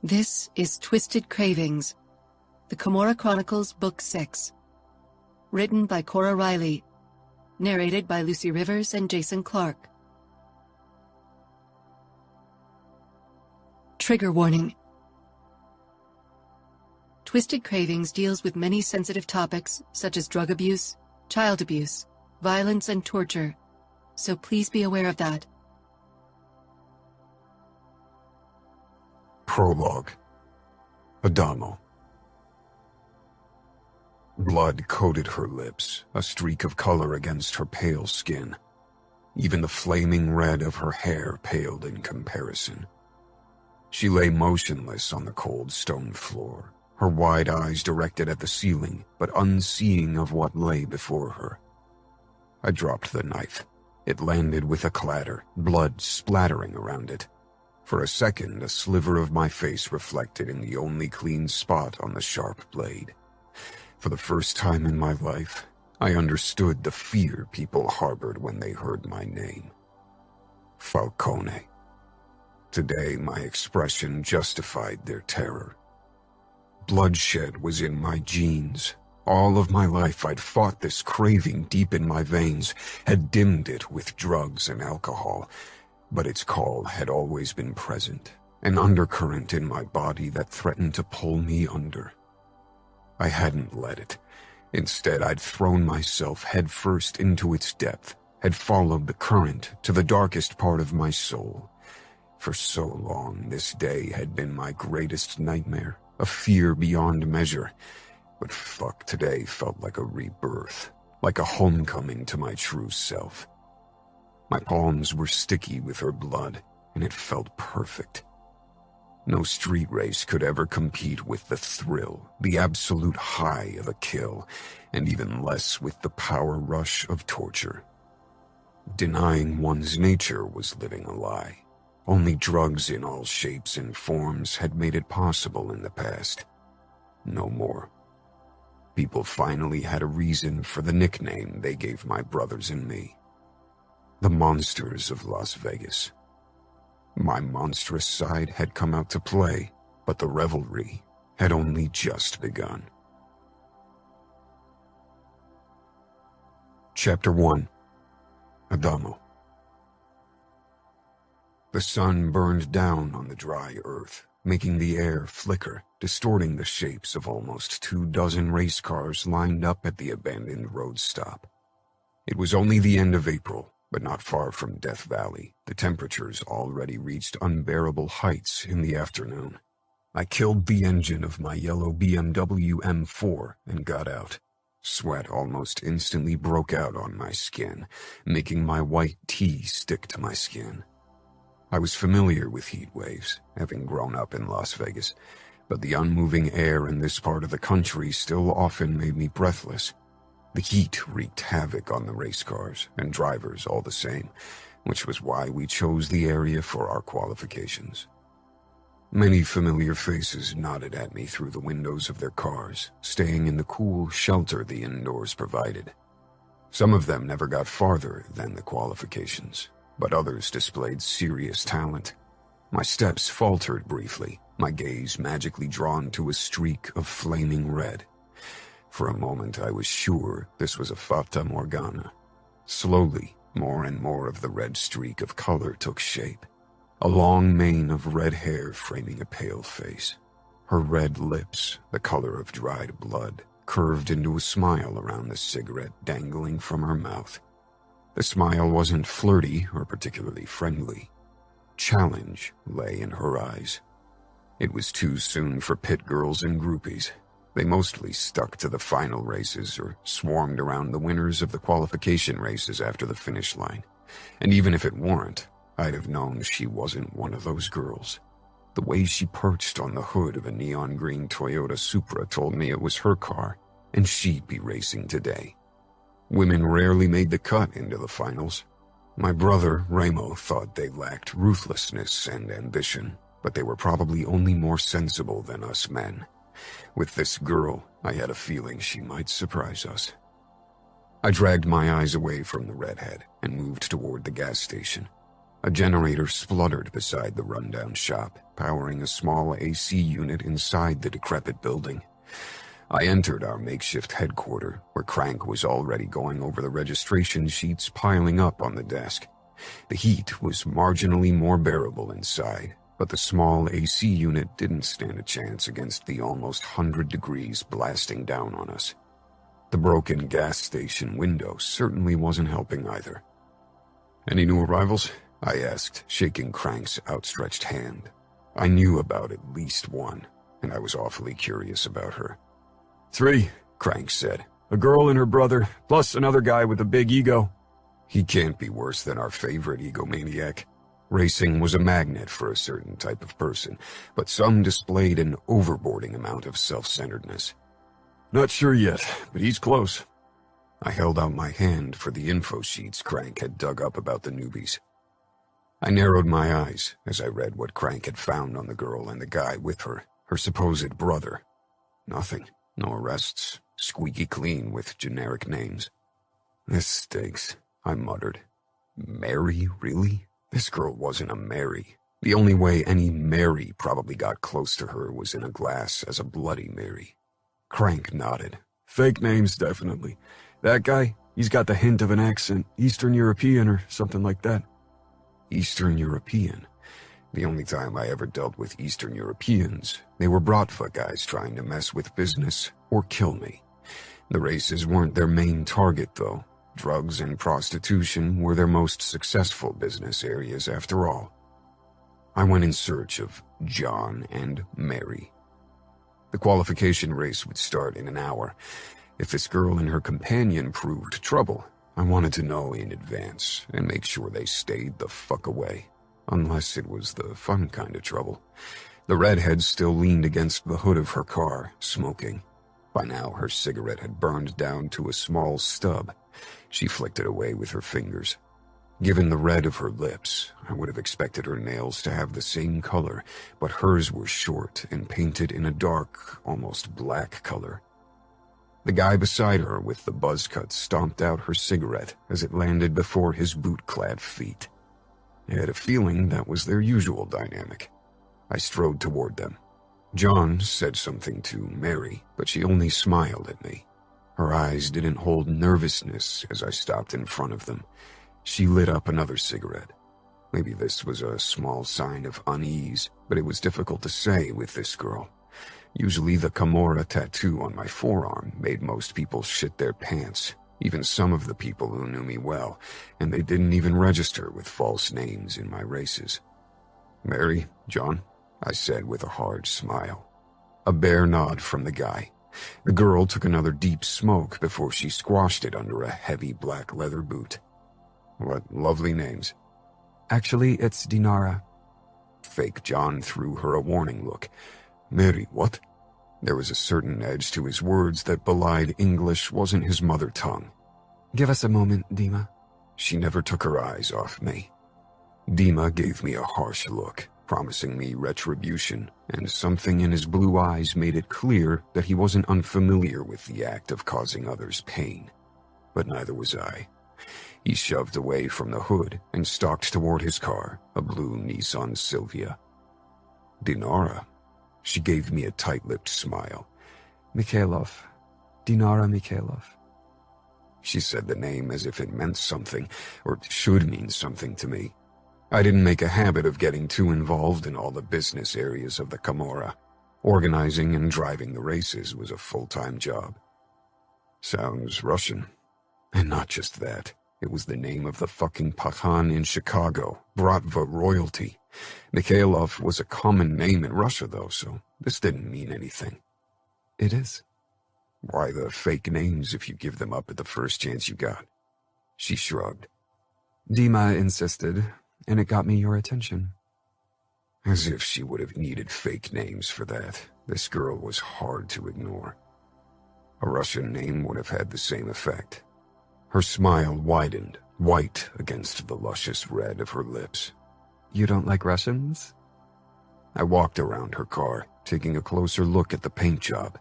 This is Twisted Cravings, the Camorra Chronicles, Book 6. Written by Cora Reilly. Narrated by Lucy Rivers and Jason Clark. Trigger warning. Twisted Cravings deals with many sensitive topics such as drug abuse, child abuse, violence, and torture, so please be aware of that. Prologue. Adamo. Blood coated her lips, a streak of color against her pale skin. Even the flaming red of her hair paled in comparison. She lay motionless on the cold stone floor, her wide eyes directed at the ceiling, but unseeing of what lay before her. I dropped the knife. It landed with a clatter, blood splattering around it. For a second, a sliver of my face reflected in the only clean spot on the sharp blade. For the first time in my life, I understood the fear people harbored when they heard my name. Falcone. Today, my expression justified their terror. Bloodshed was in my genes. All of my life, I'd fought this craving deep in my veins, had dimmed it with drugs and alcohol. But its call had always been present, an undercurrent in my body that threatened to pull me under. I hadn't let it. Instead, I'd thrown myself headfirst into its depth, had followed the current to the darkest part of my soul. For so long, this day had been my greatest nightmare, a fear beyond measure. But fuck, today felt like a rebirth, like a homecoming to my true self. My palms were sticky with her blood, and it felt perfect. No street race could ever compete with the thrill, the absolute high of a kill, and even less with the power rush of torture. Denying one's nature was living a lie. Only drugs in all shapes and forms had made it possible in the past. No more. People finally had a reason for the nickname they gave my brothers and me. The monsters of Las Vegas. My monstrous side had come out to play, but the revelry had only just begun. Chapter 1. Adamo. The sun burned down on the dry earth, making the air flicker, distorting the shapes of almost 24 race cars lined up at the abandoned road stop. It was only the end of April, but not far from Death Valley. The temperatures already reached unbearable heights in the afternoon. I killed the engine of my yellow BMW M4 and got out. Sweat almost instantly broke out on my skin, making my white tee stick to my skin. I was familiar with heat waves, having grown up in Las Vegas, but the unmoving air in this part of the country still often made me breathless. The heat wreaked havoc on the race cars and drivers all the same, which was why we chose the area for our qualifications. Many familiar faces nodded at me through the windows of their cars, staying in the cool shelter the indoors provided. Some of them never got farther than the qualifications, but others displayed serious talent. My steps faltered briefly, my gaze magically drawn to a streak of flaming red. For a moment, I was sure this was a Fata Morgana. Slowly, more and more of the red streak of color took shape. A long mane of red hair framing a pale face. Her red lips, the color of dried blood, curved into a smile around the cigarette dangling from her mouth. The smile wasn't flirty or particularly friendly. Challenge lay in her eyes. It was too soon for pit girls and groupies. They mostly stuck to the final races or swarmed around the winners of the qualification races after the finish line. And even if it weren't, I'd have known she wasn't one of those girls. The way she perched on the hood of a neon green Toyota Supra told me it was her car, and she'd be racing today. Women rarely made the cut into the finals. My brother, Ramo, thought they lacked ruthlessness and ambition, but they were probably only more sensible than us men. With this girl, I had a feeling she might surprise us. I dragged my eyes away from the redhead and moved toward the gas station. A generator spluttered beside the rundown shop, powering a small AC unit inside the decrepit building. I entered our makeshift headquarters, where Crank was already going over the registration sheets piling up on the desk. The heat was marginally more bearable inside, but the small AC unit didn't stand a chance against the almost 100 degrees blasting down on us. The broken gas station window certainly wasn't helping either. "Any new arrivals?" I asked, shaking Crank's outstretched hand. I knew about at least one, and I was awfully curious about her. "3," Crank said. "A girl and her brother, plus another guy with a big ego." He can't be worse than our favorite egomaniac. Racing was a magnet for a certain type of person, but some displayed an overboarding amount of self-centeredness. "Not sure yet, but he's close." I held out my hand for the info sheets Crank had dug up about the newbies. I narrowed my eyes as I read what Crank had found on the girl and the guy with her, her supposed brother. Nothing. No arrests. Squeaky clean with generic names. "This stinks," I muttered. "Mary, really? This girl wasn't a Mary. The only way any Mary probably got close to her was in a glass as a Bloody Mary." Crank nodded. "Fake names, definitely. That guy, he's got the hint of an accent, Eastern European or something like that." Eastern European? The only time I ever dealt with Eastern Europeans, they were Bratva guys trying to mess with business or kill me. The races weren't their main target, though. Drugs and prostitution were their most successful business areas after all. I went in search of John and Mary. The qualification race would start in an hour. If this girl and her companion proved trouble, I wanted to know in advance and make sure they stayed the fuck away. Unless it was the fun kind of trouble. The redhead still leaned against the hood of her car, smoking. By now, her cigarette had burned down to a small stub. She flicked it away with her fingers. Given the red of her lips, I would have expected her nails to have the same color, but hers were short and painted in a dark, almost black color. The guy beside her with the buzz cut stomped out her cigarette as it landed before his boot-clad feet. I had a feeling that was their usual dynamic. I strode toward them. John said something to Mary, but she only smiled at me. Her eyes didn't hold nervousness as I stopped in front of them. She lit up another cigarette. Maybe this was a small sign of unease, but it was difficult to say with this girl. Usually the Camorra tattoo on my forearm made most people shit their pants, even some of the people who knew me well, and they didn't even register with false names in my races. "Mary, John," I said with a hard smile. A bare nod from the guy. The girl took another deep smoke before she squashed it under a heavy black leather boot. "What lovely names." "Actually, it's Dinara." Fake John threw her a warning look. "Mary, what?" There was a certain edge to his words that belied English wasn't his mother tongue. "Give us a moment, Dima." She never took her eyes off me. Dima gave me a harsh look, promising me retribution, and something in his blue eyes made it clear that he wasn't unfamiliar with the act of causing others pain. But neither was I. He shoved away from the hood and stalked toward his car, a blue Nissan Silvia. "Dinara." She gave me a tight-lipped smile. "Mikhailov. Dinara Mikhailov." She said the name as if it meant something, or should mean something to me. I didn't make a habit of getting too involved in all the business areas of the Camorra. Organizing and driving the races was a full-time job. Sounds Russian. And not just that. It was the name of the fucking Pahan in Chicago, Bratva royalty. Mikhailov was a common name in Russia, though, so this didn't mean anything. "It is." "Why the fake names if you give them up at the first chance you got?" She shrugged. "Dima insisted, and it got me your attention." As if she would have needed fake names for that. This girl was hard to ignore. A Russian name would have had the same effect. Her smile widened, white against the luscious red of her lips. "You don't like Russians?" I walked around her car, taking a closer look at the paint job.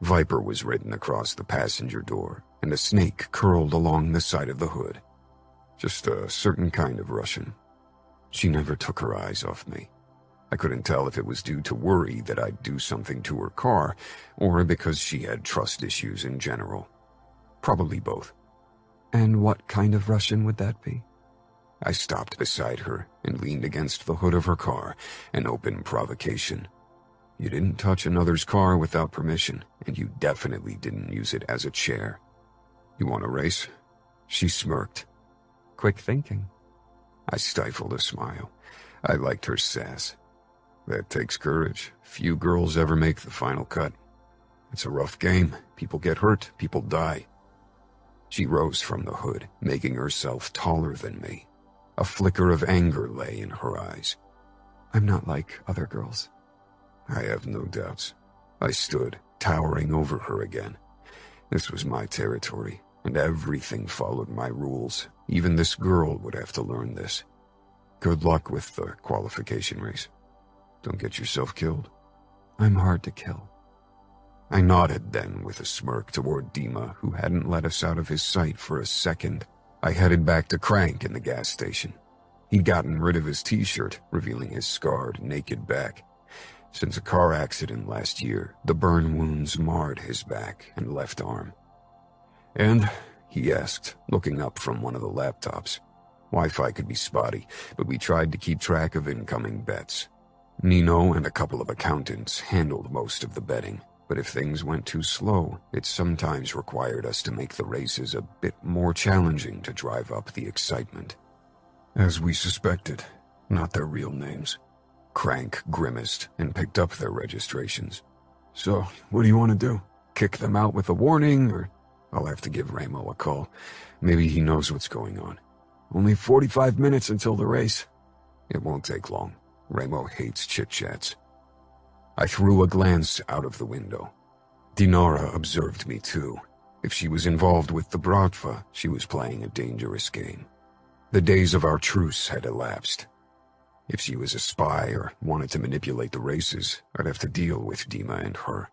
Viper was written across the passenger door, and a snake curled along the side of the hood. Just a certain kind of Russian. She never took her eyes off me. I couldn't tell if it was due to worry that I'd do something to her car, or because she had trust issues in general. Probably both. And what kind of Russian would that be? I stopped beside her and leaned against the hood of her car, an open provocation. You didn't touch another's car without permission, and you definitely didn't use it as a chair. You want a race? She smirked. Quick thinking. I stifled a smile. I liked her sass. That takes courage. Few girls ever make the final cut. It's a rough game. People get hurt, people die. She rose from the hood, making herself taller than me. A flicker of anger lay in her eyes. I'm not like other girls. I have no doubts. I stood, towering over her again. This was my territory, and everything followed my rules. Even this girl would have to learn this. Good luck with the qualification race. Don't get yourself killed. I'm hard to kill. I nodded then with a smirk toward Dima, who hadn't let us out of his sight for a second. I headed back to Crank in the gas station. He'd gotten rid of his t-shirt, revealing his scarred, naked back. Since a car accident last year, the burn wounds marred his back and left arm. And, he asked, looking up from one of the laptops. Wi-Fi could be spotty, but we tried to keep track of incoming bets. Nino and a couple of accountants handled most of the betting, but if things went too slow, it sometimes required us to make the races a bit more challenging to drive up the excitement. As we suspected, not their real names. Crank grimaced and picked up their registrations. So, what do you want to do? Kick them out with a warning, or I'll have to give Ramo a call. Maybe he knows what's going on. Only 45 minutes until the race. It won't take long. Ramo hates chit-chats. I threw a glance out of the window. Dinara observed me too. If she was involved with the Bratva, she was playing a dangerous game. The days of our truce had elapsed. If she was a spy or wanted to manipulate the races, I'd have to deal with Dima and her.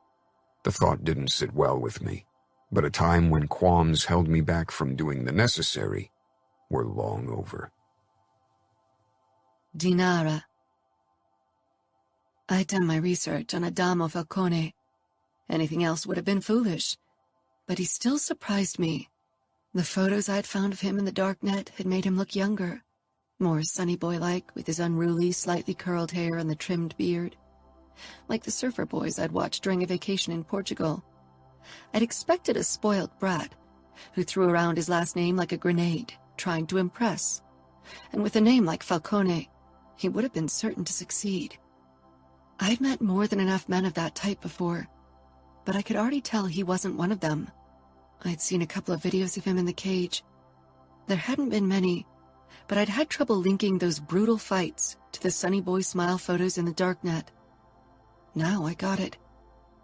The thought didn't sit well with me, but a time when qualms held me back from doing the necessary were long over. Dinara. I'd done my research on Adamo Falcone. Anything else would have been foolish, but he still surprised me. The photos I'd found of him in the darknet had made him look younger, more sunny boy-like with his unruly, slightly curled hair and the trimmed beard. Like the surfer boys I'd watched during a vacation in Portugal. I'd expected a spoiled brat who threw around his last name like a grenade, trying to impress. And with a name like Falcone, he would have been certain to succeed. I'd met more than enough men of that type before, but I could already tell he wasn't one of them. I'd seen a couple of videos of him in the cage. There hadn't been many, but I'd had trouble linking those brutal fights to the sunny boy smile photos in the darknet. Now I got it.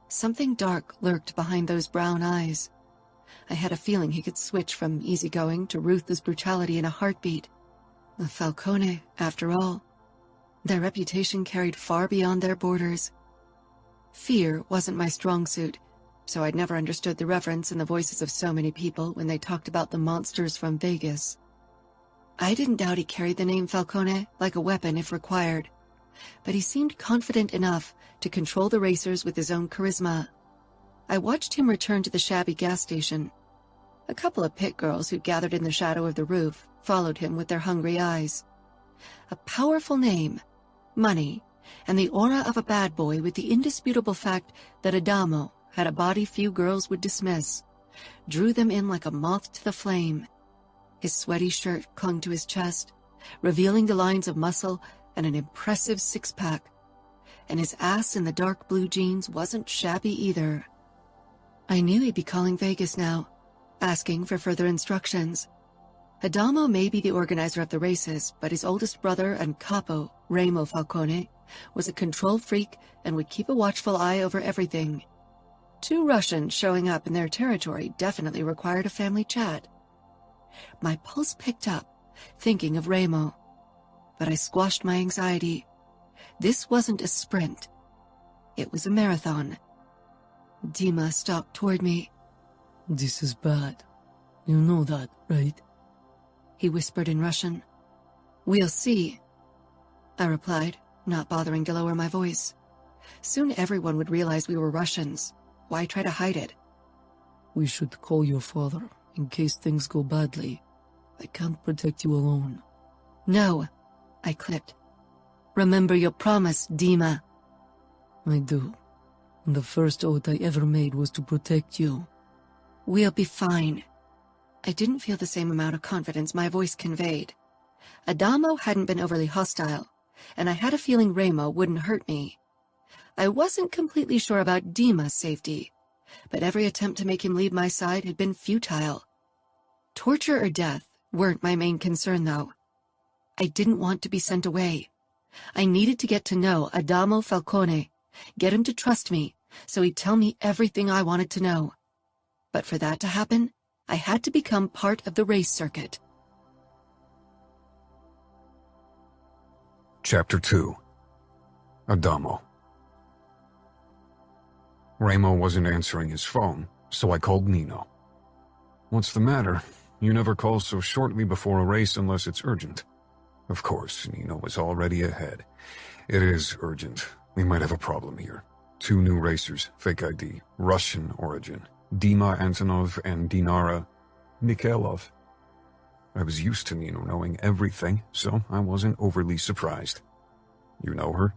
Something dark lurked behind those brown eyes. I had a feeling he could switch from easygoing to ruthless brutality in a heartbeat. The Falcone, after all. Their reputation carried far beyond their borders. Fear wasn't my strong suit, so I'd never understood the reverence in the voices of so many people when they talked about the monsters from Vegas. I didn't doubt he carried the name Falcone like a weapon if required, but he seemed confident enough to control the racers with his own charisma. I watched him return to the shabby gas station. A couple of pit girls who'd gathered in the shadow of the roof followed him with their hungry eyes. A powerful name, money, and the aura of a bad boy with the indisputable fact that Adamo had a body few girls would dismiss, drew them in like a moth to the flame. His sweaty shirt clung to his chest, revealing the lines of muscle and an impressive six-pack, and his ass in the dark blue jeans wasn't shabby either. I knew he'd be calling Vegas now, asking for further instructions. Adamo may be the organizer of the races, but his oldest brother and capo, Ramo Falcone, was a control freak and would keep a watchful eye over everything. 2 Russians showing up in their territory definitely required a family chat. My pulse picked up, thinking of Ramo, but I squashed my anxiety. This wasn't a sprint. It was a marathon. Dima stalked toward me. This is bad. You know that, right? He whispered in Russian. We'll see. I replied, not bothering to lower my voice. Soon everyone would realize we were Russians. Why try to hide it? We should call your father, in case things go badly. I can't protect you alone. No, I clipped. Remember your promise, Dima. I do. And the first oath I ever made was to protect you. We'll be fine. I didn't feel the same amount of confidence my voice conveyed. Adamo hadn't been overly hostile, and I had a feeling Remo wouldn't hurt me. I wasn't completely sure about Dima's safety, but every attempt to make him leave my side had been futile. Torture or death weren't my main concern, though. I didn't want to be sent away. I needed to get to know Adamo Falcone, get him to trust me, so he'd tell me everything I wanted to know. But for that to happen, I had to become part of the race circuit. Chapter 2. Adamo. Remo wasn't answering his phone, so I called Nino. "What's the matter? You never call so shortly before a race unless it's urgent." Of course, Nino was already ahead. "It is urgent. We might have a problem here. 2 new racers, fake ID, Russian origin. Dima Antonov and Dinara Mikhailov." I was used to Nino knowing everything, so I wasn't overly surprised. "You know her?"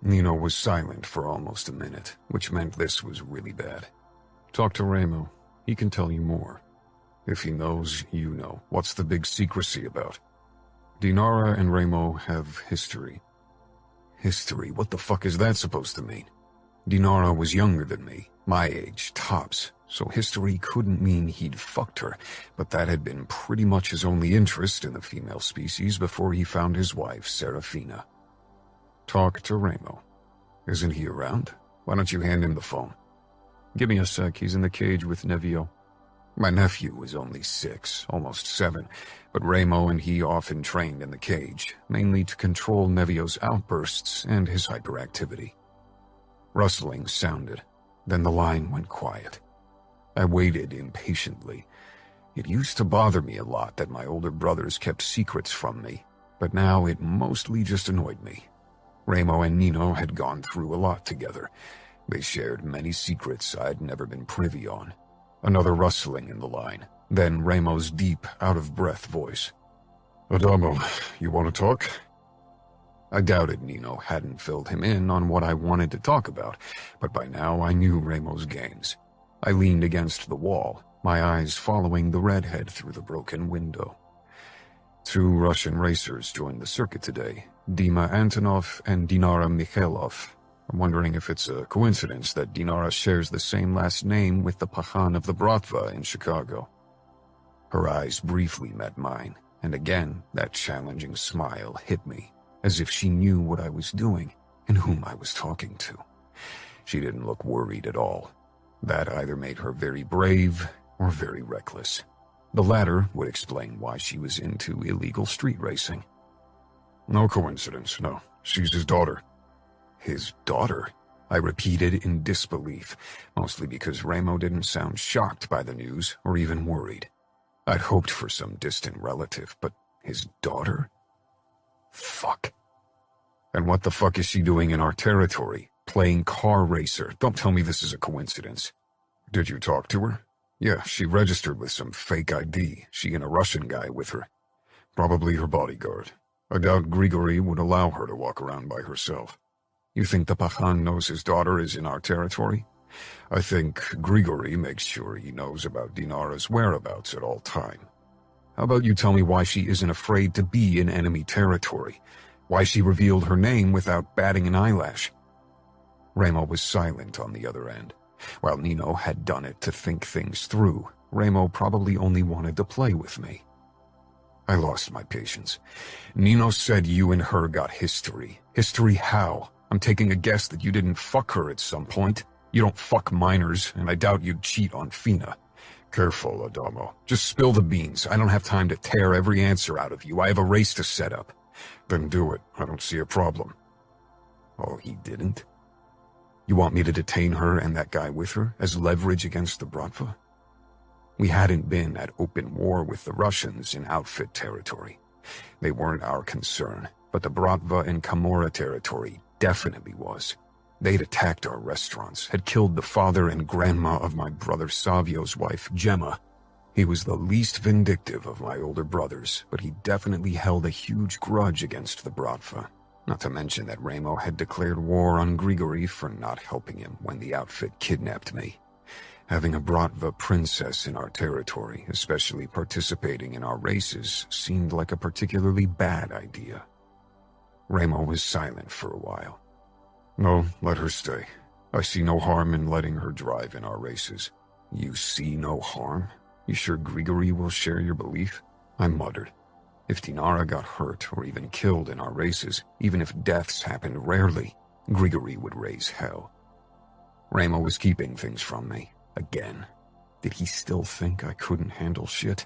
Nino was silent for almost a minute, which meant this was really bad. "Talk to Remo. He can tell you more. If he knows, you know. What's the big secrecy about?" "Dinara and Remo have history." "History? What the fuck is that supposed to mean?" "Dinara was younger than me, my age, tops, so history couldn't mean he'd fucked her, but that had been pretty much his only interest in the female species before he found his wife, Serafina." "Talk to Remo. Isn't he around? Why don't you hand him the phone?" "Give me a sec, he's in the cage with Nevio." My nephew was only 6, almost 7, but Remo and he often trained in the cage, mainly to control Nevio's outbursts and his hyperactivity. Rustling sounded, then the line went quiet. I waited impatiently. It used to bother me a lot that my older brothers kept secrets from me, but now it mostly just annoyed me. Remo and Nino had gone through a lot together. They shared many secrets I'd never been privy on. Another rustling in the line, then Remo's deep, out-of-breath voice. "Adamo, you want to talk?" I doubted Nino hadn't filled him in on what I wanted to talk about, but by now I knew Remo's games. I leaned against the wall, my eyes following the redhead through the broken window. 2 Russian racers joined the circuit today, Dima Antonov and Dinara Mikhailov. I'm wondering if it's a coincidence that Dinara shares the same last name with the Pahan of the Bratva in Chicago. Her eyes briefly met mine, and again that challenging smile hit me, as if she knew what I was doing and whom I was talking to. She didn't look worried at all. That either made her very brave or very reckless. The latter would explain why she was into illegal street racing. "No coincidence, no. She's his daughter." "His daughter?" I repeated in disbelief, mostly because Remo didn't sound shocked by the news or even worried. I'd hoped for some distant relative, but his daughter? Fuck. "And what the fuck is she doing in our territory? Playing car racer. Don't tell me this is a coincidence." "Did you talk to her?" "Yeah, she registered with some fake ID, she and a Russian guy with her. Probably her bodyguard. I doubt Grigory would allow her to walk around by herself." "You think the Pahan knows his daughter is in our territory?" "I think Grigory makes sure he knows about Dinara's whereabouts at all time." "How about you tell me why she isn't afraid to be in enemy territory? Why she revealed her name without batting an eyelash?" Remo was silent on the other end. While Nino had done it to think things through, Remo probably only wanted to play with me. I lost my patience. "Nino said you and her got history. History how? I'm taking a guess that you didn't fuck her at some point. You don't fuck minors, and I doubt you'd cheat on Fina." "Careful, Adamo. Just spill the beans. I don't have time to tear every answer out of you. I have a race to set up." "Then do it. I don't see a problem." "Oh, he didn't? You want me to detain her and that guy with her as leverage against the Bratva?" We hadn't been at open war with the Russians in outfit territory. They weren't our concern, but the Bratva and Camorra territory definitely was. They'd attacked our restaurants, had killed the father and grandma of my brother Savio's wife, Gemma. He was the least vindictive of my older brothers, but he definitely held a huge grudge against the Bratva. Not to mention that Ramo had declared war on Grigory for not helping him when the outfit kidnapped me. Having a Bratva princess in our territory, especially participating in our races, seemed like a particularly bad idea. Ramo was silent for a while. No, let her stay. I see no harm in letting her drive in our races. You see no harm? You sure Grigory will share your belief? I muttered. If Dinara got hurt or even killed in our races, even if deaths happened rarely, Grigory would raise hell. Ramo was keeping things from me. Again. Did he still think I couldn't handle shit?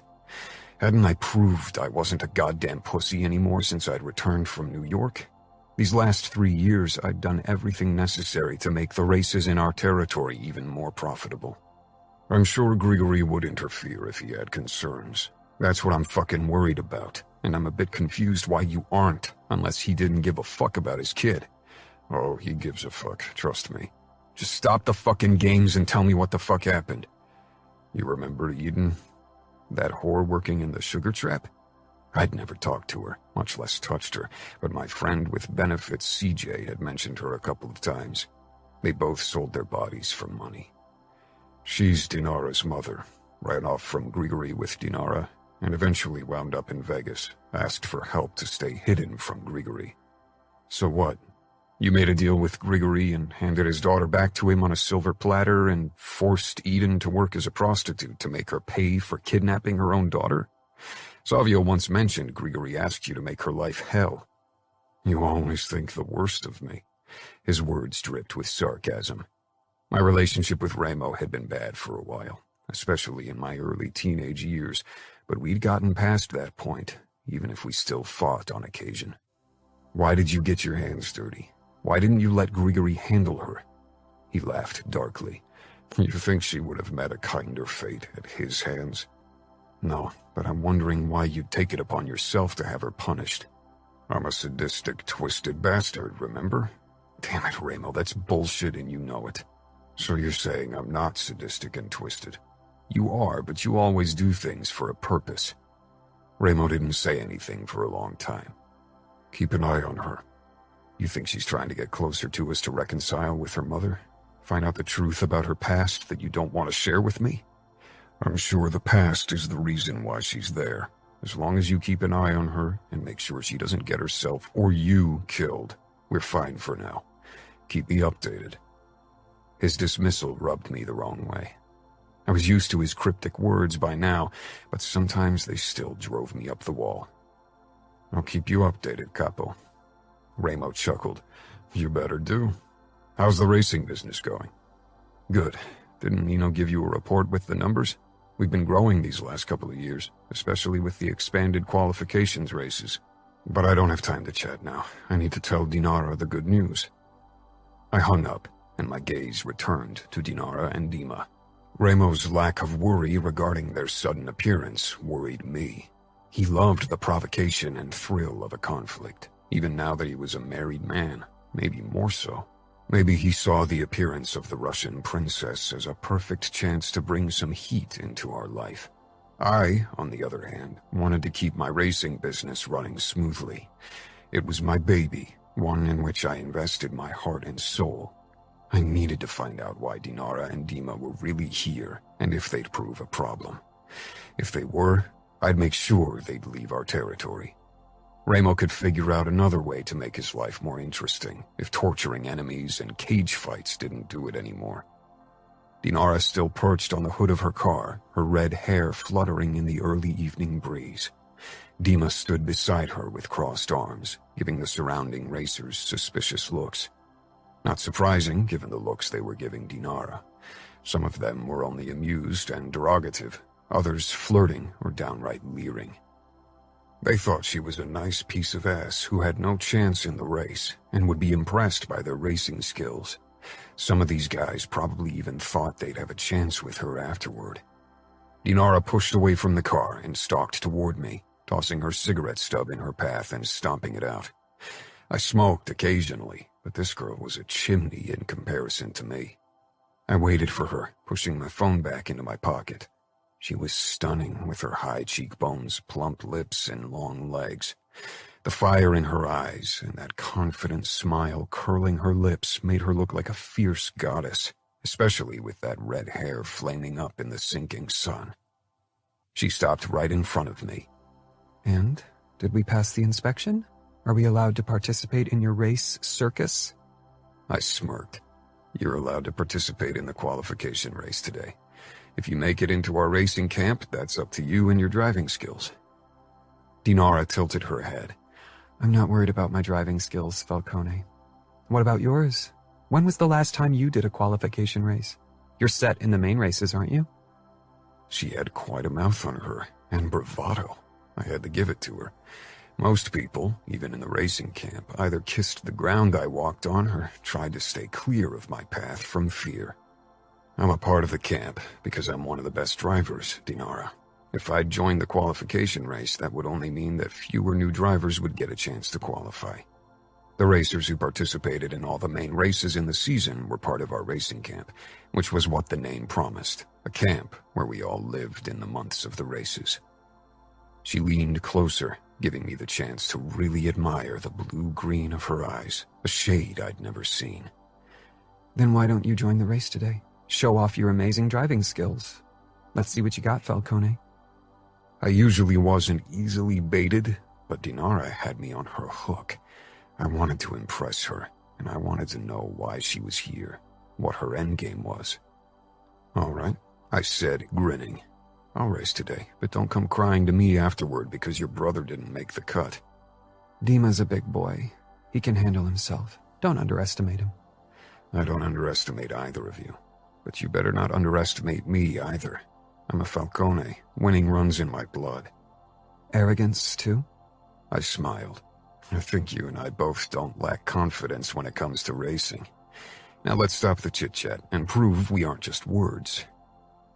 Hadn't I proved I wasn't a goddamn pussy anymore since I'd returned from New York? These last 3 years, I'd done everything necessary to make the races in our territory even more profitable. I'm sure Grigory would interfere if he had concerns. That's what I'm fucking worried about, and I'm a bit confused why you aren't, unless he didn't give a fuck about his kid. Oh, he gives a fuck, trust me. Just stop the fucking games and tell me what the fuck happened. You remember Eden? That whore working in the sugar trap? I'd never talked to her, much less touched her, but my friend with benefits, CJ, had mentioned her a couple of times. They both sold their bodies for money. She's Dinara's mother, ran off from Grigory with Dinara, and eventually wound up in Vegas, asked for help to stay hidden from Grigory. So what? You made a deal with Grigory and handed his daughter back to him on a silver platter and forced Eden to work as a prostitute to make her pay for kidnapping her own daughter? Savio once mentioned Grigory asked you to make her life hell. You always think the worst of me. His words dripped with sarcasm. My relationship with Ramo had been bad for a while, especially in my early teenage years, but we'd gotten past that point, even if we still fought on occasion. Why did you get your hands dirty? Why didn't you let Grigory handle her? He laughed darkly. You think she would have met a kinder fate at his hands? No, but I'm wondering why you'd take it upon yourself to have her punished. I'm a sadistic, twisted bastard, remember? Damn it, Ramo, that's bullshit and you know it. So you're saying I'm not sadistic and twisted? You are, but you always do things for a purpose. Ramo didn't say anything for a long time. Keep an eye on her. You think she's trying to get closer to us to reconcile with her mother? Find out the truth about her past that you don't want to share with me? I'm sure the past is the reason why she's there. As long as you keep an eye on her and make sure she doesn't get herself or you killed, we're fine for now. Keep me updated. His dismissal rubbed me the wrong way. I was used to his cryptic words by now, but sometimes they still drove me up the wall. I'll keep you updated, Capo. Ramo chuckled. You better do. How's the racing business going? Good. Didn't Nino give you a report with the numbers? We've been growing these last couple of years, especially with the expanded qualifications races. But I don't have time to chat now. I need to tell Dinara the good news. I hung up, and my gaze returned to Dinara and Dima. Ramo's lack of worry regarding their sudden appearance worried me. He loved the provocation and thrill of a conflict, even now that he was a married man, maybe more so. Maybe he saw the appearance of the Russian princess as a perfect chance to bring some heat into our life. I, on the other hand, wanted to keep my racing business running smoothly. It was my baby, one in which I invested my heart and soul. I needed to find out why Dinara and Dima were really here, and if they'd prove a problem. If they were, I'd make sure they'd leave our territory. Ramo could figure out another way to make his life more interesting, if torturing enemies and cage fights didn't do it anymore. Dinara still perched on the hood of her car, her red hair fluttering in the early evening breeze. Dima stood beside her with crossed arms, giving the surrounding racers suspicious looks. Not surprising, given the looks they were giving Dinara. Some of them were only amused and derogative, others flirting or downright leering. They thought she was a nice piece of ass who had no chance in the race and would be impressed by their racing skills. Some of these guys probably even thought they'd have a chance with her afterward. Dinara pushed away from the car and stalked toward me, tossing her cigarette stub in her path and stomping it out. I smoked occasionally, but this girl was a chimney in comparison to me. I waited for her, pushing my phone back into my pocket. She was stunning with her high cheekbones, plump lips, and long legs. The fire in her eyes and that confident smile curling her lips made her look like a fierce goddess, especially with that red hair flaming up in the sinking sun. She stopped right in front of me. And? Did we pass the inspection? Are we allowed to participate in your race circus? I smirked. You're allowed to participate in the qualification race today. If you make it into our racing camp, that's up to you and your driving skills. Dinara tilted her head. I'm not worried about my driving skills, Falcone. What about yours? When was the last time you did a qualification race? You're set in the main races, aren't you? She had quite a mouth on her, and bravado. I had to give it to her. Most people, even in the racing camp, either kissed the ground I walked on or tried to stay clear of my path from fear. I'm a part of the camp because I'm one of the best drivers, Dinara. If I'd joined the qualification race, that would only mean that fewer new drivers would get a chance to qualify. The racers who participated in all the main races in the season were part of our racing camp, which was what the name promised, a camp where we all lived in the months of the races. She leaned closer, giving me the chance to really admire the blue-green of her eyes, a shade I'd never seen. Then why don't you join the race today? Show off your amazing driving skills. Let's see what you got, Falcone. I usually wasn't easily baited, but Dinara had me on her hook. I wanted to impress her, and I wanted to know why she was here, what her endgame was. All right, I said, grinning. I'll race today, but don't come crying to me afterward because your brother didn't make the cut. Dima's a big boy. He can handle himself. Don't underestimate him. I don't underestimate either of you, but you better not underestimate me either. I'm a Falcone. Winning runs in my blood. Arrogance, too? I smiled. I think you and I both don't lack confidence when it comes to racing. Now let's stop the chit-chat and prove we aren't just words.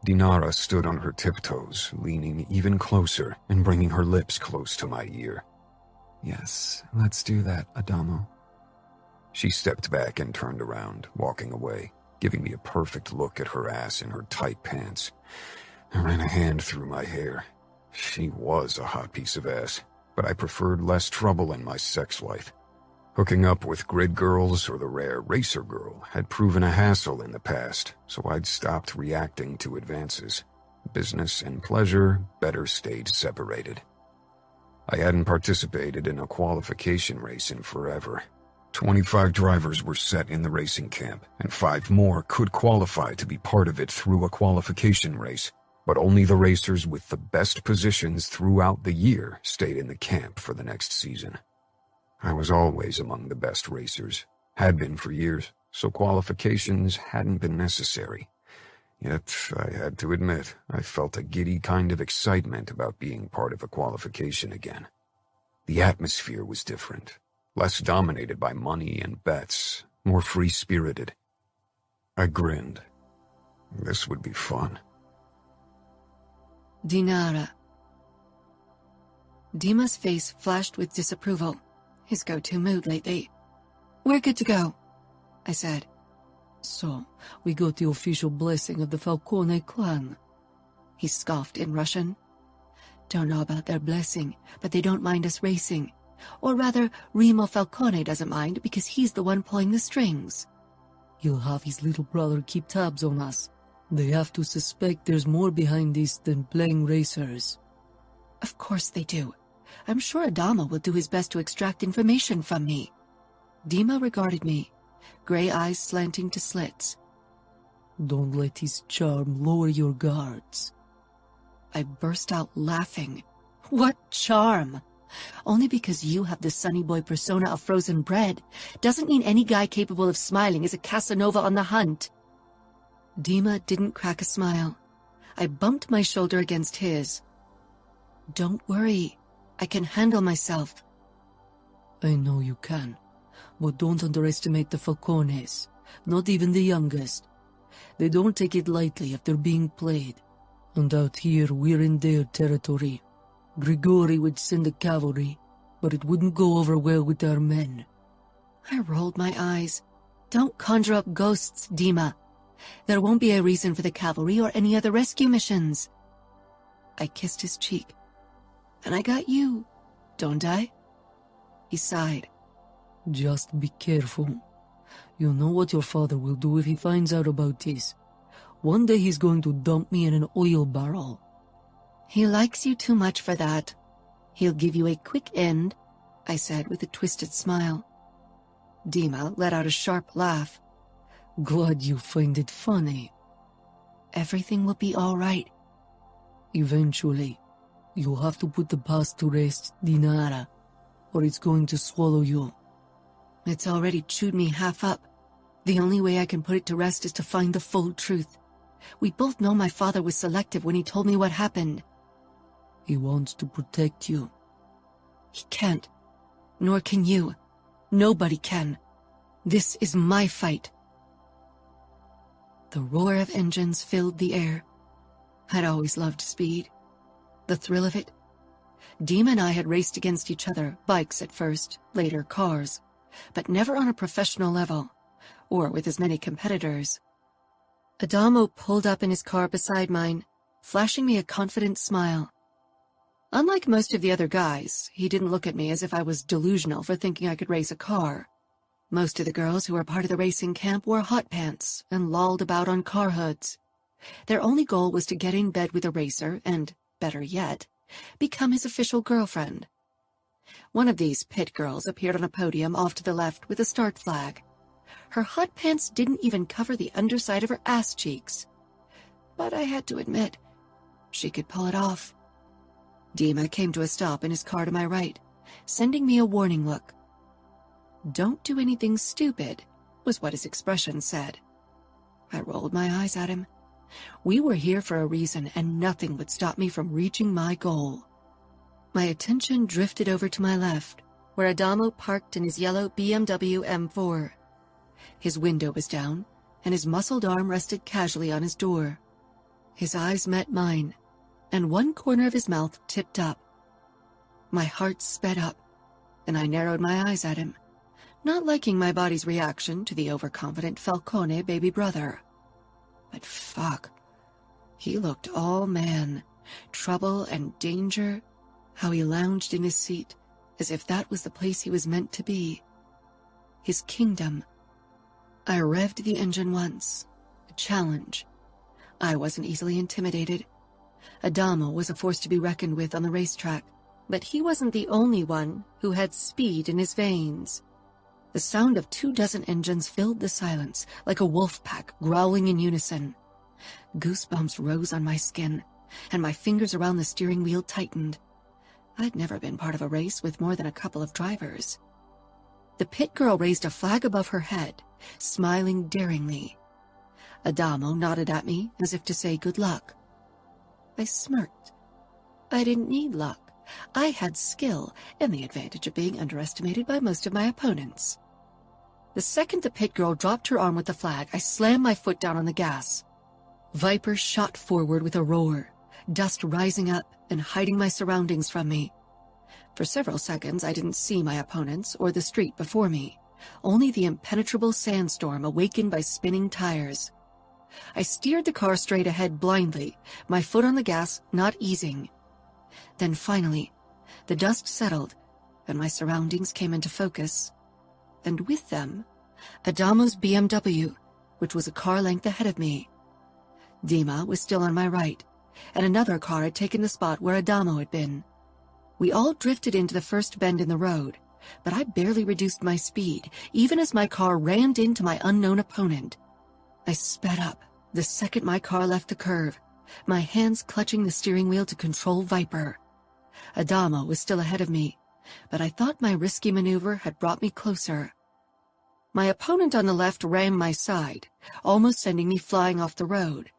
Dinara stood on her tiptoes, leaning even closer and bringing her lips close to my ear. Yes, let's do that, Adamo. She stepped back and turned around, walking away, giving me a perfect look at her ass in her tight pants. I ran a hand through my hair. She was a hot piece of ass, but I preferred less trouble in my sex life. Hooking up with grid girls or the rare racer girl had proven a hassle in the past, so I'd stopped reacting to advances. Business and pleasure better stayed separated. I hadn't participated in a qualification race in forever. 25 drivers were set in the racing camp, and 5 more could qualify to be part of it through a qualification race. But only the racers with the best positions throughout the year stayed in the camp for the next season. I was always among the best racers, had been for years, so qualifications hadn't been necessary. Yet, I had to admit, I felt a giddy kind of excitement about being part of a qualification again. The atmosphere was different, less dominated by money and bets, more free-spirited. I grinned. This would be fun. Dinara. Dima's face flashed with disapproval, his go-to mood lately. We're good to go, I said. So, we got the official blessing of the Falcone clan. He scoffed in Russian. Don't know about their blessing, but they don't mind us racing. Or rather, Remo Falcone doesn't mind because he's the one pulling the strings. He'll have his little brother keep tabs on us. They have to suspect there's more behind this than playing racers. Of course they do. I'm sure Adamo will do his best to extract information from me. Dima regarded me, gray eyes slanting to slits. Don't let his charm lower your guards. I burst out laughing. What charm? Only because you have the sunny boy persona of frozen bread doesn't mean any guy capable of smiling is a Casanova on the hunt. Dima didn't crack a smile. I bumped my shoulder against his. Don't worry. I can handle myself. I know you can, but don't underestimate the Falcones, not even the youngest. They don't take it lightly if they're being played. And out here, we're in their territory. Grigori would send the cavalry, but it wouldn't go over well with our men. I rolled my eyes. Don't conjure up ghosts, Dima. There won't be a reason for the cavalry or any other rescue missions. I kissed his cheek. And I got you, don't I? He sighed. Just be careful. You know what your father will do if he finds out about this. One day he's going to dump me in an oil barrel. He likes you too much for that. He'll give you a quick end, I said with a twisted smile. Dima let out a sharp laugh. Glad you find it funny. Everything will be all right. Eventually, you'll have to put the past to rest, Dinara, or it's going to swallow you. It's already chewed me half up. The only way I can put it to rest is to find the full truth. We both know my father was selective when he told me what happened. He wants to protect you. He can't. Nor can you. Nobody can. This is my fight. The roar of engines filled the air. I'd always loved speed. The thrill of it. Dima and I had raced against each other, bikes at first, later cars, but never on a professional level, or with as many competitors. Adamo pulled up in his car beside mine, flashing me a confident smile. Unlike most of the other guys, he didn't look at me as if I was delusional for thinking I could race a car. Most of the girls who were part of the racing camp wore hot pants and lolled about on car hoods. Their only goal was to get in bed with a racer and, better yet, become his official girlfriend. One of these pit girls appeared on a podium off to the left with a start flag. Her hot pants didn't even cover the underside of her ass cheeks. But I had to admit, she could pull it off. Dima came to a stop in his car to my right, sending me a warning look. "Don't do anything stupid," was what his expression said. I rolled my eyes at him. We were here for a reason, and nothing would stop me from reaching my goal. My attention drifted over to my left, where Adamo parked in his yellow BMW M4. His window was down, and his muscled arm rested casually on his door. His eyes met mine, and one corner of his mouth tipped up. My heart sped up, and I narrowed my eyes at him, not liking my body's reaction to the overconfident Falcone baby brother. But fuck, he looked all man, trouble and danger, how he lounged in his seat, as if that was the place he was meant to be. His kingdom. I revved the engine once, a challenge. I wasn't easily intimidated. Adamo was a force to be reckoned with on the racetrack, but he wasn't the only one who had speed in his veins. The sound of 24 engines filled the silence, like a wolf pack growling in unison. Goosebumps rose on my skin, and my fingers around the steering wheel tightened. I'd never been part of a race with more than a couple of drivers. The pit girl raised a flag above her head, smiling daringly. Adamo nodded at me as if to say good luck. I smirked. I didn't need luck. I had skill and the advantage of being underestimated by most of my opponents. The second the pit girl dropped her arm with the flag, I slammed my foot down on the gas. Viper shot forward with a roar, dust rising up and hiding my surroundings from me. For several seconds, I didn't see my opponents or the street before me, only the impenetrable sandstorm awakened by spinning tires. I steered the car straight ahead blindly, my foot on the gas not easing. Then finally, the dust settled, and my surroundings came into focus. And with them, Adamo's BMW, which was a car length ahead of me. Dima was still on my right, and another car had taken the spot where Adamo had been. We all drifted into the first bend in the road, but I barely reduced my speed, even as my car rammed into my unknown opponent. I sped up the second my car left the curve, my hands clutching the steering wheel to control Viper. Adamo was still ahead of me, but I thought my risky maneuver had brought me closer. My opponent on the left rammed my side, almost sending me flying off the road.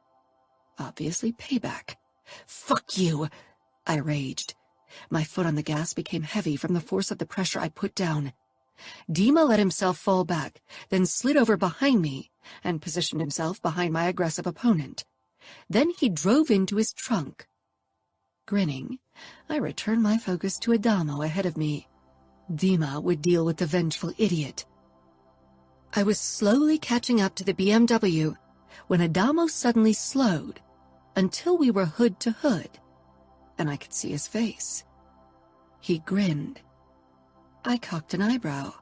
Obviously payback. Fuck you, I raged. My foot on the gas became heavy from the force of the pressure I put down. Dima let himself fall back, then slid over behind me and positioned himself behind my aggressive opponent. Then he drove into his trunk. Grinning, I returned my focus to Adamo ahead of me. Dima would deal with the vengeful idiot. I was slowly catching up to the BMW when Adamo suddenly slowed until we were hood to hood, and I could see his face. He grinned. I cocked an eyebrow.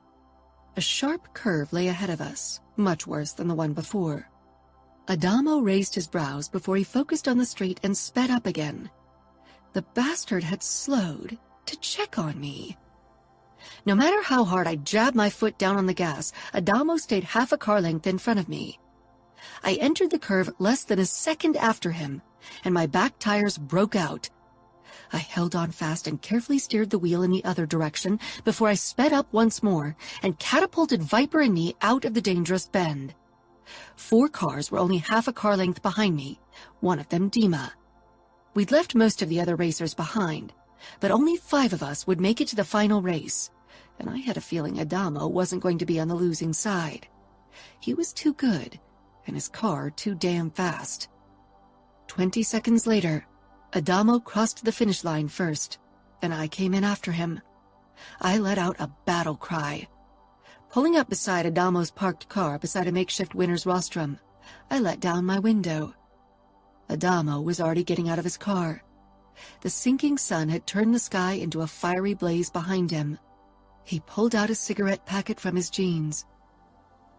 A sharp curve lay ahead of us, much worse than the one before. Adamo raised his brows before he focused on the street and sped up again. The bastard had slowed to check on me. No matter how hard I jabbed my foot down on the gas, Adamo stayed half a car length in front of me. I entered the curve less than a second after him, and my back tires broke out. I held on fast and carefully steered the wheel in the other direction before I sped up once more and catapulted Viper and me out of the dangerous bend. 4 cars were only half a car length behind me, one of them Dima. We'd left most of the other racers behind, but only 5 of us would make it to the final race, and I had a feeling Adamo wasn't going to be on the losing side. He was too good, and his car too damn fast. 20 seconds later, Adamo crossed the finish line first, and I came in after him. I let out a battle cry. Pulling up beside Adamo's parked car beside a makeshift winner's rostrum, I let down my window. Adamo was already getting out of his car. The sinking sun had turned the sky into a fiery blaze behind him. He pulled out a cigarette packet from his jeans.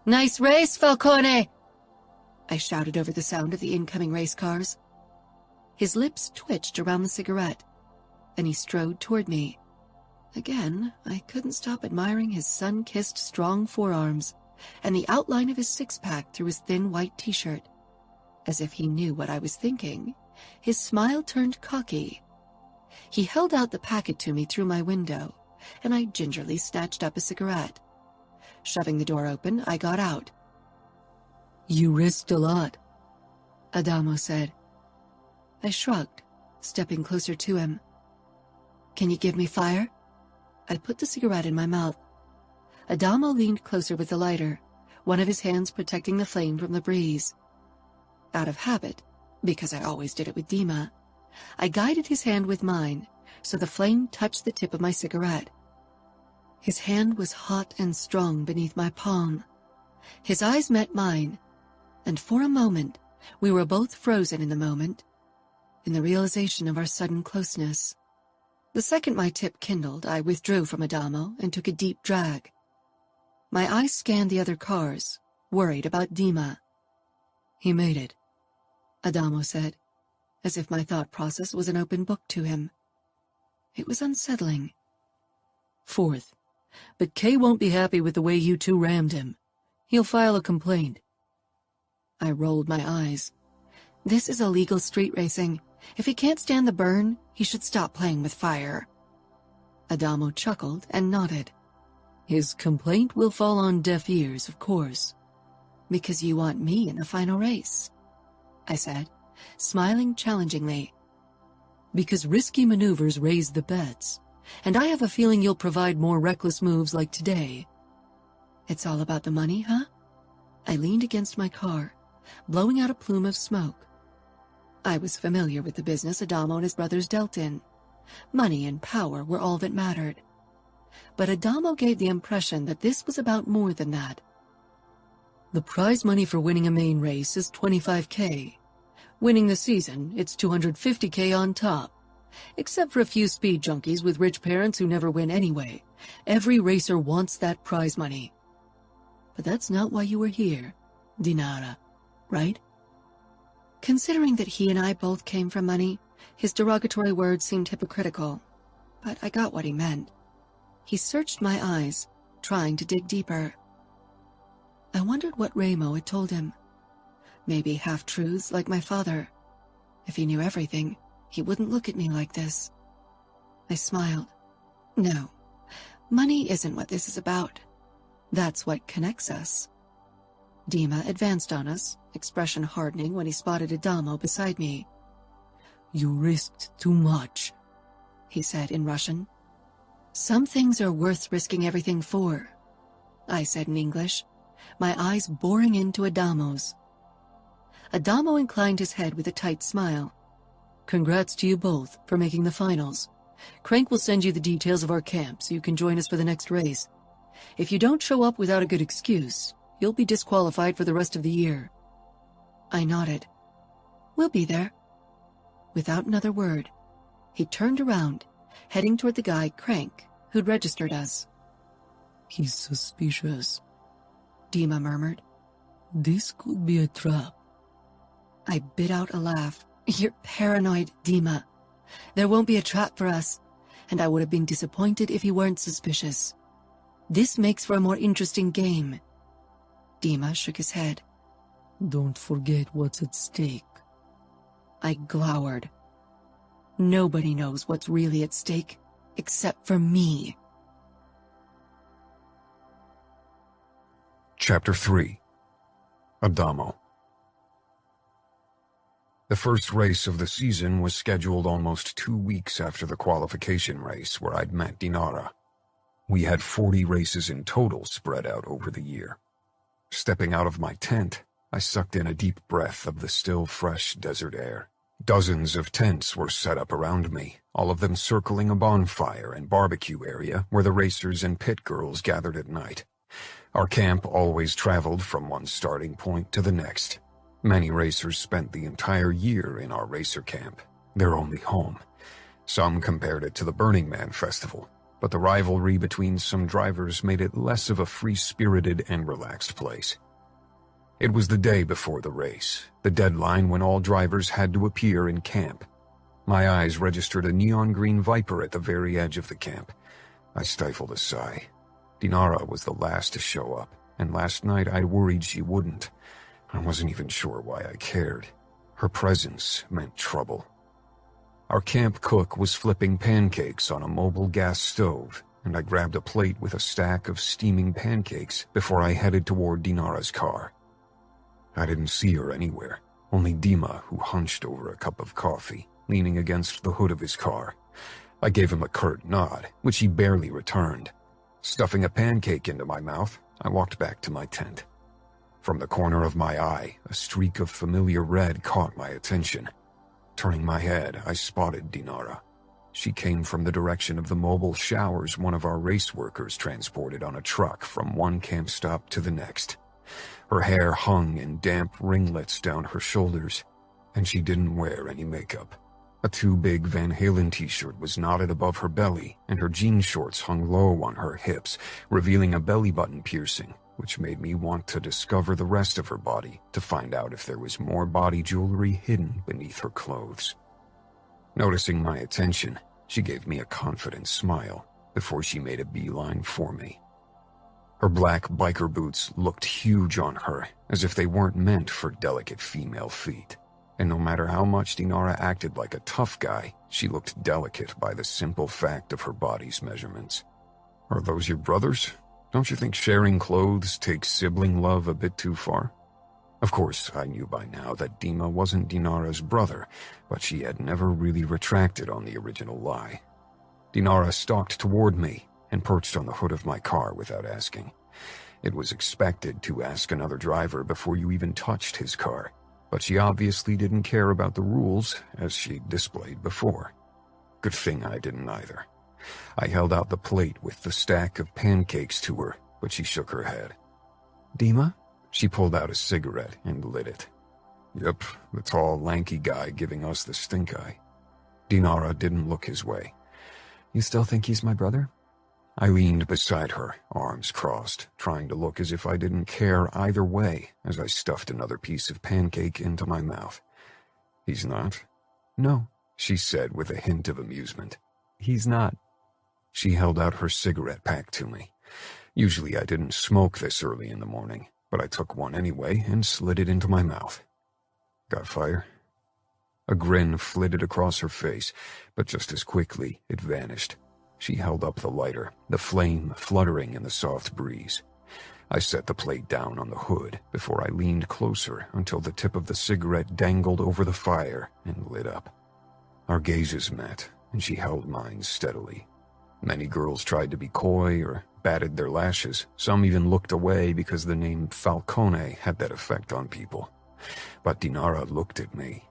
"Nice race, Falcone!" I shouted over the sound of the incoming race cars. His lips twitched around the cigarette, and he strode toward me. Again, I couldn't stop admiring his sun-kissed strong forearms and the outline of his six-pack through his thin white t-shirt. As if he knew what I was thinking, his smile turned cocky. He held out the packet to me through my window, and I gingerly snatched up a cigarette. Shoving the door open, I got out. "You risked a lot," Adamo said. I shrugged, stepping closer to him. "Can you give me fire?" I put the cigarette in my mouth. Adamo leaned closer with the lighter, one of his hands protecting the flame from the breeze. Out of habit, because I always did it with Dima, I guided his hand with mine, so the flame touched the tip of my cigarette. His hand was hot and strong beneath my palm. His eyes met mine, and for a moment, we were both frozen in the moment, in the realization of our sudden closeness. The second my tip kindled, I withdrew from Adamo and took a deep drag. My eyes scanned the other cars, worried about Dima. "He made it," Adamo said, as if my thought process was an open book to him. It was unsettling. "4th, but Kay won't be happy with the way you two rammed him. He'll file a complaint." I rolled my eyes. This is illegal street racing. If he can't stand the burn, he should stop playing with fire. Adamo chuckled and nodded. "His complaint will fall on deaf ears, of course." "Because you want me in the final race," I said, smiling challengingly. "Because risky maneuvers raise the bets, and I have a feeling you'll provide more reckless moves like today." "It's all about the money, huh?" I leaned against my car, blowing out a plume of smoke. I was familiar with the business Adamo and his brothers dealt in. Money and power were all that mattered. But Adamo gave the impression that this was about more than that. "The prize money for winning a main race is $25K. Winning the season, it's $250K on top. Except for a few speed junkies with rich parents who never win anyway. Every racer wants that prize money. But that's not why you were here, Dinara, right?" Considering that he and I both came from money, his derogatory words seemed hypocritical, but I got what he meant. He searched my eyes, trying to dig deeper. I wondered what Ramo had told him. Maybe half-truths like my father. If he knew everything, he wouldn't look at me like this. I smiled. No, money isn't what this is about. That's what connects us. Dima advanced on us, expression hardening when he spotted Adamo beside me. "You risked too much," he said in Russian. "Some things are worth risking everything for," I said in English, my eyes boring into Adamo's. Adamo inclined his head with a tight smile. "Congrats to you both for making the finals. Crank will send you the details of our camp so you can join us for the next race. If you don't show up without a good excuse, you'll be disqualified for the rest of the year. I nodded. We'll be there. Without another word, he turned around, heading toward the guy, Crank, who'd registered us. He's suspicious. Dima murmured. This could be a trap. I bit out a laugh. You're paranoid, Dima. There won't be a trap for us, and I would have been disappointed if you weren't suspicious. This makes for a more interesting game. Dima shook his head. Don't forget what's at stake. I glowered. Nobody knows what's really at stake, except for me. Chapter 3. Adamo. The first race of the season was scheduled almost 2 weeks after the qualification race where I'd met Dinara. We had 40 races in total spread out over the year. Stepping out of my tent, I sucked in a deep breath of the still fresh desert air. Dozens of tents were set up around me, all of them circling a bonfire and barbecue area where the racers and pit girls gathered at night. Our camp always traveled from one starting point to the next. Many racers spent the entire year in our racer camp, their only home. Some compared it to the Burning Man festival, but the rivalry between some drivers made it less of a free-spirited and relaxed place. It was the day before the race, the deadline when all drivers had to appear in camp. My eyes registered a neon green Viper at the very edge of the camp. I stifled a sigh. Dinara was the last to show up, and last night I'd worried she wouldn't. I wasn't even sure why I cared. Her presence meant trouble. Our camp cook was flipping pancakes on a mobile gas stove, and I grabbed a plate with a stack of steaming pancakes before I headed toward Dinara's car. I didn't see her anywhere, only Dima, who hunched over a cup of coffee, leaning against the hood of his car. I gave him a curt nod, which he barely returned. Stuffing a pancake into my mouth, I walked back to my tent. From the corner of my eye, a streak of familiar red caught my attention. Turning my head, I spotted Dinara. She came from the direction of the mobile showers one of our race workers transported on a truck from one camp stop to the next. Her hair hung in damp ringlets down her shoulders, and she didn't wear any makeup. A too big Van Halen t-shirt was knotted above her belly, and her jean shorts hung low on her hips, revealing a belly button piercing, which made me want to discover the rest of her body to find out if there was more body jewelry hidden beneath her clothes. Noticing my attention, she gave me a confident smile before she made a beeline for me. Her black biker boots looked huge on her, as if they weren't meant for delicate female feet. And no matter how much Dinara acted like a tough guy, she looked delicate by the simple fact of her body's measurements. Are those your brothers? Don't you think sharing clothes takes sibling love a bit too far? Of course, I knew by now that Dima wasn't Dinara's brother, but she had never really retracted on the original lie. Dinara stalked toward me and perched on the hood of my car without asking. It was expected to ask another driver before you even touched his car, but she obviously didn't care about the rules as she'd displayed before. Good thing I didn't either. I held out the plate with the stack of pancakes to her, but she shook her head. Dima? She pulled out a cigarette and lit it. Yep, the tall, lanky guy giving us the stink eye. Dinara didn't look his way. You still think he's my brother? I leaned beside her, arms crossed, trying to look as if I didn't care either way as I stuffed another piece of pancake into my mouth. He's not? No, she said with a hint of amusement. He's not. She held out her cigarette pack to me. Usually I didn't smoke this early in the morning, but I took one anyway and slid it into my mouth. Got fire? A grin flitted across her face, but just as quickly it vanished. She held up the lighter, the flame fluttering in the soft breeze. I set the plate down on the hood before I leaned closer until the tip of the cigarette dangled over the fire and lit up. Our gazes met, and she held mine steadily. Many girls tried to be coy or batted their lashes. Some even looked away because the name Falcone had that effect on people. But Dinara looked at me.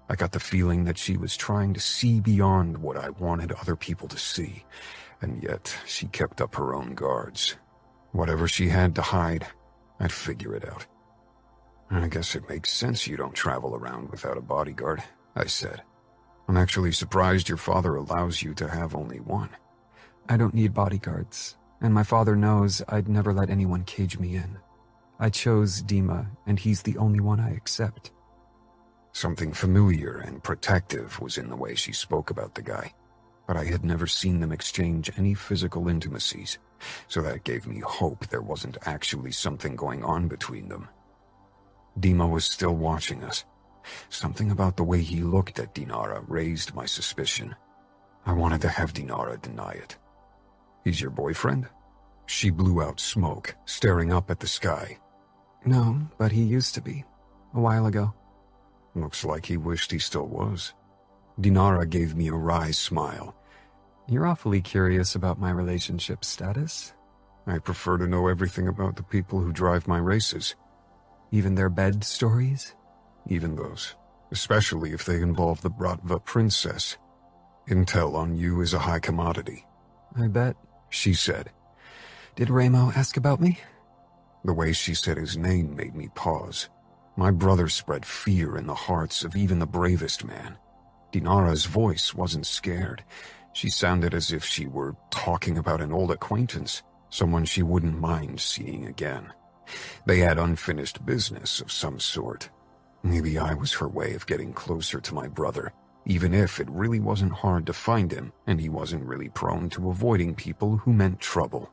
I got the feeling that she was trying to see beyond what I wanted other people to see, and yet she kept up her own guards. Whatever she had to hide, I'd figure it out. I guess it makes sense you don't travel around without a bodyguard, I said. I'm actually surprised your father allows you to have only one. I don't need bodyguards, and my father knows I'd never let anyone cage me in. I chose Dima, and he's the only one I accept. Something familiar and protective was in the way she spoke about the guy, but I had never seen them exchange any physical intimacies, so that gave me hope there wasn't actually something going on between them. Dima was still watching us. Something about the way he looked at Dinara raised my suspicion. I wanted to have Dinara deny it. He's your boyfriend? She blew out smoke, staring up at the sky. No, but he used to be. A while ago. Looks like he wished he still was. Dinara gave me a wry smile. You're awfully curious about my relationship status. I prefer to know everything about the people who drive my races. Even their bed stories? Even those. Especially if they involve the Bratva princess. Intel on you is a high commodity. I bet, she said. Did Ramo ask about me? The way she said his name made me pause. My brother spread fear in the hearts of even the bravest man. Dinara's voice wasn't scared. She sounded as if she were talking about an old acquaintance, someone she wouldn't mind seeing again. They had unfinished business of some sort. Maybe I was her way of getting closer to my brother, even if it really wasn't hard to find him and he wasn't really prone to avoiding people who meant trouble.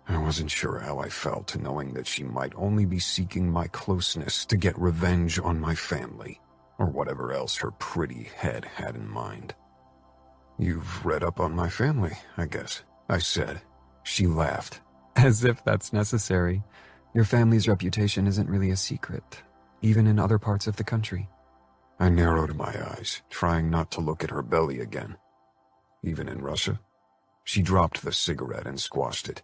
I wasn't sure how I felt knowing that she might only be seeking my closeness to get revenge on my family, or whatever else her pretty head had in mind. You've read up on my family, I guess, I said. She laughed. As if that's necessary. Your family's reputation isn't really a secret, even in other parts of the country. I narrowed my eyes, trying not to look at her belly again. Even in Russia? She dropped the cigarette and squashed it.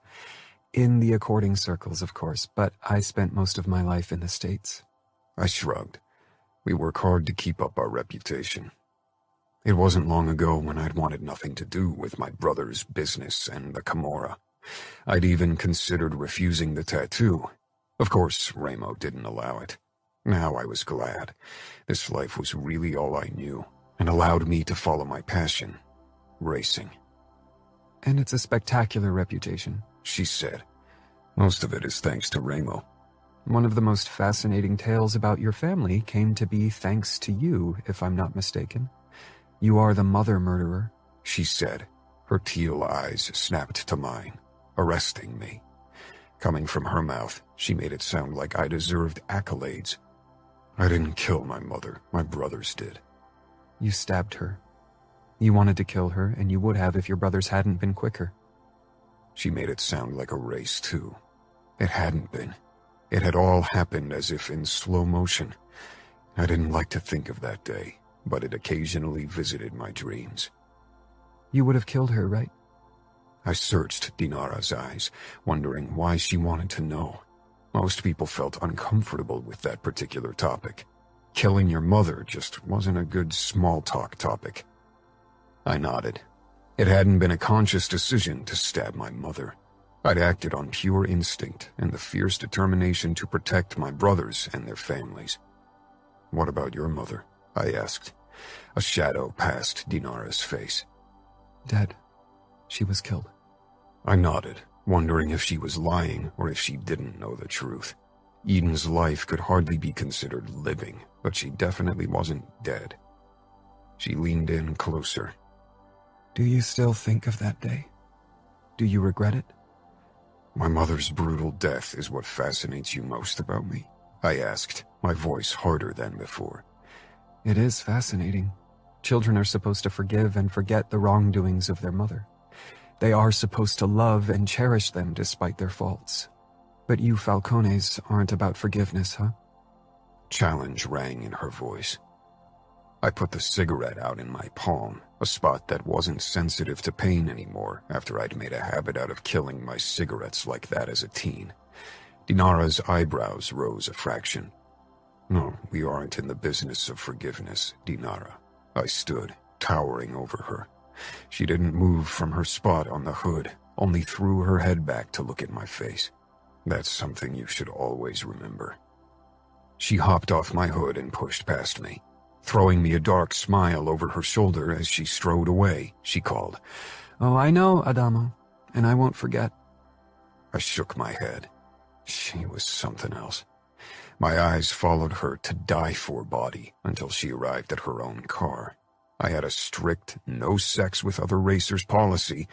In the according circles, of course, but I spent most of my life in the States. I shrugged. We work hard to keep up our reputation. It wasn't long ago when I'd wanted nothing to do with my brother's business and the Camorra. I'd even considered refusing the tattoo. Of course, Ramo didn't allow it. Now I was glad. This life was really all I knew, and allowed me to follow my passion, racing. And it's a spectacular reputation, she said. Most of it is thanks to Ramo. One of the most fascinating tales about your family came to be thanks to you, if I'm not mistaken. You are the mother murderer, she said. Her teal eyes snapped to mine, arresting me. Coming from her mouth, she made it sound like I deserved accolades. I didn't kill my mother, my brothers did. You stabbed her. You wanted to kill her, and you would have if your brothers hadn't been quicker. She made it sound like a race, too. It hadn't been. It had all happened as if in slow motion. I didn't like to think of that day, but it occasionally visited my dreams. You would have killed her, right? I searched Dinara's eyes, wondering why she wanted to know. Most people felt uncomfortable with that particular topic. Killing your mother just wasn't a good small-talk topic. I nodded. It hadn't been a conscious decision to stab my mother. I'd acted on pure instinct and the fierce determination to protect my brothers and their families. What about your mother? I asked. A shadow passed Dinara's face. Dead. She was killed. I nodded, wondering if she was lying or if she didn't know the truth. Eden's life could hardly be considered living, but she definitely wasn't dead. She leaned in closer. Do you still think of that day? Do you regret it? My mother's brutal death is what fascinates you most about me? I asked, my voice harder than before. It is fascinating. Children are supposed to forgive and forget the wrongdoings of their mother. They are supposed to love and cherish them despite their faults. But you Falcones aren't about forgiveness, huh? Challenge rang in her voice. I put the cigarette out in my palm, a spot that wasn't sensitive to pain anymore after I'd made a habit out of killing my cigarettes like that as a teen. Dinara's eyebrows rose a fraction. No, we aren't in the business of forgiveness, Dinara. I stood, towering over her. She didn't move from her spot on the hood, only threw her head back to look at my face. That's something you should always remember. She hopped off my hood and pushed past me. Throwing me a dark smile over her shoulder as she strode away, she called, "Oh, I know, Adamo, and I won't forget." I shook my head. She was something else. My eyes followed her to die for body until she arrived at her own car. I had a strict no sex with other racers policy,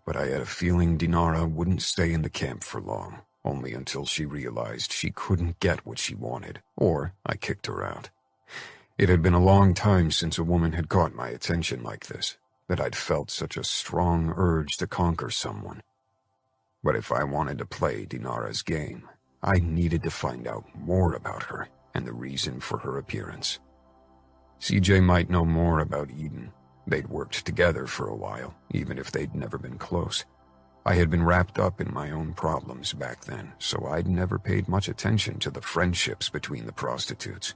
but I had a feeling Dinara wouldn't stay in the camp for long, only until she realized she couldn't get what she wanted, or I kicked her out. It had been a long time since a woman had caught my attention like this, that I'd felt such a strong urge to conquer someone. But if I wanted to play Dinara's game, I needed to find out more about her and the reason for her appearance. CJ might know more about Eden. They'd worked together for a while, even if they'd never been close. I had been wrapped up in my own problems back then, so I'd never paid much attention to the friendships between the prostitutes.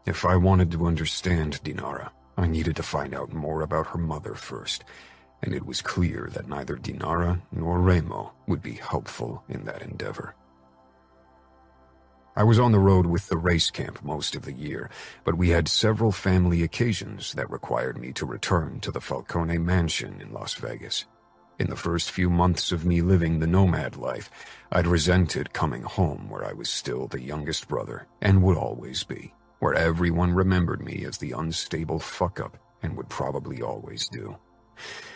If I wanted to understand Dinara, I needed to find out more about her mother first, and it was clear that neither Dinara nor Remo would be helpful in that endeavor. I was on the road with the race camp most of the year, but we had several family occasions that required me to return to the Falcone mansion in Las Vegas. In the first few months of me living the nomad life, I'd resented coming home where I was still the youngest brother, and would always be, where everyone remembered me as the unstable fuck-up, and would probably always do.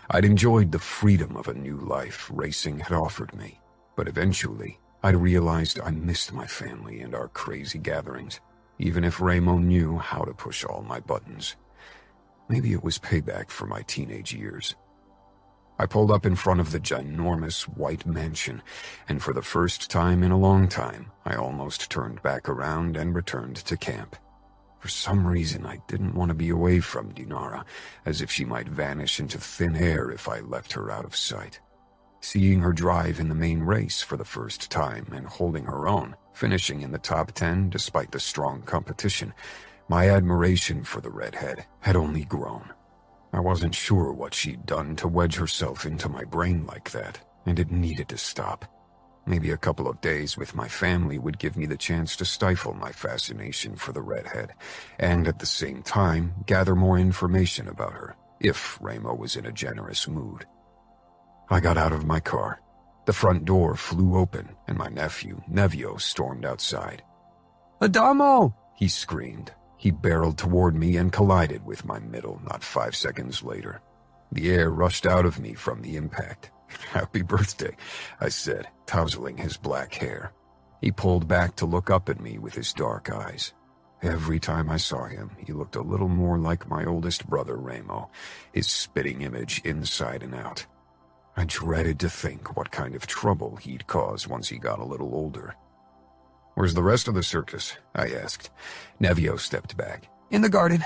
I'd enjoyed the freedom of a new life racing had offered me, but eventually, I'd realized I missed my family and our crazy gatherings, even if Remo knew how to push all my buttons. Maybe it was payback for my teenage years. I pulled up in front of the ginormous white mansion, and for the first time in a long time, I almost turned back around and returned to camp. For some reason, I didn't want to be away from Dinara, as if she might vanish into thin air if I left her out of sight. Seeing her drive in the main race for the first time and holding her own, finishing in the top 10 despite the strong competition, my admiration for the redhead had only grown. I wasn't sure what she'd done to wedge herself into my brain like that, and it needed to stop. Maybe a couple of days with my family would give me the chance to stifle my fascination for the redhead, and at the same time gather more information about her, if Remo was in a generous mood. I got out of my car. The front door flew open, and my nephew, Nevio, stormed outside. "Adamo!" he screamed. He barreled toward me and collided with my middle not 5 seconds later. The air rushed out of me from the impact. "Happy birthday," I said, tousling his black hair. He pulled back to look up at me with his dark eyes. Every time I saw him, he looked a little more like my oldest brother, Remo, his spitting image inside and out. I dreaded to think what kind of trouble he'd cause once he got a little older. "Where's the rest of the circus?" I asked. Nevio stepped back. "In the garden.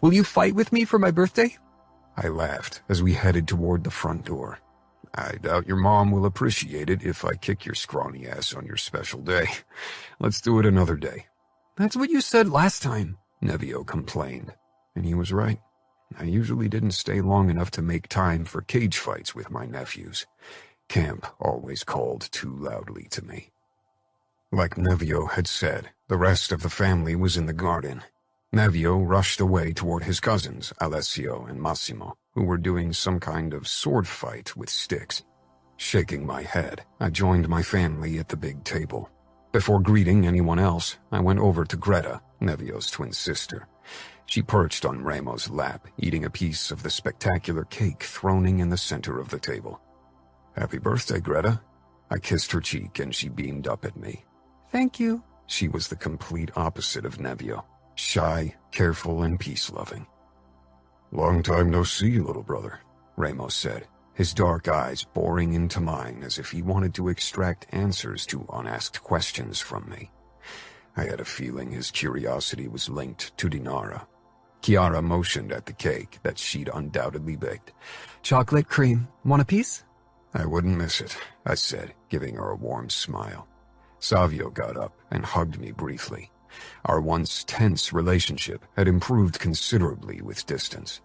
Will you fight with me for my birthday?" I laughed as we headed toward the front door. "I doubt your mom will appreciate it if I kick your scrawny ass on your special day. Let's do it another day." "That's what you said last time," Nevio complained, and he was right. I usually didn't stay long enough to make time for cage fights with my nephews. Camp always called too loudly to me. Like Nevio had said, the rest of the family was in the garden. Nevio rushed away toward his cousins, Alessio and Massimo, who were doing some kind of sword fight with sticks. Shaking my head, I joined my family at the big table. Before greeting anyone else, I went over to Greta, Nevio's twin sister. She perched on Remo's lap, eating a piece of the spectacular cake throning in the center of the table. "Happy birthday, Greta." I kissed her cheek and she beamed up at me. "Thank you." She was the complete opposite of Nevio, shy, careful, and peace-loving. "Long time no see, little brother," Remo said, his dark eyes boring into mine as if he wanted to extract answers to unasked questions from me. I had a feeling his curiosity was linked to Dinara. Chiara motioned at the cake that she'd undoubtedly baked. "Chocolate cream. Want a piece?" "I wouldn't miss it," I said, giving her a warm smile. Savio got up and hugged me briefly. Our once tense relationship had improved considerably with distance.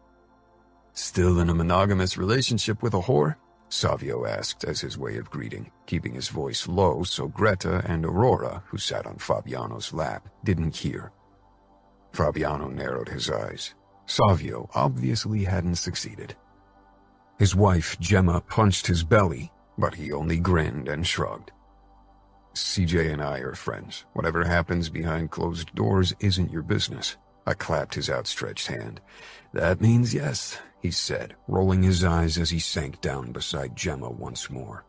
"Still in a monogamous relationship with a whore?" Savio asked as his way of greeting, keeping his voice low so Greta and Aurora, who sat on Fabiano's lap, didn't hear. Fabiano narrowed his eyes. Savio obviously hadn't succeeded. His wife, Gemma, punched his belly, but he only grinned and shrugged. CJ and I are friends. Whatever happens behind closed doors isn't your business. I clapped his outstretched hand. That means yes, he said, rolling his eyes as he sank down beside Gemma once more.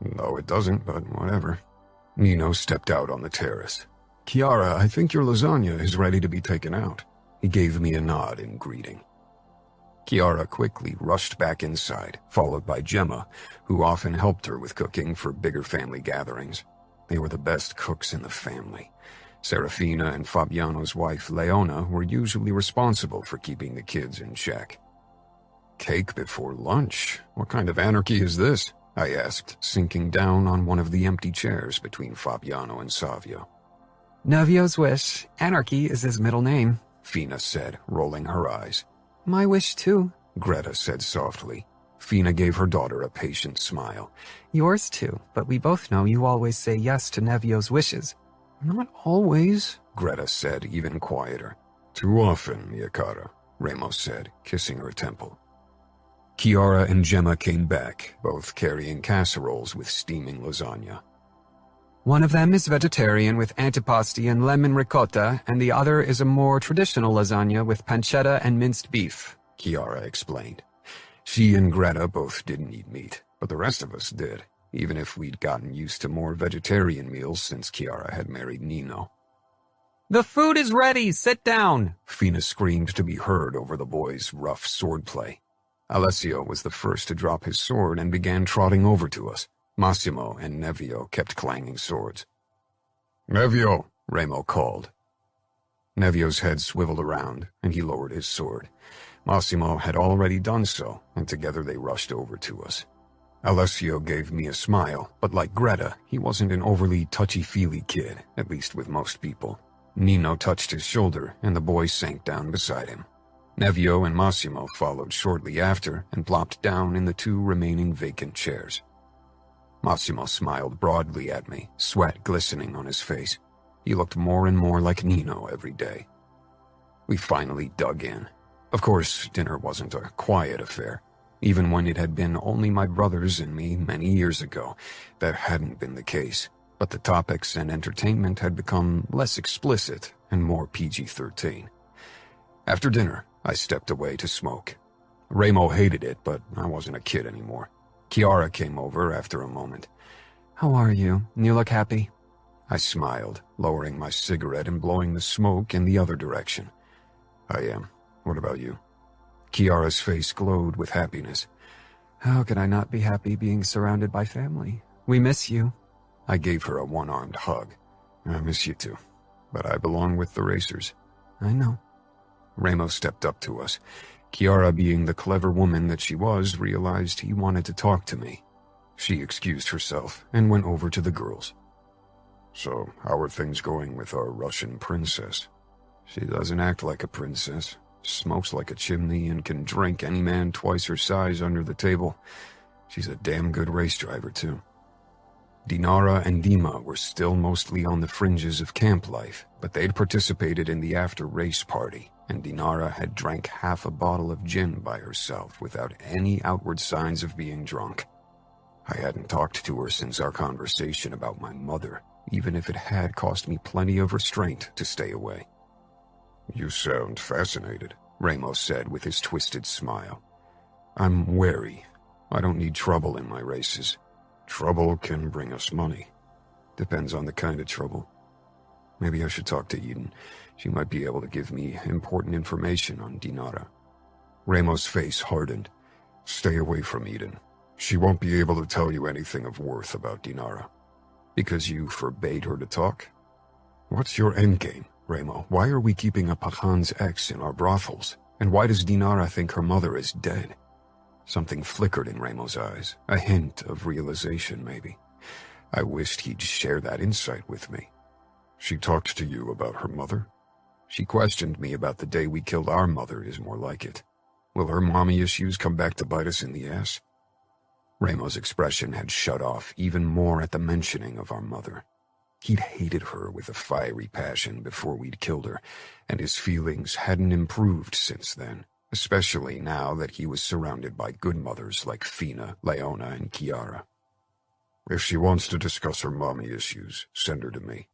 No, it doesn't, but whatever. Nino stepped out on the terrace. Chiara, I think your lasagna is ready to be taken out. He gave me a nod in greeting. Chiara quickly rushed back inside, followed by Gemma, who often helped her with cooking for bigger family gatherings. They were the best cooks in the family. Serafina and Fabiano's wife, Leona, were usually responsible for keeping the kids in check. Cake before lunch? What kind of anarchy is this? I asked, sinking down on one of the empty chairs between Fabiano and Savio. Nevio's wish. Anarchy is his middle name, Fina said, rolling her eyes. My wish too, Greta said softly. Fina gave her daughter a patient smile. Yours too, but we both know you always say yes to Nevio's wishes. Not always, Greta said, even quieter. Too often, mia cara, Ramos said, kissing her temple. Chiara and Gemma came back, both carrying casseroles with steaming lasagna. One of them is vegetarian with antipasti and lemon ricotta, and the other is a more traditional lasagna with pancetta and minced beef, Chiara explained. She and Greta both didn't eat meat, but the rest of us did, even if we'd gotten used to more vegetarian meals since Chiara had married Nino. The food is ready! Sit down! Fina screamed to be heard over the boys' rough swordplay. Alessio was the first to drop his sword and began trotting over to us. Massimo and Nevio kept clanging swords. Nevio, Remo called. Nevio's head swiveled around, and he lowered his sword. Massimo had already done so, and together they rushed over to us. Alessio gave me a smile, but like Greta, he wasn't an overly touchy-feely kid, at least with most people. Nino touched his shoulder, and the boy sank down beside him. Nevio and Massimo followed shortly after and plopped down in the two remaining vacant chairs. Massimo smiled broadly at me, sweat glistening on his face. He looked more and more like Nino every day. We finally dug in. Of course, dinner wasn't a quiet affair. Even when it had been only my brothers and me many years ago, that hadn't been the case. But the topics and entertainment had become less explicit and more PG-13. After dinner, I stepped away to smoke. Remo hated it, but I wasn't a kid anymore. Chiara came over after a moment. How are you? You look happy. I smiled, lowering my cigarette and blowing the smoke in the other direction. I am. What about you? Chiara's face glowed with happiness. How could I not be happy being surrounded by family? We miss you. I gave her a one-armed hug. I miss you too, but I belong with the racers. I know. Remo stepped up to us. Chiara, being the clever woman that she was, realized he wanted to talk to me. She excused herself and went over to the girls. So, how are things going with our Russian princess? She doesn't act like a princess, smokes like a chimney, and can drink any man twice her size under the table. She's a damn good race driver, too. Dinara and Dima were still mostly on the fringes of camp life, but they'd participated in the after-race party, and Dinara had drank half a bottle of gin by herself without any outward signs of being drunk. I hadn't talked to her since our conversation about my mother, even if it had cost me plenty of restraint to stay away. You sound fascinated, Ramos said with his twisted smile. I'm wary. I don't need trouble in my races. Trouble can bring us money. Depends on the kind of trouble. Maybe I should talk to Eden. She might be able to give me important information on Dinara. Ramos' face hardened. Stay away from Eden. She won't be able to tell you anything of worth about Dinara. Because you forbade her to talk? What's your endgame, Remo? Why are we keeping a Pajan's ex in our brothels? And why does Dinara think her mother is dead? Something flickered in Remo's eyes, a hint of realization maybe. I wished he'd share that insight with me. She talked to you about her mother? She questioned me about the day we killed our mother is more like it. Will her mommy issues come back to bite us in the ass? Ramo's expression had shut off even more at the mentioning of our mother. He'd hated her with a fiery passion before we'd killed her, and his feelings hadn't improved since then, especially now that he was surrounded by good mothers like Fina, Leona, and Chiara. If she wants to discuss her mommy issues, send her to me.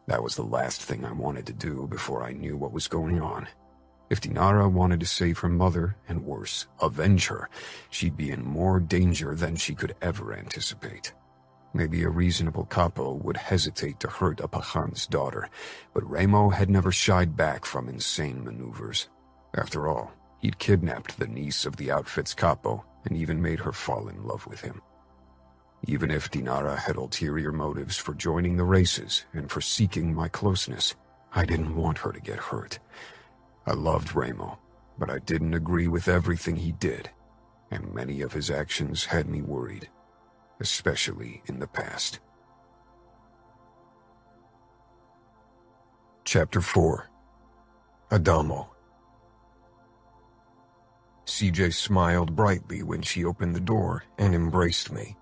That was the last thing I wanted to do before I knew what was going on. If Dinara wanted to save her mother, and worse, avenge her, she'd be in more danger than she could ever anticipate. Maybe a reasonable capo would hesitate to hurt a Pajan's daughter, but Ramo had never shied back from insane maneuvers. After all, he'd kidnapped the niece of the outfit's capo and even made her fall in love with him. Even if Dinara had ulterior motives for joining the races and for seeking my closeness, I didn't want her to get hurt. I loved Ramo, but I didn't agree with everything he did, and many of his actions had me worried, especially in the past. Chapter 4. Adamo. CJ smiled brightly when she opened the door and embraced me.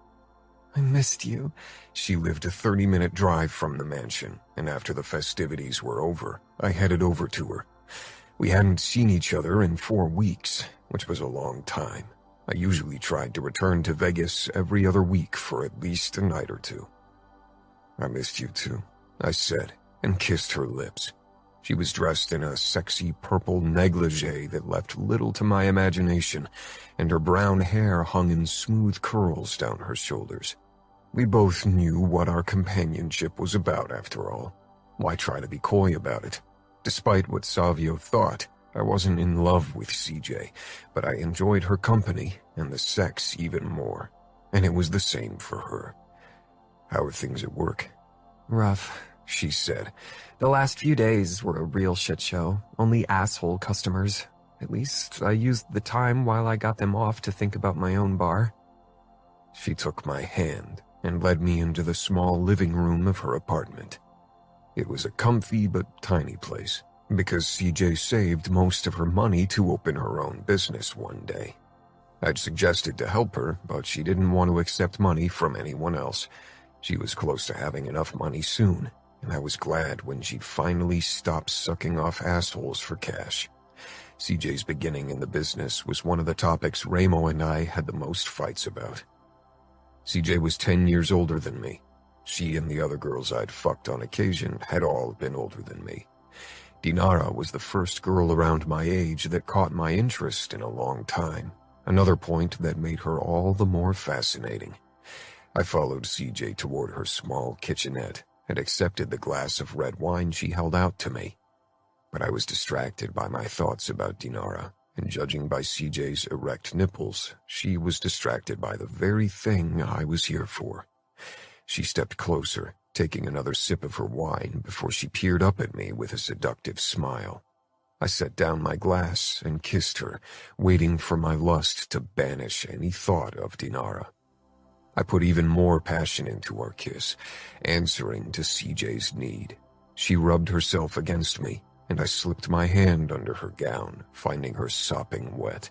I missed you. She lived a 30-minute drive from the mansion, and after the festivities were over, I headed over to her. We hadn't seen each other in 4 weeks, which was a long time. I usually tried to return to Vegas every other week for at least a night or two. I missed you too, I said, and kissed her lips. She was dressed in a sexy purple negligee that left little to my imagination, and her brown hair hung in smooth curls down her shoulders. We both knew what our companionship was about, after all. Why try to be coy about it? Despite what Savio thought, I wasn't in love with CJ, but I enjoyed her company and the sex even more, and it was the same for her. How are things at work? Rough, she said. The last few days were a real shit show. Only asshole customers. At least I used the time while I got them off to think about my own bar. She took my hand and led me into the small living room of her apartment. It was a comfy but tiny place, because CJ saved most of her money to open her own business one day. I'd suggested to help her, but she didn't want to accept money from anyone else. She was close to having enough money soon, and I was glad when she'd finally stopped sucking off assholes for cash. CJ's beginning in the business was one of the topics Ramo and I had the most fights about. CJ was 10 years older than me. She and the other girls I'd fucked on occasion had all been older than me. Dinara was the first girl around my age that caught my interest in a long time, another point that made her all the more fascinating. I followed CJ toward her small kitchenette and accepted the glass of red wine she held out to me. But I was distracted by my thoughts about Dinara, and judging by CJ's erect nipples, she was distracted by the very thing I was here for. She stepped closer, taking another sip of her wine before she peered up at me with a seductive smile. I set down my glass and kissed her, waiting for my lust to banish any thought of Dinara. I put even more passion into our kiss, answering to CJ's need. She rubbed herself against me, and I slipped my hand under her gown, finding her sopping wet.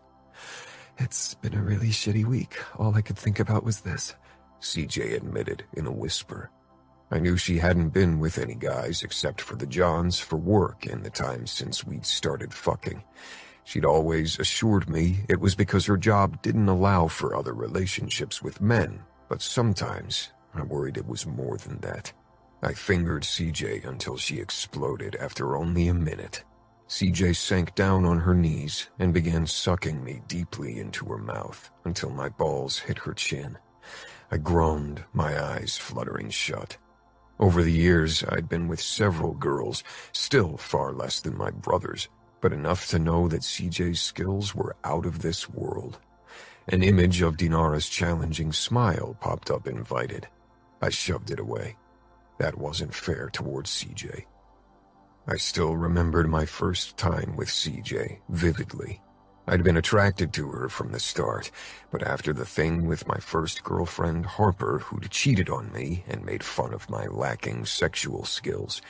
It's been a really shitty week. All I could think about was this, CJ admitted in a whisper. I knew she hadn't been with any guys except for the Johns for work in the time since we'd started fucking. She'd always assured me it was because her job didn't allow for other relationships with men, but sometimes I worried it was more than that. I fingered CJ until she exploded after only a minute. CJ sank down on her knees and began sucking me deeply into her mouth until my balls hit her chin. I groaned, my eyes fluttering shut. Over the years, I'd been with several girls, still far less than my brothers, but enough to know that CJ's skills were out of this world. An image of Dinara's challenging smile popped up invited. I shoved it away. That wasn't fair towards CJ. I still remembered my first time with CJ vividly. I'd been attracted to her from the start, but after the thing with my first girlfriend, Harper, who'd cheated on me and made fun of my lacking sexual skills,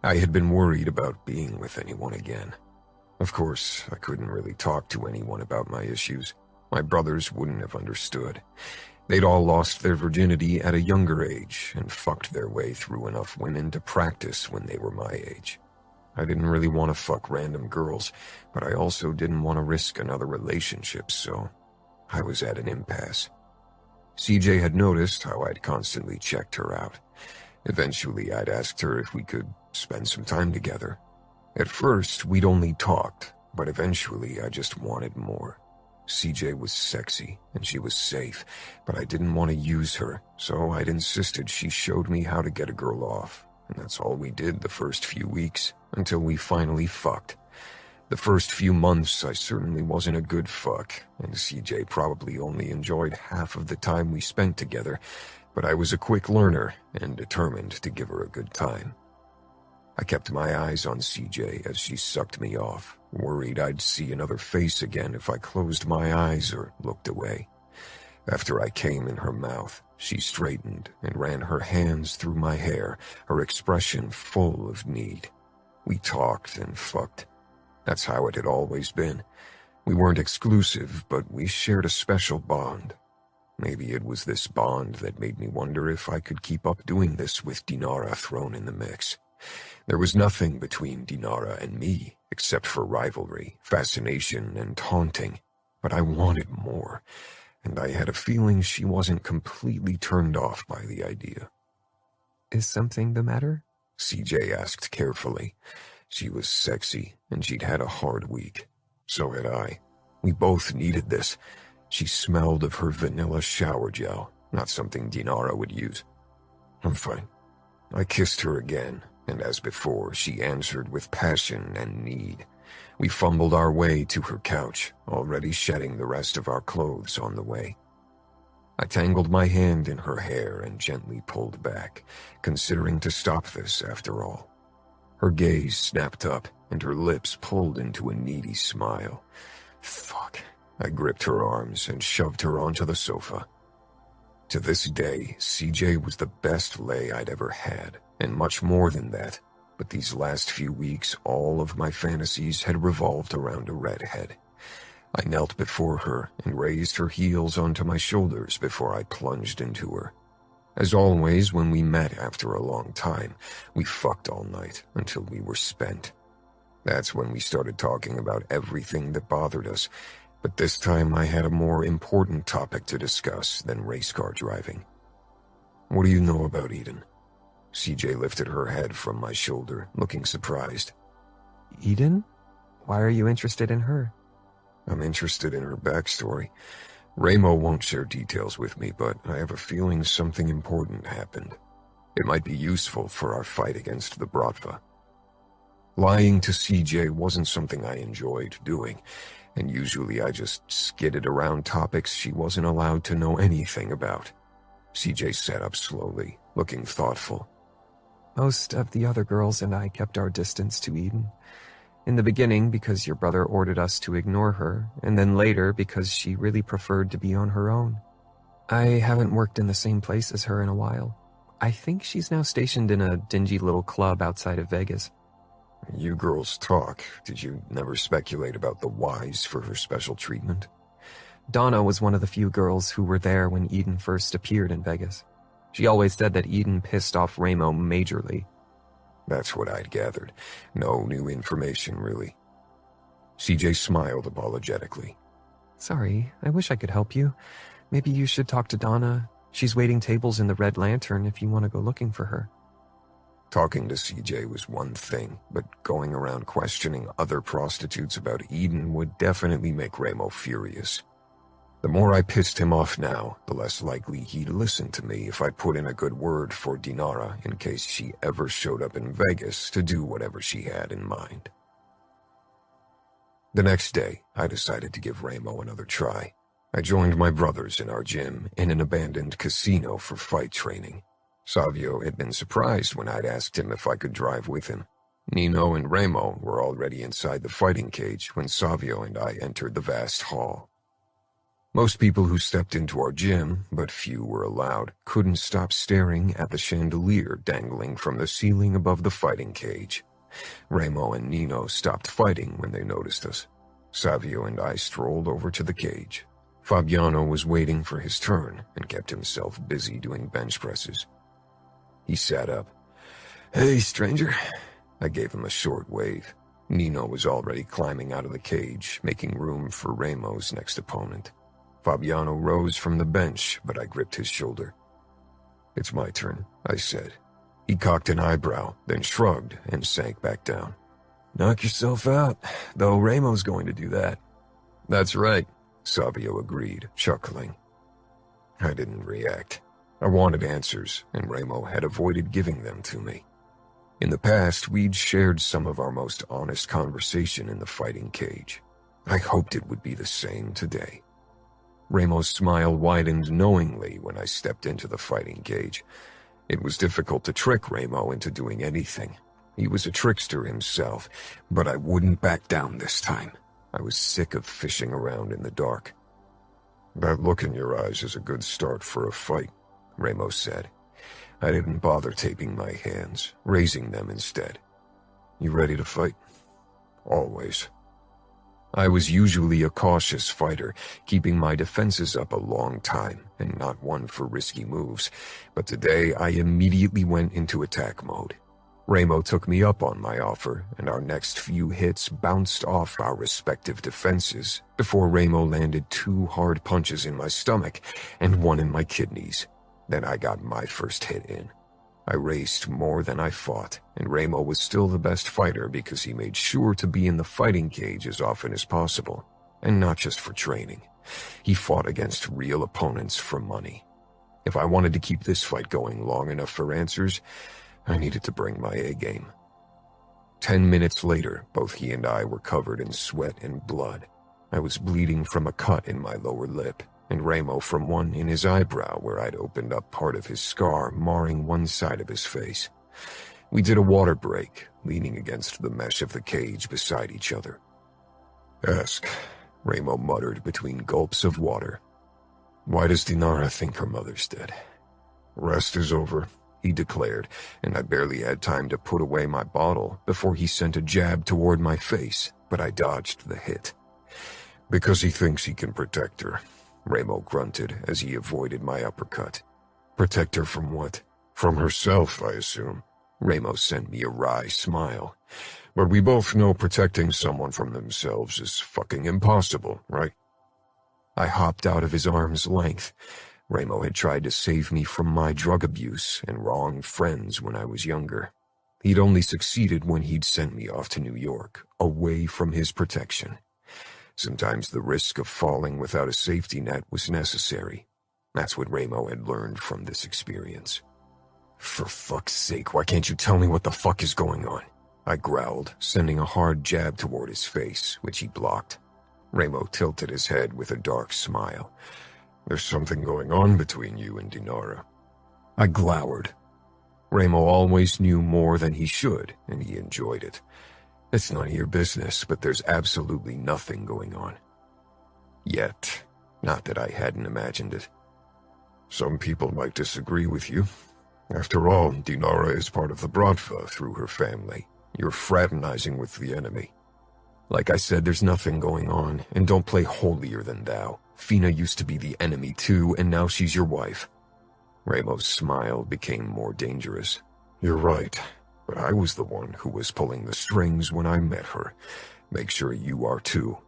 I had been worried about being with anyone again. Of course, I couldn't really talk to anyone about my issues. My brothers wouldn't have understood. They'd all lost their virginity at a younger age and fucked their way through enough women to practice when they were my age. I didn't really want to fuck random girls, but I also didn't want to risk another relationship, so I was at an impasse. CJ had noticed how I'd constantly checked her out. Eventually, I'd asked her if we could spend some time together. At first, we'd only talked, but eventually I just wanted more. CJ was sexy, and she was safe, but I didn't want to use her, so I'd insisted she showed me how to get a girl off, and that's all we did the first few weeks, until we finally fucked. The first few months, I certainly wasn't a good fuck, and CJ probably only enjoyed half of the time we spent together, but I was a quick learner and determined to give her a good time. I kept my eyes on CJ as she sucked me off, worried I'd see another face again if I closed my eyes or looked away. After I came in her mouth, she straightened and ran her hands through my hair, her expression full of need. We talked and fucked. That's how it had always been. We weren't exclusive, but we shared a special bond. Maybe it was this bond that made me wonder if I could keep up doing this with Dinara thrown in the mix. There was nothing between Dinara and me, except for rivalry, fascination, and taunting. But I wanted more, and I had a feeling she wasn't completely turned off by the idea. Is something the matter? CJ asked carefully. She was sexy, and she'd had a hard week. So had I. We both needed this. She smelled of her vanilla shower gel, not something Dinara would use. I'm fine. I kissed her again, and as before, she answered with passion and need. We fumbled our way to her couch, already shedding the rest of our clothes on the way. I tangled my hand in her hair and gently pulled back, considering to stop this after all. Her gaze snapped up, and her lips pulled into a needy smile. Fuck. I gripped her arms and shoved her onto the sofa. To this day, CJ was the best lay I'd ever had, and much more than that. But these last few weeks, all of my fantasies had revolved around a redhead. I knelt before her and raised her heels onto my shoulders before I plunged into her. As always, when we met after a long time, we fucked all night until we were spent. That's when we started talking about everything that bothered us, but this time I had a more important topic to discuss than race car driving. What do you know about Eden? CJ lifted her head from my shoulder, looking surprised. Eden? Why are you interested in her? I'm interested in her backstory. Ramo won't share details with me, but I have a feeling something important happened. It might be useful for our fight against the Bratva. Lying to CJ wasn't something I enjoyed doing, and usually I just skidded around topics she wasn't allowed to know anything about. CJ sat up slowly, looking thoughtful. Most of the other girls and I kept our distance to Eden. In the beginning because your brother ordered us to ignore her, and then later because she really preferred to be on her own. I haven't worked in the same place as her in a while. I think she's now stationed in a dingy little club outside of Vegas. You girls talk. Did you never speculate about the whys for her special treatment? Donna was one of the few girls who were there when Eden first appeared in Vegas. She always said that Eden pissed off Ramo majorly. That's what I'd gathered. No new information, really. CJ smiled apologetically. Sorry, I wish I could help you. Maybe you should talk to Donna. She's waiting tables in the Red Lantern if you want to go looking for her. Talking to CJ was one thing, but going around questioning other prostitutes about Eden would definitely make Ramo furious. The more I pissed him off now, the less likely he'd listen to me if I put in a good word for Dinara in case she ever showed up in Vegas to do whatever she had in mind. The next day, I decided to give Ramo another try. I joined my brothers in our gym in an abandoned casino for fight training. Savio had been surprised when I'd asked him if I could drive with him. Nino and Ramo were already inside the fighting cage when Savio and I entered the vast hall. Most people who stepped into our gym, but few were allowed, couldn't stop staring at the chandelier dangling from the ceiling above the fighting cage. Ramo and Nino stopped fighting when they noticed us. Savio and I strolled over to the cage. Fabiano was waiting for his turn and kept himself busy doing bench presses. He sat up. "Hey, stranger." I gave him a short wave. Nino was already climbing out of the cage, making room for Ramo's next opponent. Fabiano rose from the bench, but I gripped his shoulder. "It's my turn," I said. He cocked an eyebrow, then shrugged and sank back down. "Knock yourself out, though Ramo's going to do that." "That's right," Savio agreed, chuckling. I didn't react. I wanted answers, and Ramo had avoided giving them to me. In the past, we'd shared some of our most honest conversation in the fighting cage. I hoped it would be the same today. Ramo's smile widened knowingly when I stepped into the fighting cage. It was difficult to trick Ramo into doing anything. He was a trickster himself, but I wouldn't back down this time. I was sick of fishing around in the dark. "That look in your eyes is a good start for a fight," Ramo said. I didn't bother taping my hands, raising them instead. "You ready to fight?" "Always." I was usually a cautious fighter, keeping my defenses up a long time and not one for risky moves, but today I immediately went into attack mode. Ramo took me up on my offer, and our next few hits bounced off our respective defenses before Ramo landed 2 hard punches in my stomach and 1 in my kidneys. Then I got my first hit in. I raced more than I fought, and Ramo was still the best fighter because he made sure to be in the fighting cage as often as possible, and not just for training. He fought against real opponents for money. If I wanted to keep this fight going long enough for answers, I needed to bring my A-game. 10 minutes later, both he and I were covered in sweat and blood. I was bleeding from a cut in my lower lip, and Ramo from one in his eyebrow where I'd opened up part of his scar, marring one side of his face. We did a water break, leaning against the mesh of the cage beside each other. "Ask," Ramo muttered between gulps of water. "Why does Dinara think her mother's dead?" "Rest is over," he declared, and I barely had time to put away my bottle before he sent a jab toward my face, but I dodged the hit. "Because he thinks he can protect her," Ramo grunted as he avoided my uppercut. "Protect her from what?" "From herself, I assume." Ramo sent me a wry smile. "But we both know protecting someone from themselves is fucking impossible, right?" I hopped out of his arm's length. Ramo had tried to save me from my drug abuse and wrong friends when I was younger. He'd only succeeded when he'd sent me off to New York, away from his protection. Sometimes the risk of falling without a safety net was necessary. That's what Ramo had learned from this experience. "For fuck's sake, why can't you tell me what the fuck is going on?" I growled, sending a hard jab toward his face, which he blocked. Ramo tilted his head with a dark smile. "There's something going on between you and Dinara." I glowered. Ramo always knew more than he should, and he enjoyed it. "It's none of your business, but there's absolutely nothing going on." Yet, not that I hadn't imagined it. "Some people might disagree with you. After all, Dinara is part of the Bratva through her family. You're fraternizing with the enemy." "Like I said, there's nothing going on, and don't play holier than thou. Fina used to be the enemy too, and now she's your wife." Ramo's smile became more dangerous. "You're right. But I was the one who was pulling the strings when I met her. Make sure you are too.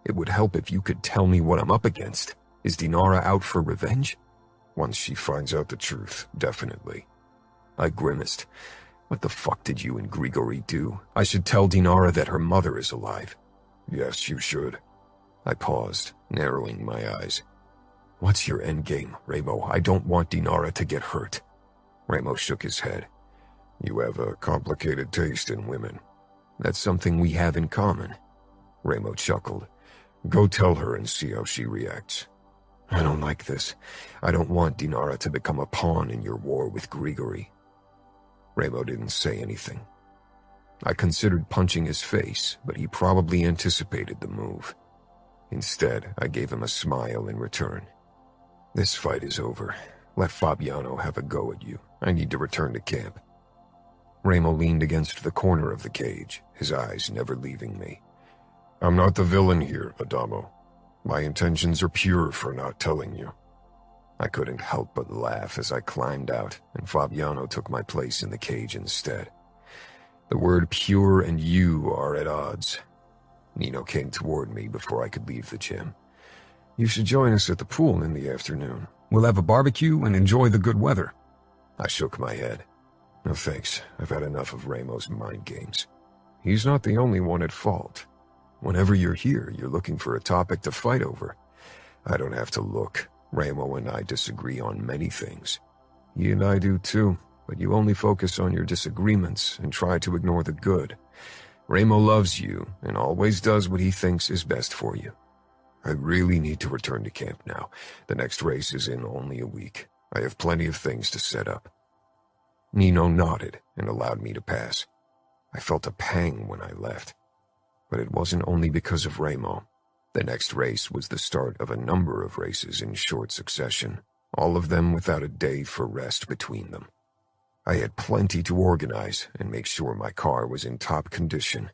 It would help if you could tell me what I'm up against. Is Dinara out for revenge?" "Once she finds out the truth, definitely." I grimaced. "What the fuck did you and Grigori do? I should tell Dinara that her mother is alive." "Yes, you should." I paused, narrowing my eyes. "What's your endgame, Ramo? I don't want Dinara to get hurt." Ramo shook his head. "You have a complicated taste in women." "That's something we have in common." Ramo chuckled. "Go tell her and see how she reacts." "I don't like this. I don't want Dinara to become a pawn in your war with Grigori." Ramo didn't say anything. I considered punching his face, but he probably anticipated the move. Instead, I gave him a smile in return. "This fight is over. Let Fabiano have a go at you. I need to return to camp." Ramo leaned against the corner of the cage, his eyes never leaving me. "I'm not the villain here, Adamo." My intentions are pure for not telling you." I couldn't help but laugh as I climbed out, and Fabiano took my place in the cage instead. The word pure and you are at odds. Nino came toward me before I could leave the gym. "You should join us at the pool in the afternoon. We'll have a barbecue and enjoy the good weather." I shook my head. "No thanks, I've had enough of Ramo's mind games. He's not the only one at fault. Whenever you're here, you're looking for a topic to fight over. I don't have to look. Ramo and I disagree on many things. You and I do too, but you only focus on your disagreements and try to ignore the good. Ramo loves you and always does what he thinks is best for you. I really need to return to camp now. The next race is in only a week. I have plenty of things to set up." Nino nodded and allowed me to pass. I felt a pang when I left. But it wasn't only because of Ramo. The next race was the start of a number of races in short succession, all of them without a day for rest between them. I had plenty to organize and make sure my car was in top condition.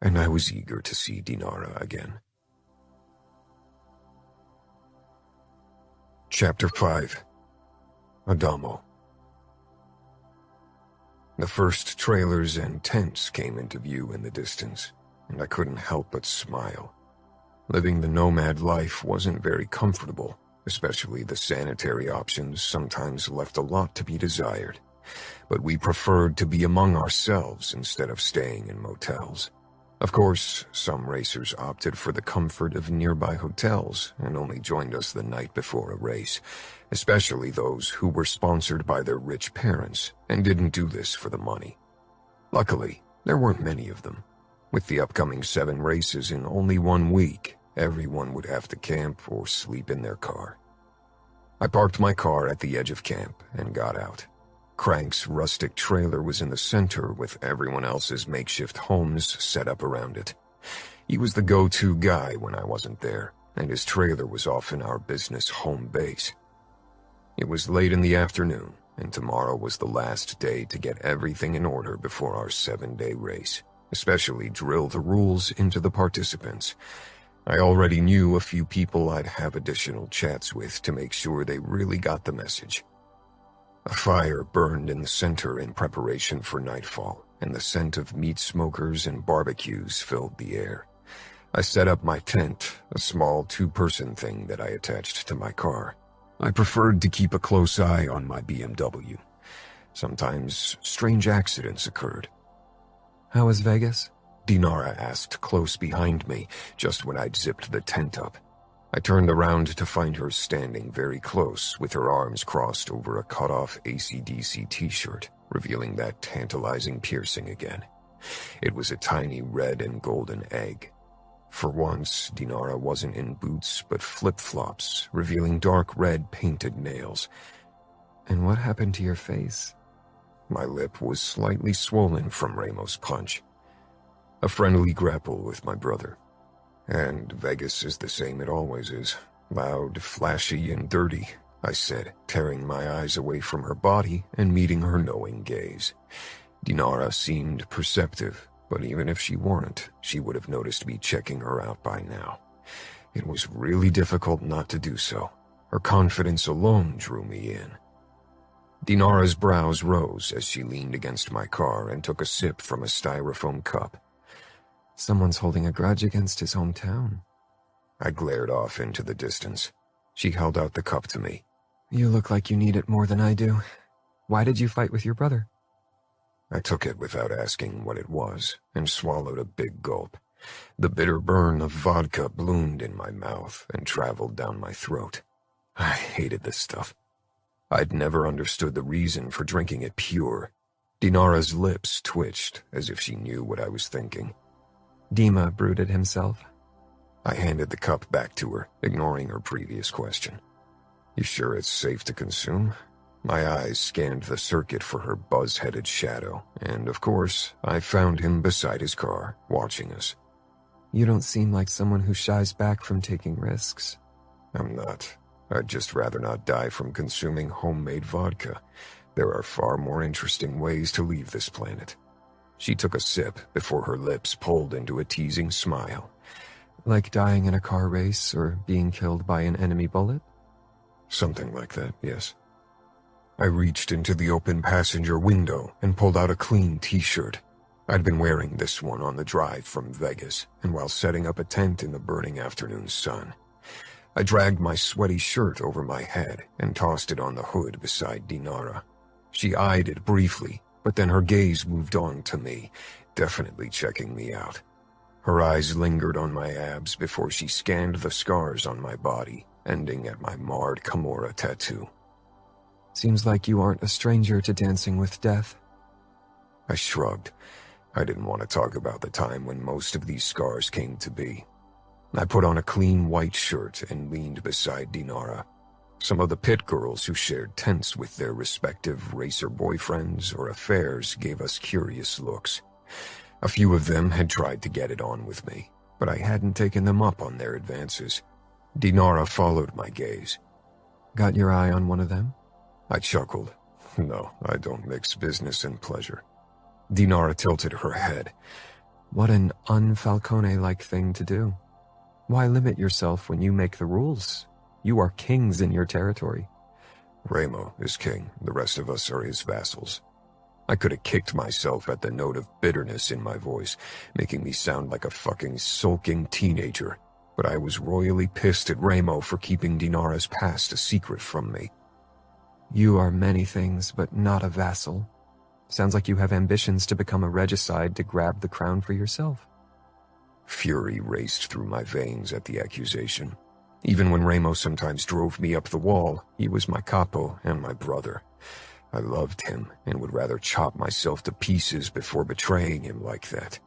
And I was eager to see Dinara again. Chapter 5. Adamo. The first trailers and tents came into view in the distance, and I couldn't help but smile. Living the nomad life wasn't very comfortable, especially the sanitary options sometimes left a lot to be desired. But we preferred to be among ourselves instead of staying in motels. Of course, some racers opted for the comfort of nearby hotels and only joined us the night before a race, especially those who were sponsored by their rich parents and didn't do this for the money. Luckily, there weren't many of them. With the upcoming 7 races in only 1 week, everyone would have to camp or sleep in their car. I parked my car at the edge of camp and got out. Crank's rustic trailer was in the center with everyone else's makeshift homes set up around it. He was the go-to guy when I wasn't there, and his trailer was often our business home base. It was late in the afternoon, and tomorrow was the last day to get everything in order before our 7-day race, especially drill the rules into the participants. I already knew a few people I'd have additional chats with to make sure they really got the message. A fire burned in the center in preparation for nightfall, and the scent of meat smokers and barbecues filled the air. I set up my tent, a small 2-person thing that I attached to my car. I preferred to keep a close eye on my BMW. Sometimes strange accidents occurred. How was Vegas? Dinara asked close behind me, just when I'd zipped the tent up. I turned around to find her standing very close with her arms crossed over a cut-off AC/DC t-shirt, revealing that tantalizing piercing again. It was a tiny red and golden egg. For once, Dinara wasn't in boots but flip-flops, revealing dark red painted nails. And what happened to your face? My lip was slightly swollen from Ramo's punch. A friendly grapple with my brother. And Vegas is the same it always is. Loud, flashy, and dirty, I said, tearing my eyes away from her body and meeting her knowing gaze. Dinara seemed perceptive, but even if she weren't, she would have noticed me checking her out by now. It was really difficult not to do so. Her confidence alone drew me in. Dinara's brows rose as she leaned against my car and took a sip from a styrofoam cup. Someone's holding a grudge against his hometown. I glared off into the distance. She held out the cup to me. You look like you need it more than I do. Why did you fight with your brother? I took it without asking what it was and swallowed a big gulp. The bitter burn of vodka bloomed in my mouth and traveled down my throat. I hated this stuff. I'd never understood the reason for drinking it pure. Dinara's lips twitched as if she knew what I was thinking. Dima brewed it himself. I handed the cup back to her, ignoring her previous question. You sure it's safe to consume? My eyes scanned the circuit for her buzz-headed shadow, and of course, I found him beside his car, watching us. You don't seem like someone who shies back from taking risks. I'm not. I'd just rather not die from consuming homemade vodka. There are far more interesting ways to leave this planet. She took a sip before her lips pulled into a teasing smile. Like dying in a car race or being killed by an enemy bullet? Something like that, yes. I reached into the open passenger window and pulled out a clean t-shirt. I'd been wearing this one on the drive from Vegas, and while setting up a tent in the burning afternoon sun. I dragged my sweaty shirt over my head and tossed it on the hood beside Dinara. She eyed it briefly, but then her gaze moved on to me, definitely checking me out. Her eyes lingered on my abs before she scanned the scars on my body, ending at my marred Camorra tattoo. Seems like you aren't a stranger to dancing with death. I shrugged. I didn't want to talk about the time when most of these scars came to be. I put on a clean white shirt and leaned beside Dinara. Some of the pit girls who shared tents with their respective racer boyfriends or affairs gave us curious looks. A few of them had tried to get it on with me, but I hadn't taken them up on their advances. Dinara followed my gaze. Got your eye on one of them? I chuckled. No, I don't mix business and pleasure. Dinara tilted her head. What an un-Falcone-like thing to do. Why limit yourself when you make the rules? You are kings in your territory. Remo is king. The rest of us are his vassals. I could have kicked myself at the note of bitterness in my voice, making me sound like a fucking sulking teenager. But I was royally pissed at Remo for keeping Dinara's past a secret from me. You are many things, but not a vassal. Sounds like you have ambitions to become a regicide to grab the crown for yourself. Fury raced through my veins at the accusation. Even when Remo sometimes drove me up the wall, he was my capo and my brother. I loved him and would rather chop myself to pieces before betraying him like that.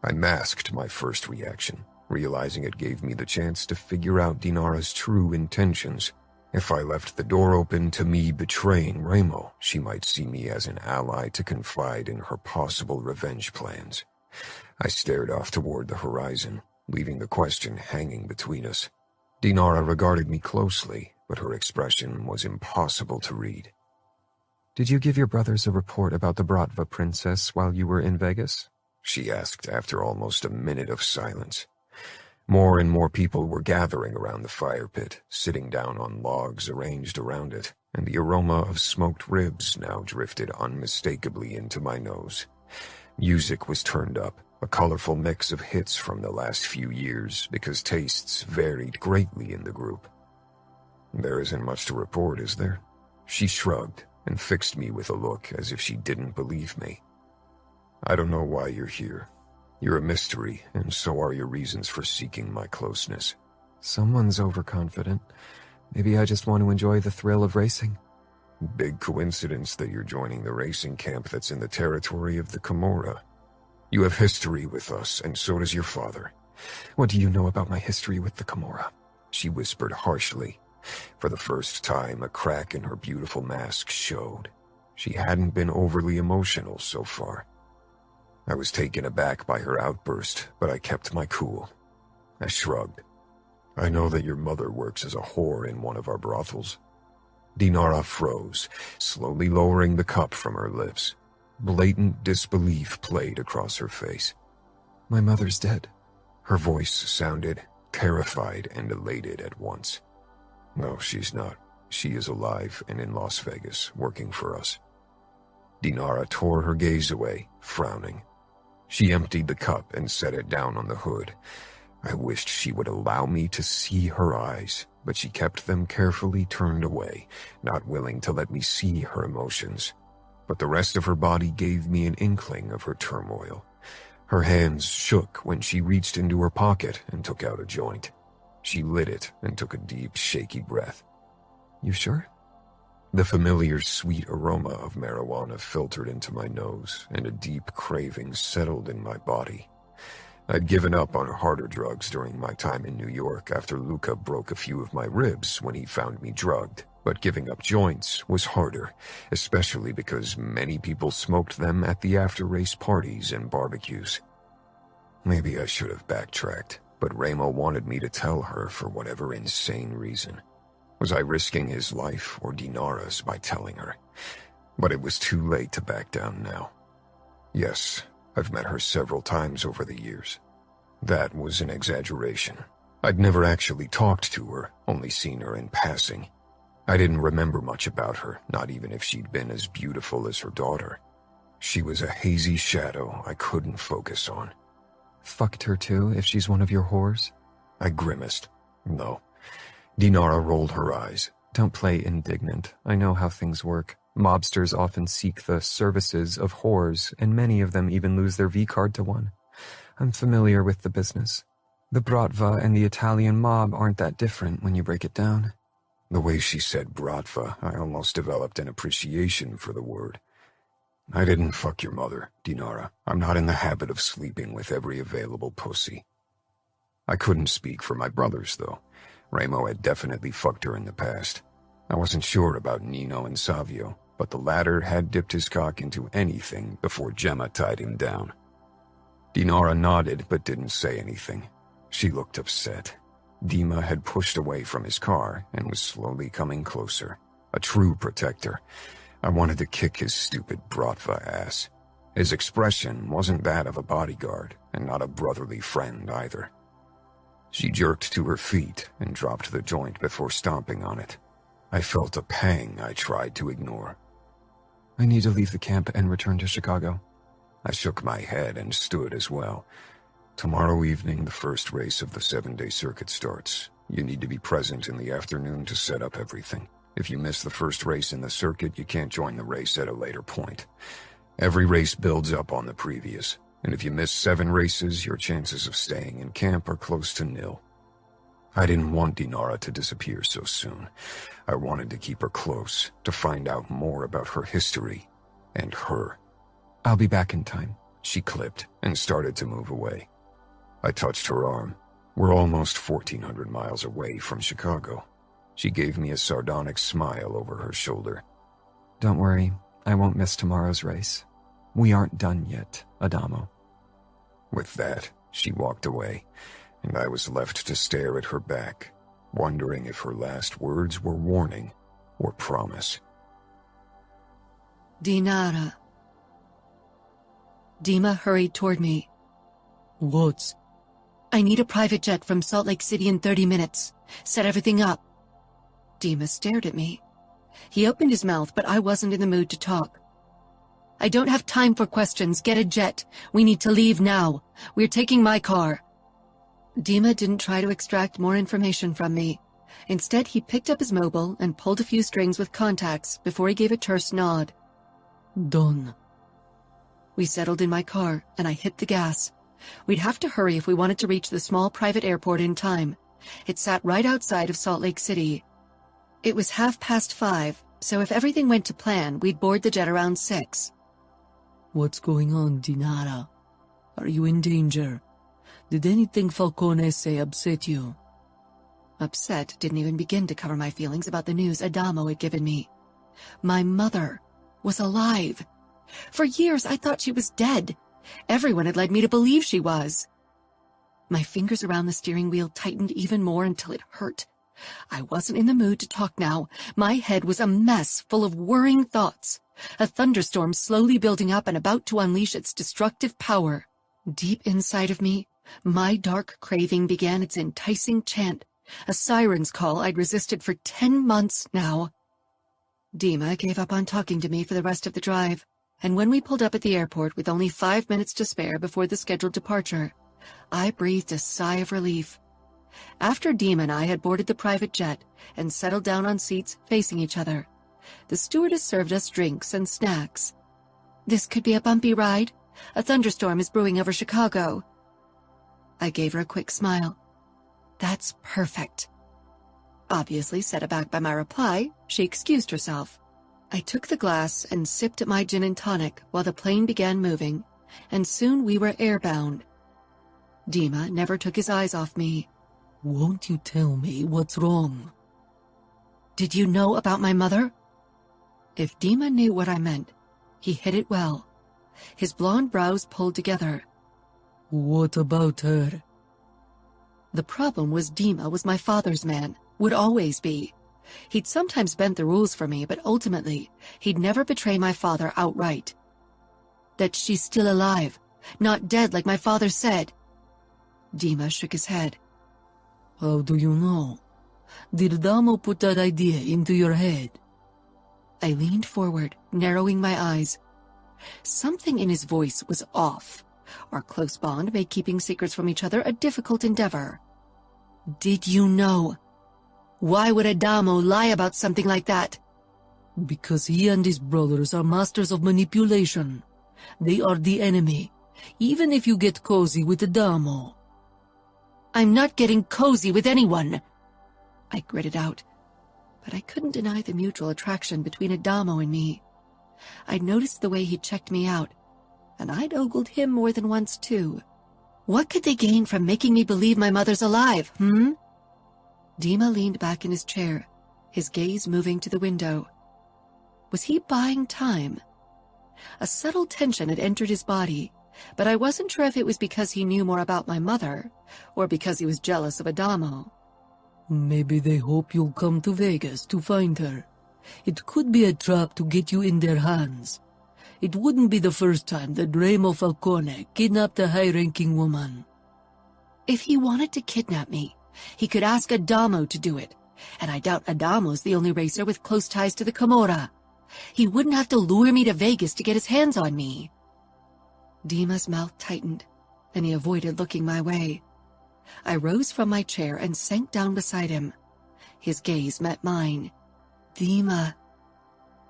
I masked my first reaction, realizing it gave me the chance to figure out Dinara's true intentions. If I left the door open to me betraying Remo, she might see me as an ally to confide in her possible revenge plans. I stared off toward the horizon, leaving the question hanging between us. Dinara regarded me closely, but her expression was impossible to read. Did you give your brothers a report about the Bratva princess while you were in Vegas? She asked after almost a minute of silence. More and more people were gathering around the fire pit, sitting down on logs arranged around it, and the aroma of smoked ribs now drifted unmistakably into my nose. Music was turned up, a colorful mix of hits from the last few years, because tastes varied greatly in the group. There isn't much to report, is there? She shrugged and fixed me with a look as if she didn't believe me. I don't know why you're here. You're a mystery, and so are your reasons for seeking my closeness. Someone's overconfident. Maybe I just want to enjoy the thrill of racing. Big coincidence that you're joining the racing camp that's in the territory of the Camorra. You have history with us, and so does your father. What do you know about my history with the Camorra? She whispered harshly. For the first time, a crack in her beautiful mask showed. She hadn't been overly emotional so far. I was taken aback by her outburst, but I kept my cool. I shrugged. I know that your mother works as a whore in one of our brothels. Dinara froze, slowly lowering the cup from her lips. Blatant disbelief played across her face. My mother's dead. Her voice sounded terrified and elated at once. No, she's not. She is alive and in Las Vegas, working for us. Dinara tore her gaze away, frowning. She emptied the cup and set it down on the hood. I wished she would allow me to see her eyes, but she kept them carefully turned away, not willing to let me see her emotions. But the rest of her body gave me an inkling of her turmoil. Her hands shook when she reached into her pocket and took out a joint. She lit it and took a deep, shaky breath. You sure? The familiar sweet aroma of marijuana filtered into my nose, and a deep craving settled in my body. I'd given up on harder drugs during my time in New York after Luca broke a few of my ribs when he found me drugged, but giving up joints was harder, especially because many people smoked them at the after-race parties and barbecues. Maybe I should have backtracked, but Remo wanted me to tell her for whatever insane reason. Was I risking his life or Dinara's by telling her? But it was too late to back down now. Yes, I've met her several times over the years. That was an exaggeration. I'd never actually talked to her, only seen her in passing. I didn't remember much about her, not even if she'd been as beautiful as her daughter. She was a hazy shadow I couldn't focus on. Fucked her too, if she's one of your whores? I grimaced. No. Dinara rolled her eyes. Don't play indignant. I know how things work. Mobsters often seek the services of whores, and many of them even lose their V-card to one. I'm familiar with the business. The Bratva and the Italian mob aren't that different when you break it down. The way she said Bratva, I almost developed an appreciation for the word. I didn't fuck your mother, Dinara. I'm not in the habit of sleeping with every available pussy. I couldn't speak for my brothers, though. Remo had definitely fucked her in the past. I wasn't sure about Nino and Savio, but the latter had dipped his cock into anything before Gemma tied him down. Dinara nodded but didn't say anything. She looked upset. Dima had pushed away from his car and was slowly coming closer. A true protector. I wanted to kick his stupid Bratva ass. His expression wasn't that of a bodyguard, and not a brotherly friend either. She jerked to her feet and dropped the joint before stomping on it. I felt a pang I tried to ignore. I need to leave the camp and return to Chicago. I shook my head and stood as well. Tomorrow evening, the first race of the 7-day circuit starts. You need to be present in the afternoon to set up everything. If you miss the first race in the circuit, you can't join the race at a later point. Every race builds up on the previous, and if you miss 7 races, your chances of staying in camp are close to nil. I didn't want Dinara to disappear so soon. I wanted to keep her close, to find out more about her history and her. I'll be back in time. She clipped and started to move away. I touched her arm. We're almost 1,400 miles away from Chicago. She gave me a sardonic smile over her shoulder. Don't worry, I won't miss tomorrow's race. We aren't done yet, Adamo. With that, she walked away, and I was left to stare at her back, wondering if her last words were warning or promise. Dinara. Dima hurried toward me. What? I need a private jet from Salt Lake City in 30 minutes. Set everything up. Dima stared at me. He opened his mouth, but I wasn't in the mood to talk. I don't have time for questions. Get a jet. We need to leave now. We're taking my car. Dima didn't try to extract more information from me. Instead, he picked up his mobile and pulled a few strings with contacts before he gave a terse nod. Done. We settled in my car, and I hit the gas. We'd have to hurry if we wanted to reach the small private airport in time. It sat right outside of Salt Lake City. It was 5:30, so if everything went to plan, we'd board the jet around 6. What's going on, Dinara? Are you in danger? Did anything Falcone say upset you? Upset didn't even begin to cover my feelings about the news Adamo had given me. My mother was alive. For years, I thought she was dead. Everyone had led me to believe she was. My fingers around the steering wheel tightened even more until it hurt. I wasn't in the mood to talk now. My head was a mess full of worrying thoughts. A thunderstorm slowly building up and about to unleash its destructive power. Deep inside of me, my dark craving began its enticing chant, a siren's call I'd resisted for 10 months now. Dima gave up on talking to me for the rest of the drive, and when we pulled up at the airport with only 5 minutes to spare before the scheduled departure, I breathed a sigh of relief. After Dima and I had boarded the private jet and settled down on seats facing each other, the stewardess served us drinks and snacks. This could be a bumpy ride. A thunderstorm is brewing over Chicago. I gave her a quick smile. That's perfect. Obviously set aback by my reply, she excused herself. I took the glass and sipped at my gin and tonic while the plane began moving, and soon we were airbound. Dima never took his eyes off me. Won't you tell me what's wrong? Did you know about my mother? If Dima knew what I meant, he hid it well. His blonde brows pulled together. What about her? The problem was Dima was my father's man, would always be. He'd sometimes bent the rules for me, but ultimately, he'd never betray my father outright. That she's still alive, not dead like my father said. Dima shook his head. How do you know? Did Adamo put that idea into your head? I leaned forward, narrowing my eyes. Something in his voice was off. Our close bond made keeping secrets from each other a difficult endeavor. Did you know? Why would Adamo lie about something like that? Because he and his brothers are masters of manipulation. They are the enemy, even if you get cozy with Adamo. I'm not getting cozy with anyone, I gritted out. But I couldn't deny the mutual attraction between Adamo and me. I'd noticed the way he checked me out, and I'd ogled him more than once too. What could they gain from making me believe my mother's alive, Dima leaned back in his chair, his gaze moving to the window. Was he buying time? A subtle tension had entered his body, but I wasn't sure if it was because he knew more about my mother, or because he was jealous of Adamo. Maybe they hope you'll come to Vegas to find her. It could be a trap to get you in their hands. It wouldn't be the first time that Remo Falcone kidnapped a high-ranking woman. If he wanted to kidnap me, he could ask Adamo to do it, and I doubt Adamo's the only racer with close ties to the Camorra. He wouldn't have to lure me to Vegas to get his hands on me. Dima's mouth tightened, and he avoided looking my way. I rose from my chair and sank down beside him. His gaze met mine. Dima,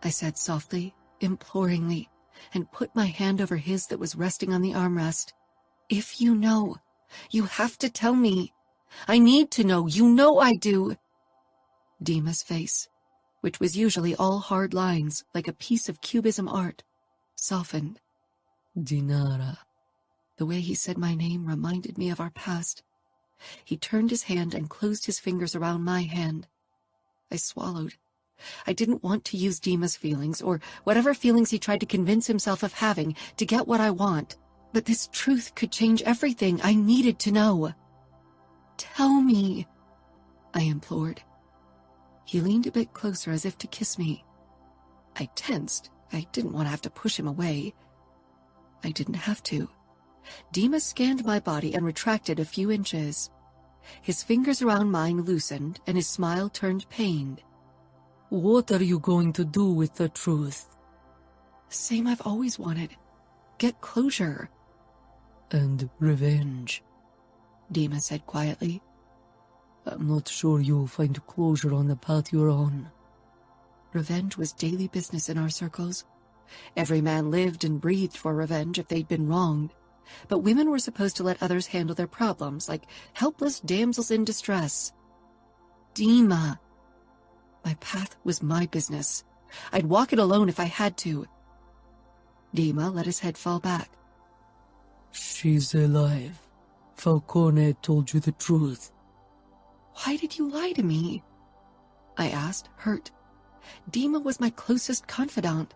I said softly, imploringly, and put my hand over his that was resting on the armrest. If you know, you have to tell me. I need to know. You know I do. Dima's face, which was usually all hard lines like a piece of cubism art, softened. Dinara. The way he said my name reminded me of our past. He turned his hand and closed his fingers around my hand. I swallowed. I didn't want to use Dima's feelings, or whatever feelings he tried to convince himself of having, to get what I want. But this truth could change everything. I needed to know. Tell me, I implored. He leaned a bit closer as if to kiss me. I tensed. I didn't want to have to push him away. I didn't have to. Dima scanned my body and retracted a few inches. His fingers around mine loosened, and his smile turned pained. What are you going to do with the truth? Same I've always wanted. Get closure. And revenge, Dima said quietly. I'm not sure you'll find closure on the path you're on. Revenge was daily business in our circles. Every man lived and breathed for revenge if they'd been wronged. But women were supposed to let others handle their problems, like helpless damsels in distress. Dima. My path was my business. I'd walk it alone if I had to. Dima let his head fall back. She's alive. Falcone told you the truth. Why did you lie to me? I asked, hurt. Dima was my closest confidant.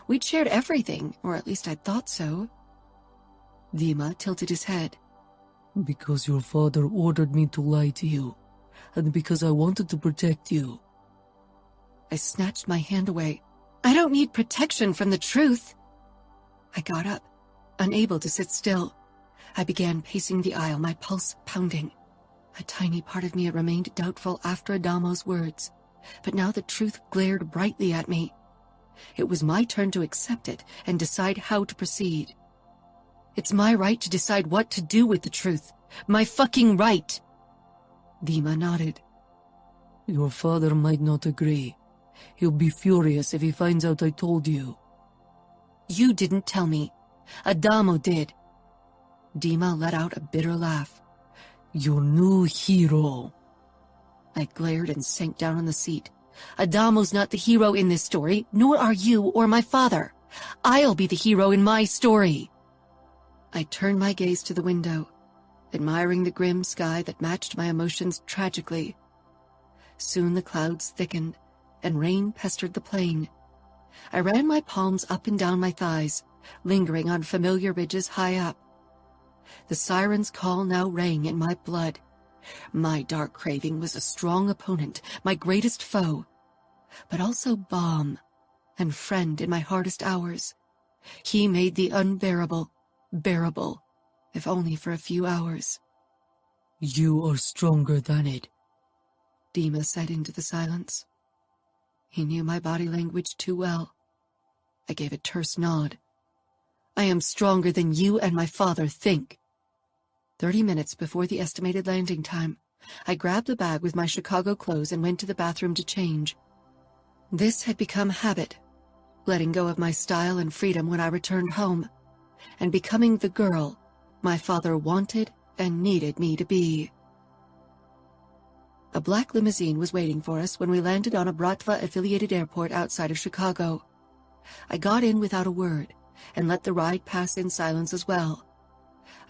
We'd shared everything, or at least I thought so. Dima tilted his head. Because your father ordered me to lie to you, and because I wanted to protect you. I snatched my hand away. I don't need protection from the truth. I got up, unable to sit still. I began pacing the aisle, my pulse pounding. A tiny part of me had remained doubtful after Adamo's words, but now the truth glared brightly at me. It was my turn to accept it and decide how to proceed. It's my right to decide what to do with the truth. My fucking right. Dima nodded. Your father might not agree. He'll be furious if he finds out I told you. You didn't tell me. Adamo did. Dima let out a bitter laugh. Your new hero. I glared and sank down on the seat. Adamo's not the hero in this story, nor are you or my father. I'll be the hero in my story. I turned my gaze to the window, admiring the grim sky that matched my emotions tragically. Soon the clouds thickened, and rain pestered the plain. I ran my palms up and down my thighs, lingering on familiar ridges high up. The siren's call now rang in my blood. My dark craving was a strong opponent, my greatest foe, but also balm and friend in my hardest hours. He made the unbearable bearable, if only for a few hours. You are stronger than it. Dima said into the silence. He knew my body language too well. I gave a terse nod. I am stronger than you and my father think. 30 minutes before the estimated landing time, I grabbed the bag with my Chicago clothes and went to the bathroom to change. This had become habit, letting go of my style and freedom when I returned home, and becoming the girl my father wanted and needed me to be. A black limousine was waiting for us when we landed on a Bratva-affiliated airport outside of Chicago. I got in without a word, and let the ride pass in silence as well.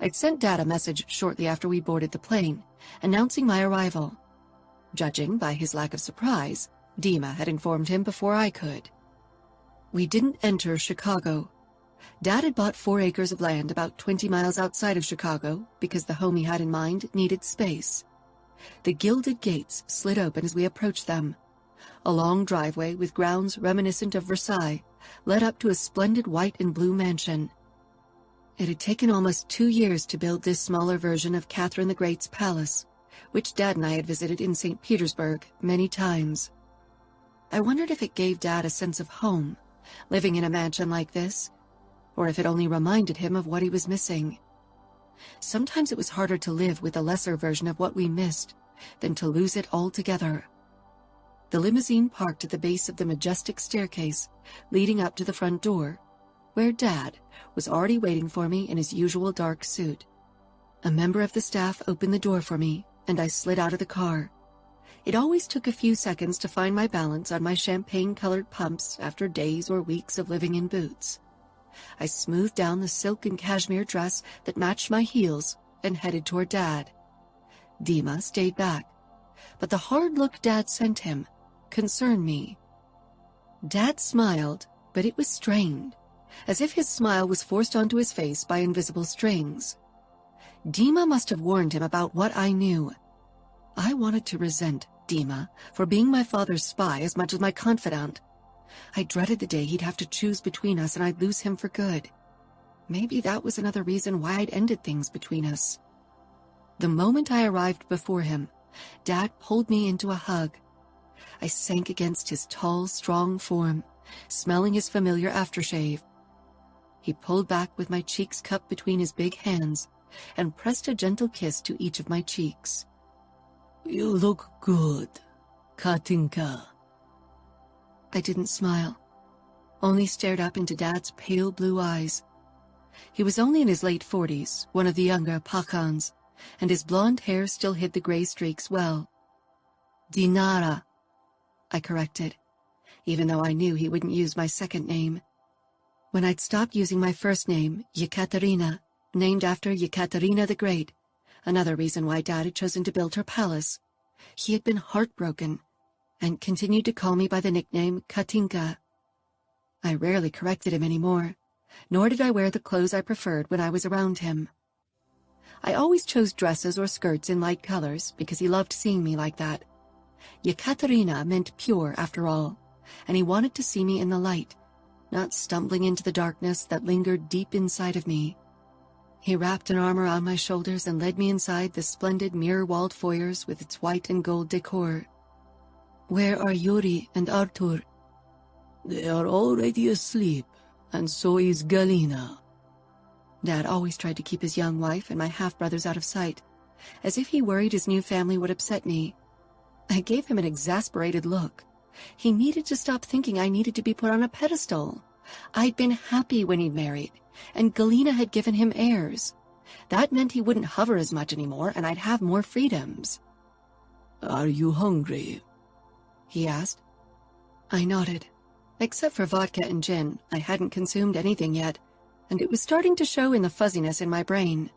I'd sent Dad a message shortly after we boarded the plane, announcing my arrival. Judging by his lack of surprise, Dima had informed him before I could. We didn't enter Chicago. Dad had bought 4 acres of land about 20 miles outside of Chicago because the home he had in mind needed space. The gilded gates slid open as we approached them. A long driveway with grounds reminiscent of Versailles led up to a splendid white and blue mansion. It had taken almost 2 years to build this smaller version of Catherine the Great's palace, which Dad and I had visited in St. Petersburg many times. I wondered if it gave Dad a sense of home, living in a mansion like this, or if it only reminded him of what he was missing. Sometimes it was harder to live with a lesser version of what we missed than to lose it altogether. The limousine parked at the base of the majestic staircase leading up to the front door, where Dad was already waiting for me in his usual dark suit. A member of the staff opened the door for me, and I slid out of the car. It always took a few seconds to find my balance on my champagne-colored pumps after days or weeks of living in boots. I smoothed down the silk and cashmere dress that matched my heels and headed toward Dad. Dima stayed back, but the hard look Dad sent him concerned me. Dad smiled, but it was strained, as if his smile was forced onto his face by invisible strings. Dima must have warned him about what I knew. I wanted to resent Dima for being my father's spy as much as my confidant. I dreaded the day he'd have to choose between us and I'd lose him for good. Maybe that was another reason why I'd ended things between us. The moment I arrived before him, Dad pulled me into a hug. I sank against his tall, strong form, smelling his familiar aftershave. He pulled back with my cheeks cupped between his big hands and pressed a gentle kiss to each of my cheeks. You look good, Katinka. I didn't smile, only stared up into Dad's pale blue eyes. He was only in his late 40s, one of the younger Pakhans, and his blonde hair still hid the gray streaks well. Dinara, I corrected, even though I knew he wouldn't use my second name. When I'd stopped using my first name, Yekaterina, named after Yekaterina the Great, another reason why Dad had chosen to build her palace, he had been heartbroken and continued to call me by the nickname Katinka. I rarely corrected him anymore, nor did I wear the clothes I preferred when I was around him. I always chose dresses or skirts in light colors because he loved seeing me like that. Yekaterina meant pure after all, and he wanted to see me in the light, not stumbling into the darkness that lingered deep inside of me. He wrapped an arm around my shoulders and led me inside the splendid mirror-walled foyers with its white and gold decor. Where are Yuri and Artur? They are already asleep, and so is Galina. Dad always tried to keep his young wife and my half-brothers out of sight, as if he worried his new family would upset me. I gave him an exasperated look. He needed to stop thinking I needed to be put on a pedestal. I'd been happy when he'd married, and Galina had given him heirs. That meant he wouldn't hover as much anymore, and I'd have more freedoms. Are you hungry? He asked. I nodded. Except for vodka and gin, I hadn't consumed anything yet, and it was starting to show in the fuzziness in my brain.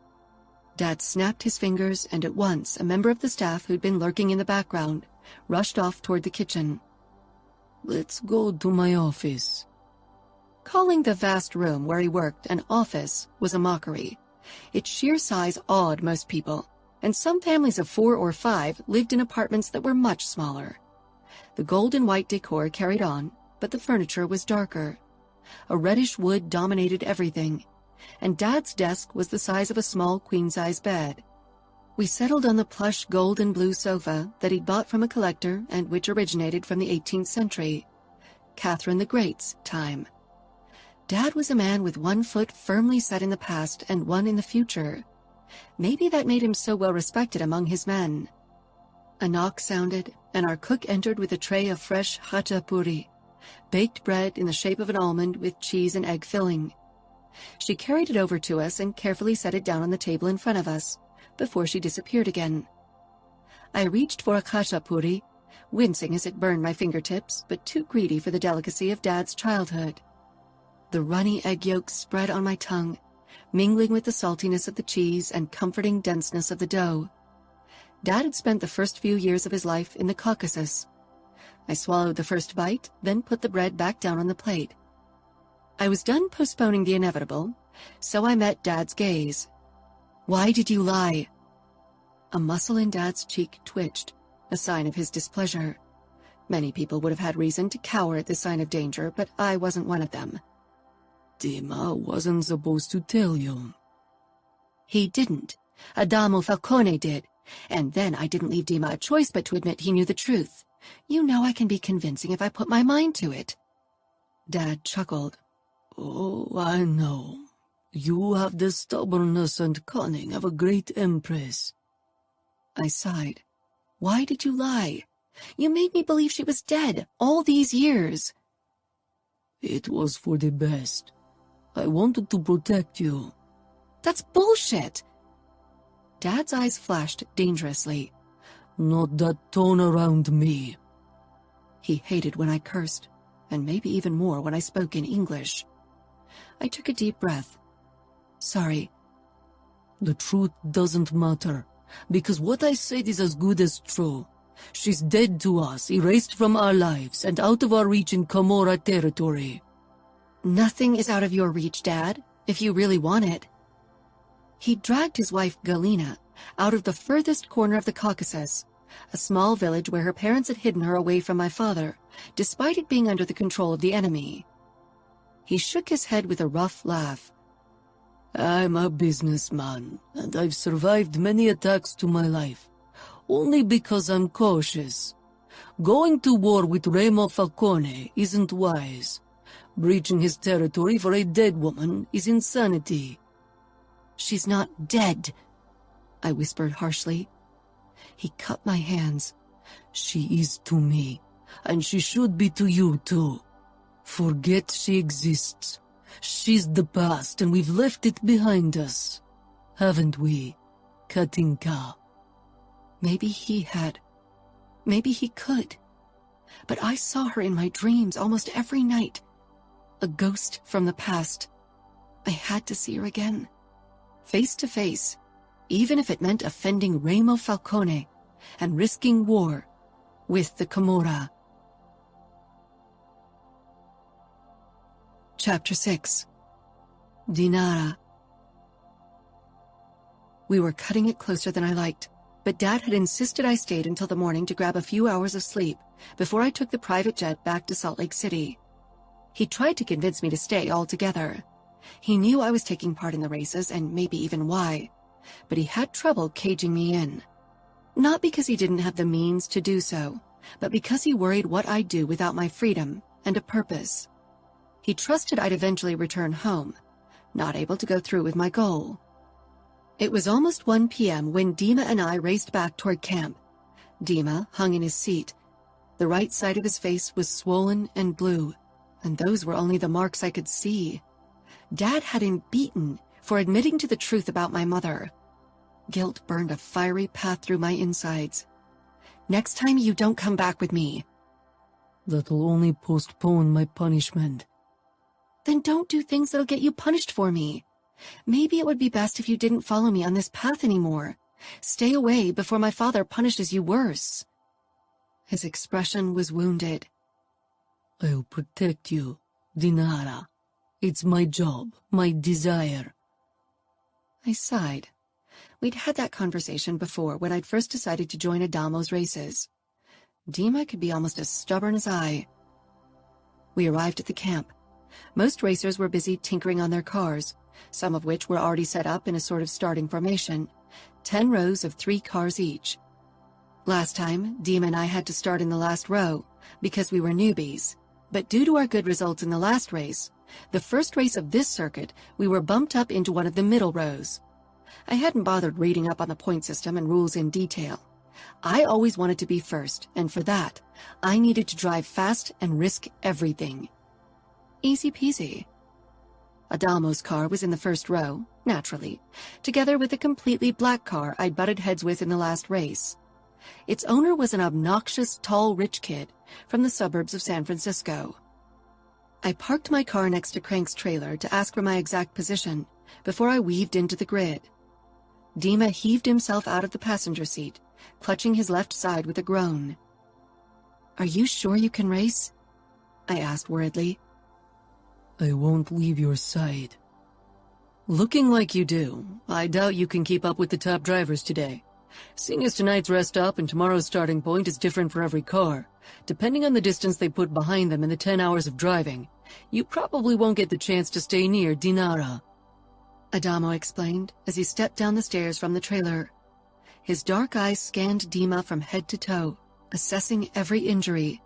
Dad snapped his fingers, and at once a member of the staff who'd been lurking in the background rushed off toward the kitchen. Let's go to my office. Calling the vast room where he worked an office was a mockery. Its sheer size awed most people, and some families of 4 or 5 lived in apartments that were much smaller. The gold and white decor carried on, but the furniture was darker. A reddish wood dominated everything, and Dad's desk was the size of a small queen-size bed. We settled on the plush gold and blue sofa that he'd bought from a collector and which originated from the 18th century, Catherine the Great's time. Dad was a man with one foot firmly set in the past and one in the future. Maybe that made him so well respected among his men. A knock sounded, and our cook entered with a tray of fresh hachapuri, baked bread in the shape of an almond with cheese and egg filling. She carried it over to us and carefully set it down on the table in front of us, before she disappeared again. I reached for a hachapuri, wincing as it burned my fingertips, but too greedy for the delicacy of Dad's childhood. The runny egg yolks spread on my tongue, mingling with the saltiness of the cheese and comforting denseness of the dough. Dad had spent the first few years of his life in the Caucasus. I swallowed the first bite, then put the bread back down on the plate. I was done postponing the inevitable, so I met Dad's gaze. "Why did you lie?" A muscle in Dad's cheek twitched, a sign of his displeasure. Many people would have had reason to cower at the sign of danger, but I wasn't one of them. Dima wasn't supposed to tell you. He didn't. Adamo Falcone did. And then I didn't leave Dima a choice but to admit he knew the truth. You know I can be convincing if I put my mind to it. Dad chuckled. Oh, I know. You have the stubbornness and cunning of a great empress. I sighed. Why did you lie? You made me believe she was dead all these years. It was for the best. I wanted to protect you. That's bullshit. Dad's eyes flashed dangerously. Not that tone around me. He hated when I cursed, and maybe even more when I spoke in English. I took a deep breath. Sorry. The truth doesn't matter, because what I said is as good as true. She's dead to us, erased from our lives, and out of our reach in Camorra territory. Nothing is out of your reach, Dad, if you really want it. He dragged his wife, Galina, out of the furthest corner of the Caucasus, a small village where her parents had hidden her away from my father, despite it being under the control of the enemy. He shook his head with a rough laugh. I'm a businessman, and I've survived many attacks to my life, only because I'm cautious. Going to war with Remo Falcone isn't wise. Breaching his territory for a dead woman is insanity. She's not dead, I whispered harshly. He cut my hands. She is to me, and she should be to you too. Forget she exists. She's the past, and we've left it behind us. Haven't we, Katinka? Maybe he had. Maybe he could. But I saw her in my dreams almost every night. A ghost from the past. I had to see her again. Face to face, even if it meant offending Remo Falcone and risking war with the Camorra. Chapter 6. Dinara. We were cutting it closer than I liked, but Dad had insisted I stayed until the morning to grab a few hours of sleep before I took the private jet back to Salt Lake City. He tried to convince me to stay altogether. He knew I was taking part in the races and maybe even why, but he had trouble caging me in. Not because he didn't have the means to do so, but because he worried what I'd do without my freedom and a purpose. He trusted I'd eventually return home, not able to go through with my goal. It was almost 1 p.m. when Dima and I raced back toward camp. Dima hung in his seat. The right side of his face was swollen and blue, and those were only the marks I could see. Dad had him beaten for admitting to the truth about my mother. Guilt burned a fiery path through my insides. Next time you don't come back with me. That'll only postpone my punishment. Then don't do things that'll get you punished for me. Maybe it would be best if you didn't follow me on this path anymore. Stay away before my father punishes you worse. His expression was wounded. I'll protect you, Dinara. It's my job, my desire. I sighed. We'd had that conversation before when I'd first decided to join Adamo's races. Dima could be almost as stubborn as I. We arrived at the camp. Most racers were busy tinkering on their cars, some of which were already set up in a sort of starting formation, 10 rows of 3 cars each. Last time, Dima and I had to start in the last row because we were newbies, but due to our good results in the last race, the first race of this circuit, we were bumped up into one of the middle rows. I hadn't bothered reading up on the point system and rules in detail. I always wanted to be first, and for that, I needed to drive fast and risk everything. Easy peasy. Adalmo's car was in the first row, naturally, together with a completely black car I'd butted heads with in the last race. Its owner was an obnoxious, tall, rich kid from the suburbs of San Francisco. I parked my car next to Crank's trailer to ask for my exact position before I weaved into the grid. Dima heaved himself out of the passenger seat, clutching his left side with a groan. "Are you sure you can race?" I asked worriedly. I won't leave your side. Looking like you do, I doubt you can keep up with the top drivers today. Seeing as tonight's rest stop and tomorrow's starting point is different for every car, depending on the distance they put behind them in the 10 hours of driving, you probably won't get the chance to stay near Dinara. Adamo explained as he stepped down the stairs from the trailer. His dark eyes scanned Dima from head to toe, assessing every injury.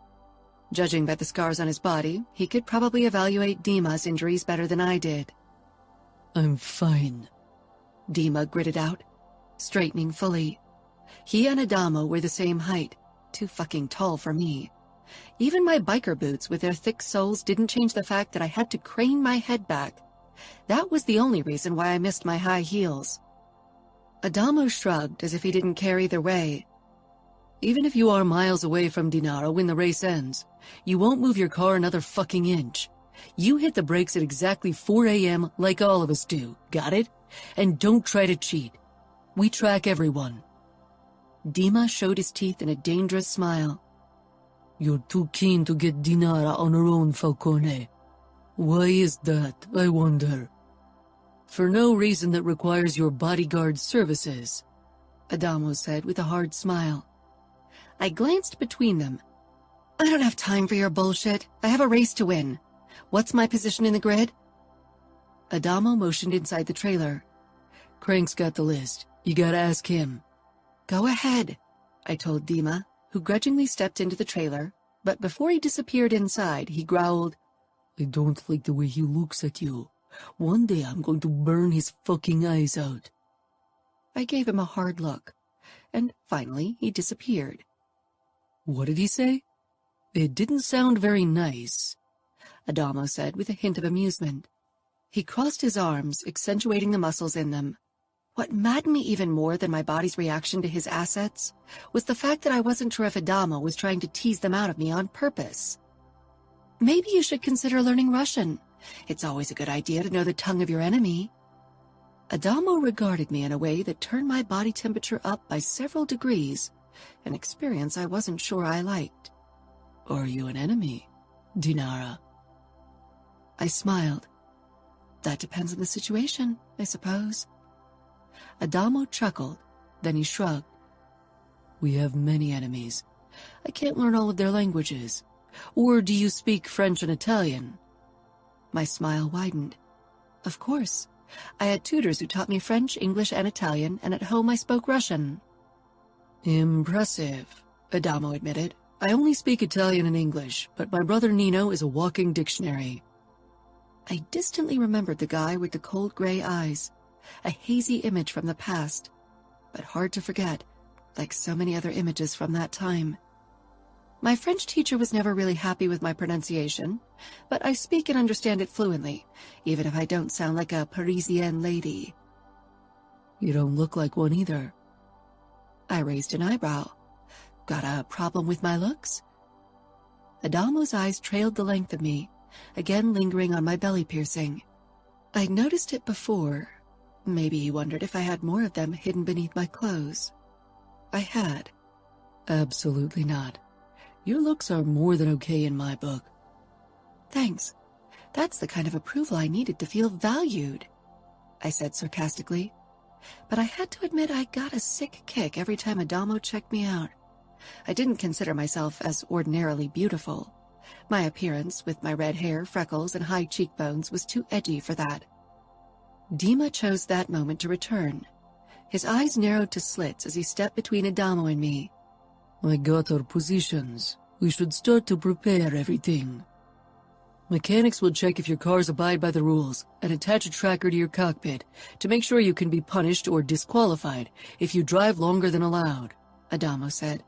Judging by the scars on his body, he could probably evaluate Dima's injuries better than I did. I'm fine, Dima gritted out, straightening fully. He and Adamo were the same height, too fucking tall for me. Even my biker boots with their thick soles didn't change the fact that I had to crane my head back. That was the only reason why I missed my high heels. Adamo shrugged as if he didn't care either way. Even if you are miles away from Dinara when the race ends, you won't move your car another fucking inch. You hit the brakes at exactly 4 a.m. like all of us do, got it? And don't try to cheat. We track everyone. Dima showed his teeth in a dangerous smile. You're too keen to get Dinara on her own, Falcone. Why is that, I wonder? For no reason that requires your bodyguard services, Adamo said with a hard smile. I glanced between them. I don't have time for your bullshit. I have a race to win. What's my position in the grid? Adamo motioned inside the trailer. Crank's got the list. You gotta ask him. Go ahead, I told Dima, who grudgingly stepped into the trailer, but before he disappeared inside, he growled, I don't like the way he looks at you. One day I'm going to burn his fucking eyes out. I gave him a hard look, and finally he disappeared. What did he say? It didn't sound very nice, Adamo said with a hint of amusement. He crossed his arms, accentuating the muscles in them. What maddened me even more than my body's reaction to his assets was the fact that I wasn't sure if Adamo was trying to tease them out of me on purpose. Maybe you should consider learning Russian. It's always a good idea to know the tongue of your enemy. Adamo regarded me in a way that turned my body temperature up by several degrees, an experience I wasn't sure I liked. Are you an enemy, Dinara? I smiled. That depends on the situation, I suppose. Adamo chuckled, then he shrugged. We have many enemies. I can't learn all of their languages. Or do you speak French and Italian? My smile widened. Of course. I had tutors who taught me French, English, and Italian, and at home I spoke Russian. Impressive, Adamo admitted. I only speak Italian and English, but my brother Nino is a walking dictionary. I distantly remembered the guy with the cold gray eyes, a hazy image from the past, but hard to forget, like so many other images from that time. My French teacher was never really happy with my pronunciation, but I speak and understand it fluently, even if I don't sound like a Parisienne lady. You don't look like one either. I raised an eyebrow. Got a problem with my looks? Adamo's eyes trailed the length of me, again lingering on my belly piercing. I'd noticed it before. Maybe he wondered if I had more of them hidden beneath my clothes. I had. Absolutely not. Your looks are more than okay in my book. Thanks. That's the kind of approval I needed to feel valued, I said sarcastically. But I had to admit I got a sick kick every time Adamo checked me out. I didn't consider myself as ordinarily beautiful. My appearance, with my red hair, freckles, and high cheekbones, was too edgy for that. Dima chose that moment to return. His eyes narrowed to slits as he stepped between Adamo and me. I got our positions. We should start to prepare everything. Mechanics will check if your cars abide by the rules and attach a tracker to your cockpit to make sure you can be punished or disqualified if you drive longer than allowed, Adamo said,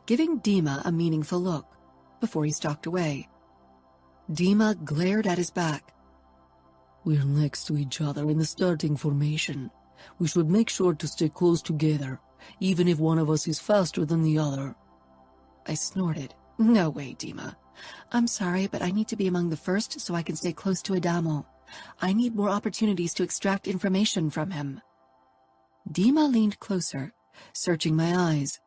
giving Dima a meaningful look before he stalked away. Dima glared at his back. We're next to each other in the starting formation. We should make sure to stay close together, even if one of us is faster than the other. I snorted. No way, Dima. I'm sorry, but I need to be among the first so I can stay close to Adamo. I need more opportunities to extract information from him. Dima leaned closer, searching my eyes.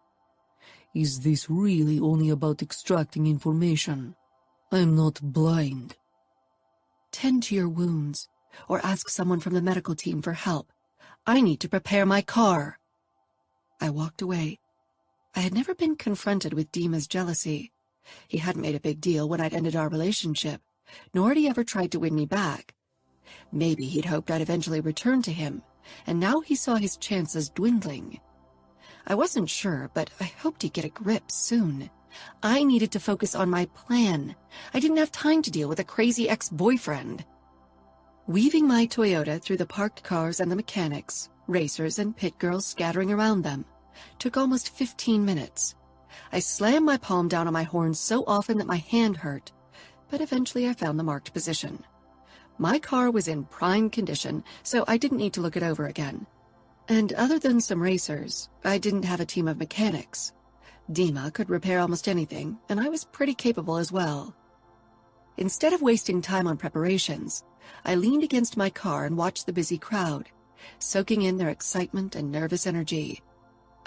Is this really only about extracting information? I'm not blind. Tend to your wounds, or ask someone from the medical team for help. I need to prepare my car. I walked away. I had never been confronted with Dima's jealousy. He hadn't made a big deal when I'd ended our relationship, nor had he ever tried to win me back. Maybe he'd hoped I'd eventually return to him, and now he saw his chances dwindling. I wasn't sure, but I hoped he'd get a grip soon. I needed to focus on my plan. I didn't have time to deal with a crazy ex-boyfriend. Weaving my Toyota through the parked cars and the mechanics, racers and pit girls scattering around them, took almost 15 minutes. I slammed my palm down on my horn so often that my hand hurt, but eventually I found the marked position. My car was in prime condition, so I didn't need to look it over again. And other than some racers, I didn't have a team of mechanics. Dima could repair almost anything, and I was pretty capable as well. Instead of wasting time on preparations, I leaned against my car and watched the busy crowd, soaking in their excitement and nervous energy.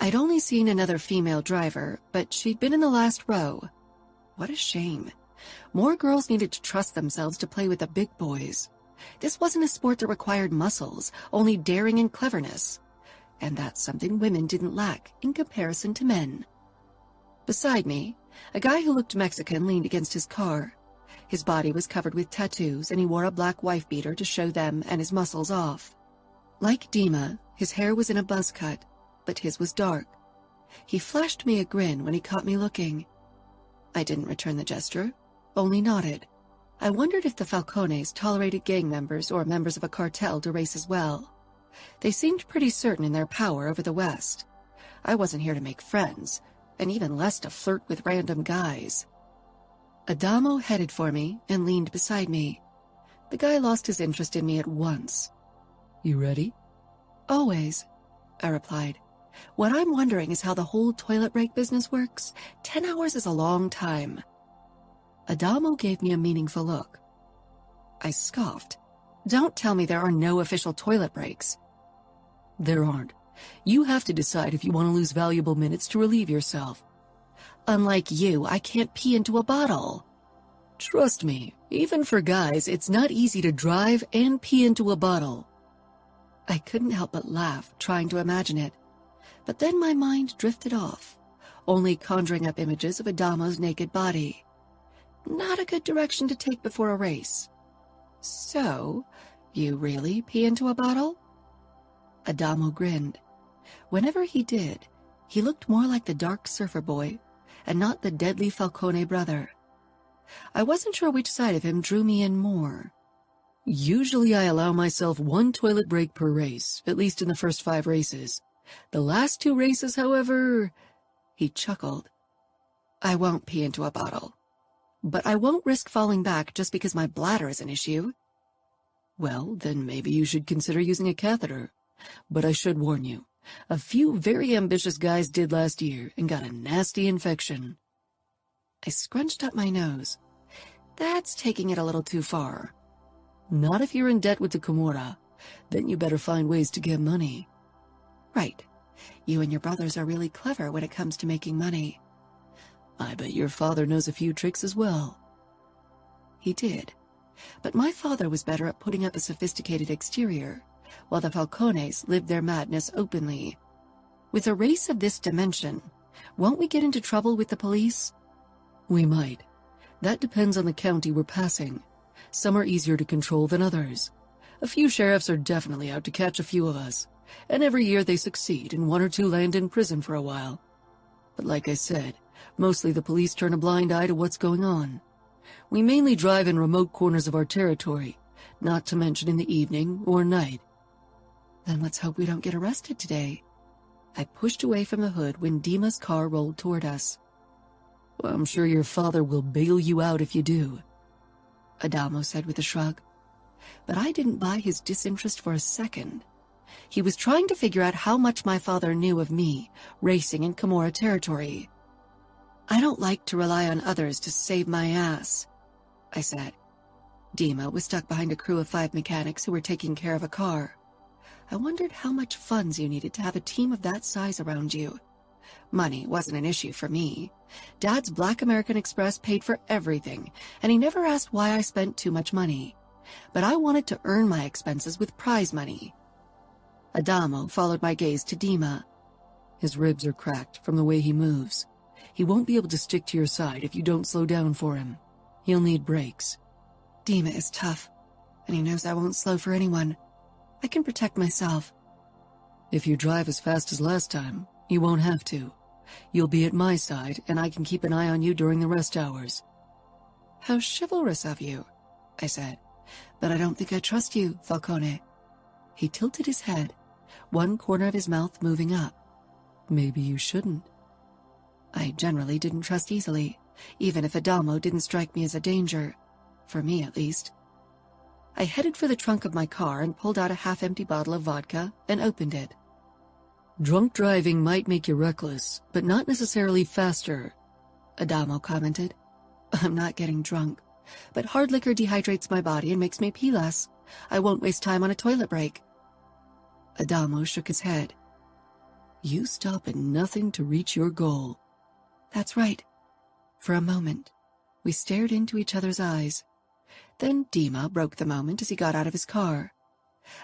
I'd only seen another female driver, but she'd been in the last row. What a shame. More girls needed to trust themselves to play with the big boys. This wasn't a sport that required muscles, only daring and cleverness. And that's something women didn't lack in comparison to men. Beside me, a guy who looked Mexican leaned against his car. His body was covered with tattoos, and he wore a black wife-beater to show them and his muscles off. Like Dima, his hair was in a buzz cut, but his was dark. He flashed me a grin when he caught me looking. I didn't return the gesture, only nodded. I wondered if the Falcones tolerated gang members or members of a cartel to race as well. They seemed pretty certain in their power over the West. I wasn't here to make friends, and even less to flirt with random guys. Adamo headed for me and leaned beside me. The guy lost his interest in me at once. You ready? Always, I replied. What I'm wondering is how the whole toilet break business works. 10 hours is a long time. Adamo gave me a meaningful look. I scoffed. Don't tell me there are no official toilet breaks. There aren't. You have to decide if you want to lose valuable minutes to relieve yourself. Unlike you, I can't pee into a bottle. Trust me, even for guys, it's not easy to drive and pee into a bottle. I couldn't help but laugh, trying to imagine it. But then my mind drifted off, only conjuring up images of Adamo's naked body. Not a good direction to take before a race. So, you really pee into a bottle? Adamo grinned. Whenever he did, he looked more like the dark surfer boy, and not the deadly Falcone brother. I wasn't sure which side of him drew me in more. Usually I allow myself 1 toilet break per race, at least in the first 5 races. The last 2 races, however, he chuckled. I won't pee into a bottle. But I won't risk falling back just because my bladder is an issue. Well, then maybe you should consider using a catheter. But I should warn you, a few very ambitious guys did last year and got a nasty infection. I scrunched up my nose. That's taking it a little too far. Not if you're in debt with the Camorra. Then you better find ways to get money. Right. You and your brothers are really clever when it comes to making money. I bet your father knows a few tricks as well. He did. But my father was better at putting up a sophisticated exterior, while the Falcones lived their madness openly. With a race of this dimension, won't we get into trouble with the police? We might. That depends on the county we're passing. Some are easier to control than others. A few sheriffs are definitely out to catch a few of us, and every year they succeed and 1 or 2 land in prison for a while. But like I said, mostly the police turn a blind eye to what's going on. We mainly drive in remote corners of our territory, not to mention in the evening or night. Then let's hope we don't get arrested today. I pushed away from the hood when Dima's car rolled toward us. Well, I'm sure your father will bail you out if you do, Adamo said with a shrug. But I didn't buy his disinterest for a second. He was trying to figure out how much my father knew of me, racing in Camorra territory. I don't like to rely on others to save my ass, I said. Dima was stuck behind a crew of 5 mechanics who were taking care of a car. I wondered how much funds you needed to have a team of that size around you. Money wasn't an issue for me. Dad's Black American Express paid for everything, and he never asked why I spent too much money. But I wanted to earn my expenses with prize money. Adamo followed my gaze to Dima. His ribs are cracked from the way he moves. He won't be able to stick to your side if you don't slow down for him. He'll need brakes. Dima is tough, and he knows I won't slow for anyone. I can protect myself. If you drive as fast as last time, you won't have to. You'll be at my side, and I can keep an eye on you during the rest hours. How chivalrous of you, I said. But I don't think I trust you, Falcone. He tilted his head, one corner of his mouth moving up. Maybe you shouldn't. I generally didn't trust easily, even if Adamo didn't strike me as a danger. For me, at least. I headed for the trunk of my car and pulled out a half-empty bottle of vodka and opened it. Drunk driving might make you reckless, but not necessarily faster, Adamo commented. I'm not getting drunk, but hard liquor dehydrates my body and makes me pee less. I won't waste time on a toilet break. Adamo shook his head. You stop at nothing to reach your goal. That's right. For a moment, we stared into each other's eyes. Then Dima broke the moment as he got out of his car.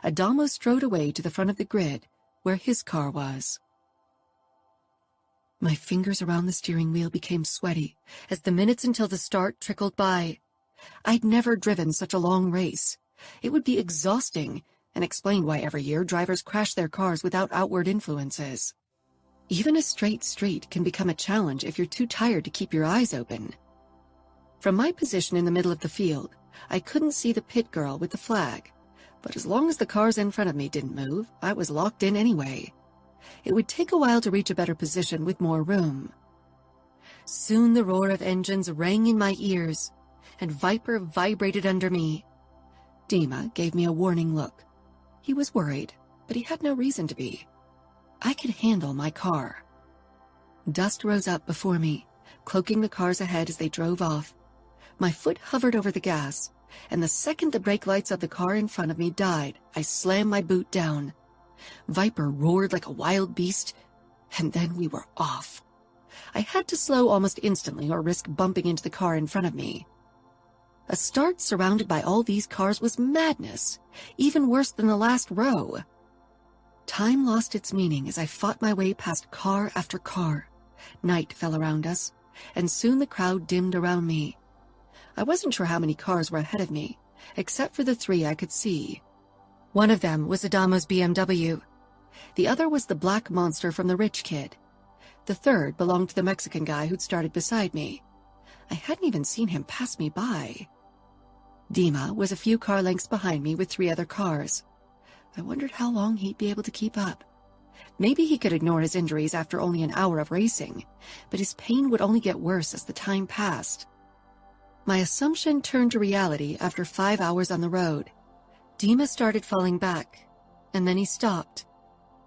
Adamo strode away to the front of the grid, where his car was. My fingers around the steering wheel became sweaty as the minutes until the start trickled by. I'd never driven such a long race. It would be exhausting, and explained why every year drivers crash their cars without outward influences. Even a straight street can become a challenge if you're too tired to keep your eyes open. From my position in the middle of the field, I couldn't see the pit girl with the flag, but as long as the cars in front of me didn't move, I was locked in anyway. It would take a while to reach a better position with more room. Soon the roar of engines rang in my ears, and Viper vibrated under me. Dima gave me a warning look. He was worried, but he had no reason to be. I could handle my car. Dust rose up before me, cloaking the cars ahead as they drove off. My foot hovered over the gas, and the second the brake lights of the car in front of me died, I slammed my boot down. Viper roared like a wild beast, and then we were off. I had to slow almost instantly or risk bumping into the car in front of me. A start surrounded by all these cars was madness, even worse than the last row. Time lost its meaning as I fought my way past car after car. Night fell around us, and soon the crowd dimmed around me. I wasn't sure how many cars were ahead of me, except for the 3 I could see. One of them was Adamo's BMW. The other was the black monster from the rich kid. The third belonged to the Mexican guy who'd started beside me. I hadn't even seen him pass me by. Dima was a few car lengths behind me with 3 other cars. I wondered how long he'd be able to keep up. Maybe he could ignore his injuries after only an hour of racing, but his pain would only get worse as the time passed. My assumption turned to reality after 5 hours on the road. Dima started falling back, and then he stopped.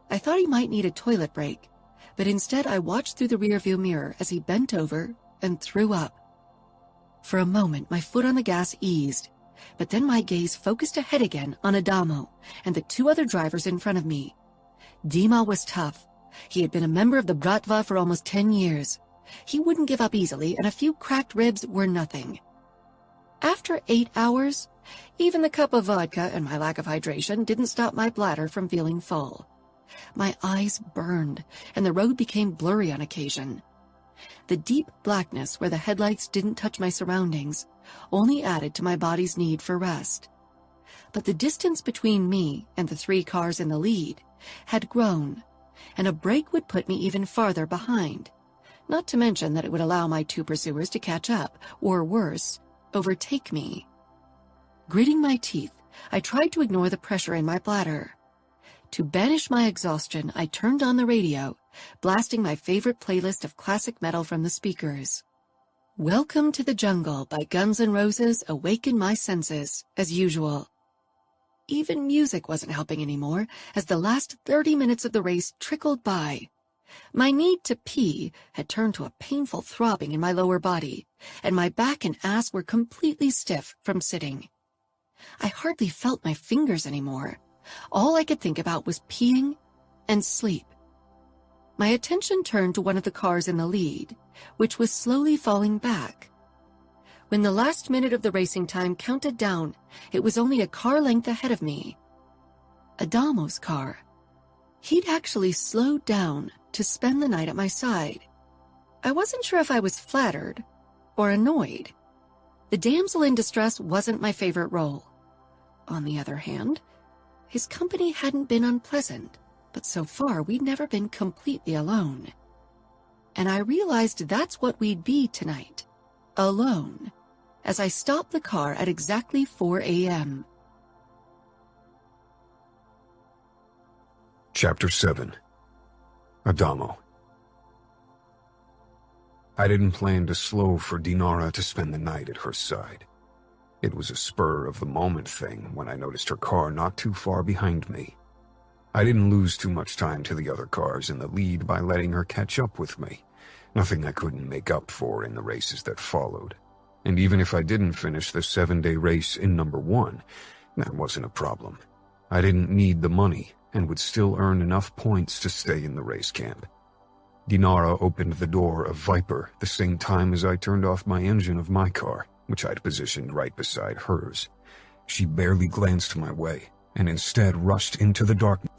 I thought he might need a toilet break, but instead I watched through the rearview mirror as he bent over and threw up. For a moment, my foot on the gas eased, but then my gaze focused ahead again on Adamo and the 2 other drivers in front of me. Dima was tough. He had been a member of the Bratva for almost 10 years. He wouldn't give up easily, and a few cracked ribs were nothing. After 8 hours, even the cup of vodka and my lack of hydration didn't stop my bladder from feeling full. My eyes burned, and the road became blurry on occasion. The deep blackness where the headlights didn't touch my surroundings only added to my body's need for rest. But the distance between me and the 3 cars in the lead had grown, and a break would put me even farther behind. Not to mention that it would allow my two pursuers to catch up, or worse, overtake me. Gritting my teeth, I tried to ignore the pressure in my bladder. To banish my exhaustion, I turned on the radio, blasting my favorite playlist of classic metal from the speakers. Welcome to the Jungle by Guns N' Roses awakened my senses, as usual. Even music wasn't helping anymore, as the last 30 minutes of the race trickled by. My need to pee had turned to a painful throbbing in my lower body, and my back and ass were completely stiff from sitting. I hardly felt my fingers anymore. All I could think about was peeing and sleep. My attention turned to one of the cars in the lead, which was slowly falling back. When the last minute of the racing time counted down, it was only a car length ahead of me. Adamo's car. He'd actually slowed down to spend the night at my side. I wasn't sure if I was flattered or annoyed. The damsel in distress wasn't my favorite role. On the other hand, his company hadn't been unpleasant, but so far we'd never been completely alone. And I realized that's what we'd be tonight, alone, as I stopped the car at exactly 4 a.m. Chapter 7. Adamo. I didn't plan to slow for Dinara to spend the night at her side. It was a spur-of-the-moment thing when I noticed her car not too far behind me. I didn't lose too much time to the other cars in the lead by letting her catch up with me, nothing I couldn't make up for in the races that followed. And even if I didn't finish the 7-day race in number 1, that wasn't a problem. I didn't need the money and would still earn enough points to stay in the race camp. Dinara opened the door of Viper the same time as I turned off my engine of my car, which I'd positioned right beside hers. She barely glanced my way, and instead rushed into the darkness.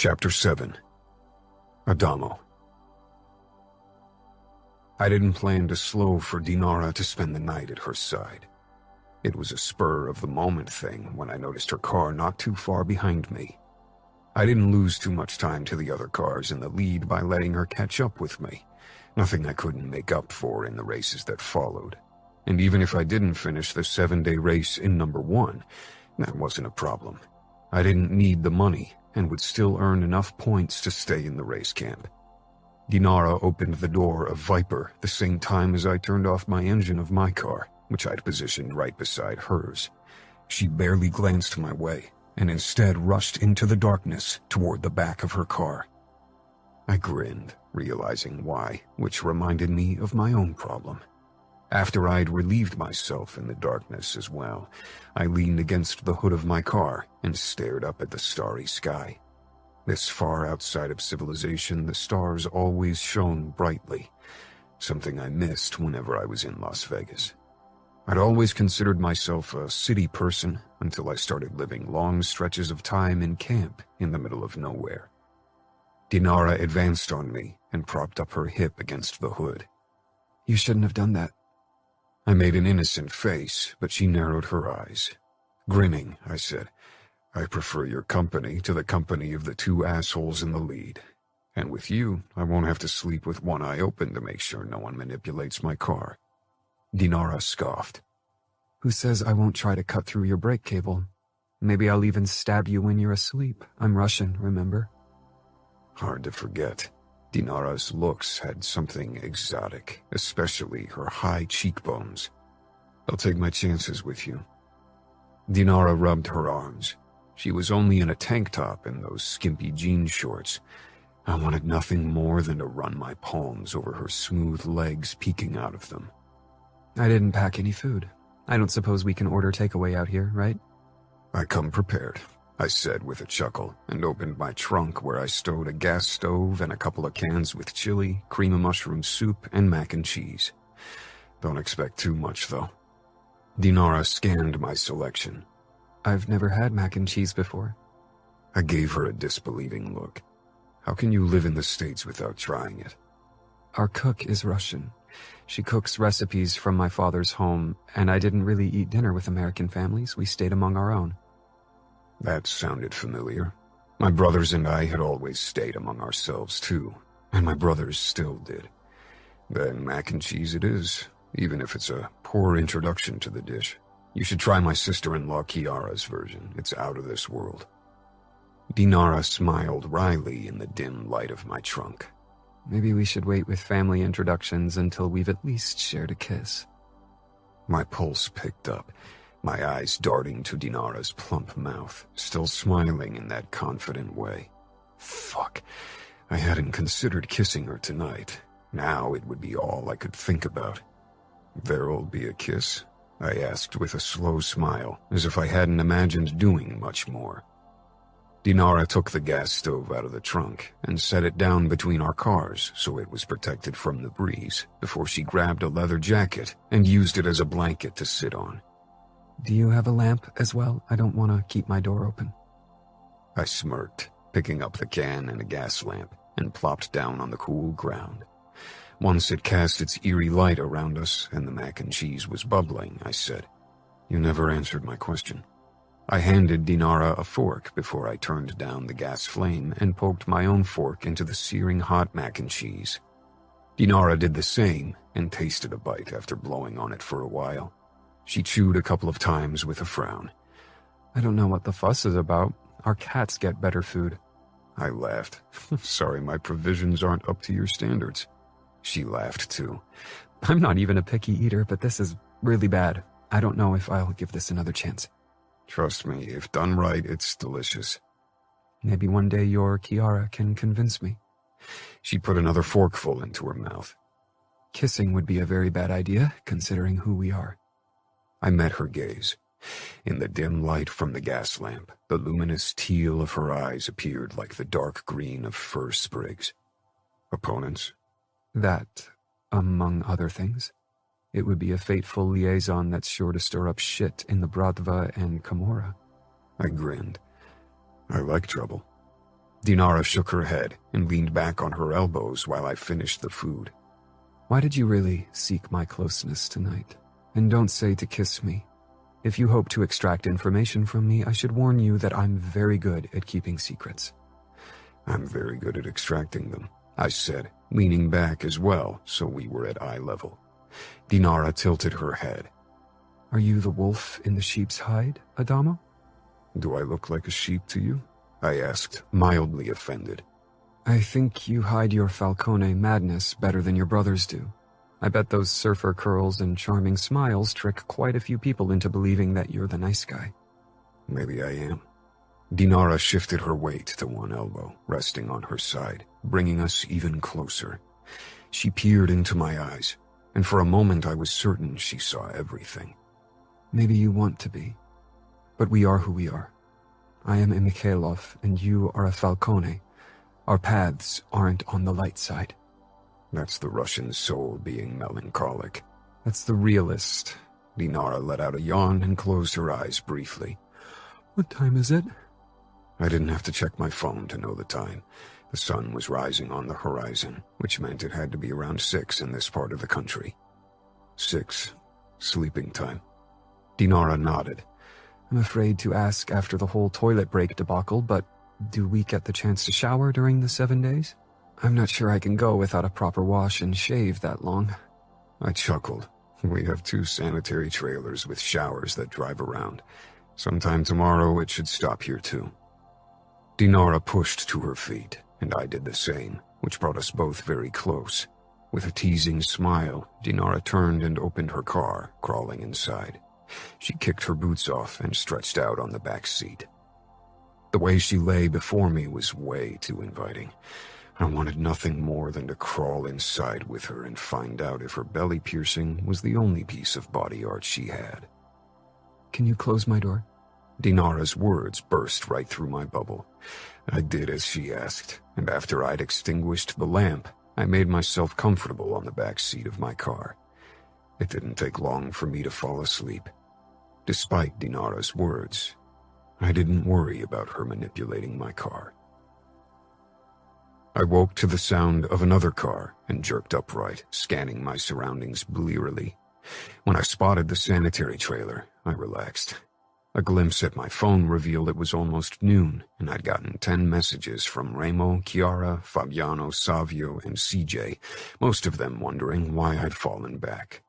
Chapter 7. Adamo. I didn't plan to slow for Dinara to spend the night at her side. It was a spur-of-the-moment thing when I noticed her car not too far behind me. I didn't lose too much time to the other cars in the lead by letting her catch up with me, nothing I couldn't make up for in the races that followed. And even if I didn't finish the 7-day race in number 1, that wasn't a problem. I didn't need the money and would still earn enough points to stay in the race camp. Dinara opened the door of Viper the same time as I turned off my engine of my car, which I'd positioned right beside hers. She barely glanced my way and instead rushed into the darkness toward the back of her car. I grinned, realizing why, which reminded me of my own problem. After I'd relieved myself in the darkness as well, I leaned against the hood of my car and stared up at the starry sky. This far outside of civilization, the stars always shone brightly, something I missed whenever I was in Las Vegas. I'd always considered myself a city person until I started living long stretches of time in camp in the middle of nowhere. Dinara advanced on me and propped up her hip against the hood. You shouldn't have done that. I made an innocent face, but she narrowed her eyes. Grinning, I said, I prefer your company to the company of the 2 assholes in the lead. And with you, I won't have to sleep with one eye open to make sure no one manipulates my car. Dinara scoffed. Who says I won't try to cut through your brake cable? Maybe I'll even stab you when you're asleep. I'm Russian, remember? Hard to forget. Dinara's looks had something exotic, especially her high cheekbones. I'll take my chances with you. Dinara rubbed her arms. She was only in a tank top and those skimpy jean shorts. I wanted nothing more than to run my palms over her smooth legs peeking out of them. I didn't pack any food. I don't suppose we can order takeaway out here, right? I come prepared, I said with a chuckle, and opened my trunk where I stowed a gas stove and a couple of cans with chili, cream of mushroom soup, and mac and cheese. Don't expect too much, though. Dinara scanned my selection. I've never had mac and cheese before. I gave her a disbelieving look. How can you live in the States without trying it? Our cook is Russian. She cooks recipes from my father's home, and I didn't really eat dinner with American families. We stayed among our own. That sounded familiar. My brothers and I had always stayed among ourselves, too, and my brothers still did. Then mac and cheese it is, even if it's a poor introduction to the dish. You should try my sister-in-law Kiara's version. It's out of this world. Dinara smiled wryly in the dim light of my trunk. Maybe we should wait with family introductions until we've at least shared a kiss. My pulse picked up, my eyes darting to Dinara's plump mouth, still smiling in that confident way. Fuck, I hadn't considered kissing her tonight. Now it would be all I could think about. There'll be a kiss? I asked with a slow smile, as if I hadn't imagined doing much more. Dinara took the gas stove out of the trunk and set it down between our cars so it was protected from the breeze before she grabbed a leather jacket and used it as a blanket to sit on. Do you have a lamp as well? I don't want to keep my door open. I smirked, picking up the can and a gas lamp, and plopped down on the cool ground. Once it cast its eerie light around us and the mac and cheese was bubbling, I said, "You never answered my question." I handed Dinara a fork before I turned down the gas flame and poked my own fork into the searing hot mac and cheese. Dinara did the same and tasted a bite after blowing on it for a while. She chewed a couple of times with a frown. I don't know what the fuss is about. Our cats get better food. I laughed. Sorry, my provisions aren't up to your standards. She laughed too. I'm not even a picky eater, but this is really bad. I don't know if I'll give this another chance. Trust me, if done right, it's delicious. Maybe one day your Kiara can convince me. She put another forkful into her mouth. Kissing would be a very bad idea, considering who we are. I met her gaze. In the dim light from the gas lamp, the luminous teal of her eyes appeared like the dark green of fir sprigs. Opponents? That, among other things. It would be a fateful liaison that's sure to stir up shit in the Bratva and Camorra. I grinned. I like trouble. Dinara shook her head and leaned back on her elbows while I finished the food. Why did you really seek my closeness tonight? And don't say to kiss me. If you hope to extract information from me, I should warn you that I'm very good at keeping secrets. I'm very good at extracting them, I said, leaning back as well so we were at eye level. Dinara tilted her head. Are you the wolf in the sheep's hide, Adamo? Do I look like a sheep to you? I asked, mildly offended. I think you hide your Falcone madness better than your brothers do. I bet those surfer curls and charming smiles trick quite a few people into believing that you're the nice guy. Maybe I am. Dinara shifted her weight to one elbow, resting on her side, bringing us even closer. She peered into my eyes, and for a moment I was certain she saw everything. Maybe you want to be, but we are who we are. I am a Mikhailov, and you are a Falcone. Our paths aren't on the light side. That's the Russian soul being melancholic. That's the realist. Dinara let out a yawn and closed her eyes briefly. What time is it? I didn't have to check my phone to know the time. The sun was rising on the horizon, which meant it had to be around 6 in this part of the country. 6. Sleeping time. Dinara nodded. I'm afraid to ask after the whole toilet break debacle, but do we get the chance to shower during the 7 days? I'm not sure I can go without a proper wash and shave that long. I chuckled. We have 2 sanitary trailers with showers that drive around. Sometime tomorrow it should stop here too. Dinara pushed to her feet, and I did the same, which brought us both very close. With a teasing smile, Dinara turned and opened her car, crawling inside. She kicked her boots off and stretched out on the back seat. The way she lay before me was way too inviting. I wanted nothing more than to crawl inside with her and find out if her belly piercing was the only piece of body art she had. Can you close my door? Dinara's words burst right through my bubble. I did as she asked, and after I'd extinguished the lamp, I made myself comfortable on the back seat of my car. It didn't take long for me to fall asleep. Despite Dinara's words, I didn't worry about her manipulating my car. I woke to the sound of another car and jerked upright, scanning my surroundings blearily. When I spotted the sanitary trailer, I relaxed. A glimpse at my phone revealed it was almost noon, and I'd gotten 10 messages from Remo, Chiara, Fabiano, Savio, and CJ, most of them wondering why I'd fallen back.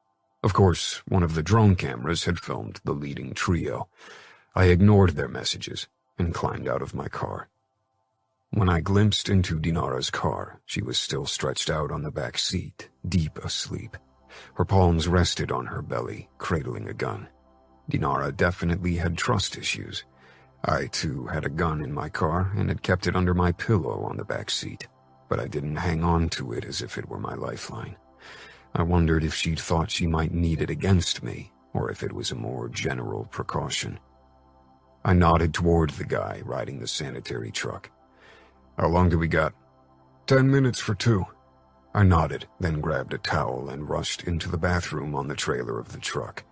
Of course, one of the drone cameras had filmed the leading trio. I ignored their messages and climbed out of my car. When I glimpsed into Dinara's car, she was still stretched out on the back seat, deep asleep. Her palms rested on her belly, cradling a gun. Dinara definitely had trust issues. I, too, had a gun in my car and had kept it under my pillow on the back seat, but I didn't hang on to it as if it were my lifeline. I wondered if she'd thought she might need it against me, or if it was a more general precaution. I nodded toward the guy riding the sanitary truck. How long do we got? 10 minutes for 2. I nodded, then grabbed a towel and rushed into the bathroom on the trailer of the truck.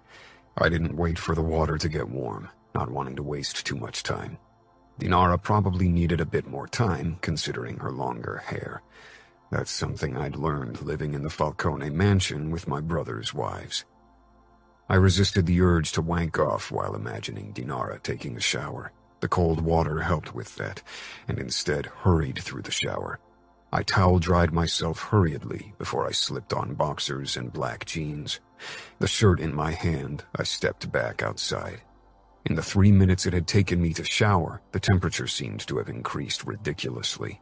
I didn't wait for the water to get warm, not wanting to waste too much time. Dinara probably needed a bit more time, considering her longer hair. That's something I'd learned living in the Falcone mansion with my brother's wives. I resisted the urge to wank off while imagining Dinara taking a shower. The cold water helped with that, and instead hurried through the shower. I towel-dried myself hurriedly before I slipped on boxers and black jeans. The shirt in my hand, I stepped back outside. In the 3 minutes it had taken me to shower, the temperature seemed to have increased ridiculously.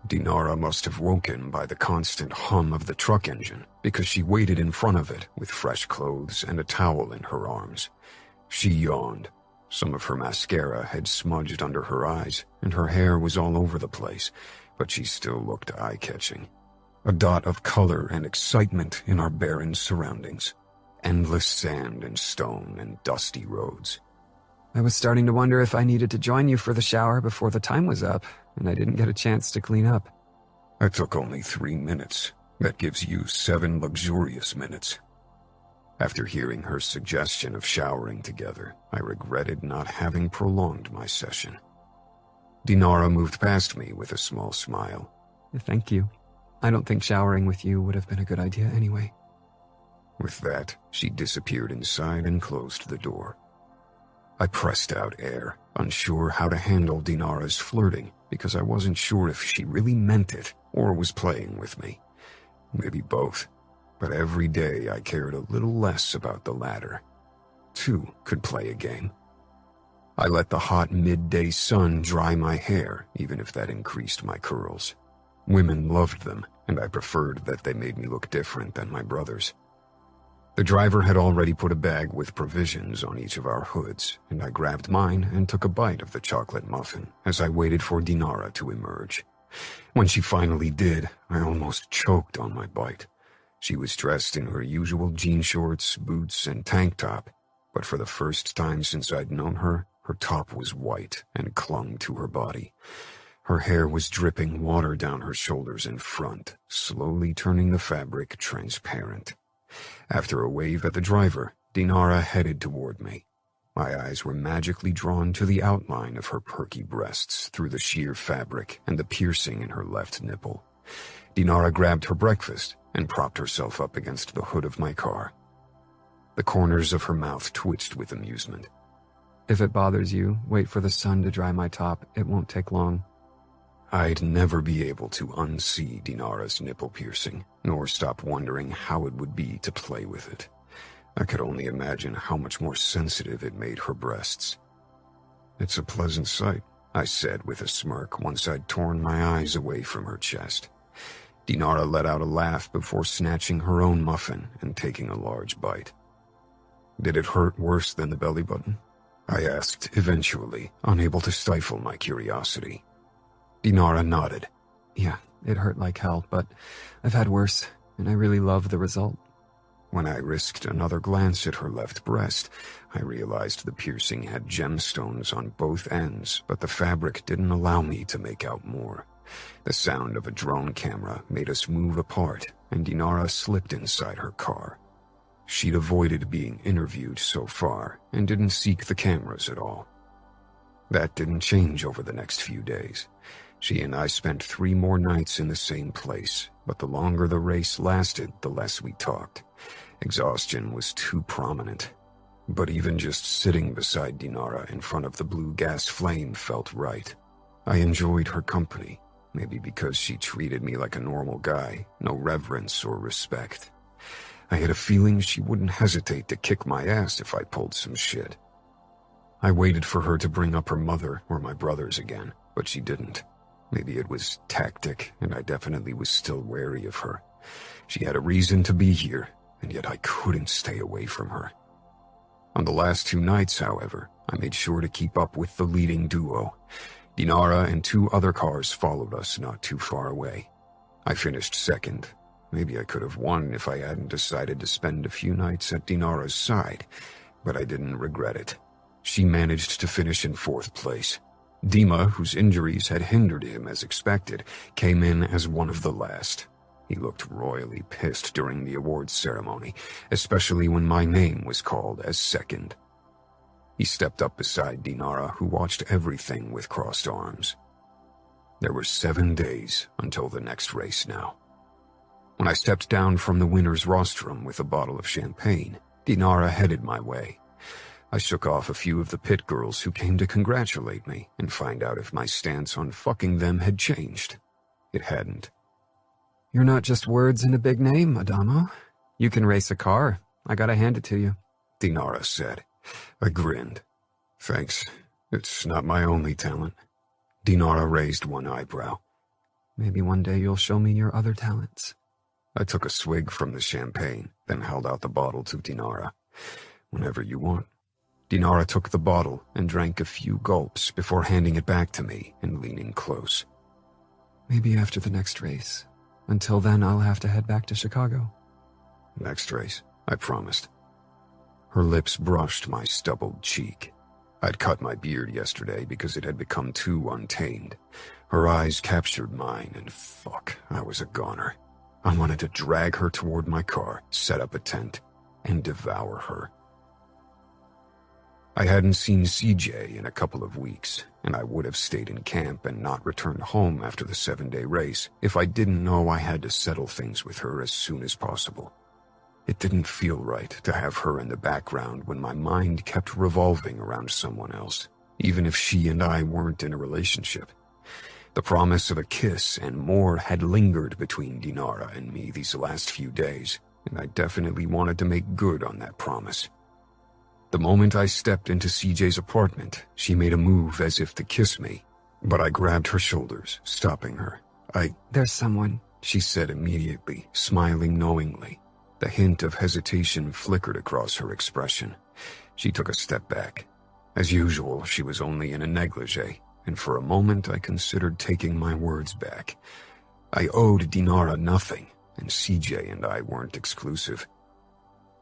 Dinara must have woken by the constant hum of the truck engine, because she waited in front of it with fresh clothes and a towel in her arms. She yawned. Some of her mascara had smudged under her eyes, and her hair was all over the place, but she still looked eye-catching. A dot of color and excitement in our barren surroundings. Endless sand and stone and dusty roads. I was starting to wonder if I needed to join you for the shower before the time was up, and I didn't get a chance to clean up. It took only 3 minutes. That gives you 7 luxurious minutes. After hearing her suggestion of showering together, I regretted not having prolonged my session. Dinara moved past me with a small smile. Thank you. I don't think showering with you would have been a good idea anyway. With that, she disappeared inside and closed the door. I pressed out air, unsure how to handle Dinara's flirting, because I wasn't sure if she really meant it or was playing with me. Maybe both, but every day I cared a little less about the latter. Two could play a game. I let the hot midday sun dry my hair, even if that increased my curls. Women loved them, and I preferred that they made me look different than my brothers. The driver had already put a bag with provisions on each of our hoods, and I grabbed mine and took a bite of the chocolate muffin as I waited for Dinara to emerge. When she finally did, I almost choked on my bite. She was dressed in her usual jean shorts, boots, and tank top, but for the first time since I'd known her, her top was white and clung to her body. Her hair was dripping water down her shoulders and front, slowly turning the fabric transparent. After a wave at the driver, Dinara headed toward me. My eyes were magically drawn to the outline of her perky breasts through the sheer fabric and the piercing in her left nipple. Dinara grabbed her breakfast and propped herself up against the hood of my car. The corners of her mouth twitched with amusement. If it bothers you, wait for the sun to dry my top. It won't take long. I'd never be able to unsee Dinara's nipple piercing, nor stop wondering how it would be to play with it. I could only imagine how much more sensitive it made her breasts. "It's a pleasant sight," I said with a smirk once I'd torn my eyes away from her chest. Dinara let out a laugh before snatching her own muffin and taking a large bite. "Did it hurt worse than the belly button?" I asked eventually, unable to stifle my curiosity. Dinara nodded. "Yeah, it hurt like hell, but I've had worse, and I really love the result." When I risked another glance at her left breast, I realized the piercing had gemstones on both ends, but the fabric didn't allow me to make out more. The sound of a drone camera made us move apart, and Dinara slipped inside her car. She'd avoided being interviewed so far, and didn't seek the cameras at all. That didn't change over the next few days. She and I spent 3 more nights in the same place, but the longer the race lasted, the less we talked. Exhaustion was too prominent. But even just sitting beside Dinara in front of the blue gas flame felt right. I enjoyed her company, maybe because she treated me like a normal guy, no reverence or respect. I had a feeling she wouldn't hesitate to kick my ass if I pulled some shit. I waited for her to bring up her mother or my brothers again, but she didn't. Maybe it was tactic, and I definitely was still wary of her. She had a reason to be here, and yet I couldn't stay away from her. On the last 2 nights, however, I made sure to keep up with the leading duo. Dinara and 2 other cars followed us not too far away. I finished second. Maybe I could have won if I hadn't decided to spend a few nights at Dinara's side, but I didn't regret it. She managed to finish in 4th place. Dima, whose injuries had hindered him as expected, came in as one of the last. He looked royally pissed during the awards ceremony, especially when my name was called as second. He stepped up beside Dinara, who watched everything with crossed arms. There were 7 days until the next race now. When I stepped down from the winner's rostrum with a bottle of champagne, Dinara headed my way. I shook off a few of the pit girls who came to congratulate me and find out if my stance on fucking them had changed. It hadn't. "You're not just words and a big name, Adamo. You can race a car. I gotta hand it to you," Dinara said. I grinned. "Thanks. It's not my only talent." Dinara raised one eyebrow. "Maybe one day you'll show me your other talents." I took a swig from the champagne, then held out the bottle to Dinara. "Whenever you want." Dinara took the bottle and drank a few gulps before handing it back to me and leaning close. "Maybe after the next race. Until then, I'll have to head back to Chicago." "Next race," I promised. Her lips brushed my stubbled cheek. I'd cut my beard yesterday because it had become too untamed. Her eyes captured mine, and fuck, I was a goner. I wanted to drag her toward my car, set up a tent, and devour her. I hadn't seen CJ in a couple of weeks, and I would have stayed in camp and not returned home after the 7-day race if I didn't know I had to settle things with her as soon as possible. It didn't feel right to have her in the background when my mind kept revolving around someone else, even if she and I weren't in a relationship. The promise of a kiss and more had lingered between Dinara and me these last few days, and I definitely wanted to make good on that promise. The moment I stepped into CJ's apartment, she made a move as if to kiss me, but I grabbed her shoulders, stopping her. There's someone, she said immediately, smiling knowingly. The hint of hesitation flickered across her expression. She took a step back. As usual, she was only in a negligee, and for a moment I considered taking my words back. I owed Dinara nothing, and CJ and I weren't exclusive.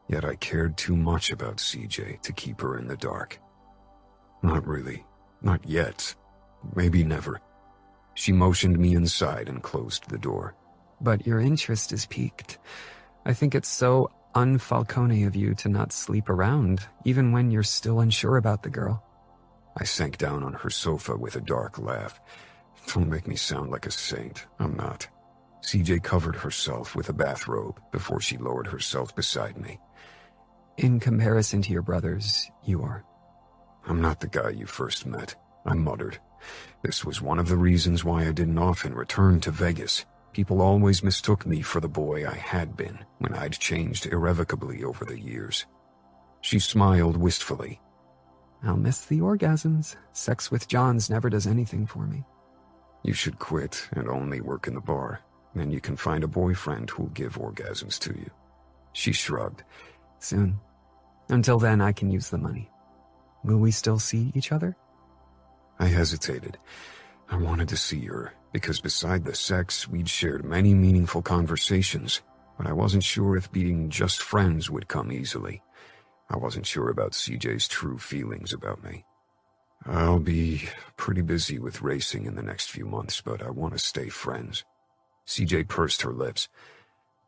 Yet I cared too much about CJ to keep her in the dark. Not really. Not yet. Maybe never. She motioned me inside and closed the door. But your interest is piqued. I think it's so un-Falcone of you to not sleep around, even when you're still unsure about the girl. I sank down on her sofa with a dark laugh. Don't make me sound like a saint. I'm not. CJ covered herself with a bathrobe before she lowered herself beside me. In comparison to your brothers, you are. I'm not the guy you first met, I muttered. This was one of the reasons why I didn't often return to Vegas. People always mistook me for the boy I had been when I'd changed irrevocably over the years. She smiled wistfully. I'll miss the orgasms. Sex with Johns never does anything for me. You should quit and only work in the bar. Then you can find a boyfriend who'll give orgasms to you. She shrugged. Soon. Until then, I can use the money. Will we still see each other? I hesitated. I wanted to see her, because beside the sex, we'd shared many meaningful conversations, but I wasn't sure if being just friends would come easily. I wasn't sure about CJ's true feelings about me. I'll be pretty busy with racing in the next few months, but I want to stay friends. CJ pursed her lips.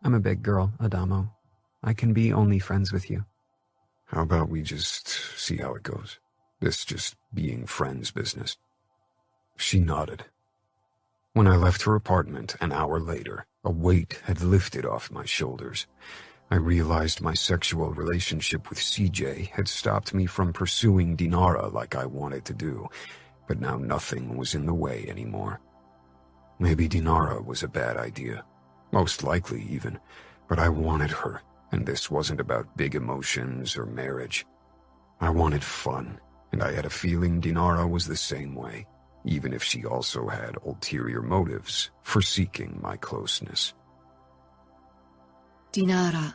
I'm a big girl, Adamo. I can be only friends with you. How about we just see how it goes? This just being friends business. She nodded. When I left her apartment an hour later, a weight had lifted off my shoulders. I realized my sexual relationship with CJ had stopped me from pursuing Dinara like I wanted to do, but now nothing was in the way anymore. Maybe Dinara was a bad idea, most likely even, but I wanted her, and this wasn't about big emotions or marriage. I wanted fun, and I had a feeling Dinara was the same way, even if she also had ulterior motives for seeking my closeness. Dinara.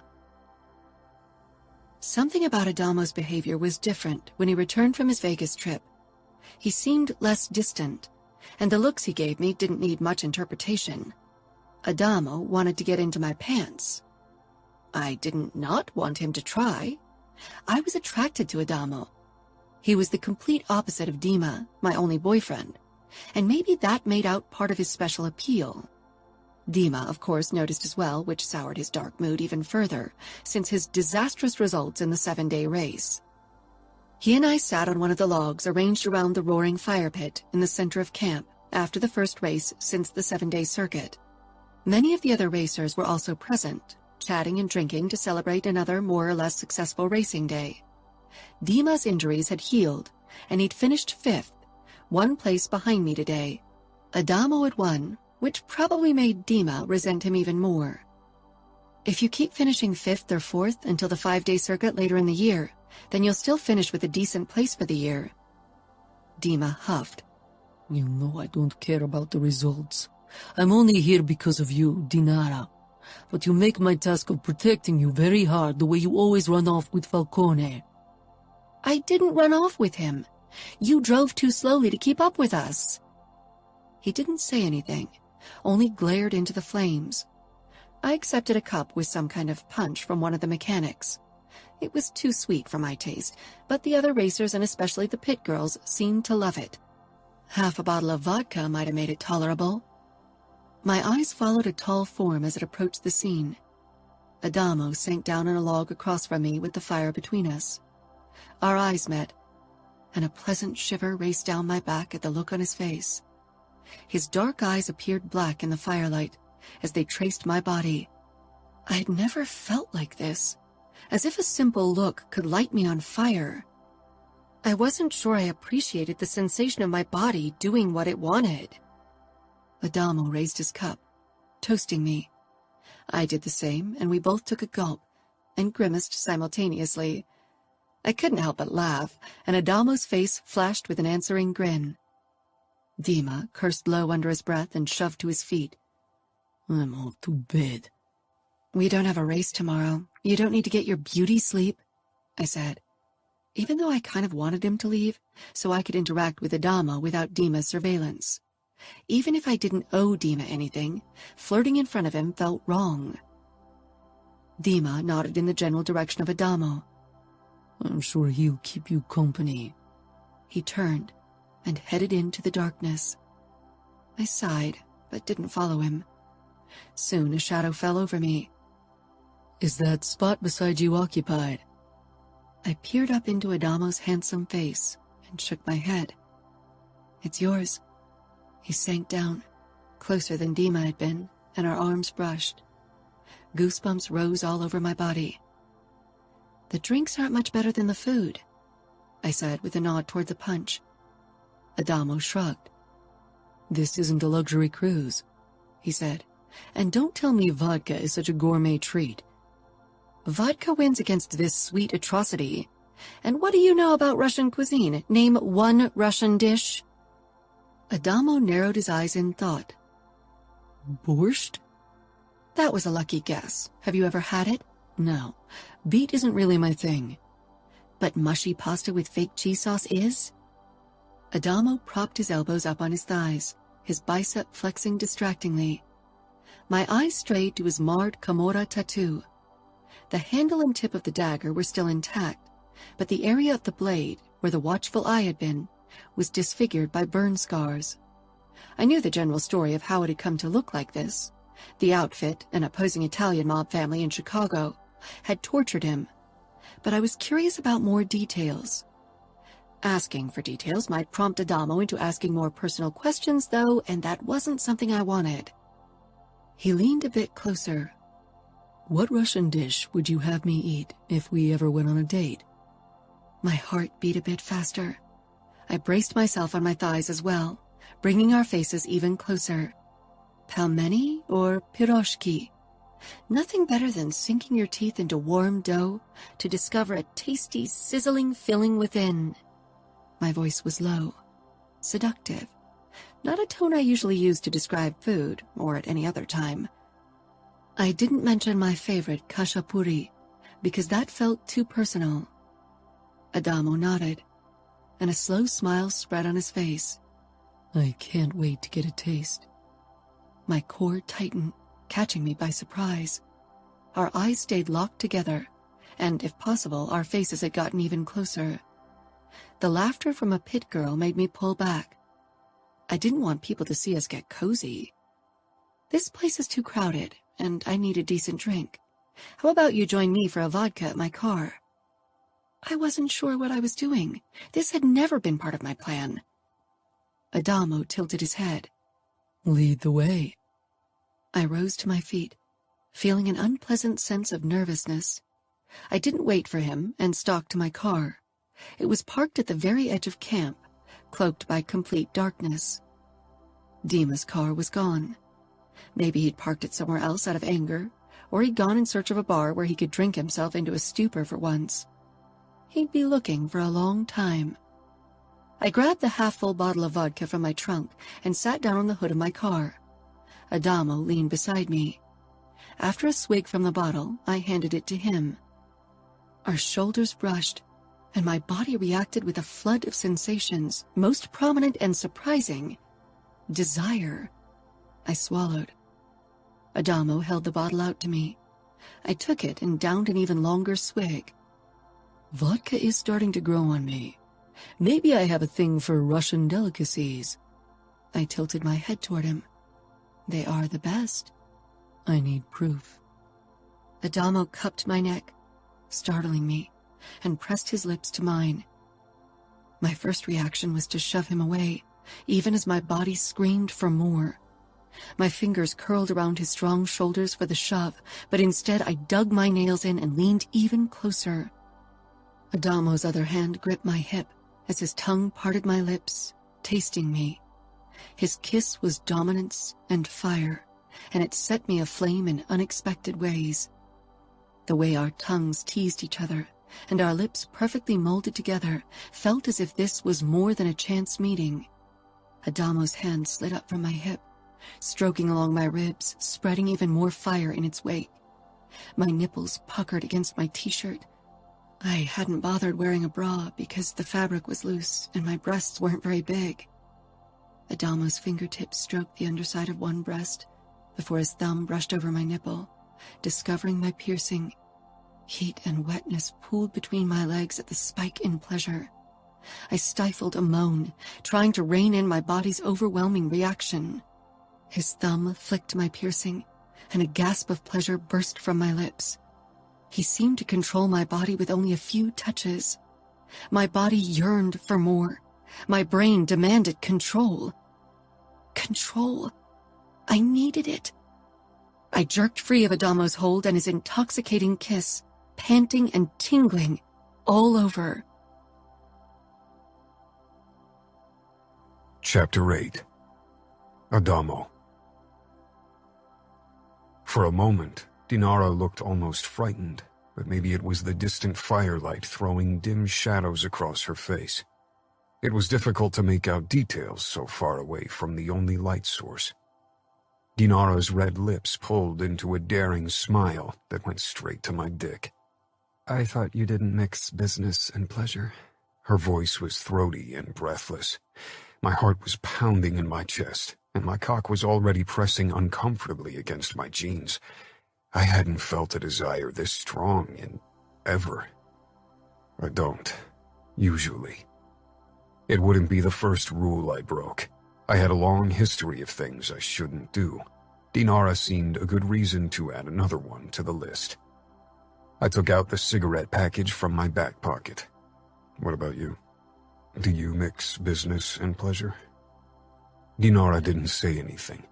Something about Adamo's behavior was different when he returned from his Vegas trip. He seemed less distant, and the looks he gave me didn't need much interpretation. Adamo wanted to get into my pants. I didn't not want him to try. I was attracted to Adamo. He was the complete opposite of Dima, my only boyfriend, and maybe that made out part of his special appeal. Dima, of course, noticed as well, which soured his dark mood even further, since his disastrous results in the 7-day race. He and I sat on one of the logs arranged around the roaring fire pit in the center of camp after the first race since the 7-day circuit. Many of the other racers were also present, chatting and drinking to celebrate another more or less successful racing day. Dima's injuries had healed, and he'd finished 5th, 1 place behind me today. Adamo had won, which probably made Dima resent him even more. If you keep finishing 5th or 4th until the 5-day circuit later in the year, then you'll still finish with a decent place for the year. Dima huffed. You know I don't care about the results. I'm only here because of you, Dinara. But you make my task of protecting you very hard the way you always run off with Falcone. I didn't run off with him. You drove too slowly to keep up with us. He didn't say anything, only glared into the flames. I accepted a cup with some kind of punch from one of the mechanics. It was too sweet for my taste, but the other racers and especially the pit girls seemed to love it. Half a bottle of vodka might have made it tolerable. My eyes followed a tall form as it approached the scene. Adamo sank down on a log across from me with the fire between us. Our eyes met, and a pleasant shiver raced down my back at the look on his face. His dark eyes appeared black in the firelight as they traced my body. I had never felt like this, as if a simple look could light me on fire. I wasn't sure I appreciated the sensation of my body doing what it wanted. Adamo raised his cup, toasting me. I did the same, and we both took a gulp and grimaced simultaneously. I couldn't help but laugh, and Adamo's face flashed with an answering grin. Dima cursed low under his breath and shoved to his feet. I'm all to bed. We don't have a race tomorrow. You don't need to get your beauty sleep, I said, even though I kind of wanted him to leave so I could interact with Adamo without Dima's surveillance. Even if I didn't owe Dima anything, flirting in front of him felt wrong. Dima nodded in the general direction of Adamo. I'm sure he'll keep you company. He turned and headed into the darkness. I sighed, but didn't follow him. Soon a shadow fell over me. Is that spot beside you occupied? I peered up into Adamo's handsome face and shook my head. It's yours. He sank down, closer than Dima had been, and our arms brushed. Goosebumps rose all over my body. The drinks aren't much better than the food, I said with a nod toward the punch. Adamo shrugged. This isn't a luxury cruise, he said, and don't tell me vodka is such a gourmet treat. Vodka wins against this sweet atrocity. And what do you know about Russian cuisine? Name one Russian dish. Adamo narrowed his eyes in thought. Borscht? That was a lucky guess. Have you ever had it? No. Beet isn't really my thing. But mushy pasta with fake cheese sauce is? Adamo propped his elbows up on his thighs, his bicep flexing distractingly. My eyes strayed to his marred Camorra tattoo. The handle and tip of the dagger were still intact, but the area of the blade, where the watchful eye had been, was disfigured by burn scars. I knew the general story of how it had come to look like this. The outfit, an opposing Italian mob family in Chicago, had tortured him, but I was curious about more details. Asking for details might prompt Adamo into asking more personal questions, though, and that wasn't something I wanted. He leaned a bit closer. What Russian dish would you have me eat if we ever went on a date? My heart beat a bit faster. I braced myself on my thighs as well, bringing our faces even closer. Pelmeni or piroshki? Nothing better than sinking your teeth into warm dough to discover a tasty, sizzling filling within. My voice was low, seductive, not a tone I usually use to describe food or at any other time. I didn't mention my favorite, khachapuri, because that felt too personal. Adamo nodded, and a slow smile spread on his face. I can't wait to get a taste. My core tightened, catching me by surprise. Our eyes stayed locked together, and if possible, our faces had gotten even closer. The laughter from a pit girl made me pull back. I didn't want people to see us get cozy. This place is too crowded, and I need a decent drink. How about you join me for a vodka at my car? I wasn't sure what I was doing. This had never been part of my plan. Adamo tilted his head. Lead the way. I rose to my feet, feeling an unpleasant sense of nervousness. I didn't wait for him and stalked to my car. It was parked at the very edge of camp, cloaked by complete darkness. Dima's car was gone. Maybe he'd parked it somewhere else out of anger, or he'd gone in search of a bar where he could drink himself into a stupor for once. He'd be looking for a long time. I grabbed the half-full bottle of vodka from my trunk and sat down on the hood of my car. Adamo leaned beside me. After a swig from the bottle, I handed it to him. Our shoulders brushed, and my body reacted with a flood of sensations, most prominent and surprising. Desire. I swallowed. Adamo held the bottle out to me. I took it and downed an even longer swig. Vodka is starting to grow on me. Maybe I have a thing for Russian delicacies. I tilted my head toward him. They are the best. I need proof. Adamo cupped my neck, startling me, and pressed his lips to mine. My first reaction was to shove him away, even as my body screamed for more. My fingers curled around his strong shoulders for the shove, but instead I dug my nails in and leaned even closer. Adamo's other hand gripped my hip as his tongue parted my lips, tasting me. His kiss was dominance and fire, and it set me aflame in unexpected ways. The way our tongues teased each other, and our lips perfectly molded together, felt as if this was more than a chance meeting. Adamo's hand slid up from my hip, stroking along my ribs, spreading even more fire in its wake. My nipples puckered against my t-shirt. I hadn't bothered wearing a bra because the fabric was loose and my breasts weren't very big. Adamo's fingertips stroked the underside of one breast before his thumb brushed over my nipple, discovering my piercing. Heat and wetness pooled between my legs at the spike in pleasure. I stifled a moan, trying to rein in my body's overwhelming reaction. His thumb flicked my piercing, and a gasp of pleasure burst from my lips. He seemed to control my body with only a few touches. My body yearned for more. My brain demanded control. Control. I needed it. I jerked free of Adamo's hold and his intoxicating kiss, panting and tingling all over. Chapter 8. Adamo. For a moment, Dinara looked almost frightened, but maybe it was the distant firelight throwing dim shadows across her face. It was difficult to make out details so far away from the only light source. Dinara's red lips pulled into a daring smile that went straight to my dick. I thought you didn't mix business and pleasure. Her voice was throaty and breathless. My heart was pounding in my chest, and my cock was already pressing uncomfortably against my jeans. I hadn't felt a desire this strong in ever. I don't, usually. It wouldn't be the first rule I broke. I had a long history of things I shouldn't do. Dinara seemed a good reason to add another one to the list. I took out the cigarette package from my back pocket. What about you? Do you mix business and pleasure? Dinara didn't say anything.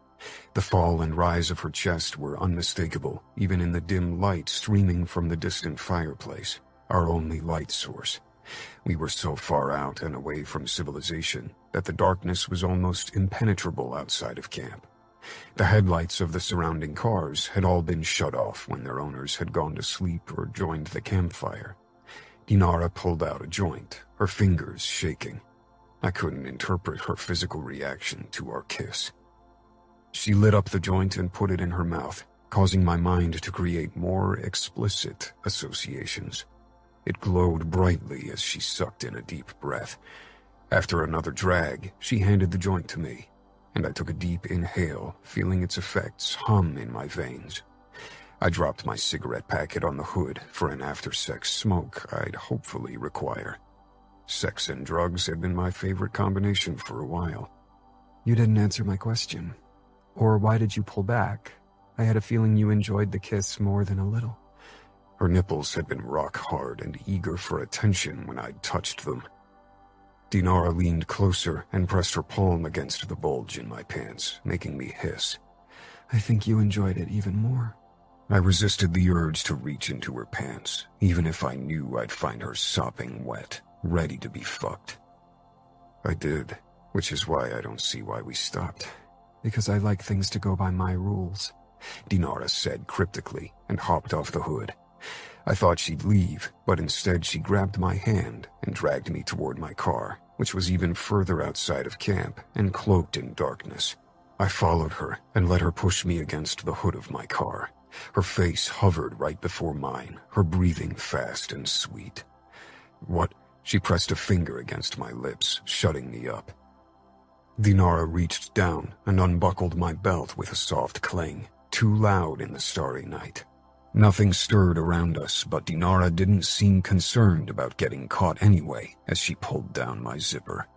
The fall and rise of her chest were unmistakable, even in the dim light streaming from the distant fireplace, our only light source. We were so far out and away from civilization that the darkness was almost impenetrable outside of camp. The headlights of the surrounding cars had all been shut off when their owners had gone to sleep or joined the campfire. Dinara pulled out a joint, her fingers shaking. I couldn't interpret her physical reaction to our kiss. She lit up the joint and put it in her mouth, causing my mind to create more explicit associations. It glowed brightly as she sucked in a deep breath. After another drag, she handed the joint to me, and I took a deep inhale, feeling its effects hum in my veins. I dropped my cigarette packet on the hood for an after-sex smoke I'd hopefully require. Sex and drugs had been my favorite combination for a while. You didn't answer my question. Or why did you pull back? I had a feeling you enjoyed the kiss more than a little. Her nipples had been rock hard and eager for attention when I'd touched them. Dinara leaned closer and pressed her palm against the bulge in my pants, making me hiss. I think you enjoyed it even more. I resisted the urge to reach into her pants, even if I knew I'd find her sopping wet, ready to be fucked. I did, which is why I don't see why we stopped. Because I like things to go by my rules, Dinara said cryptically and hopped off the hood. I thought she'd leave, but instead she grabbed my hand and dragged me toward my car, which was even further outside of camp and cloaked in darkness. I followed her and let her push me against the hood of my car. Her face hovered right before mine, her breathing fast and sweet. What? She pressed a finger against my lips, shutting me up. Dinara reached down and unbuckled my belt with a soft clang, too loud in the starry night. Nothing stirred around us, but Dinara didn't seem concerned about getting caught anyway as she pulled down my zipper.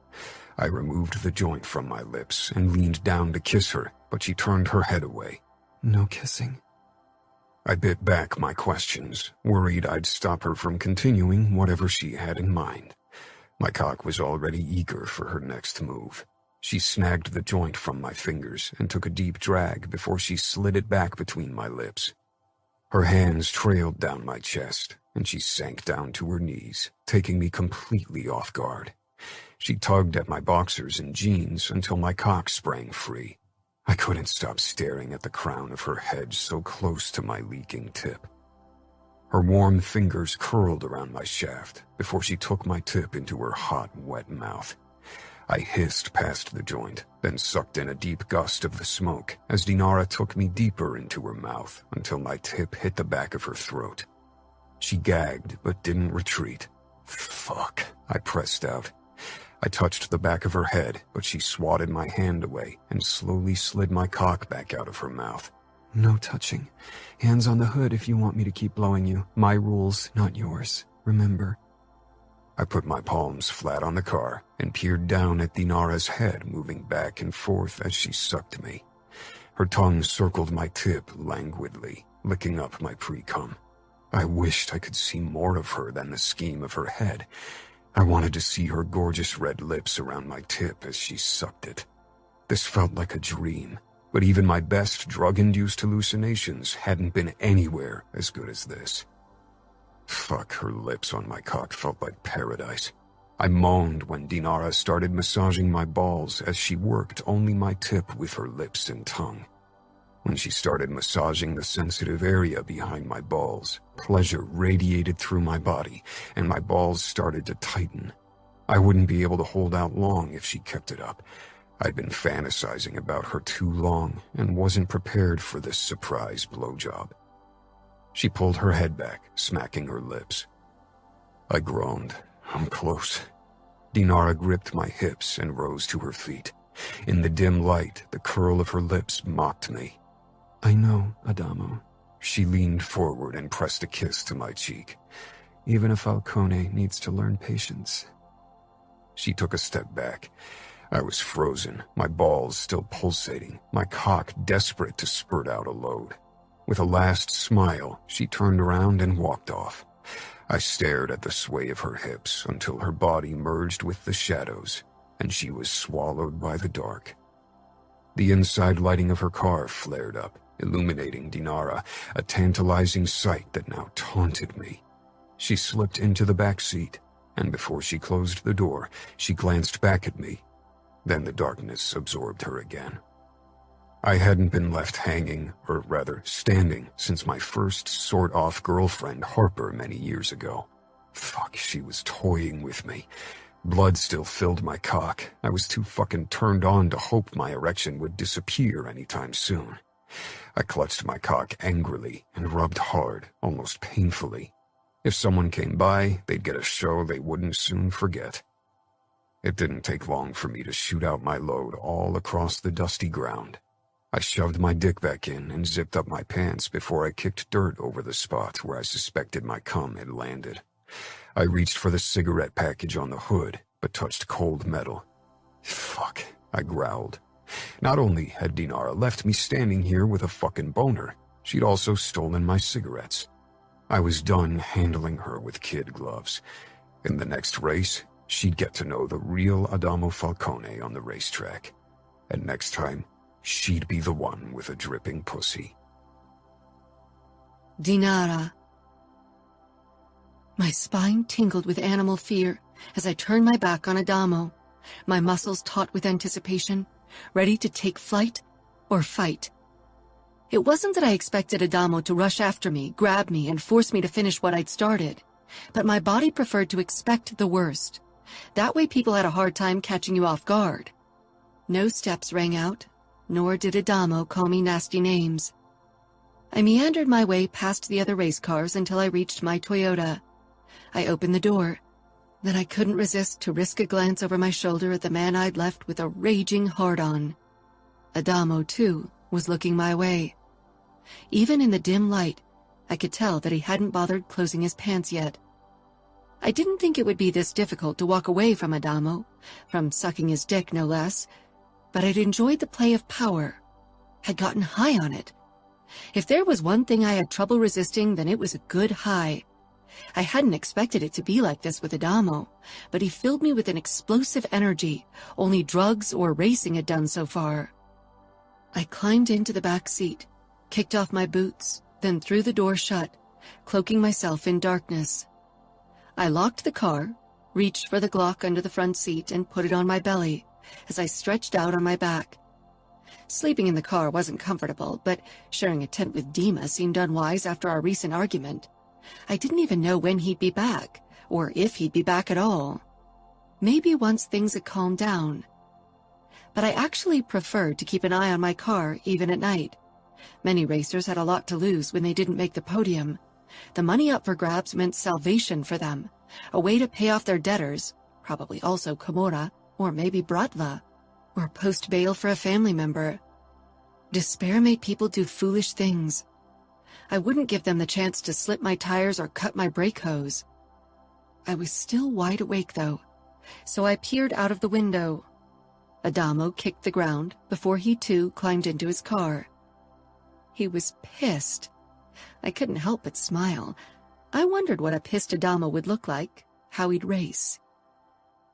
I removed the joint from my lips and leaned down to kiss her, but she turned her head away. No kissing. I bit back my questions, worried I'd stop her from continuing whatever she had in mind. My cock was already eager for her next move. She snagged the joint from my fingers and took a deep drag before she slid it back between my lips. Her hands trailed down my chest, and she sank down to her knees, taking me completely off guard. She tugged at my boxers and jeans until my cock sprang free. I couldn't stop staring at the crown of her head so close to my leaking tip. Her warm fingers curled around my shaft before she took my tip into her hot, wet mouth. I hissed past the joint, then sucked in a deep gust of the smoke as Dinara took me deeper into her mouth until my tip hit the back of her throat. She gagged but didn't retreat. Fuck, I pressed out. I touched the back of her head, but she swatted my hand away and slowly slid my cock back out of her mouth. No touching. Hands on the hood if you want me to keep blowing you. My rules, not yours. Remember. I put my palms flat on the car and peered down at Dinara's head, moving back and forth as she sucked me. Her tongue circled my tip languidly, licking up my pre-cum. I wished I could see more of her than the scheme of her head. I wanted to see her gorgeous red lips around my tip as she sucked it. This felt like a dream, but even my best drug-induced hallucinations hadn't been anywhere as good as this. Fuck, her lips on my cock felt like paradise. I moaned when Dinara started massaging my balls as she worked only my tip with her lips and tongue. When she started massaging the sensitive area behind my balls, pleasure radiated through my body, and my balls started to tighten. I wouldn't be able to hold out long if she kept it up. I'd been fantasizing about her too long and wasn't prepared for this surprise blowjob. She pulled her head back, smacking her lips. I groaned. I'm close. Dinara gripped my hips and rose to her feet. In the dim light, the curl of her lips mocked me. I know, Adamo. She leaned forward and pressed a kiss to my cheek. Even a Falcone needs to learn patience. She took a step back. I was frozen, my balls still pulsating, my cock desperate to spurt out a load. With a last smile, she turned around and walked off. I stared at the sway of her hips until her body merged with the shadows, and she was swallowed by the dark. The inside lighting of her car flared up, illuminating Dinara, a tantalizing sight that now taunted me. She slipped into the back seat, and before she closed the door, she glanced back at me. Then the darkness absorbed her again. I hadn't been left hanging, or rather standing, since my first sort-off girlfriend, Harper, many years ago. Fuck, she was toying with me. Blood still filled my cock. I was too fucking turned on to hope my erection would disappear anytime soon. I clutched my cock angrily and rubbed hard, almost painfully. If someone came by, they'd get a show they wouldn't soon forget. It didn't take long for me to shoot out my load all across the dusty ground. I shoved my dick back in and zipped up my pants before I kicked dirt over the spot where I suspected my cum had landed. I reached for the cigarette package on the hood, but touched cold metal. Fuck, I growled. Not only had Dinara left me standing here with a fucking boner, she'd also stolen my cigarettes. I was done handling her with kid gloves. In the next race, she'd get to know the real Adamo Falcone on the racetrack. And next time, she'd be the one with a dripping pussy. Dinara. My spine tingled with animal fear as I turned my back on Adamo, my muscles taut with anticipation, ready to take flight or fight. It wasn't that I expected Adamo to rush after me, grab me, and force me to finish what I'd started, but my body preferred to expect the worst. That way people had a hard time catching you off guard. No steps rang out, nor did Adamo call me nasty names. I meandered my way past the other race cars until I reached my Toyota. I opened the door. Then I couldn't resist to risk a glance over my shoulder at the man I'd left with a raging hard-on. Adamo, too, was looking my way. Even in the dim light, I could tell that he hadn't bothered closing his pants yet. I didn't think it would be this difficult to walk away from Adamo, from sucking his dick no less, but I'd enjoyed the play of power. I'd gotten high on it. If there was one thing I had trouble resisting, then it was a good high. I hadn't expected it to be like this with Adamo, but he filled me with an explosive energy only drugs or racing had done so far. I climbed into the back seat, kicked off my boots, then threw the door shut, cloaking myself in darkness. I locked the car, reached for the Glock under the front seat, and put it on my belly as I stretched out on my back. Sleeping in the car wasn't comfortable, but sharing a tent with Dima seemed unwise after our recent argument. I didn't even know when he'd be back, or if he'd be back at all. Maybe once things had calmed down. But I actually preferred to keep an eye on my car even at night. Many racers had a lot to lose when they didn't make the podium. The money up for grabs meant salvation for them, a way to pay off their debtors, probably also Camorra, or maybe Bratva, or post bail for a family member. Despair made people do foolish things. I wouldn't give them the chance to slip my tires or cut my brake hose. I was still wide awake, though, so I peered out of the window. Adamo kicked the ground before he too climbed into his car. He was pissed. I couldn't help but smile. I wondered what a pissed Adamo would look like, how he'd race.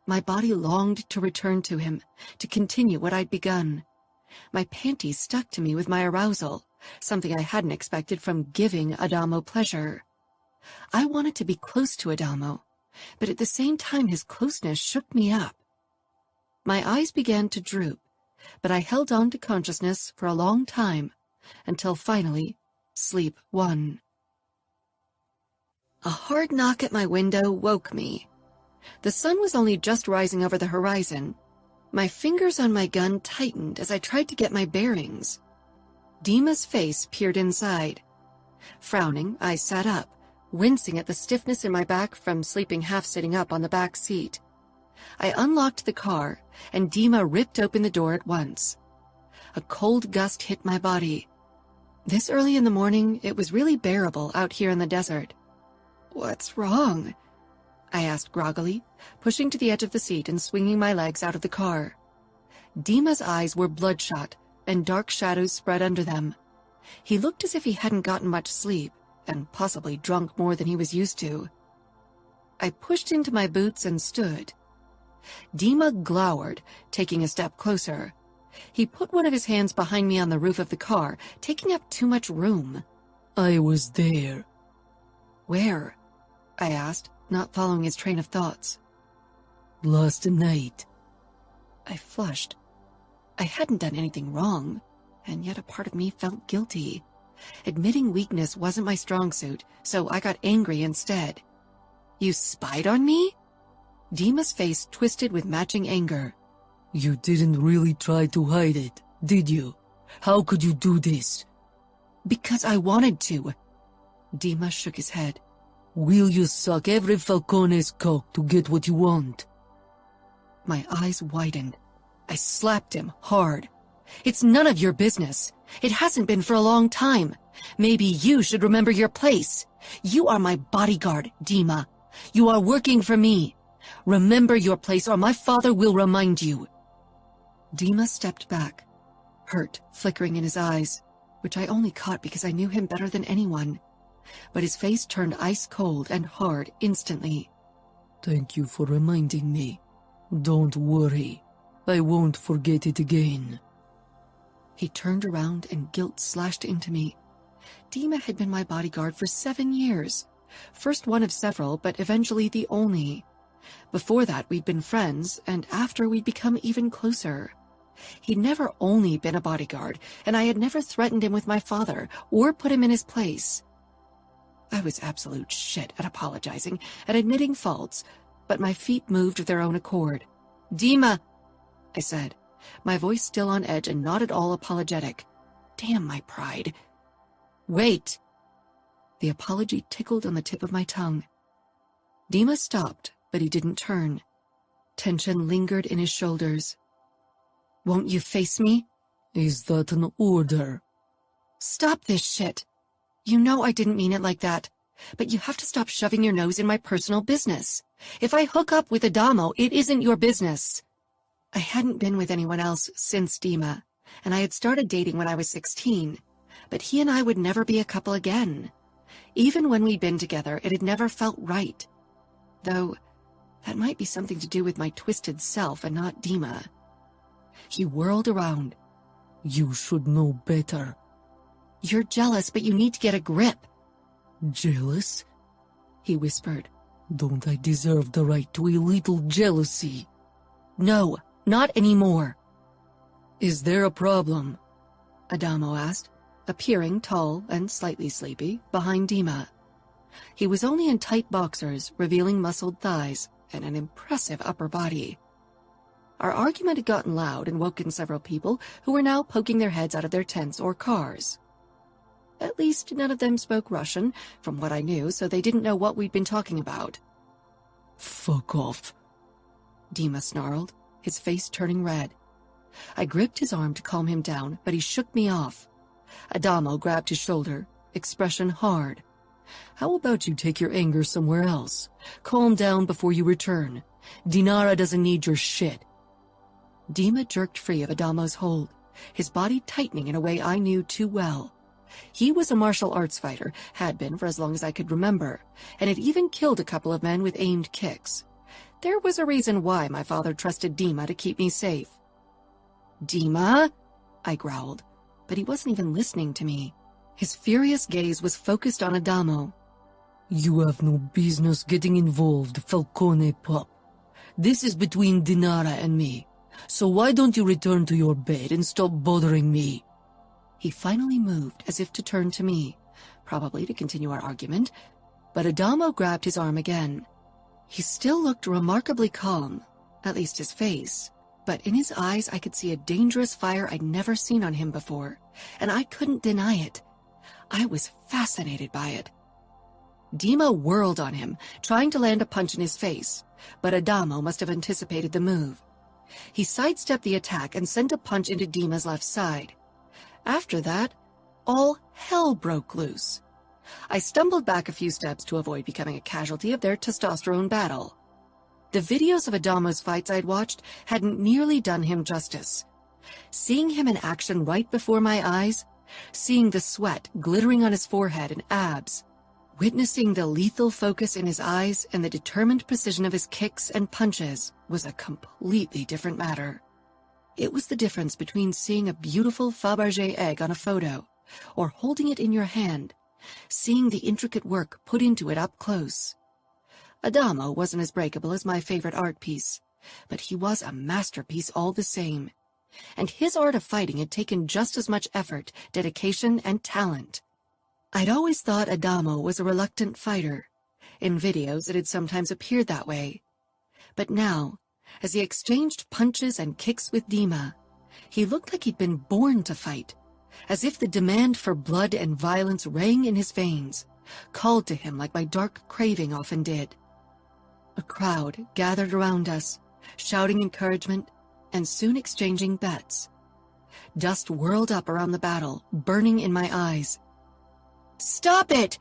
My body longed to return to him, to continue what I'd begun. My panties stuck to me with my arousal, something I hadn't expected from giving Adamo pleasure. I wanted to be close to Adamo, but at the same time his closeness shook me up. My eyes began to droop, but I held on to consciousness for a long time, until finally, sleep won. A hard knock at my window woke me. The sun was only just rising over the horizon. My fingers on my gun tightened as I tried to get my bearings. Dima's face peered inside. Frowning, I sat up, wincing at the stiffness in my back from sleeping half-sitting up on the back seat. I unlocked the car, and Dima ripped open the door at once. A cold gust hit my body. This early in the morning, it was really bearable out here in the desert. "What's wrong?" I asked groggily, pushing to the edge of the seat and swinging my legs out of the car. Dima's eyes were bloodshot, and dark shadows spread under them. He looked as if he hadn't gotten much sleep, and possibly drunk more than he was used to. I pushed into my boots and stood. Dima glowered, taking a step closer. He put one of his hands behind me on the roof of the car, taking up too much room. "I was there." "Where?" I asked, not following his train of thoughts. "Last night." I flushed. I hadn't done anything wrong, and yet a part of me felt guilty. Admitting weakness wasn't my strong suit, so I got angry instead. "You spied on me?" Dima's face twisted with matching anger. "You didn't really try to hide it, did you? How could you do this?" "Because I wanted to." Dima shook his head. "Will you suck every Falcone's cock to get what you want?" My eyes widened. I slapped him hard. "It's none of your business. It hasn't been for a long time. Maybe you should remember your place. You are my bodyguard, Dima. You are working for me. Remember your place or my father will remind you." Dima stepped back, hurt flickering in his eyes, which I only caught because I knew him better than anyone. But his face turned ice cold and hard instantly. "Thank you for reminding me. Don't worry. I won't forget it again." He turned around and guilt slashed into me. Dima had been my bodyguard for 7 years. First one of several, but eventually the only. Before that, we'd been friends, and after we'd become even closer. He'd never only been a bodyguard, and I had never threatened him with my father or put him in his place. I was absolute shit at apologizing and admitting faults, but my feet moved of their own accord. "Dima," I said, my voice still on edge and not at all apologetic. Damn my pride. "Wait." The apology tickled on the tip of my tongue. Dima stopped, but he didn't turn. Tension lingered in his shoulders. "Won't you face me?" "Is that an order?" "Stop this shit. You know I didn't mean it like that, but you have to stop shoving your nose in my personal business. If I hook up with Adamo, it isn't your business." I hadn't been with anyone else since Dima, and I had started dating when I was 16, but he and I would never be a couple again. Even when we'd been together, it had never felt right. Though, that might be something to do with my twisted self and not Dima. He whirled around. You should know better. You're jealous, but you need to get a grip. Jealous? He whispered. Don't I deserve the right to a little jealousy? No, not anymore. Is there a problem? Adamo asked, appearing tall and slightly sleepy behind Dima. He was only in tight boxers, revealing muscled thighs and an impressive upper body. Our argument had gotten loud and woken several people who were now poking their heads out of their tents or cars. At least none of them spoke Russian, from what I knew, so they didn't know what we'd been talking about. Fuck off, Dima snarled, his face turning red. I gripped his arm to calm him down, but he shook me off. Adamo grabbed his shoulder, expression hard. How about you take your anger somewhere else? Calm down before you return. Dinara doesn't need your shit. Dima jerked free of Adamo's hold, his body tightening in a way I knew too well. He was a martial arts fighter, had been for as long as I could remember, and had even killed a couple of men with aimed kicks. There was a reason why my father trusted Dima to keep me safe. Dima? I growled, but he wasn't even listening to me. His furious gaze was focused on Adamo. You have no business getting involved, Falcone pup. This is between Dinara and me, so why don't you return to your bed and stop bothering me? He finally moved as if to turn to me, probably to continue our argument, but Adamo grabbed his arm again. He still looked remarkably calm, at least his face, but in his eyes I could see a dangerous fire I'd never seen on him before, and I couldn't deny it. I was fascinated by it. Dima whirled on him, trying to land a punch in his face, but Adamo must have anticipated the move. He sidestepped the attack and sent a punch into Dima's left side. After that, all hell broke loose. I stumbled back a few steps to avoid becoming a casualty of their testosterone battle. The videos of Adamo's fights I'd watched hadn't nearly done him justice. Seeing him in action right before my eyes, seeing the sweat glittering on his forehead and abs, witnessing the lethal focus in his eyes and the determined precision of his kicks and punches was a completely different matter. It was the difference between seeing a beautiful Fabergé egg on a photo or holding it in your hand, seeing the intricate work put into it up close. Adamo wasn't as breakable as my favorite art piece, but he was a masterpiece all the same, and his art of fighting had taken just as much effort, dedication, and talent. I'd always thought Adamo was a reluctant fighter. In videos it had sometimes appeared that way. But now, as he exchanged punches and kicks with Dima, he looked like he'd been born to fight, as if the demand for blood and violence rang in his veins, called to him like my dark craving often did. A crowd gathered around us, shouting encouragement and soon exchanging bets. Dust whirled up around the battle, burning in my eyes. "Stop it!"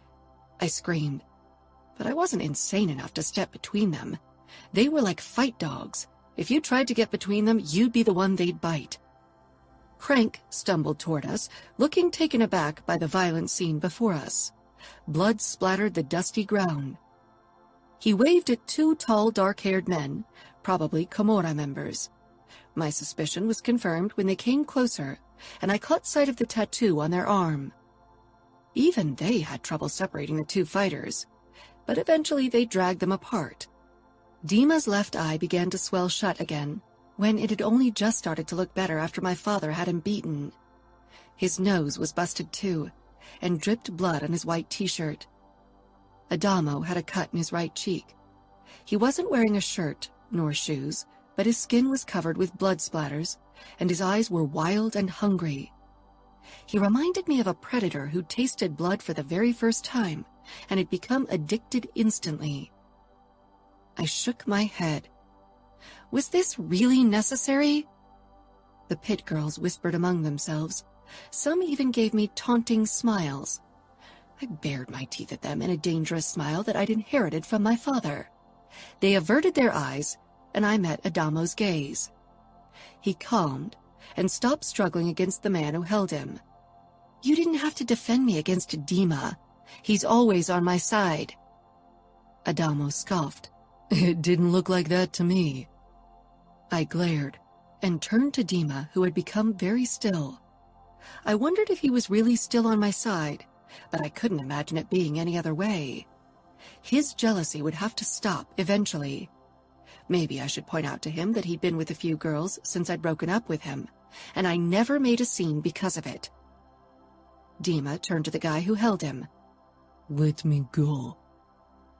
I screamed. But I wasn't insane enough to step between them. They were like fight dogs. If you tried to get between them, you'd be the one they'd bite. Crank stumbled toward us, looking taken aback by the violent scene before us. Blood splattered the dusty ground. He waved at two tall, dark-haired men, probably Camorra members. My suspicion was confirmed when they came closer, and I caught sight of the tattoo on their arm. Even they had trouble separating the two fighters, but eventually they dragged them apart. Dima's left eye began to swell shut again, when it had only just started to look better after my father had him beaten. His nose was busted too, and dripped blood on his white t-shirt. Adamo had a cut in his right cheek. He wasn't wearing a shirt, nor shoes, but his skin was covered with blood splatters, and his eyes were wild and hungry. He reminded me of a predator who tasted blood for the very first time, and had become addicted instantly. I shook my head. Was this really necessary? The pit girls whispered among themselves. Some even gave me taunting smiles. I bared my teeth at them in a dangerous smile that I'd inherited from my father. They averted their eyes, and I met Adamo's gaze. He calmed and stopped struggling against the man who held him. "You didn't have to defend me against Dima. He's always on my side." Adamo scoffed. It didn't look like that to me. I glared and turned to Dima, who had become very still. I wondered if he was really still on my side, but I couldn't imagine it being any other way. His jealousy would have to stop eventually. Maybe I should point out to him that he'd been with a few girls since I'd broken up with him, and I never made a scene because of it. Dima turned to the guy who held him. "Let me go."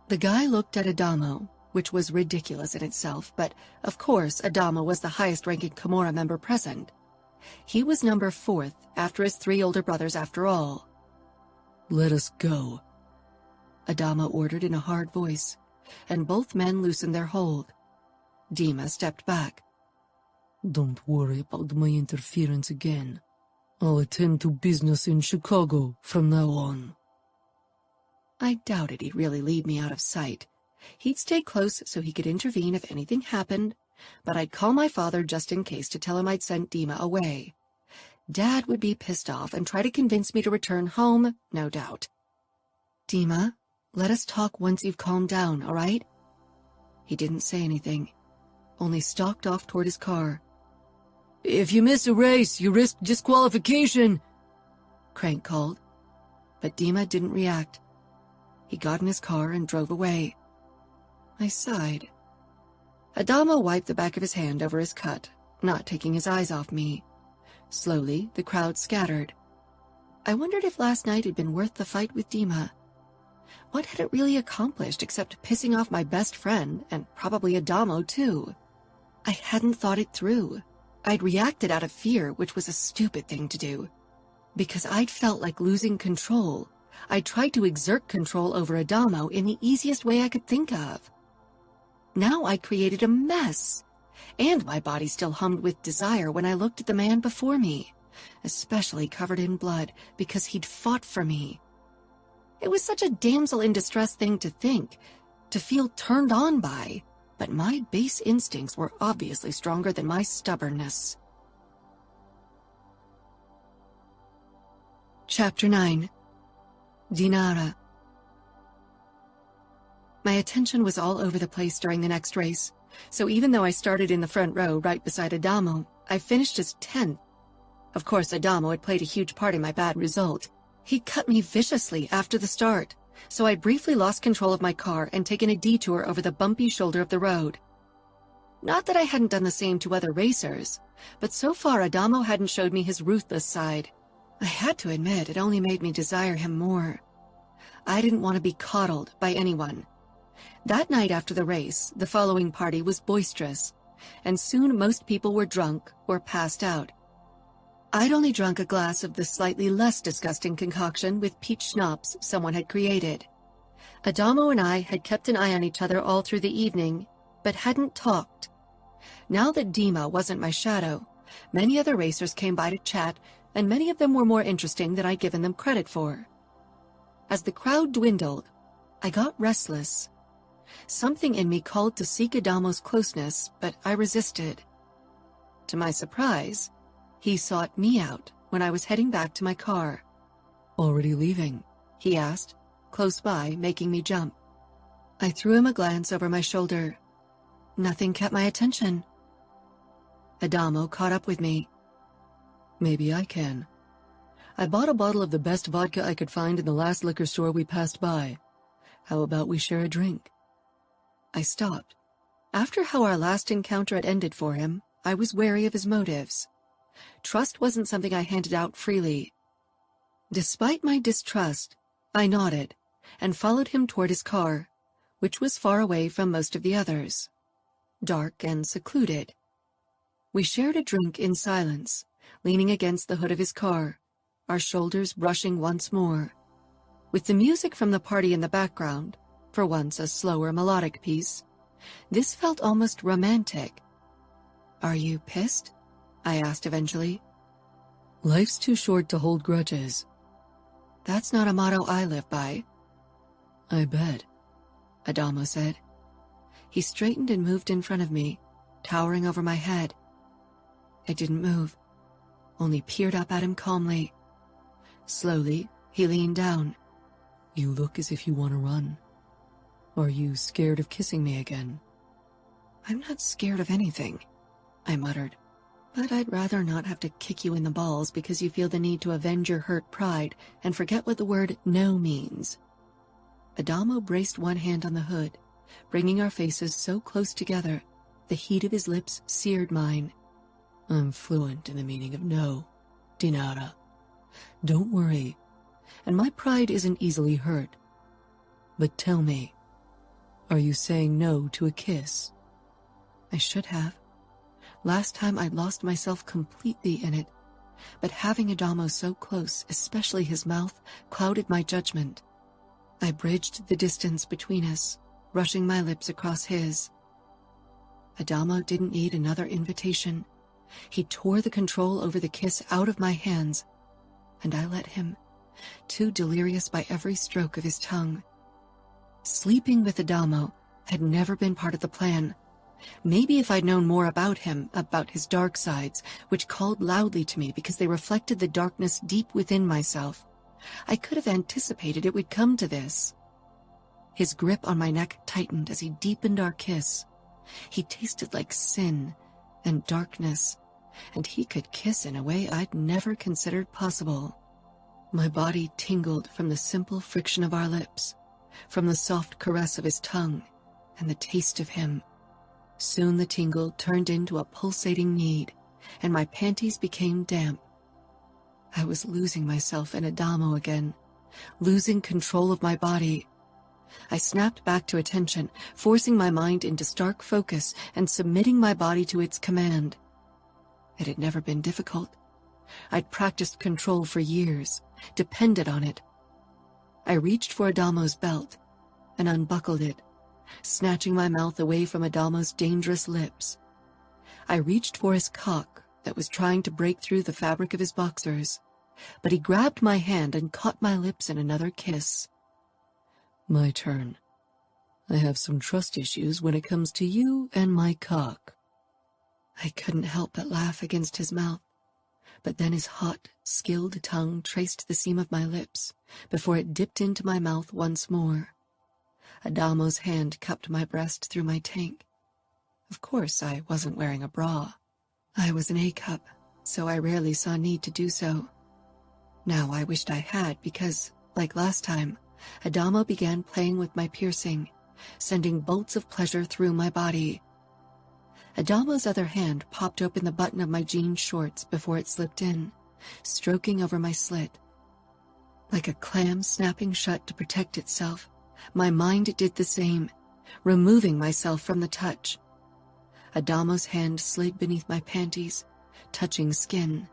The guy looked at Adamo, which was ridiculous in itself, but of course Adamo was the highest-ranking Camorra member present. He was number 4th after his 3 older brothers after all. "Let us go," Adamo ordered in a hard voice, and both men loosened their hold. Dima stepped back. "Don't worry about my interference again. I'll attend to business in Chicago from now on." I doubted he'd really leave me out of sight. He'd stay close so he could intervene if anything happened, but I'd call my father just in case to tell him I'd sent Dima away. Dad would be pissed off and try to convince me to return home, no doubt. "Dima, let us talk once you've calmed down, all right?" He didn't say anything, only stalked off toward his car. "If you miss a race, you risk disqualification," Crank called, but Dima didn't react. He got in his car and drove away. I sighed. Adamo wiped the back of his hand over his cut, not taking his eyes off me. Slowly, the crowd scattered. I wondered if last night had been worth the fight with Dima. What had it really accomplished except pissing off my best friend, and probably Adamo too? I hadn't thought it through. I'd reacted out of fear, which was a stupid thing to do. Because I'd felt like losing control, I tried to exert control over Adamo in the easiest way I could think of. Now I created a mess, and my body still hummed with desire when I looked at the man before me, especially covered in blood because he'd fought for me. It was such a damsel in distress thing to think, to feel turned on by, but my base instincts were obviously stronger than my stubbornness. Chapter 9. Dinara. My attention was all over the place during the next race, so even though I started in the front row right beside Adamo, I finished as 10th. Of course, Adamo had played a huge part in my bad result. He cut me viciously after the start, so I briefly lost control of my car and taken a detour over the bumpy shoulder of the road. Not that I hadn't done the same to other racers, but so far Adamo hadn't showed me his ruthless side. I had to admit it only made me desire him more. I didn't want to be coddled by anyone. That night after the race, the following party was boisterous, and soon most people were drunk or passed out. I'd only drunk a glass of the slightly less disgusting concoction with peach schnapps someone had created. Adamo and I had kept an eye on each other all through the evening, but hadn't talked. Now that Dima wasn't my shadow, many other racers came by to chat, and many of them were more interesting than I'd given them credit for. As the crowd dwindled, I got restless. Something in me called to seek Adamo's closeness, but I resisted. To my surprise, he sought me out when I was heading back to my car. "Already leaving?" he asked, close by, making me jump. I threw him a glance over my shoulder. Nothing kept my attention. Adamo caught up with me. "Maybe I can. I bought a bottle of the best vodka I could find in the last liquor store we passed by. How about we share a drink?" I stopped. After how our last encounter had ended for him, I was wary of his motives. Trust wasn't something I handed out freely. Despite my distrust, I nodded and followed him toward his car, which was far away from most of the others, dark and secluded. We shared a drink in silence, leaning against the hood of his car, our shoulders brushing once more. With the music from the party in the background, for once a slower melodic piece, this felt almost romantic. "Are you pissed?" I asked eventually. "Life's too short to hold grudges." "That's not a motto I live by." "I bet," Adamo said. He straightened and moved in front of me, towering over my head. I didn't move, only peered up at him calmly. Slowly, he leaned down. You look as if you want to run. Are you scared of kissing me again? I'm not scared of anything, I muttered. But I'd rather not have to kick you in the balls because you feel the need to avenge your hurt pride and forget what the word no means. Adamo braced one hand on the hood, bringing our faces so close together, the heat of his lips seared mine. I'm fluent in the meaning of no, Dinara. Don't worry, and my pride isn't easily hurt. But tell me, are you saying no to a kiss? I should have. Last time I'd lost myself completely in it, but having Adamo so close, especially his mouth, clouded my judgment. I bridged the distance between us, rushing my lips across his. Adamo didn't need another invitation. He tore the control over the kiss out of my hands, and I let him, too delirious by every stroke of his tongue. Sleeping with Adamo had never been part of the plan. Maybe if I'd known more about him, about his dark sides, which called loudly to me because they reflected the darkness deep within myself, I could have anticipated it would come to this. His grip on my neck tightened as he deepened our kiss. He tasted like sin and darkness, and he could kiss in a way I'd never considered possible. My body tingled from the simple friction of our lips, from the soft caress of his tongue, and the taste of him. Soon the tingle turned into a pulsating need, and my panties became damp. I was losing myself in Adamo again, losing control of my body. I snapped back to attention, forcing my mind into stark focus and submitting my body to its command. It had never been difficult. I'd practiced control for years, depended on it. I reached for Adamo's belt and unbuckled it, snatching my mouth away from Adamo's dangerous lips. I reached for his cock that was trying to break through the fabric of his boxers, but he grabbed my hand and caught my lips in another kiss. My turn. I have some trust issues when it comes to you and my cock. I couldn't help but laugh against his mouth, but then his hot, skilled tongue traced the seam of my lips before it dipped into my mouth once more. Adamo's hand cupped my breast through my tank. Of course, I wasn't wearing a bra. I was an A-cup, so I rarely saw need to do so. Now I wished I had because, like last time, Adamo began playing with my piercing, sending bolts of pleasure through my body. Adamo's other hand popped open the button of my jean shorts before it slipped in, stroking over my slit. Like a clam snapping shut to protect itself, my mind did the same, removing myself from the touch. Adamo's hand slid beneath my panties, touching skin.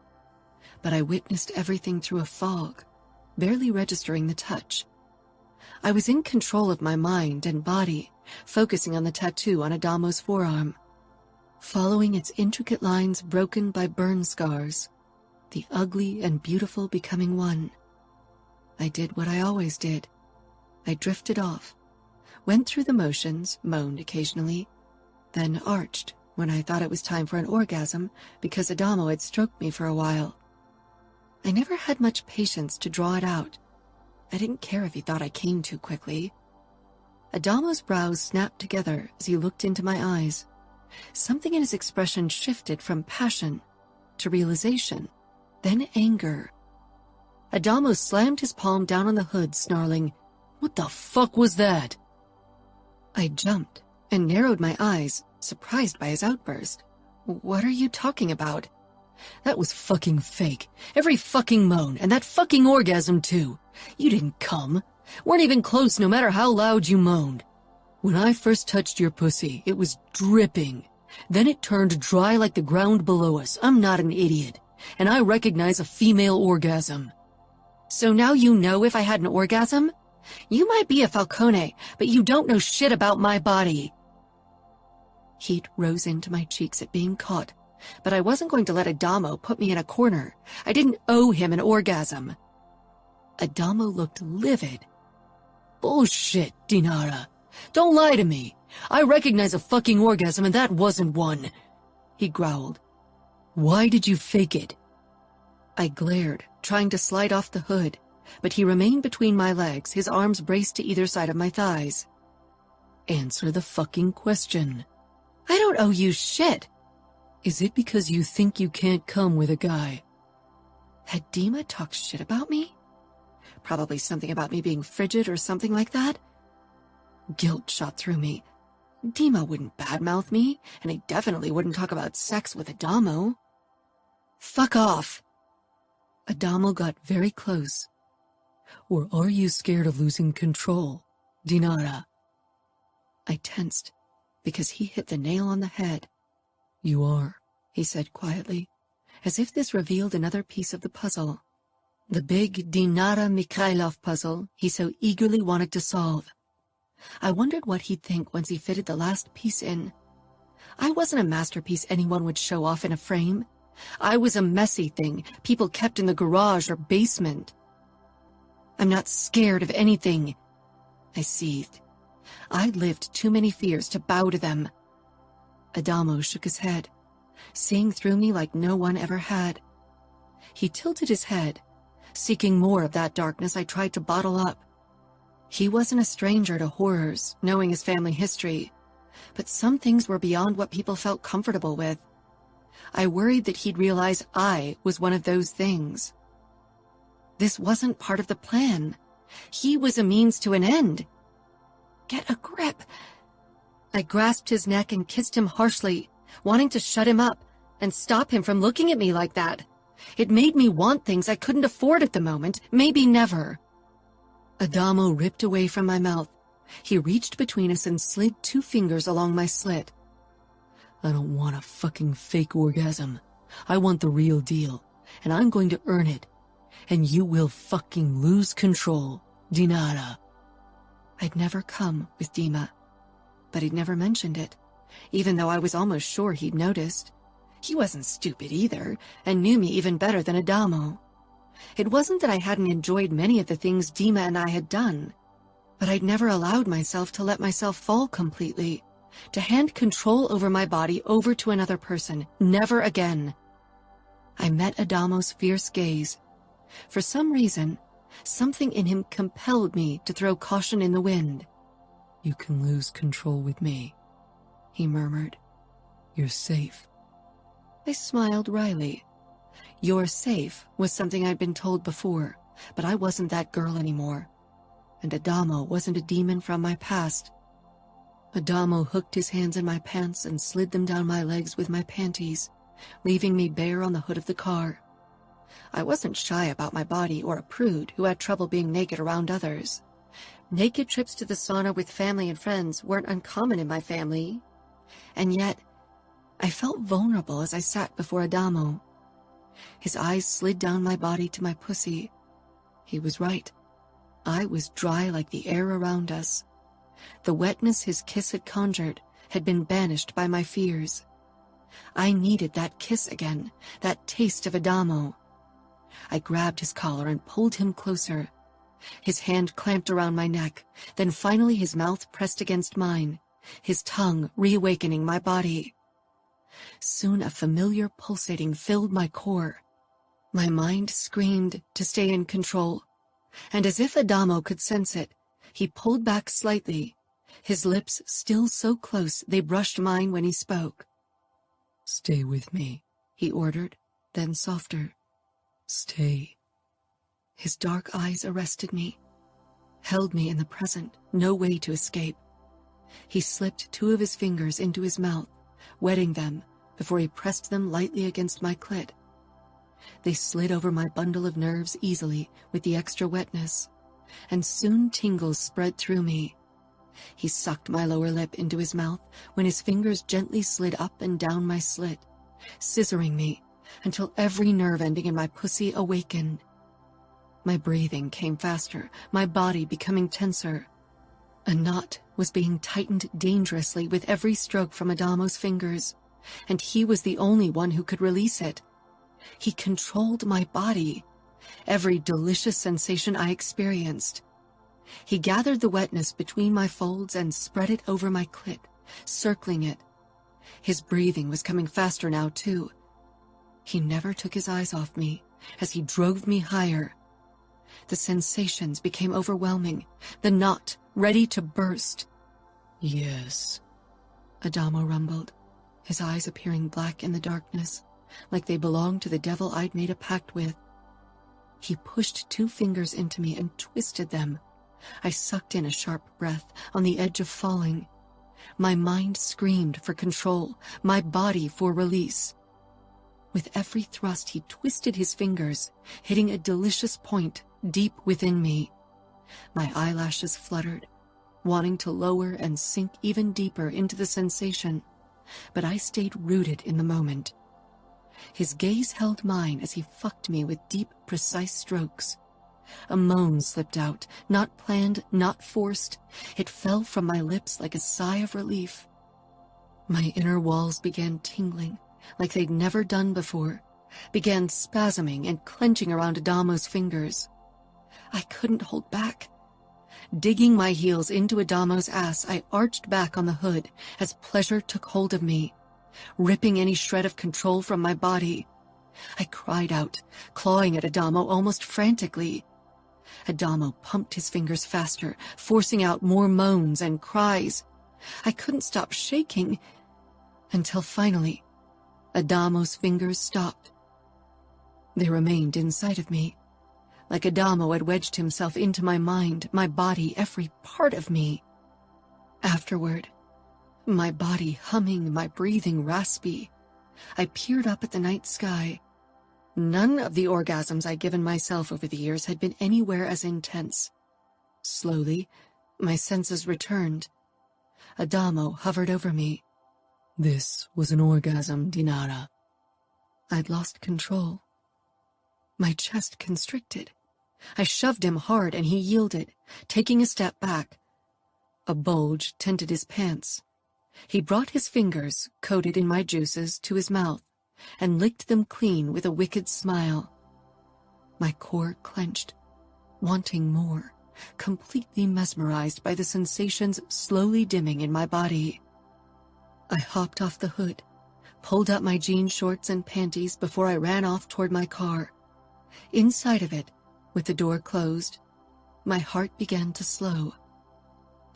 But I witnessed everything through a fog, barely registering the touch. I was in control of my mind and body, focusing on the tattoo on Adamo's forearm, following its intricate lines broken by burn scars, the ugly and beautiful becoming one. I did what I always did. I drifted off, went through the motions, moaned occasionally, then arched when I thought it was time for an orgasm because Adamo had stroked me for a while. I never had much patience to draw it out. I didn't care if he thought I came too quickly. Adamo's brows snapped together as he looked into my eyes. Something in his expression shifted from passion to realization, then anger. Adamo slammed his palm down on the hood, snarling, "What the fuck was that?" I jumped and narrowed my eyes, surprised by his outburst. "What are you talking about?" "That was fucking fake. Every fucking moan, and that fucking orgasm too. You didn't come. Weren't even close no matter how loud you moaned. When I first touched your pussy, it was dripping. Then it turned dry like the ground below us. I'm not an idiot, and I recognize a female orgasm." "So now you know if I had an orgasm? You might be a Falcone, but you don't know shit about my body." Heat rose into my cheeks at being caught, but I wasn't going to let Adamo put me in a corner. I didn't owe him an orgasm. Adamo looked livid. "Bullshit, Dinara. Don't lie to me. I recognize a fucking orgasm and that wasn't one," he growled. "Why did you fake it?" I glared, trying to slide off the hood, but he remained between my legs, his arms braced to either side of my thighs. Answer the fucking question. I don't owe you shit. Is it because you think you can't come with a guy? Had Dima talked shit about me? Probably something about me being frigid or something like that. Guilt shot through me. Dima wouldn't badmouth me, and he definitely wouldn't talk about sex with Adamo. Fuck off. Adamo got very close. Or are you scared of losing control, Dinara? I tensed, because he hit the nail on the head. You are, he said quietly, as if this revealed another piece of the puzzle. The big Dinara Mikhailov puzzle he so eagerly wanted to solve. I wondered what he'd think once he fitted the last piece in. I wasn't a masterpiece anyone would show off in a frame. I was a messy thing people kept in the garage or basement. I'm not scared of anything, I seethed. I'd lived too many fears to bow to them. Adamo shook his head, seeing through me like no one ever had. He tilted his head, seeking more of that darkness I tried to bottle up. He wasn't a stranger to horrors, knowing his family history, but some things were beyond what people felt comfortable with. I worried that he'd realize I was one of those things. This wasn't part of the plan. He was a means to an end. Get a grip. I grasped his neck and kissed him harshly, wanting to shut him up and stop him from looking at me like that. It made me want things I couldn't afford at the moment, maybe never. Adamo ripped away from my mouth. He reached between us and slid 2 fingers along my slit. I don't want a fucking fake orgasm. I want the real deal, and I'm going to earn it. And you will fucking lose control, Dinara. I'd never come with Dima, but he'd never mentioned it, even though I was almost sure he'd noticed. He wasn't stupid either, and knew me even better than Adamo. It wasn't that I hadn't enjoyed many of the things Dima and I had done, but I'd never allowed myself to let myself fall completely, to hand control over my body over to another person, never again. I met Adamo's fierce gaze. For some reason, something in him compelled me to throw caution in the wind. You can lose control with me, he murmured. You're safe. I smiled wryly. You're safe was something I'd been told before, but I wasn't that girl anymore. And Adamo wasn't a demon from my past. Adamo hooked his hands in my pants and slid them down my legs with my panties, leaving me bare on the hood of the car. I wasn't shy about my body or a prude who had trouble being naked around others. Naked trips to the sauna with family and friends weren't uncommon in my family. And yet, I felt vulnerable as I sat before Adamo. His eyes slid down my body to my pussy. He was right. I was dry like the air around us. The wetness his kiss had conjured had been banished by my fears. I needed that kiss again, that taste of Adamo. I grabbed his collar and pulled him closer. His hand clamped around my neck, then finally his mouth pressed against mine, his tongue reawakening my body. Soon a familiar pulsating filled my core. My mind screamed to stay in control, and as if Adamo could sense it, he pulled back slightly, his lips still so close they brushed mine when he spoke. Stay with me, he ordered, then softer. Stay. His dark eyes arrested me, held me in the present, no way to escape. He slipped 2 of his fingers into his mouth, wetting them before he pressed them lightly against my clit. They slid over my bundle of nerves easily with the extra wetness, and soon tingles spread through me. He sucked my lower lip into his mouth when his fingers gently slid up and down my slit, scissoring me until every nerve ending in my pussy awakened. My breathing came faster, my body becoming tenser. A knot was being tightened dangerously with every stroke from Adamo's fingers, and he was the only one who could release it. He controlled my body, every delicious sensation I experienced. He gathered the wetness between my folds and spread it over my clit, circling it. His breathing was coming faster now, too. He never took his eyes off me as he drove me higher. The sensations became overwhelming, the knot ready to burst. Yes. Adamo rumbled, his eyes appearing black in the darkness, like they belonged to the devil I'd made a pact with. He pushed 2 fingers into me and twisted them. I sucked in a sharp breath, on the edge of falling. My mind screamed for control, my body for release. With every thrust, he twisted his fingers, hitting a delicious point deep within me. My eyelashes fluttered, wanting to lower and sink even deeper into the sensation, but I stayed rooted in the moment. His gaze held mine as he fucked me with deep, precise strokes. A moan slipped out, not planned, not forced. It fell from my lips like a sigh of relief. My inner walls began tingling, like they'd never done before, began spasming and clenching around Adamo's fingers. I couldn't hold back. Digging my heels into Adamo's ass, I arched back on the hood as pleasure took hold of me, ripping any shred of control from my body. I cried out, clawing at Adamo almost frantically. Adamo pumped his fingers faster, forcing out more moans and cries. I couldn't stop shaking, until finally, Adamo's fingers stopped. They remained inside of me, like Adamo had wedged himself into my mind, my body, every part of me. Afterward, my body humming, my breathing raspy, I peered up at the night sky. None of the orgasms I'd given myself over the years had been anywhere as intense. Slowly, my senses returned. Adamo hovered over me. This was an orgasm, Dinara. I'd lost control. My chest constricted. I shoved him hard and he yielded, taking a step back. A bulge tinted his pants. He brought his fingers, coated in my juices, to his mouth and licked them clean with a wicked smile. My core clenched, wanting more, completely mesmerized by the sensations slowly dimming in my body. I hopped off the hood, pulled up my jean shorts and panties before I ran off toward my car. Inside of it, with the door closed, my heart began to slow.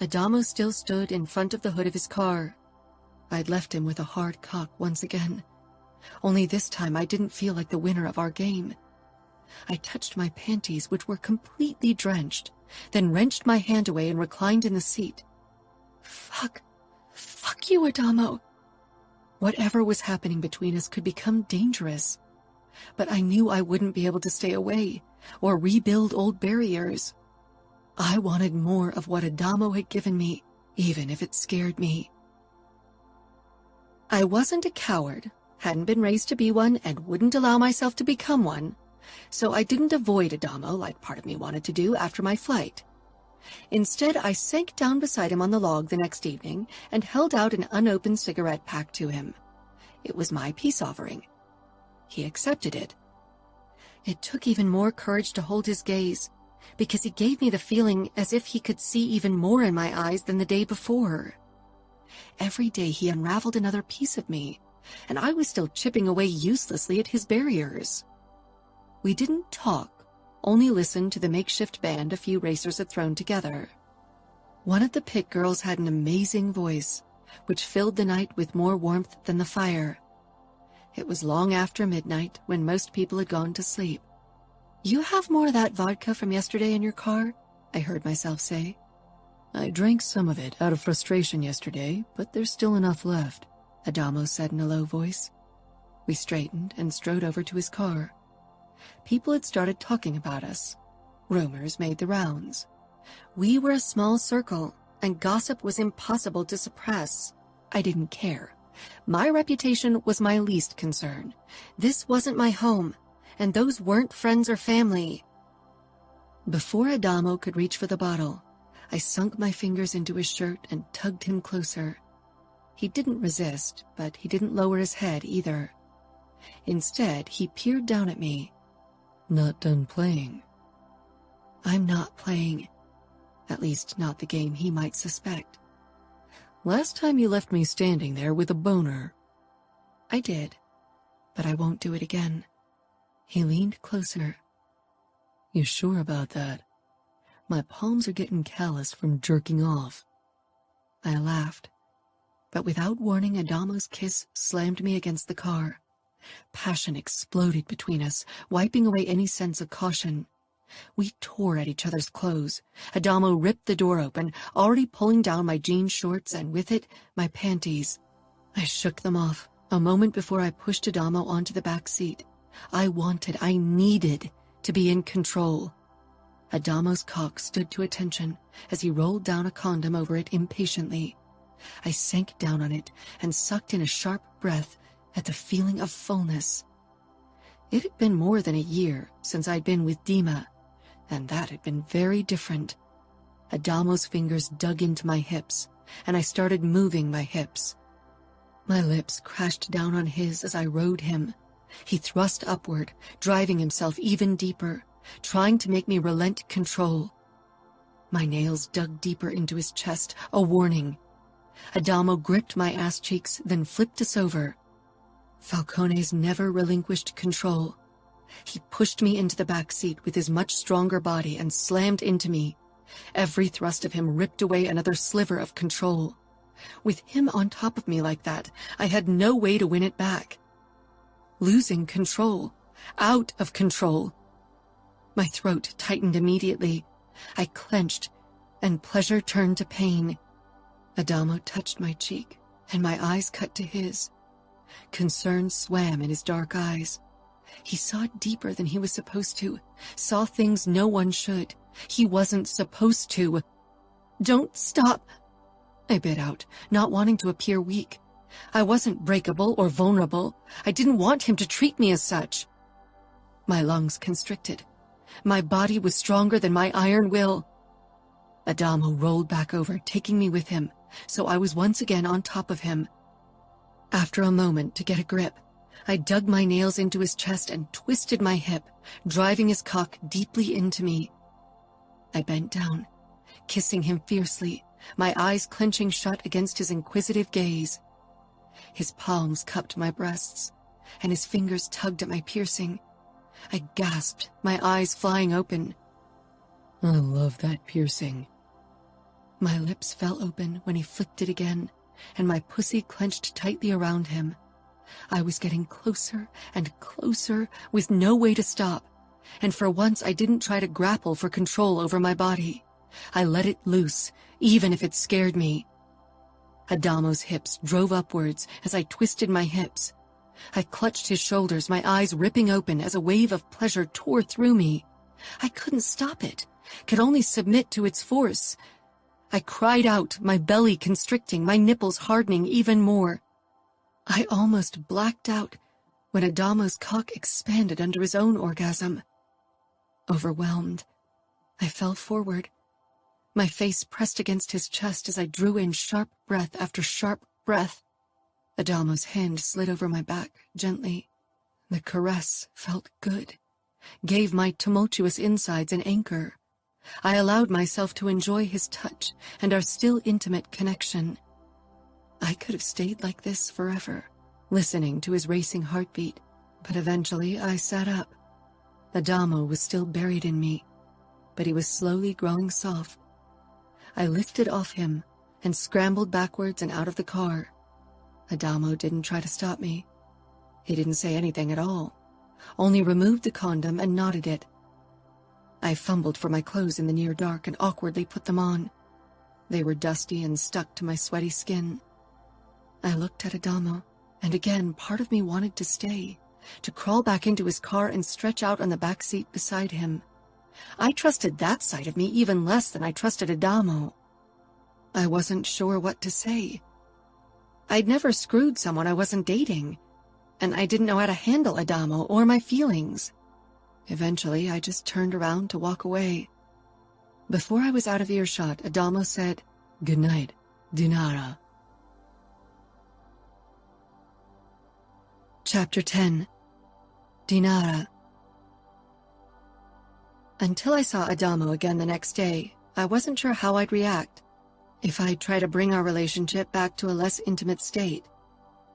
Adamo still stood in front of the hood of his car. I'd left him with a hard cock once again. Only this time I didn't feel like the winner of our game. I touched my panties, which were completely drenched, then wrenched my hand away and reclined in the seat. Fuck you, Adamo. Whatever was happening between us could become dangerous. But I knew I wouldn't be able to stay away or rebuild old barriers. I wanted more of what Adamo had given me, even if it scared me. I wasn't a coward, hadn't been raised to be one, and wouldn't allow myself to become one, so I didn't avoid Adamo like part of me wanted to do after my flight. Instead, I sank down beside him on the log the next evening and held out an unopened cigarette pack to him. It was my peace offering. He accepted it. It took even more courage to hold his gaze, because he gave me the feeling as if he could see even more in my eyes than the day before. Every day he unraveled another piece of me, and I was still chipping away uselessly at his barriers. We didn't talk, only listened to the makeshift band a few racers had thrown together. One of the pit girls had an amazing voice, which filled the night with more warmth than the fire. It was long after midnight, when most people had gone to sleep. "You have more of that vodka from yesterday in your car?" I heard myself say. I drank some of it out of frustration yesterday, but there's still enough left, Adamo said in a low voice. We straightened and strode over to his car. People had started talking about us. Rumors made the rounds. We were a small circle, and gossip was impossible to suppress. I didn't care. My reputation was my least concern. This wasn't my home, and those weren't friends or family. Before Adamo could reach for the bottle, I sunk my fingers into his shirt and tugged him closer. He didn't resist, but he didn't lower his head either. Instead, he peered down at me. "Not done playing?" "I'm not playing. At least not the game he might suspect." "Last time you left me standing there with a boner." "I did, but I won't do it again." He leaned closer. You sure about that? My palms are getting callous from jerking off. I laughed, but without warning, Adamo's kiss slammed me against the car. Passion exploded between us, wiping away any sense of caution. We tore at each other's clothes. Adamo ripped the door open, already pulling down my jean shorts and with it, my panties. I shook them off, a moment before I pushed Adamo onto the back seat. I needed to be in control. Adamo's cock stood to attention as he rolled down a condom over it impatiently. I sank down on it and sucked in a sharp breath at the feeling of fullness. It had been more than a year since I'd been with Dima, and that had been very different. Adamo's fingers dug into my hips, and I started moving my hips. My lips crashed down on his as I rode him. He thrust upward, driving himself even deeper, trying to make me relent control. My nails dug deeper into his chest, a warning. Adamo gripped my ass cheeks, then flipped us over. Falcones never relinquished control. He pushed me into the back seat with his much stronger body and slammed into me. Every thrust of him ripped away another sliver of control. With him on top of me like that, I had no way to win it back. Losing control. Out of control. My throat tightened immediately. I clenched, and pleasure turned to pain. Adamo touched my cheek, and my eyes cut to his. Concern swam in his dark eyes. He saw deeper than he was supposed to, saw things no one should. He wasn't supposed to. "Don't stop," I bit out, not wanting to appear weak. I wasn't breakable or vulnerable. I didn't want him to treat me as such. My lungs constricted. My body was stronger than my iron will. Adamo rolled back over, taking me with him, so I was once again on top of him. After a moment to get a grip, I dug my nails into his chest and twisted my hip, driving his cock deeply into me. I bent down, kissing him fiercely, my eyes clenching shut against his inquisitive gaze. His palms cupped my breasts, and his fingers tugged at my piercing. I gasped, my eyes flying open. I love that piercing. My lips fell open when he flicked it again, and my pussy clenched tightly around him. I was getting closer and closer with no way to stop, and for once I didn't try to grapple for control over my body. I let it loose, even if it scared me. Adamo's hips drove upwards as I twisted my hips. I clutched his shoulders, my eyes ripping open as a wave of pleasure tore through me. I couldn't stop it, could only submit to its force. I cried out, my belly constricting, my nipples hardening even more. I almost blacked out when Adamo's cock expanded under his own orgasm. Overwhelmed, I fell forward. My face pressed against his chest as I drew in sharp breath after sharp breath. Adamo's hand slid over my back, gently. The caress felt good, gave my tumultuous insides an anchor. I allowed myself to enjoy his touch and our still intimate connection. I could have stayed like this forever, listening to his racing heartbeat, but eventually I sat up. Adamo was still buried in me, but he was slowly growing soft. I lifted off him and scrambled backwards and out of the car. Adamo didn't try to stop me. He didn't say anything at all, only removed the condom and knotted it. I fumbled for my clothes in the near dark and awkwardly put them on. They were dusty and stuck to my sweaty skin. I looked at Adamo, and again part of me wanted to stay, to crawl back into his car and stretch out on the back seat beside him. I trusted that side of me even less than I trusted Adamo. I wasn't sure what to say. I'd never screwed someone I wasn't dating, and I didn't know how to handle Adamo or my feelings. Eventually, I just turned around to walk away. Before I was out of earshot, Adamo said, "Good night, Dinara." Chapter 10. Dinara. Until I saw Adamo again the next day, I wasn't sure how I'd react, if I'd try to bring our relationship back to a less intimate state.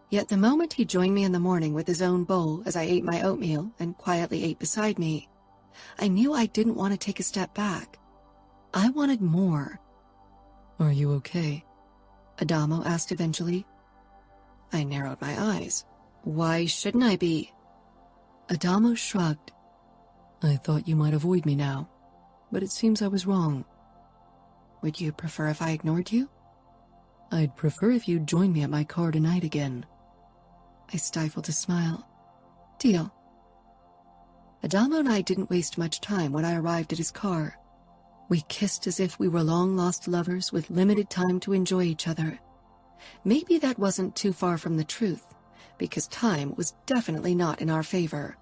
Yet the moment he joined me in the morning with his own bowl as I ate my oatmeal and quietly ate beside me, I knew I didn't want to take a step back. I wanted more. Are you okay? Adamo asked eventually. I narrowed my eyes. Why shouldn't I be? Adamo shrugged. I thought you might avoid me now, but it seems I was wrong. Would you prefer if I ignored you? I'd prefer if you'd join me at my car tonight again. I stifled a smile. Deal. Adamo and I didn't waste much time when I arrived at his car. We kissed as if we were long-lost lovers with limited time to enjoy each other. Maybe that wasn't too far from the truth, because time was definitely not in our favor.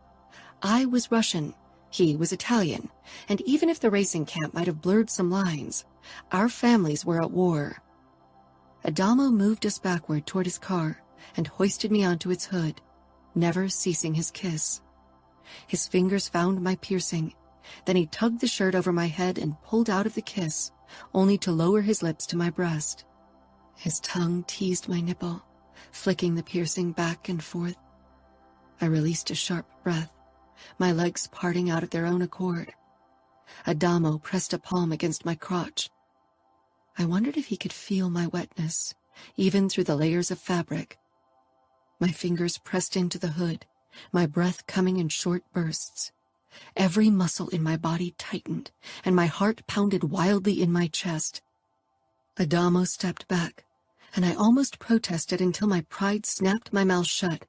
I was Russian, he was Italian, and even if the racing camp might have blurred some lines, our families were at war. Adamo moved us backward toward his car and hoisted me onto its hood, never ceasing his kiss. His fingers found my piercing. Then he tugged the shirt over my head and pulled out of the kiss, only to lower his lips to my breast. His tongue teased my nipple, flicking the piercing back and forth. I released a sharp breath, my legs parting out of their own accord. Adamo pressed a palm against my crotch. I wondered if he could feel my wetness, even through the layers of fabric. My fingers pressed into the hood, my breath coming in short bursts. Every muscle in my body tightened, and my heart pounded wildly in my chest. Adamo stepped back, and I almost protested until my pride snapped my mouth shut.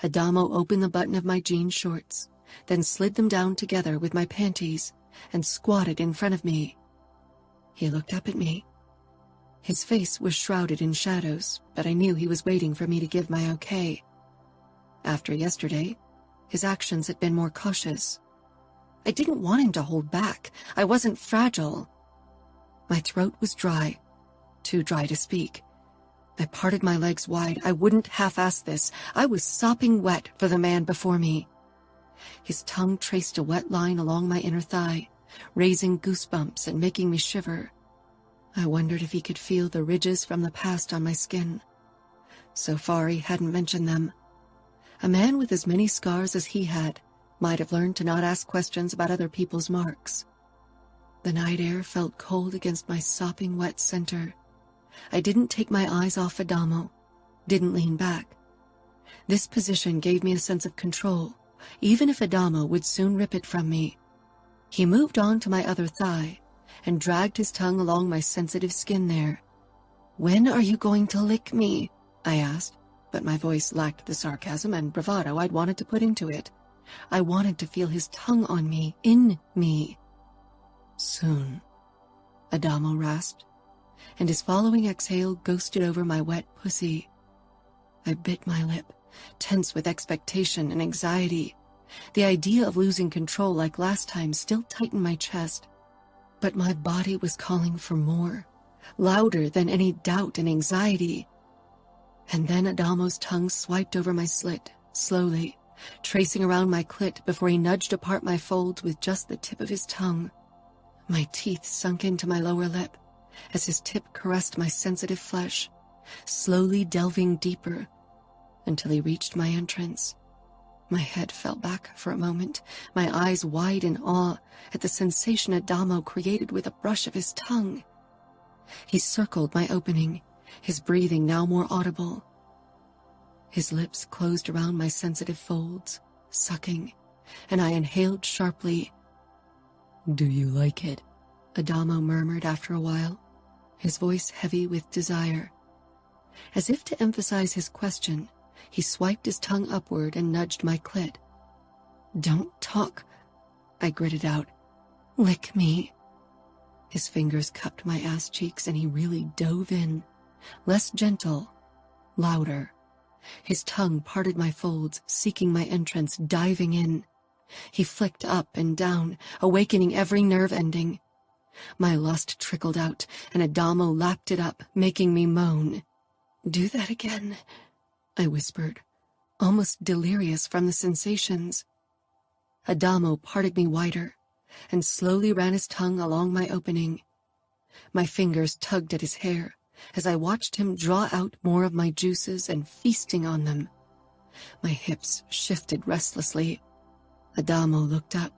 Adamo opened the button of my jean shorts, then slid them down together with my panties, and squatted in front of me. He looked up at me. His face was shrouded in shadows, but I knew he was waiting for me to give my okay. After yesterday, his actions had been more cautious. I didn't want him to hold back. I wasn't fragile. My throat was dry, too dry to speak. I parted my legs wide. I wouldn't half-ass this. I was sopping wet for the man before me. His tongue traced a wet line along my inner thigh, raising goosebumps and making me shiver. I wondered if he could feel the ridges from the past on my skin. So far, he hadn't mentioned them. A man with as many scars as he had might have learned to not ask questions about other people's marks. The night air felt cold against my sopping wet center. I didn't take my eyes off Adamo, didn't lean back. This position gave me a sense of control, even if Adamo would soon rip it from me. He moved on to my other thigh and dragged his tongue along my sensitive skin there. "When are you going to lick me?" I asked, but my voice lacked the sarcasm and bravado I'd wanted to put into it. I wanted to feel his tongue on me, in me. "Soon," Adamo rasped, and his following exhale ghosted over my wet pussy. I bit my lip, tense with expectation and anxiety. The idea of losing control like last time still tightened my chest, but my body was calling for more, louder than any doubt and anxiety. And then Adamo's tongue swiped over my slit, slowly, tracing around my clit before he nudged apart my folds with just the tip of his tongue. My teeth sunk into my lower lip as his tip caressed my sensitive flesh, slowly delving deeper until he reached my entrance. My head fell back for a moment, my eyes wide in awe at the sensation Adamo created with a brush of his tongue. He circled my opening, his breathing now more audible. His lips closed around my sensitive folds, sucking, and I inhaled sharply. "Do you like it?" Adamo murmured after a while, his voice heavy with desire. As if to emphasize his question, he swiped his tongue upward and nudged my clit. "Don't talk," I gritted out. "Lick me." His fingers cupped my ass cheeks and he really dove in, less gentle, louder. His tongue parted my folds, seeking my entrance, diving in. He flicked up and down, awakening every nerve ending. My lust trickled out, and Adamo lapped it up, making me moan. "Do that again," I whispered, almost delirious from the sensations. Adamo parted me wider, and slowly ran his tongue along my opening. My fingers tugged at his hair, as I watched him draw out more of my juices and feasting on them. My hips shifted restlessly. Adamo looked up,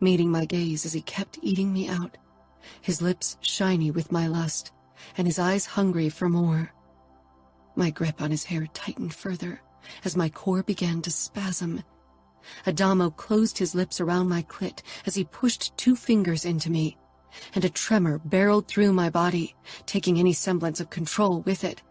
meeting my gaze as he kept eating me out, his lips shiny with my lust, and his eyes hungry for more. My grip on his hair tightened further as my core began to spasm. Adamo closed his lips around my clit as he pushed 2 fingers into me, and a tremor barreled through my body, taking any semblance of control with it.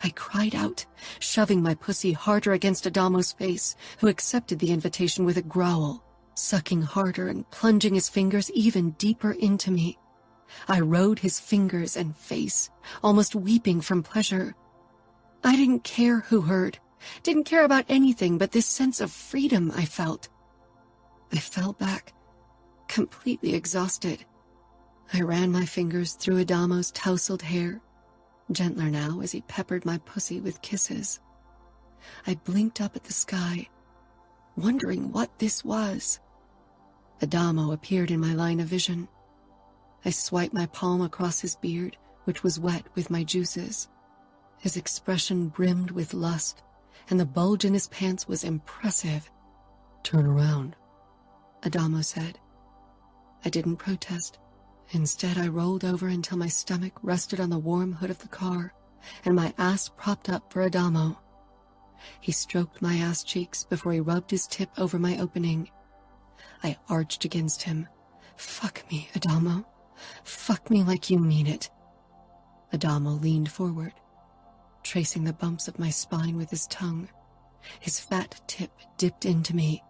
I cried out, shoving my pussy harder against Adamo's face, who accepted the invitation with a growl, sucking harder and plunging his fingers even deeper into me. I rode his fingers and face, almost weeping from pleasure. I didn't care who heard, didn't care about anything but this sense of freedom I felt. I fell back, completely exhausted. I ran my fingers through Adamo's tousled hair, gentler now as he peppered my pussy with kisses. I blinked up at the sky, wondering what this was. Adamo appeared in my line of vision. I swiped my palm across his beard, which was wet with my juices. His expression brimmed with lust, and the bulge in his pants was impressive. "Turn around," Adamo said. I didn't protest. Instead, I rolled over until my stomach rested on the warm hood of the car, and my ass propped up for Adamo. He stroked my ass cheeks before he rubbed his tip over my opening. I arched against him. "Fuck me, Adamo. Fuck me like you mean it." Adamo leaned forward, tracing the bumps of my spine with his tongue. His fat tip dipped into me.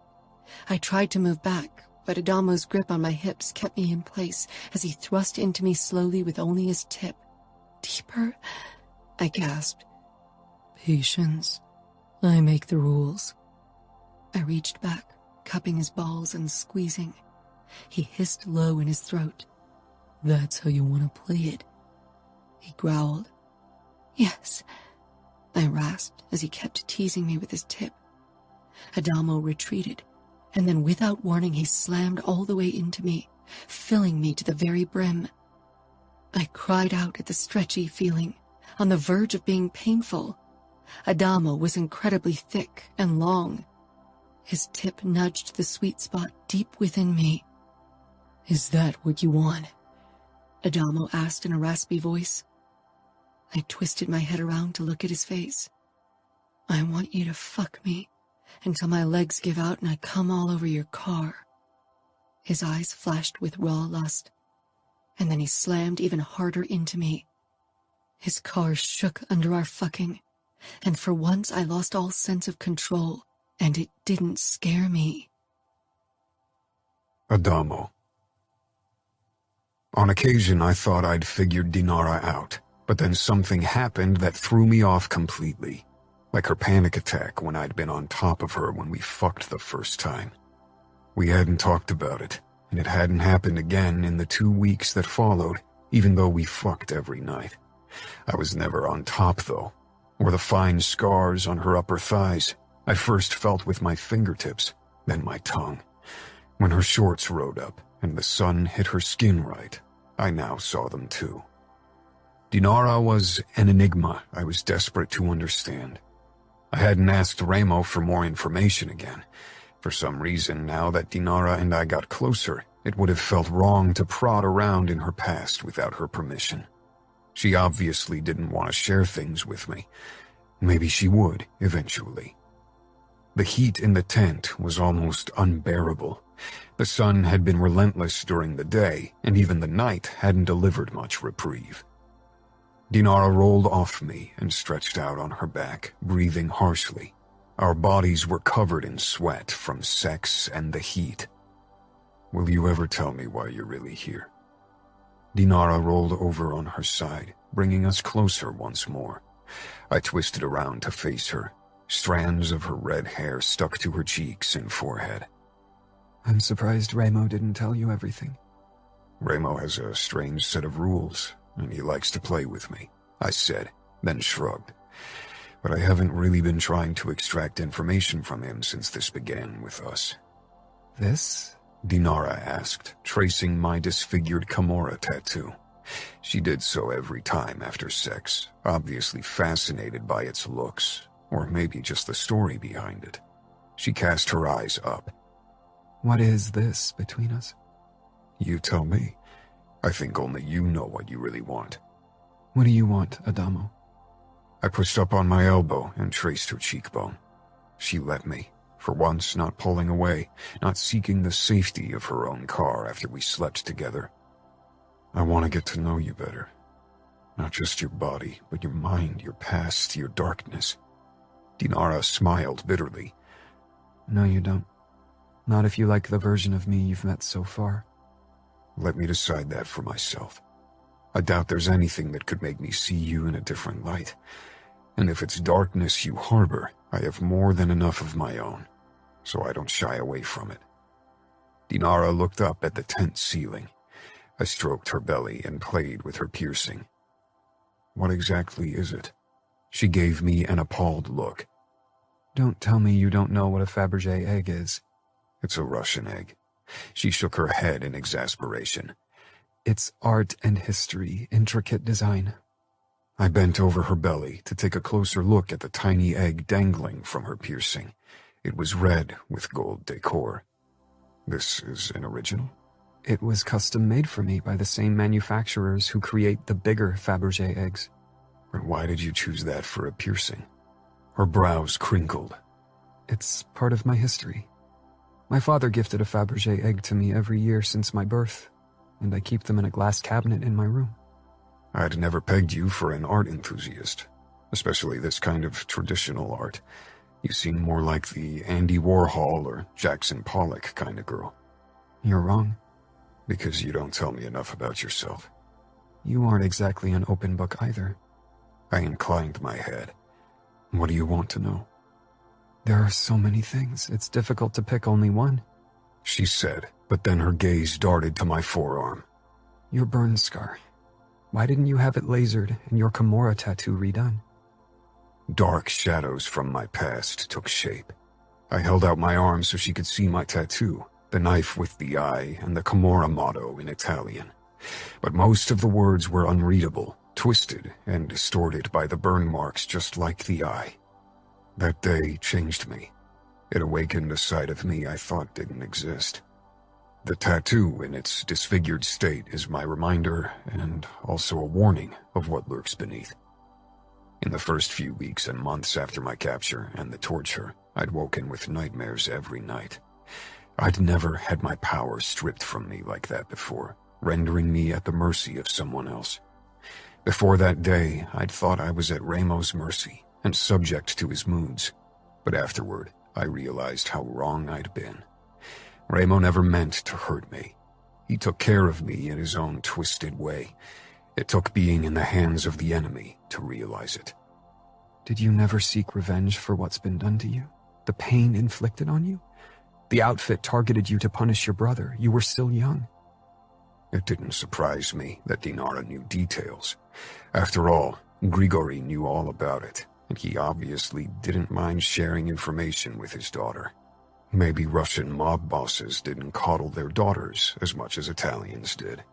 I tried to move back, but Adamo's grip on my hips kept me in place as he thrust into me slowly with only his tip. "Deeper?" I gasped. "Patience. I make the rules." I reached back, cupping his balls and squeezing. He hissed low in his throat. "That's how you want to play it?" He growled. "Yes," I rasped as he kept teasing me with his tip. Adamo retreated, and then without warning he slammed all the way into me, filling me to the very brim. I cried out at the stretchy feeling, on the verge of being painful. Adamo was incredibly thick and long. His tip nudged the sweet spot deep within me. "Is that what you want?" Adamo asked in a raspy voice. I twisted my head around to look at his face. "I want you to fuck me until my legs give out and I come all over your car." His eyes flashed with raw lust, and then he slammed even harder into me. His car shook under our fucking, and for once I lost all sense of control, and it didn't scare me. Adamo. On occasion, I thought I'd figured Dinara out, but then something happened that threw me off completely, like her panic attack when I'd been on top of her when we fucked the first time. We hadn't talked about it, and it hadn't happened again in the 2 weeks that followed, even though we fucked every night. I was never on top, though, or the fine scars on her upper thighs I first felt with my fingertips, then my tongue. When her shorts rode up and the sun hit her skin right, I now saw them too. Dinara was an enigma I was desperate to understand. I hadn't asked Remo for more information again. For some reason, now that Dinara and I got closer, it would have felt wrong to prod around in her past without her permission. She obviously didn't want to share things with me. Maybe she would, eventually. The heat in the tent was almost unbearable. The sun had been relentless during the day, and even the night hadn't delivered much reprieve. Dinara rolled off me and stretched out on her back, breathing harshly. Our bodies were covered in sweat from sex and the heat. "Will you ever tell me why you're really here?" Dinara rolled over on her side, bringing us closer once more. I twisted around to face her. Strands of her red hair stuck to her cheeks and forehead. "I'm surprised Remo didn't tell you everything." "Remo has a strange set of rules, and he likes to play with me," I said, then shrugged. "But I haven't really been trying to extract information from him since this began with us." "This?" Dinara asked, tracing my disfigured Camorra tattoo. She did so every time after sex, obviously fascinated by its looks, or maybe just the story behind it. She cast her eyes up. What is this between us? You tell me. I think only you know what you really want. What do you want, Adamo? I pushed up on my elbow and traced her cheekbone. She let me, for once not pulling away, not seeking the safety of her own car after we slept together. I want to get to know you better. Not just your body, but your mind, your past, your darkness. Dinara smiled bitterly. No, you don't. Not if you like the version of me you've met so far. Let me decide that for myself. I doubt there's anything that could make me see you in a different light. And if it's darkness you harbor, I have more than enough of my own, so I don't shy away from it. Dinara looked up at the tent ceiling. I stroked her belly and played with her piercing. What exactly is it? She gave me an appalled look. Don't tell me you don't know what a Fabergé egg is. It's a Russian egg. She shook her head in exasperation. It's art and history, intricate design. I bent over her belly to take a closer look at the tiny egg dangling from her piercing. It was red with gold decor. This is an original? It was custom made for me by the same manufacturers who create the bigger Fabergé eggs. But why did you choose that for a piercing? Her brows crinkled. It's part of my history. My father gifted a Fabergé egg to me every year since my birth, and I keep them in a glass cabinet in my room. I'd never pegged you for an art enthusiast, especially this kind of traditional art. You seem more like the Andy Warhol or Jackson Pollock kind of girl. You're wrong. Because you don't tell me enough about yourself. You aren't exactly an open book either. I inclined my head. What do you want to know? There are so many things, it's difficult to pick only one. She said, but then her gaze darted to my forearm. Your burn scar. Why didn't you have it lasered and your Camorra tattoo redone? Dark shadows from my past took shape. I held out my arm so she could see my tattoo, the knife with the eye and the Camorra motto in Italian. But most of the words were unreadable, twisted and distorted by the burn marks just like the eye. That day changed me. It awakened a side of me I thought didn't exist. The tattoo in its disfigured state is my reminder and also a warning of what lurks beneath. In the first few weeks and months after my capture and the torture, I'd woken with nightmares every night. I'd never had my power stripped from me like that before, rendering me at the mercy of someone else. Before that day, I'd thought I was at Ramo's mercy and subject to his moods, but afterward, I realized how wrong I'd been. Ramo never meant to hurt me. He took care of me in his own twisted way. It took being in the hands of the enemy to realize it. Did you never seek revenge for what's been done to you? The pain inflicted on you? The outfit targeted you to punish your brother. You were still young. It didn't surprise me that Dinara knew details. After all, Grigori knew all about it, and he obviously didn't mind sharing information with his daughter. Maybe Russian mob bosses didn't coddle their daughters as much as Italians did.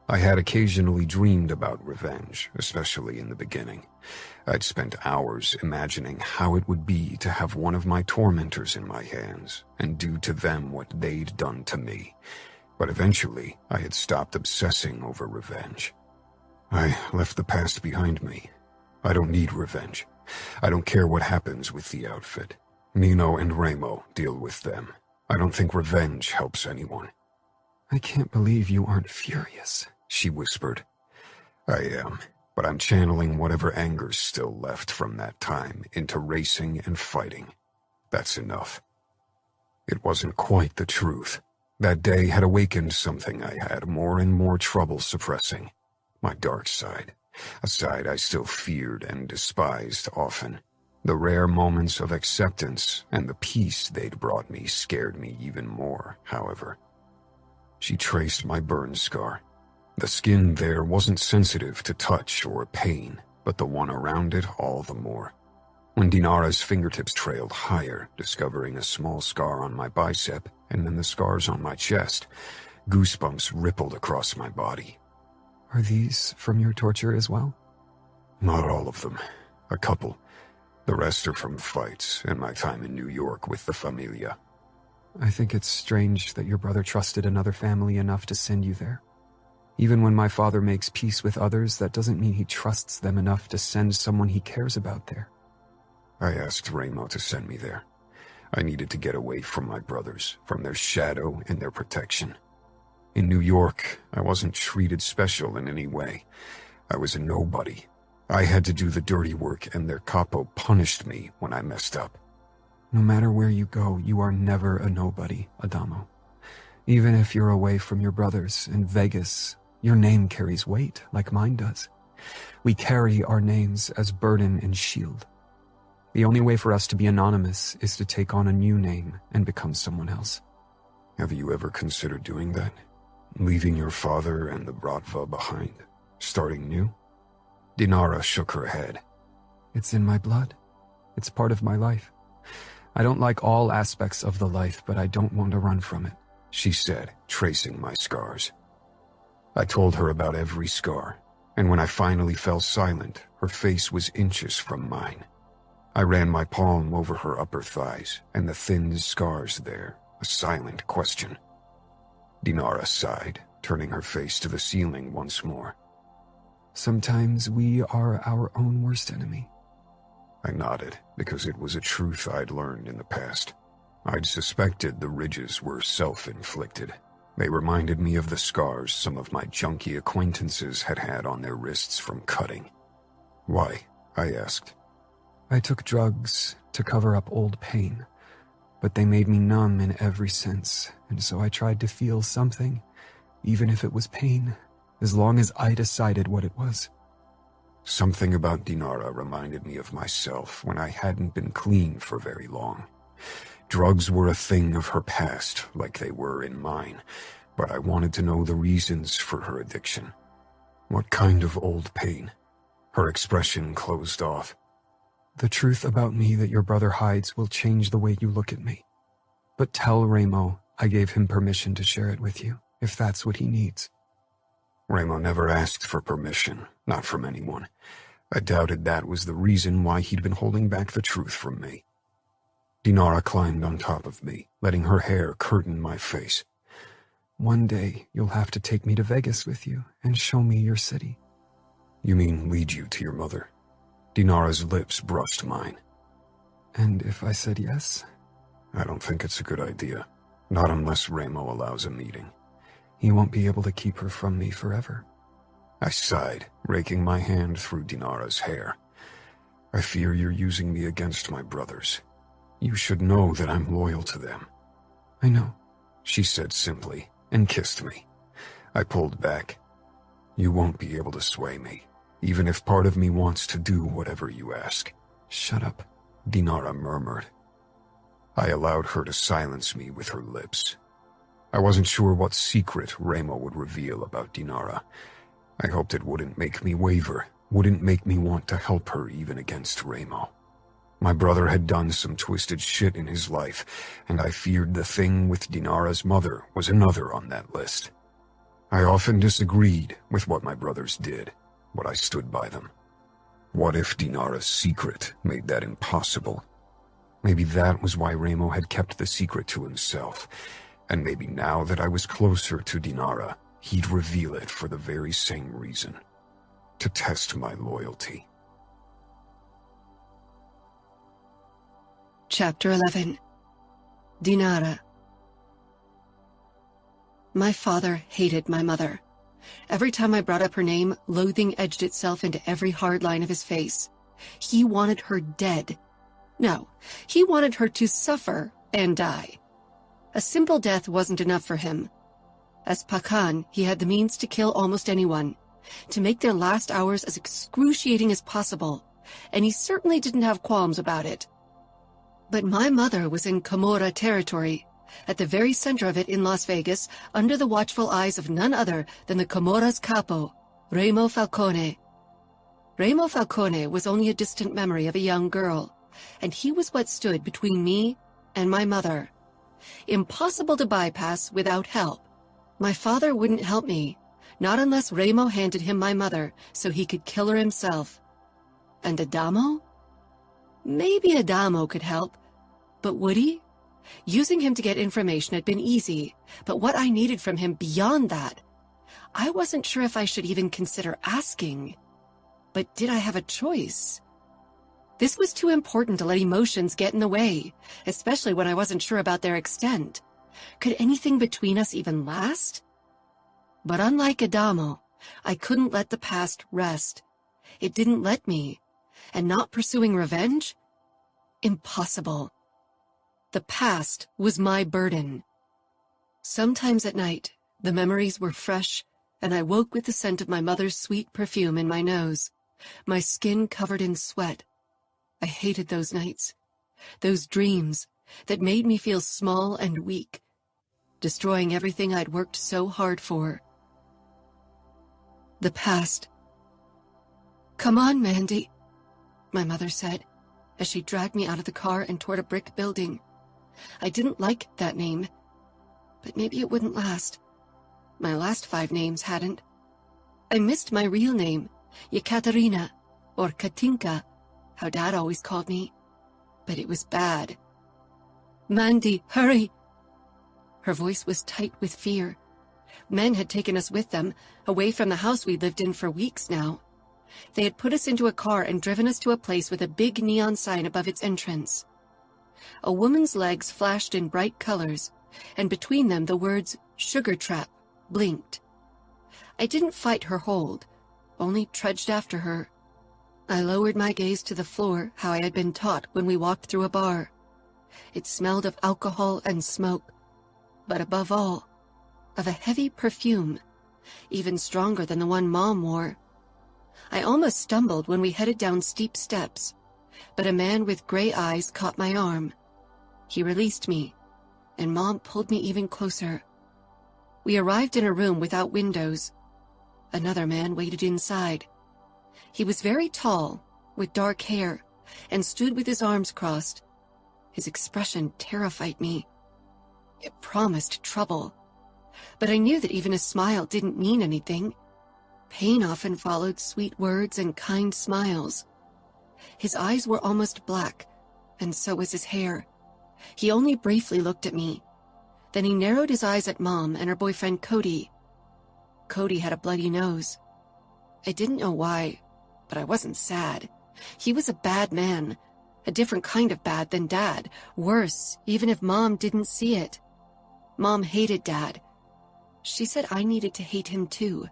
I had occasionally dreamed about revenge, especially in the beginning. I'd spent hours imagining how it would be to have one of my tormentors in my hands and do to them what they'd done to me. But eventually, I had stopped obsessing over revenge. I left the past behind me. I don't need revenge. I don't care what happens with the outfit. Nino and Ramo deal with them. I don't think revenge helps anyone. I can't believe you aren't furious, she whispered. I am, but I'm channeling whatever anger's still left from that time into racing and fighting. That's enough. It wasn't quite the truth. That day had awakened something I had more and more trouble suppressing. My dark side. A side I still feared and despised often. The rare moments of acceptance and the peace they'd brought me scared me even more, however. She traced my burn scar. The skin there wasn't sensitive to touch or pain, but the one around it all the more. When Dinara's fingertips trailed higher, discovering a small scar on my bicep and then the scars on my chest, goosebumps rippled across my body. Are these from your torture as well? Not all of them. A couple. The rest are from fights and my time in New York with the Familia. I think it's strange that your brother trusted another family enough to send you there. Even when my father makes peace with others, that doesn't mean he trusts them enough to send someone he cares about there. I asked Ramo to send me there. I needed to get away from my brothers, from their shadow and their protection. In New York, I wasn't treated special in any way. I was a nobody. I had to do the dirty work, and their capo punished me when I messed up. No matter where you go, you are never a nobody, Adamo. Even if you're away from your brothers in Vegas, your name carries weight, like mine does. We carry our names as burden and shield. The only way for us to be anonymous is to take on a new name and become someone else. Have you ever considered doing that? Leaving your father and the Bratva behind? Starting new? Dinara shook her head. It's in my blood. It's part of my life. I don't like all aspects of the life, but I don't want to run from it, she said, tracing my scars. I told her about every scar, and when I finally fell silent, her face was inches from mine. I ran my palm over her upper thighs and the thin scars there, a silent question. Dinara sighed, turning her face to the ceiling once more. Sometimes we are our own worst enemy. I nodded, because it was a truth I'd learned in the past. I'd suspected the ridges were self-inflicted. They reminded me of the scars some of my junkie acquaintances had had on their wrists from cutting. Why? I asked. I took drugs to cover up old pain, but they made me numb in every sense, and so I tried to feel something, even if it was pain, as long as I decided what it was. Something about Dinara reminded me of myself when I hadn't been clean for very long. Drugs were a thing of her past, like they were in mine, but I wanted to know the reasons for her addiction. What kind of old pain? Her expression closed off. The truth about me that your brother hides will change the way you look at me. But tell Ramo I gave him permission to share it with you, if that's what he needs. Ramo never asked for permission, not from anyone. I doubted that was the reason why he'd been holding back the truth from me. Dinara climbed on top of me, letting her hair curtain my face. One day, you'll have to take me to Vegas with you and show me your city. You mean lead you to your mother? Dinara's lips brushed mine. And if I said yes? I don't think it's a good idea. Not unless Ramo allows a meeting. He won't be able to keep her from me forever. I sighed, raking my hand through Dinara's hair. I fear you're using me against my brothers. You should know that I'm loyal to them. I know, she said simply, and kissed me. I pulled back. You won't be able to sway me, even if part of me wants to do whatever you ask. Shut up, Dinara murmured. I allowed her to silence me with her lips. I wasn't sure what secret Ramo would reveal about Dinara. I hoped it wouldn't make me waver, wouldn't make me want to help her even against Ramo. My brother had done some twisted shit in his life, and I feared the thing with Dinara's mother was another on that list. I often disagreed with what my brothers did, but I stood by them. What if Dinara's secret made that impossible? Maybe that was why Ramo had kept the secret to himself, and maybe now that I was closer to Dinara, he'd reveal it for the very same reason, to test my loyalty. Chapter 11. Dinara. My father hated my mother. Every time I brought up her name, loathing edged itself into every hard line of his face. He wanted her dead. No, he wanted her to suffer and die. A simple death wasn't enough for him. As Pakan, he had the means to kill almost anyone, to make their last hours as excruciating as possible, and he certainly didn't have qualms about it. But my mother was in Camorra territory, at the very center of it in Las Vegas, under the watchful eyes of none other than the Camorra's capo, Ramo Falcone. Ramo Falcone was only a distant memory of a young girl, and he was what stood between me and my mother. Impossible to bypass without help. My father wouldn't help me, not unless Ramo handed him my mother so he could kill her himself. And Adamo? Maybe Adamo could help, but would he? Using him to get information had been easy, but what I needed from him beyond that, I wasn't sure if I should even consider asking. But did I have a choice? This was too important to let emotions get in the way, especially when I wasn't sure about their extent. Could anything between us even last? But unlike Adamo, I couldn't let the past rest. It didn't let me. And not pursuing revenge? Impossible. The past was my burden. Sometimes at night, the memories were fresh, and I woke with the scent of my mother's sweet perfume in my nose, my skin covered in sweat. I hated those nights, those dreams that made me feel small and weak, destroying everything I'd worked so hard for. The past. "Come on, Mandy," my mother said, as she dragged me out of the car and toward a brick building. I didn't like that name, but maybe it wouldn't last. My last 5 names hadn't. I missed my real name, Yekaterina, or Katinka, how Dad always called me, but it was bad. "Mandy, hurry!" Her voice was tight with fear. Men had taken us with them, away from the house we'd lived in for weeks now. They had put us into a car and driven us to a place with a big neon sign above its entrance. A woman's legs flashed in bright colors, and between them the words "Sugar Trap" blinked. I didn't fight her hold, only trudged after her. I lowered my gaze to the floor, how I had been taught when we walked through a bar. It smelled of alcohol and smoke, but above all, of a heavy perfume, even stronger than the one Mom wore. I almost stumbled when we headed down steep steps, but a man with gray eyes caught my arm. He released me, and Mom pulled me even closer. We arrived in a room without windows. Another man waited inside. He was very tall, with dark hair, and stood with his arms crossed. His expression terrified me. It promised trouble. But I knew that even a smile didn't mean anything. Pain often followed sweet words and kind smiles. His eyes were almost black, and so was his hair. He only briefly looked at me. Then he narrowed his eyes at Mom and her boyfriend Cody. Cody had a bloody nose. I didn't know why, but I wasn't sad. He was a bad man, a different kind of bad than Dad, worse, even if Mom didn't see it. Mom hated Dad. She said I needed to hate him too.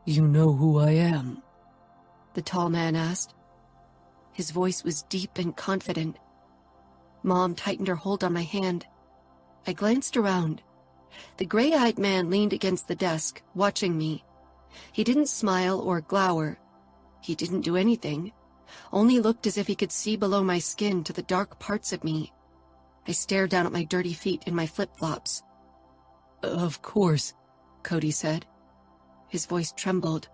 "You know who I am?" the tall man asked. His voice was deep and confident. Mom tightened her hold on my hand. I glanced around. The gray-eyed man leaned against the desk, watching me. He didn't smile or glower. He didn't do anything, only looked as if he could see below my skin to the dark parts of me. I stared down at my dirty feet in my flip-flops. "Of course," Cody said. His voice trembled.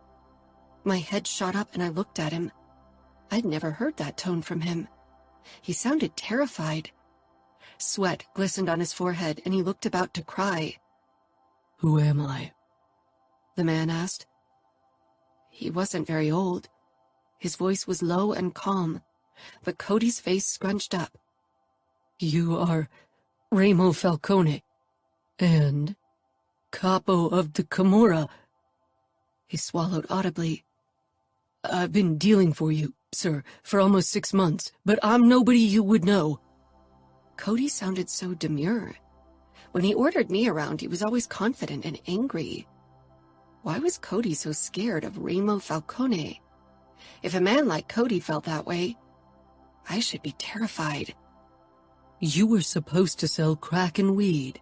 My head shot up and I looked at him. I'd never heard that tone from him. He sounded terrified. Sweat glistened on his forehead and he looked about to cry. "Who am I?" the man asked. He wasn't very old. His voice was low and calm, but Cody's face scrunched up. "You are Remo Falcone, and capo of the Camorra." He swallowed audibly. "I've been dealing for you, sir, for almost 6 months, but I'm nobody you would know." Cody sounded so demure. When he ordered me around, he was always confident and angry. Why was Cody so scared of Remo Falcone? If a man like Cody felt that way, I should be terrified. "You were supposed to sell crack and weed,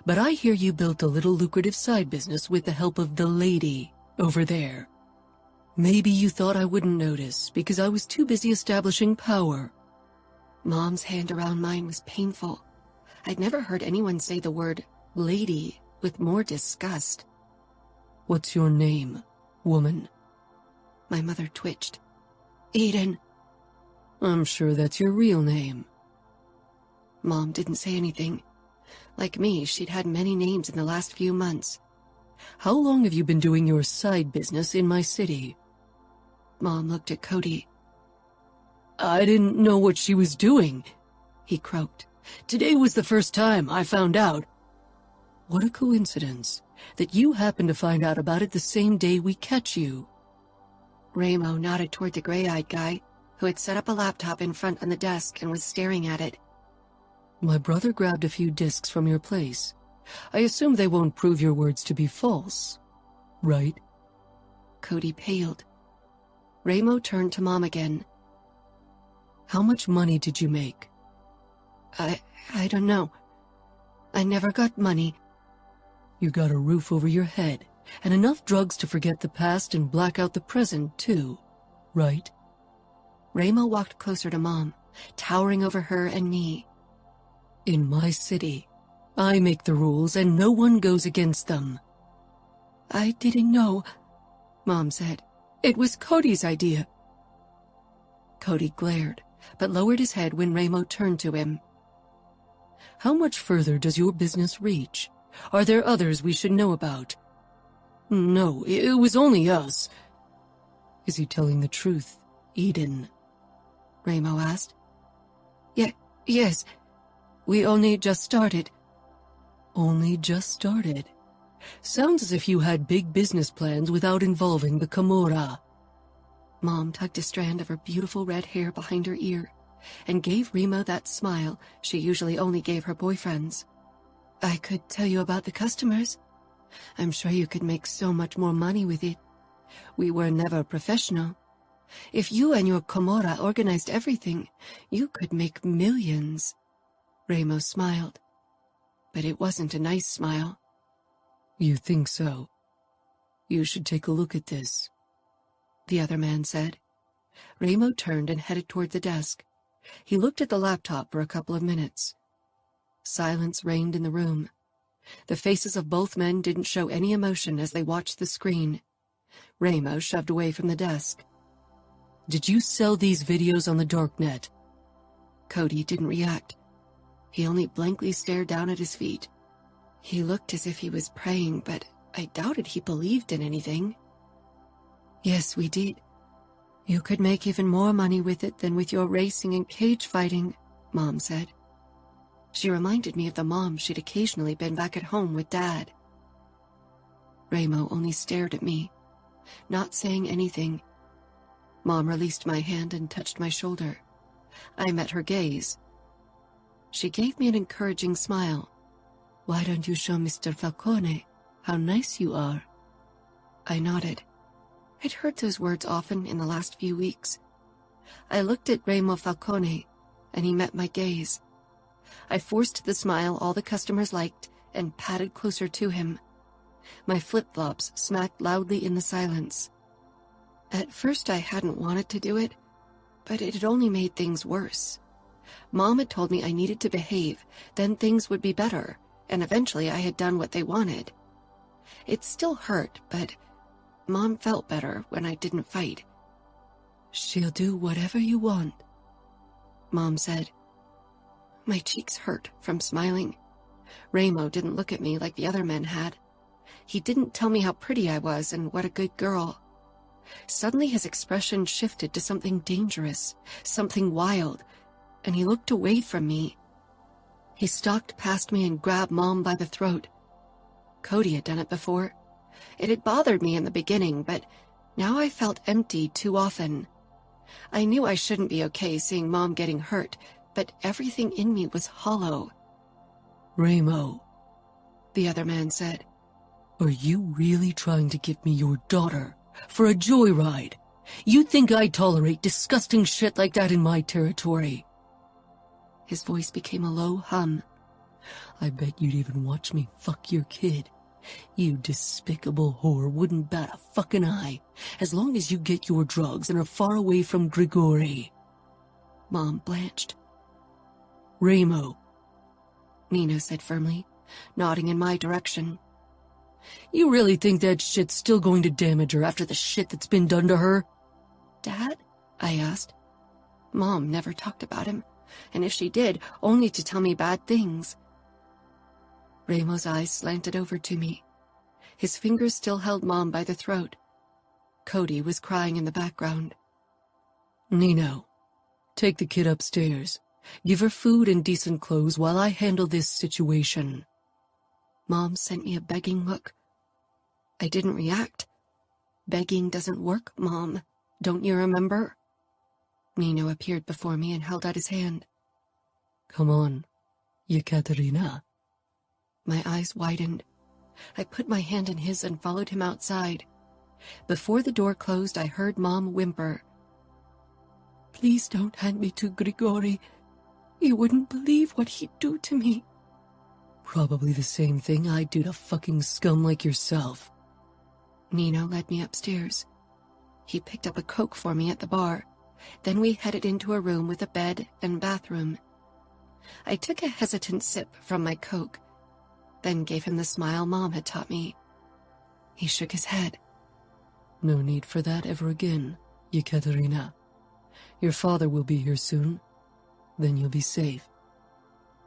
but I hear you built a little lucrative side business with the help of the lady over there. Maybe you thought I wouldn't notice because I was too busy establishing power." Mom's hand around mine was painful. I'd never heard anyone say the word lady with more disgust. "What's your name, woman?" My mother twitched. "Eden." "I'm sure that's your real name." Mom didn't say anything. Like me, she'd had many names in the last few months. "How long have you been doing your side business in my city?" Mom looked at Cody. "I didn't know what she was doing," he croaked, Today was the first time I found out. What a coincidence that you happened to find out about it the same day we catch you. Ramo nodded toward the gray-eyed guy, who had set up a laptop in front on the desk and was staring at it. My brother grabbed a few discs from your place. I assume they won't prove your words to be false, right? Cody paled. Ramo turned to Mom again. How much money did you make? I don't know. I never got money. You got a roof over your head, and enough drugs to forget the past and black out the present, too, right? Ramo walked closer to Mom, towering over her and me. In my city, I make the rules and no one goes against them. I didn't know, Mom said. It was Cody's idea. Cody glared, but lowered his head when Ramo turned to him. How much further does your business reach? Are there others we should know about? No, it was only us. Is he telling the truth, Eden? Ramo asked. Yes. We only just started. Only just started? Sounds as if you had big business plans without involving the Camorra. Mom tucked a strand of her beautiful red hair behind her ear and gave Ramo that smile she usually only gave her boyfriends. I could tell you about the customers. I'm sure you could make so much more money with it. We were never professional. If you and your Camorra organized everything, you could make millions. Ramo smiled, but it wasn't a nice smile. You think so? You should take a look at this, the other man said. Ramo turned and headed toward the desk. He looked at the laptop for a couple of minutes. Silence reigned in the room. The faces of both men didn't show any emotion as they watched the screen. Ramo shoved away from the desk. Did you sell these videos on the darknet? Cody didn't react. He only blankly stared down at his feet. He looked as if he was praying, but I doubted he believed in anything. Yes, we did. You could make even more money with it than with your racing and cage fighting, Mom said. She reminded me of the mom she'd occasionally been back at home with Dad. Ramo only stared at me, not saying anything. Mom released my hand and touched my shoulder. I met her gaze. She gave me an encouraging smile. Why don't you show Mr. Falcone how nice you are? I nodded. I'd heard those words often in the last few weeks. I looked at Ramo Falcone, and he met my gaze. I forced the smile all the customers liked and padded closer to him. My flip-flops smacked loudly in the silence. At first I hadn't wanted to do it, but it had only made things worse. Mom had told me I needed to behave, then things would be better, and eventually I had done what they wanted. It still hurt, but Mom felt better when I didn't fight. She'll do whatever you want, Mom said. My cheeks hurt from smiling. Ramo didn't look at me like the other men had. He didn't tell me how pretty I was and what a good girl. Suddenly his expression shifted to something dangerous, something wild, and he looked away from me. He stalked past me and grabbed Mom by the throat. Cody had done it before. It had bothered me in the beginning, but now I felt empty too often. I knew I shouldn't be okay seeing Mom getting hurt, but everything in me was hollow. Ramo, the other man said. Are you really trying to give me your daughter for a joyride? You think I'd tolerate disgusting shit like that in my territory? His voice became a low hum. I bet you'd even watch me fuck your kid. You despicable whore wouldn't bat a fucking eye, as long as you get your drugs and are far away from Grigori. Mom blanched. Ramo, Nino said firmly, nodding in my direction. You really think that shit's still going to damage her after the shit that's been done to her? Dad? I asked. Mom never talked about him, and if she did, only to tell me bad things. Ramo's eyes slanted over to me. His fingers still held Mom by the throat. Cody was crying in the background. Nino, take the kid upstairs. Give her food and decent clothes while I handle this situation." Mom sent me a begging look. I didn't react. "Begging doesn't work, Mom. Don't you remember?" Nino appeared before me and held out his hand. "Come on, Yekaterina." My eyes widened. I put my hand in his and followed him outside. Before the door closed, I heard Mom whimper. "Please don't hand me to Grigori. You wouldn't believe what he'd do to me." "Probably the same thing I'd do to fucking scum like yourself." Nino led me upstairs. He picked up a Coke for me at the bar. Then we headed into a room with a bed and bathroom. I took a hesitant sip from my Coke, then gave him the smile Mom had taught me. He shook his head. "No need for that ever again, Yekaterina. Your father will be here soon. Then you'll be safe."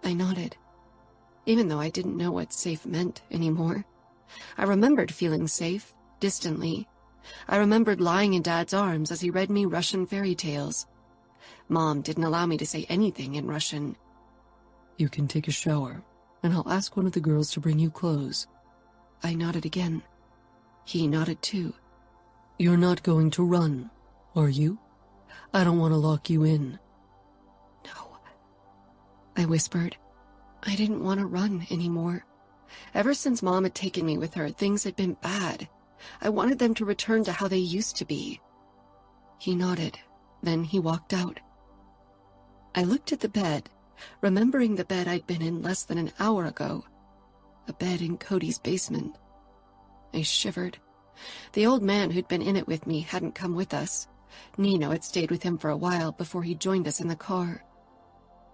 I nodded, even though I didn't know what safe meant anymore. I remembered feeling safe, distantly. I remembered lying in Dad's arms as he read me Russian fairy tales. Mom didn't allow me to say anything in Russian. "You can take a shower, and I'll ask one of the girls to bring you clothes." I nodded again. He nodded too. "You're not going to run, are you? I don't want to lock you in." "No," I whispered. I didn't want to run anymore. Ever since Mom had taken me with her, things had been bad. I wanted them to return to how they used to be. He nodded. Then he walked out. I looked at the bed, remembering the bed I'd been in less than an hour ago. A bed in Cody's basement. I shivered. The old man who'd been in it with me hadn't come with us. Nino had stayed with him for a while before he joined us in the car.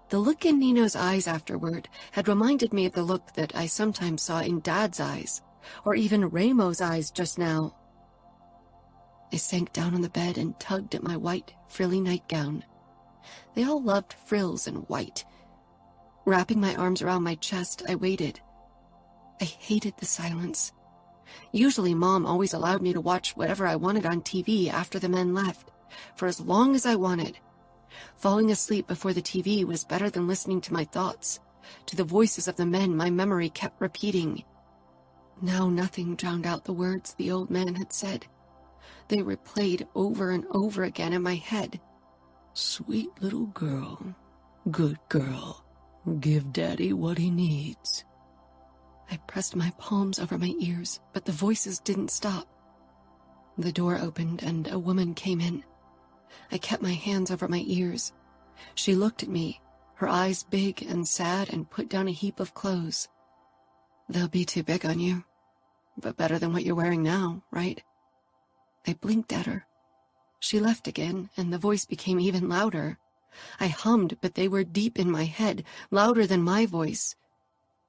The look in Nino's eyes afterward had reminded me of the look that I sometimes saw in Dad's eyes, or even Ramo's eyes just now. I sank down on the bed and tugged at my white, frilly nightgown. They all loved frills and white. Wrapping my arms around my chest, I waited. I hated the silence. Usually Mom always allowed me to watch whatever I wanted on TV after the men left, for as long as I wanted. Falling asleep before the TV was better than listening to my thoughts, to the voices of the men my memory kept repeating. Now nothing drowned out the words the old man had said. They replayed over and over again in my head. "Sweet little girl, good girl, give Daddy what he needs." I pressed my palms over my ears, but the voices didn't stop. The door opened and a woman came in. I kept my hands over my ears. She looked at me, her eyes big and sad, and put down a heap of clothes. "They'll be too big on you, but better than what you're wearing now, right?" I blinked at her. She left again, and the voice became even louder. I hummed, but they were deep in my head, louder than my voice.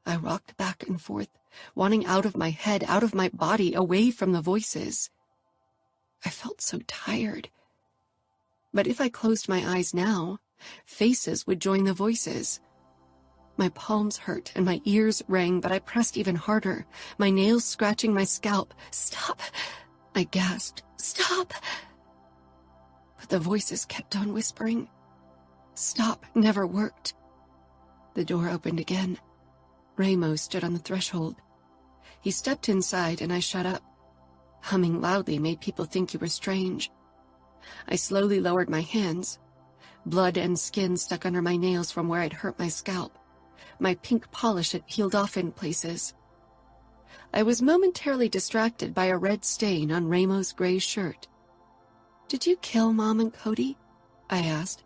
I rocked back and forth, wanting out of my head, out of my body, away from the voices. I felt so tired. But if I closed my eyes now, faces would join the voices. My palms hurt and my ears rang, but I pressed even harder, my nails scratching my scalp. "Stop!" I gasped. "Stop!" But the voices kept on whispering. Stop never worked. The door opened again. Ramo stood on the threshold. He stepped inside and I shut up. Humming loudly made people think you were strange. I slowly lowered my hands. Blood and skin stuck under my nails from where I'd hurt my scalp. My pink polish had peeled off in places. I was momentarily distracted by a red stain on Ramo's gray shirt. "Did you kill Mom and Cody?" I asked.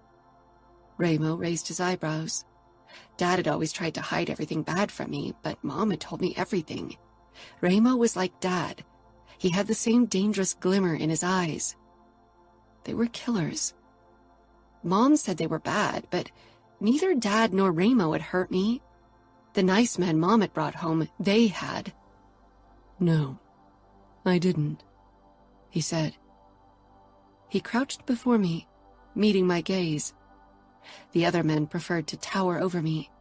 Ramo raised his eyebrows. Dad had always tried to hide everything bad from me, but Mom had told me everything. Ramo was like Dad. He had the same dangerous glimmer in his eyes. They were killers. Mom said they were bad, but neither Dad nor Ramo had hurt me. The nice men Mom had brought home, they had. "No, I didn't," he said. He crouched before me, meeting my gaze. The other men preferred to tower over me.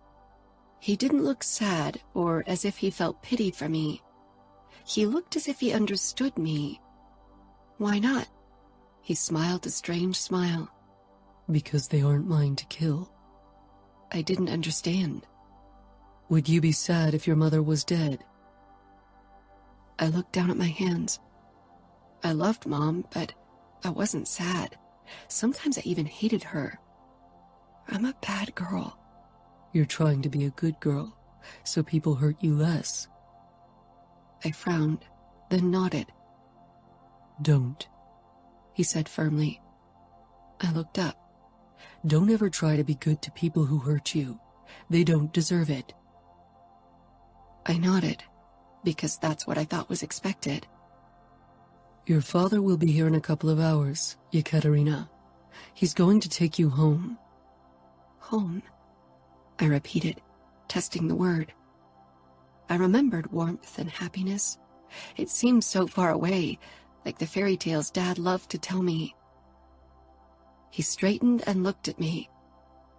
He didn't look sad or as if he felt pity for me. He looked as if he understood me. Why not? He smiled a strange smile. "Because they aren't mine to kill. I didn't understand. Would you be sad if your mother was dead? I looked down at my hands. I loved Mom, but I wasn't sad. Sometimes I even hated her. I'm a bad girl. You're trying to be a good girl, so people hurt you less. I frowned, then nodded. Don't, he said firmly. I looked up. Don't ever try to be good to people who hurt you. They don't deserve it. I nodded, because that's what I thought was expected. Your father will be here in a couple of hours, Yekaterina. He's going to take you home. Home, I repeated, testing the word. I remembered warmth and happiness. It seemed so far away, like the fairy tales Dad loved to tell me. He straightened and looked at me.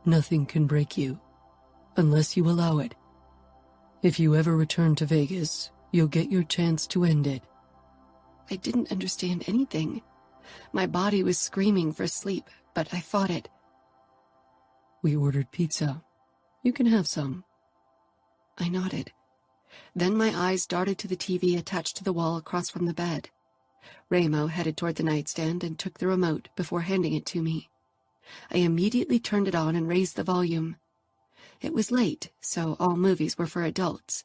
Nothing can break you, unless you allow it. If you ever return to Vegas, you'll get your chance to end it. I didn't understand anything. My body was screaming for sleep, but I fought it. We ordered pizza. You can have some. I nodded. Then my eyes darted to the TV attached to the wall across from the bed. Ramo headed toward the nightstand and took the remote before handing it to me. I immediately turned it on and raised the volume. It was late, so all movies were for adults.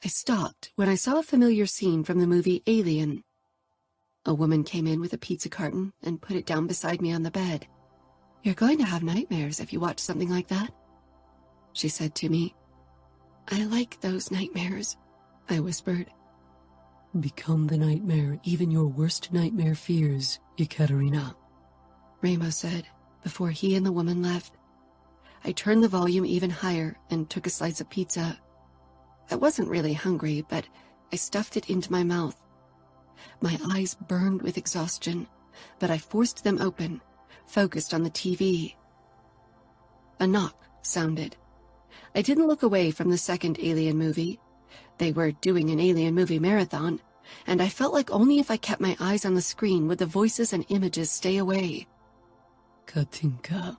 I stopped when I saw a familiar scene from the movie Alien. A woman came in with a pizza carton and put it down beside me on the bed. "You're going to have nightmares if you watch something like that," she said to me. "I like those nightmares," I whispered. Become the nightmare even your worst nightmare fears, Yekaterina, Ramo said before he and the woman left. I turned the volume even higher and took a slice of pizza. I wasn't really hungry, but I stuffed it into my mouth. My eyes burned with exhaustion, but I forced them open, focused on the TV. A knock sounded. I didn't look away from the second Alien movie. They were doing an Alien movie marathon, and I felt like only if I kept my eyes on the screen would the voices and images stay away. Katinka,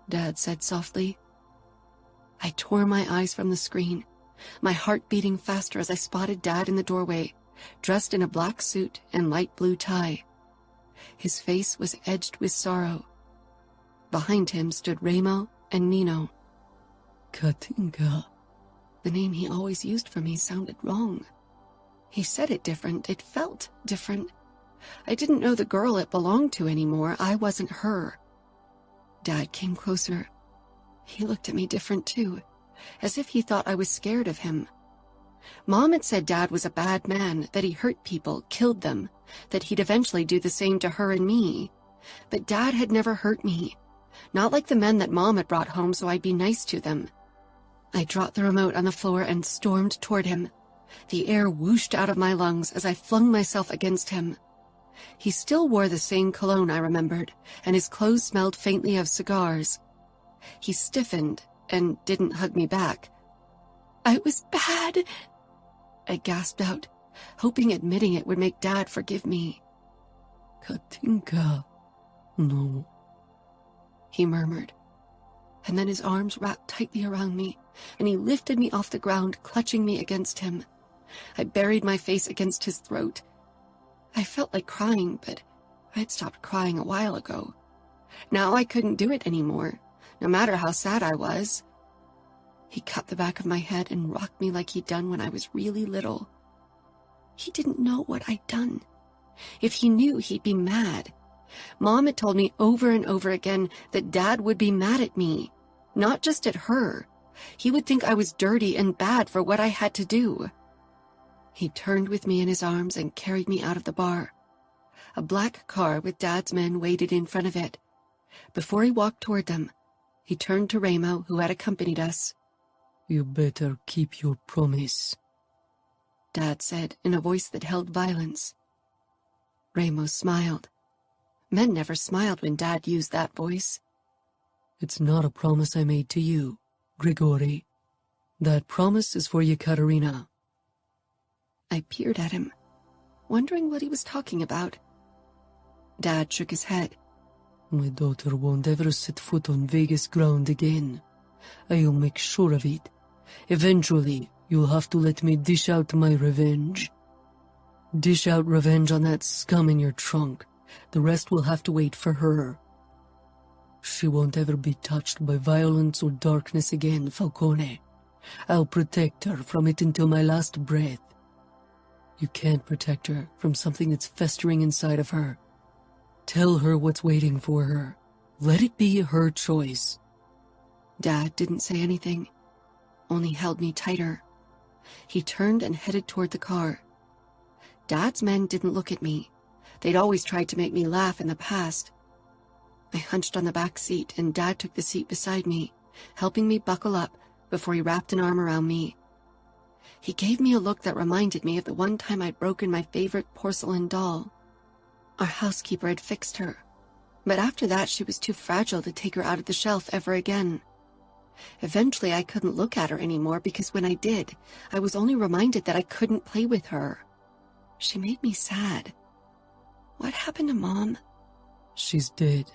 Dad said softly. I tore my eyes from the screen, my heart beating faster as I spotted Dad in the doorway, dressed in a black suit and light blue tie. His face was edged with sorrow. Behind him stood Ramo and Nino. Katinka. The name he always used for me sounded wrong. He said it different. It felt different. I didn't know the girl it belonged to anymore. I wasn't her. Dad came closer. He looked at me different too, as if he thought I was scared of him. Mom had said Dad was a bad man, that he hurt people, killed them, that he'd eventually do the same to her and me. But Dad had never hurt me. Not like the men that Mom had brought home so I'd be nice to them. I dropped the remote on the floor and stormed toward him. The air whooshed out of my lungs as I flung myself against him. He still wore the same cologne I remembered, and his clothes smelled faintly of cigars. He stiffened and didn't hug me back. "I was bad," I gasped out, hoping admitting it would make Dad forgive me. Katinka, no, he murmured. And then his arms wrapped tightly around me, and he lifted me off the ground, clutching me against him. I buried my face against his throat. I felt like crying, but I'd stopped crying a while ago. Now I couldn't do it anymore, no matter how sad I was. He cut the back of my head and rocked me like he'd done when I was really little. He didn't know what I'd done. If he knew, he'd be mad. Mom had told me over and over again that Dad would be mad at me, not just at her. He would think I was dirty and bad for what I had to do. He turned with me in his arms and carried me out of the bar. A black car with Dad's men waited in front of it. Before he walked toward them, he turned to Ramo, who had accompanied us. You better keep your promise, Dad said in a voice that held violence. Ramo smiled. Men never smiled when Dad used that voice. It's not a promise I made to you, Grigori. That promise is for Yekaterina. I peered at him, wondering what he was talking about. Dad shook his head. My daughter won't ever set foot on Vegas ground again. I'll make sure of it. Eventually, you'll have to let me dish out my revenge. Dish out revenge on that scum in your trunk. The rest will have to wait for her. She won't ever be touched by violence or darkness again, Falcone. I'll protect her from it until my last breath. You can't protect her from something that's festering inside of her. Tell her what's waiting for her. Let it be her choice. Dad didn't say anything, only held me tighter. He turned and headed toward the car. Dad's men didn't look at me. They'd always tried to make me laugh in the past. I hunched on the back seat and Dad took the seat beside me, helping me buckle up before he wrapped an arm around me. He gave me a look that reminded me of the one time I'd broken my favorite porcelain doll. Our housekeeper had fixed her, but after that she was too fragile to take her out of the shelf ever again. Eventually I couldn't look at her anymore because when I did, I was only reminded that I couldn't play with her. She made me sad. What happened to Mom? She's dead,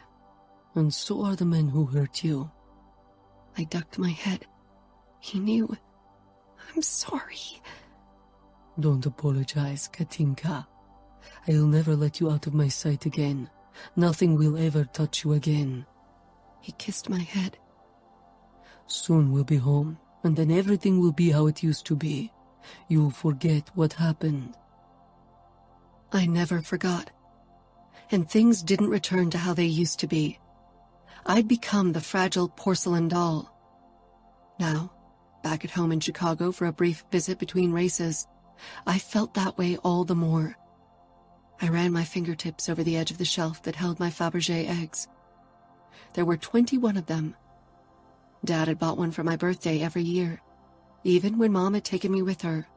and so are the men who hurt you. I ducked my head. He knew. I'm sorry. Don't apologize, Katinka. I'll never let you out of my sight again. Nothing will ever touch you again. He kissed my head. Soon we'll be home, and then everything will be how it used to be. You'll forget what happened. I never forgot. And things didn't return to how they used to be. I'd become the fragile porcelain doll. Now, back at home in Chicago for a brief visit between races, I felt that way all the more. I ran my fingertips over the edge of the shelf that held my Fabergé eggs. There were 21 of them. Dad had bought one for my birthday every year, even when Mom had taken me with her.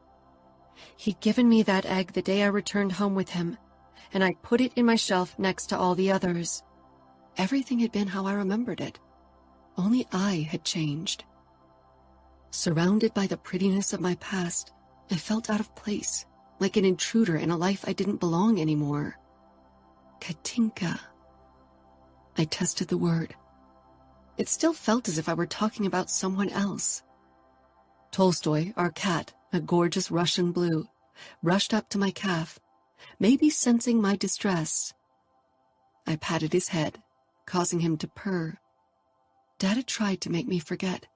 He'd given me that egg the day I returned home with him, and I'd put it in my shelf next to all the others. Everything had been how I remembered it. Only I had changed. Surrounded by the prettiness of my past, I felt out of place, like an intruder in a life I didn't belong anymore. Katinka. I tested the word. It still felt as if I were talking about someone else. Tolstoy, our cat, a gorgeous Russian blue, rushed up to my calf, maybe sensing my distress. I patted his head, causing him to purr. Dad had tried to make me forget.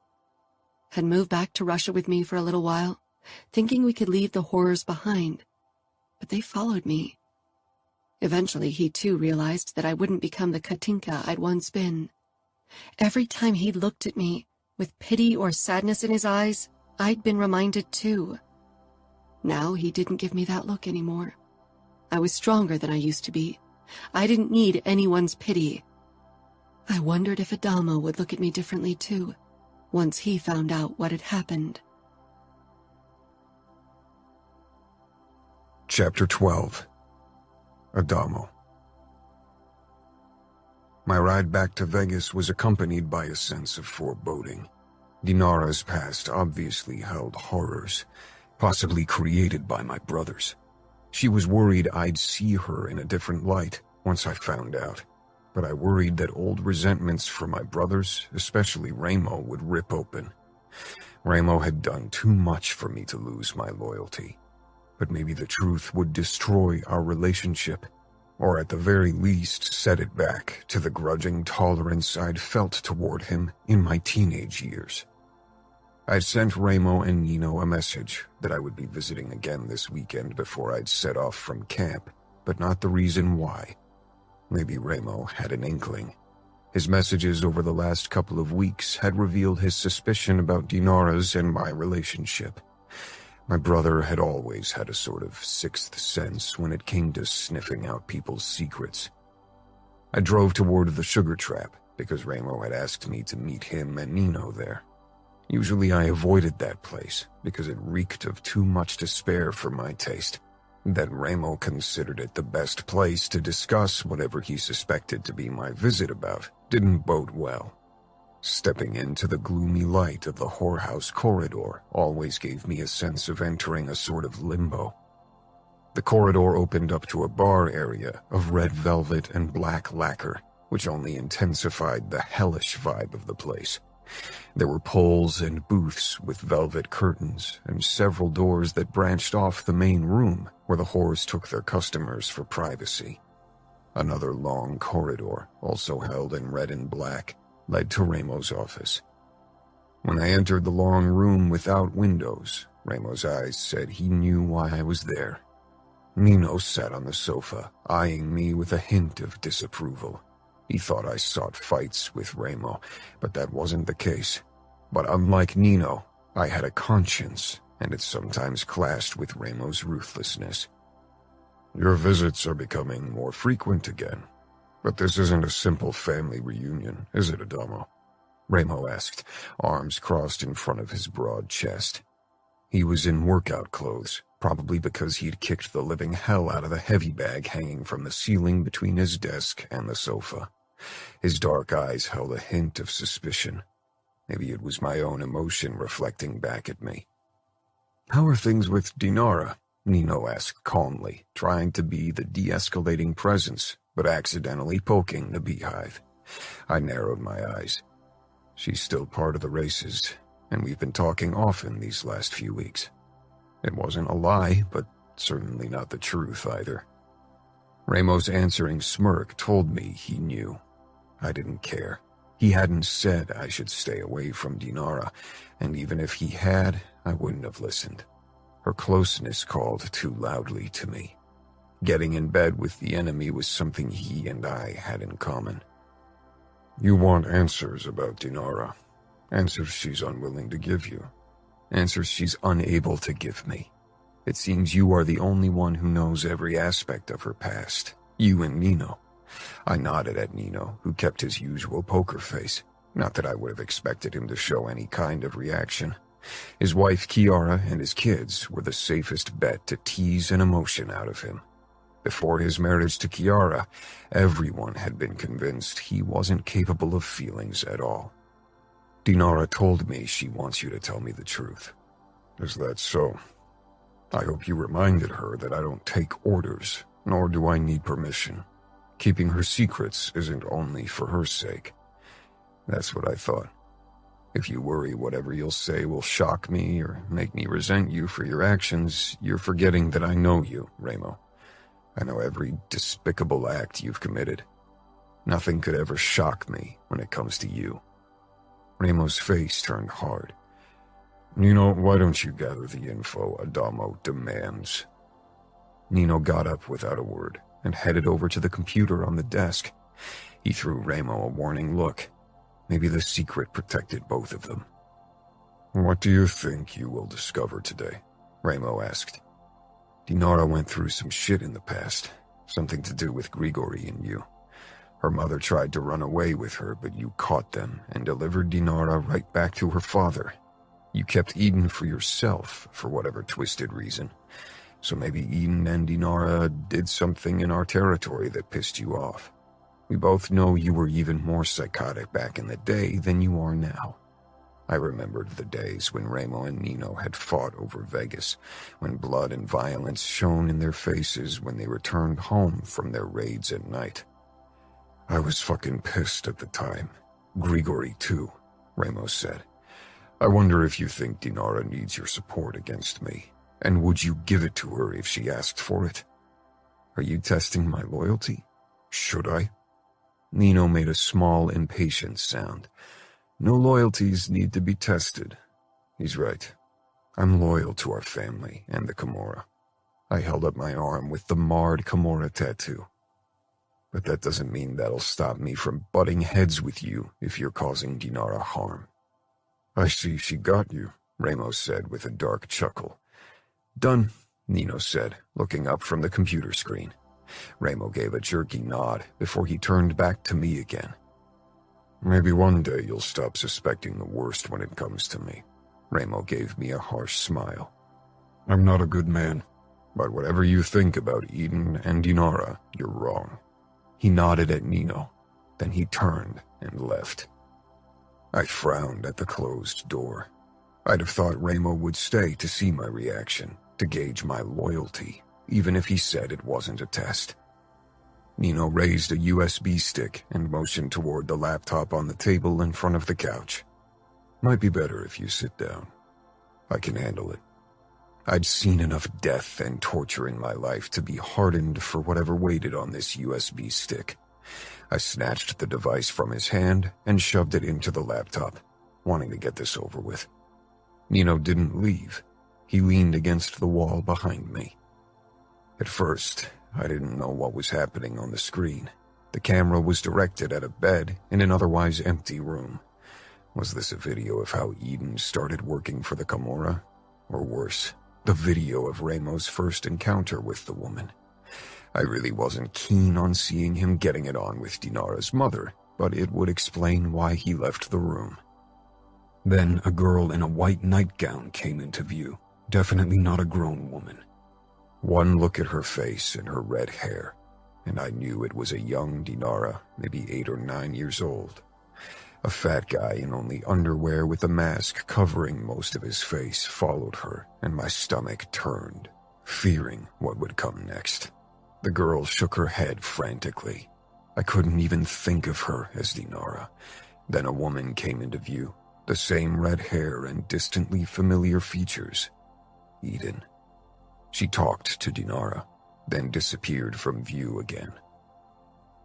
Had moved back to Russia with me for a little while, thinking we could leave the horrors behind. But they followed me. Eventually, he too realized that I wouldn't become the Katinka I'd once been. Every time he looked at me, with pity or sadness in his eyes, I'd been reminded too. Now he didn't give me that look anymore. I was stronger than I used to be. I didn't need anyone's pity. I wondered if Adamo would look at me differently too, once he found out what had happened. Chapter 12. Adamo. My ride back to Vegas was accompanied by a sense of foreboding. Dinara's past obviously held horrors, possibly created by my brothers. She was worried I'd see her in a different light once I found out, but I worried that old resentments for my brothers, especially Ramo, would rip open. Ramo had done too much for me to lose my loyalty, but maybe the truth would destroy our relationship, or at the very least set it back to the grudging tolerance I'd felt toward him in my teenage years. I'd sent Ramo and Nino a message that I would be visiting again this weekend before I'd set off from camp, but not the reason why. Maybe Ramo had an inkling. His messages over the last couple of weeks had revealed his suspicion about Dinara's and my relationship. My brother had always had a sort of sixth sense when it came to sniffing out people's secrets. I drove toward the Sugar Trap because Ramo had asked me to meet him and Nino there. Usually I avoided that place because it reeked of too much despair for my taste. That Ramo considered it the best place to discuss whatever he suspected to be my visit about didn't bode well. Stepping into the gloomy light of the whorehouse corridor always gave me a sense of entering a sort of limbo. The corridor opened up to a bar area of red velvet and black lacquer, which only intensified the hellish vibe of the place. There were poles and booths with velvet curtains, and several doors that branched off the main room where the whores took their customers for privacy. Another long corridor, also held in red and black, led to Ramo's office. When I entered the long room without windows, Ramo's eyes said he knew why I was there. Nino sat on the sofa, eyeing me with a hint of disapproval. He thought I sought fights with Ramo, but that wasn't the case. But unlike Nino, I had a conscience, and it sometimes clashed with Ramo's ruthlessness. Your visits are becoming more frequent again, but this isn't a simple family reunion, is it, Adamo? Ramo asked, arms crossed in front of his broad chest. He was in workout clothes, probably because he'd kicked the living hell out of the heavy bag hanging from the ceiling between his desk and the sofa. His dark eyes held a hint of suspicion. Maybe it was my own emotion reflecting back at me. How are things with Dinara? Nino asked calmly, trying to be the de-escalating presence, but accidentally poking the beehive. I narrowed my eyes. She's still part of the races, and we've been talking often these last few weeks. It wasn't a lie, but certainly not the truth either. Ramo's answering smirk told me he knew. I didn't care. He hadn't said I should stay away from Dinara, and even if he had, I wouldn't have listened. Her closeness called too loudly to me. Getting in bed with the enemy was something he and I had in common. You want answers about Dinara. Answers she's unwilling to give you. Answers she's unable to give me. It seems you are the only one who knows every aspect of her past. You and Nino. I nodded at Nino, who kept his usual poker face. Not that I would have expected him to show any kind of reaction. His wife Chiara and his kids were the safest bet to tease an emotion out of him. Before his marriage to Chiara, everyone had been convinced he wasn't capable of feelings at all. Dinara told me she wants you to tell me the truth. Is that so? I hope you reminded her that I don't take orders, nor do I need permission. Keeping her secrets isn't only for her sake. That's what I thought. If you worry whatever you'll say will shock me or make me resent you for your actions, you're forgetting that I know you, Ramo. I know every despicable act you've committed. Nothing could ever shock me when it comes to you. Ramo's face turned hard. Nino, why don't you gather the info Adamo demands? Nino got up without a word and headed over to the computer on the desk. He threw Ramo a warning look. Maybe the secret protected both of them. What do you think you will discover today? Ramo asked. Dinara went through some shit in the past, something to do with Grigori and you. Her mother tried to run away with her, but you caught them and delivered Dinara right back to her father. You kept Eden for yourself for whatever twisted reason. So maybe Eden and Dinara did something in our territory that pissed you off. We both know you were even more psychotic back in the day than you are now. I remembered the days when Ramo and Nino had fought over Vegas, when blood and violence shone in their faces when they returned home from their raids at night. I was fucking pissed at the time. Grigori too, Ramo said. I wonder if you think Dinara needs your support against me, and would you give it to her if she asked for it? Are you testing my loyalty? Should I? Nino made a small, impatient sound. No loyalties need to be tested. He's right. I'm loyal to our family and the Camorra. I held up my arm with the marred Camorra tattoo. But that doesn't mean that'll stop me from butting heads with you if you're causing Dinara harm. I see she got you, Ramo said with a dark chuckle. Done, Nino said, looking up from the computer screen. Ramo gave a jerky nod before he turned back to me again. Maybe one day you'll stop suspecting the worst when it comes to me. Ramo gave me a harsh smile. I'm not a good man, but whatever you think about Eden and Dinara, you're wrong. He nodded at Nino, then he turned and left. I frowned at the closed door. I'd have thought Ramo would stay to see my reaction, to gauge my loyalty, even if he said it wasn't a test. Nino raised a USB stick and motioned toward the laptop on the table in front of the couch. Might be better if you sit down. I can handle it. I'd seen enough death and torture in my life to be hardened for whatever waited on this USB stick. I snatched the device from his hand and shoved it into the laptop, wanting to get this over with. Nino didn't leave. He leaned against the wall behind me. At first, I didn't know what was happening on the screen. The camera was directed at a bed in an otherwise empty room. Was this a video of how Eden started working for the Camorra? Or worse, the video of Ramo's first encounter with the woman? I really wasn't keen on seeing him getting it on with Dinara's mother, but it would explain why he left the room. Then a girl in a white nightgown came into view, definitely not a grown woman. One look at her face and her red hair, and I knew it was a young Dinara, maybe 8 or 9 years old. A fat guy in only underwear with a mask covering most of his face followed her, and my stomach turned, fearing what would come next. The girl shook her head frantically. I couldn't even think of her as Dinara. Then a woman came into view, the same red hair and distantly familiar features. Eden. She talked to Dinara, then disappeared from view again.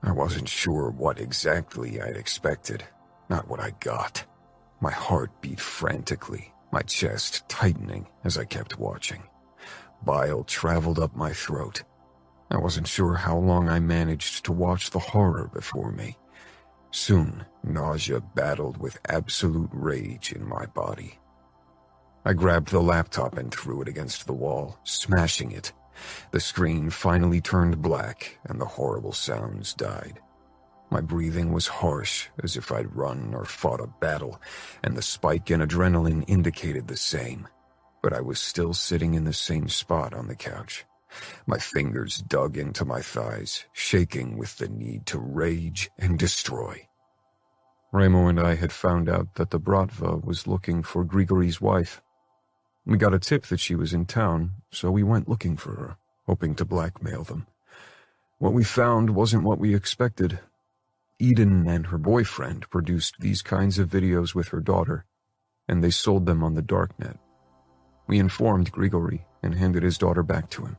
I wasn't sure what exactly I'd expected, not what I got. My heart beat frantically, my chest tightening as I kept watching. Bile traveled up my throat. I wasn't sure how long I managed to watch the horror before me. Soon, nausea battled with absolute rage in my body. I grabbed the laptop and threw it against the wall, smashing it. The screen finally turned black, and the horrible sounds died. My breathing was harsh, as if I'd run or fought a battle, and the spike in adrenaline indicated the same. But I was still sitting in the same spot on the couch. My fingers dug into my thighs, shaking with the need to rage and destroy. Ramo and I had found out that the Bratva was looking for Grigory's wife. We got a tip that she was in town, so we went looking for her, hoping to blackmail them. What we found wasn't what we expected. Eden and her boyfriend produced these kinds of videos with her daughter, and they sold them on the darknet. We informed Grigory and handed his daughter back to him.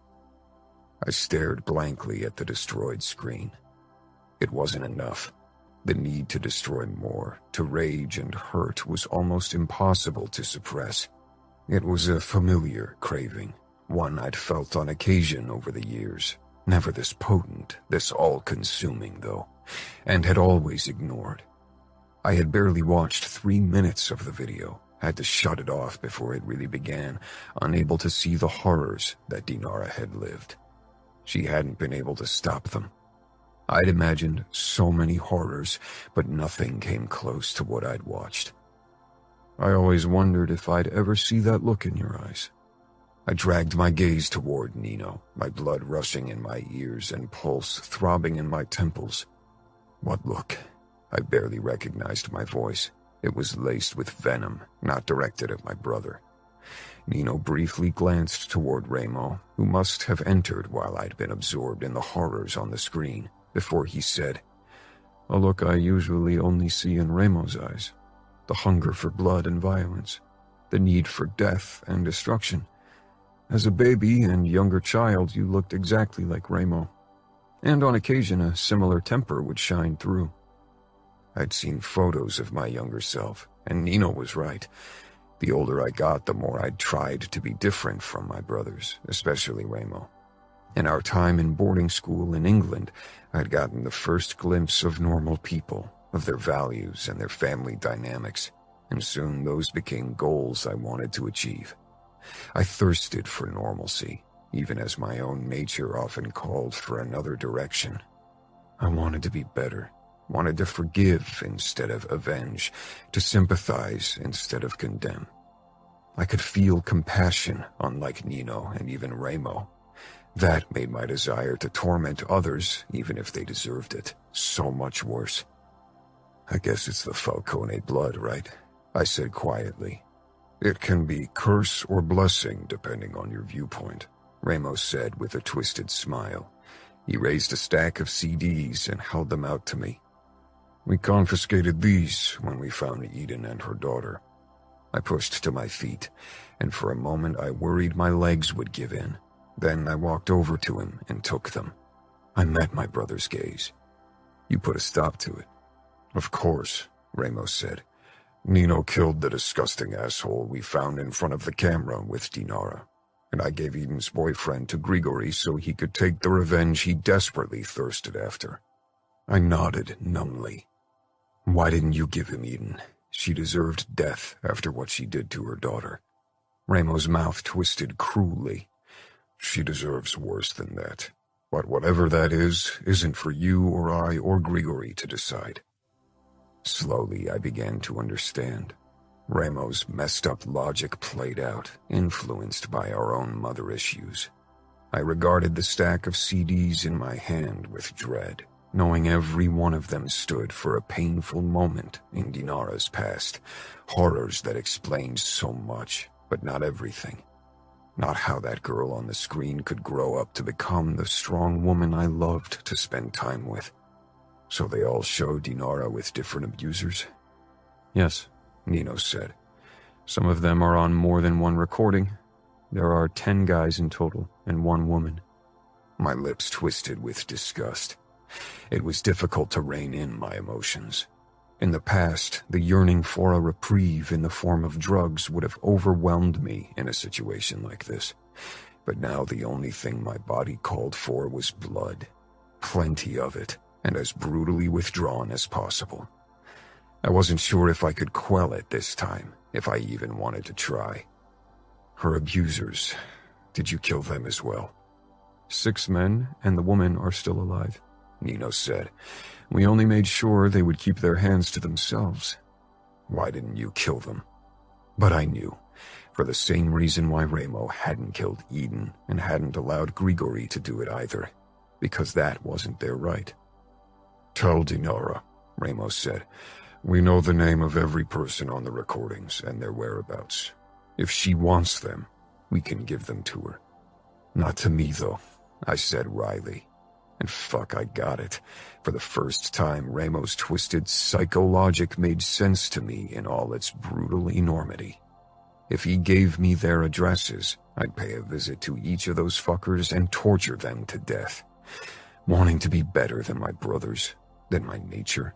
I stared blankly at the destroyed screen. It wasn't enough. The need to destroy more, to rage and hurt, was almost impossible to suppress. It was a familiar craving, one I'd felt on occasion over the years. Never this potent, this all-consuming, though, and had always ignored. I had barely watched 3 minutes of the video, had to shut it off before it really began, unable to see the horrors that Dinara had lived. She hadn't been able to stop them. I'd imagined so many horrors, but nothing came close to what I'd watched. I always wondered if I'd ever see that look in your eyes. I dragged my gaze toward Nino, my blood rushing in my ears and pulse throbbing in my temples. What look? I barely recognized my voice. It was laced with venom, not directed at my brother. Nino briefly glanced toward Ramo, who must have entered while I'd been absorbed in the horrors on the screen, before he said, "A look I usually only see in Ramo's eyes. The hunger for blood and violence. The need for death and destruction. As a baby and younger child, you looked exactly like Ramo. And on occasion, a similar temper would shine through." I'd seen photos of my younger self, and Nino was right. The older I got, the more I'd tried to be different from my brothers, especially Ramo. In our time in boarding school in England, I'd gotten the first glimpse of normal people, of their values and their family dynamics, and soon those became goals I wanted to achieve. I thirsted for normalcy, even as my own nature often called for another direction. I wanted to be better, wanted to forgive instead of avenge, to sympathize instead of condemn. I could feel compassion, unlike Nino and even Ramo. That made my desire to torment others, even if they deserved it, so much worse. "I guess it's the Falcone blood, right?" I said quietly. "It can be curse or blessing, depending on your viewpoint," Ramo said with a twisted smile. He raised a stack of CDs and held them out to me. "We confiscated these when we found Eden and her daughter. I pushed to my feet, and for a moment I worried my legs would give in. Then I walked over to him and took them. I met my brother's gaze. "You put a stop to it." "Of course," Ramos said. "Nino killed the disgusting asshole we found in front of the camera with Dinara, and I gave Eden's boyfriend to Grigori so he could take the revenge he desperately thirsted after." I nodded numbly. "Why didn't you give him Eden? She deserved death after what she did to her daughter." Ramos' mouth twisted cruelly. "She deserves worse than that. But whatever that is, isn't for you or I or Grigori to decide." Slowly, I began to understand. Ramos' messed up logic played out, influenced by our own mother issues. I regarded the stack of CDs in my hand with dread, knowing every one of them stood for a painful moment in Dinara's past, horrors that explained so much, but not everything. Not how that girl on the screen could grow up to become the strong woman I loved to spend time with. "So they all show Dinara with different abusers?" "Yes," Nino said. "Some of them are on more than one recording. There are 10 guys in total, and 1 woman." My lips twisted with disgust. It was difficult to rein in my emotions. In the past, the yearning for a reprieve in the form of drugs would have overwhelmed me in a situation like this. But now the only thing my body called for was blood. Plenty of it, and as brutally withdrawn as possible. I wasn't sure if I could quell it this time, if I even wanted to try. "Her abusers, did you kill them as well?" 6 men, and the woman are still alive," Nino said. "We only made sure they would keep their hands to themselves." "Why didn't you kill them?" But I knew, for the same reason why Ramo hadn't killed Eden and hadn't allowed Grigori to do it either, because that wasn't their right. "Tell Dinara," Ramos said. "We know the name of every person on the recordings and their whereabouts. If she wants them, we can give them to her." "Not to me, though," I said wryly. And fuck, I got it. For the first time, Ramos' twisted psychologic made sense to me in all its brutal enormity. If he gave me their addresses, I'd pay a visit to each of those fuckers and torture them to death. Wanting to be better than my brothers, than my nature.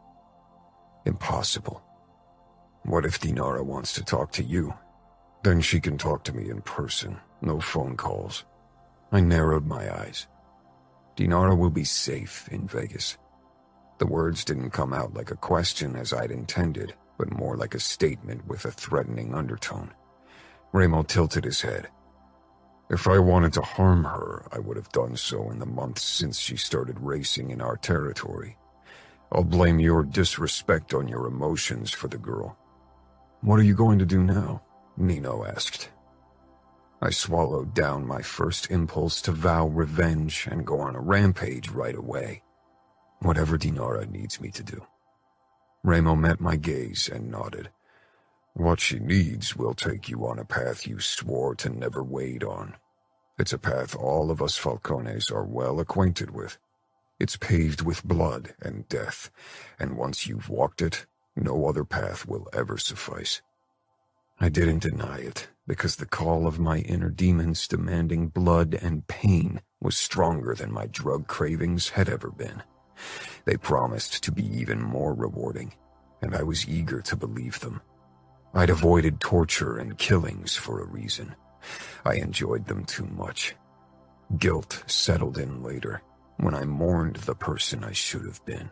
Impossible. "What if Dinara wants to talk to you?" "Then she can talk to me in person, no phone calls." I narrowed my eyes. "Dinara will be safe in Vegas." The words didn't come out like a question as I'd intended, but more like a statement with a threatening undertone. Ramo tilted his head. "If I wanted to harm her, I would have done so in the months since she started racing in our territory. I'll blame your disrespect on your emotions for the girl." "What are you going to do now?" Nino asked. I swallowed down my first impulse to vow revenge and go on a rampage right away. "Whatever Dinara needs me to do." Ramo met my gaze and nodded. "What she needs will take you on a path you swore to never wade on. It's a path all of us Falcones are well acquainted with. It's paved with blood and death, and once you've walked it, no other path will ever suffice." I didn't deny it, because the call of my inner demons demanding blood and pain was stronger than my drug cravings had ever been. They promised to be even more rewarding, and I was eager to believe them. I'd avoided torture and killings for a reason. I enjoyed them too much. Guilt settled in later, when I mourned the person I should have been.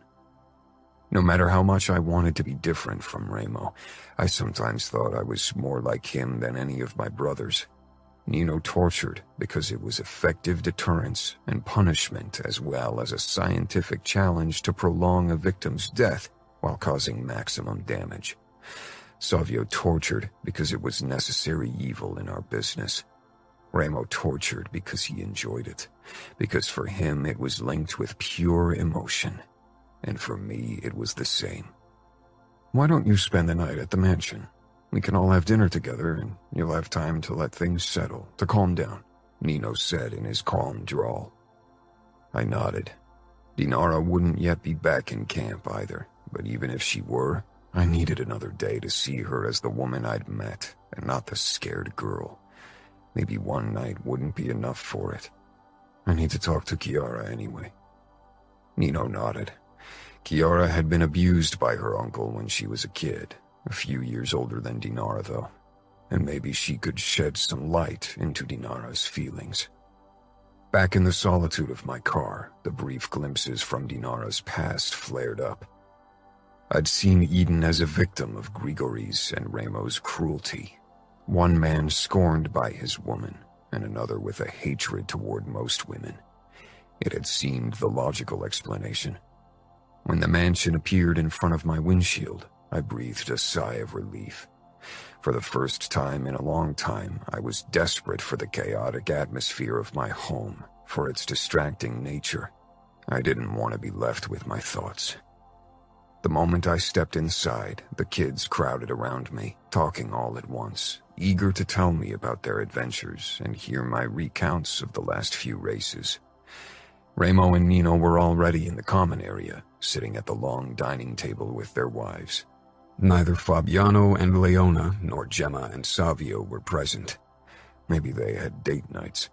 No matter how much I wanted to be different from Ramo, I sometimes thought I was more like him than any of my brothers. Nino tortured because it was effective deterrence and punishment as well as a scientific challenge to prolong a victim's death while causing maximum damage. Savio tortured because it was necessary evil in our business. Ramo tortured because he enjoyed it, because for him it was linked with pure emotion. And for me, it was the same. "Why don't you spend the night at the mansion? We can all have dinner together, and you'll have time to let things settle, to calm down," Nino said in his calm drawl. I nodded. Dinara wouldn't yet be back in camp either, but even if she were, I needed another day to see her as the woman I'd met, and not the scared girl. Maybe one night wouldn't be enough for it. I need to talk to Chiara anyway. Nino nodded. Chiara had been abused by her uncle when she was a kid, a few years older than Dinara though, and maybe she could shed some light into Dinara's feelings. Back in the solitude of my car, the brief glimpses from Dinara's past flared up. I'd seen Eden as a victim of Grigory's and Ramo's cruelty. One man scorned by his woman, and another with a hatred toward most women. It had seemed the logical explanation. When the mansion appeared in front of my windshield, I breathed a sigh of relief. For the first time in a long time, I was desperate for the chaotic atmosphere of my home, for its distracting nature. I didn't want to be left with my thoughts. The moment I stepped inside, the kids crowded around me, talking all at once, eager to tell me about their adventures and hear my recounts of the last few races. Ramo and Nino were already in the common area, sitting at the long dining table with their wives. Neither Fabiano and Leona nor Gemma and Savio were present. Maybe they had date nights.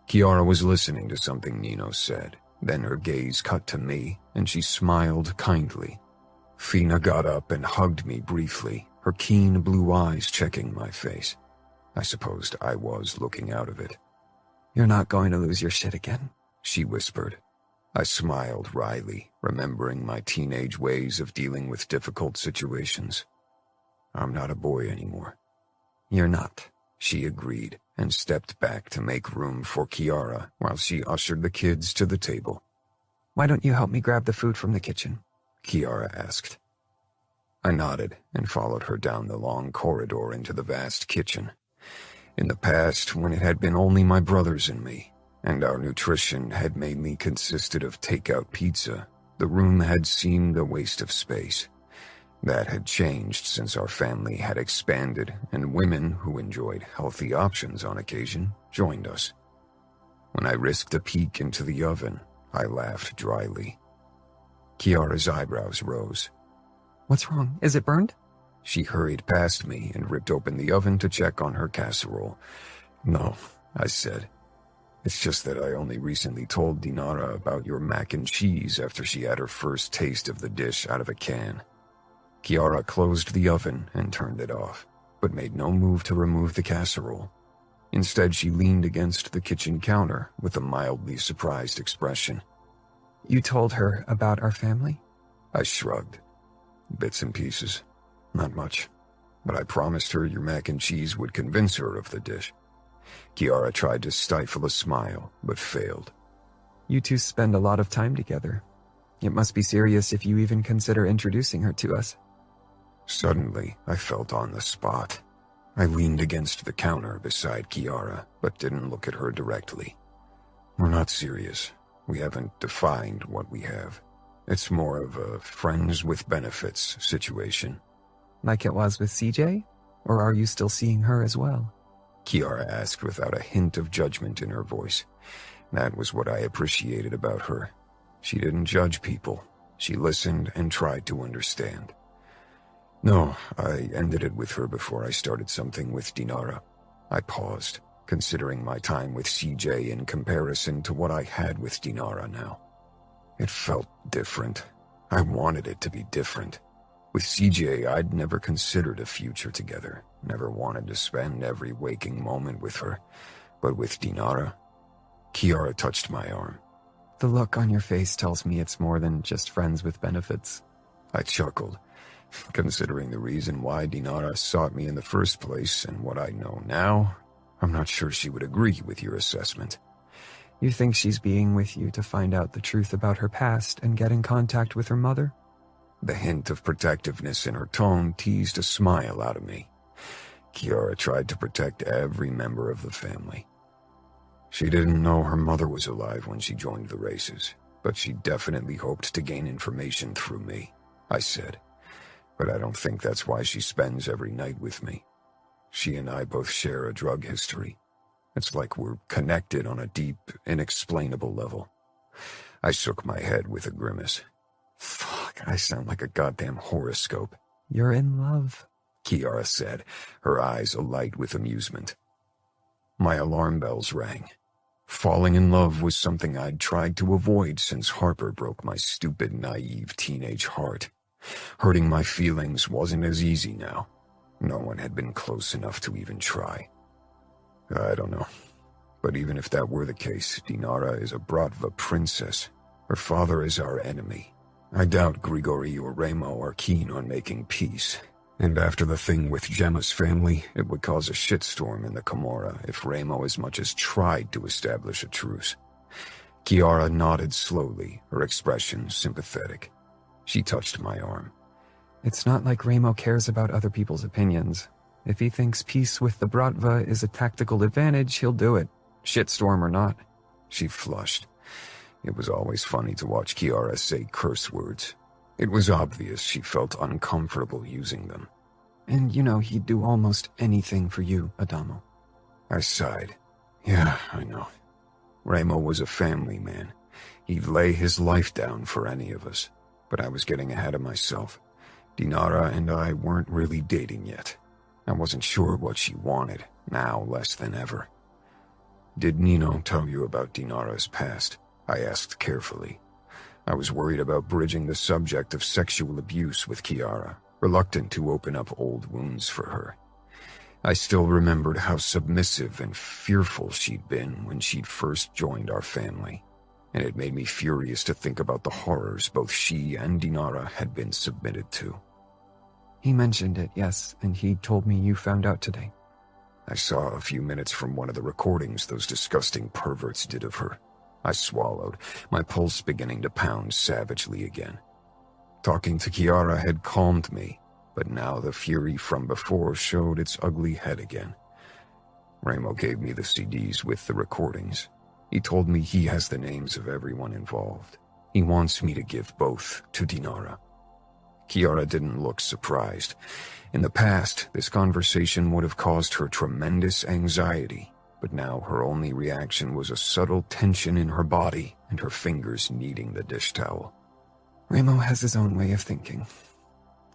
Chiara was listening to something Nino said. Then her gaze cut to me, and she smiled kindly. Fina got up and hugged me briefly, her keen blue eyes checking my face. I supposed I was looking out of it. You're not going to lose your shit again, she whispered. I smiled wryly, remembering my teenage ways of dealing with difficult situations. I'm not a boy anymore. You're not, she agreed, and stepped back to make room for Chiara while she ushered the kids to the table. Why don't you help me grab the food from the kitchen? Chiara asked. I nodded and followed her down the long corridor into the vast kitchen. In the past, when it had been only my brothers and me, and our nutrition had mainly consisted of takeout pizza, the room had seemed a waste of space. That had changed since our family had expanded and women who enjoyed healthy options on occasion joined us. When I risked a peek into the oven, I laughed dryly. Chiara's eyebrows rose. What's wrong? Is it burned? She hurried past me and ripped open the oven to check on her casserole. No, I said. It's just that I only recently told Dinara about your mac and cheese after she had her first taste of the dish out of a can. Chiara closed the oven and turned it off, but made no move to remove the casserole. Instead, she leaned against the kitchen counter with a mildly surprised expression. You told her about our family? I shrugged. Bits and pieces. Not much. But I promised her your mac and cheese would convince her of the dish. Chiara tried to stifle a smile, but failed. You two spend a lot of time together. It must be serious if you even consider introducing her to us. Suddenly, I felt on the spot. I leaned against the counter beside Chiara, but didn't look at her directly. We're not serious. We haven't defined what we have. It's more of a friends with benefits situation. Like it was with CJ? Or are you still seeing her as well? Chiara asked without a hint of judgment in her voice. That was what I appreciated about her. She didn't judge people. She listened and tried to understand. No, I ended it with her before I started something with Dinara. I paused, considering my time with CJ in comparison to what I had with Dinara now. It felt different. I wanted it to be different. With CJ, I'd never considered a future together, never wanted to spend every waking moment with her. But with Dinara, Chiara touched my arm. The look on your face tells me it's more than just friends with benefits. I chuckled. Considering the reason why Dinara sought me in the first place and what I know now, I'm not sure she would agree with your assessment. You think she's being with you to find out the truth about her past and get in contact with her mother? The hint of protectiveness in her tone teased a smile out of me. Chiara tried to protect every member of the family. She didn't know her mother was alive when she joined the races, but she definitely hoped to gain information through me, I said. But I don't think that's why she spends every night with me. She and I both share a drug history. It's like we're connected on a deep, inexplainable level. I shook my head with a grimace. Fuck. I sound like a goddamn horoscope. You're in love, Kiara said, her eyes alight with amusement. My alarm bells rang. Falling in love was something I'd tried to avoid since Harper broke my stupid, naive teenage heart. Hurting my feelings wasn't as easy now. No one had been close enough to even try. I don't know. But even if that were the case, Dinara is a Bratva princess. Her father is our enemy. I doubt Grigori or Remo are keen on making peace. And after the thing with Gemma's family, it would cause a shitstorm in the Camorra if Remo as much as tried to establish a truce. Kiara nodded slowly, her expression sympathetic. She touched my arm. It's not like Remo cares about other people's opinions. If he thinks peace with the Bratva is a tactical advantage, he'll do it, shitstorm or not. She flushed. It was always funny to watch Kiara say curse words. It was obvious she felt uncomfortable using them. And he'd do almost anything for you, Adamo. I sighed. Yeah, I know. Remo was a family man. He'd lay his life down for any of us. But I was getting ahead of myself. Dinara and I weren't really dating yet. I wasn't sure what she wanted, now less than ever. Did Nino tell you about Dinara's past? I asked carefully. I was worried about bridging the subject of sexual abuse with Kiara, reluctant to open up old wounds for her. I still remembered how submissive and fearful she'd been when she'd first joined our family, and it made me furious to think about the horrors both she and Dinara had been submitted to. He mentioned it, yes, and he told me you found out today. I saw a few minutes from one of the recordings those disgusting perverts did of her. I swallowed, my pulse beginning to pound savagely again. Talking to Kiara had calmed me, but now the fury from before showed its ugly head again. Remo gave me the CDs with the recordings. He told me he has the names of everyone involved. He wants me to give both to Dinara. Kiara didn't look surprised. In the past, this conversation would have caused her tremendous anxiety, but now her only reaction was a subtle tension in her body and her fingers kneading the dish towel. Remo has his own way of thinking.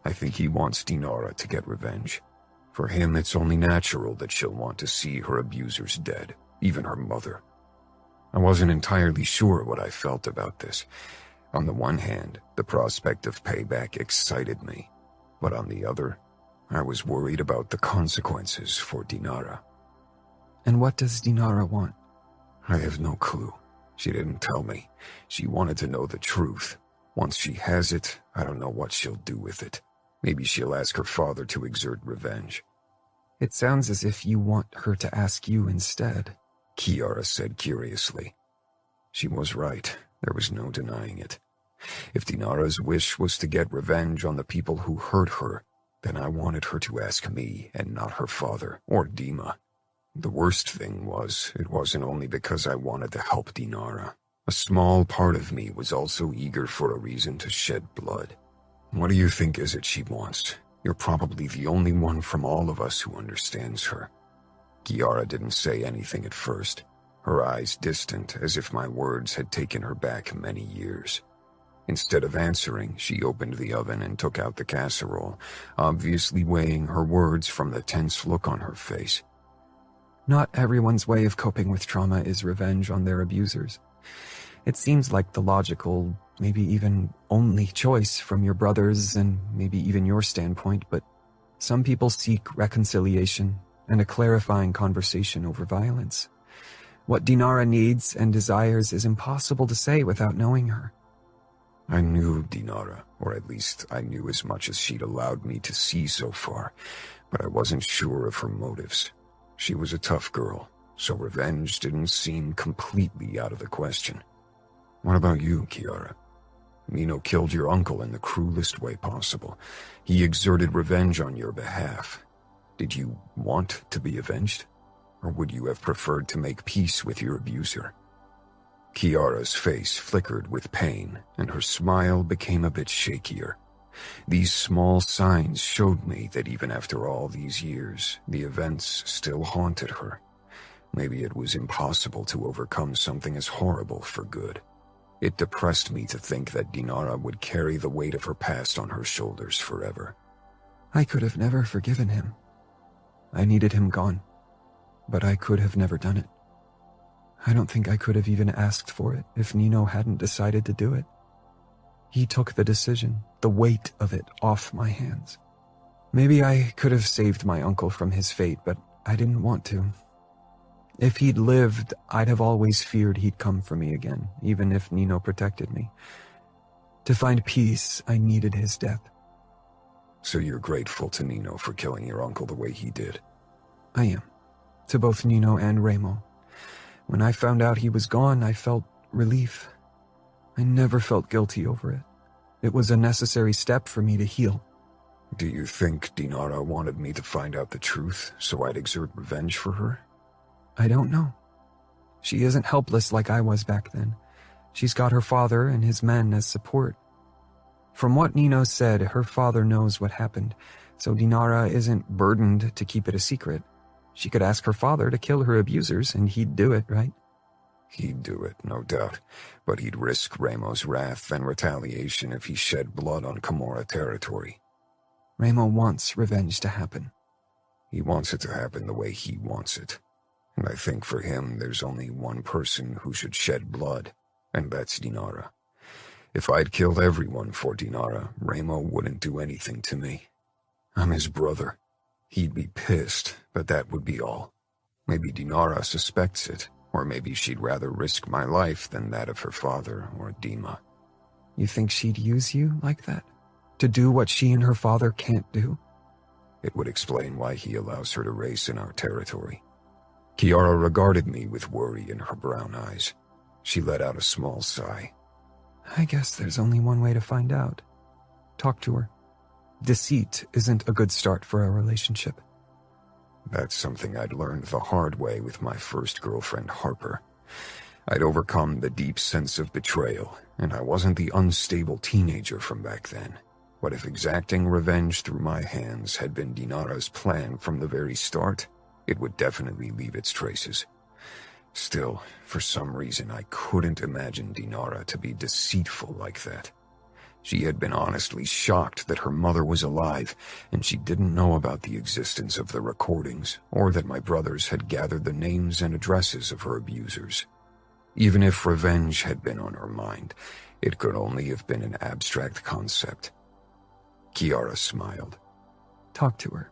I think he wants Dinara to get revenge. For him, it's only natural that she'll want to see her abusers dead, even her mother. I wasn't entirely sure what I felt about this. On the one hand, the prospect of payback excited me, but on the other, I was worried about the consequences for Dinara. And what does Dinara want? I have no clue. She didn't tell me. She wanted to know the truth. Once she has it, I don't know what she'll do with it. Maybe she'll ask her father to exert revenge. It sounds as if you want her to ask you instead, Kiara said curiously. She was right. There was no denying it. If Dinara's wish was to get revenge on the people who hurt her, then I wanted her to ask me and not her father or Dima. The worst thing was, it wasn't only because I wanted to help Dinara. A small part of me was also eager for a reason to shed blood. What do you think is it she wants? You're probably the only one from all of us who understands her. Kiara didn't say anything at first, her eyes distant as if my words had taken her back many years. Instead of answering, she opened the oven and took out the casserole, obviously weighing her words from the tense look on her face. Not everyone's way of coping with trauma is revenge on their abusers. It seems like the logical, maybe even only choice from your brothers and maybe even your standpoint, but some people seek reconciliation and a clarifying conversation over violence. What Dinara needs and desires is impossible to say without knowing her. I knew Dinara, or at least I knew as much as she'd allowed me to see so far, but I wasn't sure of her motives. She was a tough girl, so revenge didn't seem completely out of the question. What about you, Kiara? Nino killed your uncle in the cruelest way possible. He exerted revenge on your behalf. Did you want to be avenged? Or would you have preferred to make peace with your abuser? Kiara's face flickered with pain, and her smile became a bit shakier. These small signs showed me that even after all these years, the events still haunted her. Maybe it was impossible to overcome something as horrible for good. It depressed me to think that Dinara would carry the weight of her past on her shoulders forever. I could have never forgiven him. I needed him gone, but I could have never done it. I don't think I could have even asked for it if Nino hadn't decided to do it. He took the decision, the weight of it off my hands. Maybe I could have saved my uncle from his fate, but I didn't want to. If he'd lived, I'd have always feared he'd come for me again, even if Nino protected me. To find peace, I needed his death. So you're grateful to Nino for killing your uncle the way he did? I am. To both Nino and Remo. When I found out he was gone, I felt relief. I never felt guilty over it. It was a necessary step for me to heal. Do you think Dinara wanted me to find out the truth so I'd exert revenge for her? I don't know. She isn't helpless like I was back then. She's got her father and his men as support. From what Nino said, her father knows what happened, so Dinara isn't burdened to keep it a secret. She could ask her father to kill her abusers, and he'd do it, right? He'd do it, no doubt, but he'd risk Remo's wrath and retaliation if he shed blood on Camorra territory. Remo wants revenge to happen. He wants it to happen the way he wants it. And I think for him there's only one person who should shed blood, and that's Dinara. If I'd killed everyone for Dinara, Remo wouldn't do anything to me. I'm his brother. He'd be pissed, but that would be all. Maybe Dinara suspects it, or maybe she'd rather risk my life than that of her father or Dima. You think she'd use you like that? To do what she and her father can't do? It would explain why he allows her to race in our territory. Kiara regarded me with worry in her brown eyes. She let out a small sigh. I guess there's only one way to find out. Talk to her. Deceit isn't a good start for a relationship. That's something I'd learned the hard way with my first girlfriend, Harper. I'd overcome the deep sense of betrayal, and I wasn't the unstable teenager from back then. What if exacting revenge through my hands had been Dinara's plan from the very start? It would definitely leave its traces. Still, for some reason, I couldn't imagine Dinara to be deceitful like that. She had been honestly shocked that her mother was alive, and she didn't know about the existence of the recordings, or that my brothers had gathered the names and addresses of her abusers. Even if revenge had been on her mind, it could only have been an abstract concept. Kiara smiled. Talk to her.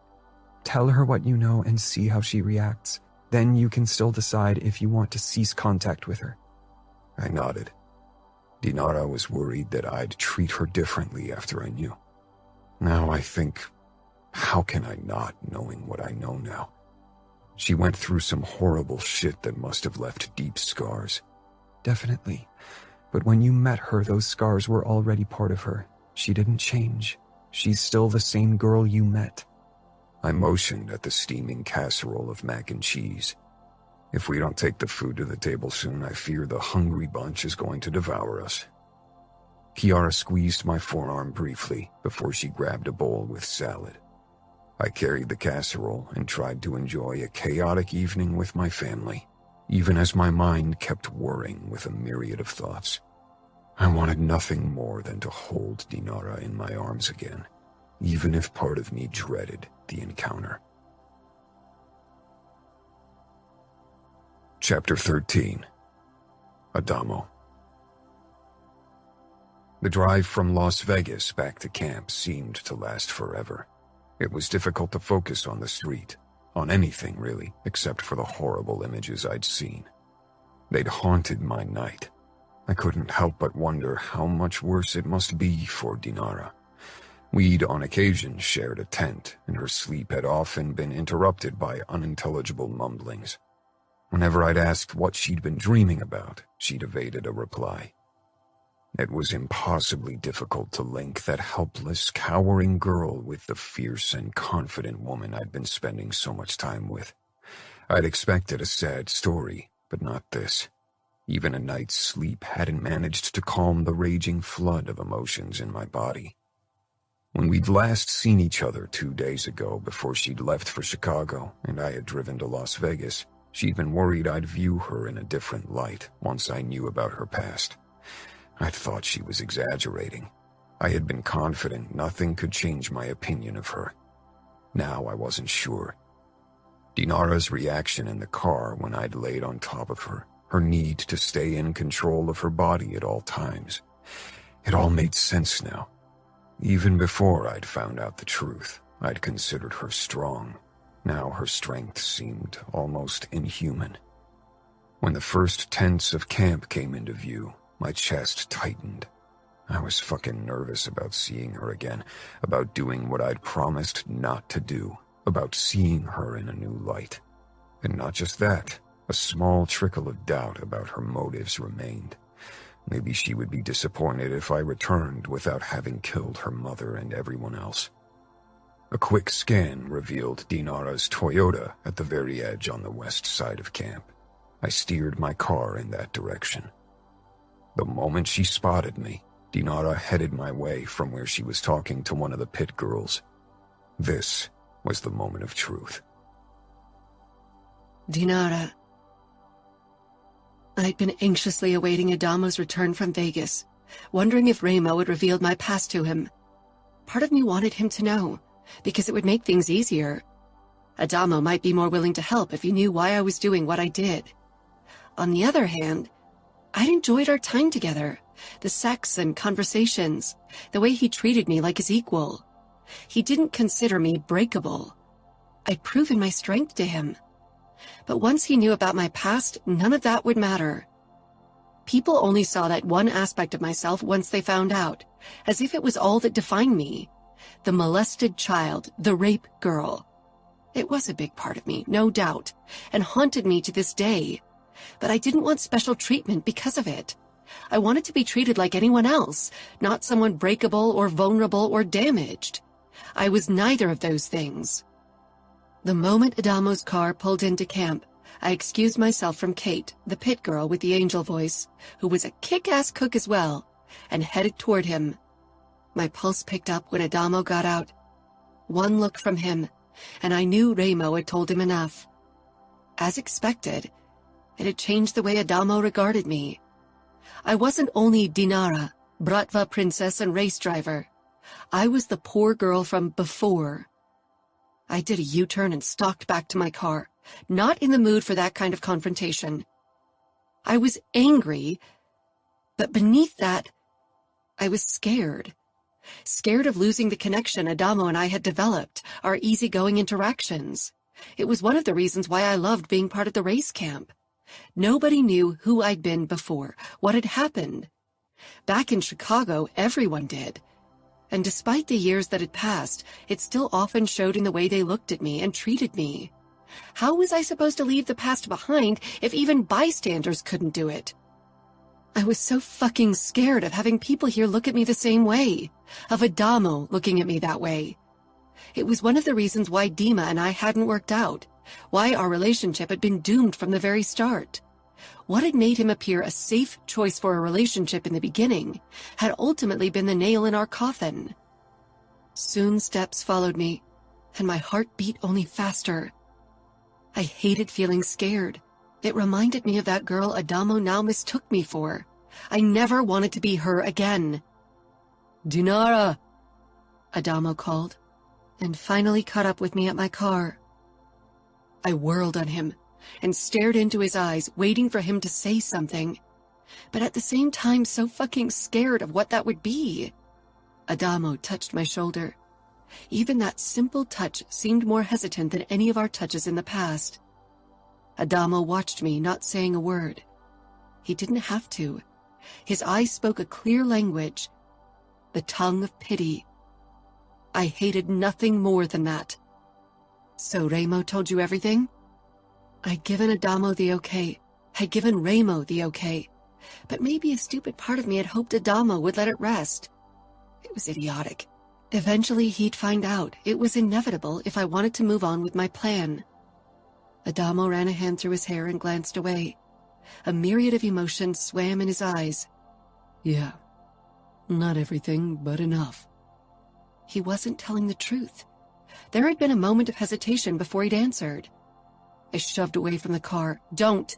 Tell her what you know and see how she reacts. Then you can still decide if you want to cease contact with her. I nodded. Dinara was worried that I'd treat her differently after I knew. Now I think, how can I not, knowing what I know now? She went through some horrible shit that must have left deep scars. Definitely. But when you met her, those scars were already part of her. She didn't change. She's still the same girl you met. I motioned at the steaming casserole of mac and cheese. If we don't take the food to the table soon, I fear the hungry bunch is going to devour us. Kiara squeezed my forearm briefly before she grabbed a bowl with salad. I carried the casserole and tried to enjoy a chaotic evening with my family, even as my mind kept whirring with a myriad of thoughts. I wanted nothing more than to hold Dinara in my arms again, even if part of me dreaded the encounter. Chapter 13. Adamo. The drive from Las Vegas back to camp seemed to last forever. It was difficult to focus on the street, on anything really, except for the horrible images I'd seen. They'd haunted my night. I couldn't help but wonder how much worse it must be for Dinara. We'd on occasion shared a tent, and her sleep had often been interrupted by unintelligible mumblings. Whenever I'd asked what she'd been dreaming about, she'd evaded a reply. It was impossibly difficult to link that helpless, cowering girl with the fierce and confident woman I'd been spending so much time with. I'd expected a sad story, but not this. Even a night's sleep hadn't managed to calm the raging flood of emotions in my body. When we'd last seen each other 2 days ago before she'd left for Chicago and I had driven to Las Vegas, she'd been worried I'd view her in a different light once I knew about her past. I thought she was exaggerating. I had been confident nothing could change my opinion of her. Now I wasn't sure. Dinara's reaction in the car when I'd laid on top of her, her need to stay in control of her body at all times. It all made sense now. Even before I'd found out the truth, I'd considered her strong. Now her strength seemed almost inhuman. When the first tents of camp came into view, my chest tightened. I was fucking nervous about seeing her again, about doing what I'd promised not to do, about seeing her in a new light. And not just that, a small trickle of doubt about her motives remained. Maybe she would be disappointed if I returned without having killed her mother and everyone else. A quick scan revealed Dinara's Toyota at the very edge on the west side of camp. I steered my car in that direction. The moment she spotted me, Dinara headed my way from where she was talking to one of the pit girls. This was the moment of truth. Dinara. I'd been anxiously awaiting Adamo's return from Vegas, wondering if Remo had revealed my past to him. Part of me wanted him to know, because it would make things easier. Adamo might be more willing to help if he knew why I was doing what I did. On the other hand, I'd enjoyed our time together, the sex and conversations, the way he treated me like his equal. He didn't consider me breakable. I'd proven my strength to him. But once he knew about my past, none of that would matter. People only saw that one aspect of myself once they found out, as if it was all that defined me. The molested child, the rape girl. It was a big part of me, no doubt, and haunted me to this day. But I didn't want special treatment because of it. I wanted to be treated like anyone else, not someone breakable or vulnerable or damaged. I was neither of those things. The moment Adamo's car pulled into camp, I excused myself from Kate, the pit girl with the angel voice, who was a kick-ass cook as well, and headed toward him. My pulse picked up when Adamo got out. One look from him, and I knew Remo had told him enough. As expected, it had changed the way Adamo regarded me. I wasn't only Dinara, Bratva princess and race driver. I was the poor girl from before. I did a U-turn and stalked back to my car, not in the mood for that kind of confrontation. I was angry, but beneath that, I was scared. Scared of losing the connection Adamo and I had developed, our easygoing interactions. It was one of the reasons why I loved being part of the race camp. Nobody knew who I'd been before, what had happened. Back in Chicago, everyone did. And despite the years that had passed, it still often showed in the way they looked at me and treated me. How was I supposed to leave the past behind if even bystanders couldn't do it? I was so fucking scared of having people here look at me the same way, of Adamo looking at me that way. It was one of the reasons why Dima and I hadn't worked out, why our relationship had been doomed from the very start. What had made him appear a safe choice for a relationship in the beginning had ultimately been the nail in our coffin. Soon steps followed me, and my heart beat only faster. I hated feeling scared. It reminded me of that girl Adamo now mistook me for. I never wanted to be her again. Dinara! Adamo called, and finally caught up with me at my car. I whirled on him and stared into his eyes, waiting for him to say something, but at the same time so fucking scared of what that would be. Adamo touched my shoulder. Even that simple touch seemed more hesitant than any of our touches in the past. Adamo watched me, not saying a word. He didn't have to. His eyes spoke a clear language, the tongue of pity. I hated nothing more than that. So Remo told you everything? I'd given Adamo the okay. I'd given Remo the okay. But maybe a stupid part of me had hoped Adamo would let it rest. It was idiotic. Eventually he'd find out. It was inevitable if I wanted to move on with my plan. Adamo ran a hand through his hair and glanced away. A myriad of emotions swam in his eyes. Yeah. Not everything, but enough. He wasn't telling the truth. There had been a moment of hesitation before he'd answered. I shoved away from the car. Don't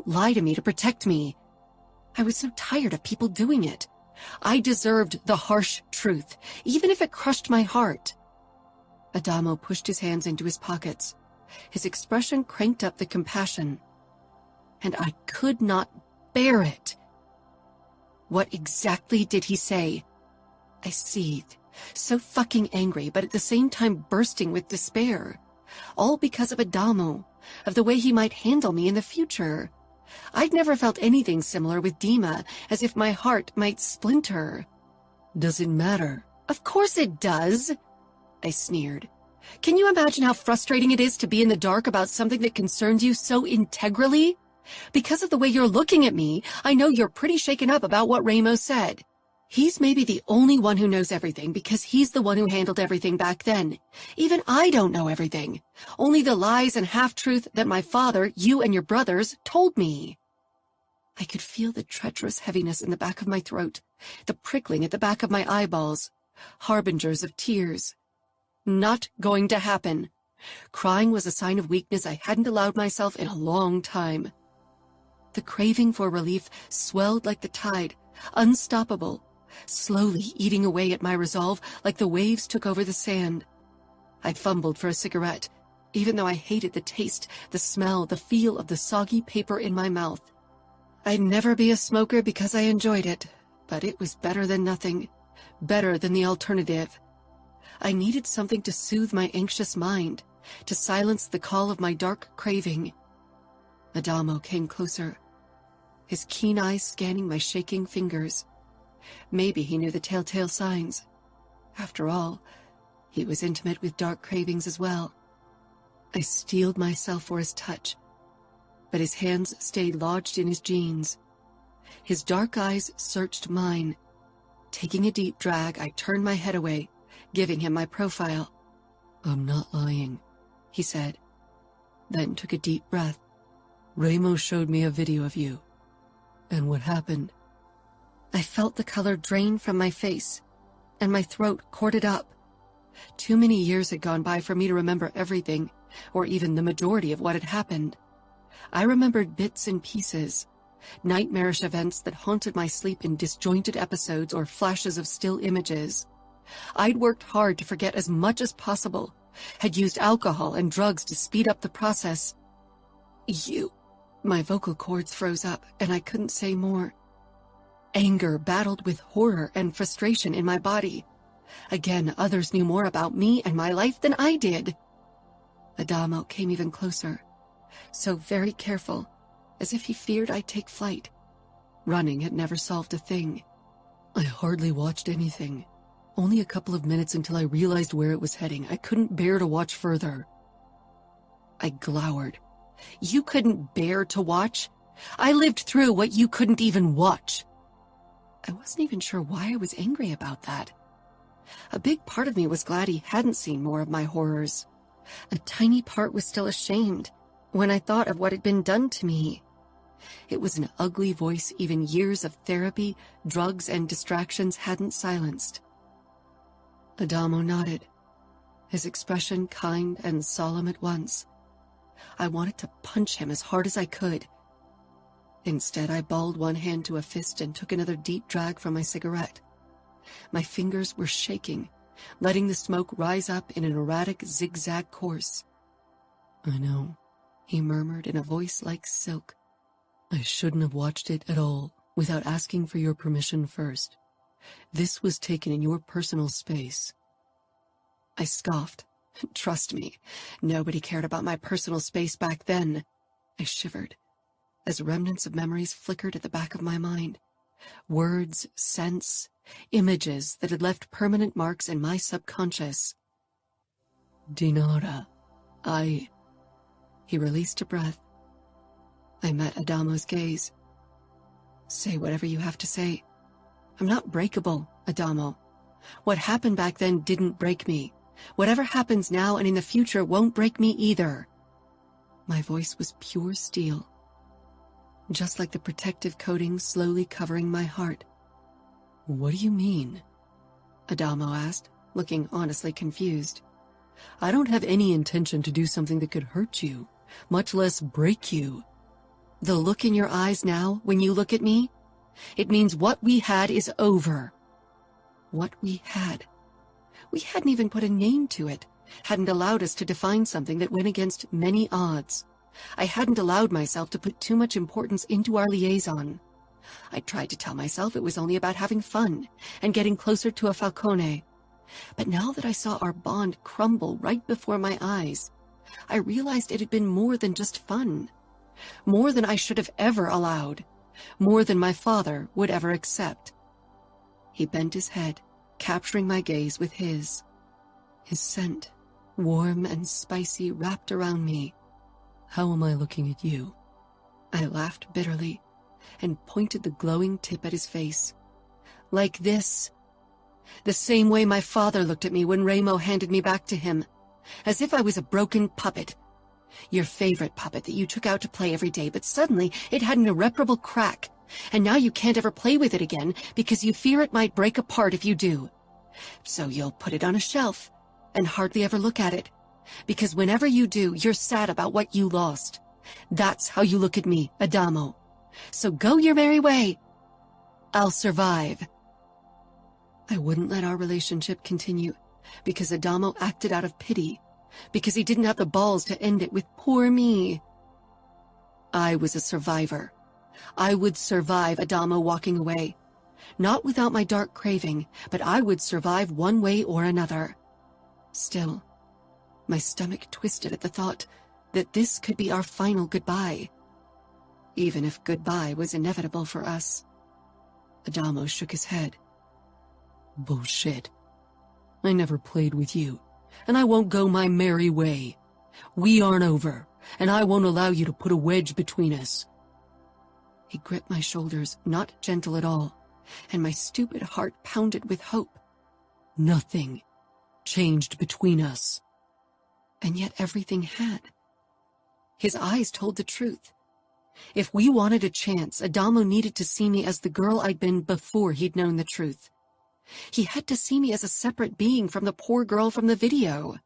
lie to me to protect me. I was so tired of people doing it. I deserved the harsh truth, even if it crushed my heart. Adamo pushed his hands into his pockets. His expression cranked up the compassion. And I could not bear it. What exactly did he say? I seethed, so fucking angry, but at the same time bursting with despair. All because of Adamo, of the way he might handle me in the future. I'd never felt anything similar with Dima, as if my heart might splinter. Does it matter? Of course it does, I sneered. Can you imagine how frustrating it is to be in the dark about something that concerns you so integrally? Because of the way you're looking at me, I know you're pretty shaken up about what Ramos said. He's maybe the only one who knows everything because he's the one who handled everything back then. Even I don't know everything. Only the lies and half-truth that my father, you and your brothers, told me. I could feel the treacherous heaviness in the back of my throat, the prickling at the back of my eyeballs, harbingers of tears. Not going to happen. Crying was a sign of weakness I hadn't allowed myself in a long time. The craving for relief swelled like the tide, unstoppable, slowly eating away at my resolve like the waves took over the sand. I fumbled for a cigarette, even though I hated the taste, the smell, the feel of the soggy paper in my mouth. I'd never be a smoker because I enjoyed it, but it was better than nothing, better than the alternative. I needed something to soothe my anxious mind, to silence the call of my dark craving. Adamo came closer, his keen eyes scanning my shaking fingers. Maybe he knew the telltale signs. After all, he was intimate with dark cravings as well. I steeled myself for his touch, but his hands stayed lodged in his jeans. His dark eyes searched mine. Taking a deep drag, I turned my head away, giving him my profile. I'm not lying, he said, then took a deep breath. Ramos showed me a video of you. And what happened? I felt the color drain from my face, and my throat corded up. Too many years had gone by for me to remember everything, or even the majority of what had happened. I remembered bits and pieces, nightmarish events that haunted my sleep in disjointed episodes or flashes of still images. I'd worked hard to forget as much as possible, had used alcohol and drugs to speed up the process. My vocal cords froze up, and I couldn't say more. Anger battled with horror and frustration in my body. Again, others knew more about me and my life than I did. Adamo came even closer, so very careful, as if he feared I'd take flight. Running had never solved a thing. I hardly watched anything. Only a couple of minutes until I realized where it was heading. I couldn't bear to watch further. I glowered. You couldn't bear to watch? I lived through what you couldn't even watch. I wasn't even sure why I was angry about that. A big part of me was glad he hadn't seen more of my horrors. A tiny part was still ashamed when I thought of what had been done to me. It was an ugly voice even years of therapy, drugs, and distractions hadn't silenced. Adamo nodded, his expression kind and solemn at once. I wanted to punch him as hard as I could. Instead, I balled one hand to a fist and took another deep drag from my cigarette. My fingers were shaking, letting the smoke rise up in an erratic zigzag course. I know, he murmured in a voice like silk. I shouldn't have watched it at all without asking for your permission first. This was taken in your personal space. I scoffed. Trust me, nobody cared about my personal space back then. I shivered, as remnants of memories flickered at the back of my mind. Words, scents, images that had left permanent marks in my subconscious. Dinara, He released a breath. I met Adamo's gaze. Say whatever you have to say. I'm not breakable, Adamo. What happened back then didn't break me. Whatever happens now and in the future won't break me either. My voice was pure steel, just like the protective coating slowly covering my heart. What do you mean? Adamo asked, looking honestly confused. I don't have any intention to do something that could hurt you, much less break you. The look in your eyes now, when you look at me, It means what we had is over. What we had. We hadn't even put a name to it, hadn't allowed us to define something that went against many odds. I hadn't allowed myself to put too much importance into our liaison. I tried to tell myself it was only about having fun and getting closer to a Falcone. But now that I saw our bond crumble right before my eyes, I realized it had been more than just fun. More than I should have ever allowed. More than my father would ever accept. He bent his head, capturing my gaze with his. His scent, warm and spicy, wrapped around me. How am I looking at you? I laughed bitterly and pointed the glowing tip at his face. Like this. The same way my father looked at me when Ramo handed me back to him. As if I was a broken puppet. Your favorite puppet that you took out to play every day, but suddenly it had an irreparable crack, and now you can't ever play with it again because you fear it might break apart if you do. So you'll put it on a shelf and hardly ever look at it, because whenever you do, you're sad about what you lost. That's how you look at me, Adamo. So go your merry way. I'll survive. I wouldn't let our relationship continue, because Adamo acted out of pity, because he didn't have the balls to end it with poor me. I was a survivor. I would survive Adamo walking away. Not without my dark craving, but I would survive one way or another. Still, my stomach twisted at the thought that this could be our final goodbye. Even if goodbye was inevitable for us. Adamo shook his head. Bullshit. I never played with you, and I won't go my merry way. We aren't over, and I won't allow you to put a wedge between us. He gripped my shoulders, not gentle at all, and my stupid heart pounded with hope. Nothing changed between us. And yet everything had. His eyes told the truth. If we wanted a chance, Adamo needed to see me as the girl I'd been before he'd known the truth. He had to see me as a separate being from the poor girl from the video.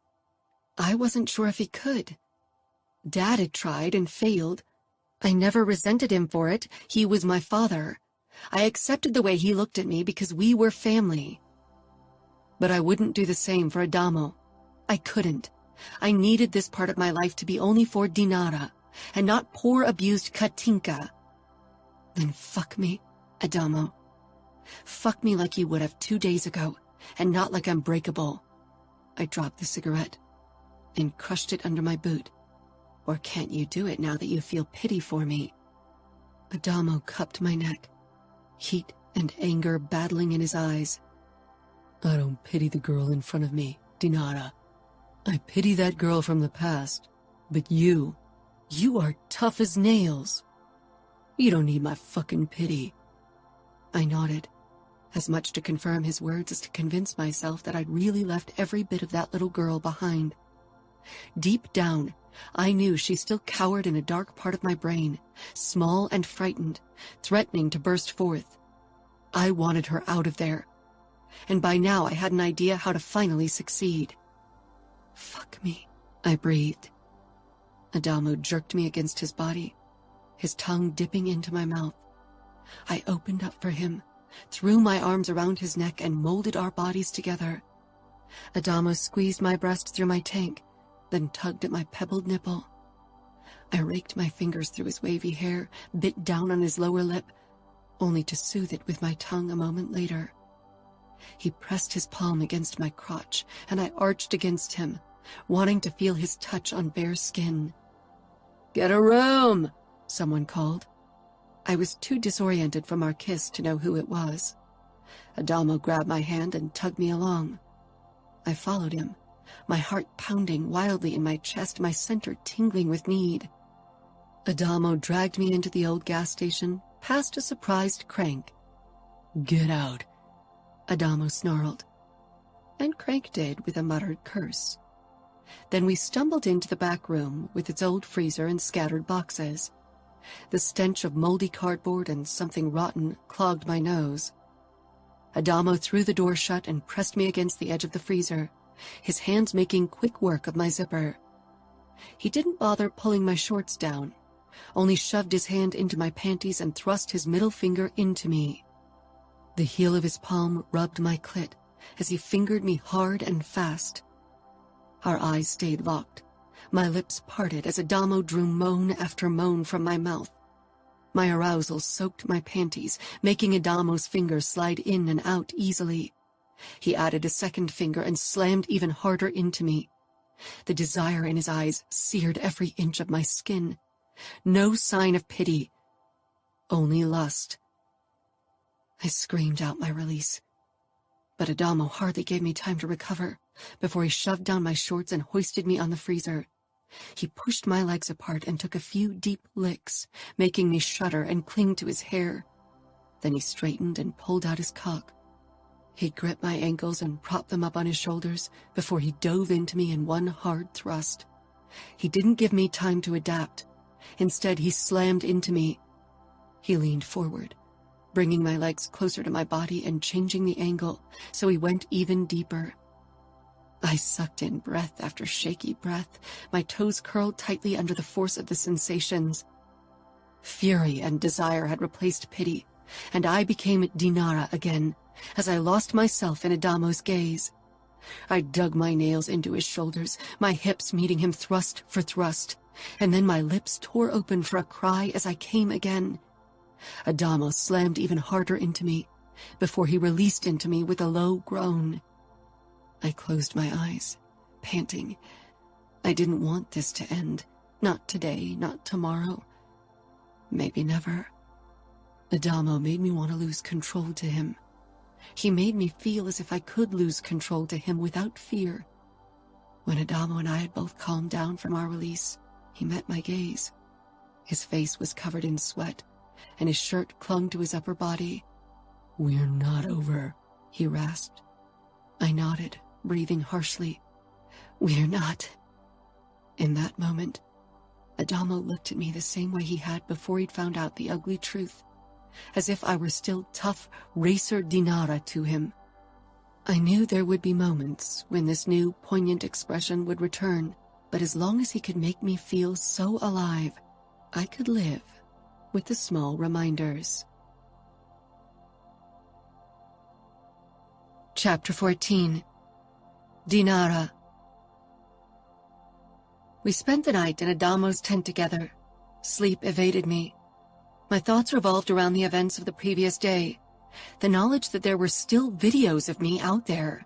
I wasn't sure if he could. Dad had tried and failed. I never resented him for it. He was my father. I accepted the way he looked at me because we were family. But I wouldn't do the same for Adamo. I couldn't. I needed this part of my life to be only for Dinara, and not poor abused Katinka. Then fuck me, Adamo. Fuck me like you would have 2 days ago, and not like I'm breakable. I dropped the cigarette and crushed it under my boot. Or can't you do it now that you feel pity for me? Adamo cupped my neck, heat and anger battling in his eyes. I don't pity the girl in front of me, Dinara. I pity that girl from the past, but you are tough as nails. You don't need my fucking pity. I nodded, as much to confirm his words as to convince myself that I'd really left every bit of that little girl behind. Deep down, I knew she still cowered in a dark part of my brain, small and frightened, threatening to burst forth. I wanted her out of there, and by now I had an idea how to finally succeed. Fuck me, I breathed. Adamo jerked me against his body, his tongue dipping into my mouth. I opened up for him, threw my arms around his neck and molded our bodies together. Adamo squeezed my breast through my tank, then tugged at my pebbled nipple. I raked my fingers through his wavy hair, bit down on his lower lip, only to soothe it with my tongue a moment later. He pressed his palm against my crotch, and I arched against him, wanting to feel his touch on bare skin. "Get a room!" someone called. I was too disoriented from our kiss to know who it was. Adamo grabbed my hand and tugged me along. I followed him, my heart pounding wildly in my chest, my center tingling with need. Adamo dragged me into the old gas station, past a surprised Crank. "Get out," Adamo snarled. And Crank did with a muttered curse. Then we stumbled into the back room with its old freezer and scattered boxes. The stench of moldy cardboard and something rotten clogged my nose. Adamo threw the door shut and pressed me against the edge of the freezer, his hands making quick work of my zipper. He didn't bother pulling my shorts down, only shoved his hand into my panties and thrust his middle finger into me. The heel of his palm rubbed my clit as he fingered me hard and fast. Our eyes stayed locked. My lips parted as Adamo drew moan after moan from my mouth. My arousal soaked my panties, making Adamo's fingers slide in and out easily. He added a second finger and slammed even harder into me. The desire in his eyes seared every inch of my skin. No sign of pity, only lust. I screamed out my release, but Adamo hardly gave me time to recover before he shoved down my shorts and hoisted me on the freezer. He pushed my legs apart and took a few deep licks, making me shudder and cling to his hair. Then he straightened and pulled out his cock. He gripped my ankles and propped them up on his shoulders before he dove into me in one hard thrust. He didn't give me time to adapt. Instead, he slammed into me. He leaned forward, bringing my legs closer to my body and changing the angle so he went even deeper. I sucked in breath after shaky breath, my toes curled tightly under the force of the sensations. Fury and desire had replaced pity, and I became Dinara again, as I lost myself in Adamo's gaze. I dug my nails into his shoulders, my hips meeting him thrust for thrust, and then my lips tore open for a cry as I came again. Adamo slammed even harder into me, before he released into me with a low groan. I closed my eyes, panting. I didn't want this to end. Not today, not tomorrow. Maybe never. Adamo made me want to lose control to him. He made me feel as if I could lose control to him without fear. When Adamo and I had both calmed down from our release, he met my gaze. His face was covered in sweat, and his shirt clung to his upper body. "We're not over," he rasped. I nodded, breathing harshly. "We're not." In that moment, Adamo looked at me the same way he had before he'd found out the ugly truth, as if I were still tough racer Dinara to him. I knew there would be moments when this new, poignant expression would return, but as long as he could make me feel so alive, I could live with the small reminders. Chapter 14. Dinara. We spent the night in Adamo's tent together. Sleep evaded me. My thoughts revolved around the events of the previous day, the knowledge that there were still videos of me out there.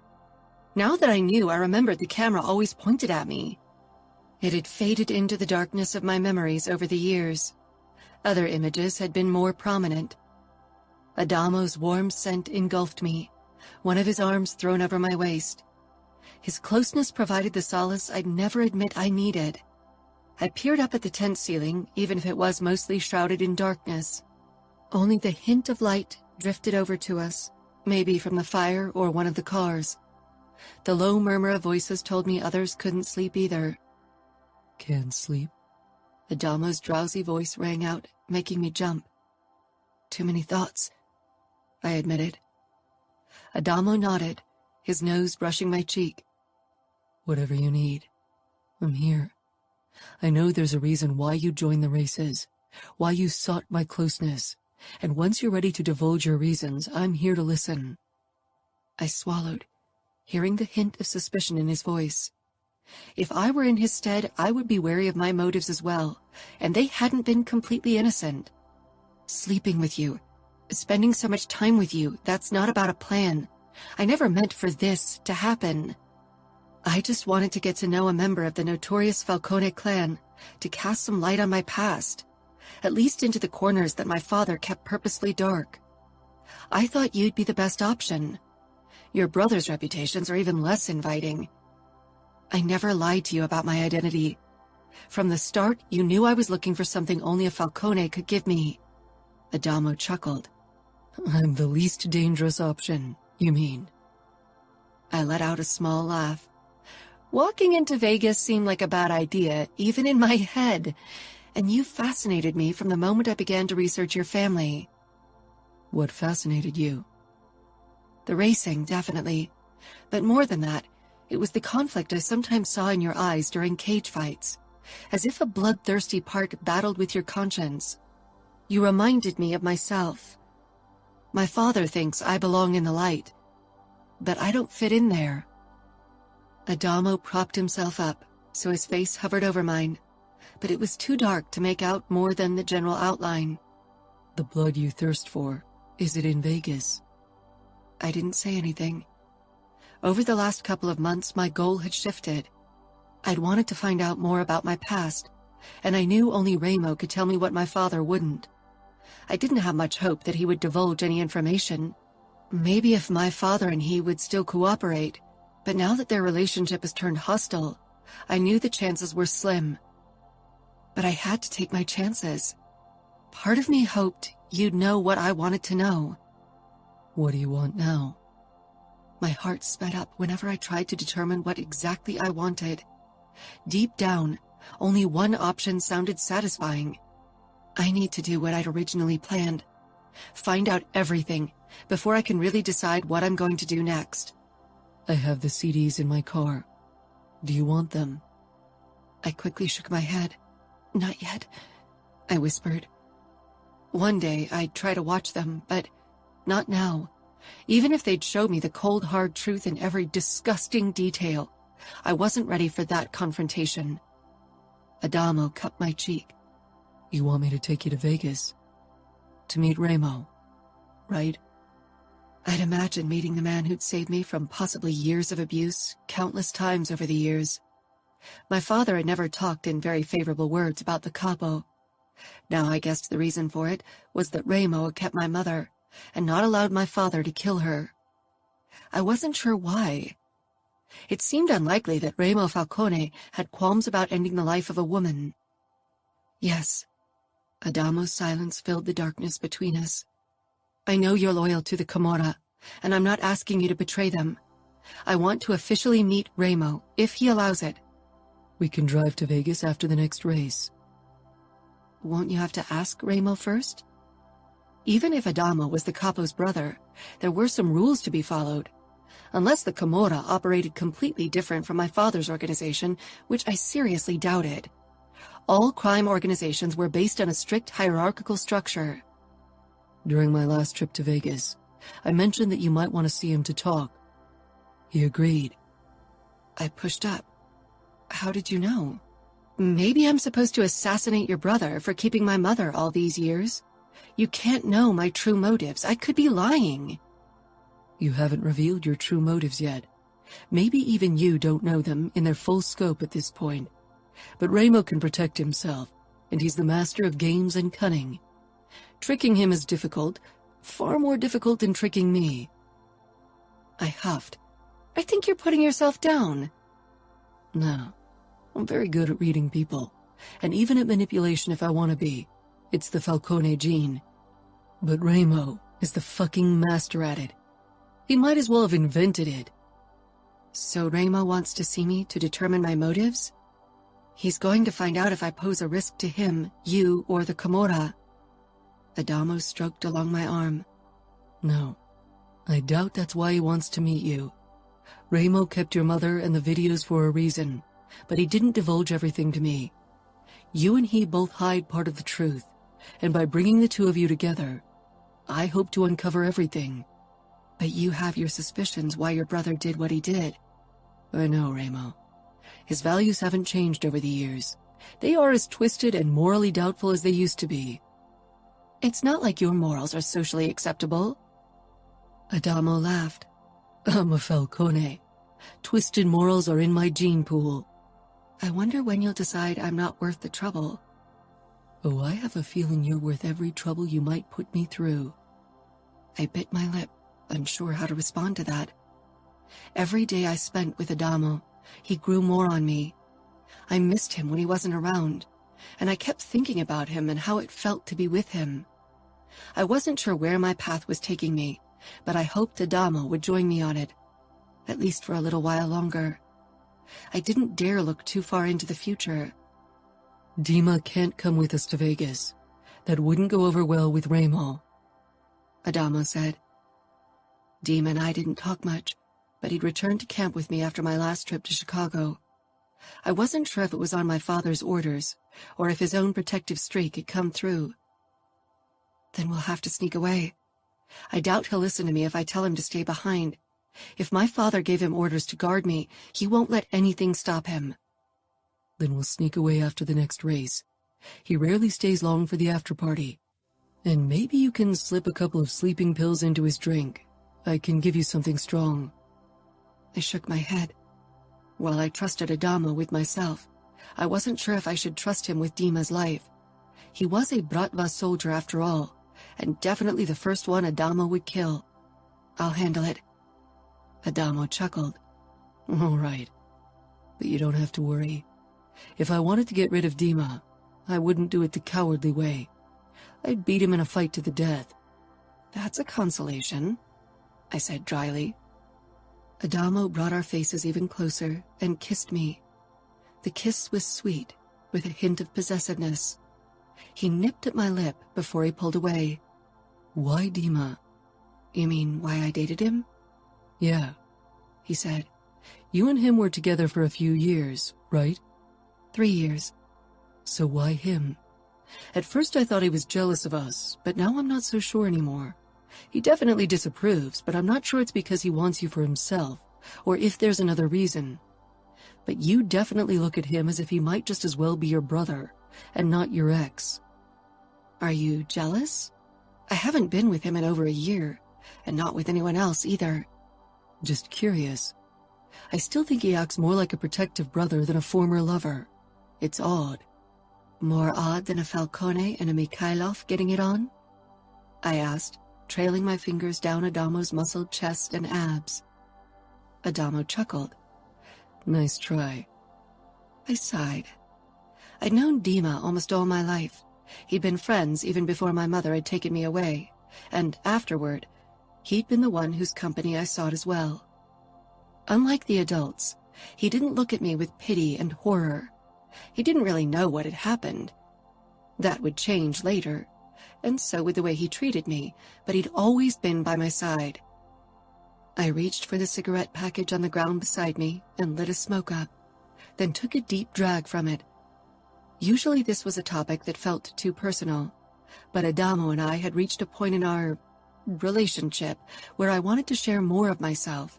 Now that I knew, I remembered the camera always pointed at me. It had faded into the darkness of my memories over the years. Other images had been more prominent. Adamo's warm scent engulfed me, one of his arms thrown over my waist. His closeness provided the solace I'd never admit I needed. I peered up at the tent ceiling, even if it was mostly shrouded in darkness. Only the hint of light drifted over to us, maybe from the fire or one of the cars. The low murmur of voices told me others couldn't sleep either. Can't sleep? Adamo's drowsy voice rang out, making me jump. Too many thoughts, I admitted. Adamo nodded, his nose brushing my cheek. Whatever you need. I'm here. I know there's a reason why you joined the races, why you sought my closeness, and once you're ready to divulge your reasons, I'm here to listen. I swallowed, hearing the hint of suspicion in his voice. If I were in his stead, I would be wary of my motives as well, and they hadn't been completely innocent. Sleeping with you, spending so much time with you, that's not about a plan. I never meant for this to happen. I just wanted to get to know a member of the notorious Falcone clan, to cast some light on my past, at least into the corners that my father kept purposely dark. I thought you'd be the best option. Your brother's reputations are even less inviting. I never lied to you about my identity. From the start, you knew I was looking for something only a Falcone could give me. Adamo chuckled. I'm the least dangerous option, you mean? I let out a small laugh. Walking into Vegas seemed like a bad idea, even in my head, and you fascinated me from the moment I began to research your family. What fascinated you? The racing, definitely. But more than that, it was the conflict I sometimes saw in your eyes during cage fights. as if a bloodthirsty part battled with your conscience. You reminded me of myself. My father thinks I belong in the light, but I don't fit in there. Adamo propped himself up, so his face hovered over mine, but it was too dark to make out more than the general outline. The blood you thirst for, is it in Vegas? I didn't say anything. Over the last couple of months, my goal had shifted. I'd wanted to find out more about my past, and I knew only Ramo could tell me what my father wouldn't. I didn't have much hope that he would divulge any information. Maybe if my father and he would still cooperate, but now that their relationship has turned hostile, I knew the chances were slim. But I had to take my chances. Part of me hoped you'd know what I wanted to know. What do you want now? My heart sped up whenever I tried to determine what exactly I wanted. Deep down, only one option sounded satisfying. I need to do what I'd originally planned. Find out everything before I can really decide what I'm going to do next. I have the CDs in my car. Do you want them? I quickly shook my head. Not yet, I whispered. One day I'd try to watch them, but not now. Even if they'd show me the cold, hard truth in every disgusting detail, I wasn't ready for that confrontation. Adamo cupped my cheek. You want me to take you to Vegas? To meet Ramo, right? I'd imagined meeting the man who'd saved me from possibly years of abuse, countless times over the years. My father had never talked in very favorable words about the capo. Now I guessed the reason for it was that Ramo had kept my mother and not allowed my father to kill her. I wasn't sure why. It seemed unlikely that Ramo Falcone had qualms about ending the life of a woman. Yes. Adamo's silence filled the darkness between us. I know you're loyal to the Camorra, and I'm not asking you to betray them. I want to officially meet Ramo, if he allows it. We can drive to Vegas after the next race. Won't you have to ask Ramo first? Even if Adamo was the capo's brother, there were some rules to be followed. Unless the Camorra operated completely different from my father's organization, which I seriously doubted. All crime organizations were based on a strict hierarchical structure. During my last trip to Vegas, I mentioned that you might want to see him to talk. He agreed. I pushed up. How did you know? Maybe I'm supposed to assassinate your brother for keeping my mother all these years. You can't know my true motives. I could be lying. You haven't revealed your true motives yet. Maybe even you don't know them in their full scope at this point. But Ramo can protect himself, and he's the master of games and cunning. Tricking him is difficult, far more difficult than tricking me. I huffed. I think you're putting yourself down. No, I'm very good at reading people, and even at manipulation if I want to be. It's the Falcone gene. But Ramo is the fucking master at it. He might as well have invented it. So Ramo wants to see me to determine my motives? He's going to find out if I pose a risk to him, you, or the Camorra. Adamo stroked along my arm. No, I doubt that's why he wants to meet you. Ramo kept your mother and the videos for a reason, but he didn't divulge everything to me. You and he both hide part of the truth, and by bringing the two of you together, I hope to uncover everything. But you have your suspicions why your brother did what he did. I know, Ramo. His values haven't changed over the years. They are as twisted and morally doubtful as they used to be. It's not like your morals are socially acceptable. Adamo laughed. I'm a Falcone. Twisted morals are in my gene pool. I wonder when you'll decide I'm not worth the trouble. Oh, I have a feeling you're worth every trouble you might put me through. I bit my lip, unsure how to respond to that. Every day I spent with Adamo, he grew more on me. I missed him when he wasn't around, and I kept thinking about him and how it felt to be with him. I wasn't sure where my path was taking me, but I hoped Adamo would join me on it, at least for a little while longer. I didn't dare look too far into the future. Dima can't come with us to Vegas. That wouldn't go over well with Ramo, Adamo said. Dima and I didn't talk much, but he'd returned to camp with me after my last trip to Chicago. I wasn't sure if it was on my father's orders, or if his own protective streak had come through. Then we'll have to sneak away. I doubt he'll listen to me if I tell him to stay behind. If my father gave him orders to guard me, he won't let anything stop him. Then we'll sneak away after the next race. He rarely stays long for the after-party. And maybe you can slip a couple of sleeping pills into his drink. I can give you something strong. I shook my head. While I trusted Adamo with myself, I wasn't sure if I should trust him with Dima's life. He was a Bratva soldier after all, and definitely the first one Adamo would kill. I'll handle it. Adamo chuckled. All right. But you don't have to worry. If I wanted to get rid of Dima, I wouldn't do it the cowardly way. I'd beat him in a fight to the death. That's a consolation, I said dryly. Adamo brought our faces even closer and kissed me. The kiss was sweet, with a hint of possessiveness. He nipped at my lip before he pulled away. Why Dima? You mean why I dated him? Yeah, he said. You and him were together for a few years, right? 3 years. So why him? At first I thought he was jealous of us, but now I'm not so sure anymore. He definitely disapproves, but I'm not sure it's because he wants you for himself, or if there's another reason. But you definitely look at him as if he might just as well be your brother, and not your ex. Are you jealous? I haven't been with him in over a year, and not with anyone else either. Just curious. I still think he acts more like a protective brother than a former lover. It's odd. More odd than a Falcone and a Mikhailov getting it on? I asked, trailing my fingers down Adamo's muscled chest and abs. Adamo chuckled. Nice try. I sighed. I'd known Dima almost all my life. He'd been friends even before my mother had taken me away, and afterward, he'd been the one whose company I sought as well. Unlike the adults, he didn't look at me with pity and horror. He didn't really know what had happened. That would change later, and so would the way he treated me, but he'd always been by my side. I reached for the cigarette package on the ground beside me and lit a smoke up, then took a deep drag from it. Usually this was a topic that felt too personal, but Adamo and I had reached a point in our relationship where I wanted to share more of myself.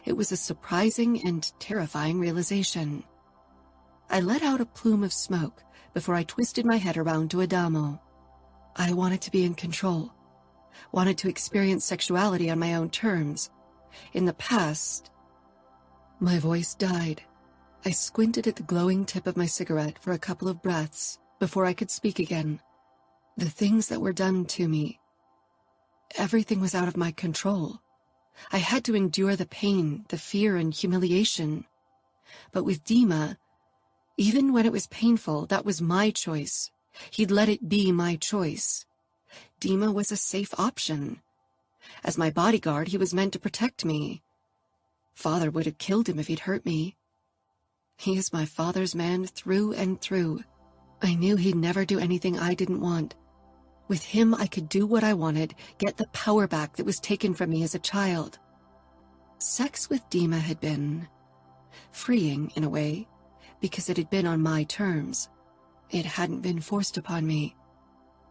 It was a surprising and terrifying realization. I let out a plume of smoke before I twisted my head around to Adamo. I wanted to be in control, wanted to experience sexuality on my own terms. In the past, my voice died. I squinted at the glowing tip of my cigarette for a couple of breaths before I could speak again. The things that were done to me, everything was out of my control. I had to endure the pain, the fear, and humiliation. But with Dima, even when it was painful, that was my choice. He'd let it be my choice. Dima was a safe option. As my bodyguard, he was meant to protect me. Father would have killed him if he'd hurt me. He is my father's man through and through. I knew he'd never do anything I didn't want. With him, I could do what I wanted, get the power back that was taken from me as a child. Sex with Dima had been freeing in a way, because it had been on my terms. It hadn't been forced upon me.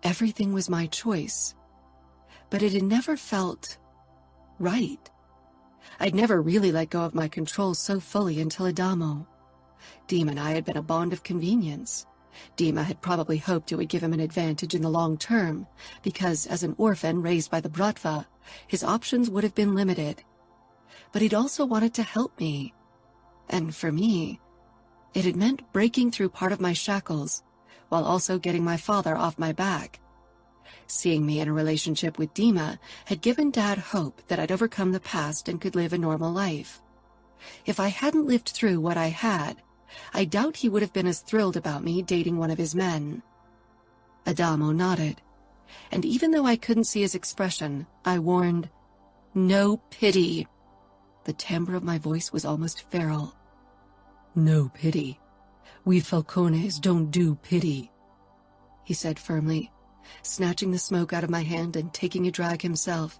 Everything was my choice. But it had never felt right. I'd never really let go of my control so fully until Adamo. Dima and I had been a bond of convenience. Dima had probably hoped it would give him an advantage in the long term, because as an orphan raised by the Bratva, his options would have been limited. But he'd also wanted to help me. And for me, it had meant breaking through part of my shackles, while also getting my father off my back. Seeing me in a relationship with Dima had given Dad hope that I'd overcome the past and could live a normal life. If I hadn't lived through what I had, I doubt he would have been as thrilled about me dating one of his men. Adamo nodded, and even though I couldn't see his expression, I warned, "No pity." The timbre of my voice was almost feral. No pity. We Falcones don't do pity, he said firmly, snatching the smoke out of my hand and taking a drag himself.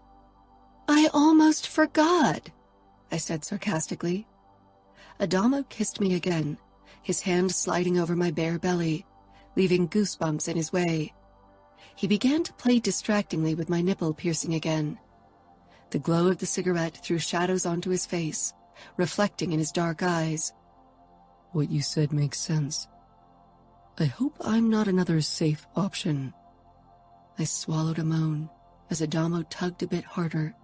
I almost forgot, I said sarcastically. Adamo kissed me again, his hand sliding over my bare belly, leaving goosebumps in his way. He began to play distractingly with my nipple piercing again. The glow of the cigarette threw shadows onto his face, reflecting in his dark eyes. What you said makes sense. I hope I'm not another safe option. I swallowed a moan as Adamo tugged a bit harder.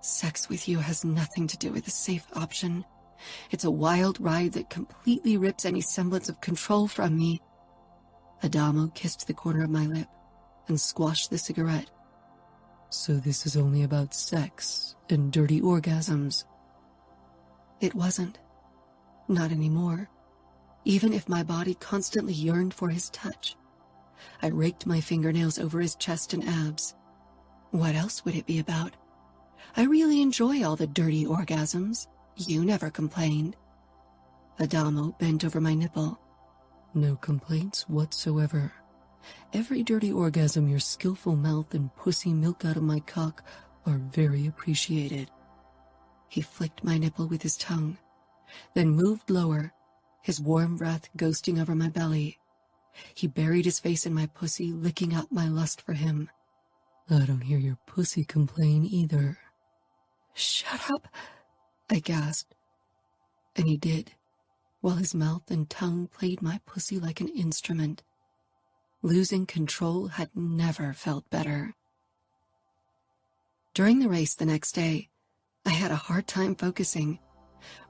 Sex with you has nothing to do with a safe option. It's a wild ride that completely rips any semblance of control from me. Adamo kissed the corner of my lip and squashed the cigarette. So this is only about sex and dirty orgasms. It wasn't. Not anymore. Even if my body constantly yearned for his touch. I raked my fingernails over his chest and abs. What else would it be about? I really enjoy all the dirty orgasms. You never complained. Adamo bent over my nipple. No complaints whatsoever. Every dirty orgasm your skillful mouth and pussy milk out of my cock are very appreciated. He flicked my nipple with his tongue, then moved lower, his warm breath ghosting over my belly. He buried his face in my pussy, licking up my lust for him. I don't hear your pussy complain either. Shut up, I gasped. And he did, while his mouth and tongue played my pussy like an instrument. Losing control had never felt better. During the race the next day, I had a hard time focusing.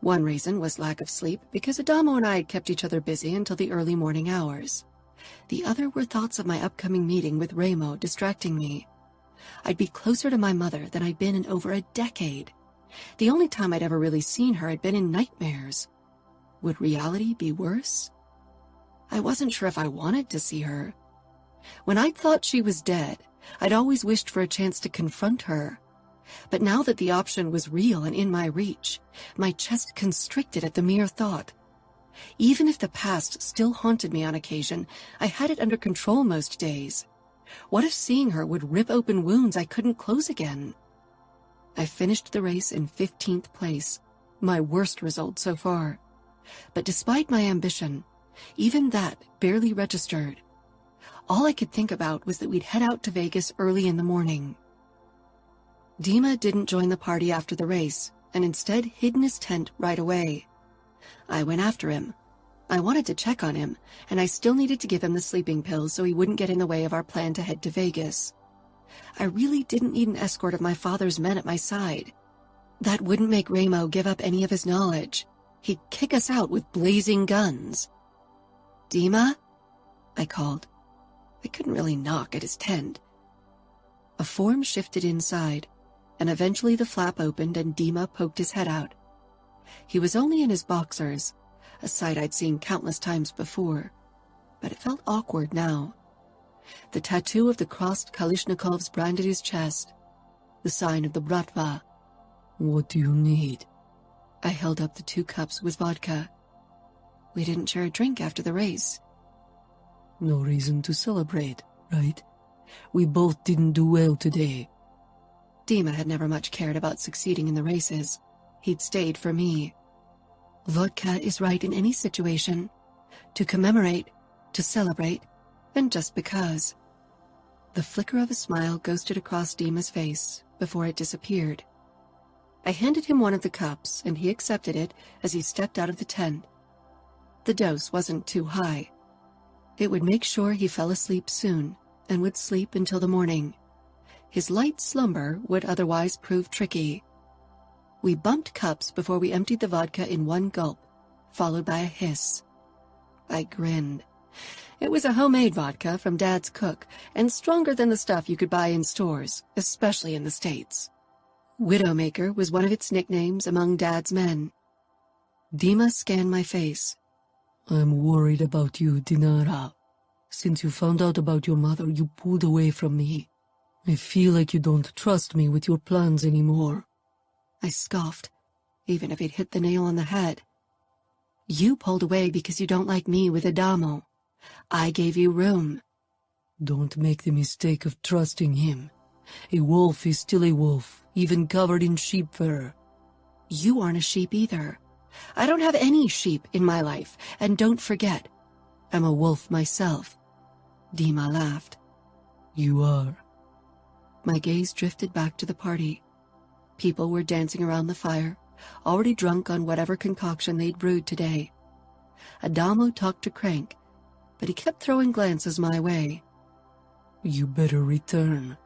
One reason was lack of sleep, because Adamo and I had kept each other busy until the early morning hours. The other were thoughts of my upcoming meeting with Ramo distracting me. I'd be closer to my mother than I'd been in over a decade. The only time I'd ever really seen her had been in nightmares. Would reality be worse? I wasn't sure if I wanted to see her. When I'd thought she was dead, I'd always wished for a chance to confront her. But now that the option was real and in my reach, my chest constricted at the mere thought. Even if the past still haunted me on occasion, I had it under control most days. What if seeing her would rip open wounds I couldn't close again? I finished the race in 15th place, my worst result so far. But despite my ambition, even that barely registered. All I could think about was that we'd head out to Vegas early in the morning. Dima didn't join the party after the race, and instead hid in his tent right away. I went after him. I wanted to check on him, and I still needed to give him the sleeping pills so he wouldn't get in the way of our plan to head to Vegas. I really didn't need an escort of my father's men at my side. That wouldn't make Ramo give up any of his knowledge. He'd kick us out with blazing guns. Dima? I called. I couldn't really knock at his tent. A form shifted inside, and eventually the flap opened and Dima poked his head out. He was only in his boxers, a sight I'd seen countless times before, but it felt awkward now. The tattoo of the crossed Kalishnikovs branded his chest, the sign of the Bratva. What do you need? I held up the 2 cups with vodka. We didn't share a drink after the race. No reason to celebrate, right? We both didn't do well today. Dima had never much cared about succeeding in the races. He'd stayed for me. Vodka is right in any situation. To commemorate, to celebrate, and just because. The flicker of a smile ghosted across Dima's face before it disappeared. I handed him one of the cups, and he accepted it as he stepped out of the tent. The dose wasn't too high. It would make sure he fell asleep soon, and would sleep until the morning. His light slumber would otherwise prove tricky. We bumped cups before we emptied the vodka in one gulp, followed by a hiss. I grinned. It was a homemade vodka from Dad's cook, and stronger than the stuff you could buy in stores, especially in the States. Widowmaker was one of its nicknames among Dad's men. Dima scanned my face. I'm worried about you, Dinara. Since you found out about your mother, you pulled away from me. I feel like you don't trust me with your plans anymore. I scoffed, even if he'd hit the nail on the head. You pulled away because you don't like me with Adamo. I gave you room. Don't make the mistake of trusting him. A wolf is still a wolf, even covered in sheep fur. You aren't a sheep either. I don't have any sheep in my life, and don't forget, I'm a wolf myself. Dima laughed. You are. My gaze drifted back to the party. People were dancing around the fire, already drunk on whatever concoction they'd brewed today. Adamo talked to Crank, but he kept throwing glances my way. You better return,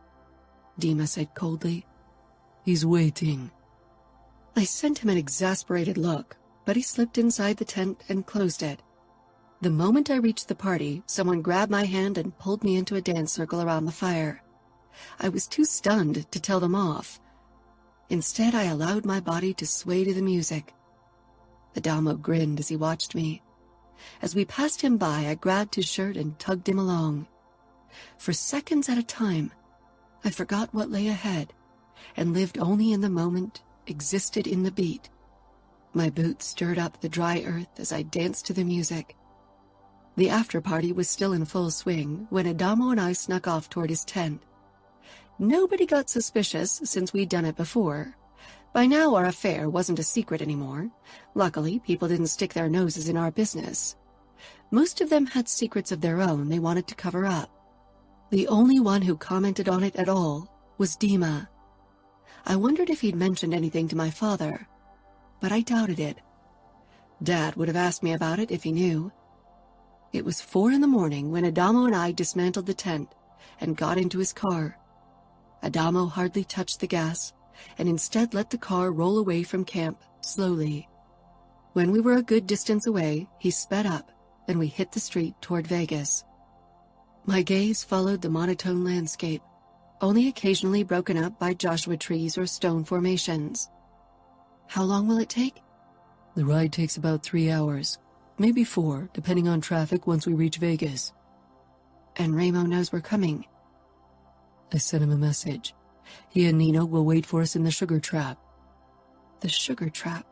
Dima said coldly. He's waiting. I sent him an exasperated look, but he slipped inside the tent and closed it. The moment I reached the party, someone grabbed my hand and pulled me into a dance circle around the fire. I was too stunned to tell them off. Instead, I allowed my body to sway to the music. Adamo grinned as he watched me. As we passed him by, I grabbed his shirt and tugged him along. For seconds at a time, I forgot what lay ahead and lived only in the moment, existed in the beat. My boots stirred up the dry earth as I danced to the music. The after-party was still in full swing when Adamo and I snuck off toward his tent. Nobody got suspicious since we'd done it before. By now our affair wasn't a secret anymore. Luckily, people didn't stick their noses in our business. Most of them had secrets of their own they wanted to cover up. The only one who commented on it at all was Dima. I wondered if he'd mentioned anything to my father, but I doubted it. Dad would have asked me about it if he knew. It was 4 a.m. when Adamo and I dismantled the tent and got into his car. Adamo hardly touched the gas and instead let the car roll away from camp slowly. When we were a good distance away, he sped up and we hit the street toward Vegas. My gaze followed the monotone landscape, only occasionally broken up by Joshua trees or stone formations. How long will it take? The ride takes about 3 hours, maybe 4, depending on traffic once we reach Vegas. And Ramo knows we're coming. I sent him a message. He and Nino will wait for us in the sugar trap. The sugar trap.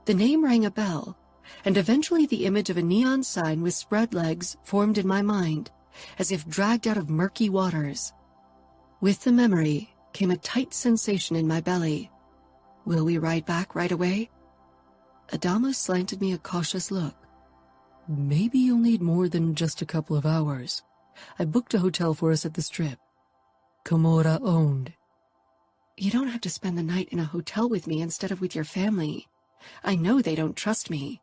The name rang a bell, and eventually the image of a neon sign with spread legs formed in my mind, as if dragged out of murky waters. With the memory came a tight sensation in my belly. Will we ride back right away? Adamo slanted me a cautious look. Maybe you'll need more than just a couple of hours. I booked a hotel for us at the Strip. Camorra owned. You don't have to spend the night in a hotel with me instead of with your family. I know they don't trust me.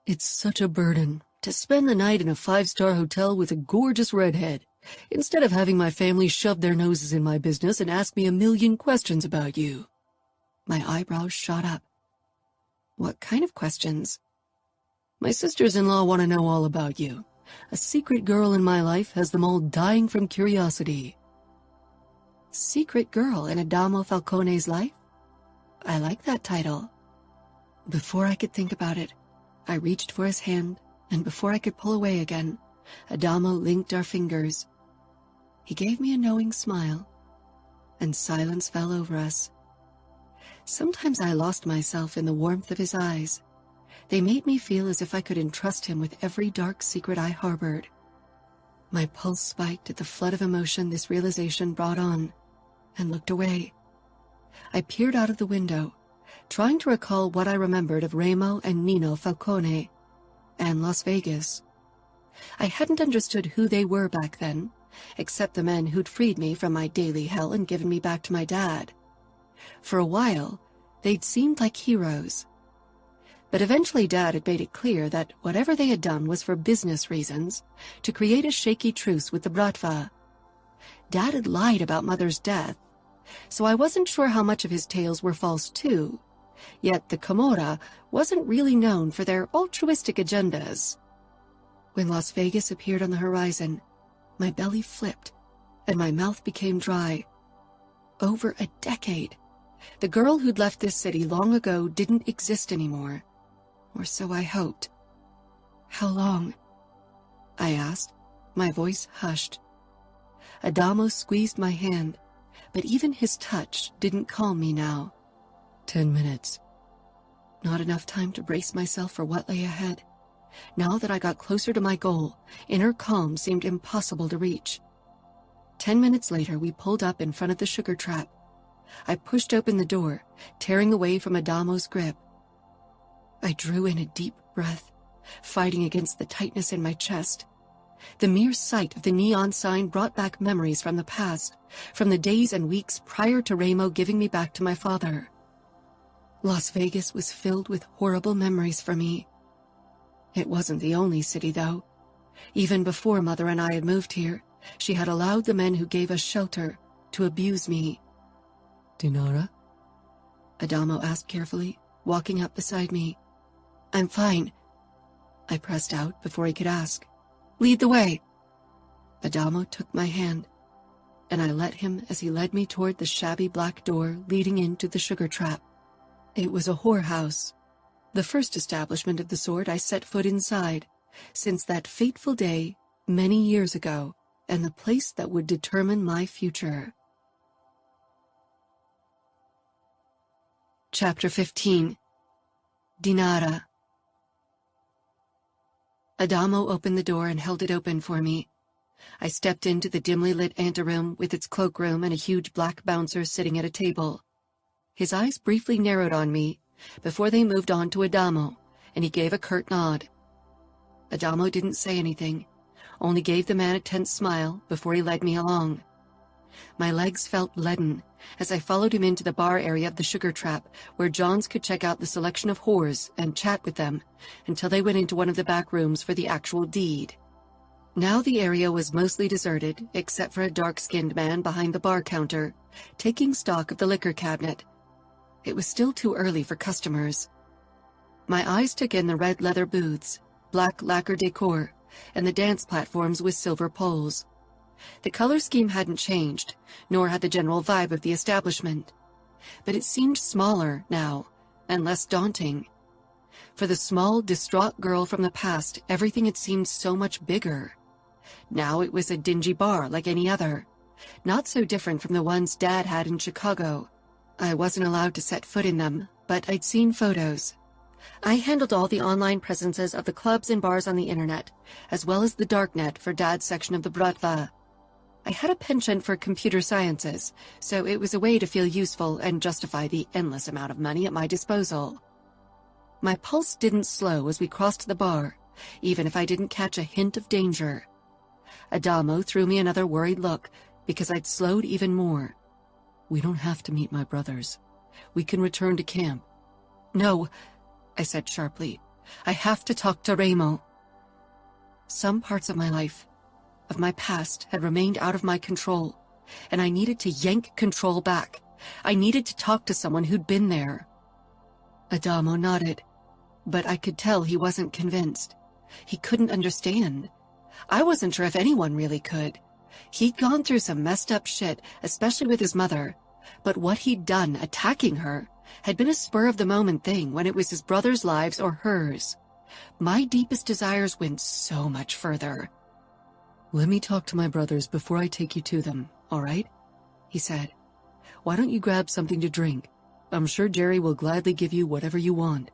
It's such a burden to spend the night in a 5-star hotel with a gorgeous redhead, instead of having my family shove their noses in my business and ask me a million questions about you. My eyebrows shot up. What kind of questions? My sisters-in-law want to know all about you. A secret girl in my life has them all dying from curiosity. Secret girl in Adamo Falcone's life? I like that title. Before I could think about it, I reached for his hand, and before I could pull away again, Adamo linked our fingers. He gave me a knowing smile, and silence fell over us. Sometimes I lost myself in the warmth of his eyes. They made me feel as if I could entrust him with every dark secret I harbored. My pulse spiked at the flood of emotion this realization brought on, and looked away. I peered out of the window, trying to recall what I remembered of Ramo and Nino Falcone, and Las Vegas. I hadn't understood who they were back then, except the men who'd freed me from my daily hell and given me back to my dad. For a while, they'd seemed like heroes. But eventually Dad had made it clear that whatever they had done was for business reasons, to create a shaky truce with the Bratva. Dad had lied about Mother's death, so I wasn't sure how much of his tales were false too. Yet the Camorra wasn't really known for their altruistic agendas. When Las Vegas appeared on the horizon, my belly flipped, and my mouth became dry. Over a decade, the girl who'd left this city long ago didn't exist anymore. Or so I hoped. How long? I asked, my voice hushed. Adamo squeezed my hand, but even his touch didn't calm me now. 10 minutes. Not enough time to brace myself for what lay ahead. Now that I got closer to my goal, inner calm seemed impossible to reach. 10 minutes later, we pulled up in front of the sugar trap. I pushed open the door, tearing away from Adamo's grip. I drew in a deep breath, fighting against the tightness in my chest. The mere sight of the neon sign brought back memories from the past, from the days and weeks prior to Ramo giving me back to my father. Las Vegas was filled with horrible memories for me. It wasn't the only city, though. Even before Mother and I had moved here, she had allowed the men who gave us shelter to abuse me. Dinara? Adamo asked carefully, walking up beside me. I'm fine. I pressed out before he could ask. Lead the way. Adamo took my hand, and I let him as he led me toward the shabby black door leading into the sugar trap. It was a whorehouse, the first establishment of the sort I set foot inside since that fateful day many years ago, and the place that would determine my future. Chapter 15. Dinara. Adamo opened the door and held it open for me. I stepped into the dimly lit anteroom with its cloakroom and a huge black bouncer sitting at a table. His eyes briefly narrowed on me before they moved on to Adamo, and he gave a curt nod. Adamo didn't say anything, only gave the man a tense smile before he led me along. My legs felt leaden as I followed him into the bar area of the sugar trap, where Johns could check out the selection of whores and chat with them until they went into one of the back rooms for the actual deed. Now the area was mostly deserted, except for a dark-skinned man behind the bar counter, taking stock of the liquor cabinet. It was still too early for customers. My eyes took in the red leather booths, black lacquer decor, and the dance platforms with silver poles. The color scheme hadn't changed, nor had the general vibe of the establishment. But it seemed smaller now, and less daunting. For the small, distraught girl from the past, everything had seemed so much bigger. Now it was a dingy bar like any other, not so different from the ones Dad had in Chicago. I wasn't allowed to set foot in them, but I'd seen photos. I handled all the online presences of the clubs and bars on the internet, as well as the darknet for Dad's section of the Bratva. I had a penchant for computer sciences, so it was a way to feel useful and justify the endless amount of money at my disposal. My pulse didn't slow as we crossed the bar, even if I didn't catch a hint of danger. Adamo threw me another worried look because I'd slowed even more. We don't have to meet my brothers. We can return to camp. No, I said sharply. I have to talk to Ramo. Some parts of my life, of my past, had remained out of my control, and I needed to yank control back. I needed to talk to someone who'd been there. Adamo nodded, but I could tell he wasn't convinced. He couldn't understand. I wasn't sure if anyone really could. He'd gone through some messed up shit, especially with his mother, but what he'd done, attacking her, had been a spur-of-the-moment thing when it was his brother's lives or hers. My deepest desires went so much further. Let me talk to my brothers before I take you to them, all right? He said. Why don't you grab something to drink? I'm sure Jerry will gladly give you whatever you want.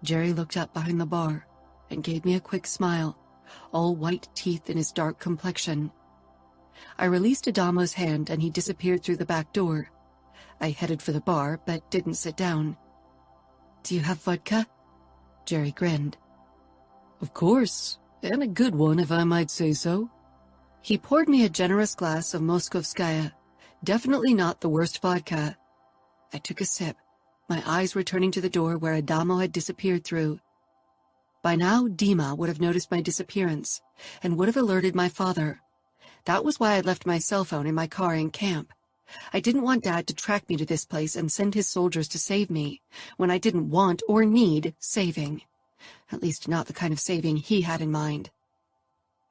Jerry looked up behind the bar and gave me a quick smile, all white teeth in his dark complexion. I released Adamo's hand and he disappeared through the back door. I headed for the bar, but didn't sit down. Do you have vodka? Jerry grinned. Of course, and a good one if I might say so. He poured me a generous glass of Moskovskaya, definitely not the worst vodka. I took a sip, my eyes returning to the door where Adamo had disappeared through. By now, Dima would have noticed my disappearance and would have alerted my father. That was why I'd left my cell phone in my car in camp. I didn't want Dad to track me to this place and send his soldiers to save me when I didn't want or need saving. At least not the kind of saving he had in mind.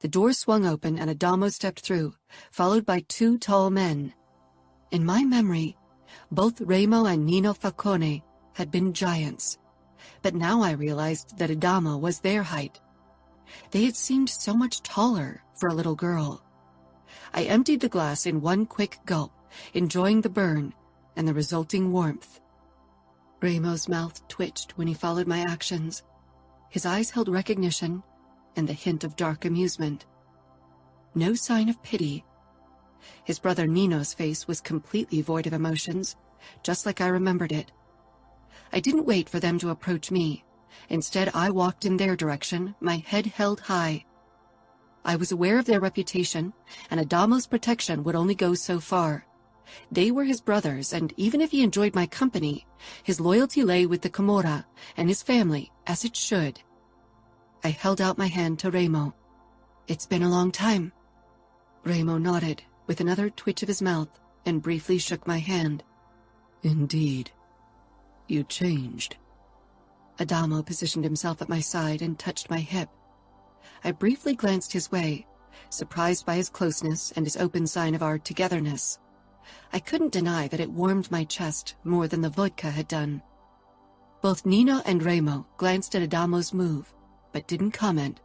The door swung open and Adamo stepped through, followed by two tall men. In my memory, both Ramo and Nino Falcone had been giants, but now I realized that Adamo was their height. They had seemed so much taller for a little girl. I emptied the glass in one quick gulp, enjoying the burn and the resulting warmth. Ramo's mouth twitched when he followed my actions. His eyes held recognition and the hint of dark amusement. No sign of pity. His brother Nino's face was completely void of emotions, just like I remembered it. I didn't wait for them to approach me. Instead, I walked in their direction, my head held high. I was aware of their reputation, and Adamo's protection would only go so far. They were his brothers, and even if he enjoyed my company, his loyalty lay with the Camorra and his family, as it should. I held out my hand to Remo. "It's been a long time." Remo nodded, with another twitch of his mouth, and briefly shook my hand. "Indeed. You changed." Adamo positioned himself at my side and touched my hip. I briefly glanced his way, surprised by his closeness and his open sign of our togetherness. I couldn't deny that it warmed my chest more than the vodka had done. Both Nino and Remo glanced at Adamo's move, but didn't comment.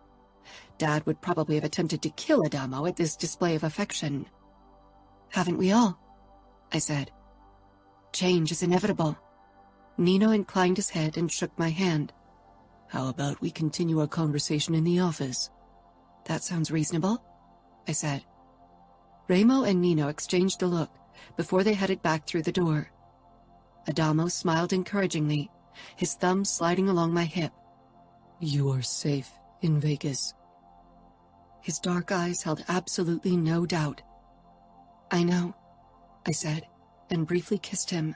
Dad would probably have attempted to kill Adamo at this display of affection. "Haven't we all?" I said. "Change is inevitable." Nino inclined his head and shook my hand. "How about we continue our conversation in the office?" "That sounds reasonable," I said. Remo and Nino exchanged a look before they headed back through the door. Adamo smiled encouragingly, his thumb sliding along my hip. "You are safe in Vegas." His dark eyes held absolutely no doubt. "I know," I said, and briefly kissed him.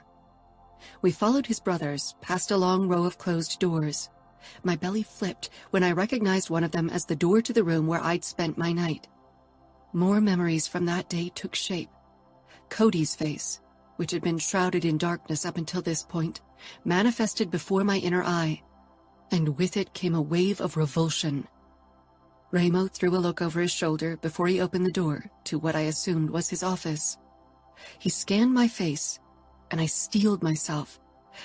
We followed his brothers, past a long row of closed doors. My belly flipped when I recognized one of them as the door to the room where I'd spent my night. More memories from that day took shape. Cody's face, which had been shrouded in darkness up until this point, manifested before my inner eye, and with it came a wave of revulsion. Remo threw a look over his shoulder before he opened the door to what I assumed was his office. He scanned my face, and I steeled myself,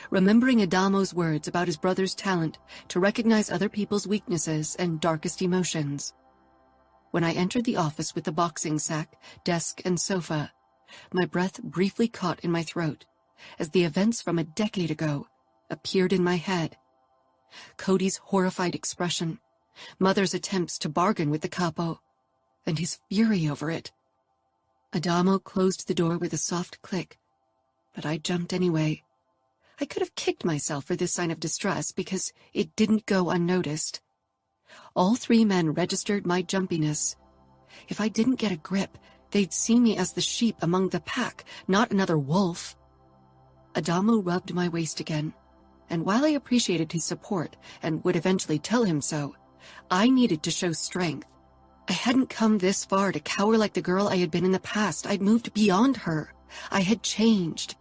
remembering Adamo's words about his brother's talent to recognize other people's weaknesses and darkest emotions. When I entered the office with the boxing sack, desk, and sofa, my breath briefly caught in my throat as the events from a decade ago appeared in my head. Cody's horrified expression, Mother's attempts to bargain with the capo, and his fury over it. Adamo closed the door with a soft click, but I jumped anyway. I could have kicked myself for this sign of distress because it didn't go unnoticed. All three men registered my jumpiness. If I didn't get a grip, they'd see me as the sheep among the pack, not another wolf. Adamo rubbed my waist again, and while I appreciated his support and would eventually tell him so, I needed to show strength. I hadn't come this far to cower like the girl I had been in the past. I'd moved beyond her. I had changed.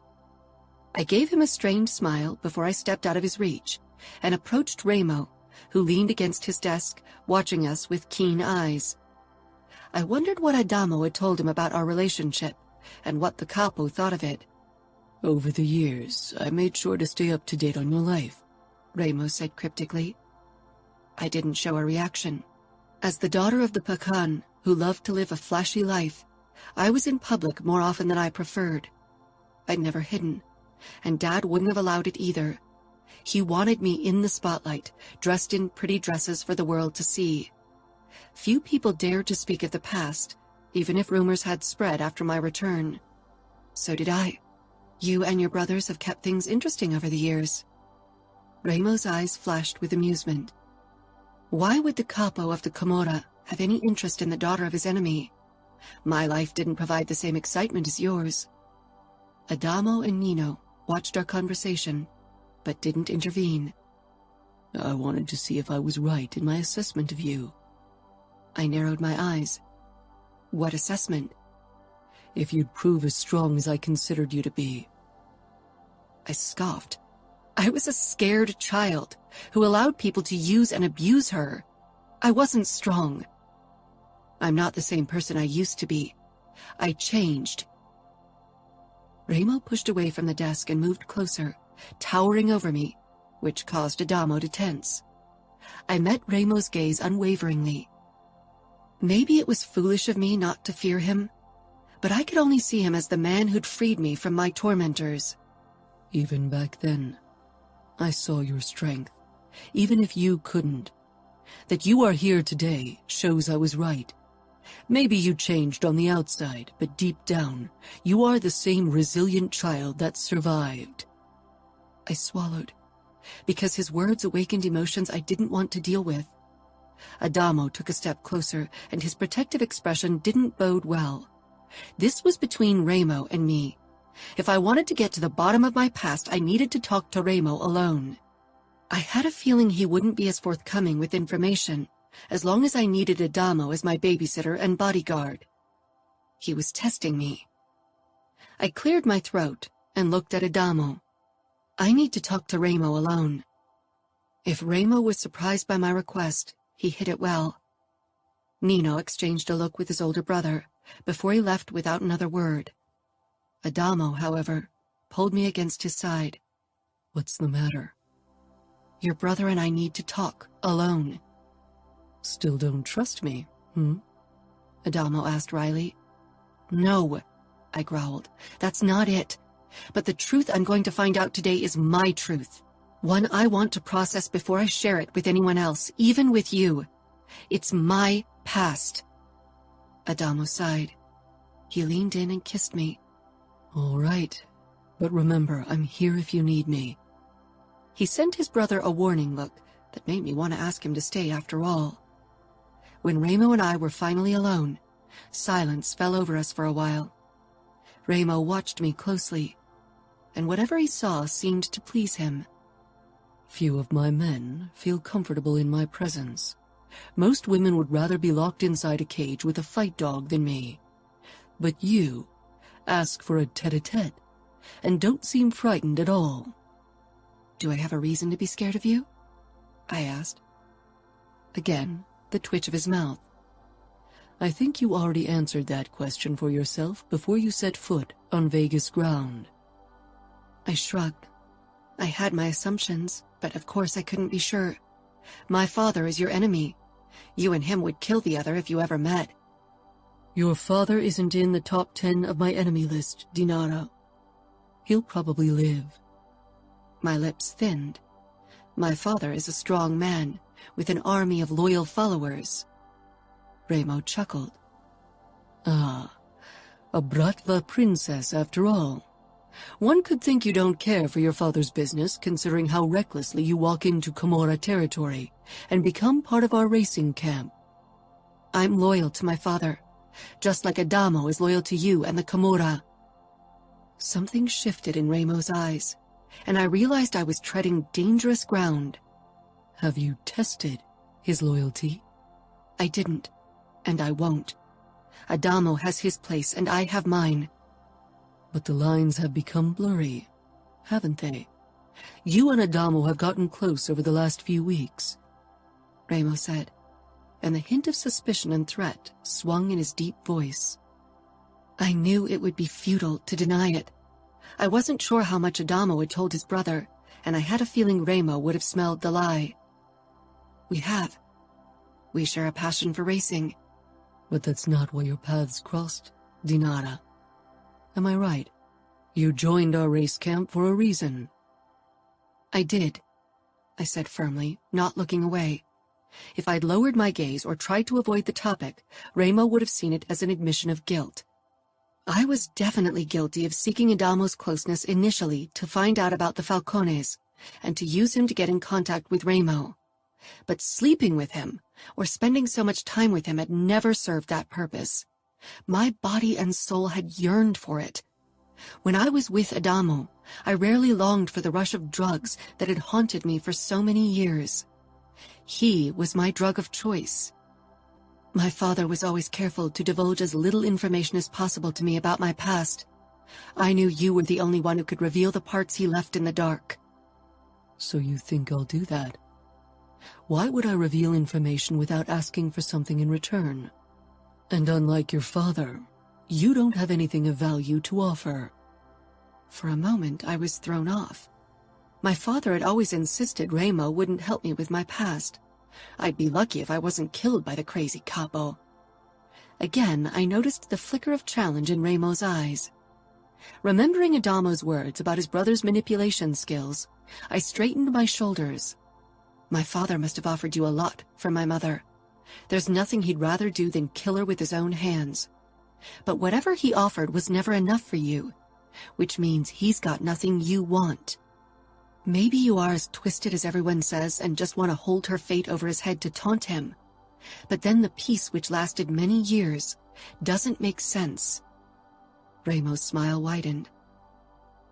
I gave him a strained smile before I stepped out of his reach and approached Remo, who leaned against his desk, watching us with keen eyes. I wondered what Adamo had told him about our relationship and what the capo thought of it. "Over the years, I made sure to stay up to date on your life," Remo said cryptically. I didn't show a reaction. As the daughter of the Pakan, who loved to live a flashy life, I was in public more often than I preferred. I'd never hidden, and Dad wouldn't have allowed it either. He wanted me in the spotlight, dressed in pretty dresses for the world to see. Few people dared to speak of the past, even if rumors had spread after my return. So did I. You and your brothers have kept things interesting over the years. Remo's eyes flashed with amusement. Why would the capo of the Camorra have any interest in the daughter of his enemy? My life didn't provide the same excitement as yours. Adamo and Nino watched our conversation, but didn't intervene. "I wanted to see if I was right in my assessment of you." I narrowed my eyes. What assessment? "If you'd prove as strong as I considered you to be." I scoffed. I was a scared child who allowed people to use and abuse her. I wasn't strong. I'm not the same person I used to be. I changed. Remo pushed away from the desk and moved closer, towering over me, which caused Adamo to tense. I met Remo's gaze unwaveringly. Maybe it was foolish of me not to fear him, but I could only see him as the man who'd freed me from my tormentors. "Even back then, I saw your strength, even if you couldn't. That you are here today shows I was right. Maybe you changed on the outside, but deep down, you are the same resilient child that survived." I swallowed, because his words awakened emotions I didn't want to deal with. Adamo took a step closer, and his protective expression didn't bode well. This was between Remo and me. If I wanted to get to the bottom of my past, I needed to talk to Remo alone. I had a feeling he wouldn't be as forthcoming with information, as long as I needed Adamo as my babysitter and bodyguard. He was testing me. I cleared my throat and looked at Adamo. I need to talk to Remo alone. If Remo was surprised by my request, he hid it well. Nino exchanged a look with his older brother before he left without another word. Adamo, however, pulled me against his side. What's the matter? Your brother and I need to talk, alone. Still don't trust me, Adamo asked Reilly. No, I growled. That's not it. But the truth I'm going to find out today is my truth. One I want to process before I share it with anyone else, even with you. It's my past. Adamo sighed. He leaned in and kissed me. All right, but remember, I'm here if you need me. He sent his brother a warning look that made me want to ask him to stay after all. When Remo and I were finally alone, silence fell over us for a while. Remo watched me closely, and whatever he saw seemed to please him. Few of my men feel comfortable in my presence. Most women would rather be locked inside a cage with a fight dog than me. But you ask for a tete-a-tete, and don't seem frightened at all. Do I have a reason to be scared of you? I asked. Again, the twitch of his mouth. I think you already answered that question for yourself before you set foot on Vegas ground. I shrugged. I had my assumptions, but of course I couldn't be sure. My father is your enemy. You and him would kill the other if you ever met. Your father isn't in the top 10 of my enemy list, Dinara. He'll probably live. My lips thinned. My father is a strong man, with an army of loyal followers. Remo chuckled. Ah, a Bratva princess after all. One could think you don't care for your father's business, considering how recklessly you walk into Camorra territory and become part of our racing camp. I'm loyal to my father, just like Adamo is loyal to you and the Camorra. Something shifted in Remo's eyes, and I realized I was treading dangerous ground. Have you tested his loyalty? I didn't, and I won't. Adamo has his place, and I have mine. But the lines have become blurry, haven't they? You and Adamo have gotten close over the last few weeks, Remo said, and the hint of suspicion and threat swung in his deep voice. I knew it would be futile to deny it. I wasn't sure how much Adamo had told his brother, and I had a feeling Remo would have smelled the lie. We have. We share a passion for racing. But that's not where your paths crossed, Dinara. Am I right? You joined our race camp for a reason. I did, I said firmly, not looking away. If I'd lowered my gaze or tried to avoid the topic, Remo would have seen it as an admission of guilt. I was definitely guilty of seeking Adamo's closeness initially to find out about the Falcones and to use him to get in contact with Remo. But sleeping with him or spending so much time with him had never served that purpose. My body and soul had yearned for it. When I was with Adamo, I rarely longed for the rush of drugs that had haunted me for so many years. He was my drug of choice. My father was always careful to divulge as little information as possible to me about my past. I knew you were the only one who could reveal the parts he left in the dark. So you think I'll do that? Why would I reveal information without asking for something in return? And unlike your father, you don't have anything of value to offer. For a moment, I was thrown off. My father had always insisted Remo wouldn't help me with my past. I'd be lucky if I wasn't killed by the crazy capo. Again, I noticed the flicker of challenge in Remo's eyes. Remembering Adamo's words about his brother's manipulation skills, I straightened my shoulders. My father must have offered you a lot for my mother. There's nothing he'd rather do than kill her with his own hands. But whatever he offered was never enough for you, which means he's got nothing you want. Maybe you are as twisted as everyone says and just want to hold her fate over his head to taunt him. But then the peace which lasted many years doesn't make sense. Ramo's smile widened.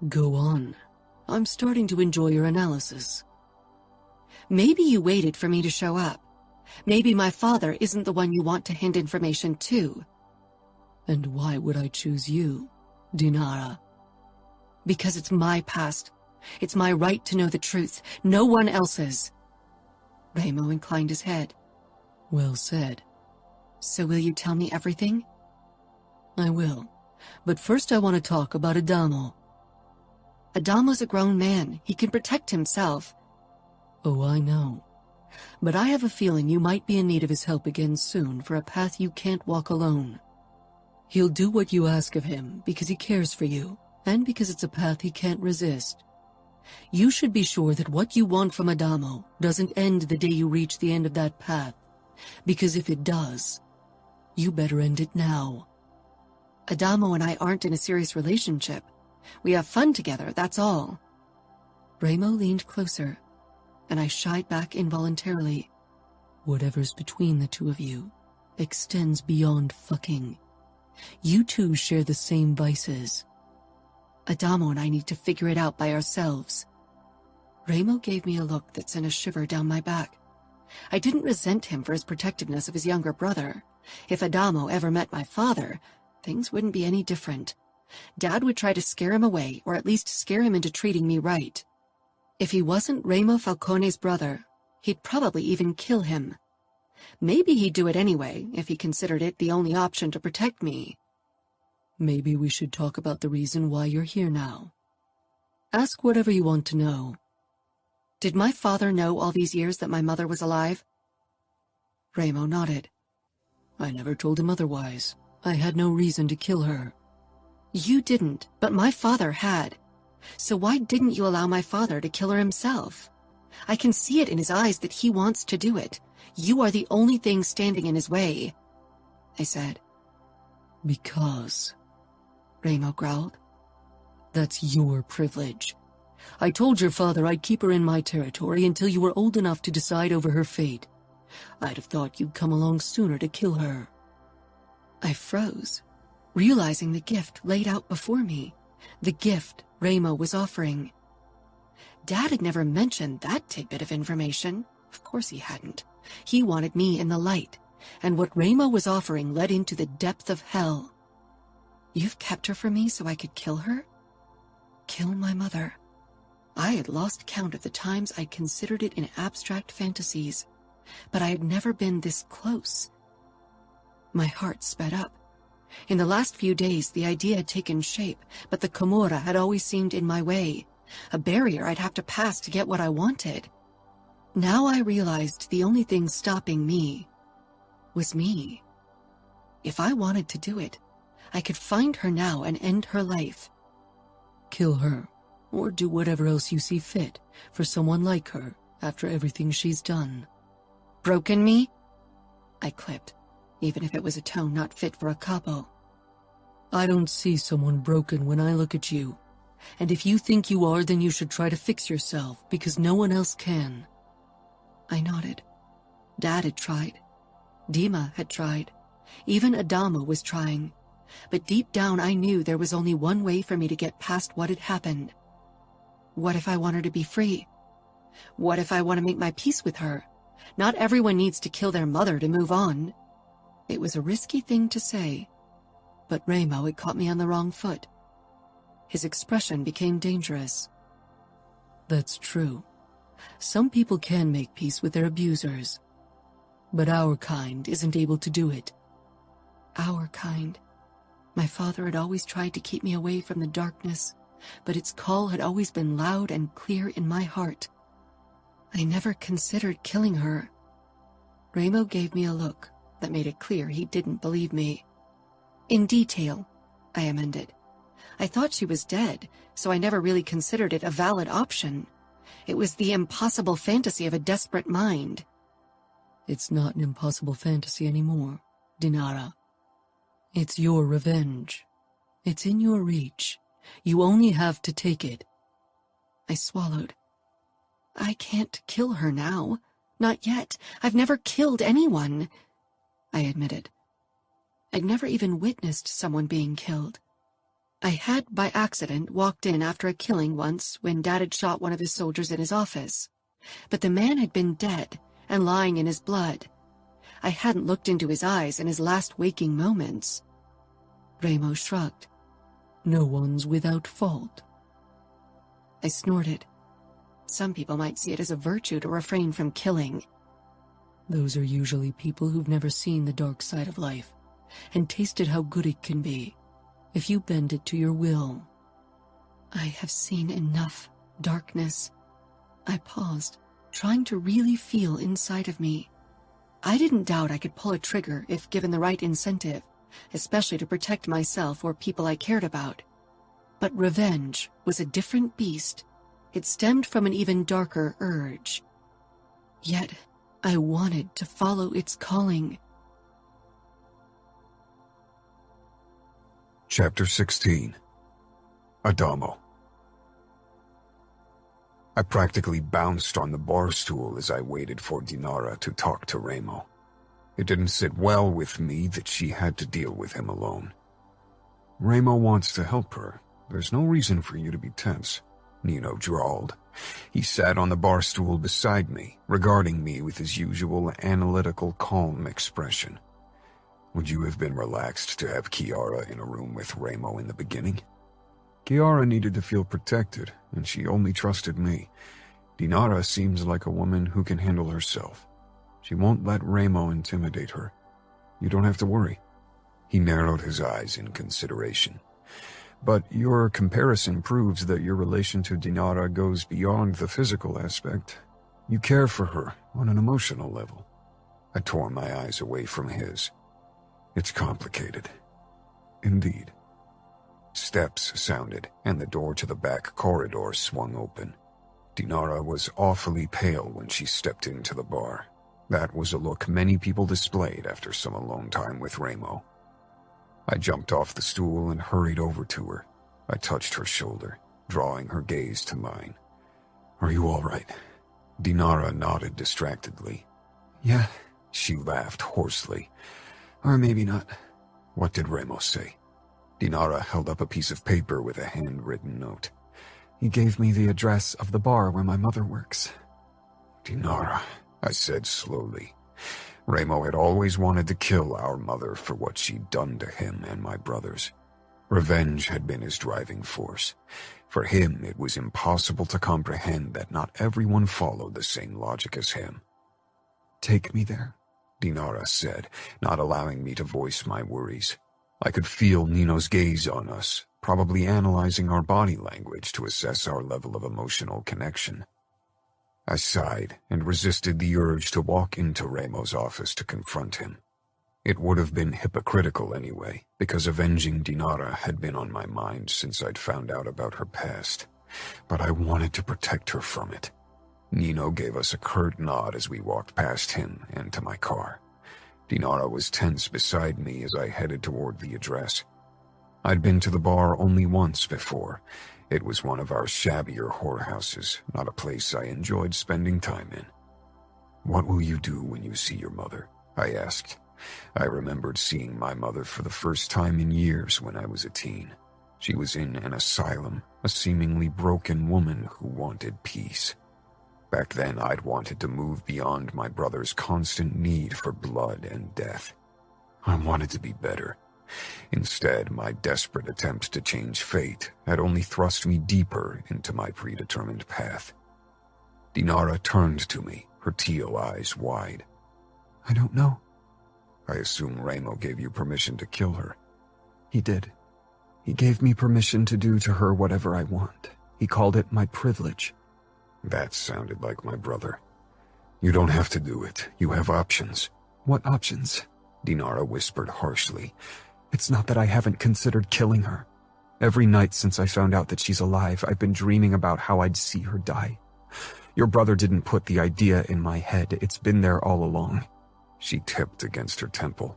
Go on. I'm starting to enjoy your analysis. Maybe you waited for me to show up. Maybe my father isn't the one you want to hand information to. And why would I choose you, Dinara? Because it's my past. It's my right to know the truth, no one else's. Ramo inclined his head. Well said. So will you tell me everything? I will. But first I want to talk about Adamo. Adamo's a grown man. He can protect himself. Oh, I know. But I have a feeling you might be in need of his help again soon for a path you can't walk alone. He'll do what you ask of him because he cares for you, and because it's a path he can't resist. You should be sure that what you want from Adamo doesn't end the day you reach the end of that path, because if it does, you better end it now. Adamo and I aren't in a serious relationship. We have fun together, that's all. Ramo leaned closer, and I shied back involuntarily. Whatever's between the two of you extends beyond fucking. You two share the same vices. Adamo and I need to figure it out by ourselves. Ramo gave me a look that sent a shiver down my back. I didn't resent him for his protectiveness of his younger brother. If Adamo ever met my father, things wouldn't be any different. Dad would try to scare him away, or at least scare him into treating me right. If he wasn't Ramo Falcone's brother, he'd probably even kill him. Maybe he'd do it anyway, if he considered it the only option to protect me. Maybe we should talk about the reason why you're here now. Ask whatever you want to know. Did my father know all these years that my mother was alive? Ramo nodded. I never told him otherwise. I had no reason to kill her. You didn't, but my father had. So why didn't you allow my father to kill her himself? I can see it in his eyes that he wants to do it. You are the only thing standing in his way, I said. Because, Ramo growled. That's your privilege. I told your father I'd keep her in my territory until you were old enough to decide over her fate. I'd have thought you'd come along sooner to kill her. I froze, realizing the gift laid out before me, the gift Ramo was offering. Dad had never mentioned that tidbit of information. Of course he hadn't. He wanted me in the light, and what Ramo was offering led into the depth of hell. You've kept her from me so I could kill her? Kill my mother. I had lost count of the times I'd considered it in abstract fantasies, but I had never been this close. My heart sped up. In the last few days, the idea had taken shape, but the Camorra had always seemed in my way, a barrier I'd have to pass to get what I wanted. Now I realized the only thing stopping me was me. If I wanted to do it, I could find her now and end her life. Kill her, or do whatever else you see fit for someone like her after everything she's done. Broken me? I clipped, even if it was a tone not fit for a capo. I don't see someone broken when I look at you. And if you think you are, then you should try to fix yourself, because no one else can. I nodded. Dad had tried. Dima had tried. Even Adamo was trying. But deep down I knew there was only one way for me to get past what had happened. What if I want her to be free? What if I want to make my peace with her? Not everyone needs to kill their mother to move on. It was a risky thing to say, but Ramo had caught me on the wrong foot. His expression became dangerous. That's true. Some people can make peace with their abusers, but our kind isn't able to do it. Our kind. My father had always tried to keep me away from the darkness, but its call had always been loud and clear in my heart. I never considered killing her. Ramo gave me a look that made it clear he didn't believe me. In detail, I amended. I thought she was dead, so I never really considered it a valid option. It was the impossible fantasy of a desperate mind. It's not an impossible fantasy anymore, Dinara. It's your revenge. It's in your reach. You only have to take it. I swallowed, I can't kill her now. Not yet. I've never killed anyone, I admitted. I'd never even witnessed someone being killed. I had, by accident, walked in after a killing once when Dad had shot one of his soldiers in his office. But the man had been dead and lying in his blood. I hadn't looked into his eyes in his last waking moments. Ramo shrugged. No one's without fault. I snorted. Some people might see it as a virtue to refrain from killing. Those are usually people who've never seen the dark side of life and tasted how good it can be if you bend it to your will. I have seen enough darkness. I paused, trying to really feel inside of me. I didn't doubt I could pull a trigger if given the right incentive, especially to protect myself or people I cared about. But revenge was a different beast. It stemmed from an even darker urge. Yet, I wanted to follow its calling. Chapter 16. Adamo. I practically bounced on the bar stool as I waited for Dinara to talk to Ramo. It didn't sit well with me that she had to deal with him alone. Ramo wants to help her. There's no reason for you to be tense, Nino drawled. He sat on the bar stool beside me, regarding me with his usual analytical, calm expression. Would you have been relaxed to have Kiara in a room with Ramo in the beginning? Kiara needed to feel protected, and she only trusted me. Dinara seems like a woman who can handle herself. She won't let Ramo intimidate her. You don't have to worry. He narrowed his eyes in consideration. But your comparison proves that your relation to Dinara goes beyond the physical aspect. You care for her on an emotional level. I tore my eyes away from his. It's complicated. Indeed. Steps sounded, and the door to the back corridor swung open. Dinara was awfully pale when she stepped into the bar. That was a look many people displayed after some alone time with Ramo. I jumped off the stool and hurried over to her. I touched her shoulder, drawing her gaze to mine. Are you all right? Dinara nodded distractedly. Yeah, she laughed hoarsely. Or maybe not. What did Ramo say? Dinara held up a piece of paper with a handwritten note. He gave me the address of the bar where my mother works. Dinara, I said slowly. Ramo had always wanted to kill our mother for what she'd done to him and my brothers. Revenge had been his driving force. For him, it was impossible to comprehend that not everyone followed the same logic as him. Take me there, Dinara said, not allowing me to voice my worries. I could feel Nino's gaze on us, probably analyzing our body language to assess our level of emotional connection. I sighed and resisted the urge to walk into Ramo's office to confront him. It would have been hypocritical anyway, because avenging Dinara had been on my mind since I'd found out about her past. But I wanted to protect her from it. Nino gave us a curt nod as we walked past him and to my car. Dinara was tense beside me as I headed toward the address. I'd been to the bar only once before. It was one of our shabbier whorehouses, not a place I enjoyed spending time in. What will you do when you see your mother? I asked. I remembered seeing my mother for the first time in years when I was a teen. She was in an asylum, a seemingly broken woman who wanted peace. Back then, I'd wanted to move beyond my brother's constant need for blood and death. I wanted to be better. Instead, my desperate attempt to change fate had only thrust me deeper into my predetermined path. Dinara turned to me, her teal eyes wide. I don't know. I assume Ramo gave you permission to kill her. He did. He gave me permission to do to her whatever I want. He called it my privilege. That sounded like my brother. You don't have to do it. You have options. What options? Dinara whispered harshly. It's not that I haven't considered killing her. Every night since I found out that she's alive, I've been dreaming about how I'd see her die. Your brother didn't put the idea in my head. It's been there all along. She tipped against her temple.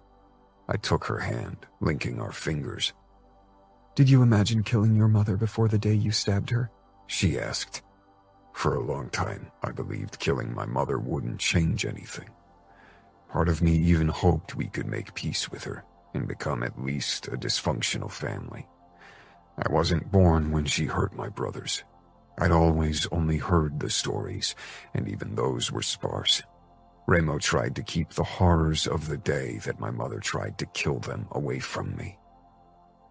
I took her hand, linking our fingers. Did you imagine killing your mother before the day you stabbed her? She asked. For a long time, I believed killing my mother wouldn't change anything. Part of me even hoped we could make peace with her and become at least a dysfunctional family. I wasn't born when she hurt my brothers. I'd always only heard the stories, and even those were sparse. Remo tried to keep the horrors of the day that my mother tried to kill them away from me.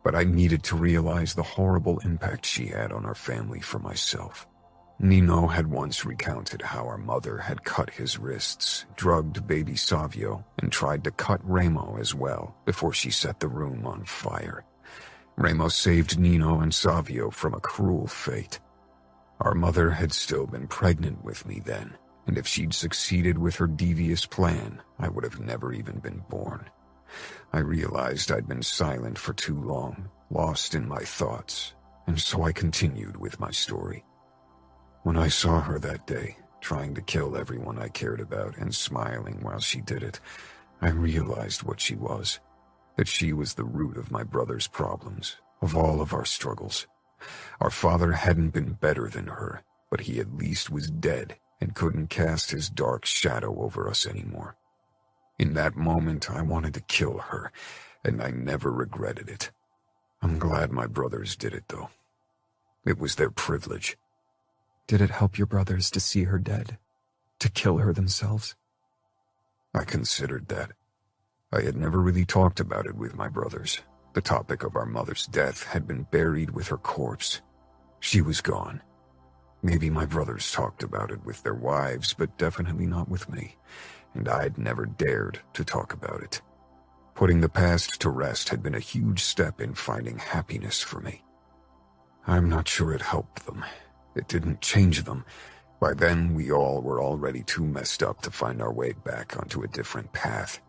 But I needed to realize the horrible impact she had on our family for myself. Nino had once recounted how our mother had cut his wrists, drugged baby Savio, and tried to cut Remo as well before she set the room on fire. Remo saved Nino and Savio from a cruel fate. Our mother had still been pregnant with me then, and if she'd succeeded with her devious plan, I would have never even been born. I realized I'd been silent for too long, lost in my thoughts, and so I continued with my story. When I saw her that day, trying to kill everyone I cared about and smiling while she did it, I realized what she was, that she was the root of my brother's problems, of all of our struggles. Our father hadn't been better than her, but he at least was dead and couldn't cast his dark shadow over us anymore. In that moment, I wanted to kill her, and I never regretted it. I'm glad my brothers did it, though. It was their privilege. Did it help your brothers to see her dead? To kill her themselves? I considered that. I had never really talked about it with my brothers. The topic of our mother's death had been buried with her corpse. She was gone. Maybe my brothers talked about it with their wives, but definitely not with me, and I'd never dared to talk about it. Putting the past to rest had been a huge step in finding happiness for me. I'm not sure it helped them. It didn't change them. By then, we all were already too messed up to find our way back onto a different path.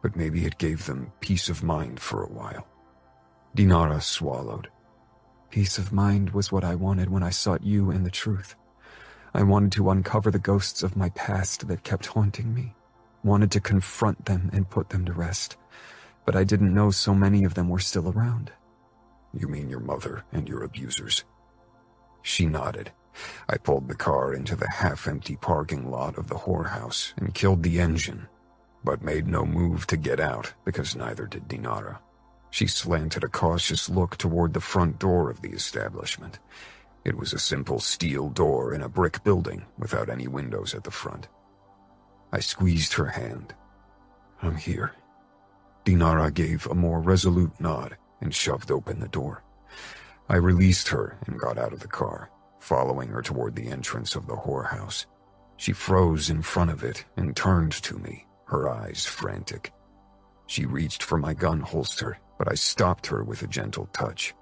But maybe it gave them peace of mind for a while. Dinara swallowed. Peace of mind was what I wanted when I sought you and the truth. I wanted to uncover the ghosts of my past that kept haunting me. Wanted to confront them and put them to rest. But I didn't know so many of them were still around. You mean your mother and your abusers? She nodded. I pulled the car into the half-empty parking lot of the whorehouse and killed the engine, but made no move to get out because neither did Dinara. She slanted a cautious look toward the front door of the establishment. It was a simple steel door in a brick building without any windows at the front. I squeezed her hand. I'm here. Dinara gave a more resolute nod and shoved open the door. I released her and got out of the car, following her toward the entrance of the whorehouse. She froze in front of it and turned to me, her eyes frantic. She reached for my gun holster, but I stopped her with a gentle touch.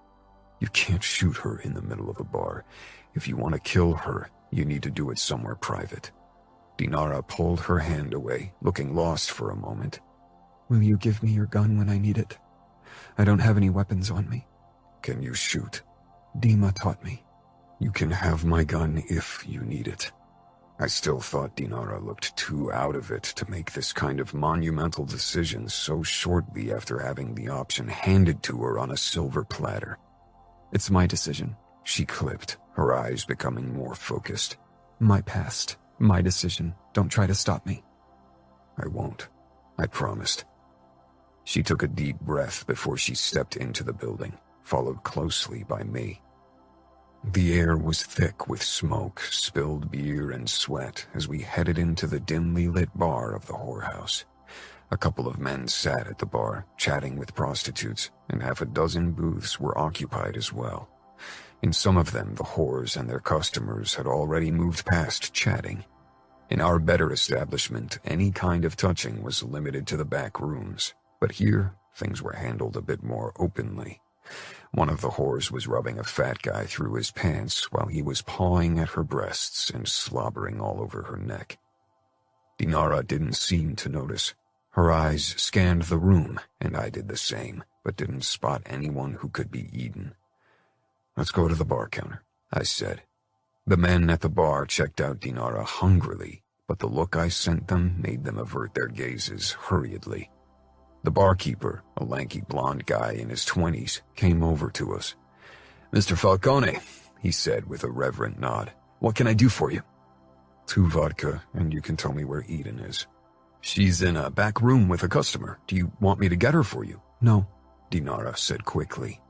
You can't shoot her in the middle of a bar. If you want to kill her, you need to do it somewhere private. Dinara pulled her hand away, looking lost for a moment. Will you give me your gun when I need it? I don't have any weapons on me. Can you shoot? Dima taught me. You can have my gun if you need it. I still thought Dinara looked too out of it to make this kind of monumental decision so shortly after having the option handed to her on a silver platter. It's my decision, she clipped, her eyes becoming more focused. My past, my decision. Don't try to stop me. I won't. I promised. She took a deep breath before she stepped into the building, followed closely by me. The air was thick with smoke, spilled beer, and sweat as we headed into the dimly lit bar of the whorehouse. A couple of men sat at the bar, chatting with prostitutes, and half a dozen booths were occupied as well. In some of them, the whores and their customers had already moved past chatting. In our better establishment, any kind of touching was limited to the back rooms, but here, things were handled a bit more openly. One of the whores was rubbing a fat guy through his pants while he was pawing at her breasts and slobbering all over her neck. Dinara didn't seem to notice. Her eyes scanned the room, and I did the same, but didn't spot anyone who could be Eden. Let's go to the bar counter, I said. The men at the bar checked out Dinara hungrily, but the look I sent them made them avert their gazes hurriedly. The barkeeper, a lanky blonde guy in his 20s, came over to us. Mr. Falcone, he said with a reverent nod, What can I do for you? 2 vodka, and you can tell me where Eden is. She's in a back room with a customer. Do you want me to get her for you? No, Dinara said quickly.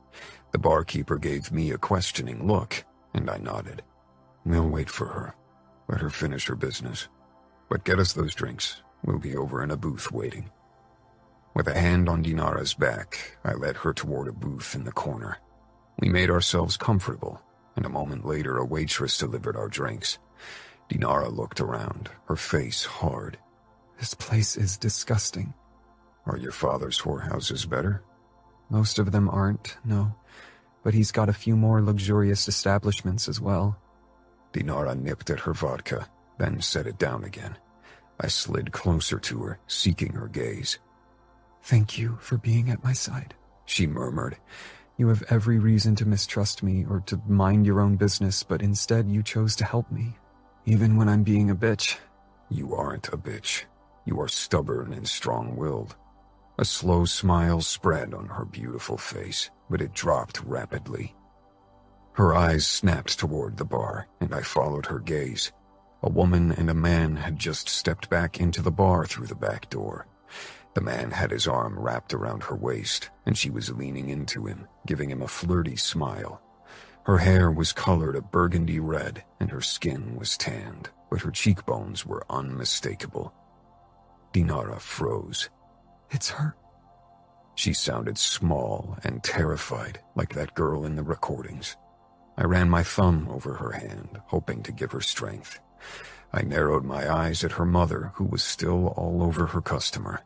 The barkeeper gave me a questioning look, and I nodded. We'll wait for her. Let her finish her business. But get us those drinks. We'll be over in a booth waiting. With a hand on Dinara's back, I led her toward a booth in the corner. We made ourselves comfortable, and a moment later a waitress delivered our drinks. Dinara looked around, her face hard. This place is disgusting. Are your father's whorehouses better? Most of them aren't, no. But he's got a few more luxurious establishments as well. Dinara nipped at her vodka, then set it down again. I slid closer to her, seeking her gaze. Thank you for being at my side, she murmured. You have every reason to mistrust me or to mind your own business, but instead you chose to help me, even when I'm being a bitch. You aren't a bitch. You are stubborn and strong-willed. A slow smile spread on her beautiful face, but it dropped rapidly. Her eyes snapped toward the bar, and I followed her gaze. A woman and a man had just stepped back into the bar through the back door. The man had his arm wrapped around her waist, and she was leaning into him, giving him a flirty smile. Her hair was colored a burgundy red, and her skin was tanned, but her cheekbones were unmistakable. Dinara froze. It's her. She sounded small and terrified, like that girl in the recordings. I ran my thumb over her hand, hoping to give her strength. I narrowed my eyes at her mother, who was still all over her customer.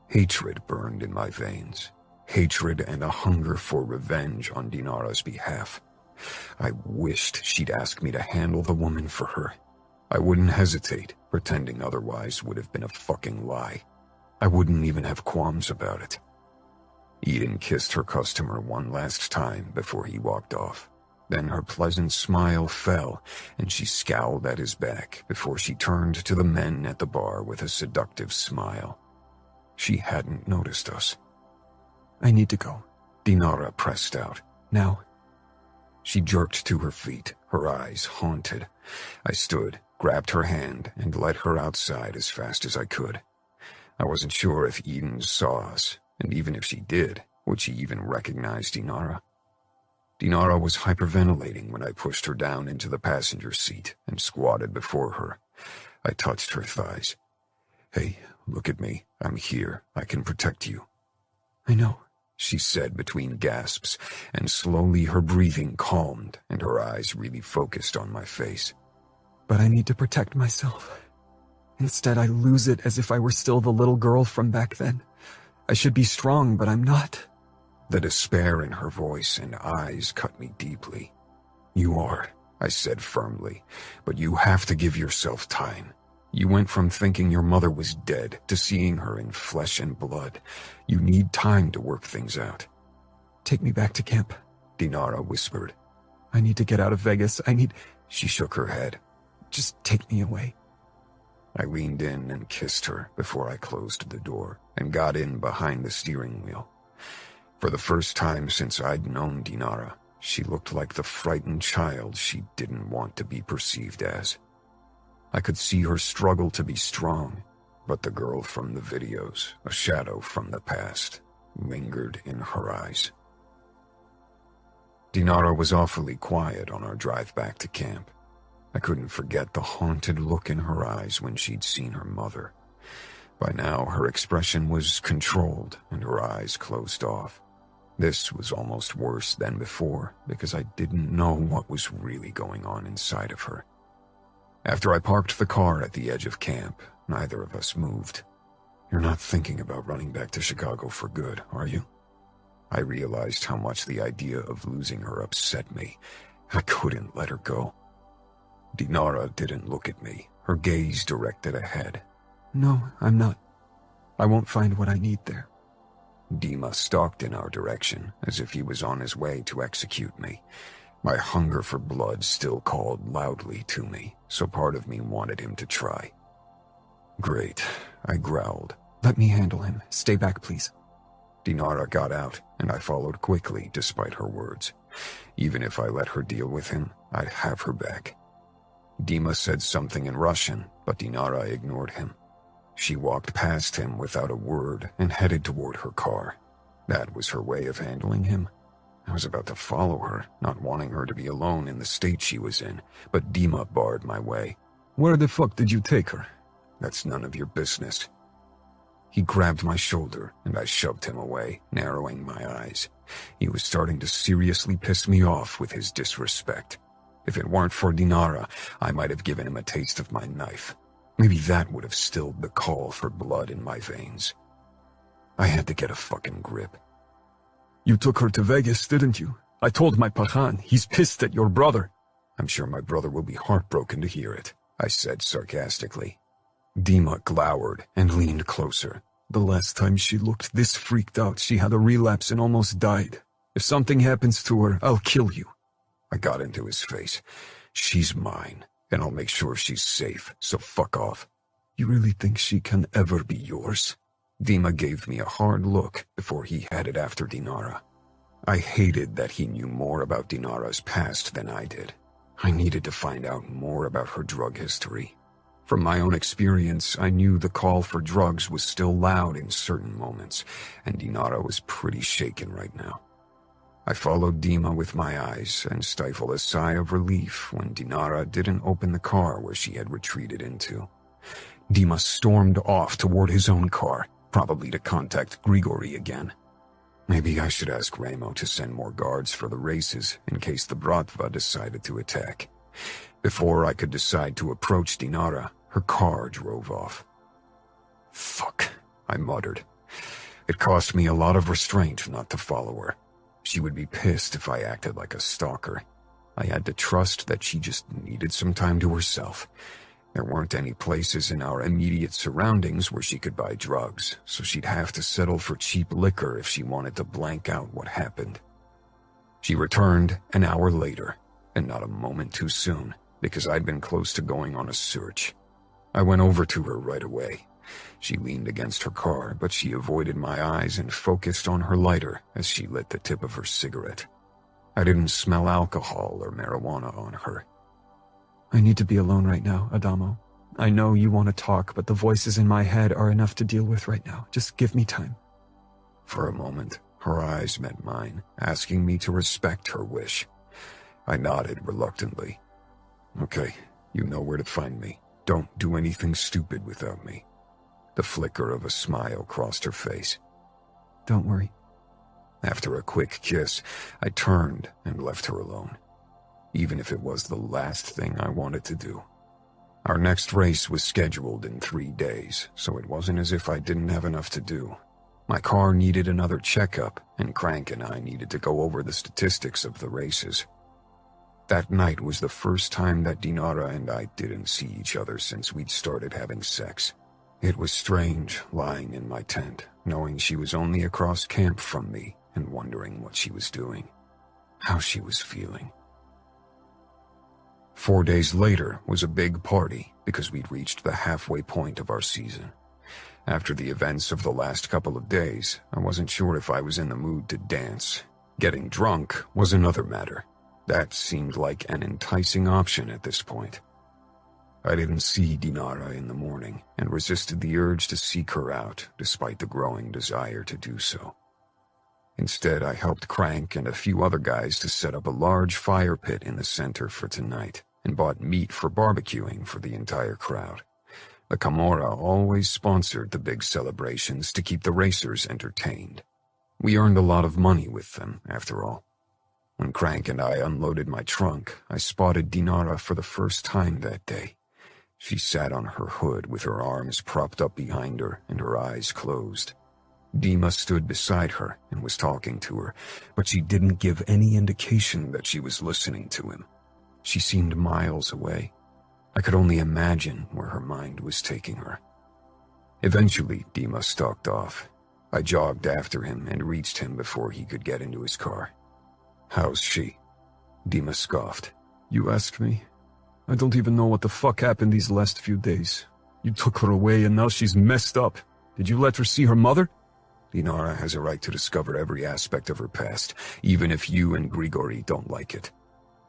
Hatred burned in my veins. Hatred and a hunger for revenge on Dinara's behalf. I wished she'd ask me to handle the woman for her. I wouldn't hesitate, pretending otherwise would have been a fucking lie. I wouldn't even have qualms about it. Eden kissed her customer one last time before he walked off. Then her pleasant smile fell, and she scowled at his back before she turned to the men at the bar with a seductive smile. She hadn't noticed us. I need to go. Dinara pressed out. Now. She jerked to her feet, her eyes haunted. I stood, grabbed her hand, and led her outside as fast as I could. I wasn't sure if Eden saw us, and even if she did, would she even recognize Dinara? Dinara was hyperventilating when I pushed her down into the passenger seat and squatted before her. I touched her thighs. Hey, look at me. I'm here. I can protect you. I know, she said between gasps, and slowly her breathing calmed and her eyes really focused on my face. But I need to protect myself. Instead, I lose it as if I were still the little girl from back then. I should be strong, but I'm not. The despair in her voice and eyes cut me deeply. You are, I said firmly, but you have to give yourself time. You went from thinking your mother was dead to seeing her in flesh and blood. You need time to work things out. Take me back to camp, Dinara whispered. I need to get out of Vegas. She shook her head. Just take me away. I leaned in and kissed her before I closed the door and got in behind the steering wheel. For the first time since I'd known Dinara, she looked like the frightened child she didn't want to be perceived as. I could see her struggle to be strong, but the girl from the videos, a shadow from the past, lingered in her eyes. Dinara was awfully quiet on our drive back to camp. I couldn't forget the haunted look in her eyes when she'd seen her mother. By now, her expression was controlled and her eyes closed off. This was almost worse than before because I didn't know what was really going on inside of her. After I parked the car at the edge of camp, neither of us moved. You're not thinking about running back to Chicago for good, are you? I realized how much the idea of losing her upset me. I couldn't let her go. Dinara didn't look at me, her gaze directed ahead. No, I'm not. I won't find what I need there. Dima stalked in our direction, as if he was on his way to execute me. My hunger for blood still called loudly to me, so part of me wanted him to try. Great, I growled. Let me handle him. Stay back, please. Dinara got out, and I followed quickly despite her words. Even if I let her deal with him, I'd have her back. Dima said something in Russian, but Dinara ignored him. She walked past him without a word and headed toward her car. That was her way of handling him. I was about to follow her, not wanting her to be alone in the state she was in, but Dima barred my way. "Where the fuck did you take her?" "That's none of your business." He grabbed my shoulder, and I shoved him away, narrowing my eyes. He was starting to seriously piss me off with his disrespect. If it weren't for Dinara, I might have given him a taste of my knife. Maybe that would have stilled the call for blood in my veins. I had to get a fucking grip. "You took her to Vegas, didn't you? I told my Pajan. He's pissed at your brother." "I'm sure my brother will be heartbroken to hear it," I said sarcastically. Dima glowered and leaned closer. "The last time she looked this freaked out, she had a relapse and almost died. If something happens to her, I'll kill you." I got into his face. "She's mine, and I'll make sure she's safe, so fuck off." "You really think she can ever be yours?" Dima gave me a hard look before he headed after Dinara. I hated that he knew more about Dinara's past than I did. I needed to find out more about her drug history. From my own experience, I knew the call for drugs was still loud in certain moments, and Dinara was pretty shaken right now. I followed Dima with my eyes and stifled a sigh of relief when Dinara didn't open the car where she had retreated into. Dima stormed off toward his own car, probably to contact Grigori again. Maybe I should ask Ramo to send more guards for the races in case the Bratva decided to attack. Before I could decide to approach Dinara, her car drove off. "Fuck," I muttered. It cost me a lot of restraint not to follow her. She would be pissed if I acted like a stalker. I had to trust that she just needed some time to herself. There weren't any places in our immediate surroundings where she could buy drugs, so she'd have to settle for cheap liquor if she wanted to blank out what happened. She returned an hour later, and not a moment too soon, because I'd been close to going on a search. I went over to her right away. She leaned against her car, but she avoided my eyes and focused on her lighter as she lit the tip of her cigarette. I didn't smell alcohol or marijuana on her. "I need to be alone right now, Adamo. I know you want to talk, but the voices in my head are enough to deal with right now. Just give me time." For a moment, her eyes met mine, asking me to respect her wish. I nodded reluctantly. "Okay, you know where to find me. Don't do anything stupid without me." The flicker of a smile crossed her face. "Don't worry." After a quick kiss, I turned and left her alone, even if it was the last thing I wanted to do. Our next race was scheduled in 3 days, so it wasn't as if I didn't have enough to do. My car needed another checkup, and Crank and I needed to go over the statistics of the races. That night was the first time that Dinara and I didn't see each other since we'd started having sex. It was strange lying in my tent, knowing she was only across camp from me and wondering what she was doing, how she was feeling. 4 days later was a big party because we'd reached the halfway point of our season. After the events of the last couple of days, I wasn't sure if I was in the mood to dance. Getting drunk was another matter. That seemed like an enticing option at this point. I didn't see Dinara in the morning and resisted the urge to seek her out despite the growing desire to do so. Instead, I helped Crank and a few other guys to set up a large fire pit in the center for tonight and bought meat for barbecuing for the entire crowd. The Camorra always sponsored the big celebrations to keep the racers entertained. We earned a lot of money with them, after all. When Crank and I unloaded my trunk, I spotted Dinara for the first time that day. She sat on her hood with her arms propped up behind her and her eyes closed. Dima stood beside her and was talking to her, but she didn't give any indication that she was listening to him. She seemed miles away. I could only imagine where her mind was taking her. Eventually, Dima stalked off. I jogged after him and reached him before he could get into his car. "How's she?" Dima scoffed. "You ask me? I don't even know what the fuck happened these last few days. You took her away and now she's messed up. Did you let her see her mother?" "Dinara has a right to discover every aspect of her past, even if you and Grigori don't like it."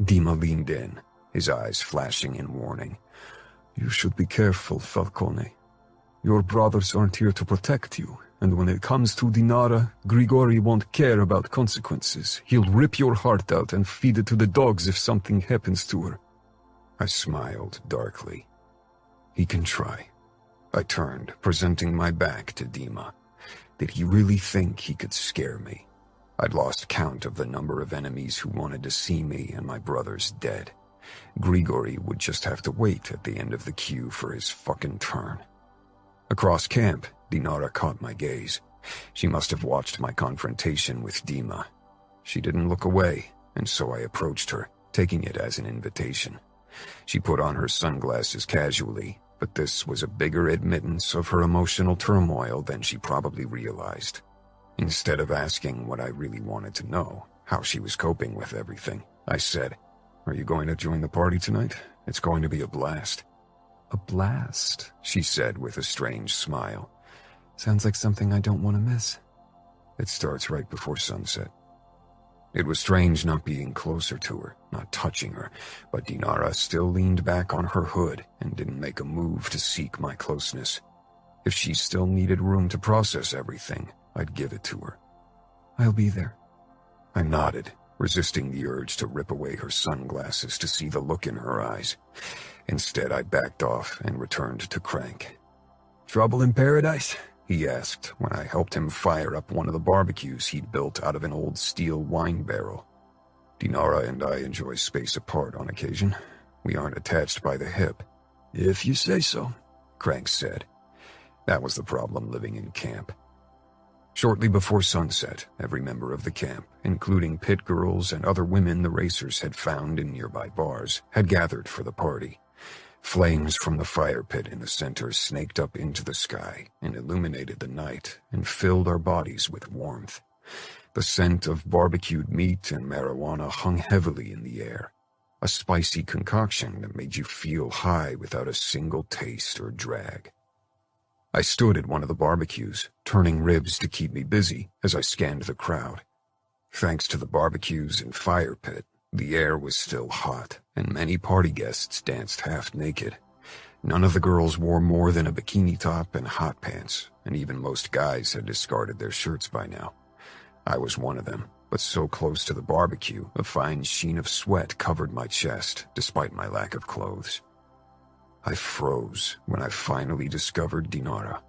Dima leaned in, his eyes flashing in warning. "You should be careful, Falcone. Your brothers aren't here to protect you, and when it comes to Dinara, Grigori won't care about consequences. He'll rip your heart out and feed it to the dogs if something happens to her." I smiled darkly. He can try. I turned, presenting my back to Dima. Did he really think he could scare me? I'd lost count of the number of enemies who wanted to see me and my brothers dead. Grigori would just have to wait at the end of the queue for his fucking turn. Across camp, Dinara caught my gaze. She must have watched my confrontation with Dima. She didn't look away, and so I approached her, taking it as an invitation. She put on her sunglasses casually, but this was a bigger admittance of her emotional turmoil than she probably realized. Instead of asking what I really wanted to know, how she was coping with everything, I said, "Are you going to join the party tonight? It's going to be a blast." "A blast," she said with a strange smile. "Sounds like something I don't want to miss." "It starts right before sunset." It was strange not being closer to her, not touching her, but Dinara still leaned back on her hood and didn't make a move to seek my closeness. If she still needed room to process everything, I'd give it to her. "I'll be there." I nodded, resisting the urge to rip away her sunglasses to see the look in her eyes. Instead, I backed off and returned to Crank. "Trouble in paradise?" he asked when I helped him fire up one of the barbecues he'd built out of an old steel wine barrel. "Dinara and I enjoy space apart on occasion. We aren't attached by the hip." "If you say so," Crank said. That was the problem living in camp. Shortly before sunset, every member of the camp, including pit girls and other women the racers had found in nearby bars, had gathered for the party. Flames from the fire pit in the center snaked up into the sky and illuminated the night and filled our bodies with warmth. The scent of barbecued meat and marijuana hung heavily in the air, a spicy concoction that made you feel high without a single taste or drag. I stood at one of the barbecues, turning ribs to keep me busy as I scanned the crowd. Thanks to the barbecues and fire pit, the air was still hot, and many party guests danced half naked. None of the girls wore more than a bikini top and hot pants, and even most guys had discarded their shirts by now. I was one of them, but so close to the barbecue, a fine sheen of sweat covered my chest, despite my lack of clothes. I froze when I finally discovered Dinara.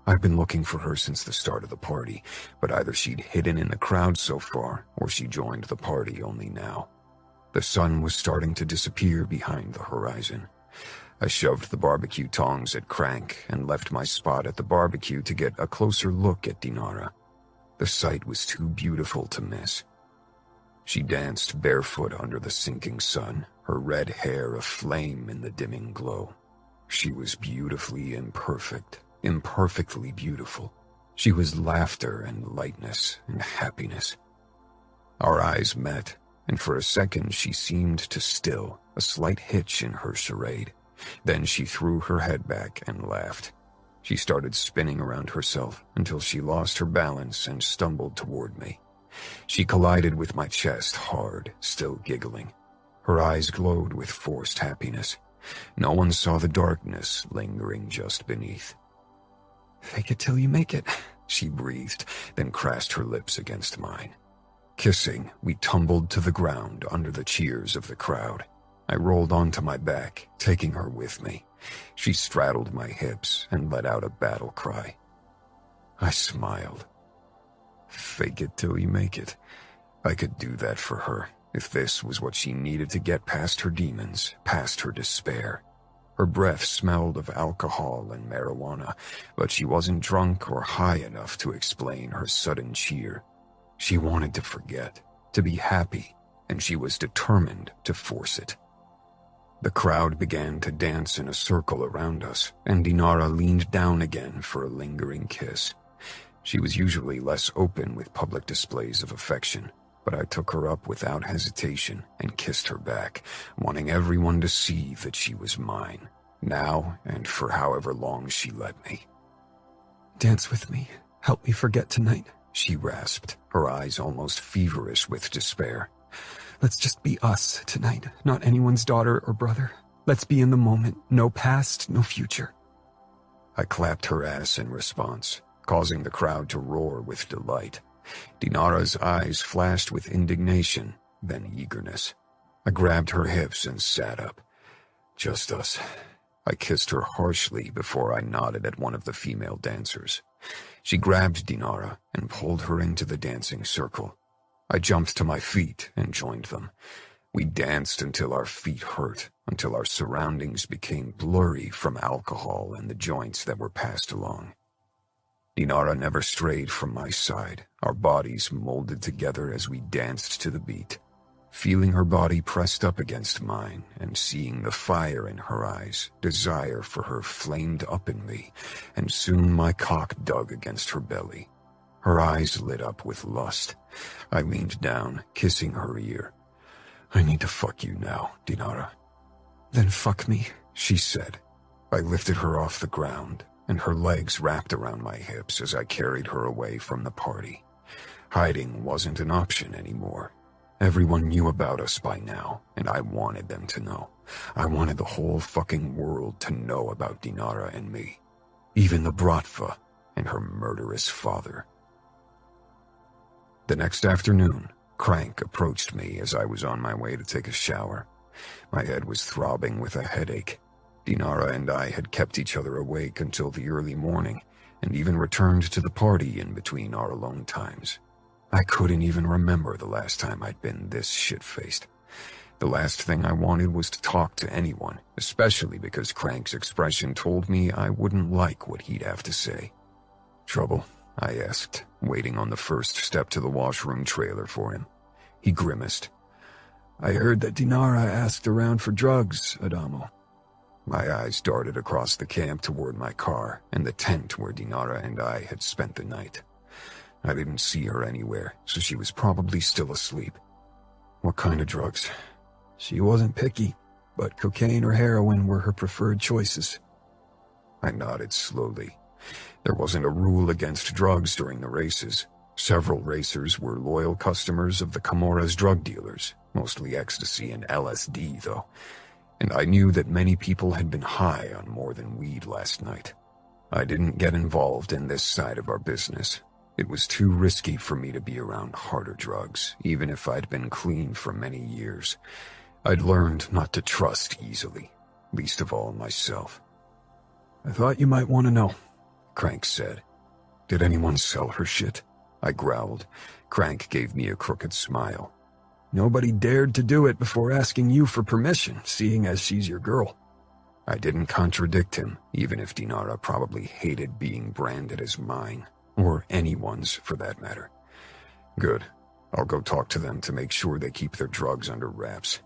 I've been looking for her since the start of the party, but either she'd hidden in the crowd so far, or she joined the party only now. The sun was starting to disappear behind the horizon. I shoved the barbecue tongs at Crank and left my spot at the barbecue to get a closer look at Dinara. The sight was too beautiful to miss. She danced barefoot under the sinking sun, her red hair aflame in the dimming glow. She was beautifully imperfect. Imperfectly beautiful. She was laughter and lightness and happiness. Our eyes met, and for a second she seemed to still, a slight hitch in her charade. Then she threw her head back and laughed. She started spinning around herself until she lost her balance and stumbled toward me. She collided with my chest hard, still giggling. Her eyes glowed with forced happiness. No one saw the darkness lingering just beneath. "Fake it till you make it," she breathed, then crashed her lips against mine. Kissing, we tumbled to the ground under the cheers of the crowd. I rolled onto my back, taking her with me. She straddled my hips and let out a battle cry. I smiled. Fake it till you make it. I could do that for her, if this was what she needed to get past her demons, past her despair. Her breath smelled of alcohol and marijuana, but she wasn't drunk or high enough to explain her sudden cheer. She wanted to forget, to be happy, and she was determined to force it. The crowd began to dance in a circle around us, and Dinara leaned down again for a lingering kiss. She was usually less open with public displays of affection, but I took her up without hesitation and kissed her back, wanting everyone to see that she was mine, now and for however long she let me. "Dance with me. Help me forget tonight," she rasped, her eyes almost feverish with despair. Let's just be us tonight, not anyone's daughter or brother. Let's be in the moment, no past, no future. I clapped her ass in response, causing the crowd to roar with delight. Dinara's eyes flashed with indignation, then eagerness. I grabbed her hips and sat up. Just us. I kissed her harshly before I nodded at one of the female dancers. She grabbed Dinara and pulled her into the dancing circle. I jumped to my feet and joined them. We danced until our feet hurt, until our surroundings became blurry from alcohol and the joints that were passed along. Dinara never strayed from my side, our bodies molded together as we danced to the beat. Feeling her body pressed up against mine and seeing the fire in her eyes, desire for her flamed up in me, and soon my cock dug against her belly. Her eyes lit up with lust. I leaned down, kissing her ear. "I need to fuck you now, Dinara." "Then fuck me," she said. I lifted her off the ground, and her legs wrapped around my hips as I carried her away from the party. Hiding wasn't an option anymore. Everyone knew about us by now, and I wanted them to know. I wanted the whole fucking world to know about Dinara and me. Even the Bratva and her murderous father. The next afternoon, Crank approached me as I was on my way to take a shower. My head was throbbing with a headache. Dinara and I had kept each other awake until the early morning, and even returned to the party in between our alone times. I couldn't even remember the last time I'd been this shit-faced. The last thing I wanted was to talk to anyone, especially because Crank's expression told me I wouldn't like what he'd have to say. "Trouble?" I asked, waiting on the first step to the washroom trailer for him. He grimaced. "I heard that Dinara asked around for drugs, Adamo." My eyes darted across the camp toward my car and the tent where Dinara and I had spent the night. I didn't see her anywhere, so she was probably still asleep. "What kind of drugs?" "She wasn't picky, but cocaine or heroin were her preferred choices." I nodded slowly. There wasn't a rule against drugs during the races. Several racers were loyal customers of the Camorra's drug dealers, mostly ecstasy and LSD, though. And I knew that many people had been high on more than weed last night. I didn't get involved in this side of our business. It was too risky for me to be around harder drugs, even if I'd been clean for many years. I'd learned not to trust easily, least of all myself. "I thought you might want to know," Crank said. "Did anyone sell her shit?" I growled. Crank gave me a crooked smile. "Nobody dared to do it before asking you for permission, seeing as she's your girl." I didn't contradict him, even if Dinara probably hated being branded as mine. Or anyone's, for that matter. Good. I'll go talk to them to make sure they keep their drugs under wraps.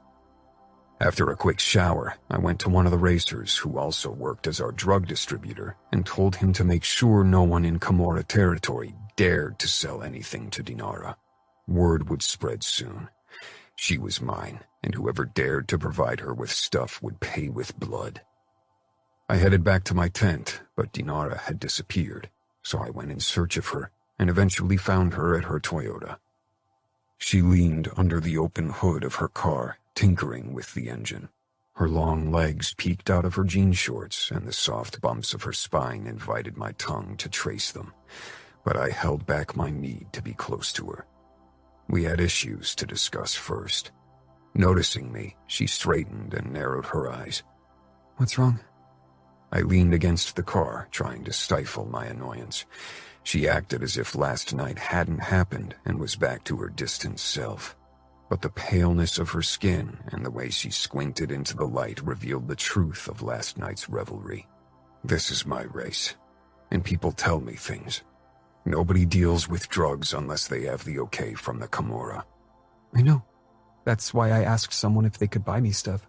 After a quick shower, I went to one of the racers who also worked as our drug distributor and told him to make sure no one in Camorra territory dared to sell anything to Dinara. Word would spread soon. She was mine, and whoever dared to provide her with stuff would pay with blood. I headed back to my tent, but Dinara had disappeared. So I went in search of her, and eventually found her at her Toyota. She leaned under the open hood of her car, tinkering with the engine. Her long legs peeked out of her jean shorts, and the soft bumps of her spine invited my tongue to trace them. But I held back my need to be close to her. We had issues to discuss first. Noticing me, she straightened and narrowed her eyes. "What's wrong?" I leaned against the car, trying to stifle my annoyance. She acted as if last night hadn't happened and was back to her distant self. But the paleness of her skin and the way she squinted into the light revealed the truth of last night's revelry. This is my race, and people tell me things. Nobody deals with drugs unless they have the okay from the Camorra. "I know. That's why I asked someone if they could buy me stuff.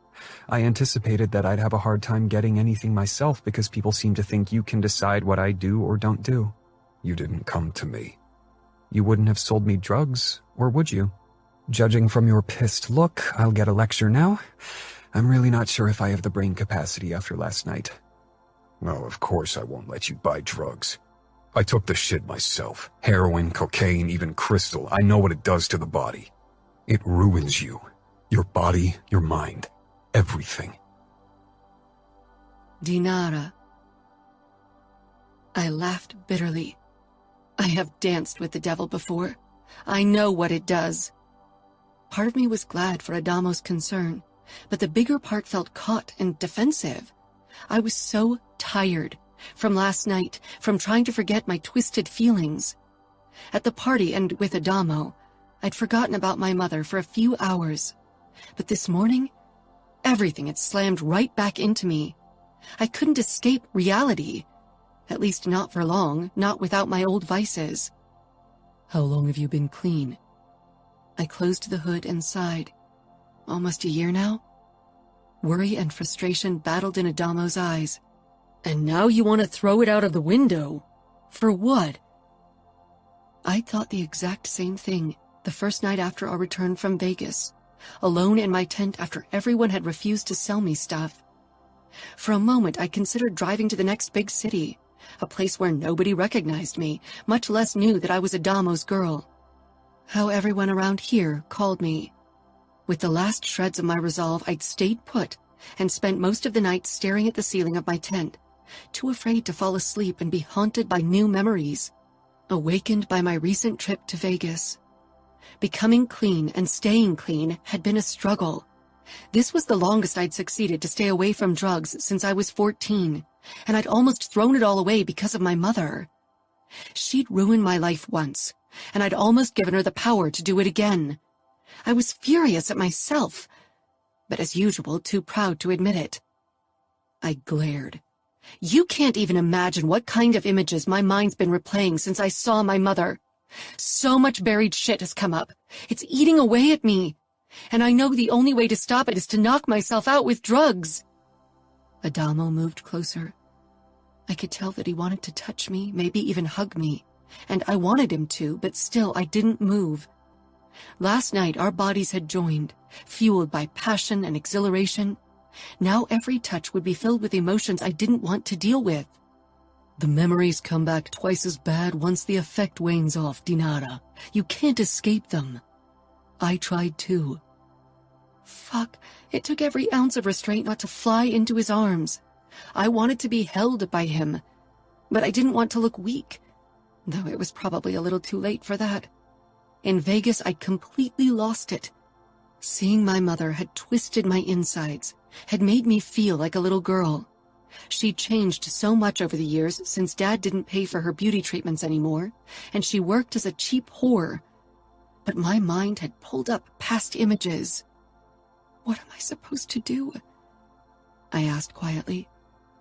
I anticipated that I'd have a hard time getting anything myself because people seem to think you can decide what I do or don't do." "You didn't come to me." "You wouldn't have sold me drugs, or would you? Judging from your pissed look, I'll get a lecture now. I'm really not sure if I have the brain capacity after last night." "Oh, of course I won't let you buy drugs. I took the shit myself. Heroin, cocaine, even crystal. I know what it does to the body. It ruins you, Your body, your mind, everything. Dinara. I laughed bitterly. I have danced with the devil before. I know what it does. Part of me was glad for Adamo's concern, but the bigger part felt caught and defensive. I was so tired from last night, from trying to forget my twisted feelings. At the party and with Adamo, I'd forgotten about my mother for a few hours. But this morning, everything had slammed right back into me. I couldn't escape reality. At least not for long, not without my old vices. How long have you been clean? I closed the hood and sighed. Almost a year now? Worry and frustration battled in Adamo's eyes. And now you want to throw it out of the window? For what? I thought the exact same thing the first night after our return from Vegas, alone in my tent after everyone had refused to sell me stuff. For a moment, I considered driving to the next big city, a place where nobody recognized me, much less knew that I was Adamo's girl. How everyone around here called me. With the last shreds of my resolve, I'd stayed put and spent most of the night staring at the ceiling of my tent, too afraid to fall asleep and be haunted by new memories, awakened by my recent trip to Vegas. Becoming clean and staying clean had been a struggle. This was the longest I'd succeeded to stay away from drugs since I was 14, and I'd almost thrown it all away because of my mother. She'd ruined my life once, and I'd almost given her the power to do it again. I was furious at myself, but as usual, too proud to admit it. I glared. You can't even imagine what kind of images my mind's been replaying since I saw my mother. So much buried shit has come up. It's eating away at me. And I know the only way to stop it is to knock myself out with drugs. Adamo moved closer. I could tell that he wanted to touch me, maybe even hug me. And I wanted him to, but still I didn't move. Last night our bodies had joined, fueled by passion and exhilaration. Now every touch would be filled with emotions I didn't want to deal with. The memories come back twice as bad once the effect wanes off, Dinara. You can't escape them. I tried too. Fuck, it took every ounce of restraint not to fly into his arms. I wanted to be held by him, but I didn't want to look weak, though it was probably a little too late for that. In Vegas, I'd completely lost it. Seeing my mother had twisted my insides, had made me feel like a little girl. She'd changed so much over the years since Dad didn't pay for her beauty treatments anymore, and she worked as a cheap whore. But my mind had pulled up past images. What am I supposed to do? I asked quietly,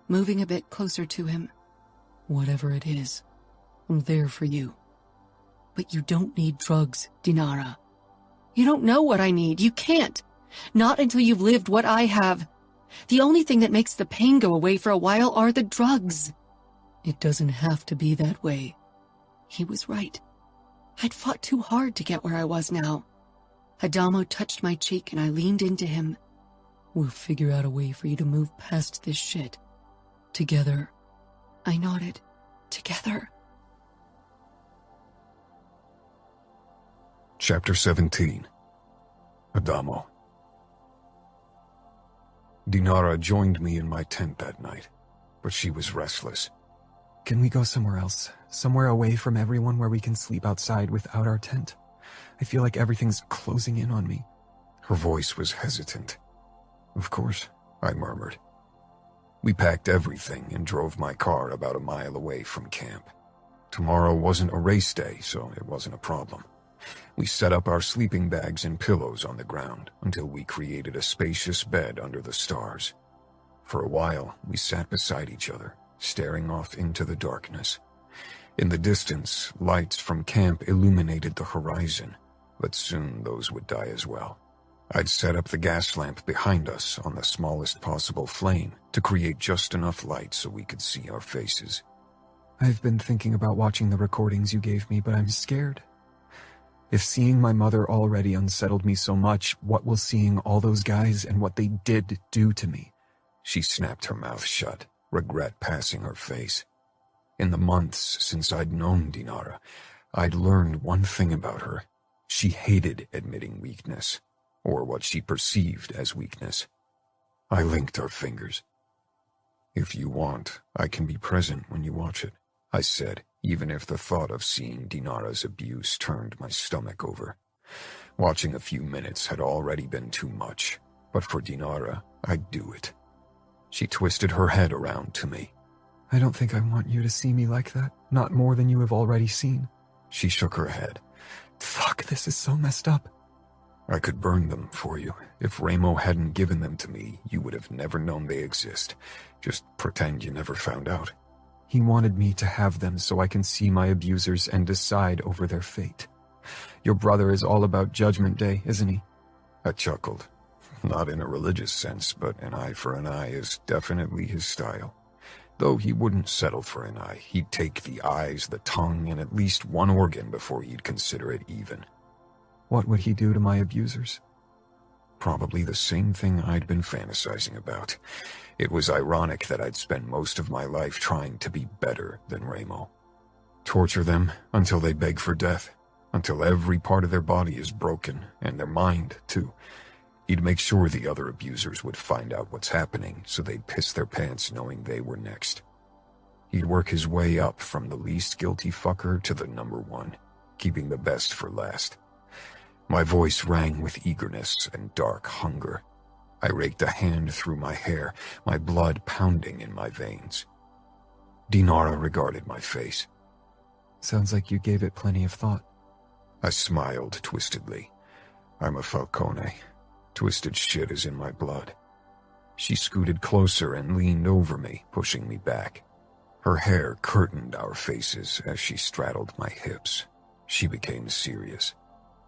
moving a bit closer to him. Whatever it is, I'm there for you. But you don't need drugs, Dinara. You don't know what I need. You can't. Not until you've lived what I have. The only thing that makes the pain go away for a while are the drugs. It doesn't have to be that way. He was right. I'd fought too hard to get where I was now. Adamo touched my cheek and I leaned into him. We'll figure out a way for you to move past this shit. Together. I nodded. Together. Chapter 17. Adamo. Dinara joined me in my tent that night, but she was restless. Can we go somewhere else? Somewhere away from everyone where we can sleep outside without our tent? I feel like everything's closing in on me. Her voice was hesitant. Of course, I murmured. We packed everything and drove my car about a mile away from camp. Tomorrow wasn't a race day, so it wasn't a problem. We set up our sleeping bags and pillows on the ground until we created a spacious bed under the stars. For a while, we sat beside each other, staring off into the darkness. In the distance, lights from camp illuminated the horizon, but soon those would die as well. I'd set up the gas lamp behind us on the smallest possible flame to create just enough light so we could see our faces. I've been thinking about watching the recordings you gave me, but I'm scared. If seeing my mother already unsettled me so much, what will seeing all those guys and what they did do to me? She snapped her mouth shut, regret passing her face. In the months since I'd known Dinara, I'd learned one thing about her. She hated admitting weakness. or what she perceived as weakness. I linked our fingers. "If you want, I can be present when you watch it," I said, even if the thought of seeing Dinara's abuse turned my stomach over. Watching a few minutes had already been too much, but for Dinara, I'd do it. She twisted her head around to me. "I don't think I want you to see me like that, not more than you have already seen." She shook her head. "Fuck, this is so messed up." "I could burn them for you. If Ramo hadn't given them to me, you would have never known they exist. Just pretend you never found out." "He wanted me to have them so I can see my abusers and decide over their fate. Your brother is all about Judgment Day, isn't he?" I chuckled. Not in a religious sense, but an eye for an eye is definitely his style. Though he wouldn't settle for an eye, he'd take the eyes, the tongue, and at least one organ before he'd consider it even. "What would he do to my abusers?" Probably the same thing I'd been fantasizing about. It was ironic that I'd spent most of my life trying to be better than Ramo. Torture them until they beg for death, until every part of their body is broken, and their mind, too. He'd make sure the other abusers would find out what's happening, so they'd piss their pants knowing they were next. He'd work his way up from the least guilty fucker to the number one, keeping the best for last. My voice rang with eagerness and dark hunger. I raked a hand through my hair, my blood pounding in my veins. Dinara regarded my face. "Sounds like you gave it plenty of thought." I smiled twistedly. I'm a Falcone. Twisted shit is in my blood. She scooted closer and leaned over me, pushing me back. Her hair curtained our faces as she straddled my hips. She became serious.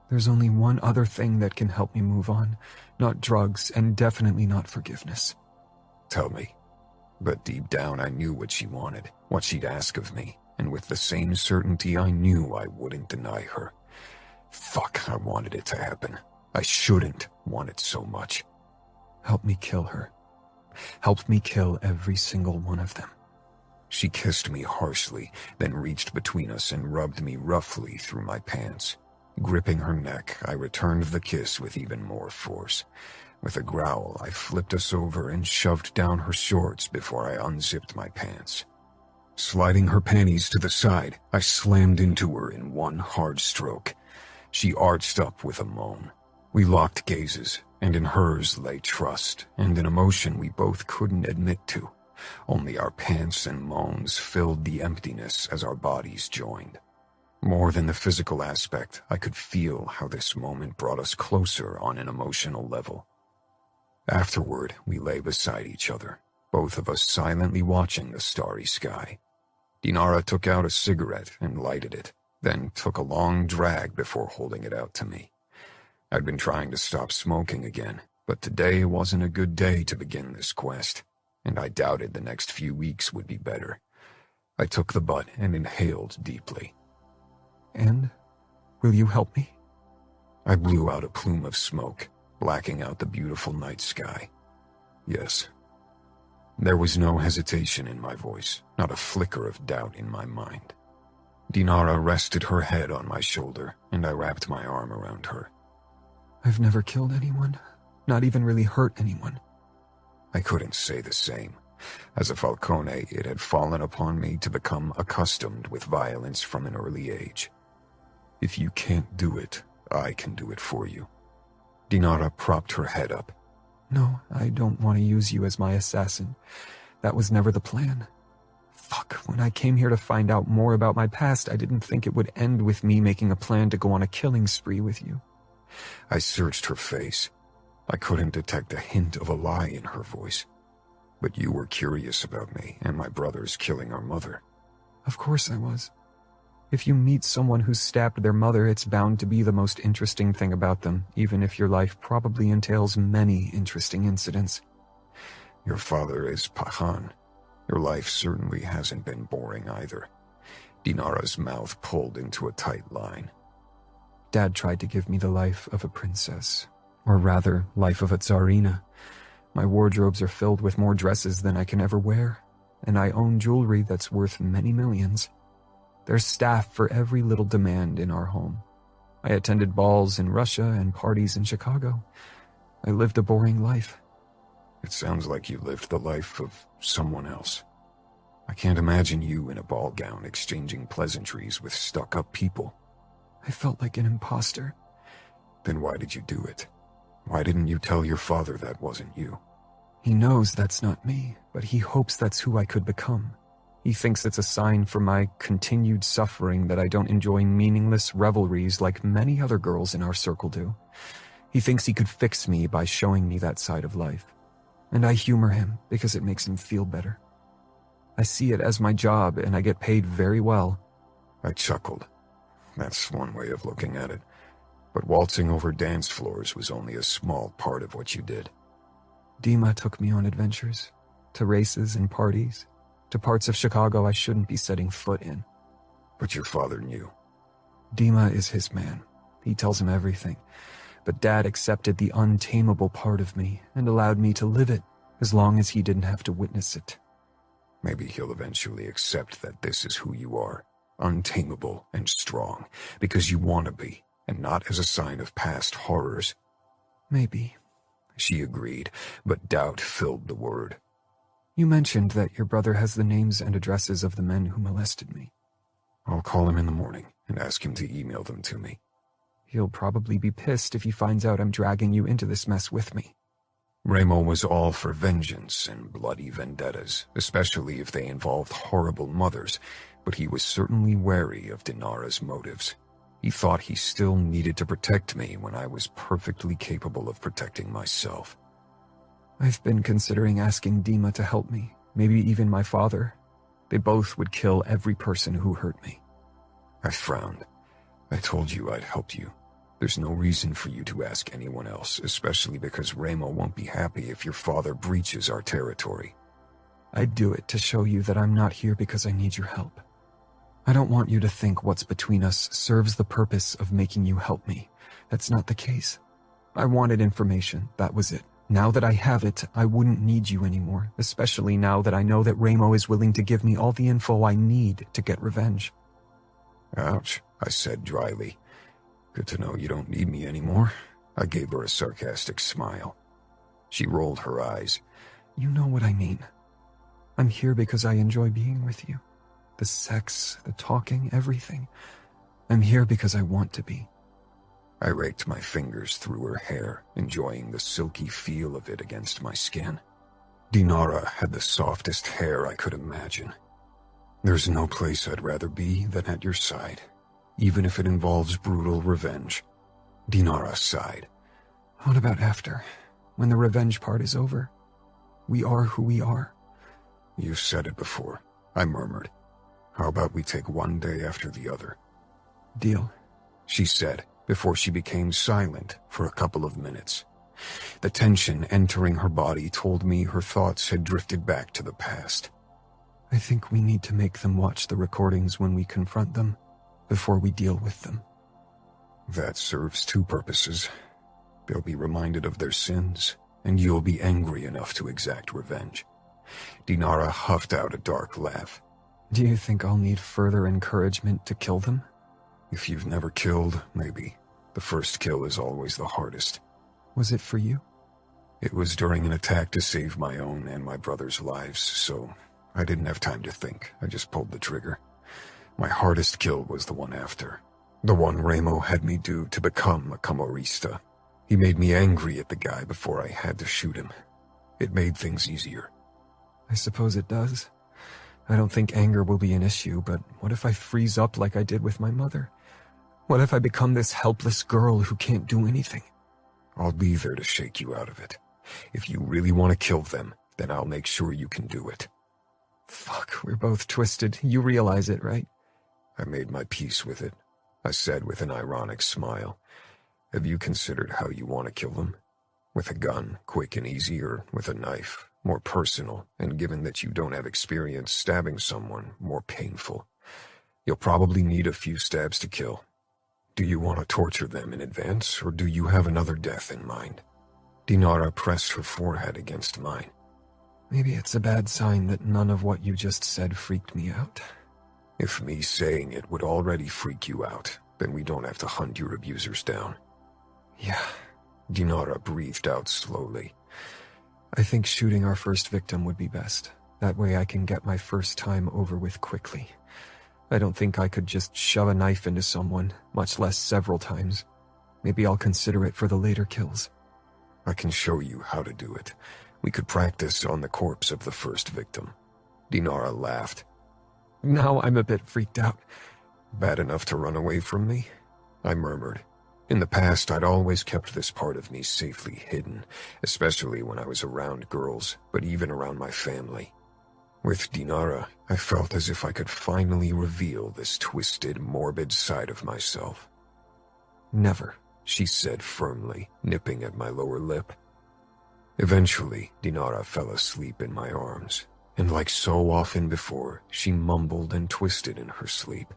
"There's only one other thing that can help me move on. Not drugs, and definitely not forgiveness." "Tell me." But deep down I knew what she wanted, what she'd ask of me, and with the same certainty I knew I wouldn't deny her. Fuck, I wanted it to happen. I shouldn't want it so much. "Help me kill her. Help me kill every single one of them." She kissed me harshly, then reached between us and rubbed me roughly through my pants. Gripping her neck, I returned the kiss with even more force. With a growl, I flipped us over and shoved down her shorts before I unzipped my pants. Sliding her panties to the side, I slammed into her in one hard stroke. She arched up with a moan. We locked gazes, and in hers lay trust and an emotion we both couldn't admit to. Only our pants and moans filled the emptiness as our bodies joined. More than the physical aspect, I could feel how this moment brought us closer on an emotional level. Afterward, we lay beside each other, both of us silently watching the starry sky. Dinara took out a cigarette and lighted it, then took a long drag before holding it out to me. I'd been trying to stop smoking again, but today wasn't a good day to begin this quest, and I doubted the next few weeks would be better. I took the butt and inhaled deeply. "And? Will you help me?" I blew out a plume of smoke, blacking out the beautiful night sky. Yes. There was no hesitation in my voice, not a flicker of doubt in my mind. Dinara rested her head on my shoulder, and I wrapped my arm around her. "I've never killed anyone, not even really hurt anyone." I couldn't say the same. As a Falcone, it had fallen upon me to become accustomed with violence from an early age. If you can't do it, I can do it for you. Dinara propped her head up. "No, I don't want to use you as my assassin. That was never the plan. Fuck, when I came here to find out more about my past, I didn't think it would end with me making a plan to go on a killing spree with you." I searched her face. I couldn't detect a hint of a lie in her voice. "But you were curious about me and my brothers killing our mother." "Of course I was. If you meet someone who's stabbed their mother, it's bound to be the most interesting thing about them, even if your life probably entails many interesting incidents." "Your father is Pahan. Your life certainly hasn't been boring either." Dinara's mouth pulled into a tight line. "Dad tried to give me the life of a princess, or rather, life of a tsarina. My wardrobes are filled with more dresses than I can ever wear, and I own jewelry that's worth many millions. There's staff for every little demand in our home. I attended balls in Russia and parties in Chicago. I lived a boring life. It sounds like you lived the life of someone else. I can't imagine you in a ball gown exchanging pleasantries with stuck-up people. I felt like an imposter. Then why did you do it? Why didn't you tell your father that wasn't you? He knows that's not me, but he hopes that's who I could become. He thinks it's a sign for my continued suffering that I don't enjoy meaningless revelries like many other girls in our circle do. He thinks he could fix me by showing me that side of life. And I humor him because it makes him feel better. I see it as my job and I get paid very well. I chuckled. That's one way of looking at it. But waltzing over dance floors was only a small part of what you did. Dima took me on adventures, to races and parties, to parts of Chicago I shouldn't be setting foot in. But your father knew. Dima is his man. He tells him everything. But Dad accepted the untamable part of me and allowed me to live it as long as he didn't have to witness it. Maybe he'll eventually accept that this is who you are, untamable and strong, because you want to be, and not as a sign of past horrors. Maybe. She agreed, but doubt filled the word. You mentioned that your brother has the names and addresses of the men who molested me. I'll call him in the morning and ask him to email them to me. He'll probably be pissed if he finds out I'm dragging you into this mess with me. Ramo was all for vengeance and bloody vendettas, especially if they involved horrible mothers, but he was certainly wary of Dinara's motives. He thought he still needed to protect me when I was perfectly capable of protecting myself. I've been considering asking Dima to help me, maybe even my father. They both would kill every person who hurt me. I frowned. I told you I'd help you. There's no reason for you to ask anyone else, especially because Ramo won't be happy if your father breaches our territory. I'd do it to show you that I'm not here because I need your help. I don't want you to think what's between us serves the purpose of making you help me. That's not the case. I wanted information, that was it. Now that I have it, I wouldn't need you anymore, especially now that I know that Ramo is willing to give me all the info I need to get revenge. Ouch, I said dryly. Good to know you don't need me anymore. I gave her a sarcastic smile. She rolled her eyes. You know what I mean. I'm here because I enjoy being with you. The sex, the talking, everything. I'm here because I want to be. I raked my fingers through her hair, enjoying the silky feel of it against my skin. Dinara had the softest hair I could imagine. There's no place I'd rather be than at your side, even if it involves brutal revenge. Dinara sighed. What about after, when the revenge part is over? We are who we are. You've said it before, I murmured. How about we take one day after the other? Deal, she said, before she became silent for a couple of minutes. The tension entering her body told me her thoughts had drifted back to the past. I think we need to make them watch the recordings when we confront them, before we deal with them. That serves two purposes. They'll be reminded of their sins, and you'll be angry enough to exact revenge. Dinara huffed out a dark laugh. Do you think I'll need further encouragement to kill them? If you've never killed, maybe. The first kill is always the hardest. Was it for you? It was during an attack to save my own and my brother's lives, so I didn't have time to think. I just pulled the trigger. My hardest kill was the one after. The one Ramo had me do to become a Camorrista. He made me angry at the guy before I had to shoot him. It made things easier. I suppose it does. I don't think anger will be an issue, but what if I freeze up like I did with my mother? What if I become this helpless girl who can't do anything? I'll be there to shake you out of it. If you really want to kill them, then I'll make sure you can do it. Fuck, we're both twisted. You realize it, right? I made my peace with it, I said with an ironic smile. Have you considered how you want to kill them? With a gun, quick and easy, or with a knife, more personal, and given that you don't have experience stabbing someone, more painful? You'll probably need a few stabs to kill. Do you want to torture them in advance, or do you have another death in mind? Dinara pressed her forehead against mine. Maybe it's a bad sign that none of what you just said freaked me out. If me saying it would already freak you out, Then we don't have to hunt your abusers down. Yeah, Dinara breathed out slowly. I think shooting our first victim would be best. That way I can get my first time over with quickly. I don't think I could just shove a knife into someone, much less several times. Maybe I'll consider it for the later kills. I can show you how to do it. We could practice on the corpse of the first victim. Dinara laughed. Now I'm a bit freaked out. Bad enough to run away from me? I murmured. In the past, I'd always kept this part of me safely hidden, especially when I was around girls, but even around my family. With Dinara, I felt as if I could finally reveal this twisted, morbid side of myself. Never, she said firmly, nipping at my lower lip. Eventually, Dinara fell asleep in my arms, and like so often before, she mumbled and twisted in her sleep.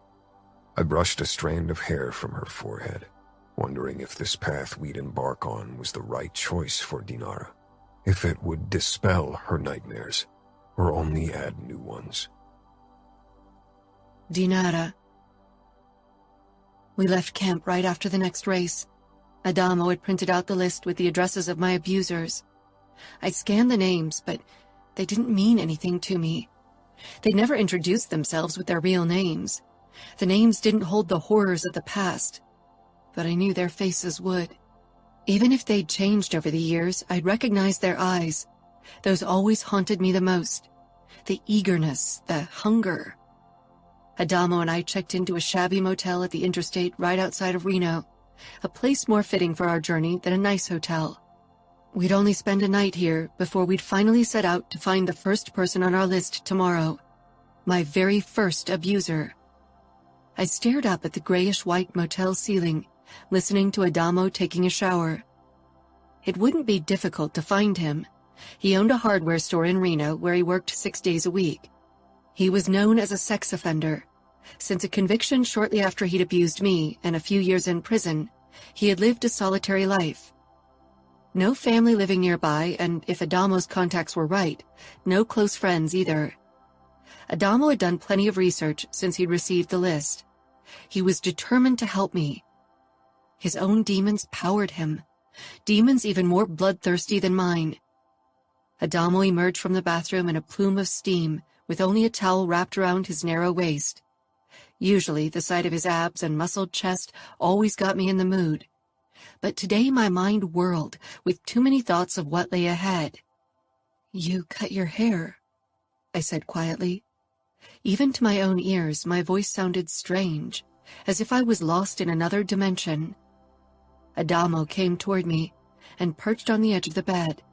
I brushed a strand of hair from her forehead, wondering if this path we'd embark on was the right choice for Dinara, if it would dispel her nightmares, or only add new ones. Dinara. We left camp right after the next race. Adamo had printed out the list with the addresses of my abusers. I scanned the names, but they didn't mean anything to me. They never introduced themselves with their real names. The names didn't hold the horrors of the past, but I knew their faces would. Even if they'd changed over the years, I'd recognize their eyes. Those always haunted me the most. The eagerness, the hunger. Adamo and I checked into a shabby motel at the interstate right outside of Reno, a place more fitting for our journey than a nice hotel. We'd only spend a night here before we'd finally set out to find the first person on our list tomorrow. My very first abuser. I stared up at the grayish-white motel ceiling, listening to Adamo taking a shower. It wouldn't be difficult to find him. He owned a hardware store in Reno where he worked 6 days a week. He was known as a sex offender. Since a conviction shortly after he'd abused me and a few years in prison, he had lived a solitary life. No family living nearby, and if Adamo's contacts were right, no close friends either. Adamo had done plenty of research since he'd received the list. He was determined to help me. His own demons powered him, demons even more bloodthirsty than mine. Adamo emerged from the bathroom in a plume of steam, with only a towel wrapped around his narrow waist. Usually, the sight of his abs and muscled chest always got me in the mood. But today my mind whirled, with too many thoughts of what lay ahead. "You cut your hair," I said quietly. Even to my own ears, my voice sounded strange, as if I was lost in another dimension. Adamo came toward me and perched on the edge of the bed.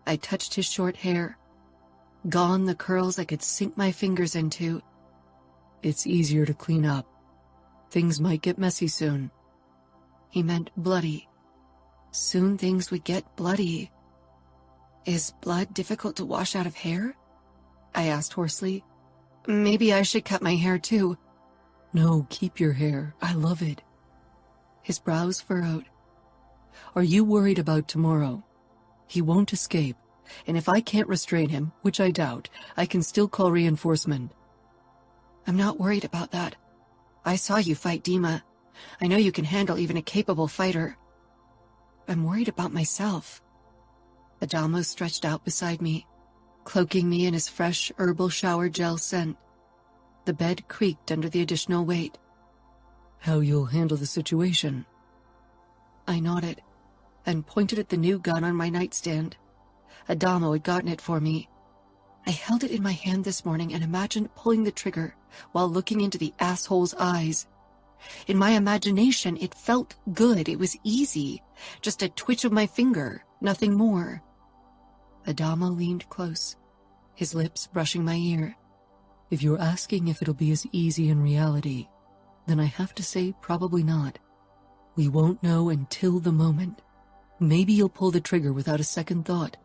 I touched his short hair. Gone the curls I could sink my fingers into. "It's easier to clean up. Things might get messy soon." He meant bloody. Soon things would get bloody. "Is blood difficult to wash out of hair?" I asked hoarsely. "Maybe I should cut my hair too." "No, keep your hair. I love it." His brows furrowed. "Are you worried about tomorrow? He won't escape, and if I can't restrain him, which I doubt, I can still call reinforcement." "I'm not worried about that. I saw you fight Dima. I know you can handle even a capable fighter. I'm worried about myself." Adamo stretched out beside me, cloaking me in his fresh herbal shower gel scent. The bed creaked under the additional weight. "How you'll handle the situation?" I nodded and pointed at the new gun on my nightstand. Adamo had gotten it for me. I held it in my hand this morning and imagined pulling the trigger while looking into the asshole's eyes. In my imagination, it felt good. It was easy. Just a twitch of my finger, nothing more. Adamo leaned close, his lips brushing my ear. "If you're asking if it'll be as easy in reality, then I have to say probably not. We won't know until the moment. Maybe you'll pull the trigger without a second thought,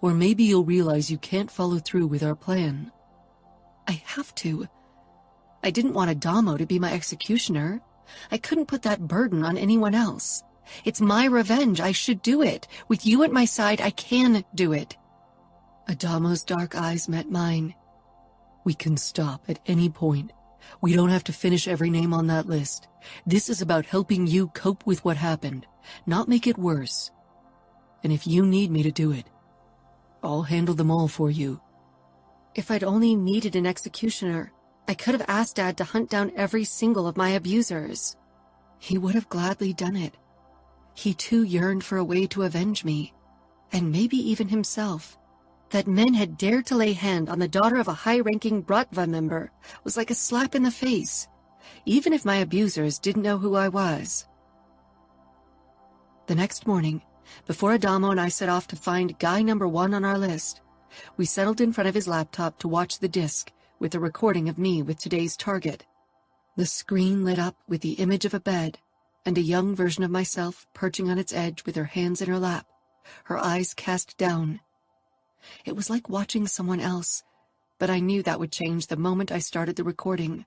or maybe you'll realize you can't follow through with our plan." I have to. I didn't want Adamo to be my executioner. I couldn't put that burden on anyone else. It's my revenge. I should do it. With you at my side, I can do it. Adamo's dark eyes met mine. "We can stop at any point. We don't have to finish every name on that list. This is about helping you cope with what happened, not make it worse. And if you need me to do it, I'll handle them all for you. If I'd only needed an executioner, I could have asked Dad to hunt down every single of my abusers. He would have gladly done it. He too yearned for a way to avenge me, and maybe even himself. That men had dared to lay hand on the daughter of a high-ranking Bratva member was like a slap in the face, even if my abusers didn't know who I was. The next morning, before Adamo and I set off to find guy number 1 on our list, we settled in front of his laptop to watch the disc with a recording of me with today's target. The screen lit up with the image of a bed and a young version of myself perching on its edge with her hands in her lap, her eyes cast down. It was like watching someone else, but I knew that would change the moment I started the recording.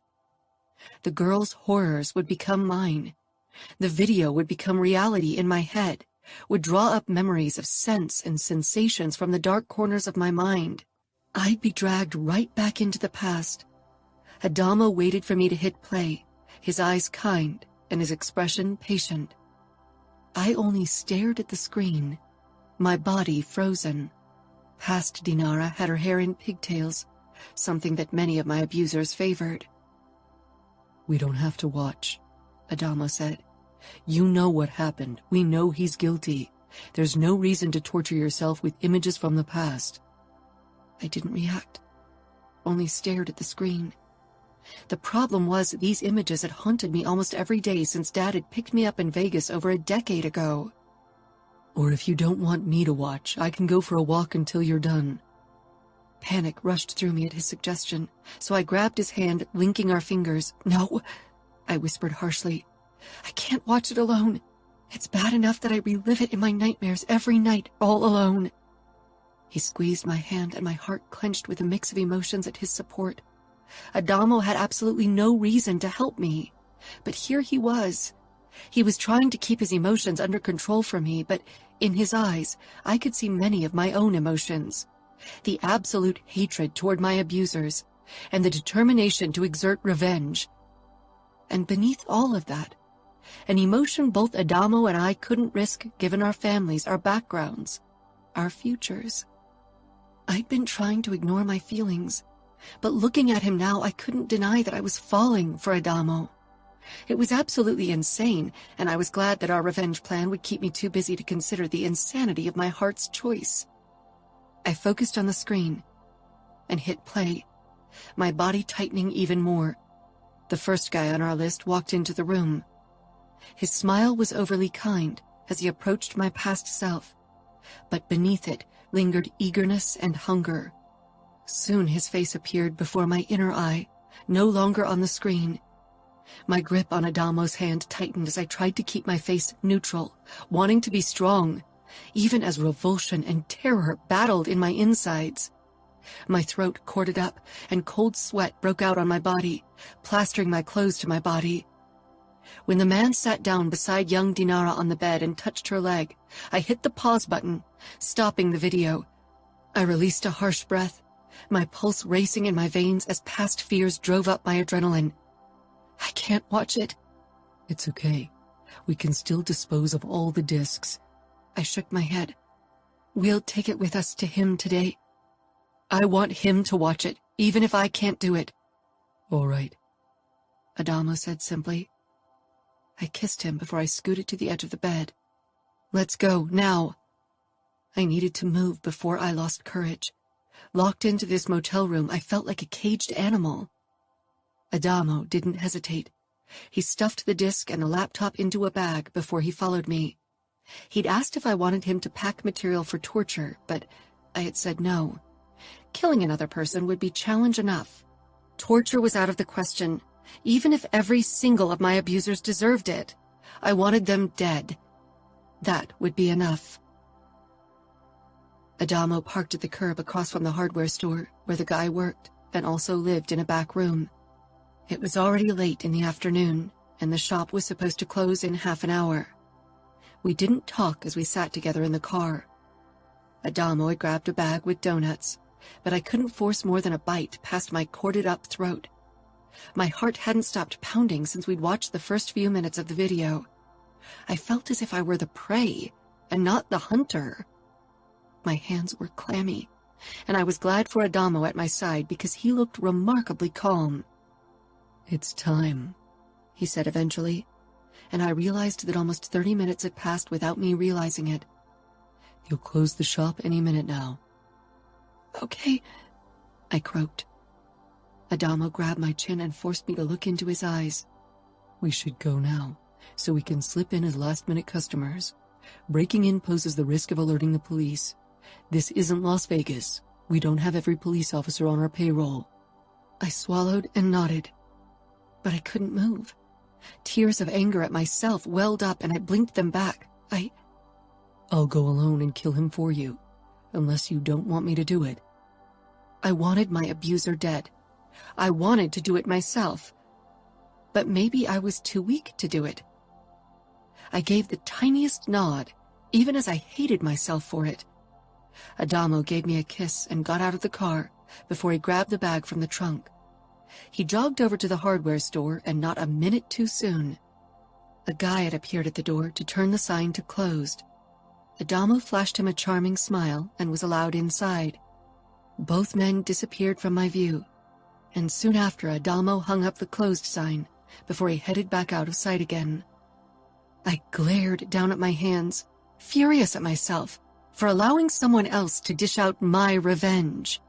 The girl's horrors would become mine. The video would become reality in my head, would draw up memories of scents and sensations from the dark corners of my mind. I'd be dragged right back into the past. Adamo waited for me to hit play, his eyes kind and his expression patient. I only stared at the screen, my body frozen. Past Dinara had her hair in pigtails, something that many of my abusers favored. We don't have to watch, Adamo said. You know what happened. We know he's guilty. There's no reason to torture yourself with images from the past. I didn't react, only stared at the screen. The problem was that these images had haunted me almost every day since Dad had picked me up in Vegas over a decade ago. Or if you don't want me to watch, I can go for a walk until you're done. Panic rushed through me at his suggestion, so I grabbed his hand, linking our fingers. No, I whispered harshly. I can't watch it alone. It's bad enough that I relive it in my nightmares every night, all alone. He squeezed my hand and my heart clenched with a mix of emotions at his support. Adamo had absolutely no reason to help me, but here he was. He was trying to keep his emotions under control for me, but in his eyes, I could see many of my own emotions. The absolute hatred toward my abusers, and the determination to exert revenge. And beneath all of that, an emotion both Adamo and I couldn't risk given our families, our backgrounds, our futures. I'd been trying to ignore my feelings, but looking at him now, I couldn't deny that I was falling for Adamo. It was absolutely insane, and I was glad that our revenge plan would keep me too busy to consider the insanity of my heart's choice. I focused on the screen and hit play, my body tightening even more. The first guy on our list walked into the room. His smile was overly kind as he approached my past self, but beneath it lingered eagerness and hunger. Soon his face appeared before my inner eye, no longer on the screen. My grip on Adamo's hand tightened as I tried to keep my face neutral, wanting to be strong, even as revulsion and terror battled in my insides. My throat corded up, and cold sweat broke out on my body, plastering my clothes to my body. When the man sat down beside young Dinara on the bed and touched her leg, I hit the pause button, stopping the video. I released a harsh breath, my pulse racing in my veins as past fears drove up my adrenaline. I can't watch it. It's okay. We can still dispose of all the discs. I shook my head. We'll take it with us to him today. I want him to watch it, even if I can't do it. All right, Adamo said simply. I kissed him before I scooted to the edge of the bed. Let's go, now. I needed to move before I lost courage. Locked into this motel room, I felt like a caged animal. Adamo didn't hesitate. He stuffed the disc and the laptop into a bag before he followed me. He'd asked if I wanted him to pack material for torture, but I had said no. Killing another person would be challenge enough. Torture was out of the question, even if every single of my abusers deserved it. I wanted them dead. That would be enough. Adamo parked at the curb across from the hardware store where the guy worked and also lived in a back room. It was already late in the afternoon, and the shop was supposed to close in half an hour. We didn't talk as we sat together in the car. Adamo had grabbed a bag with donuts, but I couldn't force more than a bite past my corded-up throat. My heart hadn't stopped pounding since we'd watched the first few minutes of the video. I felt as if I were the prey and not the hunter. My hands were clammy, and I was glad for Adamo at my side because he looked remarkably calm. "It's time," he said eventually, and I realized that almost 30 minutes had passed without me realizing it. "You'll close the shop any minute now." "Okay," I croaked. Adamo grabbed my chin and forced me to look into his eyes. "We should go now, so we can slip in as last-minute customers. Breaking in poses the risk of alerting the police. This isn't Las Vegas. We don't have every police officer on our payroll." I swallowed and nodded, but I couldn't move. Tears of anger at myself welled up and I blinked them back. "I'll go alone and kill him for you, unless you don't want me to do it." I wanted my abuser dead. I wanted to do it myself, but maybe I was too weak to do it. I gave the tiniest nod, even as I hated myself for it. Adamo gave me a kiss and got out of the car before he grabbed the bag from the trunk. He jogged over to the hardware store, and not a minute too soon, a guy had appeared at the door to turn the sign to closed. Adamo flashed him a charming smile and was allowed inside. Both men disappeared from my view, and soon after Adamo hung up the closed sign before he headed back out of sight again. I glared down at my hands, furious at myself for allowing someone else to dish out my revenge.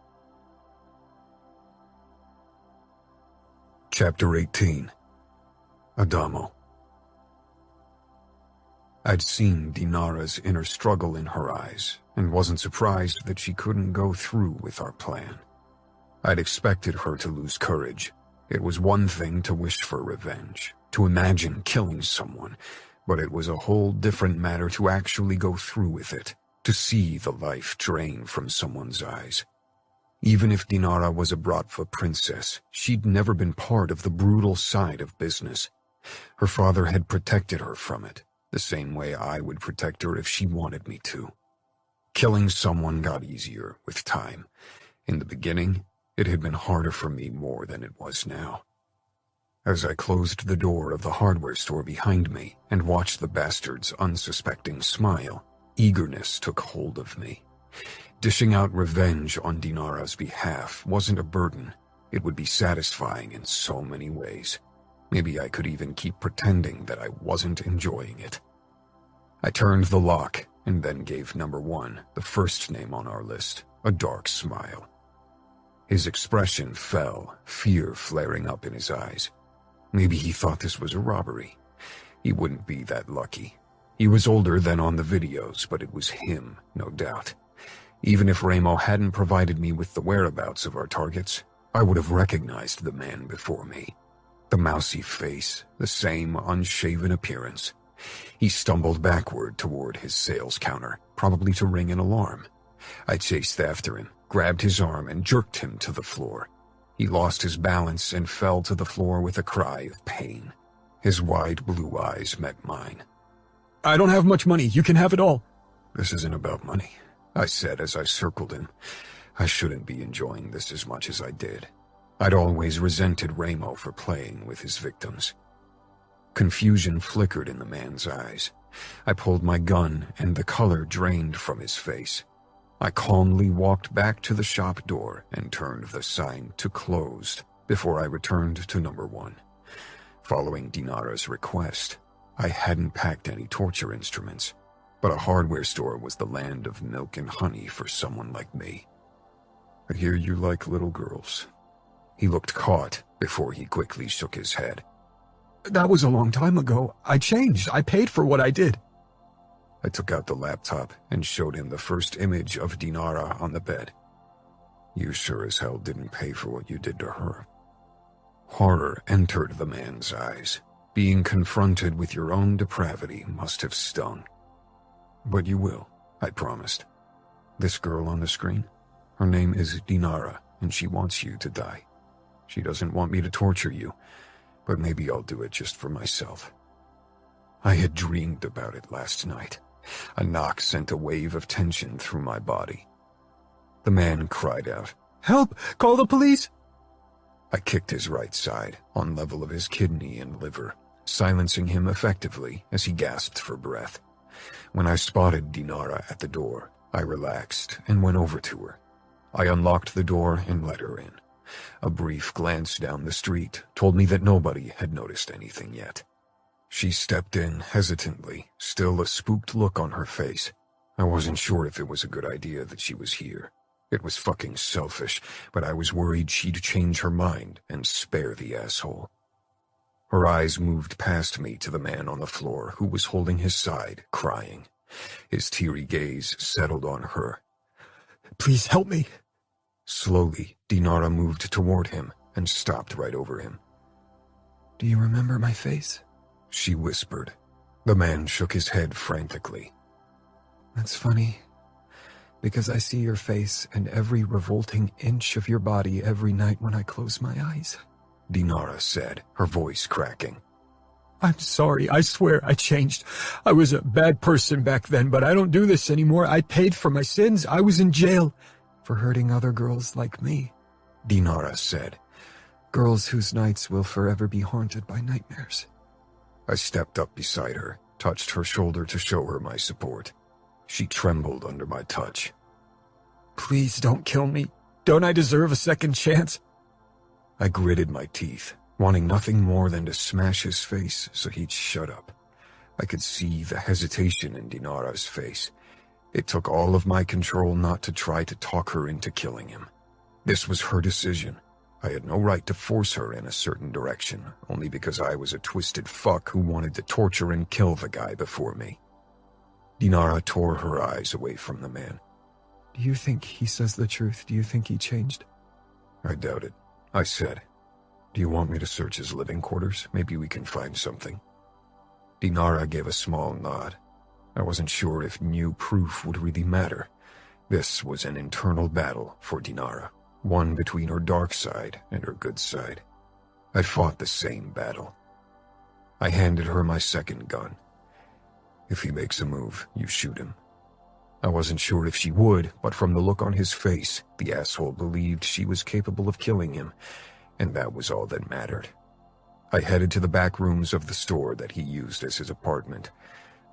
Chapter 18. Adamo. I'd seen Dinara's inner struggle in her eyes, and wasn't surprised that she couldn't go through with our plan. I'd expected her to lose courage. It was one thing to wish for revenge, to imagine killing someone, but it was a whole different matter to actually go through with it, to see the life drain from someone's eyes. Even if Dinara was a Bratva princess, she'd never been part of the brutal side of business. Her father had protected her from it, the same way I would protect her if she wanted me to. Killing someone got easier with time. In the beginning, it had been harder for me more than it was now. As I closed the door of the hardware store behind me and watched the bastard's unsuspecting smile, eagerness took hold of me. Dishing out revenge on Dinara's behalf wasn't a burden. It would be satisfying in so many ways. Maybe I could even keep pretending that I wasn't enjoying it. I turned the lock and then gave number 1, the first name on our list, a dark smile. His expression fell, fear flaring up in his eyes. Maybe he thought this was a robbery. He wouldn't be that lucky. He was older than on the videos, but it was him, no doubt. Even if Ramo hadn't provided me with the whereabouts of our targets, I would have recognized the man before me. The mousy face, the same unshaven appearance. He stumbled backward toward his sales counter, probably to ring an alarm. I chased after him, grabbed his arm, and jerked him to the floor. He lost his balance and fell to the floor with a cry of pain. His wide blue eyes met mine. "I don't have much money. You can have it all." "This isn't about money," I said as I circled him. I shouldn't be enjoying this as much as I did. I'd always resented Ramo for playing with his victims. Confusion flickered in the man's eyes. I pulled my gun, and the color drained from his face. I calmly walked back to the shop door and turned the sign to closed before I returned to number 1. Following Dinara's request, I hadn't packed any torture instruments, but a hardware store was the land of milk and honey for someone like me. "I hear you like little girls." He looked caught before he quickly shook his head. "That was a long time ago. I changed. I paid for what I did." I took out the laptop and showed him the first image of Dinara on the bed. "You sure as hell didn't pay for what you did to her." Horror entered the man's eyes. Being confronted with your own depravity must have stung. "But you will," I promised. "This girl on the screen? Her name is Dinara, and she wants you to die. She doesn't want me to torture you, but maybe I'll do it just for myself." I had dreamed about it last night. A knock sent a wave of tension through my body. The man cried out, "Help! Call the police!" I kicked his right side, on level of his kidney and liver, silencing him effectively as he gasped for breath. When I spotted Dinara at the door, I relaxed and went over to her. I unlocked the door and let her in. A brief glance down the street told me that nobody had noticed anything yet. She stepped in hesitantly, still a spooked look on her face. I wasn't sure if it was a good idea that she was here. It was fucking selfish, but I was worried she'd change her mind and spare the asshole. Her eyes moved past me to the man on the floor who was holding his side, crying. His teary gaze settled on her. "Please help me." Slowly, Dinara moved toward him and stopped right over him. "Do you remember my face?" she whispered. The man shook his head frantically. "That's funny, because I see your face and every revolting inch of your body every night when I close my eyes," Dinara said, her voice cracking. "I'm sorry, I swear I changed. I was a bad person back then, but I don't do this anymore. I paid for my sins. I was in jail." "For hurting other girls like me," Dinara said. "Girls whose nights will forever be haunted by nightmares." I stepped up beside her, touched her shoulder to show her my support. She trembled under my touch. "Please don't kill me. Don't I deserve a second chance?" I gritted my teeth, wanting nothing more than to smash his face so he'd shut up. I could see the hesitation in Dinara's face. It took all of my control not to try to talk her into killing him. This was her decision. I had no right to force her in a certain direction, only because I was a twisted fuck who wanted to torture and kill the guy before me. Dinara tore her eyes away from the man. "Do you think he says the truth? Do you think he changed?" I doubt it. I said, "Do you want me to search his living quarters? Maybe we can find something." Dinara gave a small nod. I wasn't sure if new proof would really matter. This was an internal battle for Dinara, one between her dark side and her good side. I fought the same battle. I handed her my second gun. "If he makes a move, you shoot him." I wasn't sure if she would, but from the look on his face, the asshole believed she was capable of killing him, and that was all that mattered. I headed to the back rooms of the store that he used as his apartment.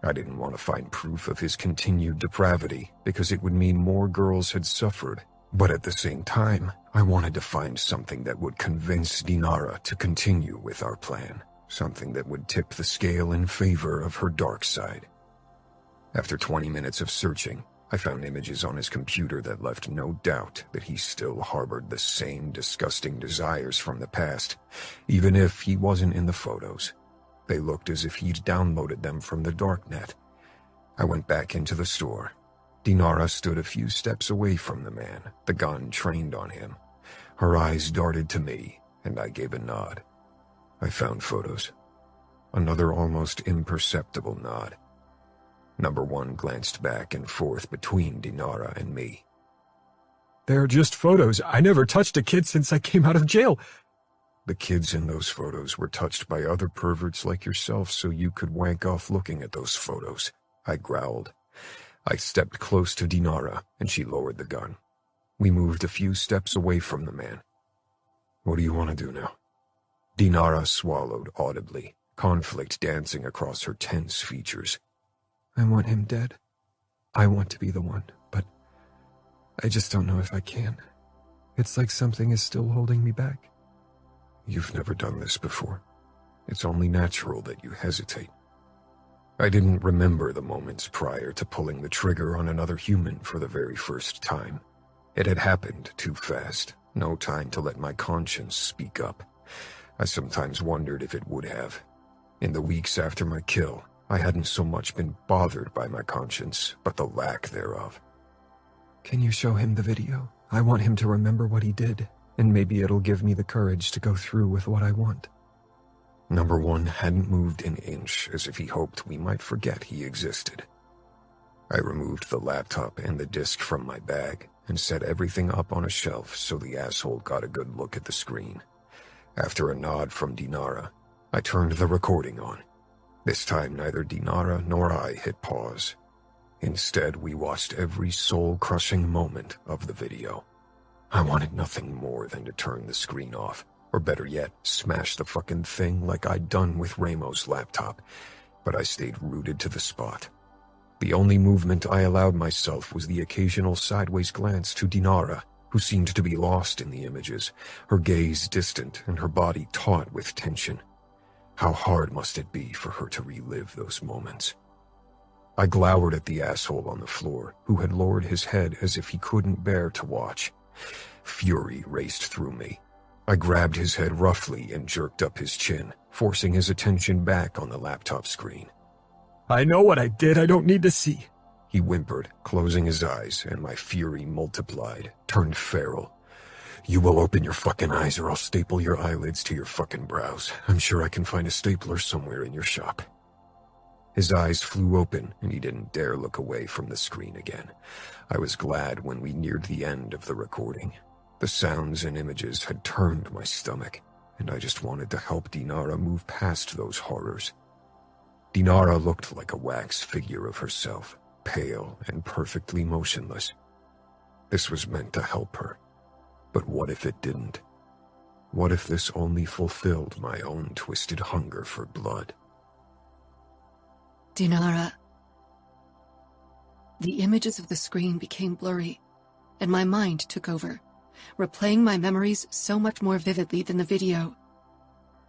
I didn't want to find proof of his continued depravity, because it would mean more girls had suffered. But at the same time, I wanted to find something that would convince Dinara to continue with our plan, something that would tip the scale in favor of her dark side. After 20 minutes of searching, I found images on his computer that left no doubt that he still harbored the same disgusting desires from the past, even if he wasn't in the photos. They looked as if he'd downloaded them from the darknet. I went back into the store. Dinara stood a few steps away from the man, the gun trained on him. Her eyes darted to me, and I gave a nod. I found photos. Another almost imperceptible nod. Number one glanced back and forth between Dinara and me. "They're just photos. I never touched a kid since I came out of jail." "The kids in those photos were touched by other perverts like yourself, so you could wank off looking at those photos," I growled. I stepped close to Dinara, and she lowered the gun. We moved a few steps away from the man. "What do you want to do now?" Dinara swallowed audibly, conflict dancing across her tense features. "I want him dead. I want to be the one, but I just don't know if I can. It's like something is still holding me back." "You've never done this before. It's only natural that you hesitate." I didn't remember the moments prior to pulling the trigger on another human for the very first time. It had happened too fast, no time to let my conscience speak up. I sometimes wondered if it would have. In the weeks after my kill, I hadn't so much been bothered by my conscience, but the lack thereof. "Can you show him the video? I want him to remember what he did, and maybe it'll give me the courage to go through with what I want." Number one hadn't moved an inch, as if he hoped we might forget he existed. I removed the laptop and the disc from my bag and set everything up on a shelf so the asshole got a good look at the screen. After a nod from Dinara, I turned the recording on. This time neither Dinara nor I hit pause. Instead, we watched every soul-crushing moment of the video. I wanted nothing more than to turn the screen off, Or better yet, smash the fucking thing like I'd done with Ramo's laptop. But I stayed rooted to the spot. The only movement I allowed myself was the occasional sideways glance to Dinara, who seemed to be lost in the images, her gaze distant and her body taut with tension. How hard must it be for her to relive those moments? I glowered at the asshole on the floor, who had lowered his head as if he couldn't bear to watch. Fury raced through me. I grabbed his head roughly and jerked up his chin, forcing his attention back on the laptop screen. I know what I did. I don't need to see. He whimpered, closing his eyes, and my fury multiplied, turned feral. You will open your fucking eyes or I'll staple your eyelids to your fucking brows. I'm sure I can find a stapler somewhere in your shop. His eyes flew open, and he didn't dare look away from the screen again. I was glad when we neared the end of the recording. The sounds and images had turned my stomach, and I just wanted to help Dinara move past those horrors. Dinara looked like a wax figure of herself, pale and perfectly motionless. This was meant to help her. But what if it didn't? What if this only fulfilled my own twisted hunger for blood? Dinara. The images of the screen became blurry, and my mind took over, replaying my memories so much more vividly than the video.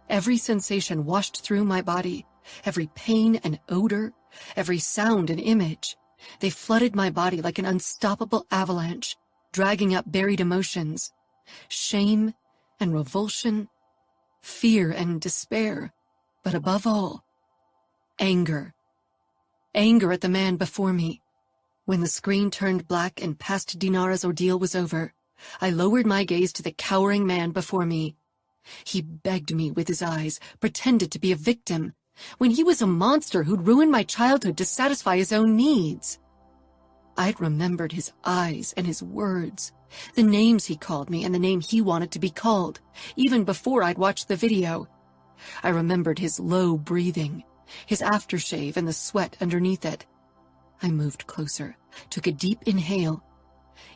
Every sensation washed through my body, every pain and odor, every sound and image. They flooded my body like an unstoppable avalanche, dragging up buried emotions, shame and revulsion, fear and despair, but above all, anger. Anger at the man before me. When the screen turned black and past Dinara's ordeal was over, I lowered my gaze to the cowering man before me. He begged me with his eyes, pretended to be a victim, when he was a monster who'd ruined my childhood to satisfy his own needs. I'd remembered his eyes and his words, the names he called me and the name he wanted to be called, even before I'd watched the video. I remembered his low breathing, his aftershave and the sweat underneath it. I moved closer, took a deep inhale.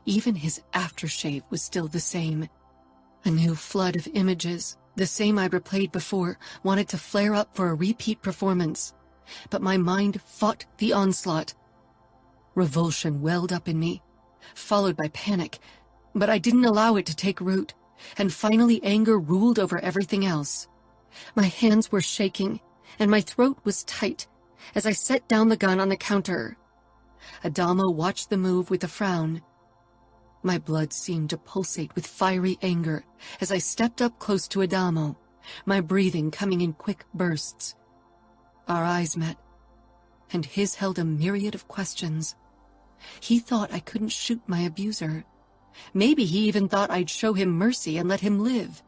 Even his aftershave was still the same. A new flood of images, the same I'd replayed before, wanted to flare up for a repeat performance. But my mind fought the onslaught. Revulsion welled up in me, followed by panic, but I didn't allow it to take root, and finally anger ruled over everything else. My hands were shaking, and my throat was tight as I set down the gun on the counter. Adamo watched the move with a frown. My blood seemed to pulsate with fiery anger as I stepped up close to Adamo, my breathing coming in quick bursts. Our eyes met, and his held a myriad of questions. He thought I couldn't shoot my abuser. Maybe he even thought I'd show him mercy and let him live.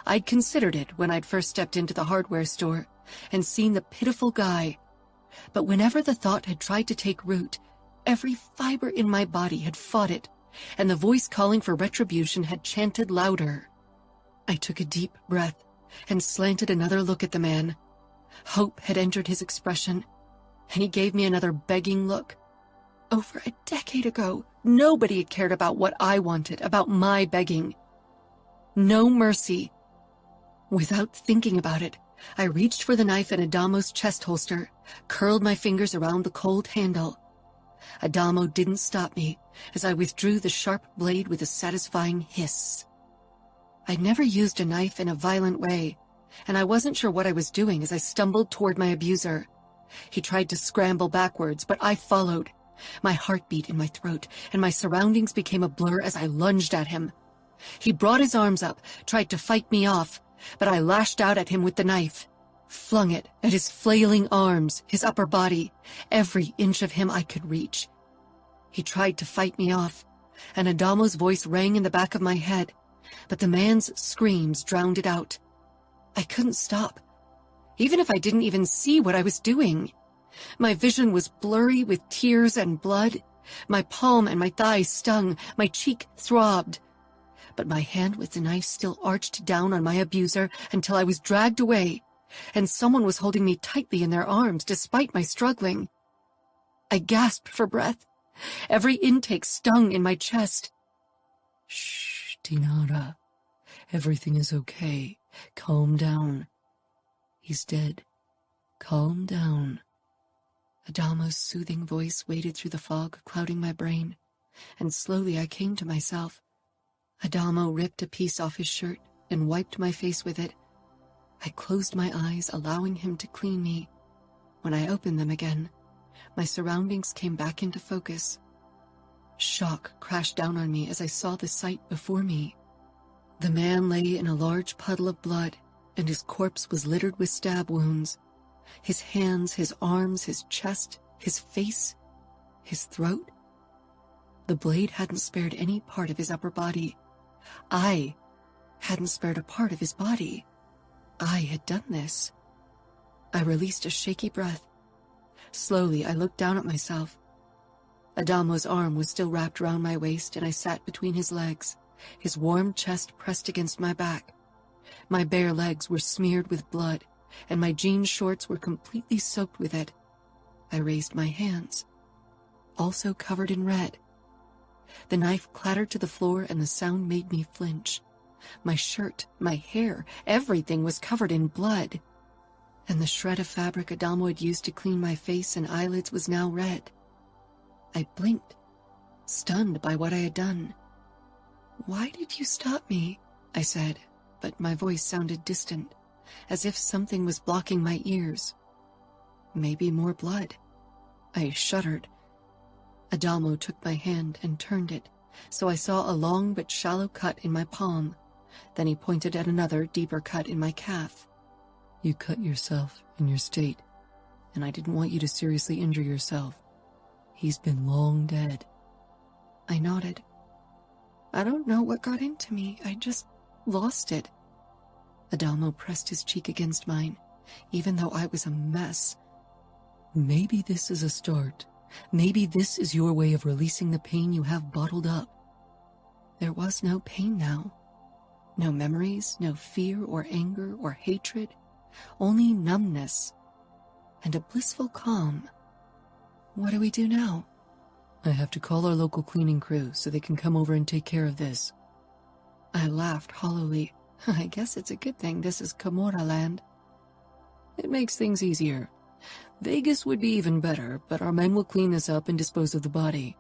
I'd considered it when I'd first stepped into the hardware store and seen the pitiful guy. But whenever the thought had tried to take root, every fiber in my body had fought it, and the voice calling for retribution had chanted louder. I took a deep breath and slanted another look at the man. Hope had entered his expression, and he gave me another begging look. Over a decade ago, nobody had cared about what I wanted, about my begging. No mercy. Without thinking about it, I reached for the knife in Adamo's chest holster, curled my fingers around the cold handle. Adamo didn't stop me as I withdrew the sharp blade with a satisfying hiss. I'd never used a knife in a violent way, and I wasn't sure what I was doing as I stumbled toward my abuser. He tried to scramble backwards, but I followed. My heart beat in my throat, and my surroundings became a blur as I lunged at him. He brought his arms up, tried to fight me off, but I lashed out at him with the knife, flung it at his flailing arms, his upper body, every inch of him I could reach. He tried to fight me off, and Adamo's voice rang in the back of my head, but the man's screams drowned it out. I couldn't stop, even if I didn't even see what I was doing. My vision was blurry with tears and blood. My palm and my thigh stung, my cheek throbbed. But my hand with the knife still arched down on my abuser until I was dragged away, and someone was holding me tightly in their arms despite my struggling. I gasped for breath. Every intake stung in my chest. Shh, Dinara. Everything is okay. Calm down. He's dead. Calm down. Adamo's soothing voice waded through the fog, clouding my brain, and slowly I came to myself. Adamo ripped a piece off his shirt and wiped my face with it. I closed my eyes, allowing him to clean me. When I opened them again, my surroundings came back into focus. Shock crashed down on me as I saw the sight before me. The man lay in a large puddle of blood, and his corpse was littered with stab wounds. His hands, his arms, his chest, his face, his throat. The blade hadn't spared any part of his upper body. I hadn't spared a part of his body. I had done this. I released a shaky breath. Slowly, I looked down at myself. Adamo's arm was still wrapped around my waist, and I sat between his legs, his warm chest pressed against my back. My bare legs were smeared with blood, and my jean shorts were completely soaked with it. I raised my hands, also covered in red. The knife clattered to the floor, and the sound made me flinch. My shirt, my hair, everything was covered in blood. And the shred of fabric Adamo had used to clean my face and eyelids was now red. I blinked, stunned by what I had done. "Why did you stop me?" I said, but my voice sounded distant, as if something was blocking my ears. Maybe more blood. I shuddered. Adamo took my hand and turned it, so I saw a long but shallow cut in my palm. Then he pointed at another, deeper cut in my calf. "You cut yourself in your state, and I didn't want you to seriously injure yourself. He's been long dead." I nodded. "I don't know what got into me. I just lost it." Adamo pressed his cheek against mine, even though I was a mess. "Maybe this is a start. Maybe this is your way of releasing the pain you have bottled up." There was no pain now. No memories, no fear or anger or hatred, only numbness and a blissful calm. "What do we do now?" "I have to call our local cleaning crew so they can come over and take care of this." I laughed hollowly. I guess it's a good thing this is Camorra land. "It makes things easier. Vegas would be even better, but our men will clean this up and dispose of the body.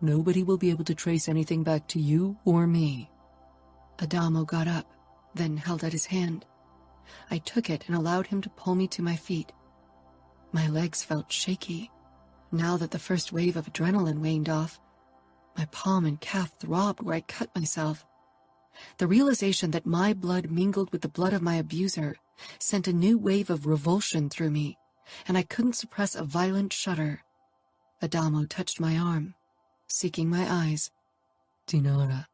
Nobody will be able to trace anything back to you or me." Adamo got up, then held out his hand. I took it and allowed him to pull me to my feet. My legs felt shaky. Now that the first wave of adrenaline waned off, my palm and calf throbbed where I cut myself. The realization that my blood mingled with the blood of my abuser sent a new wave of revulsion through me, and I couldn't suppress a violent shudder. Adamo touched my arm, seeking my eyes. "Dinara."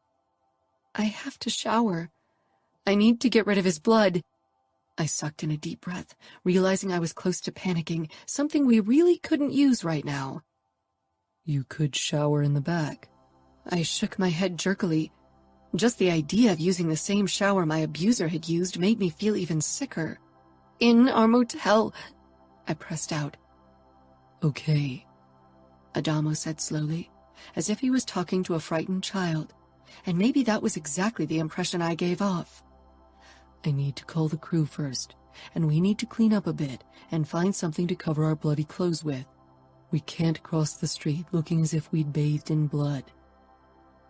"I have to shower. I need to get rid of his blood." I sucked in a deep breath, realizing I was close to panicking, something we really couldn't use right now. "You could shower in the back." I shook my head jerkily. Just the idea of using the same shower my abuser had used made me feel even sicker. "In our motel," I pressed out. "Okay," Adamo said slowly, as if he was talking to a frightened child, and maybe that was exactly the impression I gave off. "I need to call the crew first, and we need to clean up a bit and find something to cover our bloody clothes with. We can't cross the street looking as if we'd bathed in blood."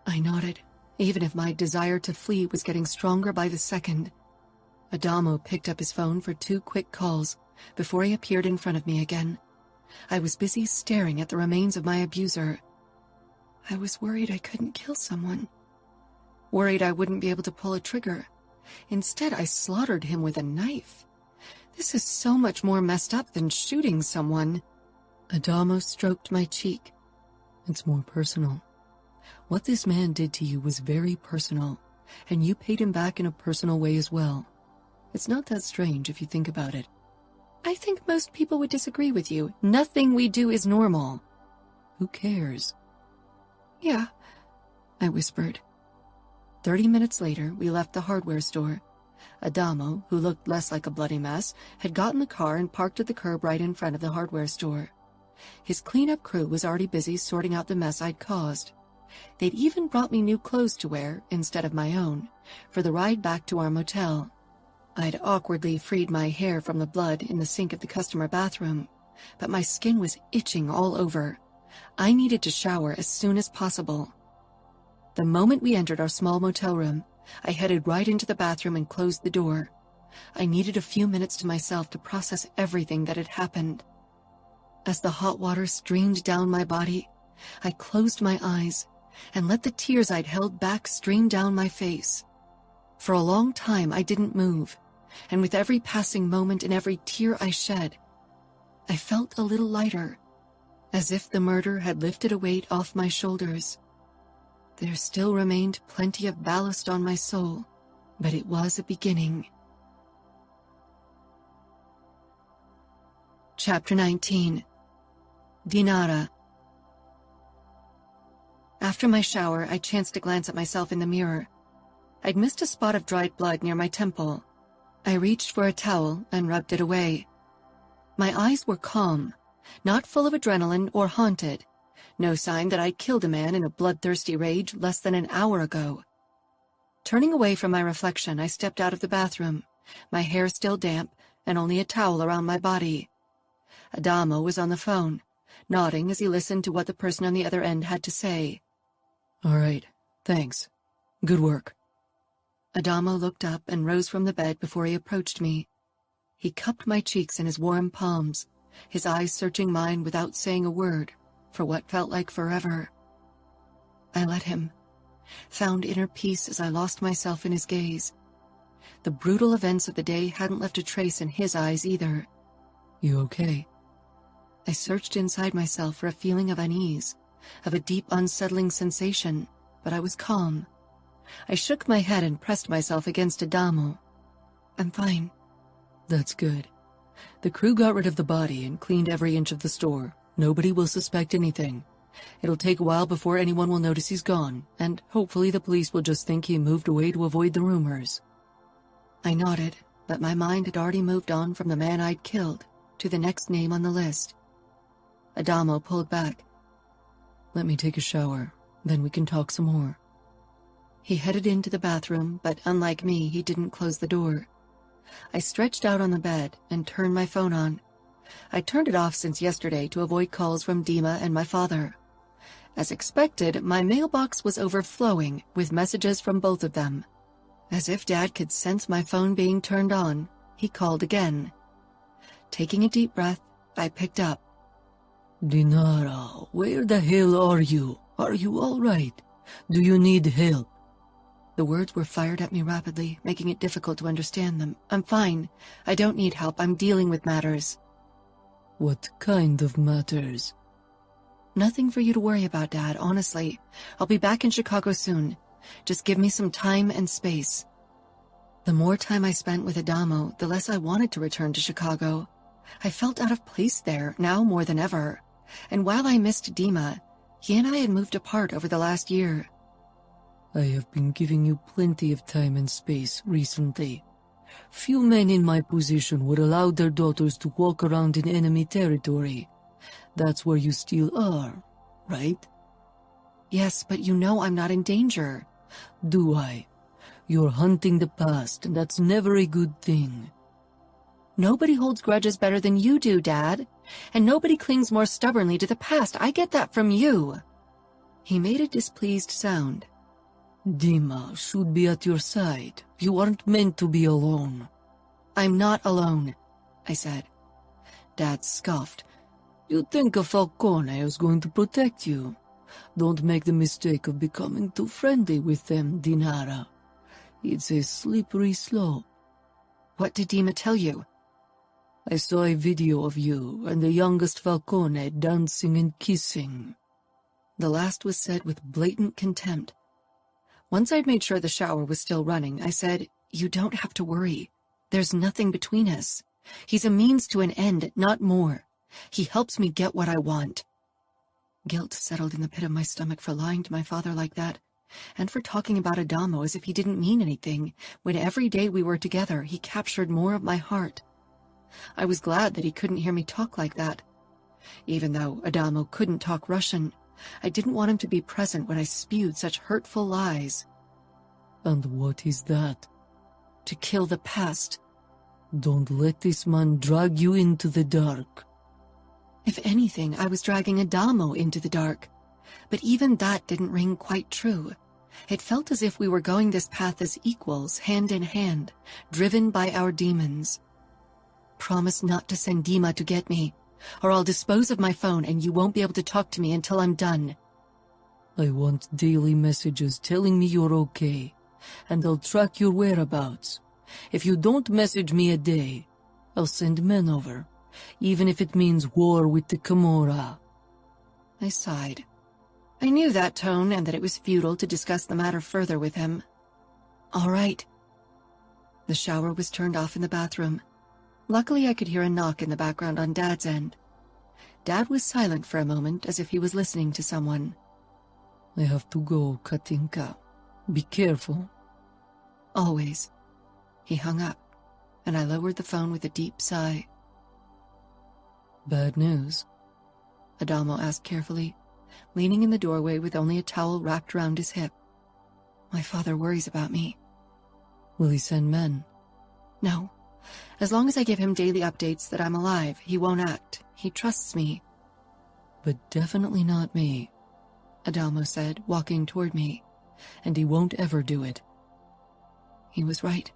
I nodded, even if my desire to flee was getting stronger by the second. Adamo picked up his phone for 2 quick calls before he appeared in front of me again. I was busy staring at the remains of my abuser. I was worried I couldn't kill someone. Worried I wouldn't be able to pull a trigger. Instead, I slaughtered him with a knife. This is so much more messed up than shooting someone. Adamo stroked my cheek. "It's more personal. What this man did to you was very personal, and you paid him back in a personal way as well. It's not that strange if you think about it." "I think most people would disagree with you. Nothing we do is normal." "Who cares?" "Yeah," I whispered. 30 minutes later, we left the hardware store. Adamo, who looked less like a bloody mess, had gotten the car and parked at the curb right in front of the hardware store. His cleanup crew was already busy sorting out the mess I'd caused. They'd even brought me new clothes to wear, instead of my own, for the ride back to our motel. I'd awkwardly freed my hair from the blood in the sink of the customer bathroom, but my skin was itching all over. I needed to shower as soon as possible. The moment we entered our small motel room, I headed right into the bathroom and closed the door. I needed a few minutes to myself to process everything that had happened. As the hot water streamed down my body, I closed my eyes and let the tears I'd held back stream down my face. For a long time, I didn't move, and with every passing moment and every tear I shed, I felt a little lighter, as if the murder had lifted a weight off my shoulders. There still remained plenty of ballast on my soul, but it was a beginning. Chapter 19. Dinara. After my shower, I chanced to glance at myself in the mirror. I'd missed a spot of dried blood near my temple. I reached for a towel and rubbed it away. My eyes were calm, not full of adrenaline or haunted. No sign that I'd killed a man in a bloodthirsty rage less than an hour ago. Turning away from my reflection, I stepped out of the bathroom, my hair still damp and only a towel around my body. Adamo was on the phone, nodding as he listened to what the person on the other end had to say. All right, thanks. Good work. Adamo looked up and rose from the bed before he approached me. He cupped my cheeks in his warm palms, his eyes searching mine without saying a word for what felt like forever. I let him, found inner peace as I lost myself in his gaze. The brutal events of the day hadn't left a trace in his eyes either. You okay? I searched inside myself for a feeling of unease, of a deep unsettling sensation, but I was calm. I shook my head and pressed myself against Adamo. I'm fine. That's good. The crew got rid of the body and cleaned every inch of the store. Nobody will suspect anything. It'll take a while before anyone will notice he's gone, and hopefully the police will just think he moved away to avoid the rumors. I nodded, but my mind had already moved on from the man I'd killed to the next name on the list. Adamo pulled back. Let me take a shower, then we can talk some more. He headed into the bathroom, but unlike me, he didn't close the door. I stretched out on the bed and turned my phone on. I turned it off since yesterday to avoid calls from Dima and my father. As expected, my mailbox was overflowing with messages from both of them. As if Dad could sense my phone being turned on, he called again. Taking a deep breath, I picked up. Dinara, where the hell are you? Are you all right? Do you need help? The words were fired at me rapidly, making it difficult to understand them. I'm fine. I don't need help. I'm dealing with matters. What kind of matters? Nothing for you to worry about, Dad, honestly. I'll be back in Chicago soon. Just give me some time and space. The more time I spent with Adamo, the less I wanted to return to Chicago. I felt out of place there, now more than ever. And while I missed Dima, he and I had moved apart over the last year. I have been giving you plenty of time and space recently. Few men in my position would allow their daughters to walk around in enemy territory. That's where you still are, right? Yes, but you know I'm not in danger. Do I? You're hunting the past, and that's never a good thing. Nobody holds grudges better than you do, Dad. And nobody clings more stubbornly to the past. I get that from you. He made a displeased sound. Dima should be at your side. You aren't meant to be alone. I'm not alone, I said. Dad scoffed. You think a Falcone is going to protect you? Don't make the mistake of becoming too friendly with them, Dinara. It's a slippery slope. What did Dima tell you? I saw a video of you and the youngest Falcone dancing and kissing. The last was said with blatant contempt. Once I'd made sure the shower was still running, I said, You don't have to worry. There's nothing between us. He's a means to an end, not more. He helps me get what I want. Guilt settled in the pit of my stomach for lying to my father like that, and for talking about Adamo as if he didn't mean anything, when every day we were together he captured more of my heart. I was glad that he couldn't hear me talk like that. Even though Adamo couldn't talk Russian, I didn't want him to be present when I spewed such hurtful lies. And what is that? To kill the past. Don't let this man drag you into the dark. If anything, I was dragging Adamo into the dark. But even that didn't ring quite true. It felt as if we were going this path as equals, hand in hand, driven by our demons. Promise not to send Dima to get me, or I'll dispose of my phone and you won't be able to talk to me until I'm done. I want daily messages telling me you're okay, and I'll track your whereabouts. If you don't message me a day, I'll send men over, even if it means war with the Camorra. I sighed. I knew that tone and that it was futile to discuss the matter further with him. All right. The shower was turned off in the bathroom. Luckily, I could hear a knock in the background on Dad's end. Dad was silent for a moment, as if he was listening to someone. I have to go, Katinka. Be careful. Always. He hung up, and I lowered the phone with a deep sigh. Bad news? Adamo asked carefully, leaning in the doorway with only a towel wrapped around his hip. My father worries about me. Will he send men? No. As long as I give him daily updates that I'm alive, he won't act. He trusts me. But definitely not me, Adamo said, walking toward me. And he won't ever do it. He was right.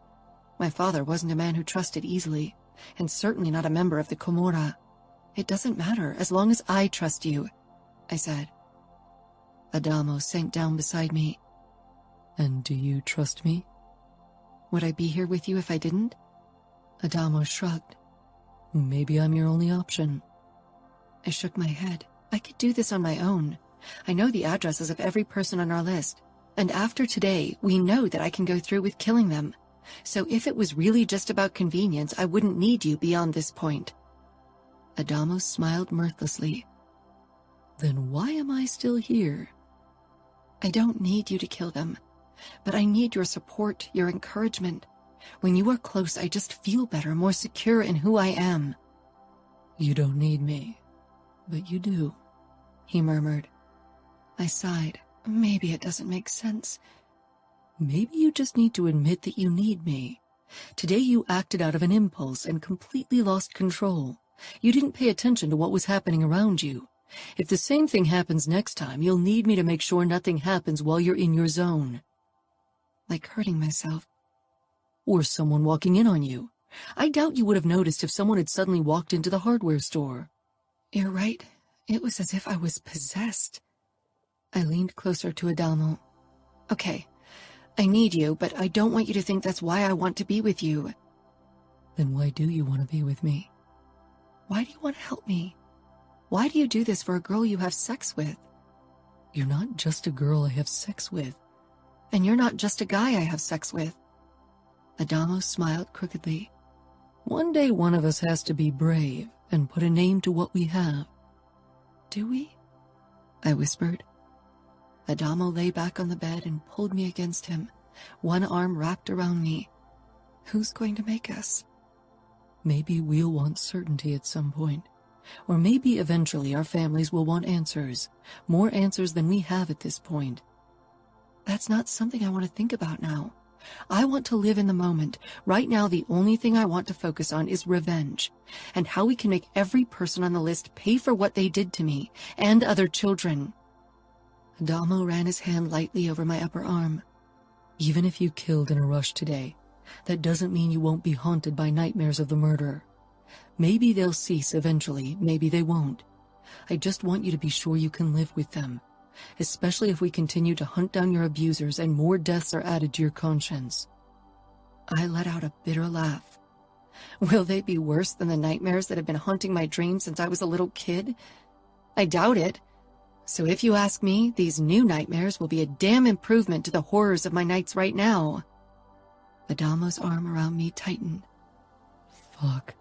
My father wasn't a man who trusted easily, and certainly not a member of the Camorra. It doesn't matter, as long as I trust you, I said. Adamo sank down beside me. And do you trust me? Would I be here with you if I didn't? Adamo shrugged. Maybe I'm your only option. I shook my head. I could do this on my own. I know the addresses of every person on our list, and after today, we know that I can go through with killing them. So if it was really just about convenience, I wouldn't need you beyond this point. Adamo smiled mirthlessly. Then why am I still here? I don't need you to kill them, but I need your support, your encouragement. When you are close, I just feel better, more secure in who I am. You don't need me, but you do, he murmured. I sighed. Maybe it doesn't make sense. Maybe you just need to admit that you need me. Today you acted out of an impulse and completely lost control. You didn't pay attention to what was happening around you. If the same thing happens next time, you'll need me to make sure nothing happens while you're in your zone. Like hurting myself. Or someone walking in on you. I doubt you would have noticed if someone had suddenly walked into the hardware store. You're right. It was as if I was possessed. I leaned closer to Adamo. Okay, I need you, but I don't want you to think that's why I want to be with you. Then why do you want to be with me? Why do you want to help me? Why do you do this for a girl you have sex with? You're not just a girl I have sex with. And you're not just a guy I have sex with. Adamo smiled crookedly. One day one of us has to be brave and put a name to what we have. Do we? I whispered. Adamo lay back on the bed and pulled me against him, one arm wrapped around me. Who's going to make us? Maybe we'll want certainty at some point. Or maybe eventually our families will want answers, more answers than we have at this point. That's not something I want to think about now. I want to live in the moment. Right now, the only thing I want to focus on is revenge, and how we can make every person on the list pay for what they did to me and other children. Adamo ran his hand lightly over my upper arm. Even if you killed in a rush today, that doesn't mean you won't be haunted by nightmares of the murder. Maybe they'll cease eventually, maybe they won't. I just want you to be sure you can live with them, especially if we continue to hunt down your abusers and more deaths are added to your conscience. I let out a bitter laugh. Will they be worse than the nightmares that have been haunting my dreams since I was a little kid? I doubt it. So if you ask me, these new nightmares will be a damn improvement to the horrors of my nights right now. Adamo's arm around me tightened. Fuck.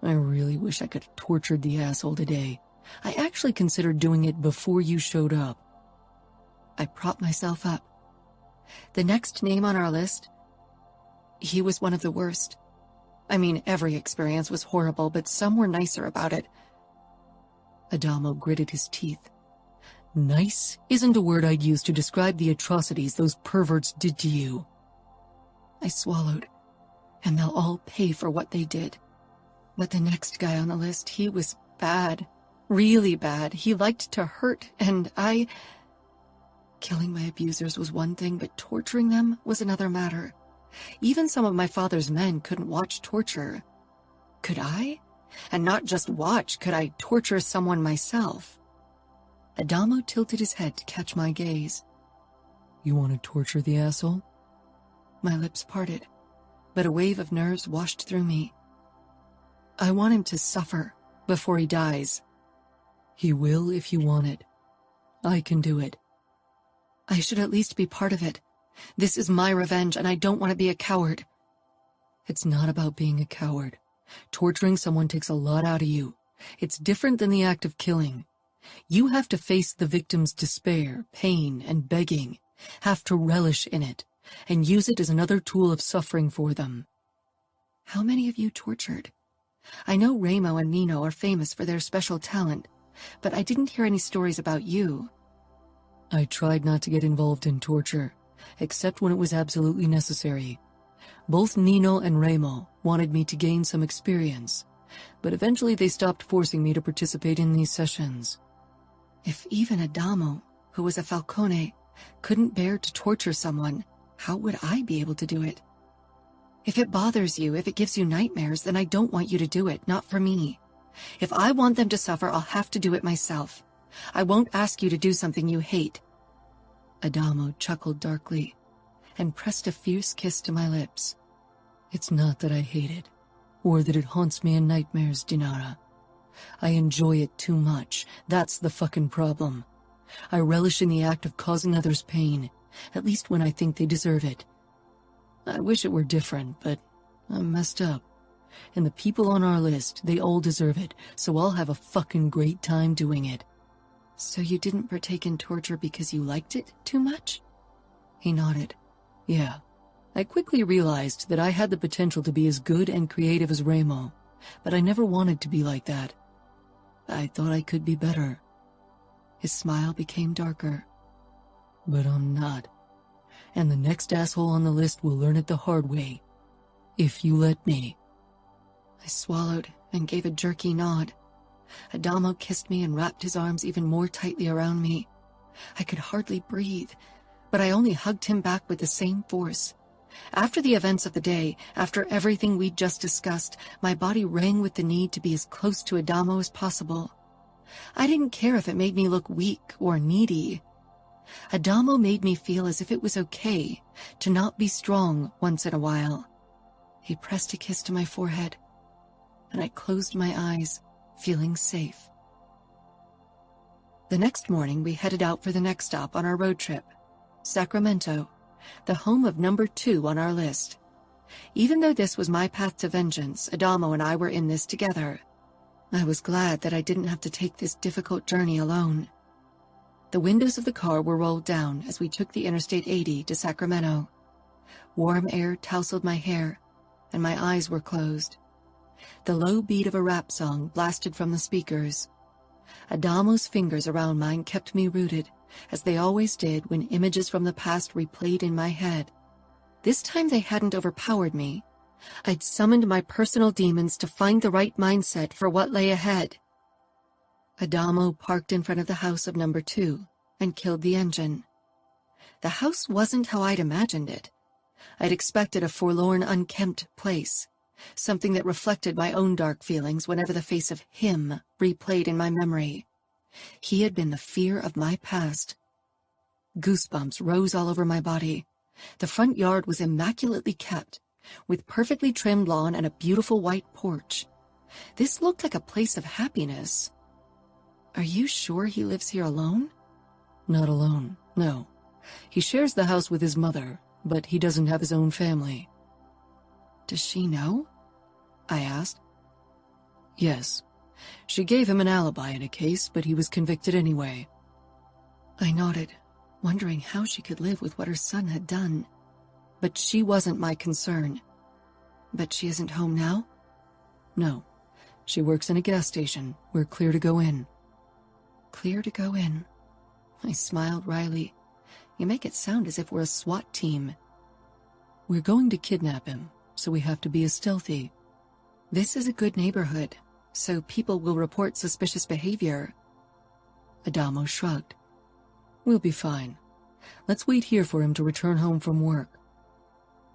I really wish I could have tortured the asshole today. I actually considered doing it before you showed up. I propped myself up. The next name on our list, he was one of the worst. I mean, every experience was horrible, but some were nicer about it. Adamo gritted his teeth. Nice isn't a word I'd use to describe the atrocities those perverts did to you. I swallowed, and they'll all pay for what they did. But the next guy on the list, he was bad. Really bad. He liked to hurt, and Killing my abusers was one thing, but torturing them was another matter. Even some of my father's men couldn't watch torture. Could I? And not just watch, could I torture someone myself? Adamo tilted his head to catch my gaze. You want to torture the asshole? My lips parted, but a wave of nerves washed through me. I want him to suffer before he dies. He will if you want it. I can do it. I should at least be part of it. This is my revenge, and I don't want to be a coward. It's not about being a coward. Torturing someone takes a lot out of you. It's different than the act of killing. You have to face the victim's despair, pain, and begging, have to relish in it, and use it as another tool of suffering for them. How many of you tortured? I know Ramo and Nino are famous for their special talent, but I didn't hear any stories about you. I tried not to get involved in torture, except when it was absolutely necessary. Both Nino and Ramo wanted me to gain some experience, but eventually they stopped forcing me to participate in these sessions. If even Adamo, who was a Falcone, couldn't bear to torture someone, how would I be able to do it? If it bothers you, if it gives you nightmares, then I don't want you to do it, not for me. If I want them to suffer, I'll have to do it myself. I won't ask you to do something you hate. Adamo chuckled darkly and pressed a fierce kiss to my lips. It's not that I hate it, or that it haunts me in nightmares, Dinara. I enjoy it too much. That's the fucking problem. I relish in the act of causing others pain, at least when I think they deserve it. I wish it were different, but I'm messed up. And the people on our list, they all deserve it, so I'll have a fucking great time doing it. So you didn't partake in torture because you liked it too much? He nodded. Yeah. I quickly realized that I had the potential to be as good and creative as Ramo, but I never wanted to be like that. I thought I could be better. His smile became darker. But I'm not. And the next asshole on the list will learn it the hard way. If you let me. I swallowed and gave a jerky nod. Adamo kissed me and wrapped his arms even more tightly around me. I could hardly breathe, but I only hugged him back with the same force. After the events of the day, after everything we'd just discussed, my body rang with the need to be as close to Adamo as possible. I didn't care if it made me look weak or needy. Adamo made me feel as if it was okay to not be strong once in a while. He pressed a kiss to my forehead, and I closed my eyes, feeling safe. The next morning, we headed out for the next stop on our road trip, Sacramento, the home of number 2 on our list. Even though this was my path to vengeance, Adamo and I were in this together. I was glad that I didn't have to take this difficult journey alone. The windows of the car were rolled down as we took the Interstate 80 to Sacramento. Warm air tousled my hair, and my eyes were closed. The low beat of a rap song blasted from the speakers. Adamo's fingers around mine kept me rooted, as they always did when images from the past replayed in my head. This time they hadn't overpowered me. I'd summoned my personal demons to find the right mindset for what lay ahead. Adamo parked in front of the house of number 2 and killed the engine. The house wasn't how I'd imagined it. I'd expected a forlorn, unkempt place, something that reflected my own dark feelings whenever the face of him replayed in my memory. He had been the fear of my past. Goosebumps rose all over my body. The front yard was immaculately kept, with perfectly trimmed lawn and a beautiful white porch. This looked like a place of happiness. Are you sure he lives here alone? Not alone, no. He shares the house with his mother, but he doesn't have his own family. Does she know? I asked. Yes. She gave him an alibi in a case, but he was convicted anyway. I nodded, wondering how she could live with what her son had done. But she wasn't my concern. But she isn't home now? No. She works in a gas station. We're clear to go in. Clear to go in. I smiled wryly. You make it sound as if we're a SWAT team. We're going to kidnap him, so we have to be as stealthy. This is a good neighborhood, so people will report suspicious behavior. Adamo shrugged. We'll be fine. Let's wait here for him to return home from work.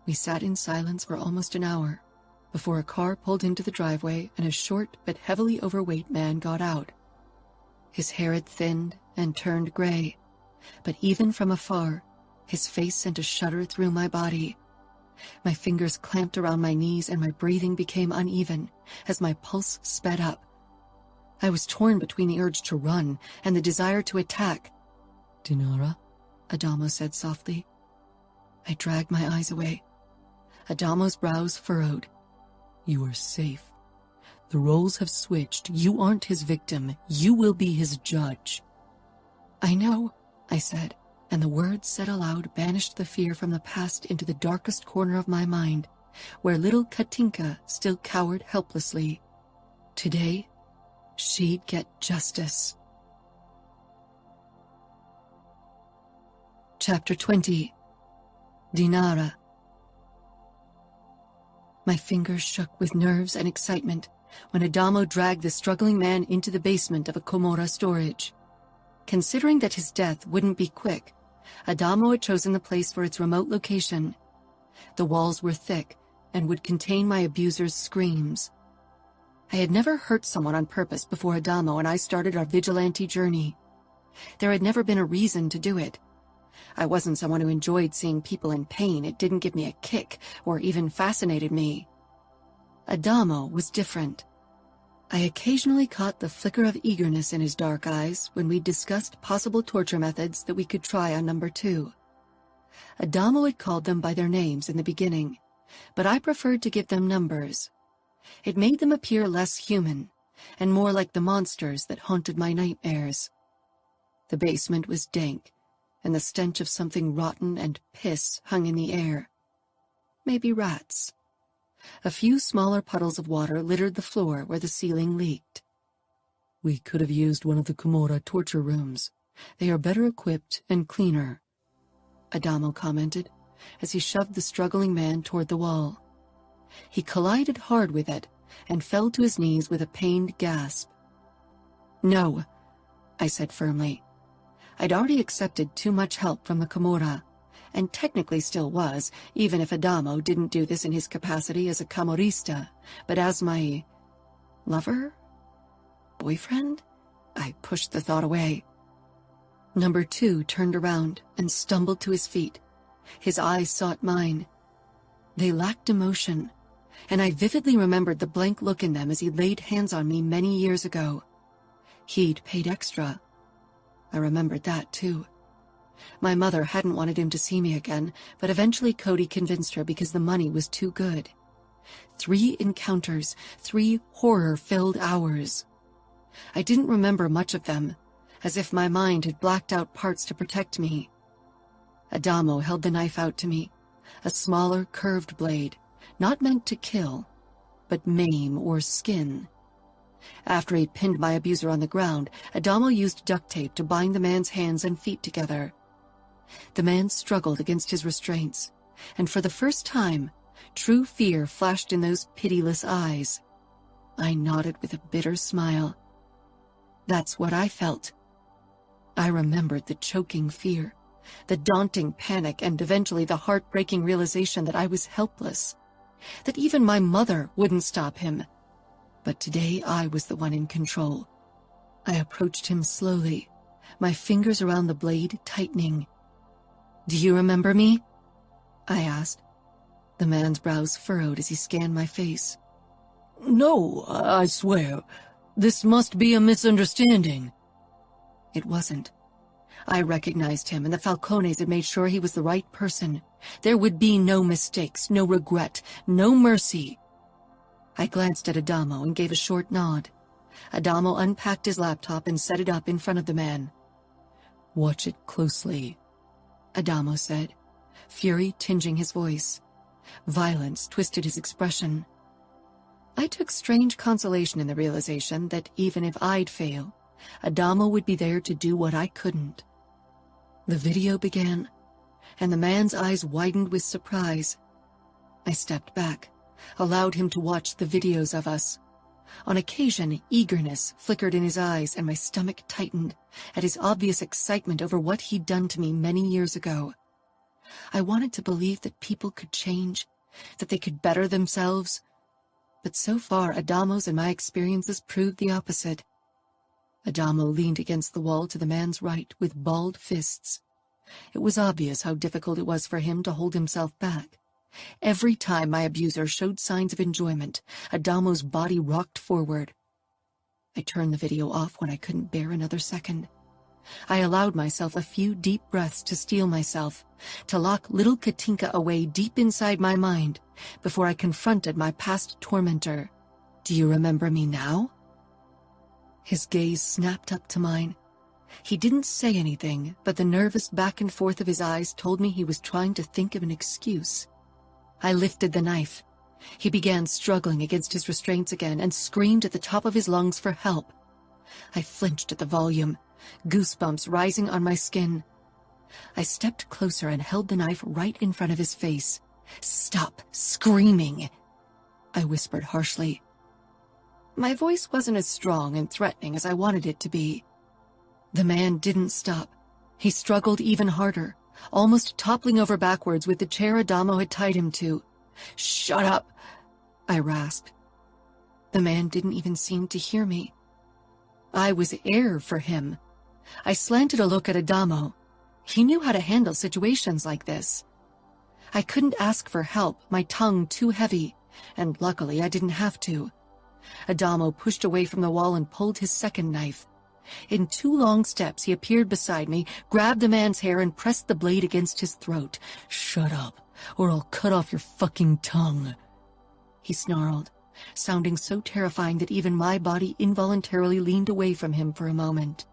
We sat in silence for almost an hour, before a car pulled into the driveway and a short but heavily overweight man got out. His hair had thinned and turned gray, but even from afar, his face sent a shudder through my body. My fingers clamped around my knees and my breathing became uneven as my pulse sped up. I was torn between the urge to run and the desire to attack. Dinara? Adamo said softly. I dragged my eyes away. Adamo's brows furrowed. You are safe. The roles have switched. You aren't his victim. You will be his judge. I know, I said, and the words said aloud banished the fear from the past into the darkest corner of my mind, where little Katinka still cowered helplessly. Today, she'd get justice. Chapter 20. Dinara. My fingers shook with nerves and excitement when Adamo dragged the struggling man into the basement of a Camorra storage. Considering that his death wouldn't be quick, Adamo had chosen the place for its remote location. The walls were thick and would contain my abuser's screams. I had never hurt someone on purpose before Adamo and I started our vigilante journey. There had never been a reason to do it. I wasn't someone who enjoyed seeing people in pain. It didn't give me a kick or even fascinated me. Adamo was different. I occasionally caught the flicker of eagerness in his dark eyes when we discussed possible torture methods that we could try on number 2. Adamo had called them by their names in the beginning, but I preferred to give them numbers. It made them appear less human and more like the monsters that haunted my nightmares. The basement was dank, and the stench of something rotten and piss hung in the air. Maybe rats. A few smaller puddles of water littered the floor where the ceiling leaked. We could have used one of the Camorra torture rooms. They are better equipped and cleaner, Adamo commented as he shoved the struggling man toward the wall. He collided hard with it and fell to his knees with a pained gasp. No, I said firmly. I'd already accepted too much help from the Camorra, and technically still was, even if Adamo didn't do this in his capacity as a Camorrista, but as my lover? Boyfriend? I pushed the thought away. Number 2 turned around and stumbled to his feet. His eyes sought mine. They lacked emotion, and I vividly remembered the blank look in them as he laid hands on me many years ago. He'd paid extra. I remembered that, too. My mother hadn't wanted him to see me again, but eventually Cody convinced her because the money was too good. 3 encounters, 3 horror-filled hours. I didn't remember much of them, as if my mind had blacked out parts to protect me. Adamo held the knife out to me, a smaller, curved blade, not meant to kill, but maim or skin. After he pinned my abuser on the ground, Adamo used duct tape to bind the man's hands and feet together. The man struggled against his restraints, and for the first time, true fear flashed in those pitiless eyes. I nodded with a bitter smile. That's what I felt. I remembered the choking fear, the daunting panic, and eventually the heartbreaking realization that I was helpless, that even my mother wouldn't stop him. But today I was the one in control. I approached him slowly, my fingers around the blade tightening. "Do you remember me?" I asked. The man's brows furrowed as he scanned my face. "No, I swear. This must be a misunderstanding." It wasn't. I recognized him, and the Falcones had made sure he was the right person. There would be no mistakes, no regret, no mercy. I glanced at Adamo and gave a short nod. Adamo unpacked his laptop and set it up in front of the man. "Watch it closely," Adamo said, fury tinging his voice. Violence twisted his expression. I took strange consolation in the realization that even if I'd fail, Adamo would be there to do what I couldn't. The video began, and the man's eyes widened with surprise. I stepped back, allowed him to watch the videos of us. On occasion, eagerness flickered in his eyes, and my stomach tightened at his obvious excitement over what he'd done to me many years ago. I wanted to believe that people could change, that they could better themselves, but so far Adamo's and my experiences proved the opposite. Adamo leaned against the wall to the man's right with balled fists. It was obvious how difficult it was for him to hold himself back. Every time my abuser showed signs of enjoyment, Adamo's body rocked forward. I turned the video off when I couldn't bear another second. I allowed myself a few deep breaths to steel myself, to lock little Katinka away deep inside my mind before I confronted my past tormentor. "Do you remember me now?" His gaze snapped up to mine. He didn't say anything, but the nervous back and forth of his eyes told me he was trying to think of an excuse. I lifted the knife. He began struggling against his restraints again and screamed at the top of his lungs for help. I flinched at the volume, goosebumps rising on my skin. I stepped closer and held the knife right in front of his face. "Stop screaming," I whispered harshly. My voice wasn't as strong and threatening as I wanted it to be. The man didn't stop. He struggled even harder, almost toppling over backwards with the chair Adamo had tied him to. "Shut up," I rasped. The man didn't even seem to hear me. I was air for him. I slanted a look at Adamo. He knew how to handle situations like this. I couldn't ask for help, my tongue too heavy, and luckily I didn't have to. Adamo pushed away from the wall and pulled his second knife. In 2 long steps, he appeared beside me, grabbed the man's hair, and pressed the blade against his throat. "Shut up, or I'll cut off your fucking tongue," he snarled, sounding so terrifying that even my body involuntarily leaned away from him for a moment.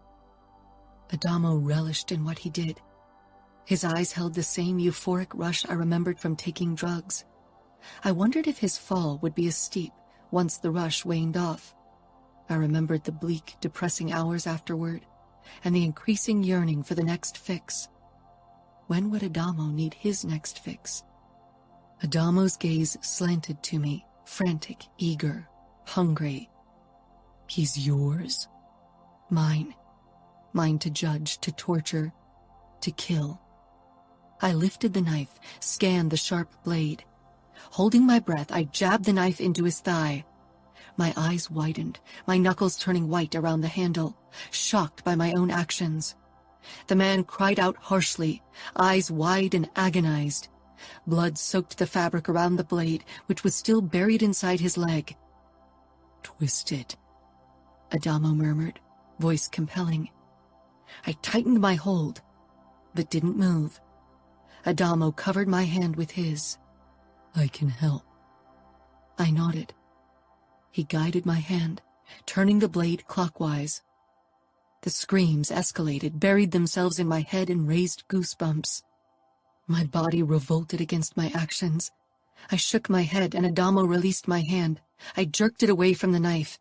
Adamo relished in what he did. His eyes held the same euphoric rush I remembered from taking drugs. I wondered if his fall would be as steep once the rush waned off. I remembered the bleak, depressing hours afterward, and the increasing yearning for the next fix. When would Adamo need his next fix? Adamo's gaze slanted to me, frantic, eager, hungry. "He's yours. Mine. Mine to judge, to torture, to kill." I lifted the knife, scanned the sharp blade. Holding my breath, I jabbed the knife into his thigh. My eyes widened, my knuckles turning white around the handle, shocked by my own actions. The man cried out harshly, eyes wide and agonized. Blood soaked the fabric around the blade, which was still buried inside his leg. "Twist it," Adamo murmured, voice compelling. I tightened my hold, but didn't move. Adamo covered my hand with his. "I can help." I nodded. He guided my hand, turning the blade clockwise. The screams escalated, buried themselves in my head and raised goosebumps. My body revolted against my actions. I shook my head and Adamo released my hand. I jerked it away from the knife.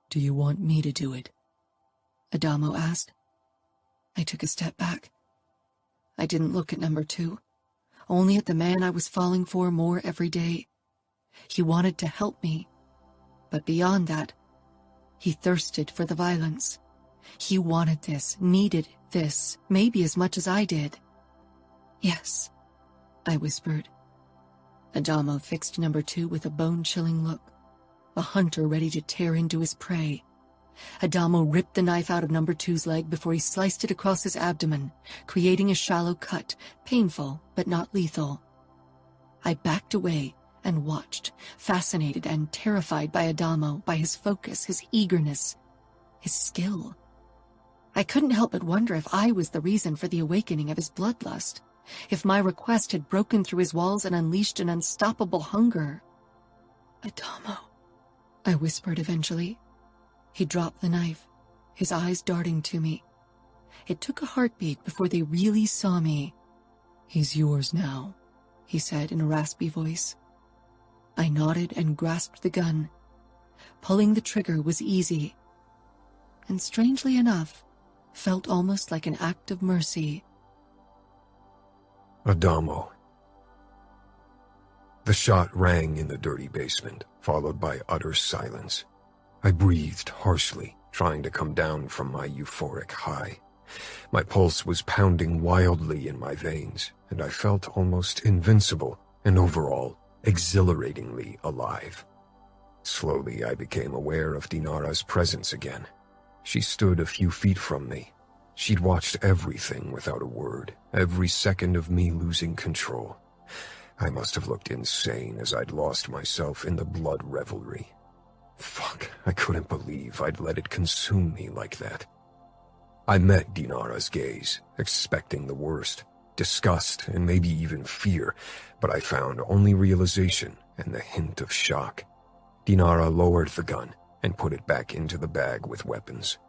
"Do you want me to do it?" Adamo asked. I took a step back. I didn't look at number 2, only at the man I was falling for more every day. He wanted to help me, but beyond that, he thirsted for the violence. He wanted this, needed this, maybe as much as I did. "Yes," I whispered. Adamo fixed number 2 with a bone-chilling look, a hunter ready to tear into his prey. Adamo ripped the knife out of number 2's leg before he sliced it across his abdomen, creating a shallow cut, painful but not lethal. I backed away and watched, fascinated and terrified by Adamo, by his focus, his eagerness, his skill. I couldn't help but wonder if I was the reason for the awakening of his bloodlust, if my request had broken through his walls and unleashed an unstoppable hunger. "Adamo," I whispered eventually. He dropped the knife, his eyes darting to me. It took a heartbeat before they really saw me. "He's yours now," he said in a raspy voice. I nodded and grasped the gun. Pulling the trigger was easy, and strangely enough, felt almost like an act of mercy. Adamo. The shot rang in the dirty basement, followed by utter silence. I breathed harshly, trying to come down from my euphoric high. My pulse was pounding wildly in my veins, and I felt almost invincible and overall exhilaratingly alive. Slowly, I became aware of Dinara's presence again. She stood a few feet from me. She'd watched everything without a word, every second of me losing control. I must have looked insane as I'd lost myself in the blood revelry. Fuck, I couldn't believe I'd let it consume me like that. I met Dinara's gaze, expecting the worst, disgust and maybe even fear, but I found only realization and the hint of shock. Dinara lowered the gun and put it back into the bag with weapons.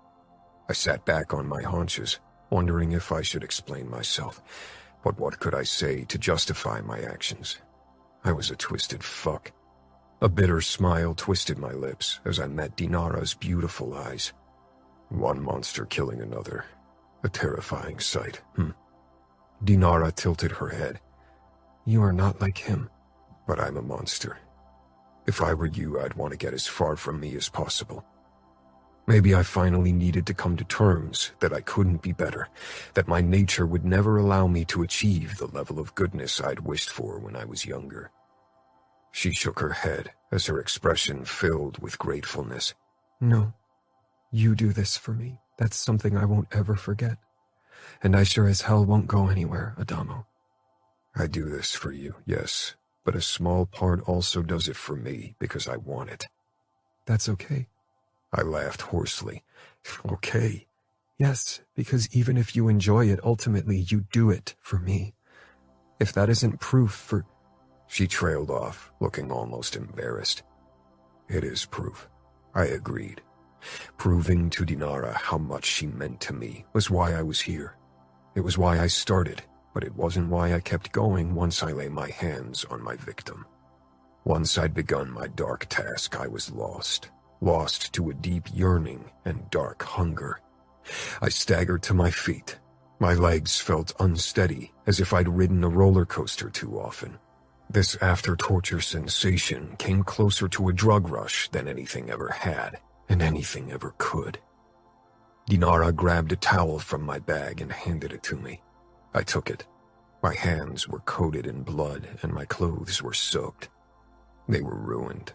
I sat back on my haunches, wondering if I should explain myself, but what could I say to justify my actions? I was a twisted fuck. A bitter smile twisted my lips as I met Dinara's beautiful eyes. One monster killing another. A terrifying sight, Dinara tilted her head. You are not like him. But I'm a monster. If I were you, I'd want to get as far from me as possible. Maybe I finally needed to come to terms that I couldn't be better, that my nature would never allow me to achieve the level of goodness I'd wished for when I was younger. She shook her head as her expression filled with gratefulness. No. You do this for me. That's something I won't ever forget. And I sure as hell won't go anywhere, Adamo. I do this for you, yes, but a small part also does it for me because I want it. That's okay. I laughed hoarsely. Okay. Yes, because even if you enjoy it, ultimately you do it for me. If that isn't proof for... She trailed off, looking almost embarrassed. It is proof. I agreed. Proving to Dinara how much she meant to me was why I was here. It was why I started, but it wasn't why I kept going once I lay my hands on my victim. Once I'd begun my dark task, I was lost. Lost to a deep yearning and dark hunger. I staggered to my feet. My legs felt unsteady, as if I'd ridden a roller coaster too often. This after-torture sensation came closer to a drug rush than anything ever had, and anything ever could. Dinara grabbed a towel from my bag and handed it to me. I took it. My hands were coated in blood, and my clothes were soaked. They were ruined.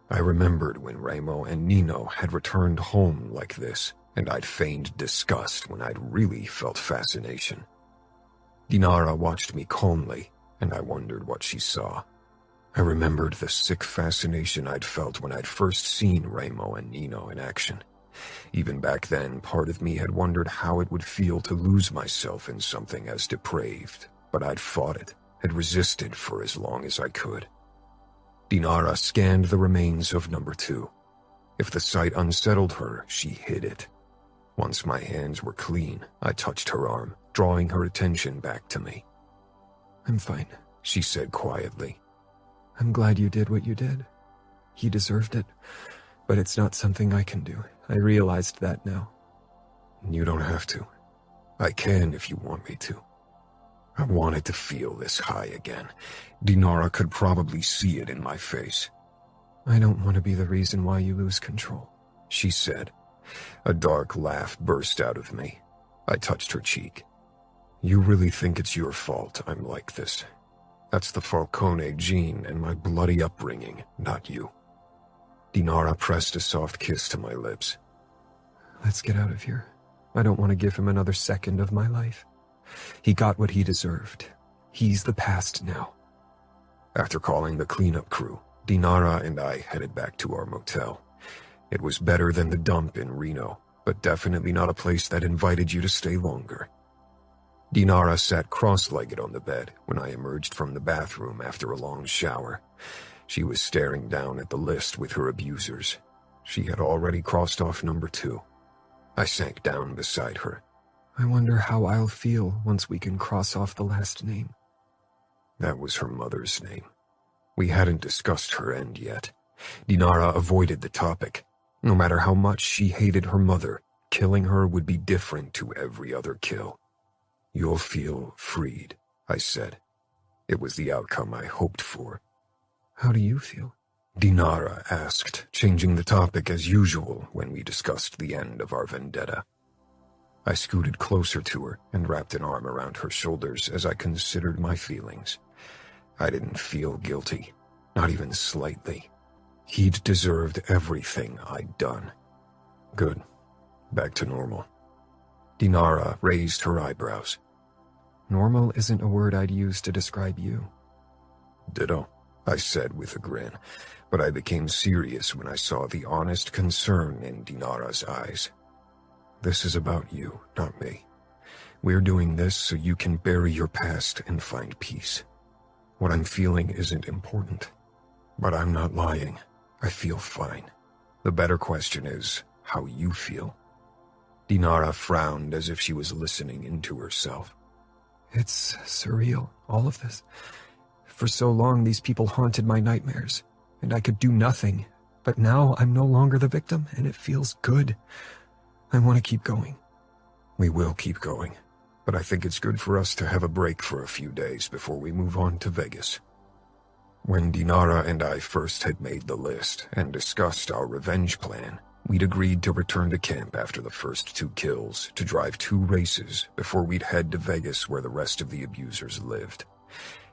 I remembered when Remo and Nino had returned home like this, and I'd feigned disgust when I'd really felt fascination. Dinara watched me calmly, and I wondered what she saw. I remembered the sick fascination I'd felt when I'd first seen Remo and Nino in action. Even back then, part of me had wondered how it would feel to lose myself in something as depraved, but I'd fought it, had resisted for as long as I could. Dinara scanned the remains of number 2. If the sight unsettled her, she hid it. Once my hands were clean, I touched her arm, drawing her attention back to me. I'm fine, she said quietly. I'm glad you did what you did. He deserved it, but it's not something I can do. I realized that now. You don't have to. I can if you want me to. I wanted to feel this high again. Dinara could probably see it in my face. I don't want to be the reason why you lose control, she said. A dark laugh burst out of me. I touched her cheek. You really think it's your fault I'm like this? That's the Falcone gene and my bloody upbringing, not you. Dinara pressed a soft kiss to my lips. Let's get out of here. I don't want to give him another second of my life. He got what he deserved. He's the past now. After calling the cleanup crew, Dinara and I headed back to our motel. It was better than the dump in Reno, but definitely not a place that invited you to stay longer. Dinara sat cross-legged on the bed when I emerged from the bathroom after a long shower. She was staring down at the list with her abusers. She had already crossed off number 2. I sank down beside her. I wonder how I'll feel once we can cross off the last name. That was her mother's name. We hadn't discussed her end yet. Dinara avoided the topic. No matter how much she hated her mother, killing her would be different to every other kill. You'll feel freed, I said, It was the outcome I hoped for. How do you feel? Dinara asked, changing the topic as usual when we discussed the end of our vendetta. I scooted closer to her and wrapped an arm around her shoulders as I considered my feelings. I didn't feel guilty, not even slightly. He'd deserved everything I'd done. Good. Back to normal. Dinara raised her eyebrows. Normal isn't a word I'd use to describe you. Ditto, I said with a grin, but I became serious when I saw the honest concern in Dinara's eyes. This is about you, not me. We're doing this so you can bury your past and find peace. What I'm feeling isn't important, but I'm not lying. I feel fine. The better question is how you feel. Dinara frowned as if she was listening into herself. It's surreal, all of this. For so long, these people haunted my nightmares, and I could do nothing. But now I'm no longer the victim, and it feels good. I want to keep going. We will keep going, but I think it's good for us to have a break for a few days before we move on to Vegas. When Dinara and I first had made the list and discussed our revenge plan, we'd agreed to return to camp after the first 2 kills to drive 2 races before we'd head to Vegas where the rest of the abusers lived.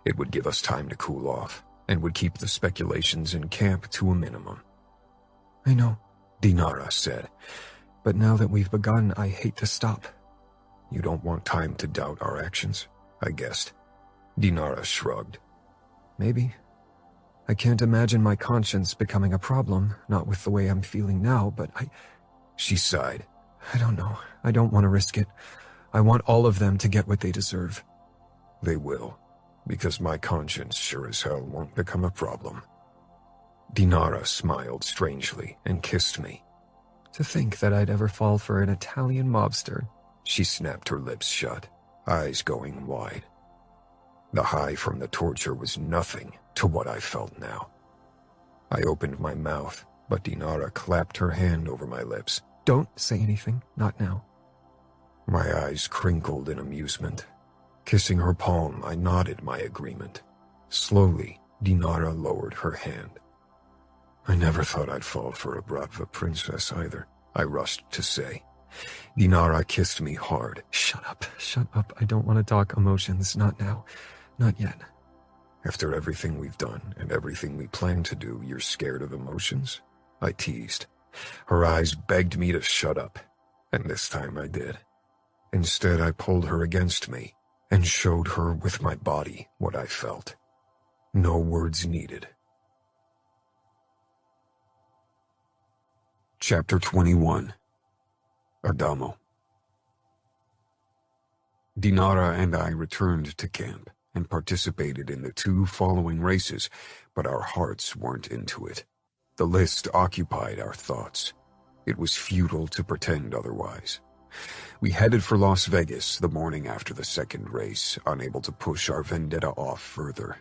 It would give us time to cool off and would keep the speculations in camp to a minimum. I know, Dinara said. But now that we've begun, I hate to stop. You don't want time to doubt our actions, I guessed. Dinara shrugged. Maybe. I can't imagine my conscience becoming a problem, not with the way I'm feeling now, but She sighed. I don't know. I don't want to risk it. I want all of them to get what they deserve. They will, because my conscience sure as hell won't become a problem. Dinara smiled strangely and kissed me. To think that I'd ever fall for an Italian mobster. She snapped her lips shut, eyes going wide. The high from the torture was nothing to what I felt now. I opened my mouth, but Dinara clapped her hand over my lips. Don't say anything, not now. My eyes crinkled in amusement. Kissing her palm, I nodded my agreement. Slowly, Dinara lowered her hand. I never thought I'd fall for a Bratva princess either, I rushed to say. Dinara kissed me hard. Shut up. I don't want to talk emotions, not now. Not yet. After everything we've done and everything we plan to do, you're scared of emotions? I teased. Her eyes begged me to shut up, and this time I did. Instead, I pulled her against me and showed her with my body what I felt. No words needed. Chapter 21. Adamo. Dinara and I returned to camp and participated in the 2 following races, but our hearts weren't into it. The list occupied our thoughts. It was futile to pretend otherwise. We headed for Las Vegas the morning after the 2nd race, unable to push our vendetta off further.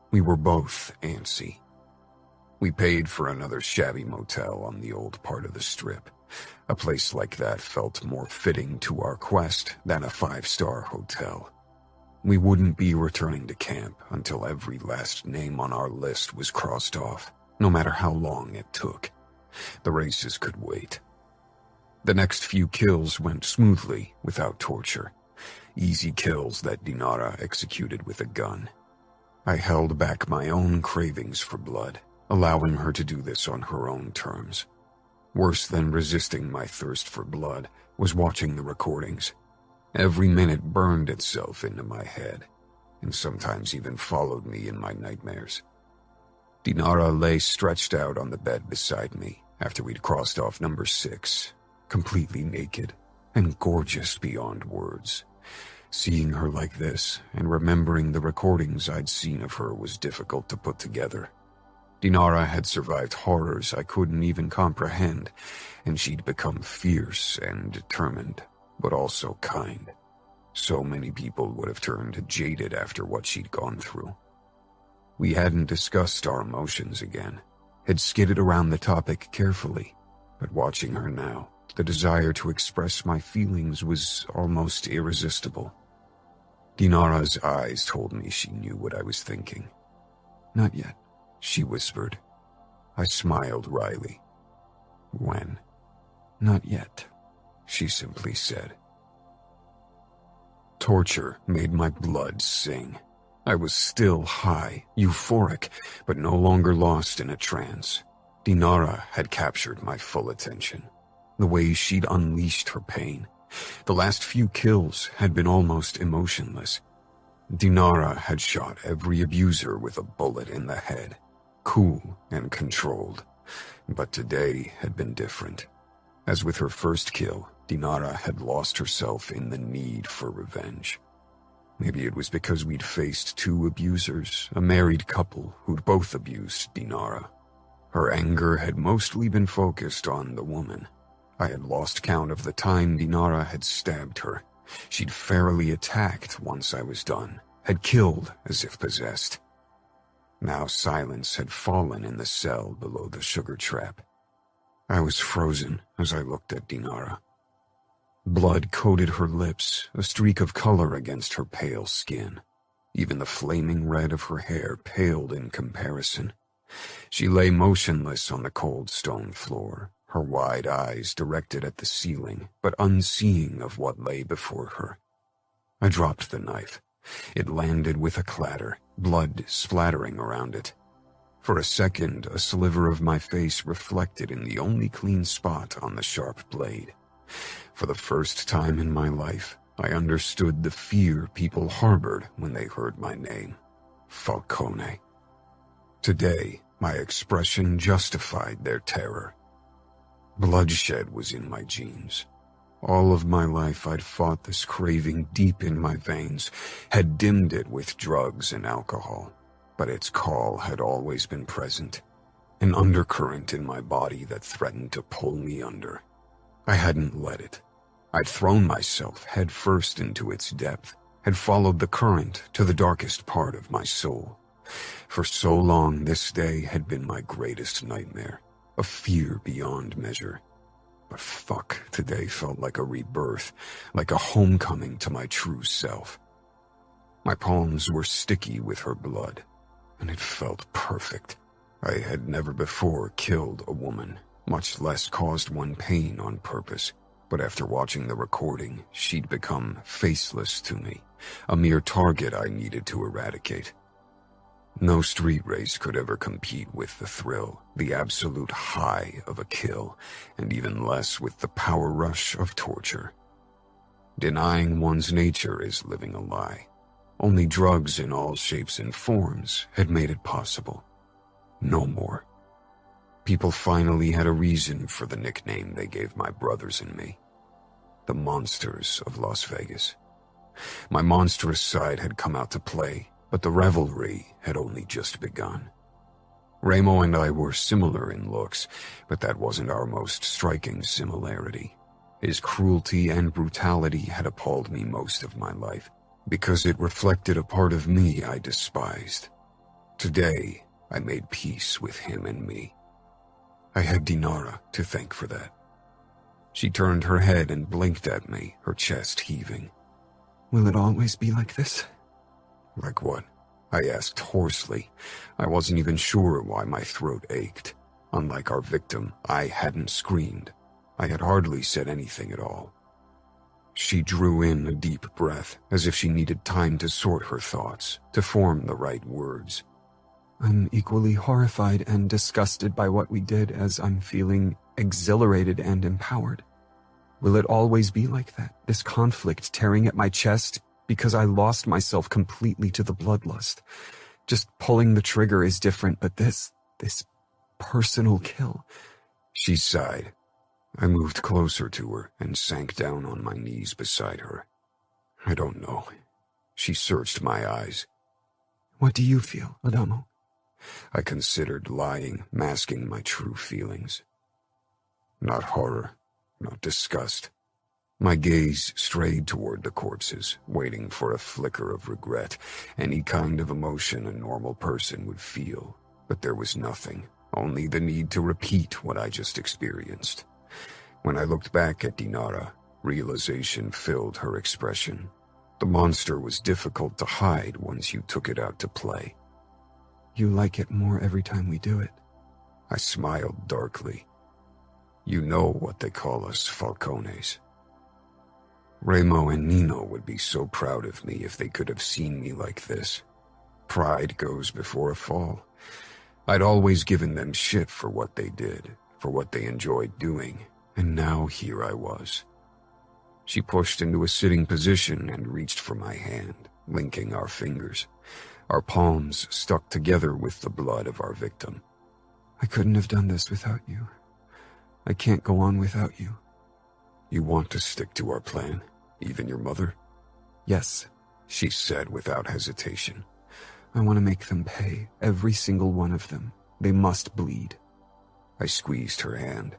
We were both antsy. We paid for another shabby motel on the old part of the Strip. A place like that felt more fitting to our quest than a 5-star hotel. We wouldn't be returning to camp until every last name on our list was crossed off, no matter how long it took. The races could wait. The next few kills went smoothly, without torture. Easy kills that Dinara executed with a gun. I held back my own cravings for blood, allowing her to do this on her own terms. Worse than resisting my thirst for blood was watching the recordings. Every minute burned itself into my head, and sometimes even followed me in my nightmares. Dinara lay stretched out on the bed beside me after we'd crossed off number 6, completely naked and gorgeous beyond words. Seeing her like this and remembering the recordings I'd seen of her was difficult to put together. Dinara had survived horrors I couldn't even comprehend, and she'd become fierce and determined, but also kind. So many people would have turned jaded after what she'd gone through. We hadn't discussed our emotions again, had skidded around the topic carefully, but watching her now, the desire to express my feelings was almost irresistible. Dinara's eyes told me she knew what I was thinking. Not yet. She whispered. I smiled wryly. When? Not yet. She simply said. Torture made my blood sing. I was still high, euphoric, but no longer lost in a trance. Dinara had captured my full attention. The way she'd unleashed her pain. The last few kills had been almost emotionless. Dinara had shot every abuser with a bullet in the head. Cool and controlled. But today had been different. As with her first kill, Dinara had lost herself in the need for revenge. Maybe it was because we'd faced two abusers, a married couple who'd both abused Dinara. Her anger had mostly been focused on the woman. I had lost count of the time Dinara had stabbed her. She'd fairly attacked once I was done, had killed as if possessed. Now silence had fallen in the cell below the sugar trap. I was frozen as I looked at Dinara. Blood coated her lips, a streak of color against her pale skin. Even the flaming red of her hair paled in comparison. She lay motionless on the cold stone floor, her wide eyes directed at the ceiling, but unseeing of what lay before her. I dropped the knife. It landed with a clatter, blood splattering around it. For a second, a sliver of my face reflected in the only clean spot on the sharp blade. For the first time in my life, I understood the fear people harbored when they heard my name, Falcone. Today, my expression justified their terror. Bloodshed was in my genes. All of my life I'd fought this craving deep in my veins, had dimmed it with drugs and alcohol, but its call had always been present, an undercurrent in my body that threatened to pull me under. I hadn't let it. I'd thrown myself headfirst into its depth, had followed the current to the darkest part of my soul. For so long, this day had been my greatest nightmare, a fear beyond measure. But fuck, today felt like a rebirth, like a homecoming to my true self. My palms were sticky with her blood, and it felt perfect. I had never before killed a woman, much less caused one pain on purpose. But after watching the recording, she'd become faceless to me, a mere target I needed to eradicate. No street race could ever compete with the thrill, the absolute high of a kill, and even less with the power rush of torture. Denying one's nature is living a lie. Only drugs in all shapes and forms had made it possible. No more. People finally had a reason for the nickname they gave my brothers and me. The Monsters of Las Vegas. My monstrous side had come out to play, but the revelry had only just begun. Ramo and I were similar in looks, but that wasn't our most striking similarity. His cruelty and brutality had appalled me most of my life, because it reflected a part of me I despised. Today, I made peace with him and me. I had Dinara to thank for that. She turned her head and blinked at me, her chest heaving. Will it always be like this? Like what? I asked hoarsely. I wasn't even sure why my throat ached. Unlike our victim, I hadn't screamed. I had hardly said anything at all. She drew in a deep breath, as if she needed time to sort her thoughts, to form the right words. I'm equally horrified and disgusted by what we did as I'm feeling exhilarated and empowered. Will it always be like that, this conflict tearing at my chest because I lost myself completely to the bloodlust? Just pulling the trigger is different, but this personal kill. She sighed. I moved closer to her and sank down on my knees beside her. I don't know. She searched my eyes. What do you feel, Adamo? I considered lying, masking my true feelings. Not horror, not disgust. My gaze strayed toward the corpses, waiting for a flicker of regret, any kind of emotion a normal person would feel. But there was nothing, only the need to repeat what I just experienced. When I looked back at Dinara, realization filled her expression. The monster was difficult to hide once you took it out to play. You like it more every time we do it. I smiled darkly. You know what they call us Falcones. Remo and Nino would be so proud of me if they could have seen me like this. Pride goes before a fall. I'd always given them shit for what they did, for what they enjoyed doing, and now here I was. She pushed into a sitting position and reached for my hand, linking our fingers, our palms stuck together with the blood of our victim. I couldn't have done this without you. I can't go on without you. You want to stick to our plan, even your mother? Yes, she said without hesitation. I want to make them pay, every single one of them. They must bleed. I squeezed her hand.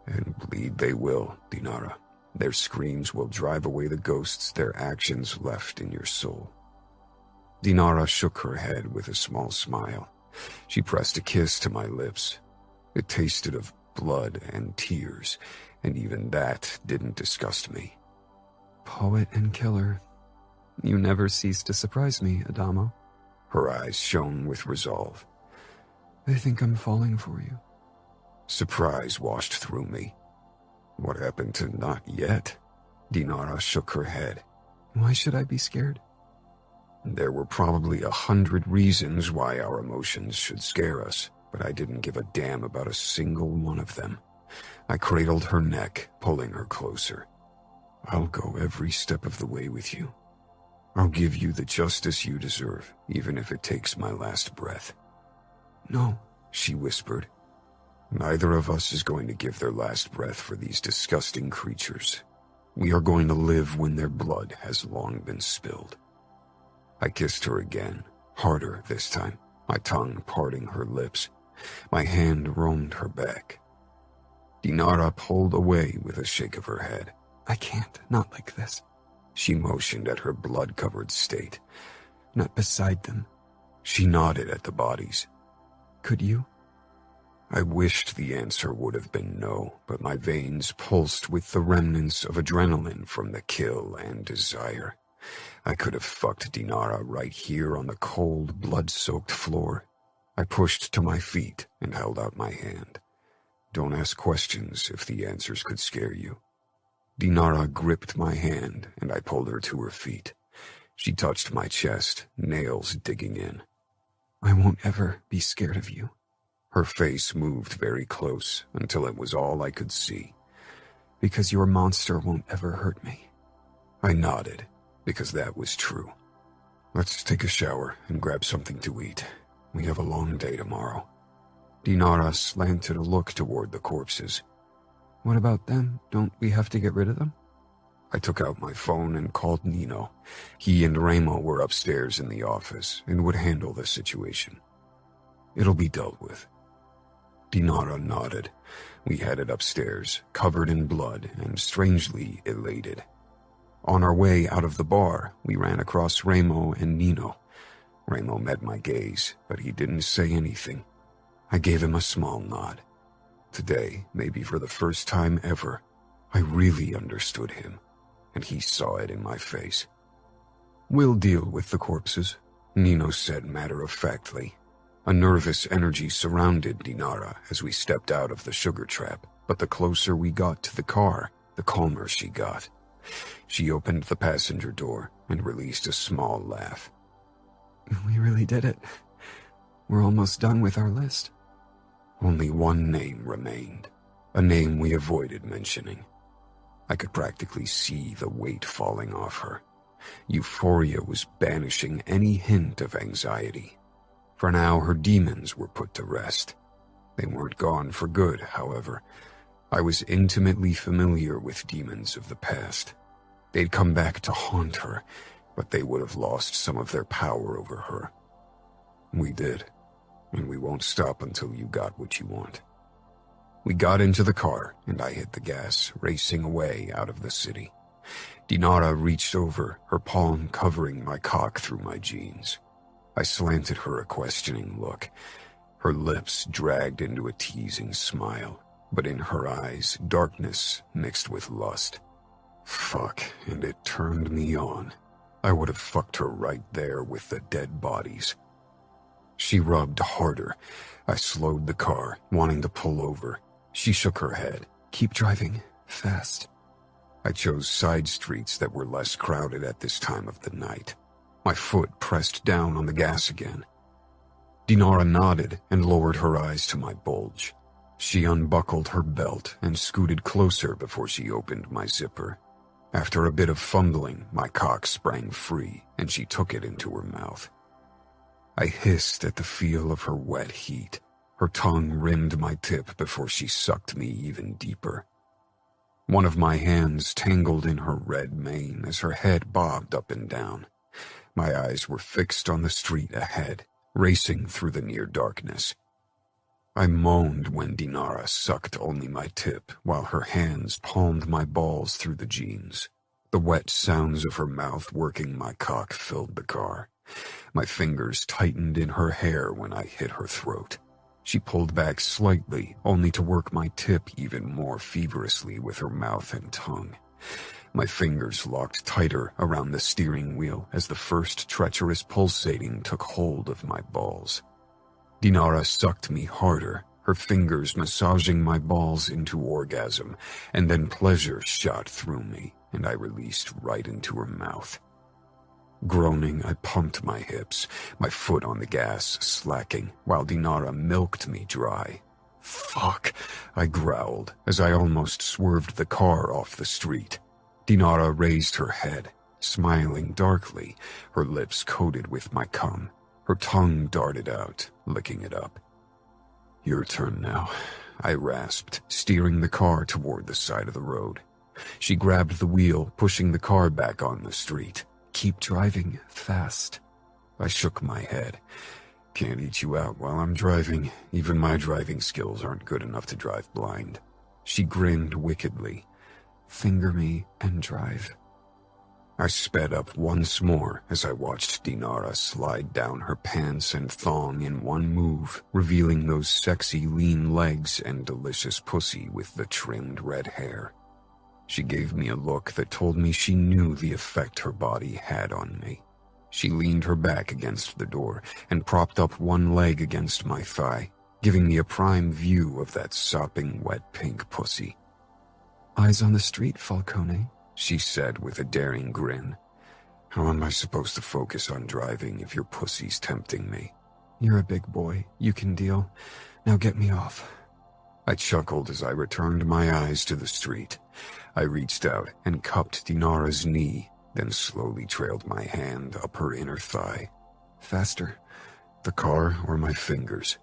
And bleed they will, Dinara. Their screams will drive away the ghosts their actions left in your soul. Dinara shook her head with a small smile. She pressed a kiss to my lips. It tasted of blood and tears, and even that didn't disgust me. Poet and killer. You never cease to surprise me, Adamo. Her eyes shone with resolve. I think I'm falling for you. Surprise washed through me. What happened to not yet? Dinara shook her head. Why should I be scared? There were probably 100 reasons why our emotions should scare us, but I didn't give a damn about a single one of them. I cradled her neck, pulling her closer. I'll go every step of the way with you. I'll give you the justice you deserve, even if it takes my last breath. No, she whispered. Neither of us is going to give their last breath for these disgusting creatures. We are going to live when their blood has long been spilled. I kissed her again, harder this time, my tongue parting her lips. My hand roamed her back. Dinara pulled away with a shake of her head. I can't, not like this. She motioned at her blood-covered state. Not beside them. She nodded at the bodies. Could you? I wished the answer would have been no, but my veins pulsed with the remnants of adrenaline from the kill and desire. I could have fucked Dinara right here on the cold, blood-soaked floor. I pushed to my feet and held out my hand. Don't ask questions if the answers could scare you. Dinara gripped my hand and I pulled her to her feet. She touched my chest, nails digging in. I won't ever be scared of you. Her face moved very close until it was all I could see. Because your monster won't ever hurt me. I nodded, because that was true. Let's take a shower and grab something to eat. We have a long day tomorrow. Dinara slanted a look toward the corpses. What about them? Don't we have to get rid of them? I took out my phone and called Nino. He and Remo were upstairs in the office and would handle the situation. It'll be dealt with. Dinara nodded. We headed upstairs, covered in blood and strangely elated. On our way out of the bar, we ran across Remo and Nino. Remo met my gaze, but he didn't say anything. I gave him a small nod. Today, maybe for the first time ever, I really understood him, and he saw it in my face. We'll deal with the corpses, Nino said matter-of-factly. A nervous energy surrounded Dinara as we stepped out of the sugar trap, but the closer we got to the car, the calmer she got. She opened the passenger door and released a small laugh. We really did it. We're almost done with our list. Only one name remained, a name we avoided mentioning. I could practically see the weight falling off her. Euphoria was banishing any hint of anxiety. For now, her demons were put to rest. They weren't gone for good, however. I was intimately familiar with demons of the past. They'd come back to haunt her, but they would have lost some of their power over her. We did, and we won't stop until you got what you want. We got into the car, and I hit the gas, racing away out of the city. Dinara reached over, her palm covering my cock through my jeans. I slanted her a questioning look. Her lips dragged into a teasing smile, but in her eyes, darkness mixed with lust. Fuck, and it turned me on. I would have fucked her right there with the dead bodies. She rubbed harder. I slowed the car, wanting to pull over. She shook her head. Keep driving. Fast. I chose side streets that were less crowded at this time of the night. My foot pressed down on the gas again. Dinara nodded and lowered her eyes to my bulge. She unbuckled her belt and scooted closer before she opened my zipper. After a bit of fumbling, my cock sprang free and she took it into her mouth. I hissed at the feel of her wet heat. Her tongue rimmed my tip before she sucked me even deeper. One of my hands tangled in her red mane as her head bobbed up and down. My eyes were fixed on the street ahead, racing through the near darkness. I moaned when Dinara sucked only my tip while her hands palmed my balls through the jeans. The wet sounds of her mouth working my cock filled the car. My fingers tightened in her hair when I hit her throat. She pulled back slightly, only to work my tip even more feverishly with her mouth and tongue. My fingers locked tighter around the steering wheel as the first treacherous pulsating took hold of my balls. Dinara sucked me harder, her fingers massaging my balls into orgasm, and then pleasure shot through me, and I released right into her mouth. Groaning, I pumped my hips, my foot on the gas slacking, while Dinara milked me dry. Fuck, I growled as I almost swerved the car off the street. Dinara raised her head, smiling darkly, her lips coated with my cum. Her tongue darted out, licking it up. Your turn now, I rasped, steering the car toward the side of the road. She grabbed the wheel, pushing the car back on the street. Keep driving fast. I shook my head. Can't eat you out while I'm driving. Even my driving skills aren't good enough to drive blind. She grinned wickedly. Finger me and drive. I sped up once more as I watched Dinara slide down her pants and thong in one move, revealing those sexy lean legs and delicious pussy with the trimmed red hair. She gave me a look that told me she knew the effect her body had on me. She leaned her back against the door and propped up one leg against my thigh, giving me a prime view of that sopping wet pink pussy. Eyes on the street, Falcone, she said with a daring grin. How am I supposed to focus on driving if your pussy's tempting me? You're a big boy. You can deal. Now get me off. I chuckled as I returned my eyes to the street. I reached out and cupped Dinara's knee, then slowly trailed my hand up her inner thigh. Faster. The car or my fingers?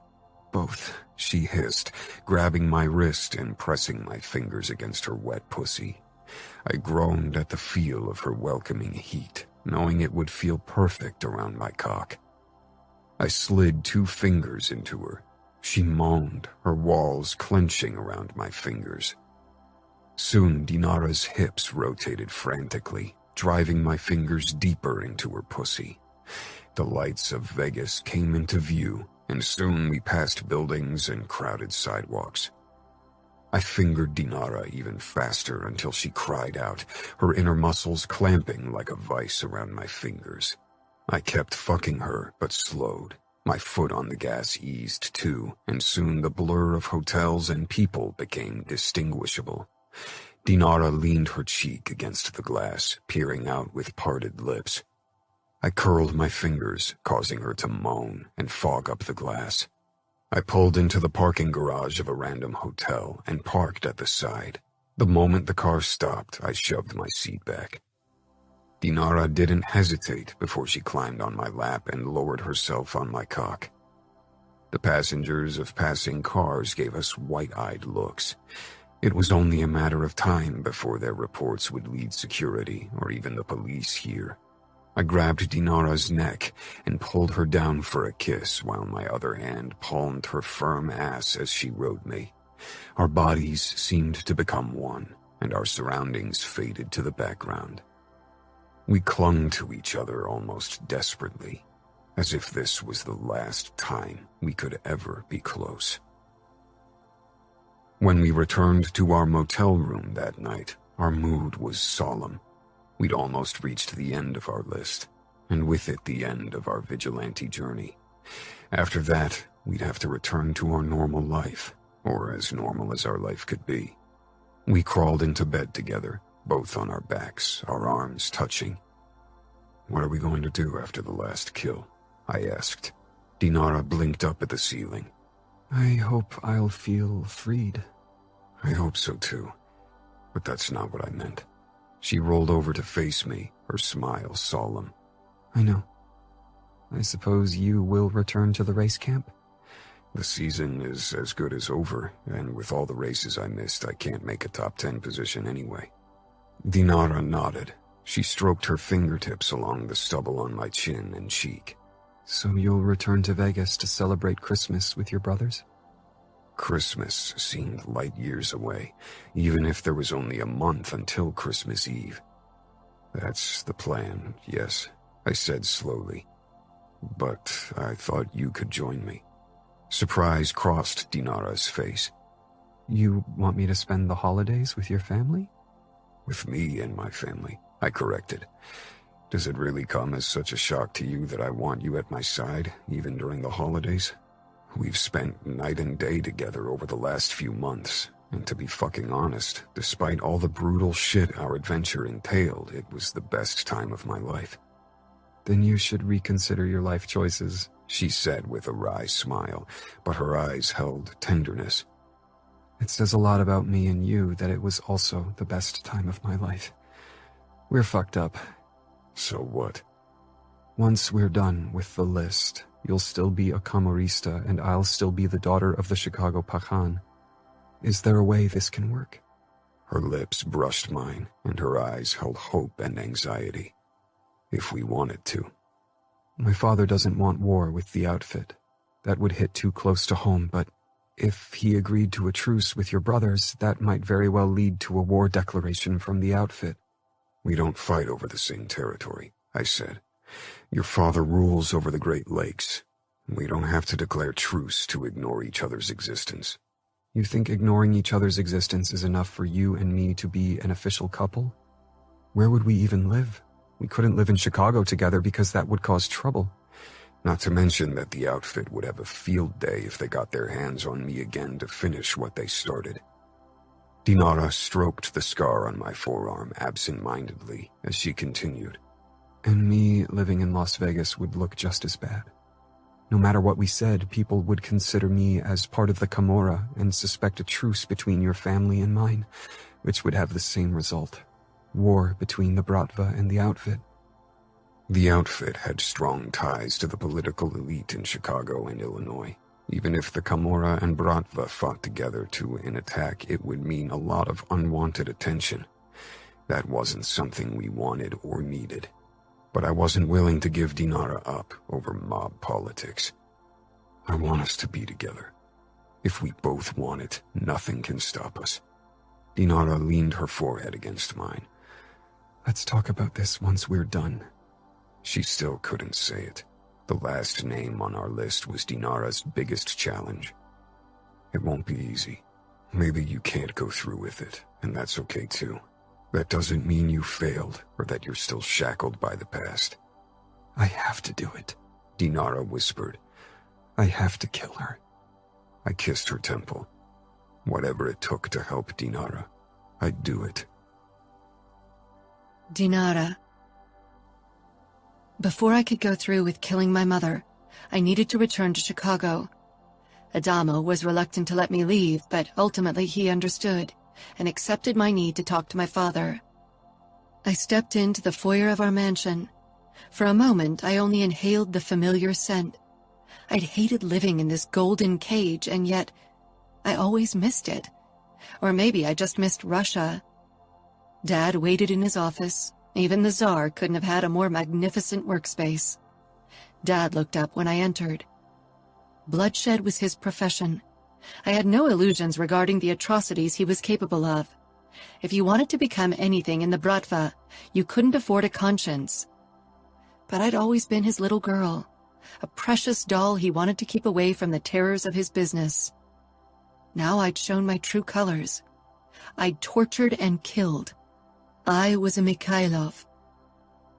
Both, she hissed, grabbing my wrist and pressing my fingers against her wet pussy. I groaned at the feel of her welcoming heat, knowing it would feel perfect around my cock. I slid 2 fingers into her. She moaned, her walls clenching around my fingers. Soon Dinara's hips rotated frantically, driving my fingers deeper into her pussy. The lights of Vegas came into view, and soon we passed buildings and crowded sidewalks. I fingered Dinara even faster until she cried out, her inner muscles clamping like a vice around my fingers. I kept fucking her, but slowed. My foot on the gas eased too, and soon the blur of hotels and people became distinguishable. Dinara leaned her cheek against the glass, peering out with parted lips. I curled my fingers, causing her to moan and fog up the glass. I pulled into the parking garage of a random hotel and parked at the side. The moment the car stopped, I shoved my seat back. Dinara didn't hesitate before she climbed on my lap and lowered herself on my cock. The passengers of passing cars gave us wide-eyed looks. It was only a matter of time before their reports would lead security or even the police here. I grabbed Dinara's neck and pulled her down for a kiss while my other hand palmed her firm ass as she rode me. Our bodies seemed to become one, and our surroundings faded to the background. We clung to each other almost desperately, as if this was the last time we could ever be close. When we returned to our motel room that night, our mood was solemn. We'd almost reached the end of our list, and with it the end of our vigilante journey. After that, we'd have to return to our normal life, or as normal as our life could be. We crawled into bed together, both on our backs, our arms touching. "What are we going to do after the last kill?" I asked. Dinara blinked up at the ceiling. "I hope I'll feel freed." "I hope so too, but that's not what I meant." She rolled over to face me, her smile solemn. "I know. I suppose you will return to the race camp?" "The season is as good as over, and with all the races I missed, I can't make a top 10 position anyway." Dinara nodded. She stroked her fingertips along the stubble on my chin and cheek. "So you'll return to Vegas to celebrate Christmas with your brothers?" Christmas seemed light years away, even if there was only a month until Christmas Eve. "That's the plan, yes," I said slowly. "But I thought you could join me." Surprise crossed Dinara's face. "You want me to spend the holidays with your family?" "With me and my family," I corrected. "Does it really come as such a shock to you that I want you at my side, even during the holidays? We've spent night and day together over the last few months, and to be fucking honest, despite all the brutal shit our adventure entailed, it was the best time of my life." "Then you should reconsider your life choices," she said with a wry smile, but her eyes held tenderness. "It says a lot about me and you that it was also the best time of my life. We're fucked up." "So what?" "Once we're done with the list, you'll still be a Camorrista and I'll still be the daughter of the Chicago Pajan. Is there a way this can work?" Her lips brushed mine, and her eyes held hope and anxiety. "If we wanted to." "My father doesn't want war with the outfit. That would hit too close to home, but if he agreed to a truce with your brothers, that might very well lead to a war declaration from the outfit." "We don't fight over the same territory," I said. "Your father rules over the Great Lakes. We don't have to declare truce to ignore each other's existence." "You think ignoring each other's existence is enough for you and me to be an official couple? Where would we even live? We couldn't live in Chicago together because that would cause trouble." Not to mention that the outfit would have a field day if they got their hands on me again to finish what they started. Dinara stroked the scar on my forearm absent-mindedly as she continued. "And me living in Las Vegas would look just as bad. No matter what we said, people would consider me as part of the Camorra and suspect a truce between your family and mine, which would have the same result. War between the Bratva and the outfit." The outfit had strong ties to the political elite in Chicago and Illinois. Even if the Camorra and Bratva fought together to an attack, it would mean a lot of unwanted attention. That wasn't something we wanted or needed. But I wasn't willing to give Dinara up over mob politics. "I want us to be together. If we both want it, nothing can stop us." Dinara leaned her forehead against mine. "Let's talk about this once we're done." She still couldn't say it. The last name on our list was Dinara's biggest challenge. "It won't be easy. Maybe you can't go through with it, and that's okay too. That doesn't mean you failed or that you're still shackled by the past." "I have to do it," Dinara whispered. "I have to kill her." I kissed her temple. Whatever it took to help Dinara, I'd do it. Dinara. Before I could go through with killing my mother, I needed to return to Chicago. Adamo was reluctant to let me leave, but ultimately he understood and accepted my need to talk to my father. I stepped into the foyer of our mansion. For a moment, I only inhaled the familiar scent. I'd hated living in this golden cage, and yet I always missed it. Or maybe I just missed Russia. Dad waited in his office. Even the Tsar couldn't have had a more magnificent workspace. Dad looked up when I entered. Bloodshed was his profession. I had no illusions regarding the atrocities he was capable of. If you wanted to become anything in the Bratva, you couldn't afford a conscience. But I'd always been his little girl, a precious doll he wanted to keep away from the terrors of his business. Now I'd shown my true colors. I'd tortured and killed. I was a Mikhailov.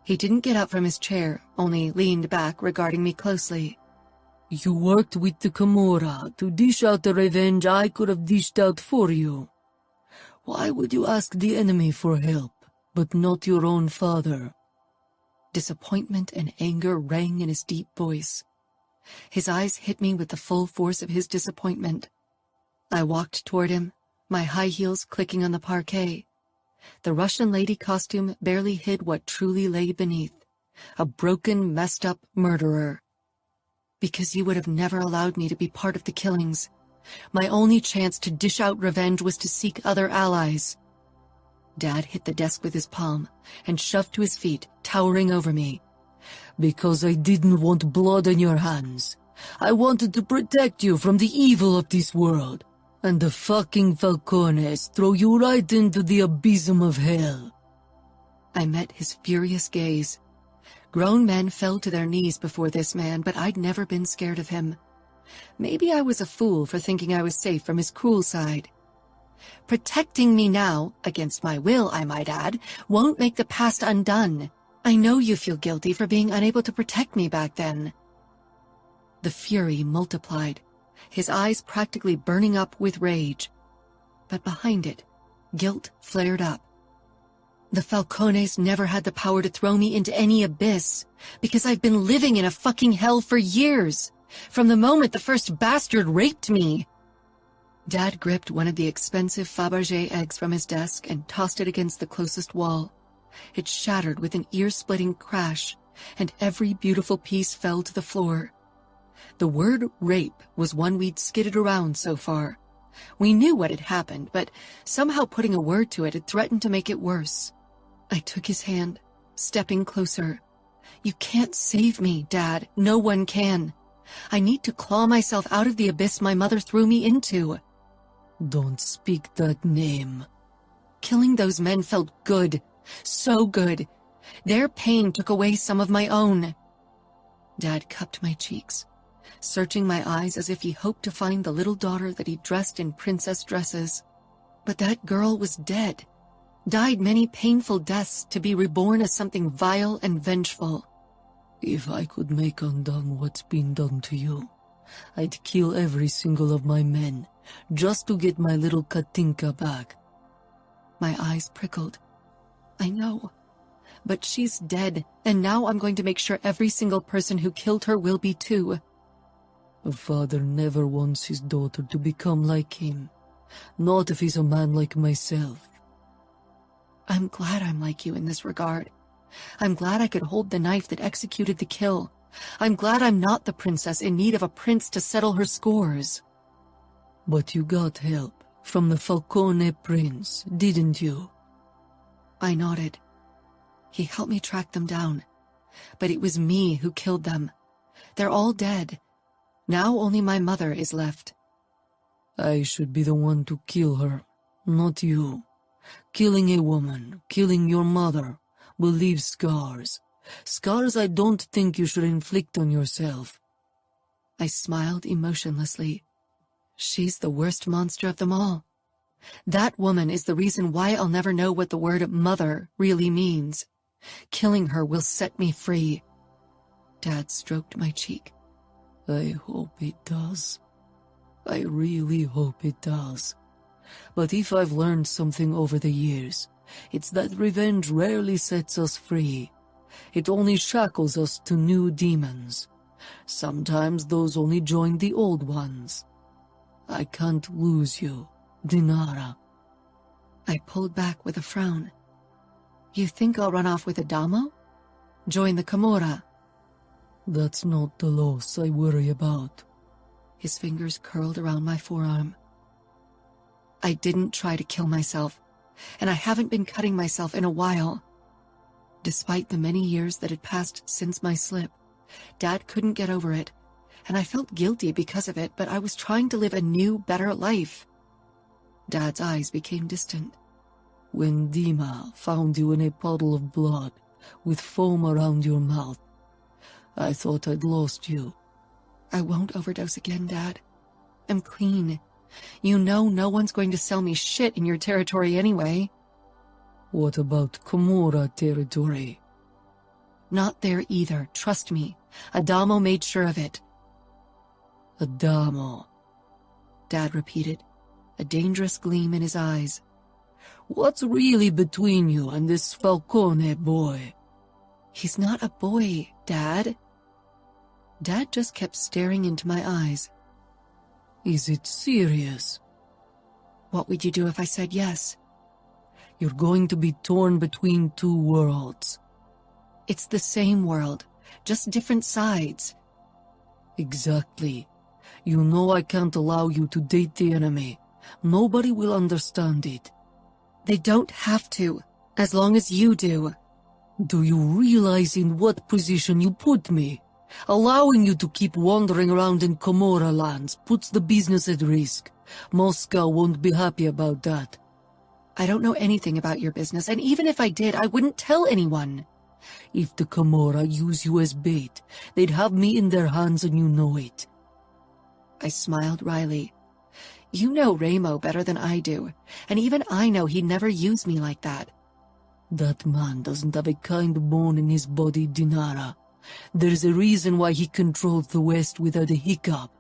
He didn't get up from his chair, only leaned back, regarding me closely. You worked with the Camorra to dish out the revenge I could have dished out for you. Why would you ask the enemy for help, but not your own father? Disappointment and anger rang in his deep voice. His eyes hit me with the full force of his disappointment. I walked toward him, my high heels clicking on the parquet. The Russian lady costume barely hid what truly lay beneath. A broken, messed-up murderer. Because you would have never allowed me to be part of the killings. My only chance to dish out revenge was to seek other allies. Dad hit the desk with his palm and shoved to his feet, towering over me. Because I didn't want blood on your hands. I wanted to protect you from the evil of this world. And the fucking Falcones throw you right into the abysm of hell. I met his furious gaze. Grown men fell to their knees before this man, but I'd never been scared of him. Maybe I was a fool for thinking I was safe from his cruel side. Protecting me now, against my will, I might add, won't make the past undone. I know you feel guilty for being unable to protect me back then. The fury multiplied, his eyes practically burning up with rage. But behind it, guilt flared up. The Falcones never had the power to throw me into any abyss, because I've been living in a fucking hell for years, from the moment the first bastard raped me. Dad gripped one of the expensive Fabergé eggs from his desk and tossed it against the closest wall. It shattered with an ear-splitting crash, and every beautiful piece fell to the floor. The word rape was one we'd skidded around so far. We knew what had happened, but somehow putting a word to it had threatened to make it worse. I took his hand, stepping closer. You can't save me, Dad. No one can. I need to claw myself out of the abyss my mother threw me into. Don't speak that name. Killing those men felt good. So good. Their pain took away some of my own. Dad cupped my cheeks, searching my eyes as if he hoped to find the little daughter that he dressed in princess dresses. But that girl was dead. Died many painful deaths to be reborn as something vile and vengeful. If I could make undone what's been done to you, I'd kill every single of my men, just to get my little Katinka back. My eyes prickled. I know. But she's dead, and now I'm going to make sure every single person who killed her will be too. A father never wants his daughter to become like him. Not if he's a man like myself. I'm glad I'm like you in this regard. I'm glad I could hold the knife that executed the kill. I'm glad I'm not the princess in need of a prince to settle her scores. But you got help from the Falcone prince, didn't you? I nodded. He helped me track them down. But it was me who killed them. They're all dead. Now only my mother is left. I should be the one to kill her, not you. Killing a woman, killing your mother, will leave scars. Scars I don't think you should inflict on yourself. I smiled emotionlessly. She's the worst monster of them all. That woman is the reason why I'll never know what the word mother really means. Killing her will set me free. Dad stroked my cheek. I hope it does. I really hope it does. But if I've learned something over the years, it's that revenge rarely sets us free. It only shackles us to new demons. Sometimes those only join the old ones. I can't lose you, Dinara. I pulled back with a frown. You think I'll run off with Adamo? Join the Camorra? That's not the loss I worry about. His fingers curled around my forearm. I didn't try to kill myself, and I haven't been cutting myself in a while. Despite the many years that had passed since my slip, Dad couldn't get over it, and I felt guilty because of it, but I was trying to live a new, better life. Dad's eyes became distant. When Dima found you in a puddle of blood, with foam around your mouth, I thought I'd lost you. I won't overdose again, Dad. I'm clean. You know no one's going to sell me shit in your territory anyway. What about Camorra territory? Not there either, trust me. Adamo made sure of it. Adamo, Dad repeated, a dangerous gleam in his eyes. what's really between you and this Falcone boy? He's not a boy, Dad. Dad just kept staring into my eyes. Is it serious? What would you do if I said yes? You're going to be torn between two worlds. It's the same world, just different sides. Exactly. You know I can't allow you to date the enemy. Nobody will understand it. They don't have to, as long as you do. Do you realize in what position you put me? Allowing you to keep wandering around in Camorra lands puts the business at risk. Moscow won't be happy about that. I don't know anything about your business, and even if I did, I wouldn't tell anyone. If the Camorra use you as bait, they'd have me in their hands and you know it. I smiled wryly. You know Ramo better than I do, and even I know he'd never use me like that. That man doesn't have a kind bone in his body, Dinara. There's a reason why he controls the West without a hiccup.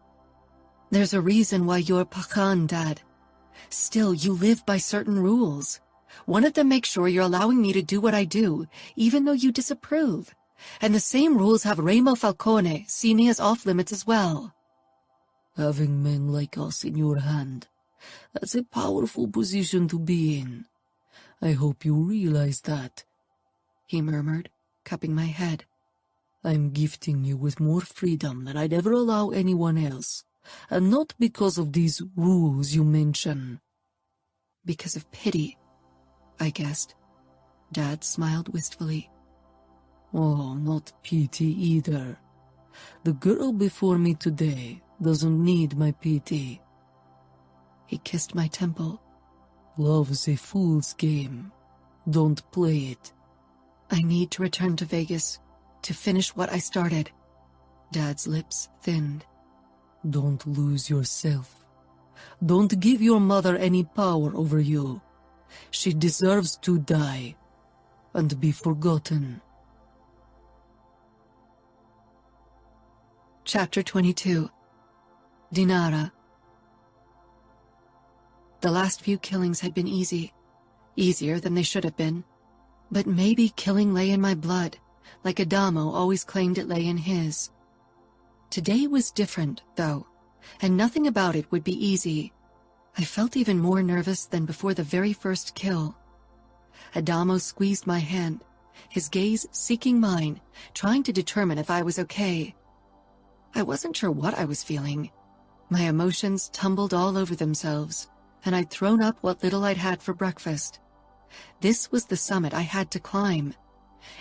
There's a reason why you're Pakhan, Dad. Still, you live by certain rules. One of them makes sure you're allowing me to do what I do, even though you disapprove. And the same rules have Ramo Falcone see me as off-limits as well. Having men like us in your hand, that's a powerful position to be in. I hope you realize that, he murmured, cupping my head. I'm gifting you with more freedom than I'd ever allow anyone else, and not because of these rules you mention. Because of pity, I guessed. Dad smiled wistfully. Oh, not pity either. The girl before me today doesn't need my pity. He kissed my temple. Love's a fool's game. Don't play it. I need to return to Vegas to finish what I started. Dad's lips thinned. Don't lose yourself. Don't give your mother any power over you. She deserves to die and be forgotten. Chapter 22. Dinara. The last few killings had been easy, easier than they should have been. But maybe killing lay in my blood, like Adamo always claimed it lay in his. Today was different, though, and nothing about it would be easy. I felt even more nervous than before the very first kill. Adamo squeezed my hand, his gaze seeking mine, trying to determine if I was okay. I wasn't sure what I was feeling. My emotions tumbled all over themselves, and I'd thrown up what little I'd had for breakfast. This was the summit I had to climb.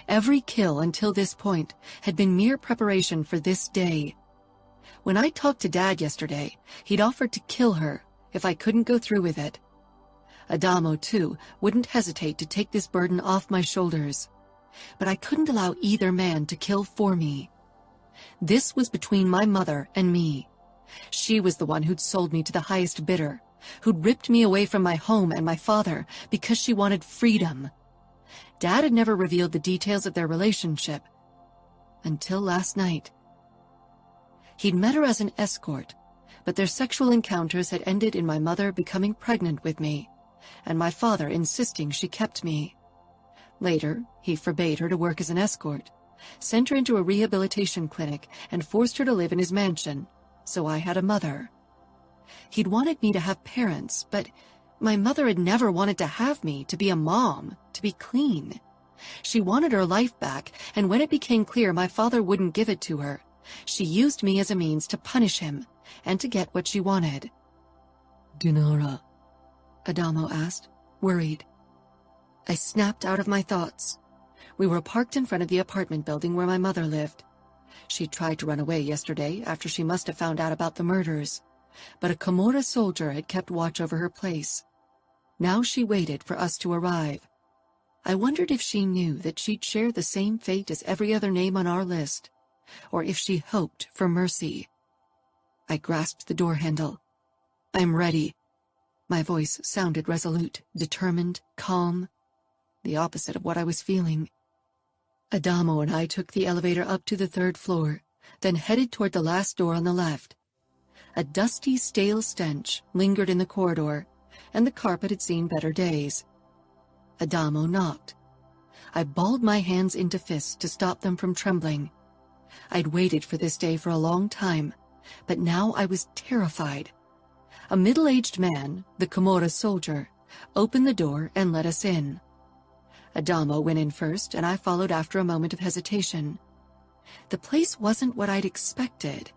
Every kill until this point had been mere preparation for this day. When I talked to Dad yesterday, he'd offered to kill her if I couldn't go through with it. Adamo, too, wouldn't hesitate to take this burden off my shoulders. But I couldn't allow either man to kill for me. This was between my mother and me. She was the one who'd sold me to the highest bidder, who'd ripped me away from my home and my father because she wanted freedom. Dad had never revealed the details of their relationship until last night. He'd met her as an escort, but their sexual encounters had ended in my mother becoming pregnant with me, and my father insisting she kept me. Later, he forbade her to work as an escort, sent her into a rehabilitation clinic, and forced her to live in his mansion, so I had a mother. He'd wanted me to have parents, but my mother had never wanted to have me, to be a mom, to be clean. She wanted her life back, and when it became clear my father wouldn't give it to her, she used me as a means to punish him and to get what she wanted. Dinara, Adamo asked, worried. I snapped out of my thoughts. We were parked in front of the apartment building where my mother lived. She tried to run away yesterday after she must have found out about the murders, but a Camorra soldier had kept watch over her place. Now she waited for us to arrive. I wondered if she knew that she'd share the same fate as every other name on our list, or if she hoped for mercy. I grasped the door handle. I'm ready. My voice sounded resolute, determined, calm. the opposite of what I was feeling. Adamo and I took the elevator up to the 3rd floor, then headed toward the last door on the left. A dusty, stale stench lingered in the corridor, and the carpet had seen better days. Adamo knocked. I balled my hands into fists to stop them from trembling. I'd waited for this day for a long time, but now I was terrified. A middle-aged man, the Camorra soldier, opened the door and let us in. Adamo went in first, and I followed after a moment of hesitation. The place wasn't what I'd expected.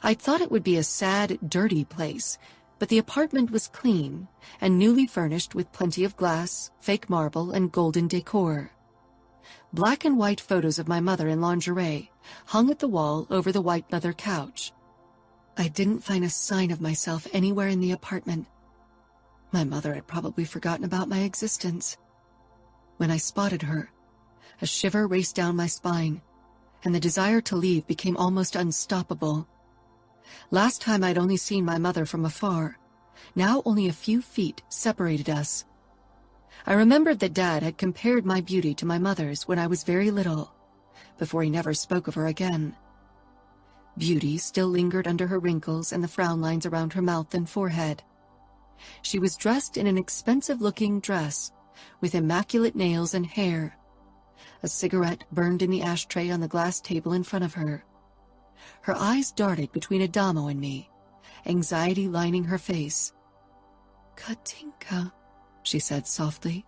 I thought it would be a sad, dirty place, but the apartment was clean and newly furnished with plenty of glass, fake marble, and golden decor. Black and white photos of my mother in lingerie hung at the wall over the white leather couch. I didn't find a sign of myself anywhere in the apartment. My mother had probably forgotten about my existence. When I spotted her, a shiver raced down my spine, and the desire to leave became almost unstoppable. Last time I'd only seen my mother from afar. Now only a few feet separated us. I remembered that Dad had compared my beauty to my mother's when I was very little, before he never spoke of her again. Beauty still lingered under her wrinkles and the frown lines around her mouth and forehead. She was dressed in an expensive-looking dress, with immaculate nails and hair. A cigarette burned in the ashtray on the glass table in front of her. Her eyes darted between Adamo and me, anxiety lining her face. "Katinka," she said softly,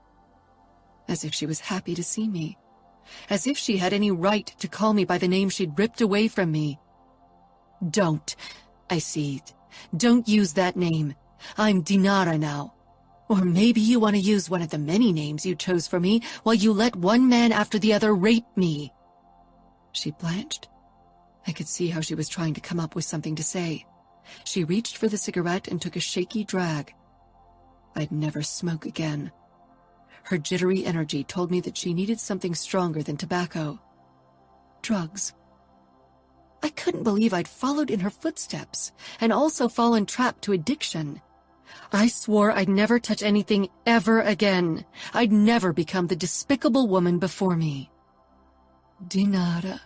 as if she was happy to see me, as if she had any right to call me by the name she'd ripped away from me. "Don't," I seethed. "Don't use that name. I'm Dinara now. Or maybe you want to use one of the many names you chose for me while you let one man after the other rape me." She blanched. I could see how she was trying to come up with something to say. She reached for the cigarette and took a shaky drag. I'd never smoke again. Her jittery energy told me that she needed something stronger than tobacco. Drugs. I couldn't believe I'd followed in her footsteps and also fallen trapped to addiction. I swore I'd never touch anything ever again. I'd never become the despicable woman before me. "Dinara,"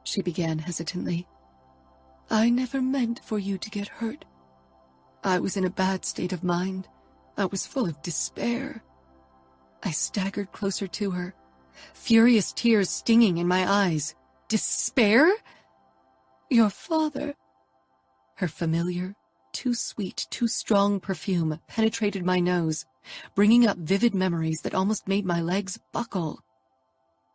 she began hesitantly, "I never meant for you to get hurt. I was in a bad state of mind. I was full of despair." I staggered closer to her, furious tears stinging in my eyes. "Despair?" "Your father." Her familiar, too sweet, too strong perfume penetrated my nose, bringing up vivid memories that almost made my legs buckle.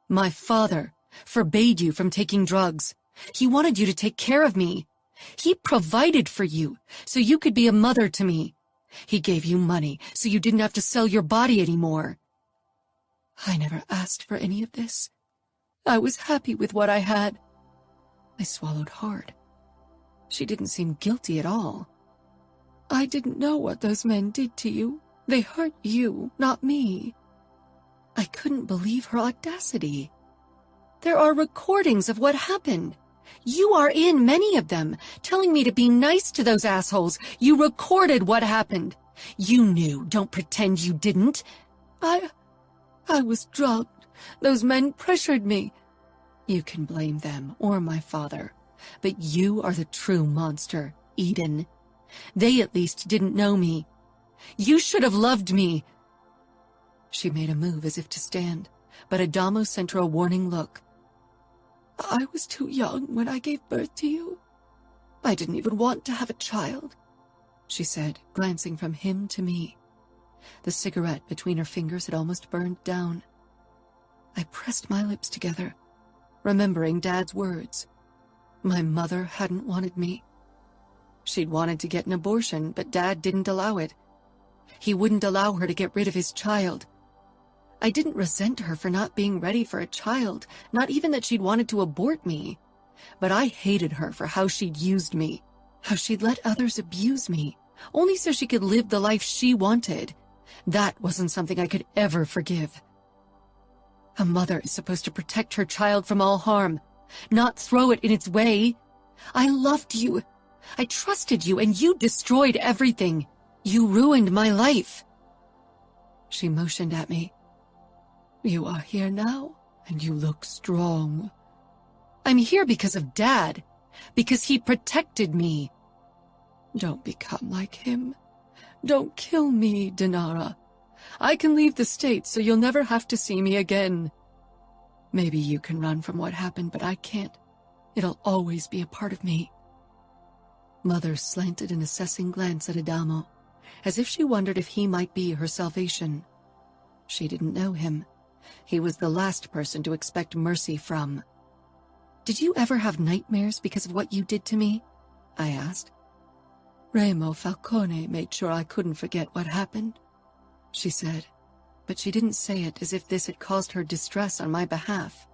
"My father forbade you from taking drugs. He wanted you to take care of me. He provided for you so you could be a mother to me. He gave you money so you didn't have to sell your body anymore." I never asked for any of this. I was happy with what I had. I swallowed hard. She didn't seem guilty at all. "I didn't know what those men did to you. They hurt you, not me." I couldn't believe her audacity. "There are recordings of what happened. You are in many of them, telling me to be nice to those assholes. You recorded what happened. You knew. Don't pretend you didn't." I was drugged. Those men pressured me." "You can blame them or my father, but you are the true monster, Eden. They at least didn't know me. You should have loved me." She made a move as if to stand, but Adamo sent her a warning look. "I was too young when I gave birth to you. I didn't even want to have a child," she said, glancing from him to me. The cigarette between her fingers had almost burned down. I pressed my lips together, remembering Dad's words. My mother hadn't wanted me. She'd wanted to get an abortion, but Dad didn't allow it. He wouldn't allow her to get rid of his child. I didn't resent her for not being ready for a child, not even that she'd wanted to abort me. But I hated her for how she'd used me, how she'd let others abuse me, only so she could live the life she wanted. That wasn't something I could ever forgive. A mother is supposed to protect her child from all harm, not throw it in its way. I loved you. I trusted you, and you destroyed everything. You ruined my life." She motioned at me. You are here now, and you look strong. I'm here because of Dad, because he protected me. Don't become like him. Don't kill me, Dinara. I can leave the States so you'll never have to see me again. Maybe you can run from what happened, but I can't. It'll always be a part of me. Mother slanted an assessing glance at Adamo, as if she wondered if he might be her salvation. She didn't know him. He was the last person to expect mercy from. Did you ever have nightmares because of what you did to me? I asked. Remo Falcone made sure I couldn't forget what happened, she said, but she didn't say it as if this had caused her distress on my behalf.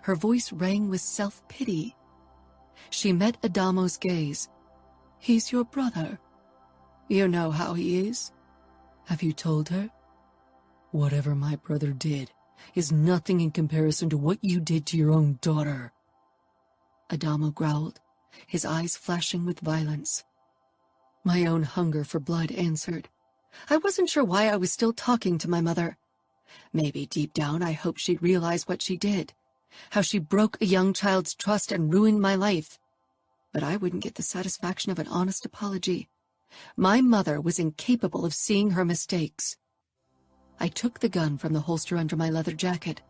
Her voice rang with self-pity. She met Adamo's gaze. He's your brother. You know how he is. Have you told her? Whatever my brother did is nothing in comparison to what you did to your own daughter. Adamo growled, his eyes flashing with violence. My own hunger for blood answered. I wasn't sure why I was still talking to my mother. Maybe deep down I hoped she'd realize what she did, how she broke a young child's trust and ruined my life. But I wouldn't get the satisfaction of an honest apology. My mother was incapable of seeing her mistakes. I took the gun from the holster under my leather jacket.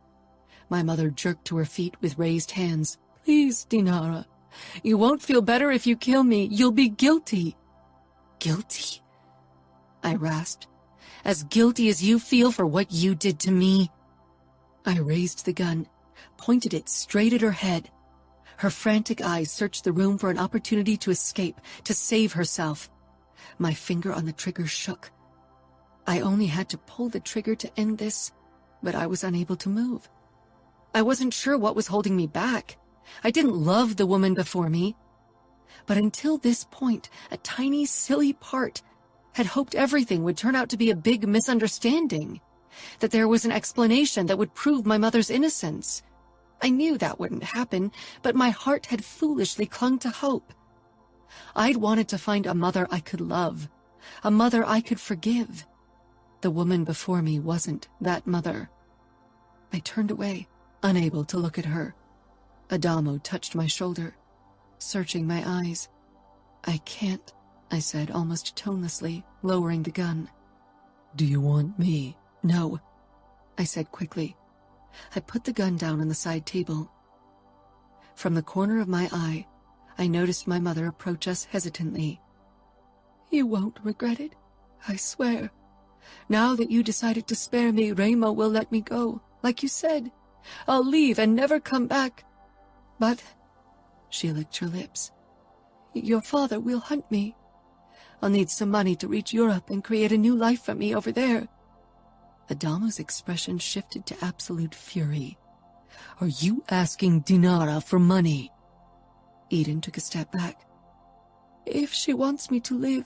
My mother jerked to her feet with raised hands. Please, Dinara. You won't feel better if you kill me. You'll be guilty. Guilty? I rasped. As guilty as you feel for what you did to me? I raised the gun, pointed it straight at her head. Her frantic eyes searched the room for an opportunity to escape, to save herself. My finger on the trigger shook. I only had to pull the trigger to end this, but I was unable to move. I wasn't sure what was holding me back. I didn't love the woman before me. But until this point, a tiny, silly part had hoped everything would turn out to be a big misunderstanding, that there was an explanation that would prove my mother's innocence. I knew that wouldn't happen, but my heart had foolishly clung to hope. I'd wanted to find a mother I could love, a mother I could forgive. The woman before me wasn't that mother. I turned away, unable to look at her. Adamo touched my shoulder, searching my eyes. I can't, I said almost tonelessly, lowering the gun. Do you want me? No, I said quickly. I put the gun down on the side table. From the corner of my eye, I noticed my mother approach us hesitantly. You won't regret it, I swear. Now that you decided to spare me, Remo will let me go, like you said. I'll leave and never come back. But, she licked her lips, your father will hunt me. I'll need some money to reach Europe and create a new life for me over there. Adamo's expression shifted to absolute fury. Are you asking Dinara for money? Eden took a step back. If she wants me to live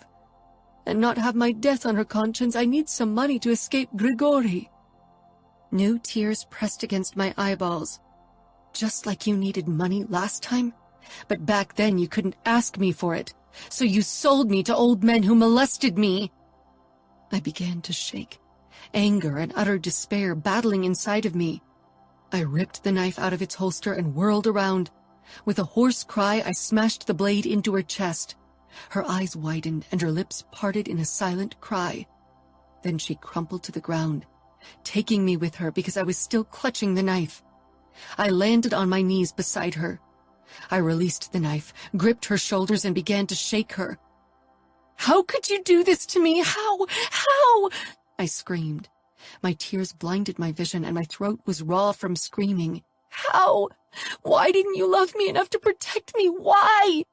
and not have my death on her conscience, I need some money to escape Grigori. New tears pressed against my eyeballs. Just like you needed money last time? But back then you couldn't ask me for it, so you sold me to old men who molested me. I began to shake, anger and utter despair battling inside of me. I ripped the knife out of its holster and whirled around. With a hoarse cry, I smashed the blade into her chest. Her eyes widened and her lips parted in a silent cry. Then she crumpled to the ground, taking me with her because I was still clutching the knife. I landed on my knees beside her. I released the knife, gripped her shoulders, and began to shake her. How could you do this to me? How? I screamed. My tears blinded my vision and my throat was raw from screaming. How? Why didn't you love me enough to protect me? Why?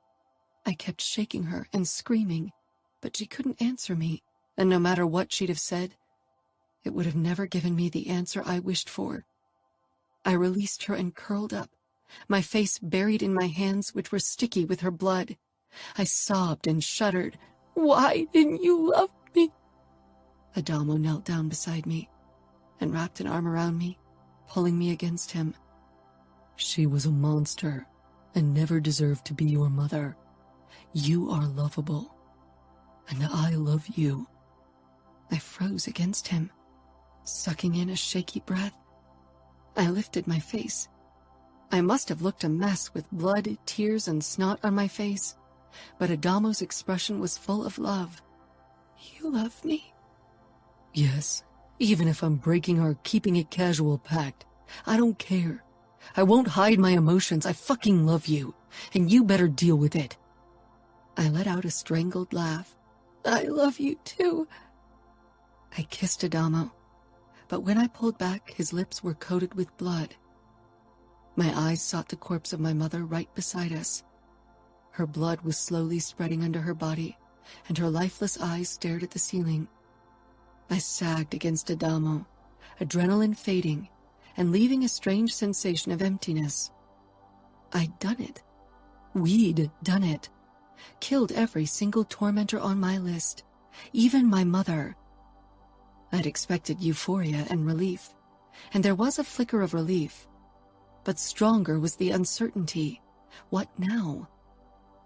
I kept shaking her and screaming, but she couldn't answer me, and no matter what she'd have said, it would have never given me the answer I wished for. I released her and curled up, my face buried in my hands, which were sticky with her blood. I sobbed and shuddered. Why didn't you love me? Adamo knelt down beside me and wrapped an arm around me, pulling me against him. She was a monster and never deserved to be your mother. You are lovable, and I love you. I froze against him, sucking in a shaky breath. I lifted my face. I must have looked a mess with blood, tears, and snot on my face, but Adamo's expression was full of love. You love me? Yes, even if I'm breaking our keeping it casual pact. I don't care. I won't hide my emotions. I fucking love you, and you better deal with it. I let out a strangled laugh. I love you too. I kissed Adamo, but when I pulled back, his lips were coated with blood. My eyes sought the corpse of my mother right beside us. Her blood was slowly spreading under her body, and her lifeless eyes stared at the ceiling. I sagged against Adamo, adrenaline fading, and leaving a strange sensation of emptiness. I'd done it. We'd done it. Killed every single tormentor on my list, even my mother. I'd expected euphoria and relief, and there was a flicker of relief. But stronger was the uncertainty. What now?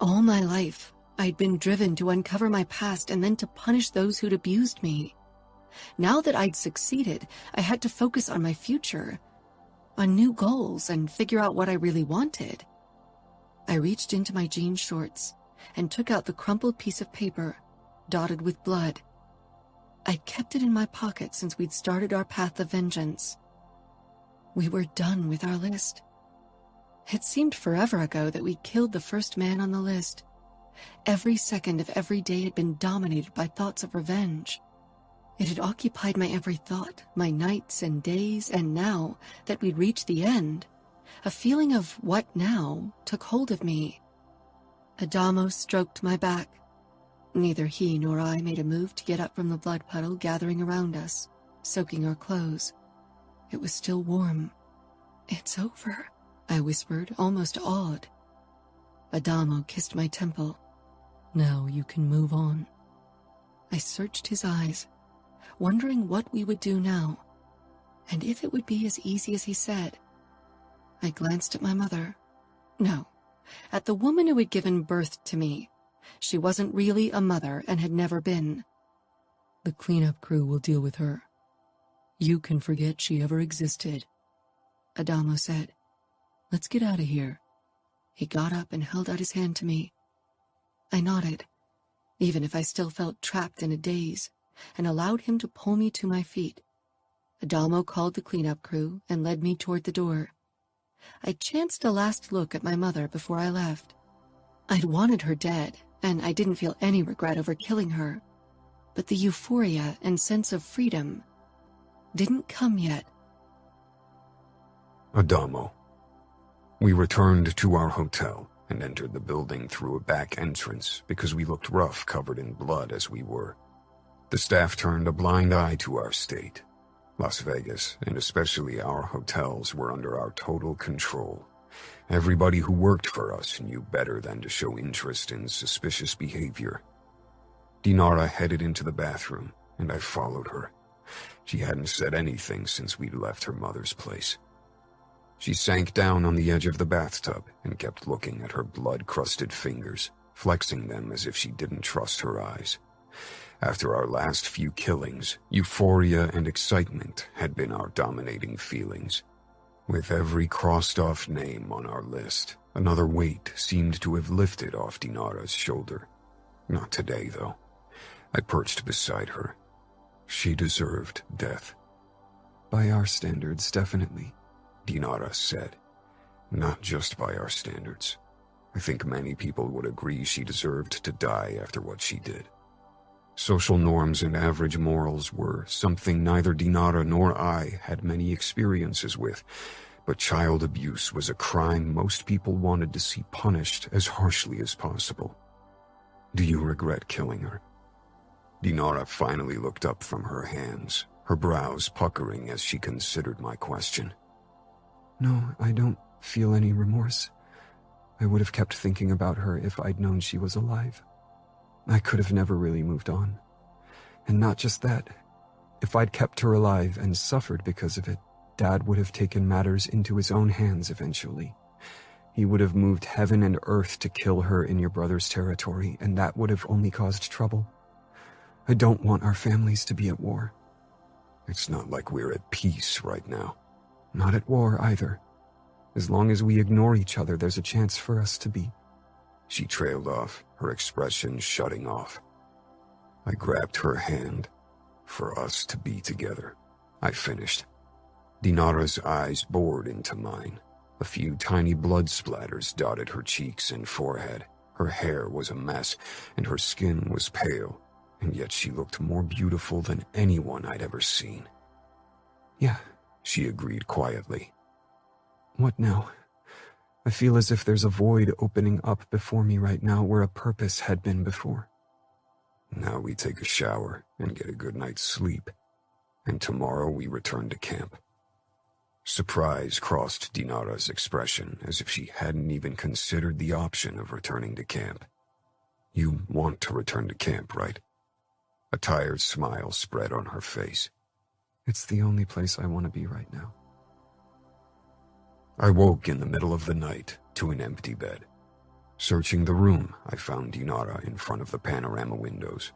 All my life, I'd been driven to uncover my past and then to punish those who'd abused me. Now that I'd succeeded, I had to focus on my future, on new goals, and figure out what I really wanted. I reached into my jean shorts and took out the crumpled piece of paper, dotted with blood. I'd kept it in my pocket since we'd started our path of vengeance. We were done with our list. It seemed forever ago that we killed the first man on the list. Every second of every day had been dominated by thoughts of revenge. It had occupied my every thought, my nights and days, and now that we'd reached the end, a feeling of what now took hold of me. Adamo stroked my back. Neither he nor I made a move to get up from the blood puddle gathering around us, soaking our clothes. It was still warm. It's over, I whispered, almost awed. Adamo kissed my temple. Now you can move on. I searched his eyes, wondering what we would do now, and if it would be as easy as he said. I glanced at my mother. No, at the woman who had given birth to me. She wasn't really a mother and had never been. The cleanup crew will deal with her. You can forget she ever existed, Adamo said. Let's get out of here. He got up and held out his hand to me. I nodded, even if I still felt trapped in a daze, and allowed him to pull me to my feet. Adamo called the cleanup crew and led me toward the door. I chanced a last look at my mother before I left. I'd wanted her dead, and I didn't feel any regret over killing her. But the euphoria and sense of freedom didn't come yet. Adamo. We returned to our hotel and entered the building through a back entrance because we looked rough, covered in blood as we were. The staff turned a blind eye to our state. Las Vegas, and especially our hotels, were under our total control. Everybody who worked for us knew better than to show interest in suspicious behavior. Dinara headed into the bathroom, and I followed her. She hadn't said anything since we'd left her mother's place. She sank down on the edge of the bathtub and kept looking at her blood-crusted fingers, flexing them as if she didn't trust her eyes. After our last few killings, euphoria and excitement had been our dominating feelings. With every crossed-off name on our list, another weight seemed to have lifted off Dinara's shoulder. Not today, though. I perched beside her. She deserved death. By our standards, definitely, Dinara said. Not just by our standards. I think many people would agree she deserved to die after what she did. Social norms and average morals were something neither Dinara nor I had many experiences with, but child abuse was a crime most people wanted to see punished as harshly as possible. Do you regret killing her? Dinara finally looked up from her hands, her brows puckering as she considered my question. No, I don't feel any remorse. I would have kept thinking about her if I'd known she was alive. I could have never really moved on. And not just that. If I'd kept her alive and suffered because of it, Dad would have taken matters into his own hands eventually. He would have moved heaven and earth to kill her in your brother's territory, and that would have only caused trouble. I don't want our families to be at war. It's not like we're at peace right now. Not at war either. As long as we ignore each other, there's a chance for us to be. She trailed off, her expression shutting off. I grabbed her hand. For us to be together, I finished. Dinara's eyes bored into mine. A few tiny blood splatters dotted her cheeks and forehead. Her hair was a mess, and her skin was pale, and yet she looked more beautiful than anyone I'd ever seen. Yeah, she agreed quietly. What now? I feel as if there's a void opening up before me right now where a purpose had been before. Now we take a shower and get a good night's sleep, and tomorrow we return to camp. Surprise crossed Dinara's expression, as if she hadn't even considered the option of returning to camp. You want to return to camp, right? A tired smile spread on her face. It's the only place I want to be right now. I woke in the middle of the night to an empty bed. Searching the room, I found Dinara in front of the panorama windows.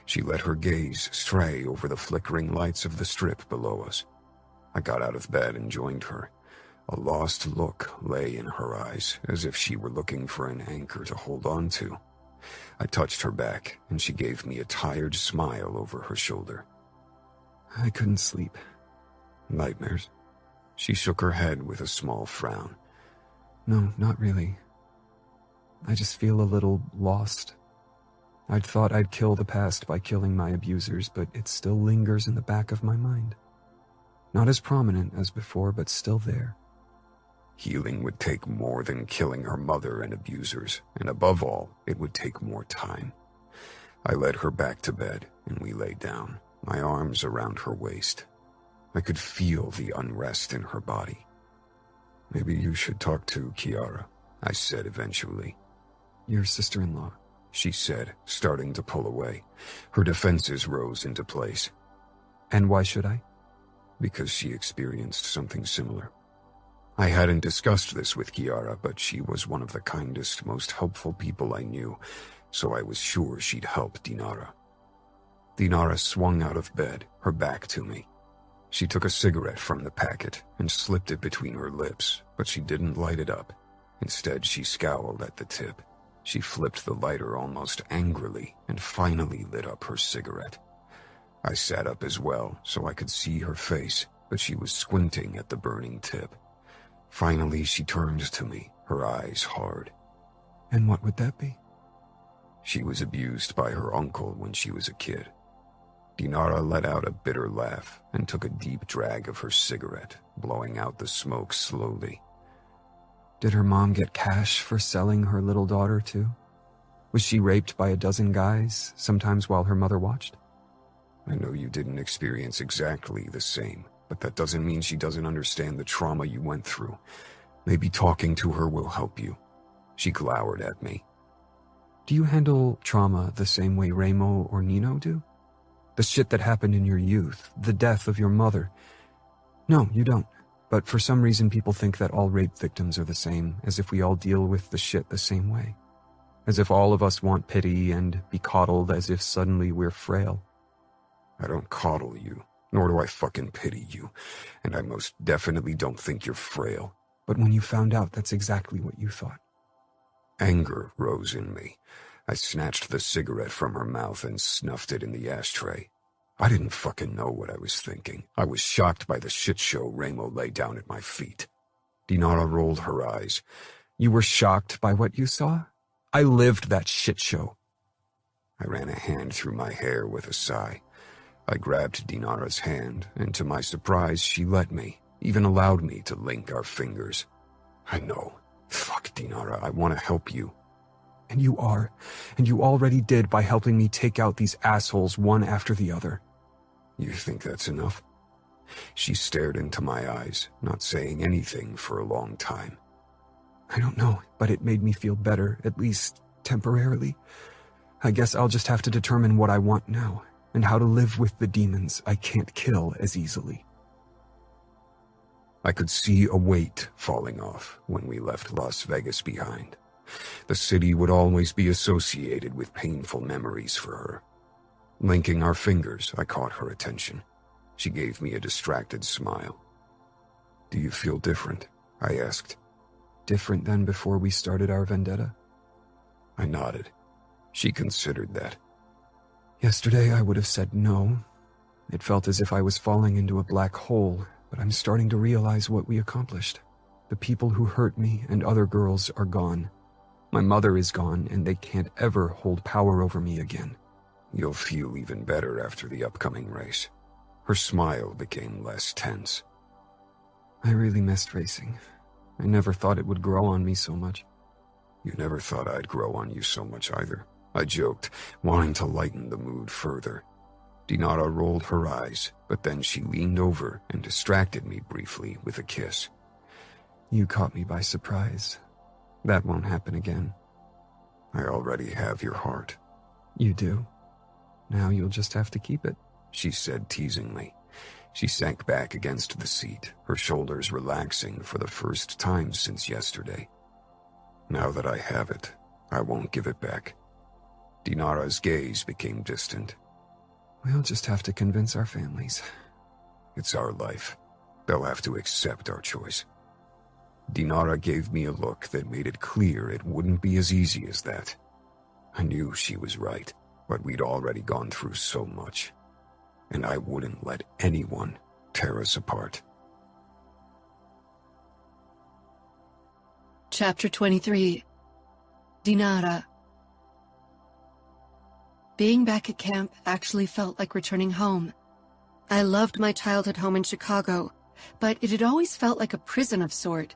She let her gaze stray over the flickering lights of the strip below us. I got out of bed and joined her. A lost look lay in her eyes, as if she were looking for an anchor to hold on to. I touched her back, and she gave me a tired smile over her shoulder. I couldn't sleep. Nightmares? She shook her head with a small frown. No, not really. I just feel a little lost. I'd thought I'd kill the past by killing my abusers, but it still lingers in the back of my mind. Not as prominent as before, but still there. Healing would take more than killing her mother and abusers, and above all, it would take more time. I led her back to bed, and we lay down, my arms around her waist. I could feel the unrest in her body. Maybe you should talk to Kiara, I said eventually. Your sister-in-law, she said, starting to pull away. Her defenses rose into place. And why should I? Because she experienced something similar. I hadn't discussed this with Kiara, but she was one of the kindest, most helpful people I knew, so I was sure she'd help Dinara. Dinara swung out of bed, her back to me. She took a cigarette from the packet and slipped it between her lips, but she didn't light it up. Instead, she scowled at the tip. She flipped the lighter almost angrily and finally lit up her cigarette. I sat up as well so I could see her face, but she was squinting at the burning tip. Finally, she turned to me, her eyes hard. And what would that be? She was abused by her uncle when she was a kid. Dinara let out a bitter laugh and took a deep drag of her cigarette, blowing out the smoke slowly. Did her mom get cash for selling her little daughter too? Was she raped by a dozen guys, sometimes while her mother watched? I know you didn't experience exactly the same, but that doesn't mean she doesn't understand the trauma you went through. Maybe talking to her will help you. She glowered at me. Do you handle trauma the same way Remo or Nino do? The shit that happened in your youth, the death of your mother. No, you don't. But for some reason people think that all rape victims are the same, as if we all deal with the shit the same way. As if all of us want pity and be coddled as if suddenly we're frail. I don't coddle you, nor do I fucking pity you, and I most definitely don't think you're frail. But when you found out, that's exactly what you thought. Anger rose in me. I snatched the cigarette from her mouth and snuffed it in the ashtray. I didn't fucking know what I was thinking. I was shocked by the shit show Remo laid down at my feet. Dinara rolled her eyes. You were shocked by what you saw? I lived that shit show. I ran a hand through my hair with a sigh. I grabbed Dinara's hand, and to my surprise, she let me, even allowed me to link our fingers. I know. Fuck, Dinara, I want to help you. And you are, and you already did by helping me take out these assholes one after the other. You think that's enough? She stared into my eyes, not saying anything for a long time. I don't know, but it made me feel better, at least temporarily. I guess I'll just have to determine what I want now, and how to live with the demons I can't kill as easily. I could see a weight falling off when we left Las Vegas behind. The city would always be associated with painful memories for her. Linking our fingers, I caught her attention. She gave me a distracted smile. Do you feel different? I asked. Different than before we started our vendetta? I nodded. She considered that. Yesterday I would have said no. It felt as if I was falling into a black hole, but I'm starting to realize what we accomplished. The people who hurt me and other girls are gone. My mother is gone, and they can't ever hold power over me again. You'll feel even better after the upcoming race. Her smile became less tense. I really missed racing. I never thought it would grow on me so much. You never thought I'd grow on you so much either, I joked, wanting to lighten the mood further. Dinara rolled her eyes, but then she leaned over and distracted me briefly with a kiss. You caught me by surprise. That won't happen again. I already have your heart. You do? Now you'll just have to keep it, she said teasingly. She sank back against the seat, her shoulders relaxing for the first time since yesterday. Now that I have it, I won't give it back. Dinara's gaze became distant. We'll just have to convince our families. It's our life. They'll have to accept our choice. Dinara gave me a look that made it clear it wouldn't be as easy as that. I knew she was right, but we'd already gone through so much, and I wouldn't let anyone tear us apart. Chapter 23. Dinara. Being back at camp actually felt like returning home. I loved my childhood home in Chicago, but it had always felt like a prison of sort.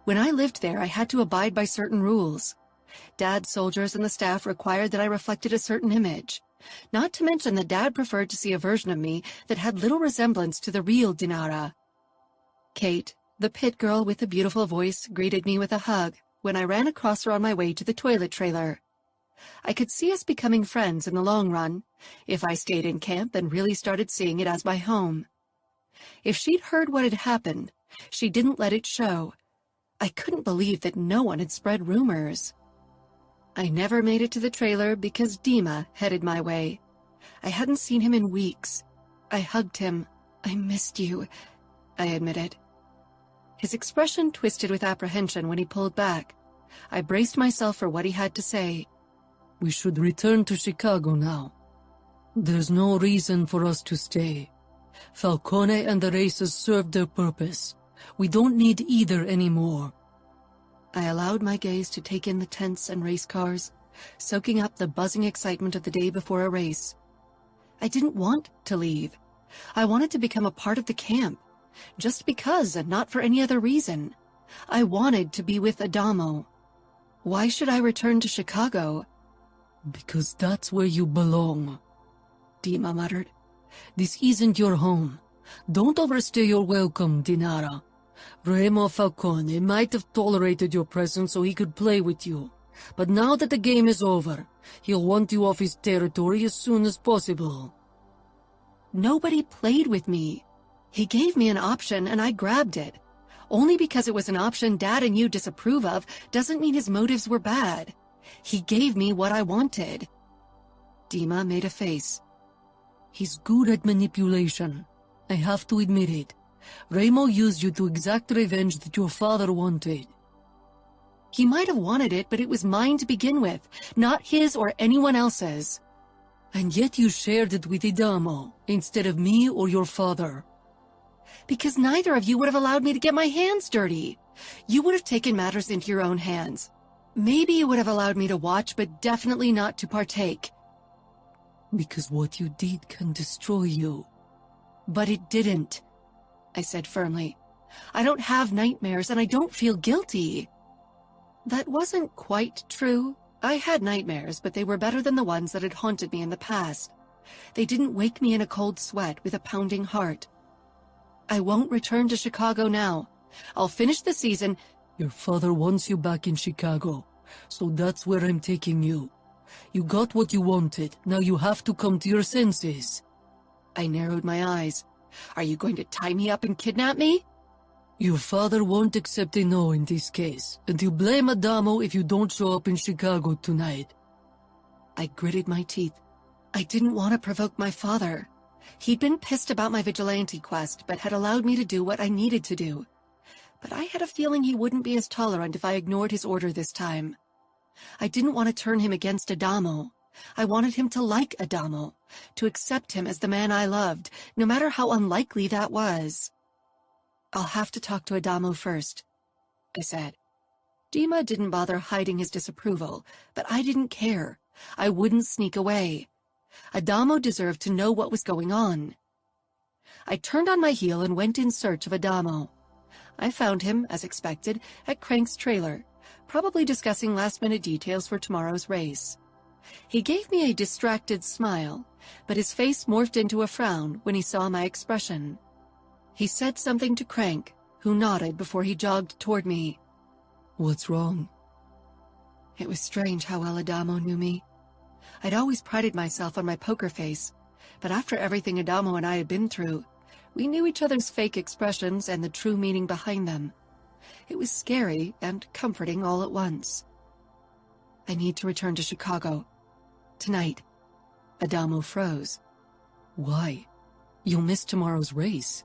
When I lived there, I had to abide by certain rules. Dad's soldiers and the staff required that I reflected a certain image. Not to mention that Dad preferred to see a version of me that had little resemblance to the real Dinara. Kate, the pit girl with the beautiful voice, greeted me with a hug when I ran across her on my way to the toilet trailer. I could see us becoming friends in the long run, if I stayed in camp and really started seeing it as my home. If she'd heard what had happened, she didn't let it show. I couldn't believe that no one had spread rumors. I never made it to the trailer because Dima headed my way. I hadn't seen him in weeks. I hugged him. I missed you, I admitted. His expression twisted with apprehension when he pulled back. I braced myself for what he had to say. We should return to Chicago now. There's no reason for us to stay. Falcone and the races served their purpose. We don't need either anymore. I allowed my gaze to take in the tents and race cars, soaking up the buzzing excitement of the day before a race. I didn't want to leave. I wanted to become a part of the camp, just because and not for any other reason. I wanted to be with Adamo. Why should I return to Chicago? Because that's where you belong, Dima muttered. This isn't your home. Don't overstay your welcome, Dinara. Remo Falcone might have tolerated your presence so he could play with you. But now that the game is over, he'll want you off his territory as soon as possible. Nobody played with me. He gave me an option and I grabbed it. Only because it was an option Dad and you disapprove of doesn't mean his motives were bad. He gave me what I wanted. Dima made a face. He's good at manipulation. I have to admit it. Remo used you to exact revenge that your father wanted. He might have wanted it, but it was mine to begin with, not his or anyone else's. And yet you shared it with Adamo, instead of me or your father. Because neither of you would have allowed me to get my hands dirty. You would have taken matters into your own hands. Maybe you would have allowed me to watch, but definitely not to partake. Because what you did can destroy you. But it didn't, I said firmly. I don't have nightmares and I don't feel guilty. That wasn't quite true. I had nightmares, but they were better than the ones that had haunted me in the past. They didn't wake me in a cold sweat with a pounding heart. I won't return to Chicago now. I'll finish the season. Your father wants you back in Chicago, so that's where I'm taking you. You got what you wanted, now you have to come to your senses. I narrowed my eyes. Are you going to tie me up and kidnap me? Your father won't accept a no in this case, and he'll blame Adamo if you don't show up in Chicago tonight. I gritted my teeth. I didn't want to provoke my father. He'd been pissed about my vigilante quest, but had allowed me to do what I needed to do. but I had a feeling he wouldn't be as tolerant if I ignored his order this time. I didn't want to turn him against Adamo. I wanted him to like Adamo, to accept him as the man I loved, no matter how unlikely that was. "I'll have to talk to Adamo first," I said. Dima didn't bother hiding his disapproval, but I didn't care. I wouldn't sneak away. Adamo deserved to know what was going on. I turned on my heel and went in search of Adamo. I found him, as expected, at Crank's trailer, probably discussing last-minute details for tomorrow's race. He gave me a distracted smile, but his face morphed into a frown when he saw my expression. He said something to Crank, who nodded before he jogged toward me. "What's wrong?" It was strange how well Adamo knew me. I'd always prided myself on my poker face, but after everything Adamo and I had been through, we knew each other's fake expressions and the true meaning behind them. It was scary and comforting all at once. "I need to return to Chicago. Tonight." Adamo froze. "Why? You'll miss tomorrow's race."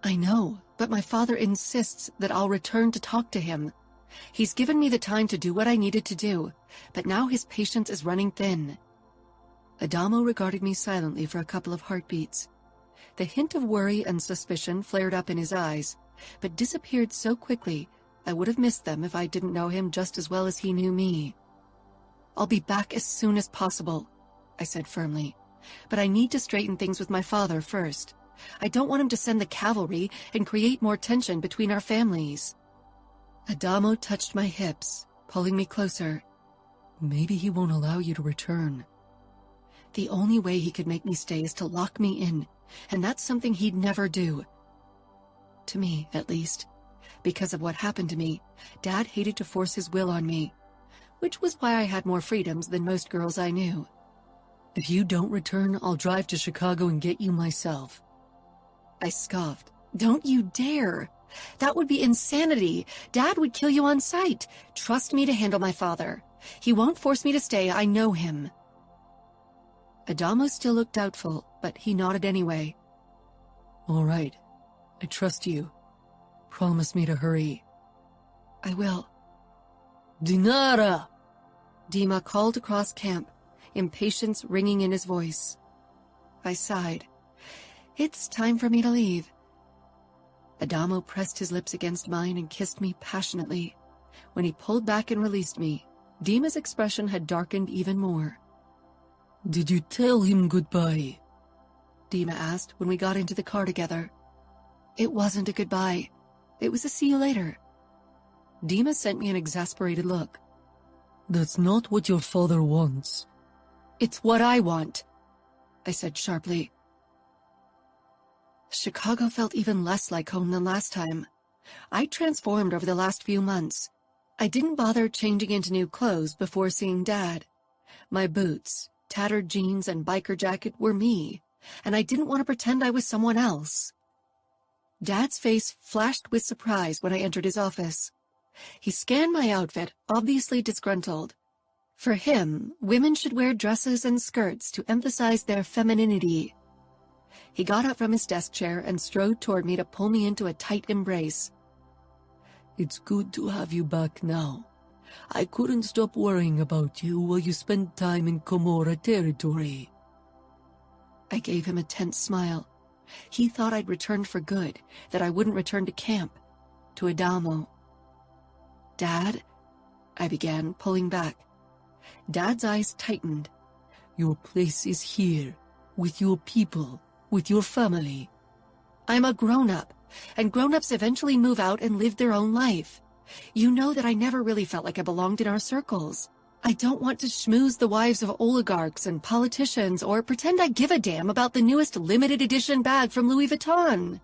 "I know, but my father insists that I'll return to talk to him. He's given me the time to do what I needed to do, but now his patience is running thin." Adamo regarded me silently for a couple of heartbeats. The hint of worry and suspicion flared up in his eyes, but disappeared so quickly I would have missed them if I didn't know him just as well as he knew me. "I'll be back as soon as possible," I said firmly, "but I need to straighten things with my father first. I don't want him to send the cavalry and create more tension between our families." Adamo touched my hips, pulling me closer. "Maybe he won't allow you to return." The only way he could make me stay is to lock me in, and that's something he'd never do. To me, at least. Because of what happened to me, Dad hated to force his will on me, which was why I had more freedoms than most girls I knew. "If you don't return, I'll drive to Chicago and get you myself." I scoffed. "Don't you dare! That would be insanity. Dad would kill you on sight. Trust me to handle my father. He won't force me to stay, I know him." Adamo still looked doubtful, but he nodded anyway. "All right. I trust you. Promise me to hurry." "I will." "Dinara!" Dima called across camp, impatience ringing in his voice. I sighed. It's time for me to leave. Adamo pressed his lips against mine and kissed me passionately. When he pulled back and released me, Dima's expression had darkened even more. "Did you tell him goodbye?" Dima asked when we got into the car together. It wasn't a goodbye. It was a see you later. Dima sent me an exasperated look. "That's not what your father wants." "It's what I want," I said sharply. Chicago felt even less like home than last time. I transformed over the last few months. I didn't bother changing into new clothes before seeing Dad. My boots, tattered jeans, and biker jacket were me, and I didn't want to pretend I was someone else. Dad's face flashed with surprise when I entered his office. He scanned my outfit, obviously disgruntled. For him, women should wear dresses and skirts to emphasize their femininity. He got up from his desk chair and strode toward me to pull me into a tight embrace. "It's good to have you back now. I couldn't stop worrying about you while you spent time in Camorra territory." I gave him a tense smile. He thought I'd returned for good, that I wouldn't return to camp, to Adamo. "Dad," I began, pulling back. Dad's eyes tightened. "Your place is here, with your people, with your family." "I'm a grown-up, and grown-ups eventually move out and live their own life. You know that I never really felt like I belonged in our circles. I don't want to schmooze the wives of oligarchs and politicians or pretend I give a damn about the newest limited edition bag from Louis Vuitton.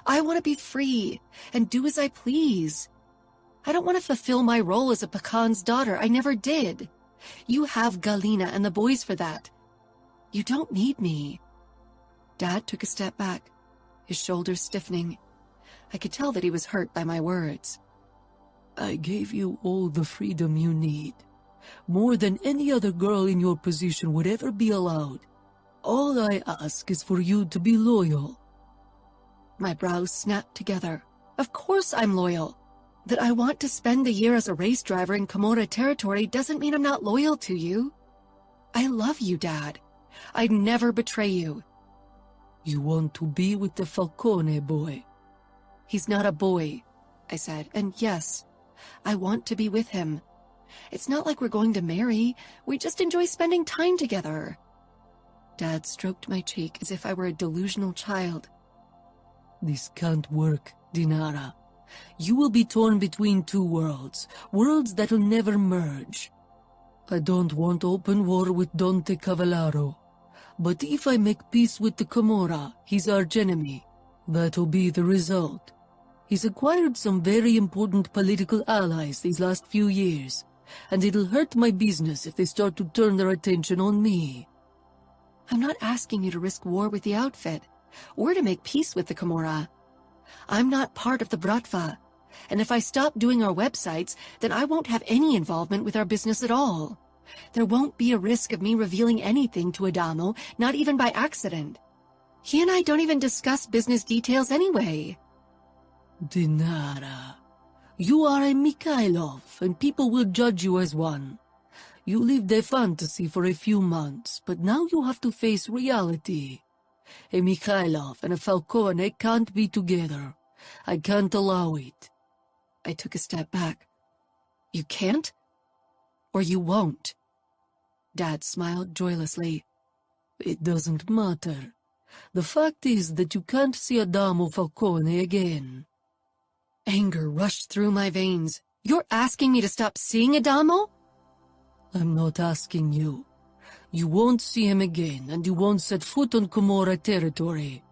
I want to be free and do as I please. I don't want to fulfill my role as a pecan's daughter. I never did. You have Galina and the boys for that. You don't need me." Dad took a step back, his shoulders stiffening. I could tell that he was hurt by my words. "I gave you all the freedom you need, more than any other girl in your position would ever be allowed. All I ask is for you to be loyal." My brows snapped together. Of course I'm loyal. That I want to spend the year as a race driver in Camorra territory doesn't mean I'm not loyal to you. I love you, Dad. I'd never betray you. You want to be with the Falcone boy? He's not a boy, I said, and yes, I want to be with him. It's not like we're going to marry. We just enjoy spending time together. Dad stroked my cheek as if I were a delusional child. This can't work, Dinara. You will be torn between two worlds that'll never merge. I don't want open war with Dante Cavallaro, but if I make peace with the Camorra, his archenemy, that'll be the result. He's acquired some very important political allies these last few years, and it'll hurt my business if they start to turn their attention on me. I'm not asking you to risk war with the outfit, or to make peace with the Camorra. I'm not part of the Bratva, and if I stop doing our websites, then I won't have any involvement with our business at all. There won't be a risk of me revealing anything to Adamo, not even by accident. He and I don't even discuss business details anyway. Dinara, you are a Mikhailov, and people will judge you as one. You lived a fantasy for a few months, but now you have to face reality. A Mikhailov and a Falcone can't be together. I can't allow it. I took a step back. You can't? Or you won't? Dad smiled joylessly. It doesn't matter. The fact is that you can't see Adamo Falcone again. Anger rushed through my veins. You're asking me to stop seeing Adamo? I'm not asking you. You won't see him again, and you won't set foot on Camorra territory.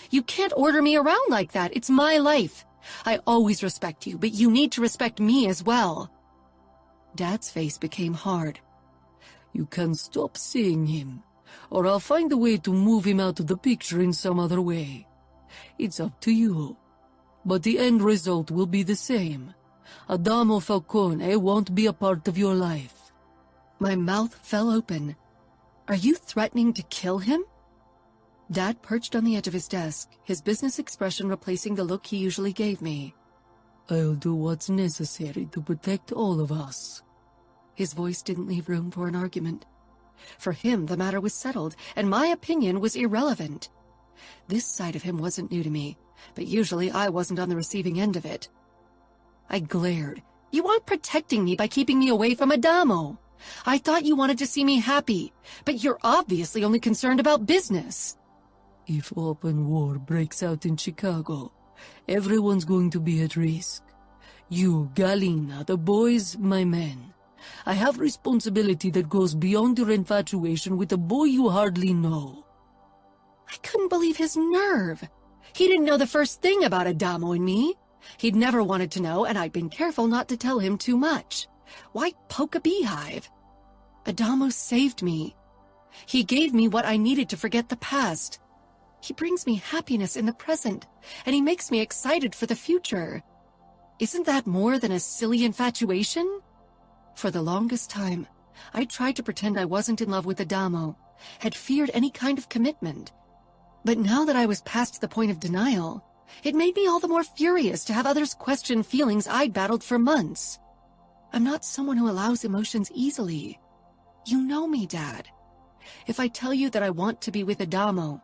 You can't order me around like that. It's my life. I always respect you, but you need to respect me as well. Dad's face became hard. You can stop seeing him, or I'll find a way to move him out of the picture in some other way. It's up to you. But the end result will be the same. Adamo Falcone won't be a part of your life. My mouth fell open. Are you threatening to kill him? Dad perched on the edge of his desk, his business expression replacing the look he usually gave me. I'll do what's necessary to protect all of us. His voice didn't leave room for an argument. For him, the matter was settled, and my opinion was irrelevant. This side of him wasn't new to me, but usually I wasn't on the receiving end of it. I glared. You aren't protecting me by keeping me away from Adamo. I thought you wanted to see me happy, but you're obviously only concerned about business. If open war breaks out in Chicago, everyone's going to be at risk. You, Galina, the boys, my men. I have responsibility that goes beyond your infatuation with a boy you hardly know. I couldn't believe his nerve. He didn't know the first thing about Adamo and me. He'd never wanted to know, and I'd been careful not to tell him too much. Why poke a beehive? Adamo saved me. He gave me what I needed to forget the past. He brings me happiness in the present, and he makes me excited for the future. Isn't that more than a silly infatuation? For the longest time, I tried to pretend I wasn't in love with Adamo, had feared any kind of commitment. But now that I was past the point of denial, it made me all the more furious to have others question feelings I'd battled for months. I'm not someone who allows emotions easily. You know me, Dad. If I tell you that I want to be with Adamo,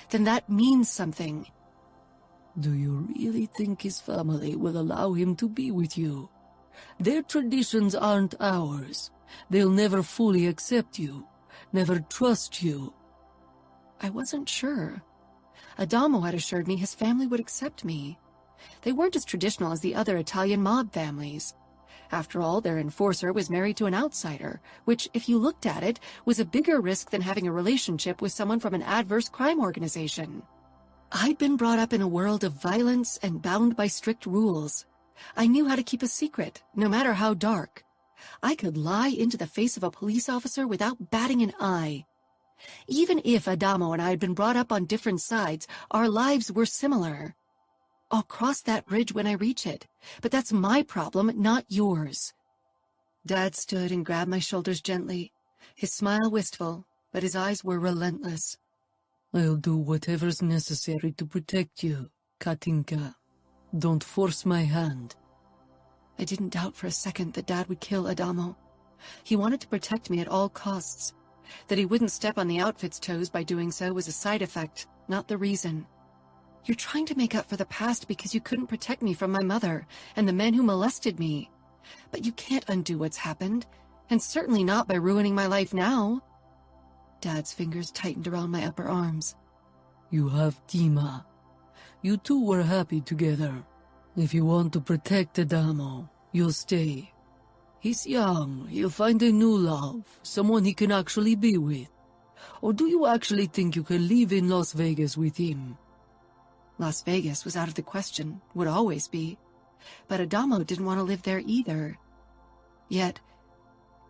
then that means something. Do you really think his family will allow him to be with you? Their traditions aren't ours. They'll never fully accept you, never trust you. I wasn't sure. Adamo had assured me his family would accept me. They weren't as traditional as the other Italian mob families. After all, their enforcer was married to an outsider, which, if you looked at it, was a bigger risk than having a relationship with someone from an adverse crime organization. I'd been brought up in a world of violence and bound by strict rules. I knew how to keep a secret, no matter how dark. I could lie into the face of a police officer without batting an eye. Even if Adamo and I had been brought up on different sides, our lives were similar. I'll cross that bridge when I reach it, but that's my problem, not yours. Dad stood and grabbed my shoulders gently, his smile wistful, but his eyes were relentless. I'll do whatever's necessary to protect you, Katinka. Don't force my hand. I didn't doubt for a second that Dad would kill Adamo. He wanted to protect me at all costs. That he wouldn't step on the outfit's toes by doing so was a side effect, not the reason. You're trying to make up for the past because you couldn't protect me from my mother and the men who molested me. But you can't undo what's happened, and certainly not by ruining my life now. Dad's fingers tightened around my upper arms. You have Dima. You two were happy together. If you want to protect Adamo, you'll stay. He's young, he'll find a new love, someone he can actually be with. Or do you actually think you can live in Las Vegas with him? Las Vegas was out of the question, would always be. But Adamo didn't want to live there either. Yet,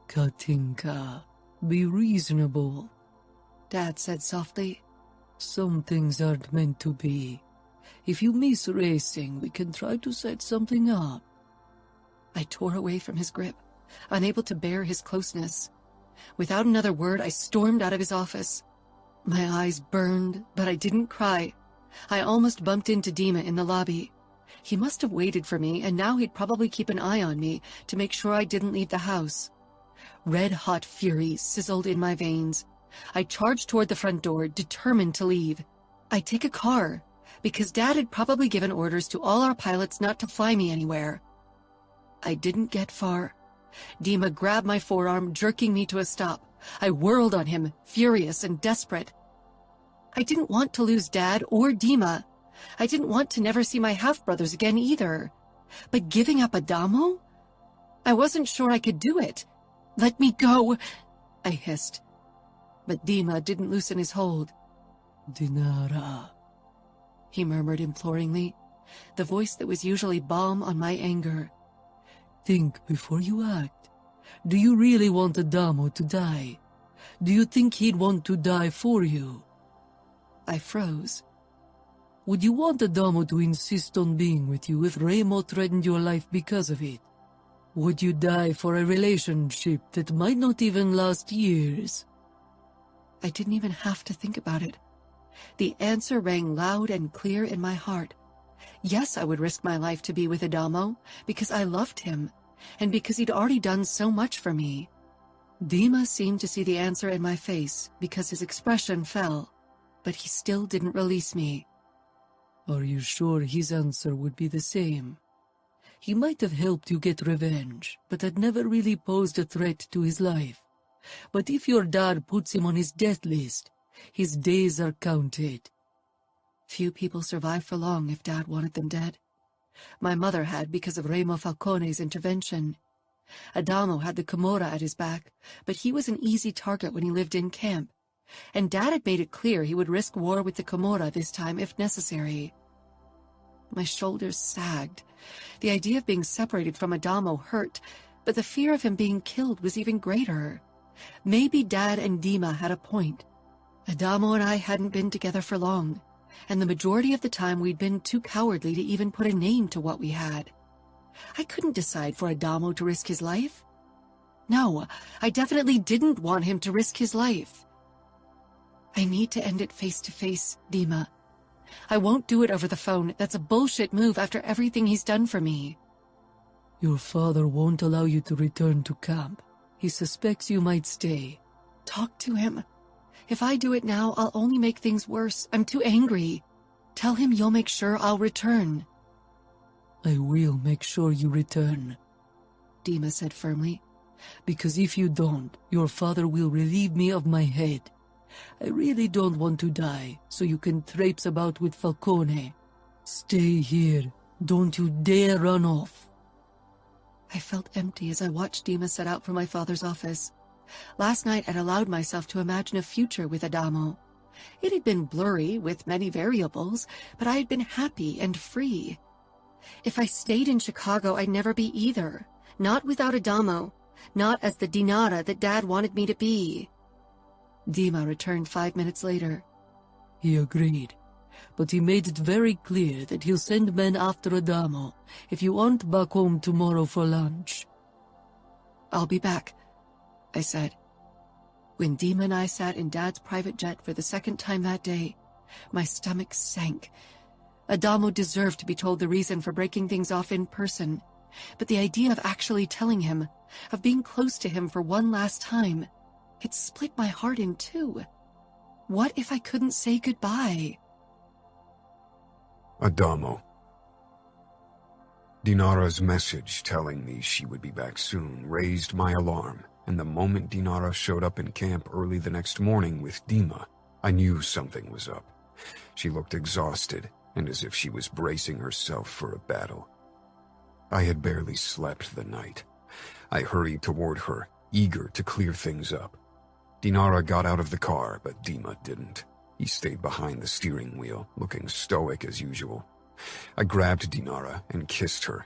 Katinka, be reasonable, Dad said softly. Some things aren't meant to be. If you miss racing, we can try to set something up. I tore away from his grip, unable to bear his closeness. Without another word, I stormed out of his office. My eyes burned, but I didn't cry. I almost bumped into Dima in the lobby. He must have waited for me, and now he'd probably keep an eye on me to make sure I didn't leave the house. Red-hot fury sizzled in my veins. I charged toward the front door, determined to leave. I'd take a car, because Dad had probably given orders to all our pilots not to fly me anywhere. I didn't get far. Dima grabbed my forearm, jerking me to a stop. I whirled on him, furious and desperate. I didn't want to lose Dad or Dima. I didn't want to never see my half-brothers again either. But giving up Adamo? I wasn't sure I could do it. Let me go, I hissed. But Dima didn't loosen his hold. Dinara, he murmured imploringly, the voice that was usually balm on my anger. Think before you act. Do you really want Adamo to die? Do you think he'd want to die for you? I froze. Would you want Adamo to insist on being with you if Remo threatened your life because of it? Would you die for a relationship that might not even last years? I didn't even have to think about it. The answer rang loud and clear in my heart. Yes, I would risk my life to be with Adamo, because I loved him, and because he'd already done so much for me. Dima seemed to see the answer in my face, because his expression fell, but he still didn't release me. Are you sure his answer would be the same? He might have helped you get revenge, but had never really posed a threat to his life. But if your dad puts him on his death list, his days are counted. Few people survive for long if Dad wanted them dead. My mother had because of Remo Falcone's intervention. Adamo had the Camorra at his back, but he was an easy target when he lived in camp. And Dad had made it clear he would risk war with the Camorra this time if necessary. My shoulders sagged. The idea of being separated from Adamo hurt, but the fear of him being killed was even greater. Maybe Dad and Dima had a point. Adamo and I hadn't been together for long, and the majority of the time we'd been too cowardly to even put a name to what we had. I couldn't decide for Adamo to risk his life. No, I definitely didn't want him to risk his life. I need to end it face to face, Dima. I won't do it over the phone. That's a bullshit move after everything he's done for me. Your father won't allow you to return to camp. He suspects you might stay. Talk to him. If I do it now, I'll only make things worse. I'm too angry. Tell him you'll make sure I'll return. I will make sure you return, Dima said firmly. Because if you don't, your father will relieve me of my head. I really don't want to die, so you can traipse about with Falcone. Stay here. Don't you dare run off. I felt empty as I watched Dima set out for my father's office. Last night I'd allowed myself to imagine a future with Adamo. It had been blurry, with many variables, but I had been happy and free. If I stayed in Chicago, I'd never be either. Not without Adamo. Not as the Dinara that Dad wanted me to be. Dima returned 5 minutes later. He agreed, but he made it very clear that he'll send men after Adamo if you aren't back home tomorrow for lunch. I'll be back, I said. When Dima and I sat in Dad's private jet for the second time that day, my stomach sank. Adamo deserved to be told the reason for breaking things off in person, but the idea of actually telling him, of being close to him for one last time, it split my heart in two. What if I couldn't say goodbye? Adamo. Dinara's message telling me she would be back soon raised my alarm, and the moment Dinara showed up in camp early the next morning with Dima, I knew something was up. She looked exhausted, and as if she was bracing herself for a battle. I had barely slept the night. I hurried toward her, eager to clear things up. Dinara got out of the car, but Dima didn't. He stayed behind the steering wheel, looking stoic as usual. I grabbed Dinara and kissed her.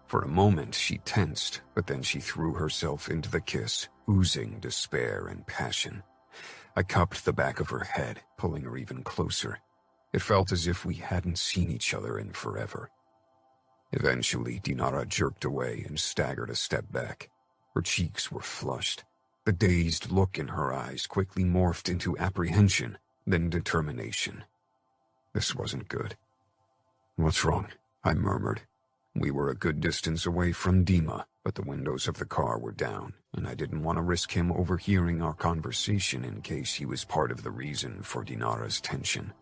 For a moment, she tensed, but then she threw herself into the kiss, oozing despair and passion. I cupped the back of her head, pulling her even closer. It felt as if we hadn't seen each other in forever. Eventually, Dinara jerked away and staggered a step back. Her cheeks were flushed. The dazed look in her eyes quickly morphed into apprehension, then determination. This wasn't good. "What's wrong?" I murmured. We were a good distance away from Dima, but the windows of the car were down, and I didn't want to risk him overhearing our conversation in case he was part of the reason for Dinara's tension.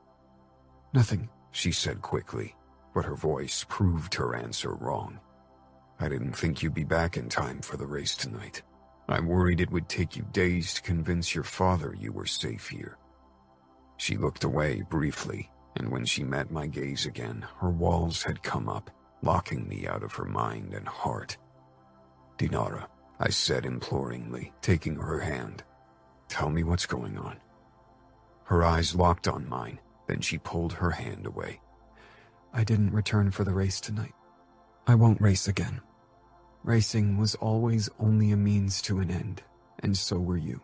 Nothing. She said quickly, but her voice proved her answer wrong. "I didn't think you'd be back in time for the race tonight. I worried it would take you days to convince your father you were safe here." She looked away briefly, and when she met my gaze again, her walls had come up, locking me out of her mind and heart. "Dinara," I said imploringly, taking her hand. "Tell me what's going on." Her eyes locked on mine, then she pulled her hand away. I didn't return for the race tonight. I won't race again. Racing was always only a means to an end, and so were you.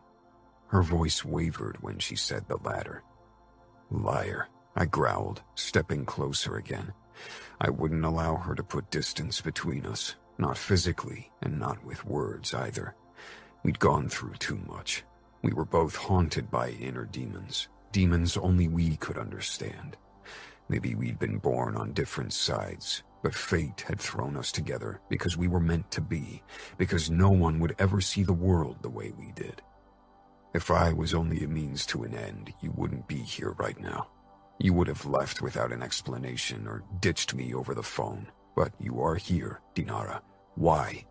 Her voice wavered when she said the latter. "Liar," I growled, stepping closer again. I wouldn't allow her to put distance between us, not physically and not with words either. We'd gone through too much. We were both haunted by inner demons, demons only we could understand. Maybe we'd been born on different sides, but fate had thrown us together because we were meant to be, because no one would ever see the world the way we did. If I was only a means to an end, you wouldn't be here right now. You would have left without an explanation or ditched me over the phone. But you are here, Dinara. Why?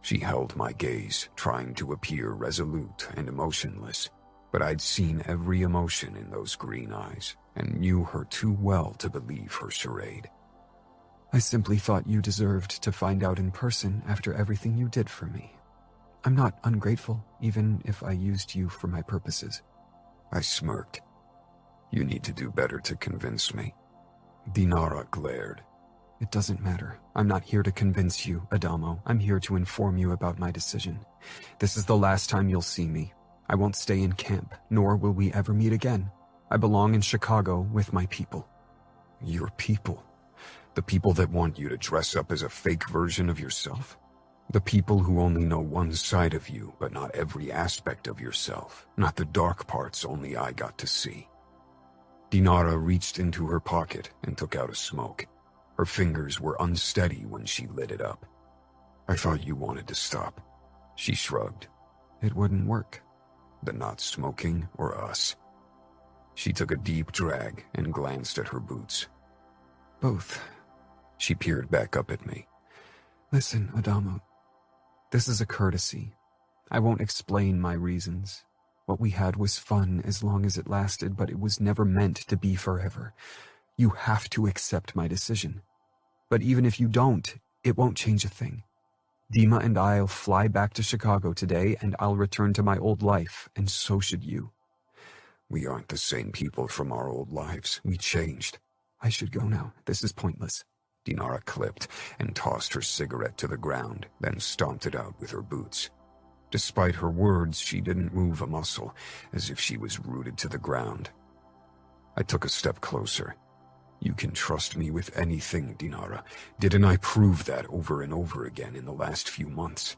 She held my gaze, trying to appear resolute and emotionless, but I'd seen every emotion in those green eyes and knew her too well to believe her charade. I simply thought you deserved to find out in person after everything you did for me. I'm not ungrateful, even if I used you for my purposes. I smirked. You need to do better to convince me. Dinara glared. It doesn't matter. I'm not here to convince you, Adamo. I'm here to inform you about my decision. This is the last time you'll see me. I won't stay in camp, nor will we ever meet again. I belong in Chicago with my people. Your people? The people that want you to dress up as a fake version of yourself? The people who only know one side of you, but not every aspect of yourself. Not the dark parts only I got to see. Dinara reached into her pocket and took out a smoke. Her fingers were unsteady when she lit it up. I thought you wanted to stop. She shrugged. It wouldn't work. The not smoking or us? She took a deep drag and glanced at her boots. Both. She peered back up at me. Listen, Adamo. This is a courtesy. I won't explain my reasons. What we had was fun as long as it lasted, but it was never meant to be forever. You have to accept my decision. But even if you don't, it won't change a thing. Dima and I'll fly back to Chicago today, and I'll return to my old life, and so should you. We aren't the same people from our old lives. We changed. I should go now. This is pointless. Dinara clipped and tossed her cigarette to the ground, then stomped it out with her boots. Despite her words, she didn't move a muscle, as if she was rooted to the ground. I took a step closer. You can trust me with anything, Dinara. Didn't I prove that over and over again in the last few months?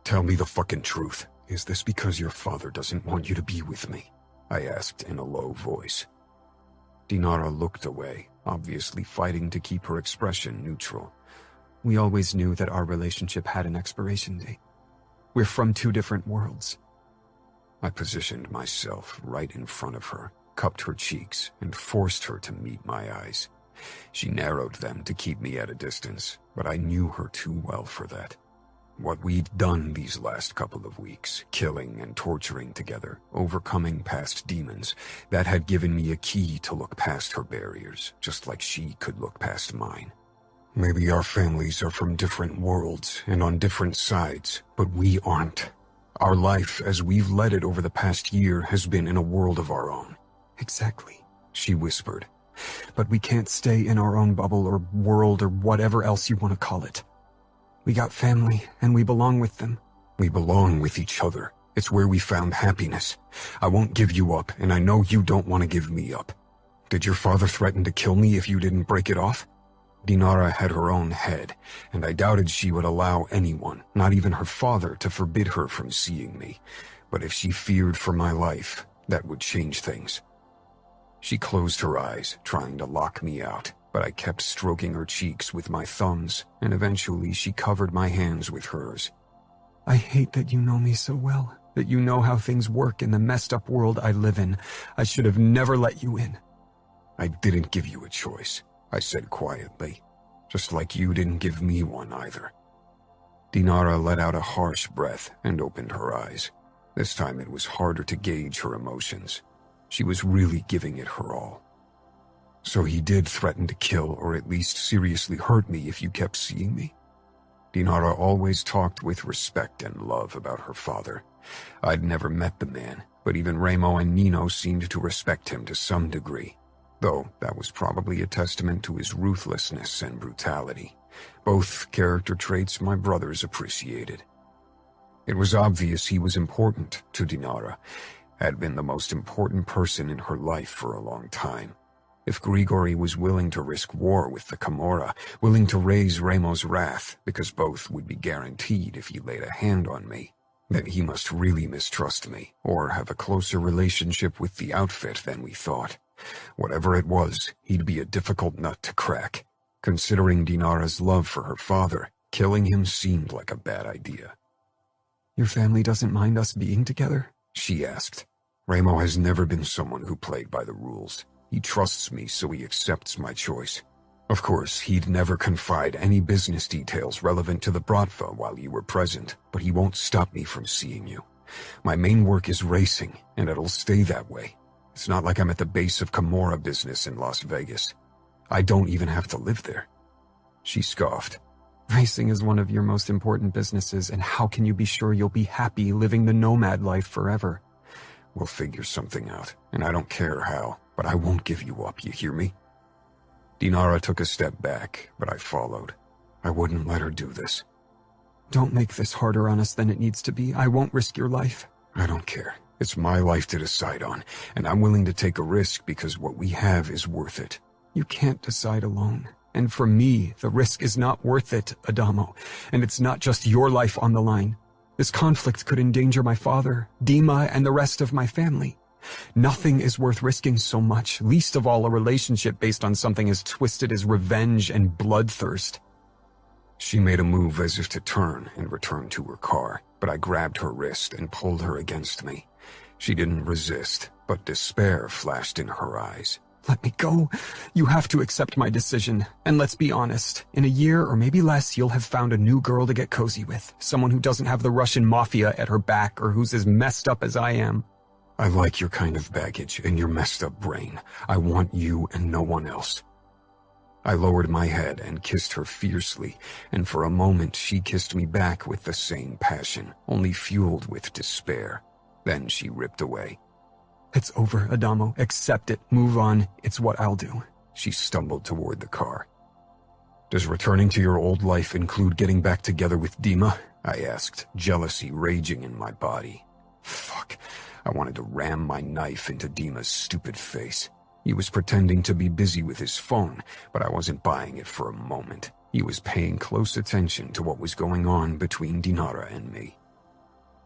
Tell me the fucking truth. Is this because your father doesn't want you to be with me? I asked in a low voice. Dinara looked away, obviously fighting to keep her expression neutral. We always knew that our relationship had an expiration date. We're from two different worlds. I positioned myself right in front of her, cupped her cheeks, and forced her to meet my eyes. She narrowed them to keep me at a distance, but I knew her too well for that. What we'd done these last couple of weeks, killing and torturing together, overcoming past demons, that had given me a key to look past her barriers, just like she could look past mine. Maybe our families are from different worlds and on different sides, but we aren't. Our life, as we've led it over the past year, has been in a world of our own. Exactly, she whispered. But we can't stay in our own bubble or world or whatever else you want to call it. We got family, and we belong with them. We belong with each other. It's where we found happiness. I won't give you up, and I know you don't want to give me up. Did your father threaten to kill me if you didn't break it off? Dinara had her own head, and I doubted she would allow anyone, not even her father, to forbid her from seeing me. But if she feared for my life, that would change things. She closed her eyes, trying to lock me out, but I kept stroking her cheeks with my thumbs, and eventually she covered my hands with hers. I hate that you know me so well, that you know how things work in the messed up world I live in. I should have never let you in. I didn't give you a choice, I said quietly, just like you didn't give me one either. Dinara let out a harsh breath and opened her eyes. This time it was harder to gauge her emotions. She was really giving it her all. So he did threaten to kill or at least seriously hurt me if you kept seeing me? Dinara always talked with respect and love about her father. I'd never met the man, but even Remo and Nino seemed to respect him to some degree, though that was probably a testament to his ruthlessness and brutality, both character traits my brothers appreciated. It was obvious he was important to Dinara, had been the most important person in her life for a long time. If Grigori was willing to risk war with the Camorra, willing to raise Remo's wrath, because both would be guaranteed if he laid a hand on me, then he must really mistrust me, or have a closer relationship with the outfit than we thought. Whatever it was, he'd be a difficult nut to crack. Considering Dinara's love for her father, killing him seemed like a bad idea. Your family doesn't mind us being together? She asked. Remo has never been someone who played by the rules. He trusts me, so he accepts my choice. Of course, he'd never confide any business details relevant to the Bratva while you were present, but he won't stop me from seeing you. My main work is racing, and it'll stay that way. It's not like I'm at the base of Camorra business in Las Vegas. I don't even have to live there. She scoffed. Racing is one of your most important businesses, and how can you be sure you'll be happy living the nomad life forever? We'll figure something out, and I don't care how, but I won't give you up, you hear me? Dinara took a step back, but I followed. I wouldn't let her do this. Don't make this harder on us than it needs to be. I won't risk your life. I don't care. It's my life to decide on, and I'm willing to take a risk because what we have is worth it. You can't decide alone. And for me, the risk is not worth it, Adamo. And it's not just your life on the line. This conflict could endanger my father, Dima, and the rest of my family. Nothing is worth risking so much, least of all a relationship based on something as twisted as revenge and bloodthirst. She made a move as if to turn and return to her car, but I grabbed her wrist and pulled her against me. She didn't resist, but despair flashed in her eyes. Let me go. You have to accept my decision. And let's be honest, in a year or maybe less, you'll have found a new girl to get cozy with. Someone who doesn't have the Russian mafia at her back or who's as messed up as I am. I like your kind of baggage and your messed up brain. I want you and no one else. I lowered my head and kissed her fiercely, and for a moment she kissed me back with the same passion, only fueled with despair. Then she ripped away. It's over, Adamo. Accept it. Move on. It's what I'll do. She stumbled toward the car. Does returning to your old life include getting back together with Dima? I asked, jealousy raging in my body. Fuck. I wanted to ram my knife into Dima's stupid face. He was pretending to be busy with his phone, but I wasn't buying it for a moment. He was paying close attention to what was going on between Dinara and me.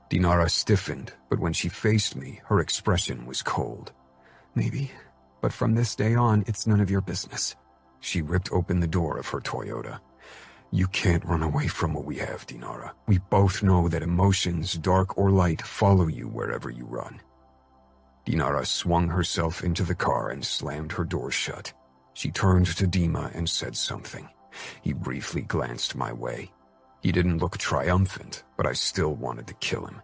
Dinara stiffened, but when she faced me, her expression was cold. Maybe, but from this day on, it's none of your business. She ripped open the door of her Toyota. You can't run away from what we have, Dinara. We both know that emotions, dark or light, follow you wherever you run. Dinara swung herself into the car and slammed her door shut. She turned to Dima and said something. He briefly glanced my way. He didn't look triumphant, but I still wanted to kill him.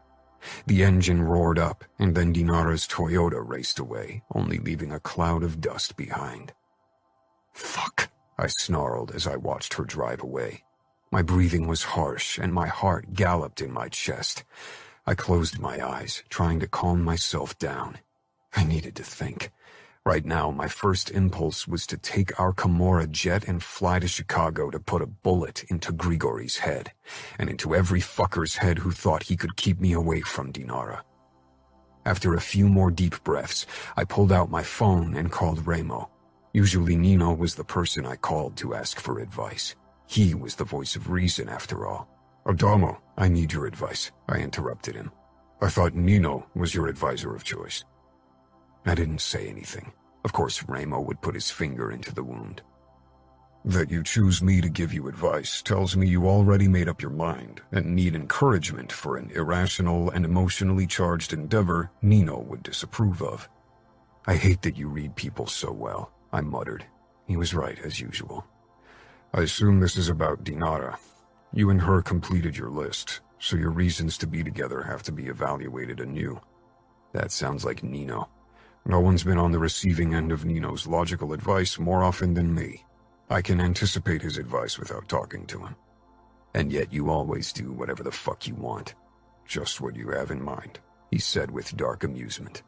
The engine roared up, and then Dinara's Toyota raced away, only leaving a cloud of dust behind. Fuck, I snarled as I watched her drive away. My breathing was harsh, and my heart galloped in my chest. I closed my eyes, trying to calm myself down. I needed to think. Right now, my first impulse was to take our Camorra jet and fly to Chicago to put a bullet into Grigori's head, and into every fucker's head who thought he could keep me away from Dinara. After a few more deep breaths, I pulled out my phone and called Remo. Usually Nino was the person I called to ask for advice. He was the voice of reason, after all. Adamo, I need your advice, I interrupted him. I thought Nino was your advisor of choice. I didn't say anything. Of course, Remo would put his finger into the wound. That you choose me to give you advice tells me you already made up your mind and need encouragement for an irrational and emotionally charged endeavor Nino would disapprove of. I hate that you read people so well, I muttered. He was right, as usual. I assume this is about Dinara. You and her completed your list, so your reasons to be together have to be evaluated anew. That sounds like Nino. No one's been on the receiving end of Nino's logical advice more often than me. I can anticipate his advice without talking to him. And yet you always do whatever the fuck you want. Just what you have in mind, he said with dark amusement.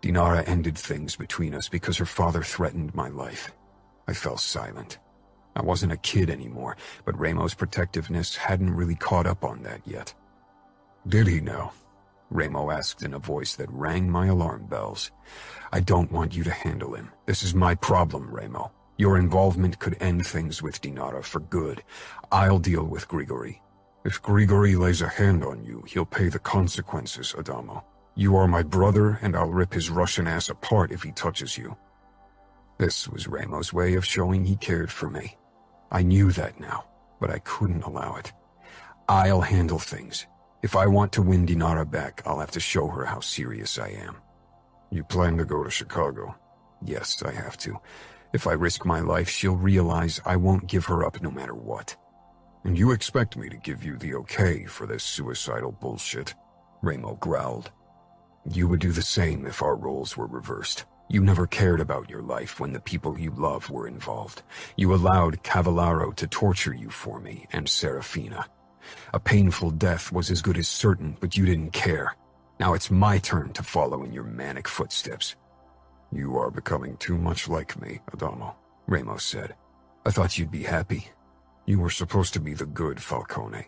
Dinara ended things between us because her father threatened my life. I fell silent. I wasn't a kid anymore, but Remo's protectiveness hadn't really caught up on that yet. Did he now? Remo asked in a voice that rang my alarm bells. I don't want you to handle him. This is my problem, Remo. Your involvement could end things with Dinara for good. I'll deal with Grigori. If Grigori lays a hand on you, he'll pay the consequences, Adamo. You are my brother, and I'll rip his Russian ass apart if he touches you. This was Remo's way of showing he cared for me. I knew that now, but I couldn't allow it. I'll handle things. If I want to win Dinara back, I'll have to show her how serious I am. You plan to go to Chicago? Yes, I have to. If I risk my life, she'll realize I won't give her up no matter what. And you expect me to give you the okay for this suicidal bullshit? Remo growled. You would do the same if our roles were reversed. You never cared about your life when the people you love were involved. You allowed Cavallaro to torture you for me and Serafina. A painful death was as good as certain, but you didn't care. Now it's my turn to follow in your manic footsteps. You are becoming too much like me, Adamo, Remo said. I thought you'd be happy. You were supposed to be the good Falcone.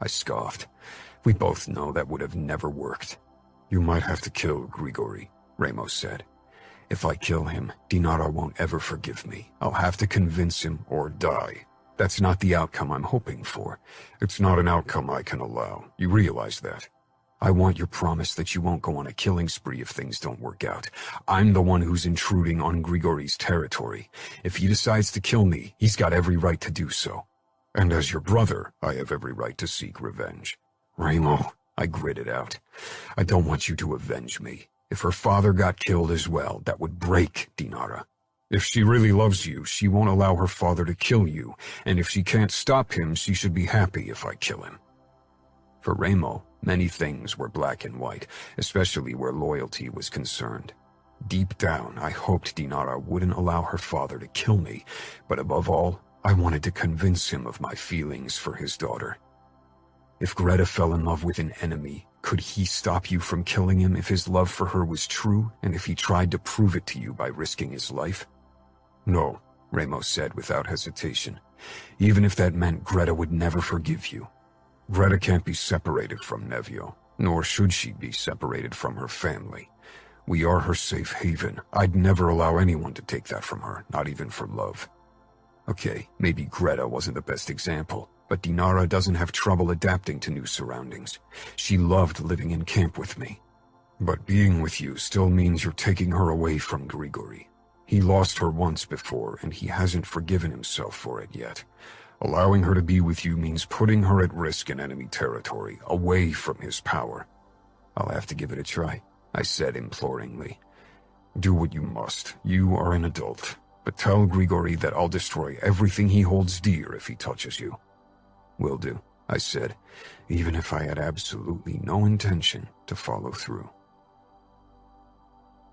I scoffed. We both know that would have never worked. You might have to kill Grigori, Remo said. If I kill him, Dinara won't ever forgive me. I'll have to convince him or die. That's not the outcome I'm hoping for. It's not an outcome I can allow. You realize that. I want your promise that you won't go on a killing spree if things don't work out. I'm the one who's intruding on Grigori's territory. If he decides to kill me, he's got every right to do so. And as your brother, I have every right to seek revenge. Remo, I gritted out. I don't want you to avenge me. If her father got killed as well, that would break Dinara. If she really loves you, she won't allow her father to kill you, and if she can't stop him, she should be happy if I kill him. For Remo, many things were black and white, especially where loyalty was concerned. Deep down, I hoped Dinara wouldn't allow her father to kill me, but above all, I wanted to convince him of my feelings for his daughter. If Greta fell in love with an enemy, could he stop you from killing him if his love for her was true, and if he tried to prove it to you by risking his life? No, Remo said without hesitation, even if that meant Greta would never forgive you. Greta can't be separated from Nevio, nor should she be separated from her family. We are her safe haven. I'd never allow anyone to take that from her, not even for love. Okay, maybe Greta wasn't the best example, but Dinara doesn't have trouble adapting to new surroundings. She loved living in camp with me. But being with you still means you're taking her away from Grigori. He lost her once before, and he hasn't forgiven himself for it yet. Allowing her to be with you means putting her at risk in enemy territory, away from his power. I'll have to give it a try, I said imploringly. Do what you must. You are an adult. But tell Grigori that I'll destroy everything he holds dear if he touches you. Will do, I said, even if I had absolutely no intention to follow through.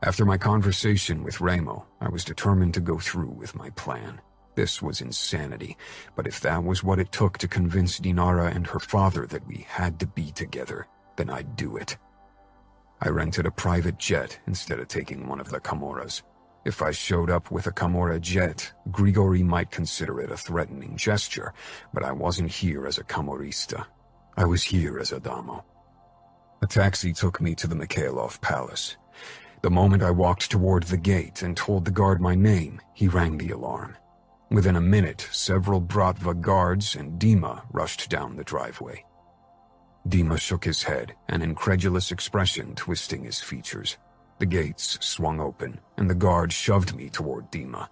After my conversation with Remo, I was determined to go through with my plan. This was insanity, but if that was what it took to convince Dinara and her father that we had to be together, then I'd do it. I rented a private jet instead of taking one of the Camorras. If I showed up with a Camorra jet, Grigori might consider it a threatening gesture, but I wasn't here as a Camorrista. I was here as a Damo. A taxi took me to the Mikhailov Palace. The moment I walked toward the gate and told the guard my name, he rang the alarm. Within a minute, several Bratva guards and Dima rushed down the driveway. Dima shook his head, an incredulous expression twisting his features. The gates swung open, and the guard shoved me toward Dima.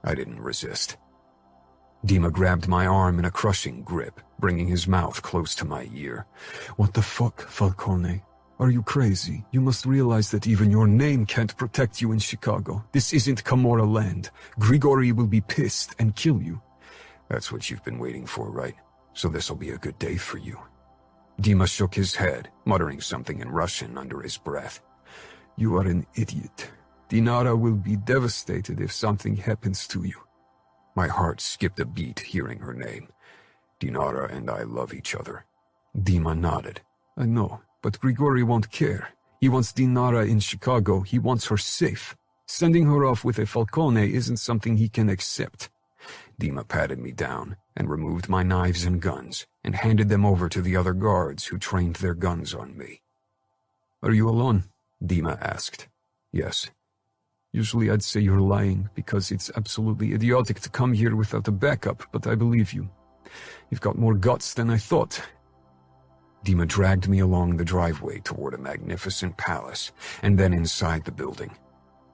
I didn't resist. Dima grabbed my arm in a crushing grip, bringing his mouth close to my ear. What the fuck, Falcone? Are you crazy? You must realize that even your name can't protect you in Chicago. This isn't Camorra land. Grigori will be pissed and kill you. That's what you've been waiting for, right? So this'll be a good day for you. Dima shook his head, muttering something in Russian under his breath. You are an idiot. Dinara will be devastated if something happens to you. My heart skipped a beat hearing her name. Dinara and I love each other. Dima nodded. I know, but Grigori won't care. He wants Dinara in Chicago. He wants her safe. Sending her off with a Falcone isn't something he can accept. Dima patted me down and removed my knives and guns and handed them over to the other guards who trained their guns on me. Are you alone? Dima asked. Yes. Usually I'd say you're lying because it's absolutely idiotic to come here without a backup, but I believe you. You've got more guts than I thought. Dima dragged me along the driveway toward a magnificent palace and then inside the building.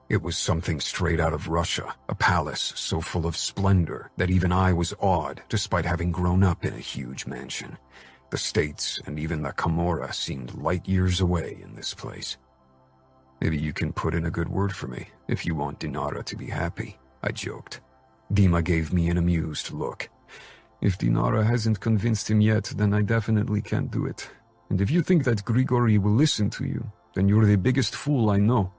It was something straight out of Russia, a palace so full of splendor that even I was awed despite having grown up in a huge mansion. The States and even the Camorra seemed light years away in this place. Maybe you can put in a good word for me if you want Dinara to be happy, I joked. Dima gave me an amused look. If Dinara hasn't convinced him yet, then I definitely can't do it. And if you think that Grigori will listen to you, then you're the biggest fool I know.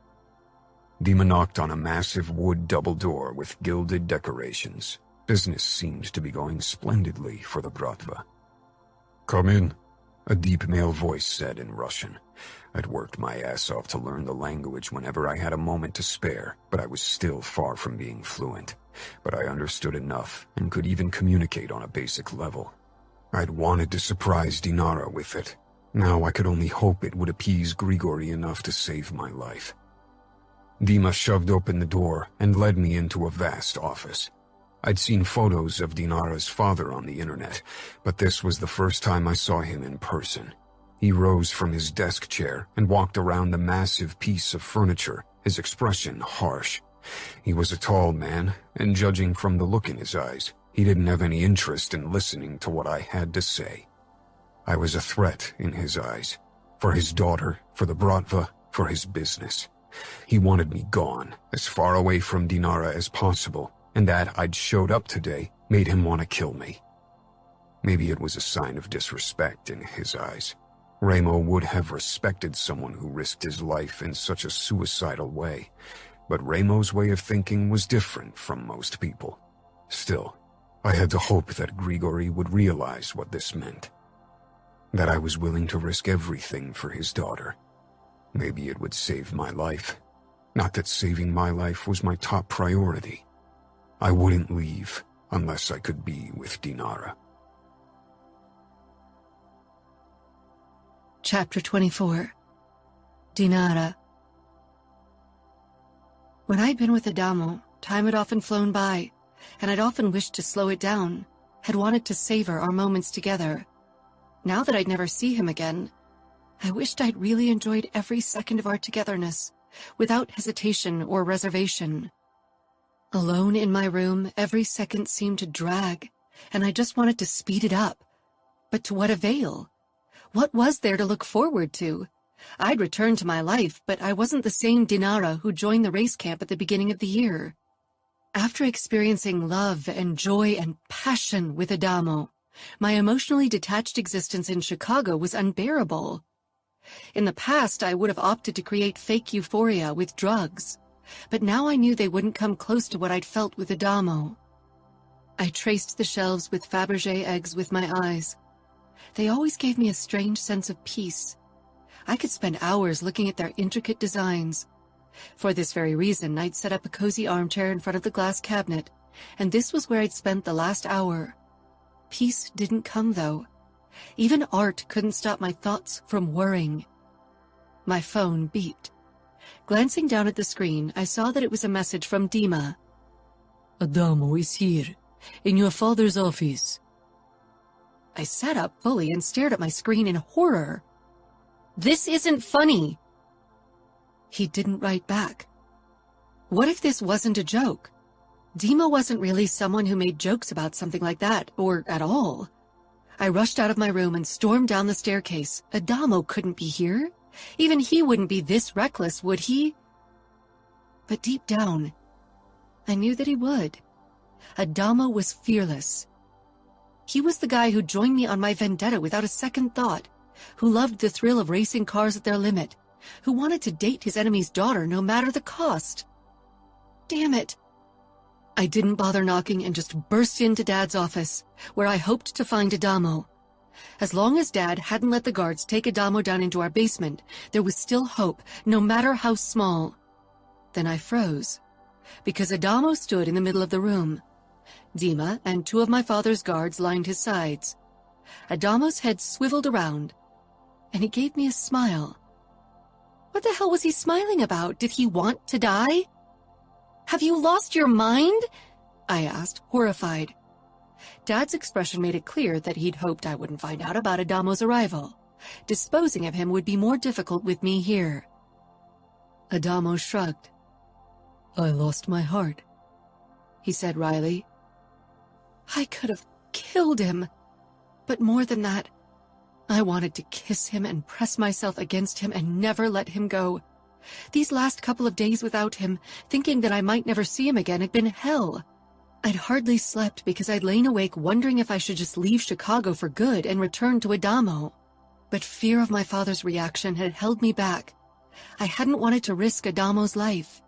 Dima knocked on a massive wood double door with gilded decorations. Business seemed to be going splendidly for the Bratva. Come in, a deep male voice said in Russian. I'd worked my ass off to learn the language whenever I had a moment to spare, but I was still far from being fluent. But I understood enough and could even communicate on a basic level. I'd wanted to surprise Dinara with it. Now I could only hope it would appease Grigori enough to save my life. Dima shoved open the door and led me into a vast office. I'd seen photos of Dinara's father on the internet, but this was the first time I saw him in person. He rose from his desk chair and walked around the massive piece of furniture, his expression harsh. He was a tall man, and judging from the look in his eyes, he didn't have any interest in listening to what I had to say. I was a threat in his eyes, for his daughter, for the Bratva, for his business. He wanted me gone, as far away from Dinara as possible, and that I'd showed up today made him want to kill me. Maybe it was a sign of disrespect in his eyes. Remo would have respected someone who risked his life in such a suicidal way, but Remo's way of thinking was different from most people. Still, I had to hope that Grigori would realize what this meant. That I was willing to risk everything for his daughter. Maybe it would save my life. Not that saving my life was my top priority. I wouldn't leave unless I could be with Dinara. Chapter 24. Dinara. When I'd been with Adamo, time had often flown by, and I'd often wished to slow it down, had wanted to savor our moments together. Now that I'd never see him again, I wished I'd really enjoyed every second of our togetherness, without hesitation or reservation. Alone in my room, every second seemed to drag, and I just wanted to speed it up. But to what avail? What was there to look forward to? I'd returned to my life, but I wasn't the same Dinara who joined the race camp at the beginning of the year. After experiencing love and joy and passion with Adamo, my emotionally detached existence in Chicago was unbearable. In the past, I would have opted to create fake euphoria with drugs, but now I knew they wouldn't come close to what I'd felt with Adamo. I traced the shelves with Fabergé eggs with my eyes. They always gave me a strange sense of peace. I could spend hours looking at their intricate designs. For this very reason, I'd set up a cozy armchair in front of the glass cabinet, and this was where I'd spent the last hour. Peace didn't come, though. Even art couldn't stop my thoughts from worrying. My phone beeped. Glancing down at the screen, I saw that it was a message from Dima. Adamo is here, in your father's office. I sat up fully and stared at my screen in horror. This isn't funny. He didn't write back. What if this wasn't a joke? Dima wasn't really someone who made jokes about something like that, or at all. I rushed out of my room and stormed down the staircase. Adamo couldn't be here. Even he wouldn't be this reckless, would he? But deep down, I knew that he would. Adamo was fearless. He was the guy who joined me on my vendetta without a second thought, who loved the thrill of racing cars at their limit, who wanted to date his enemy's daughter no matter the cost. Damn it. I didn't bother knocking and just burst into Dad's office, where I hoped to find Adamo. As long as Dad hadn't let the guards take Adamo down into our basement, there was still hope, no matter how small. Then I froze, because Adamo stood in the middle of the room. Dima and two of my father's guards lined his sides. Adamo's head swiveled around, and he gave me a smile. What the hell was he smiling about? Did he want to die? Have you lost your mind? I asked, horrified. Dad's expression made it clear that he'd hoped I wouldn't find out about Adamo's arrival. Disposing of him would be more difficult with me here. Adamo shrugged. I lost my heart, he said wryly. I could have killed him. But more than that, I wanted to kiss him and press myself against him and never let him go. These last couple of days without him, thinking that I might never see him again, had been hell. I'd hardly slept because I'd lain awake wondering if I should just leave Chicago for good and return to Adamo. But fear of my father's reaction had held me back. I hadn't wanted to risk Adamo's life.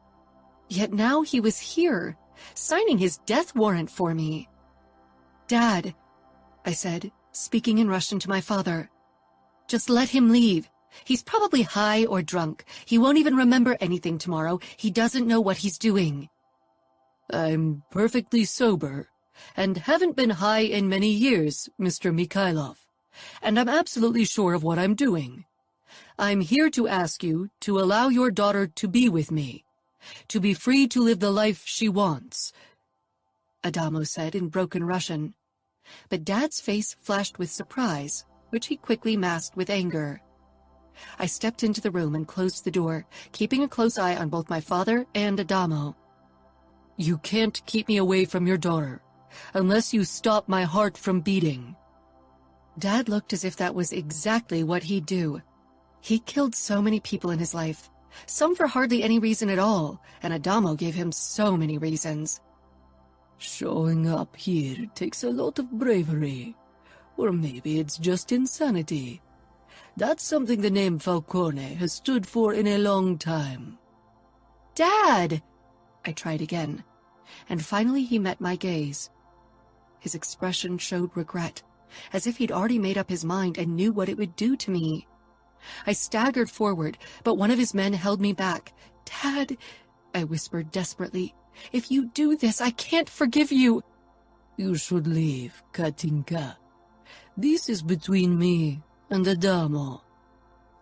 Yet now he was here, signing his death warrant for me. Dad, I said, speaking in Russian to my father. Just let him leave. He's probably high or drunk. He won't even remember anything tomorrow. He doesn't know what he's doing. I'm perfectly sober, and haven't been high in many years, Mr. Mikhailov, and I'm absolutely sure of what I'm doing. I'm here to ask you to allow your daughter to be with me, to be free to live the life she wants, Adamo said in broken Russian. But Dad's face flashed with surprise, which he quickly masked with anger. I stepped into the room and closed the door, keeping a close eye on both my father and Adamo. You can't keep me away from your daughter, unless you stop my heart from beating. Dad looked as if that was exactly what he'd do. He killed so many people in his life, some for hardly any reason at all, and Adamo gave him so many reasons. Showing up here takes a lot of bravery, or maybe it's just insanity. That's something the name Falcone has stood for in a long time. Dad! I tried again, and finally he met my gaze. His expression showed regret, as if he'd already made up his mind and knew what it would do to me. I staggered forward, but one of his men held me back. Dad, I whispered desperately, if you do this, I can't forgive you. You should leave, Katinka. This is between me and Adamo.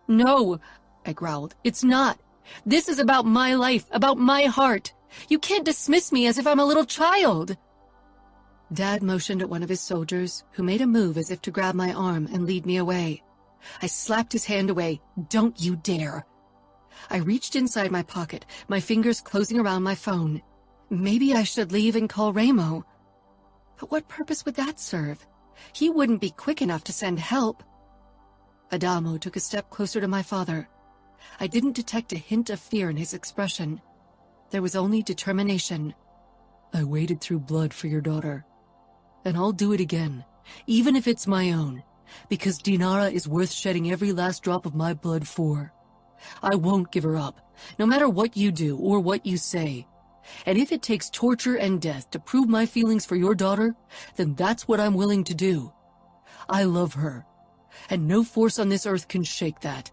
No, I growled. It's not. This is about my life, about my heart. You can't dismiss me as if I'm a little child. Dad motioned at one of his soldiers, who made a move as if to grab my arm and lead me away. I slapped his hand away. Don't you dare. I reached inside my pocket, my fingers closing around my phone. Maybe I should leave and call Ramo. But what purpose would that serve? He wouldn't be quick enough to send help. Adamo took a step closer to my father. I didn't detect a hint of fear in his expression. There was only determination. I waded through blood for your daughter. And I'll do it again, even if it's my own, because Dinara is worth shedding every last drop of my blood for. I won't give her up, no matter what you do or what you say. And if it takes torture and death to prove my feelings for your daughter, then that's what I'm willing to do. I love her, and no force on this earth can shake that.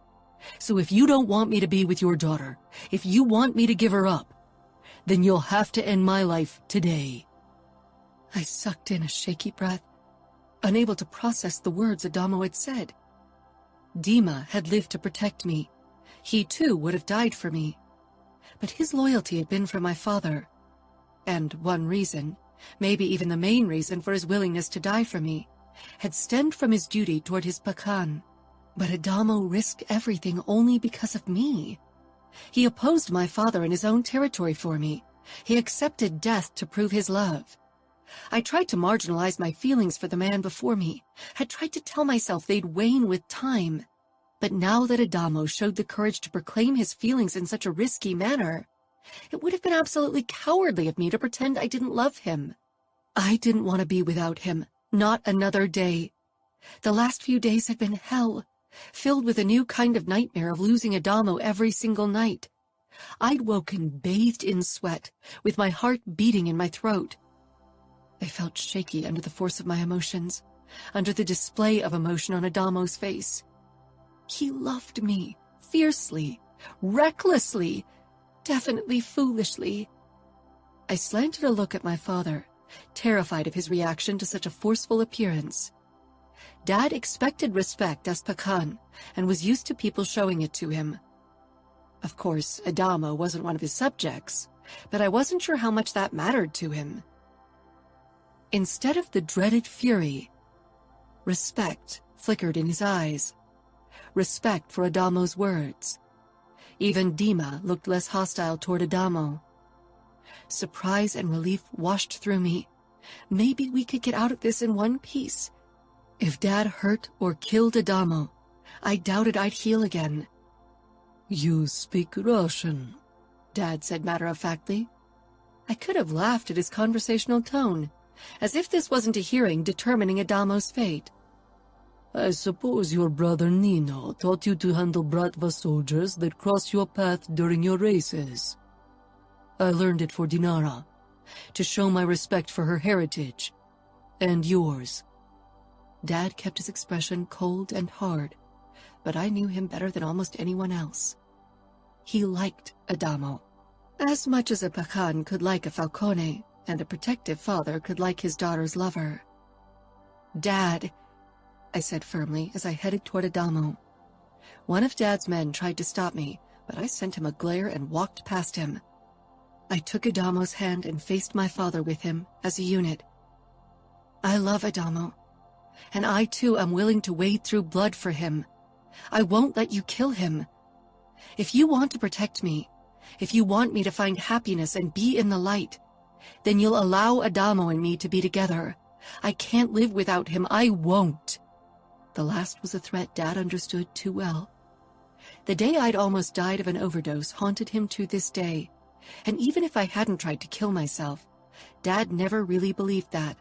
So if you don't want me to be with your daughter, if you want me to give her up, then you'll have to end my life today. I sucked in a shaky breath, unable to process the words Adamo had said. Dima had lived to protect me. He too would have died for me. But his loyalty had been for my father. And one reason, maybe even the main reason for his willingness to die for me, had stemmed from his duty toward his Pakan. But Adamo risked everything only because of me. He opposed my father in his own territory for me. He accepted death to prove his love. I tried to marginalize my feelings for the man before me, had tried to tell myself they'd wane with time. But now that Adamo showed the courage to proclaim his feelings in such a risky manner, it would have been absolutely cowardly of me to pretend I didn't love him. I didn't want to be without him, not another day. The last few days had been hell, filled with a new kind of nightmare of losing Adamo every single night. I'd woken bathed in sweat, with my heart beating in my throat. I felt shaky under the force of my emotions, under the display of emotion on Adamo's face. He loved me, fiercely, recklessly, definitely foolishly. I slanted a look at my father, terrified of his reaction to such a forceful appearance. Dad expected respect as Pakan, and was used to people showing it to him. Of course, Adamo wasn't one of his subjects, but I wasn't sure how much that mattered to him. Instead of the dreaded fury, respect flickered in his eyes. Respect for Adamo's words. Even Dima looked less hostile toward Adamo. Surprise and relief washed through me. Maybe we could get out of this in one piece. If Dad hurt or killed Adamo, I doubted I'd heal again. You speak Russian, Dad said matter-of-factly. I could have laughed at his conversational tone, as if this wasn't a hearing determining Adamo's fate. I suppose your brother Nino taught you to handle Bratva soldiers that cross your path during your races. I learned it for Dinara, to show my respect for her heritage, and yours. Dad kept his expression cold and hard, but I knew him better than almost anyone else. He liked Adamo, as much as a Pakan could like a Falcone, and a protective father could like his daughter's lover. Dad, I said firmly as I headed toward Adamo. One of Dad's men tried to stop me, but I sent him a glare and walked past him. I took Adamo's hand and faced my father with him as a unit. I love Adamo, and I too am willing to wade through blood for him. I won't let you kill him. If you want to protect me, if you want me to find happiness and be in the light, then you'll allow Adamo and me to be together. I can't live without him. I won't. The last was a threat Dad understood too well. The day I'd almost died of an overdose haunted him to this day, and even if I hadn't tried to kill myself, Dad never really believed that.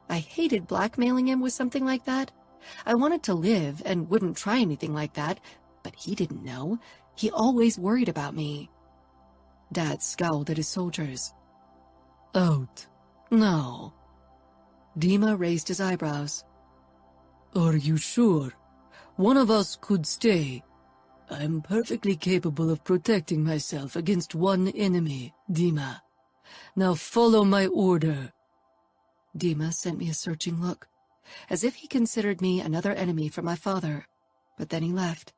I hated blackmailing him with something like that. I wanted to live and wouldn't try anything like that, but he didn't know. He always worried about me. Dad scowled at his soldiers. Out. No. Dima raised his eyebrows. Are you sure? One of us could stay. I'm perfectly capable of protecting myself against one enemy, Dima. Now follow my order. Dima sent me a searching look, as if he considered me another enemy for my father, but then he left.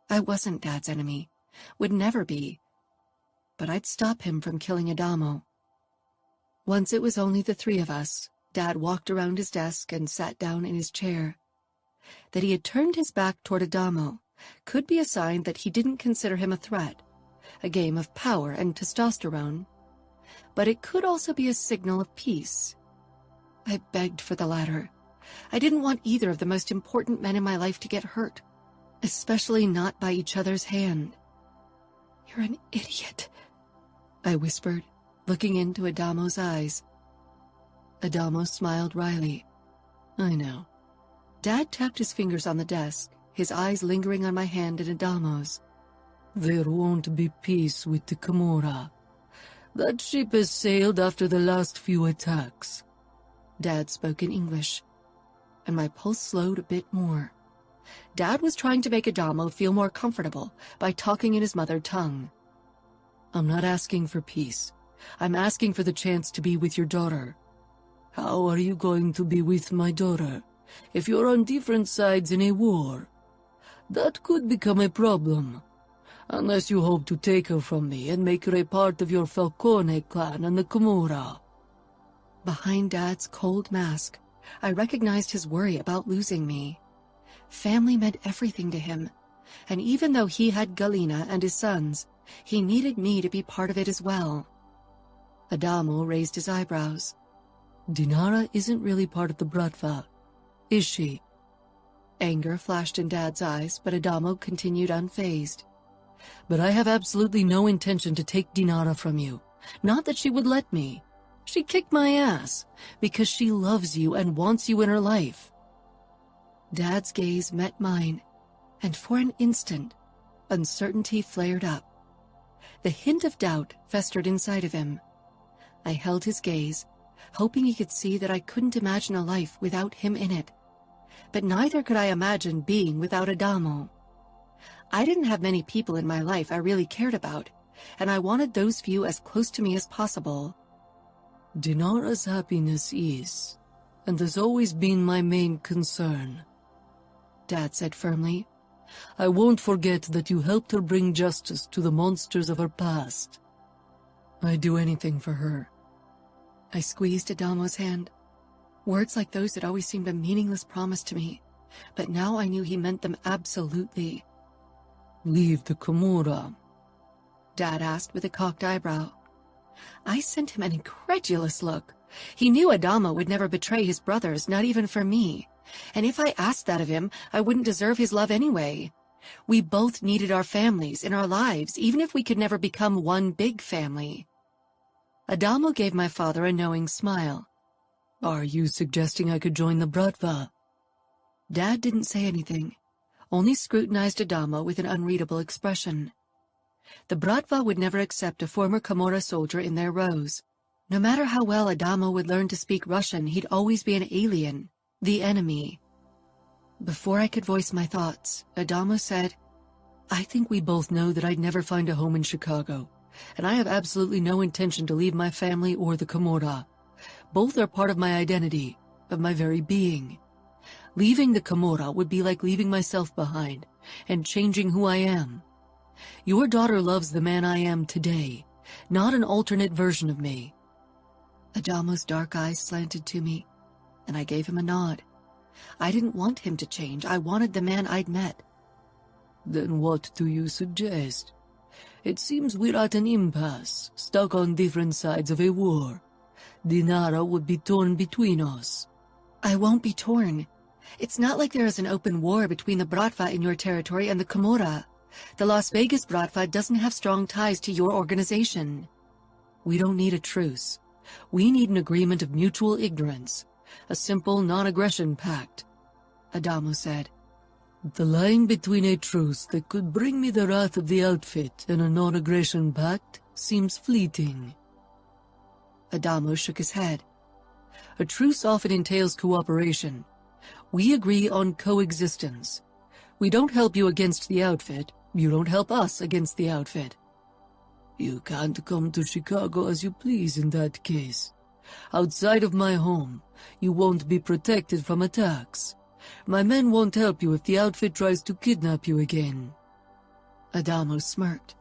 I wasn't Dad's enemy, would never be, but I'd stop him from killing Adamo. Once it was only the three of us, Dad walked around his desk and sat down in his chair. That he had turned his back toward Adamo could be a sign that he didn't consider him a threat, a game of power and testosterone. but it could also be a signal of peace. I begged for the latter. I didn't want either of the most important men in my life to get hurt, especially not by each other's hand. "You're an idiot," I whispered, looking into Adamo's eyes. Adamo smiled wryly. "I know." Dad tapped his fingers on the desk, his eyes lingering on my hand and Adamo's. "There won't be peace with the Camorra. That ship has sailed after the last few attacks." Dad spoke in English, and my pulse slowed a bit more. Dad was trying to make Adamo feel more comfortable by talking in his mother tongue. "I'm not asking for peace. I'm asking for the chance to be with your daughter." "How are you going to be with my daughter if you're on different sides in a war? That could become a problem, unless you hope to take her from me and make her a part of your Falcone clan and the Camorra." Behind Dad's cold mask, I recognized his worry about losing me. Family meant everything to him, and even though he had Galina and his sons, he needed me to be part of it as well. Adamo raised his eyebrows. "Dinara isn't really part of the Bratva, is she?" Anger flashed in Dad's eyes, but Adamo continued unfazed. "But I have absolutely no intention to take Dinara from you. Not that she would let me. She kicked my ass because she loves you and wants you in her life." Dad's gaze met mine, and for an instant, uncertainty flared up. The hint of doubt festered inside of him. I held his gaze, hoping he could see that I couldn't imagine a life without him in it. But neither could I imagine being without Adamo. I didn't have many people in my life I really cared about, and I wanted those few as close to me as possible. "Dinara's happiness is, and has always been my main concern," Dad said firmly. "I won't forget that you helped her bring justice to the monsters of her past. I'd do anything for her." I squeezed Adamo's hand. Words like those had always seemed a meaningless promise to me, but now I knew he meant them absolutely. "Leave the Camorra?" Dad asked with a cocked eyebrow. I sent him an incredulous look. He knew Adamo would never betray his brothers, not even for me. And if I asked that of him, I wouldn't deserve his love anyway. We both needed our families in our lives, even if we could never become one big family. Adamo gave my father a knowing smile. "Are you suggesting I could join the Bratva?" Dad didn't say anything, only scrutinized Adamo with an unreadable expression. The Bratva would never accept a former Camorra soldier in their rows. No matter how well Adamo would learn to speak Russian, he'd always be an alien, the enemy. Before I could voice my thoughts, Adamo said, "I think we both know that I'd never find a home in Chicago, and I have absolutely no intention to leave my family or the Camorra. Both are part of my identity, of my very being. Leaving the Camorra would be like leaving myself behind and changing who I am. Your daughter loves the man I am today, not an alternate version of me." Adamo's dark eyes slanted to me, and I gave him a nod. I didn't want him to change. I wanted the man I'd met. "Then what do you suggest? It seems we're at an impasse, stuck on different sides of a war. Dinara would be torn between us." "I won't be torn. It's not like there is an open war between the Bratva in your territory and the Camorra. The Las Vegas Bratva doesn't have strong ties to your organization." "We don't need a truce. We need an agreement of mutual ignorance, a simple non-aggression pact," Adamo said. "The line between a truce that could bring me the wrath of the outfit and a non-aggression pact seems fleeting." Adamo shook his head. "A truce often entails cooperation. We agree on coexistence. We don't help you against the outfit. You don't help us against the outfit. You can't come to Chicago as you please in that case. Outside of my home, you won't be protected from attacks. My men won't help you if the outfit tries to kidnap you again." Adamo smirked.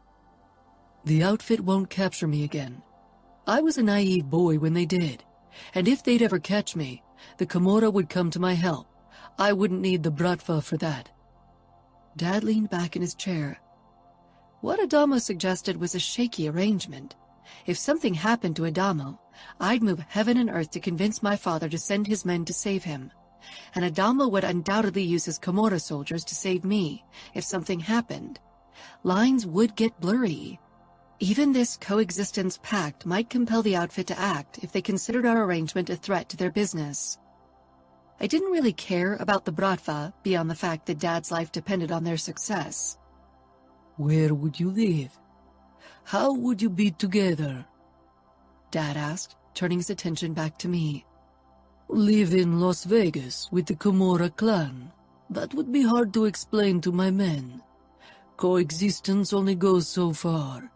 "The outfit won't capture me again. I was a naive boy when they did, and if they'd ever catch me, the Camorra would come to my help. I wouldn't need the Bratva for that." Dad leaned back in his chair. What Adamo suggested was a shaky arrangement. If something happened to Adamo, I'd move heaven and earth to convince my father to send his men to save him. And Adamo would undoubtedly use his Camorra soldiers to save me if something happened. Lines would get blurry. Even this coexistence pact might compel the outfit to act if they considered our arrangement a threat to their business. I didn't really care about the Bratva beyond the fact that Dad's life depended on their success. Where would you live? How would you be together? Dad asked, turning his attention back to me. Live in Las Vegas with the Camorra clan. That would be hard to explain to my men. Coexistence only goes so far.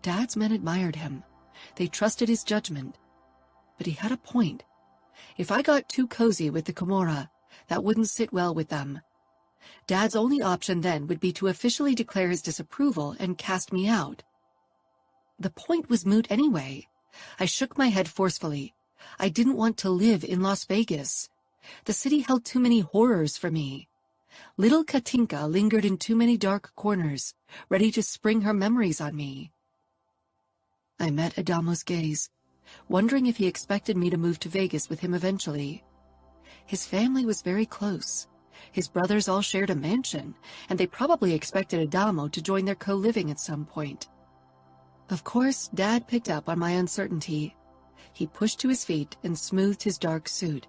Dad's men admired him. They trusted his judgment. But he had a point. If I got too cozy with the Camorra, that wouldn't sit well with them. Dad's only option then would be to officially declare his disapproval and cast me out. The point was moot anyway. I shook my head forcefully. I didn't want to live in Las Vegas. The city held too many horrors for me. Little Katinka lingered in too many dark corners, ready to spring her memories on me. I met Adamo's gaze, wondering if he expected me to move to Vegas with him eventually. His family was very close. His brothers all shared a mansion, and they probably expected Adamo to join their co-living at some point. Of course, Dad picked up on my uncertainty. He pushed to his feet and smoothed his dark suit.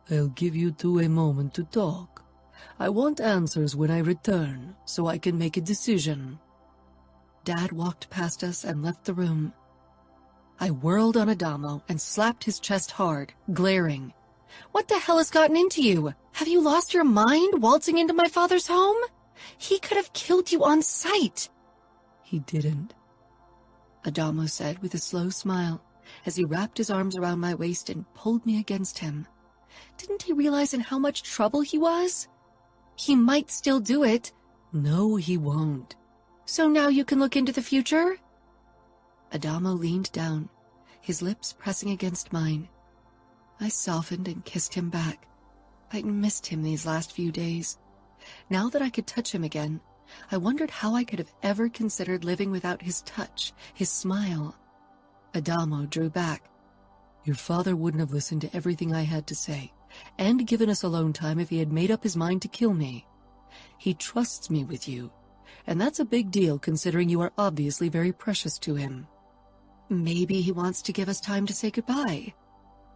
I'll give you two a moment to talk. I want answers when I return, so I can make a decision. Dad walked past us and left the room. I whirled on Adamo and slapped his chest hard, glaring. What the hell has gotten into you? Have you lost your mind waltzing into my father's home? He could have killed you on sight. He didn't, Adamo said with a slow smile as he wrapped his arms around my waist and pulled me against him. Didn't he realize in how much trouble he was? He might still do it. No, he won't. So now you can look into the future? Adamo leaned down, his lips pressing against mine. I softened and kissed him back. I'd missed him these last few days. Now that I could touch him again, I wondered how I could have ever considered living without his touch, his smile. Adamo drew back. Your father wouldn't have listened to everything I had to say, and given us alone time if he had made up his mind to kill me. He trusts me with you, and that's a big deal considering you are obviously very precious to him. Maybe he wants to give us time to say goodbye,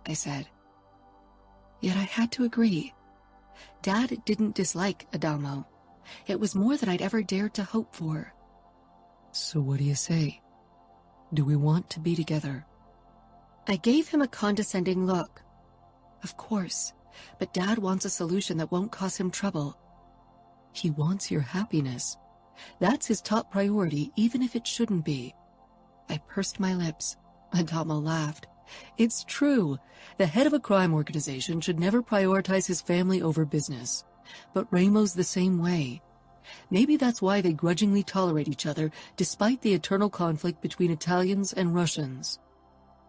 I said. Yet I had to agree. Dad didn't dislike Adamo. It was more than I'd ever dared to hope for. So what do you say? Do we want to be together? I gave him a condescending look. Of course, but Dad wants a solution that won't cause him trouble. He wants your happiness. That's his top priority, even if it shouldn't be. I pursed my lips. Adamo laughed. It's true. The head of a crime organization should never prioritize his family over business. But Ramo's the same way. Maybe that's why they grudgingly tolerate each other, despite the eternal conflict between Italians and Russians.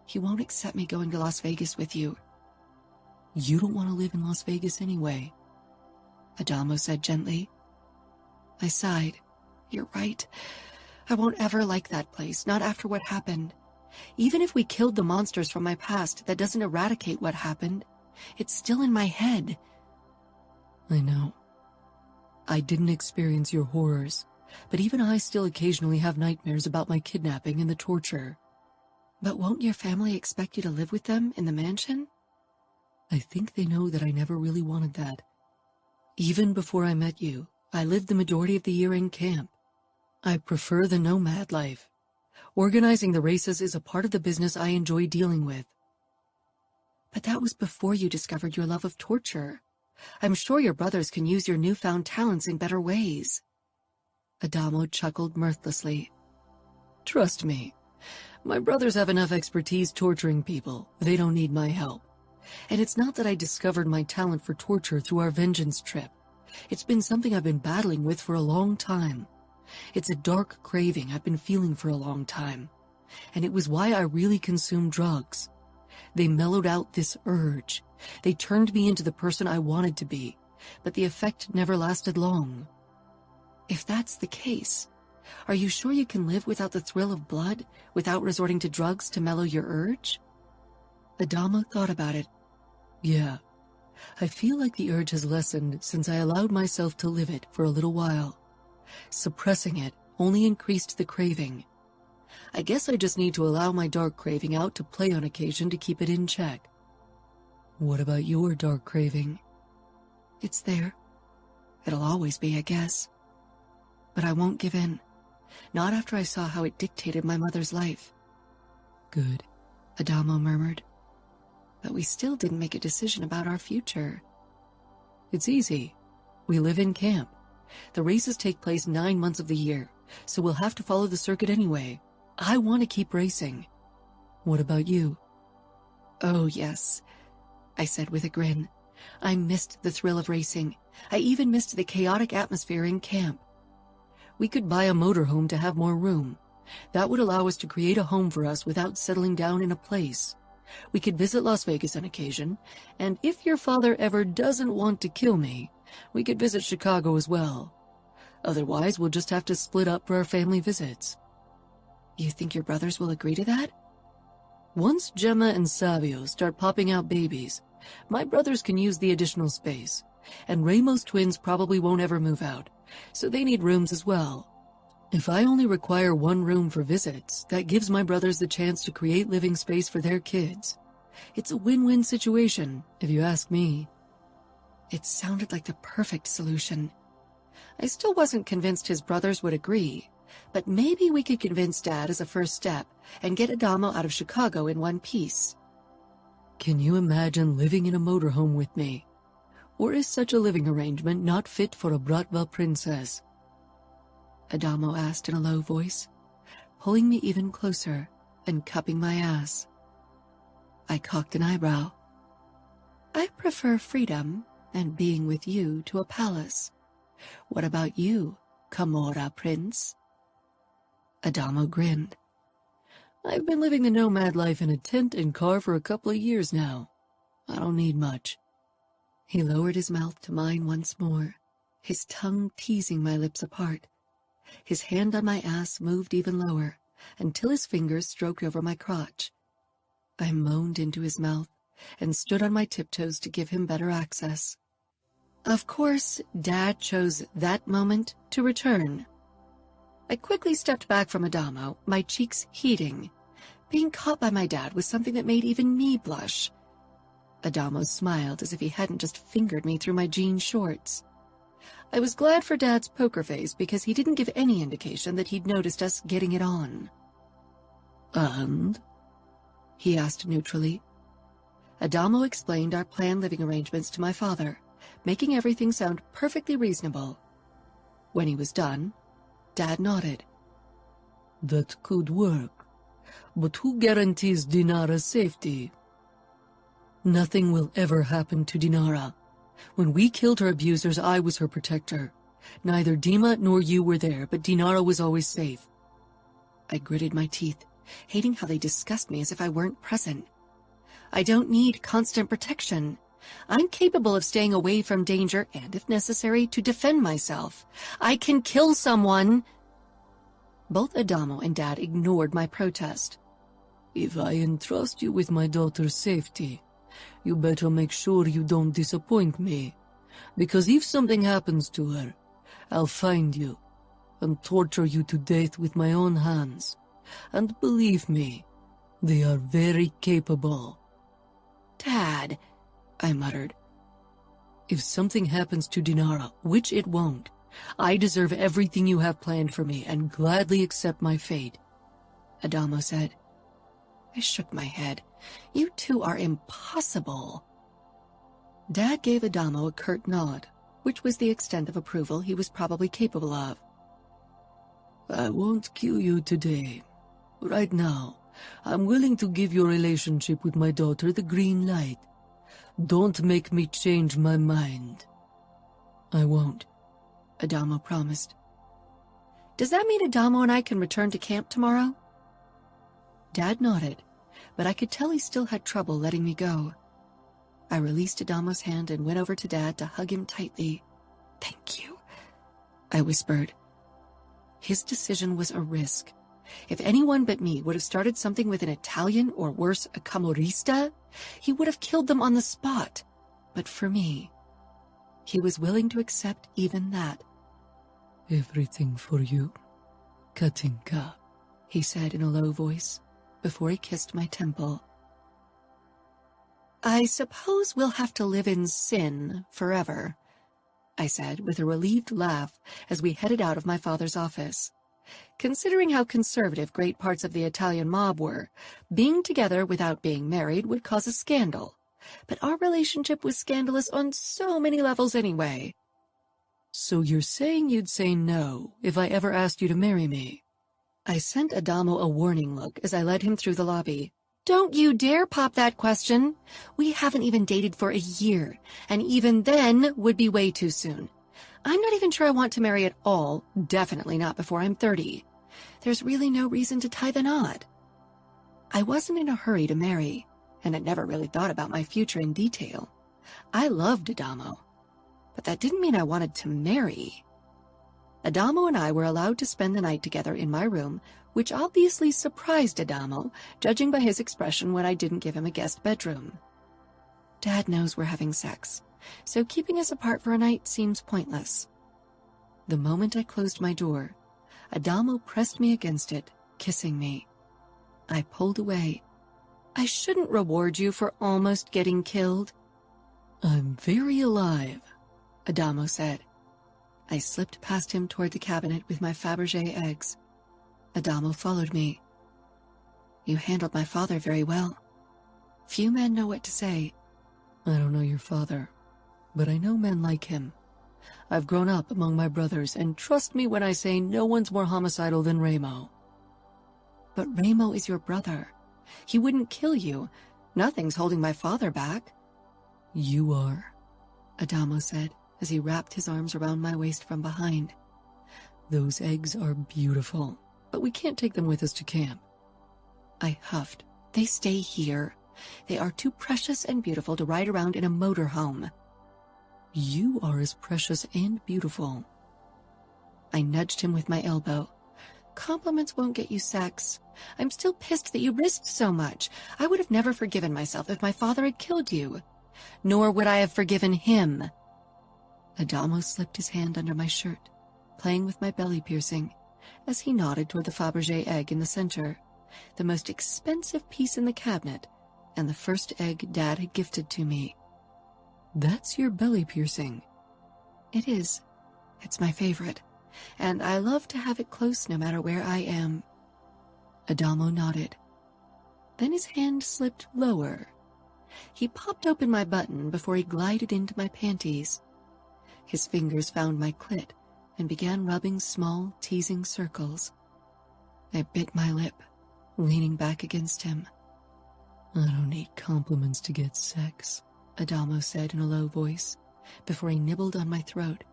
He won't accept me going to Las Vegas with you. You don't want to live in Las Vegas anyway, Adamo said gently. I sighed. You're right. I won't ever like that place, not after what happened. Even if we killed the monsters from my past, that doesn't eradicate what happened. It's still in my head. I know. I didn't experience your horrors, but even I still occasionally have nightmares about my kidnapping and the torture. But won't your family expect you to live with them in the mansion? I think they know that I never really wanted that. Even before I met you, I lived the majority of the year in camp. I prefer the nomad life. Organizing the races is a part of the business I enjoy dealing with. But that was before you discovered your love of torture. I'm sure your brothers can use your newfound talents in better ways. Adamo chuckled mirthlessly. Trust me, my brothers have enough expertise torturing people. They don't need my help. And it's not that I discovered my talent for torture through our vengeance trip. It's been something I've been battling with for a long time. It's a dark craving I've been feeling for a long time. And it was why I really consumed drugs. They mellowed out this urge. They turned me into the person I wanted to be, but the effect never lasted long. If that's the case, Are you sure you can live without the thrill of blood, without resorting to drugs to mellow your urge? Adamo thought about it. Yeah, I feel like the urge has lessened since I allowed myself to live it for a little while. Suppressing it only increased the craving. I guess I just need to allow my dark craving out to play on occasion to keep it in check. What about your dark craving? It's there. It'll always be, I guess. But I won't give in. Not after I saw how it dictated my mother's life. Good, Adamo murmured. But we still didn't make a decision about our future. It's easy. We live in camp. The races take place 9 months of the year, so we'll have to follow the circuit anyway. I want to keep racing. What about you? Oh, yes, I said with a grin. I missed the thrill of racing. I even missed the chaotic atmosphere in camp. We could buy a motorhome to have more room. That would allow us to create a home for us without settling down in a place. We could visit Las Vegas on occasion, and if your father ever doesn't want to kill me, we could visit Chicago as well. Otherwise, we'll just have to split up for our family visits. You think your brothers will agree to that? Once Gemma and Savio start popping out babies, my brothers can use the additional space, and Ramos twins probably won't ever move out, so they need rooms as well. If I only require 1 room for visits, that gives my brothers the chance to create living space for their kids. It's a win-win situation, if you ask me. It sounded like the perfect solution. I still wasn't convinced his brothers would agree, but maybe we could convince Dad as a first step and get Adamo out of Chicago in one piece. Can you imagine living in a motorhome with me? Or is such a living arrangement not fit for a Bratva princess? Adamo asked in a low voice, pulling me even closer and cupping my ass. I cocked an eyebrow. I prefer freedom and being with you to a palace. What about you, Camorra prince? Adamo grinned. I've been living the nomad life in a tent and car for a couple of years now. I don't need much. He lowered his mouth to mine once more, his tongue teasing my lips apart. His hand on my ass moved even lower, until his fingers stroked over my crotch. I moaned into his mouth and stood on my tiptoes to give him better access. Of course, Dad chose that moment to return. I quickly stepped back from Adamo, my cheeks heating. Being caught by my dad was something that made even me blush. Adamo smiled as if he hadn't just fingered me through my jean shorts. I was glad for Dad's poker face because he didn't give any indication that he'd noticed us getting it on. And? He asked neutrally. Adamo explained our planned living arrangements to my father, making everything sound perfectly reasonable. When he was done, Dad nodded. That could work. But who guarantees Dinara's safety? Nothing will ever happen to Dinara. When we killed her abusers, I was her protector. Neither Dima nor you were there, but Dinara was always safe. I gritted my teeth, hating how they discussed me as if I weren't present. I don't need constant protection. I'm capable of staying away from danger and, if necessary, to defend myself. I can kill someone. Both Adamo and Dad ignored my protest. If I entrust you with my daughter's safety, you better make sure you don't disappoint me. Because if something happens to her, I'll find you and torture you to death with my own hands. And believe me, they are very capable. Dad, I muttered. If something happens to Dinara, which it won't, I deserve everything you have planned for me and gladly accept my fate, Adamo said. I shook my head. You two are impossible. Dad gave Adamo a curt nod, which was the extent of approval he was probably capable of. I won't kill you today. Right now, I'm willing to give your relationship with my daughter the green light. Don't make me change my mind. I won't, Adamo promised. Does that mean Adamo and I can return to camp tomorrow? Dad nodded, but I could tell he still had trouble letting me go. I released Adamo's hand and went over to Dad to hug him tightly. Thank you, I whispered. His decision was a risk. If anyone but me would have started something with an Italian, or worse, a camorrista, he would have killed them on the spot. But for me, he was willing to accept even that. Everything for you, Katinka, he said in a low voice, before he kissed my temple. I suppose we'll have to live in sin forever, I said with a relieved laugh as we headed out of my father's office. Considering how conservative great parts of the Italian mob were, being together without being married would cause a scandal. But our relationship was scandalous on so many levels anyway. So you're saying you'd say no if I ever asked you to marry me? I sent Adamo a warning look as I led him through the lobby. Don't you dare pop that question. We haven't even dated for a year, and even then would be way too soon. I'm not even sure I want to marry at all, definitely not before I'm 30. There's really no reason to tie the knot. I wasn't in a hurry to marry, and had never really thought about my future in detail. I loved Adamo, but that didn't mean I wanted to marry. Adamo and I were allowed to spend the night together in my room, which obviously surprised Adamo, judging by his expression when I didn't give him a guest bedroom. Dad knows we're having sex, so keeping us apart for a night seems pointless. The moment I closed my door, Adamo pressed me against it, kissing me. I pulled away. I shouldn't reward you for almost getting killed. I'm very alive, Adamo said. I slipped past him toward the cabinet with my Fabergé eggs. Adamo followed me. You handled my father very well. Few men know what to say. I don't know your father, but I know men like him. I've grown up among my brothers, and trust me when I say no one's more homicidal than Ramo. But Ramo is your brother. He wouldn't kill you. Nothing's holding my father back. You are, Adamo said as he wrapped his arms around my waist from behind. Those eggs are beautiful, but we can't take them with us to camp. I huffed. They stay here. They are too precious and beautiful to ride around in a motorhome. You are as precious and beautiful. I nudged him with my elbow. Compliments won't get you sex. I'm still pissed that you risked so much. I would have never forgiven myself if my father had killed you. Nor would I have forgiven him. Adamo slipped his hand under my shirt, playing with my belly piercing, as he nodded toward the Fabergé egg in the center, the most expensive piece in the cabinet, and the first egg Dad had gifted to me. That's your belly piercing. It is. It's my favorite, and I love to have it close no matter where I am. Adamo nodded. Then his hand slipped lower. He popped open my button before he glided into my panties. His fingers found my clit and began rubbing small, teasing circles. I bit my lip, leaning back against him. I don't need compliments to get sex, Adamo said in a low voice, before he nibbled on my throat.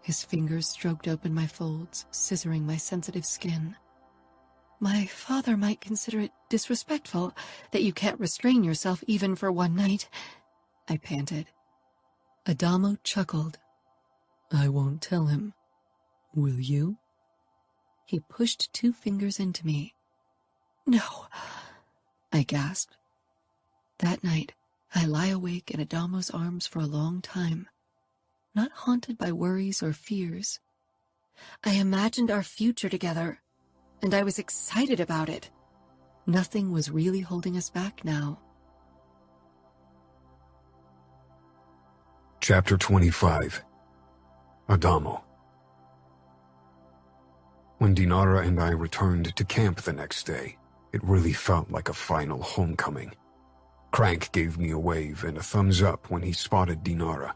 His fingers stroked open my folds, scissoring my sensitive skin. My father might consider it disrespectful that you can't restrain yourself even for one night, I panted. Adamo chuckled. I won't tell him. Will you? He pushed 2 fingers into me. No, I gasped. That night, I lie awake in Adamo's arms for a long time, not haunted by worries or fears. I imagined our future together, and I was excited about it. Nothing was really holding us back now. Chapter 25. Adamo. When Dinara and I returned to camp the next day, it really felt like a final homecoming. Crank gave me a wave and a thumbs up when he spotted Dinara.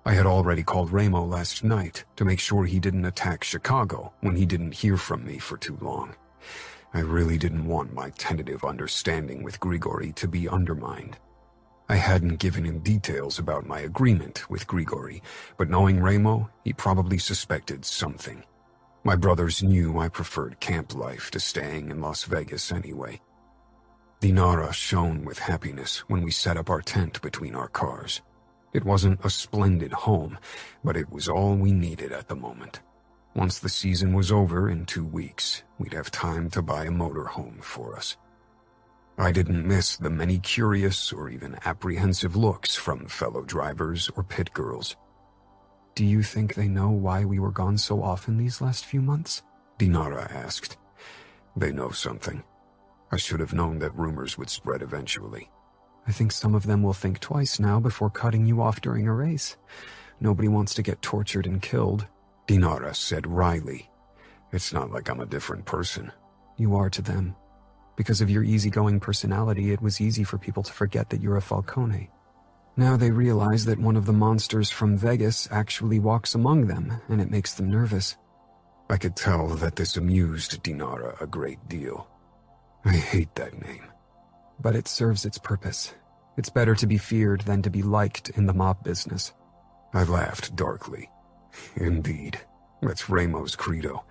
I had already called Ramo last night to make sure he didn't attack Chicago when he didn't hear from me for too long. I really didn't want my tentative understanding with Grigori to be undermined. I hadn't given him details about my agreement with Grigori, but knowing Ramo, he probably suspected something. My brothers knew I preferred camp life to staying in Las Vegas anyway. Dinara shone with happiness when we set up our tent between our cars. It wasn't a splendid home, but it was all we needed at the moment. Once the season was over in 2 weeks, we'd have time to buy a motorhome for us. I didn't miss the many curious or even apprehensive looks from fellow drivers or pit girls. Do you think they know why we were gone so often these last few months? Dinara asked. They know something. I should have known that rumors would spread eventually. I think some of them will think twice now before cutting you off during a race. Nobody wants to get tortured and killed. Dinara said wryly. It's not like I'm a different person. You are to them. Because of your easygoing personality, it was easy for people to forget that you're a Falcone. Now they realize that one of the monsters from Vegas actually walks among them, and it makes them nervous. I could tell that this amused Dinara a great deal. I hate that name. But it serves its purpose. It's better to be feared than to be liked in the mob business. I laughed darkly. Indeed, that's Ramo's credo.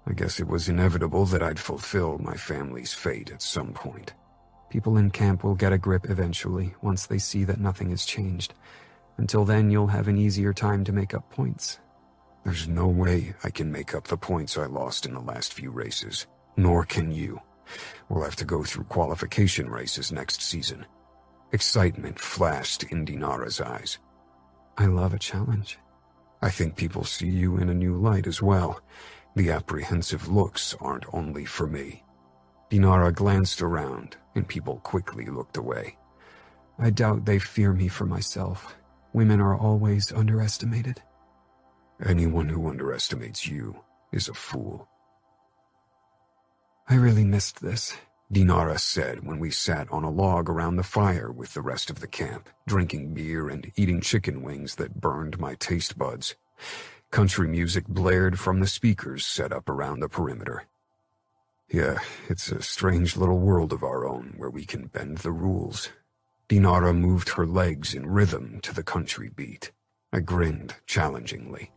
I guess it was inevitable that I'd fulfill my family's fate at some point. People in camp will get a grip eventually, once they see that nothing has changed. Until then, you'll have an easier time to make up points. There's no way I can make up the points I lost in the last few races. Nor can you. We'll have to go through qualification races next season. Excitement flashed in Dinara's eyes. I love a challenge. I think people see you in a new light as well. The apprehensive looks aren't only for me. Dinara glanced around, and people quickly looked away. I doubt they fear me for myself. Women are always underestimated. Anyone who underestimates you is a fool. I really missed this, Dinara said when we sat on a log around the fire with the rest of the camp, drinking beer and eating chicken wings that burned my taste buds. Country music blared from the speakers set up around the perimeter. Yeah, it's a strange little world of our own where we can bend the rules. Dinara moved her legs in rhythm to the country beat. I grinned challengingly.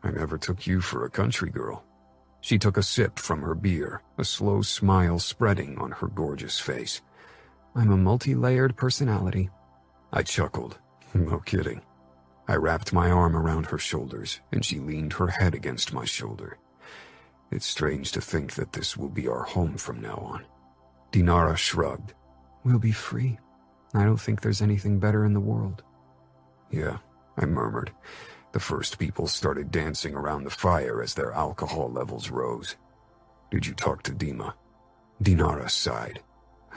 I never took you for a country girl. She took a sip from her beer, a slow smile spreading on her gorgeous face. I'm a multi-layered personality. I chuckled. No kidding. I wrapped my arm around her shoulders, and she leaned her head against my shoulder. It's strange to think that this will be our home from now on. Dinara shrugged. We'll be free. I don't think there's anything better in the world. Yeah, I murmured. The first people started dancing around the fire as their alcohol levels rose. Did you talk to Dima? Dinara sighed.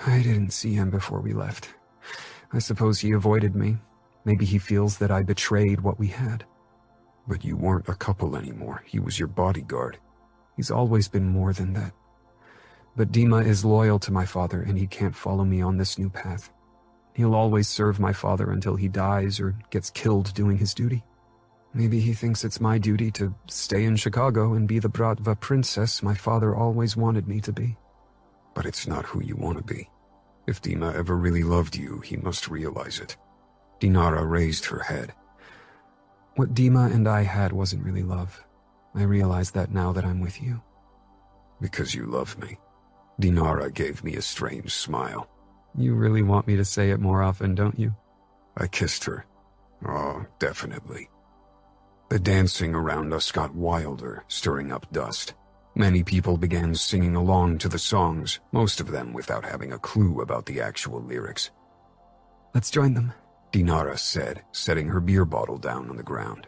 I didn't see him before we left. I suppose he avoided me. Maybe he feels that I betrayed what we had. But you weren't a couple anymore. He was your bodyguard. He's always been more than that. But Dima is loyal to my father, and he can't follow me on this new path. He'll always serve my father until he dies or gets killed doing his duty. Maybe he thinks it's my duty to stay in Chicago and be the Bratva princess my father always wanted me to be. But it's not who you want to be. If Dima ever really loved you, he must realize it. Dinara raised her head. What Dima and I had wasn't really love. I realize that now that I'm with you. Because you love me. Dinara gave me a strange smile. You really want me to say it more often, don't you? I kissed her. Oh, definitely. The dancing around us got wilder, stirring up dust. Many people began singing along to the songs, most of them without having a clue about the actual lyrics. Let's join them, Dinara said, setting her beer bottle down on the ground.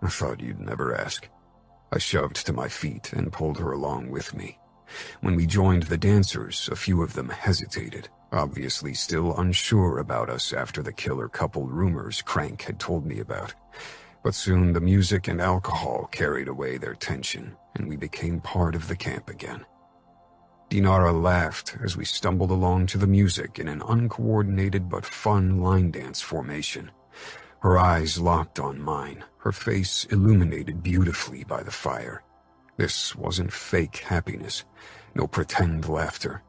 I thought you'd never ask. I shoved to my feet and pulled her along with me. When we joined the dancers, a few of them hesitated, obviously still unsure about us after the killer couple rumors Crank had told me about. But soon the music and alcohol carried away their tension, and we became part of the camp again. Dinara laughed as we stumbled along to the music in an uncoordinated but fun line dance formation. Her eyes locked on mine, her face illuminated beautifully by the fire. This wasn't fake happiness, no pretend laughter.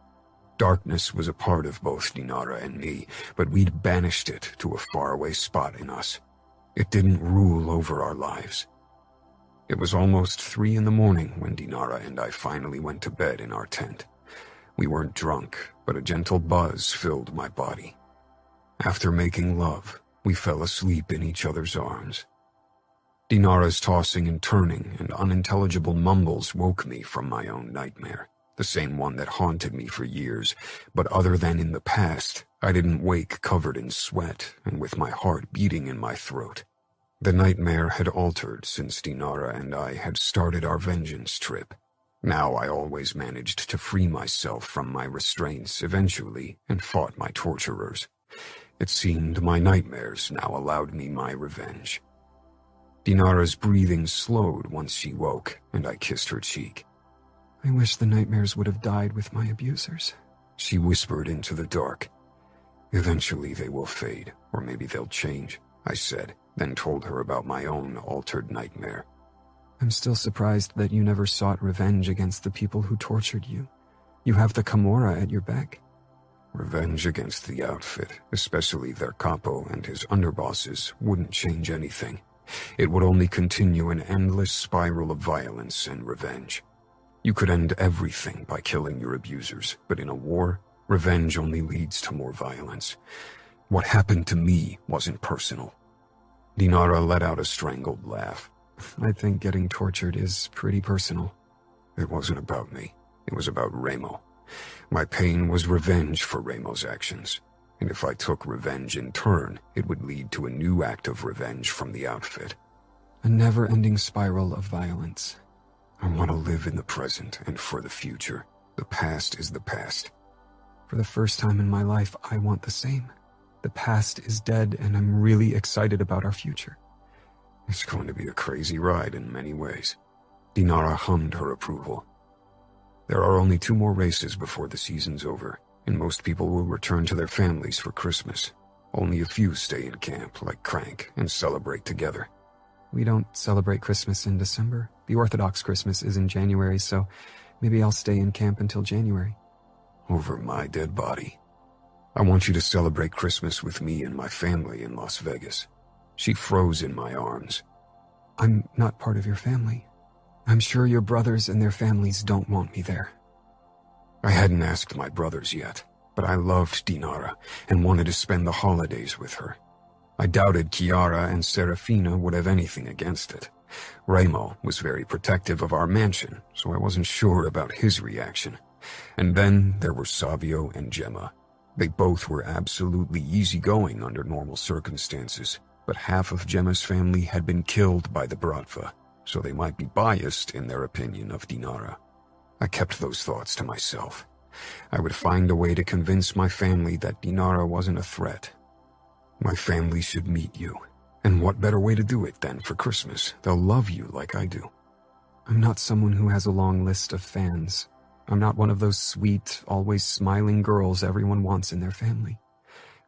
Darkness was a part of both Dinara and me, but we'd banished it to a faraway spot in us. It didn't rule over our lives. It was almost 3 a.m. when Dinara and I finally went to bed in our tent. We weren't drunk, but a gentle buzz filled my body. After making love, we fell asleep in each other's arms. Dinara's tossing and turning and unintelligible mumbles woke me from my own nightmare, the same one that haunted me for years, but other than in the past, I didn't wake covered in sweat and with my heart beating in my throat. The nightmare had altered since Dinara and I had started our vengeance trip. Now I always managed to free myself from my restraints eventually and fought my torturers. It seemed my nightmares now allowed me my revenge. Dinara's breathing slowed once she woke, and I kissed her cheek. I wish the nightmares would have died with my abusers, she whispered into the dark. Eventually they will fade, or maybe they'll change, I said, then told her about my own altered nightmare. I'm still surprised that you never sought revenge against the people who tortured you. You have the Camorra at your back. Revenge against the outfit, especially their capo and his underbosses, wouldn't change anything. It would only continue an endless spiral of violence and revenge. You could end everything by killing your abusers, but in a war, revenge only leads to more violence. What happened to me wasn't personal. Dinara let out a strangled laugh. I think getting tortured is pretty personal. It wasn't about me. It was about Remo. My pain was revenge for Remo's actions. And if I took revenge in turn, it would lead to a new act of revenge from the outfit. A never-ending spiral of violence. I want to live in the present and for the future. The past is the past. For the first time in my life, I want the same. The past is dead, and I'm really excited about our future. It's going to be a crazy ride in many ways. Dinara hummed her approval. There are only 2 more races before the season's over, and most people will return to their families for Christmas. Only a few stay in camp, like Crank, and celebrate together. We don't celebrate Christmas in December. The Orthodox Christmas is in January, so maybe I'll stay in camp until January. Over my dead body. I want you to celebrate Christmas with me and my family in Las Vegas. She froze in my arms. I'm not part of your family. I'm sure your brothers and their families don't want me there. I hadn't asked my brothers yet, but I loved Dinara and wanted to spend the holidays with her. I doubted Chiara and Serafina would have anything against it. Remo was very protective of our mansion, so I wasn't sure about his reaction. And then there were Savio and Gemma. They both were absolutely easygoing under normal circumstances, but half of Gemma's family had been killed by the Bratva, so they might be biased in their opinion of Dinara. I kept those thoughts to myself. I would find a way to convince my family that Dinara wasn't a threat. My family should meet you, and what better way to do it than for Christmas? They'll love you like I do. I'm not someone who has a long list of fans. I'm not one of those sweet, always smiling girls everyone wants in their family.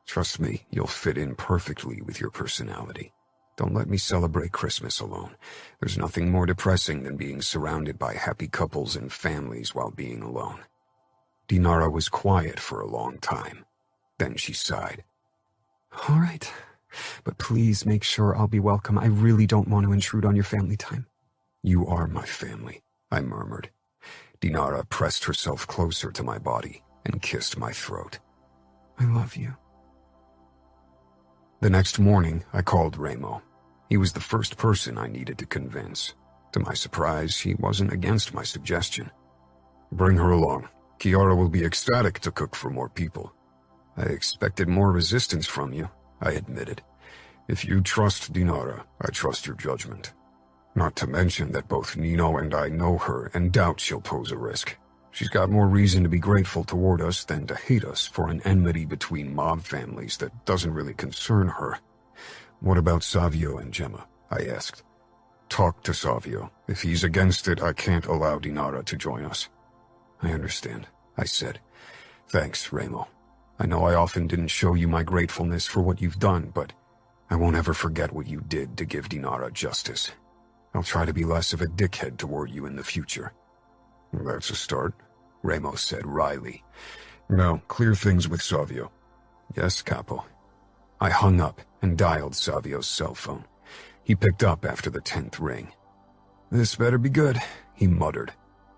Trust me, you'll fit in perfectly with your personality. Don't let me celebrate Christmas alone. There's nothing more depressing than being surrounded by happy couples and families while being alone. Dinara was quiet for a long time. Then she sighed. All right, but please make sure I'll be welcome. I really don't want to intrude on your family time. You are my family, I murmured. Dinara pressed herself closer to my body and kissed my throat. I love you. The next morning, I called Remo. He was the first person I needed to convince. To my surprise, he wasn't against my suggestion. Bring her along. Chiara will be ecstatic to cook for more people. I expected more resistance from you, I admitted. If you trust Dinara, I trust your judgment. Not to mention that both Nino and I know her and doubt she'll pose a risk. She's got more reason to be grateful toward us than to hate us for an enmity between mob families that doesn't really concern her. What about Savio and Gemma? I asked. Talk to Savio. If he's against it, I can't allow Dinara to join us. I understand, I said. Thanks, Remo. I know I often didn't show you my gratefulness for what you've done, but I won't ever forget what you did to give Dinara justice. I'll try to be less of a dickhead toward you in the future. That's a start, Remo said wryly. Now, clear things with Savio. Yes, Capo. I hung up and dialed Savio's cell phone. He picked up after the 10th ring. This better be good, he muttered.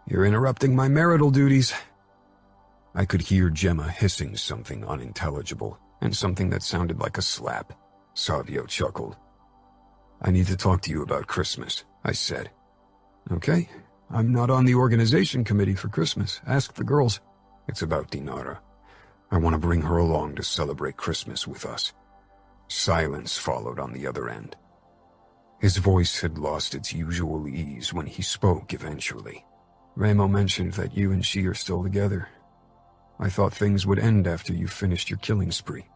You're interrupting my marital duties. I could hear Gemma hissing something unintelligible and something that sounded like a slap. Savio chuckled. I need to talk to you about Christmas, I said. Okay, I'm not on the organization committee for Christmas. Ask the girls. It's about Dinara. I want to bring her along to celebrate Christmas with us. Silence followed on the other end. His voice had lost its usual ease when he spoke eventually. Remo mentioned that you and she are still together. I thought things would end after you finished your killing spree.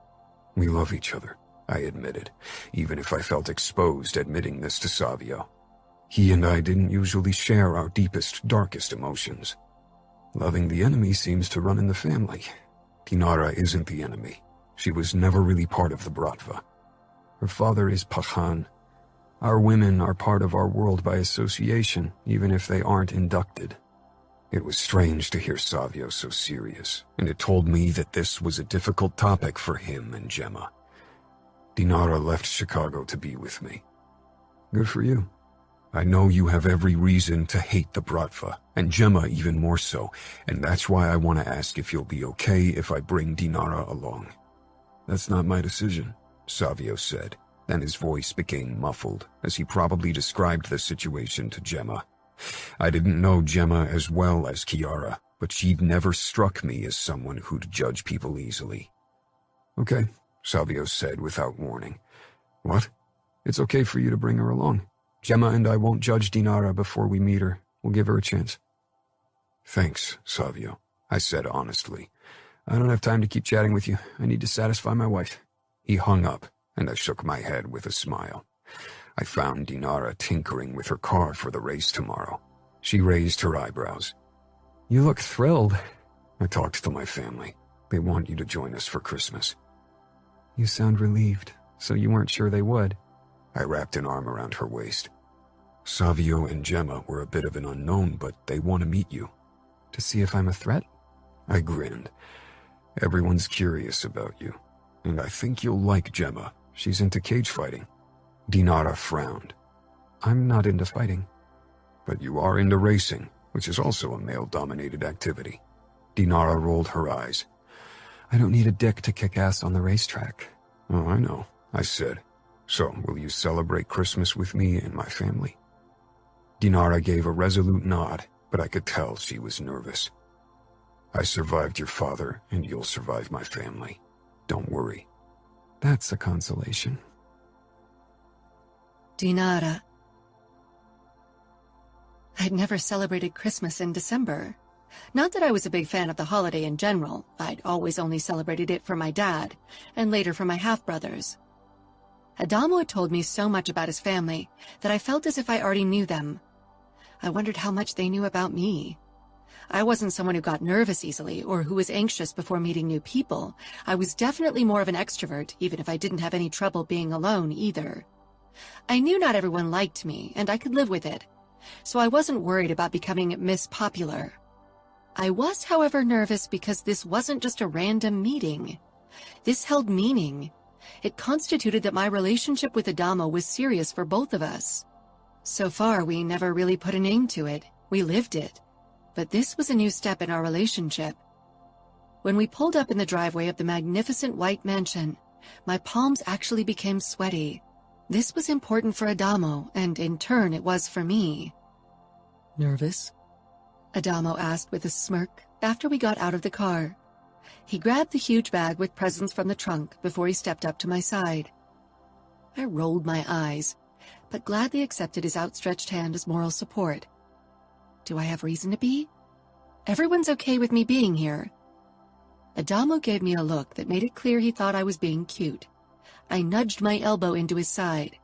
We love each other, I admitted, even if I felt exposed admitting this to Savio. He and I didn't usually share our deepest, darkest emotions. Loving the enemy seems to run in the family. Dinara isn't the enemy. She was never really part of the Bratva. Her father is Pahan. Our women are part of our world by association, even if they aren't inducted. It was strange to hear Savio so serious, and it told me that this was a difficult topic for him and Gemma. Dinara left Chicago to be with me. Good for you. I know you have every reason to hate the Bratva, and Gemma even more so, and that's why I want to ask if you'll be okay if I bring Dinara along. That's not my decision, Savio said, then his voice became muffled as he probably described the situation to Gemma. I didn't know Gemma as well as Kiara, but she'd never struck me as someone who'd judge people easily. Okay, Savio said without warning. What? It's okay for you to bring her along. Gemma and I won't judge Dinara before we meet her. We'll give her a chance. Thanks, Savio, I said honestly. I don't have time to keep chatting with you. I need to satisfy my wife. He hung up, and I shook my head with a smile. I found Dinara tinkering with her car for the race tomorrow. She raised her eyebrows. You look thrilled. I talked to my family. They want you to join us for Christmas. You sound relieved, so you weren't sure they would. I wrapped an arm around her waist. Savio and Gemma were a bit of an unknown, but they want to meet you. To see if I'm a threat? I grinned. Everyone's curious about you, and I think you'll like Gemma. She's into cage fighting. Dinara frowned. I'm not into fighting. But you are into racing, which is also a male-dominated activity. Dinara rolled her eyes. I don't need a dick to kick ass on the racetrack. Oh, I know, I said. So, will you celebrate Christmas with me and my family? Dinara gave a resolute nod, but I could tell she was nervous. I survived your father, and you'll survive my family. Don't worry. That's a consolation. Dinara. I'd never celebrated Christmas in December. Not that I was a big fan of the holiday in general. I'd always only celebrated it for my dad, and later for my half-brothers. Adamo had told me so much about his family that I felt as if I already knew them. I wondered how much they knew about me. I wasn't someone who got nervous easily or who was anxious before meeting new people. I was definitely more of an extrovert, even if I didn't have any trouble being alone either. I knew not everyone liked me, and I could live with it, so I wasn't worried about becoming Miss Popular. I was, however, nervous because this wasn't just a random meeting. This held meaning. It constituted that my relationship with Adamo was serious for both of us. So far, we never really put a name to it. We lived it. But this was a new step in our relationship. When we pulled up in the driveway of the magnificent white mansion, my palms actually became sweaty. This was important for Adamo, and in turn it was for me. Nervous? Adamo asked with a smirk after we got out of the car. He grabbed the huge bag with presents from the trunk before he stepped up to my side. I rolled my eyes, but gladly accepted his outstretched hand as moral support. Do I have reason to be? Everyone's okay with me being here. Adamo gave me a look that made it clear he thought I was being cute. I nudged my elbow into his side.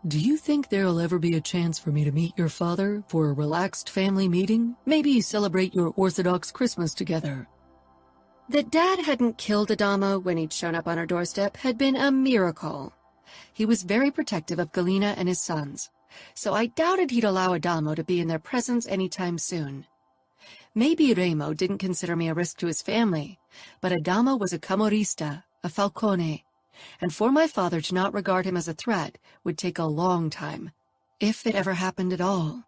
Do you think there'll ever be a chance for me to meet your father for a relaxed family meeting? Maybe celebrate your Orthodox Christmas together? That Dad hadn't killed Adamo when he'd shown up on our doorstep had been a miracle. He was very protective of Galina and his sons, so I doubted he'd allow Adamo to be in their presence anytime soon. Maybe Remo didn't consider me a risk to his family, but Adamo was a Camorrista, a Falcone, and for my father to not regard him as a threat would take a long time, if it ever happened at all.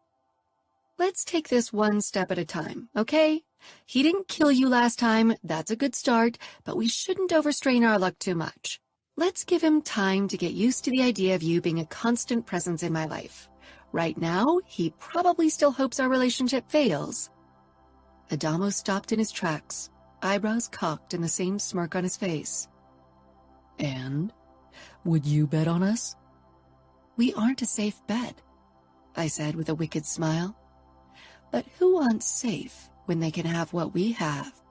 Let's take this one step at a time, okay? He didn't kill you last time, that's a good start, but we shouldn't overstrain our luck too much. Let's give him time to get used to the idea of you being a constant presence in my life. Right now, he probably still hopes our relationship fails." Adamo stopped in his tracks, eyebrows cocked and the same smirk on his face. "And? Would you bet on us?" "We aren't a safe bet," I said with a wicked smile. "But who wants safe when they can have what we have?"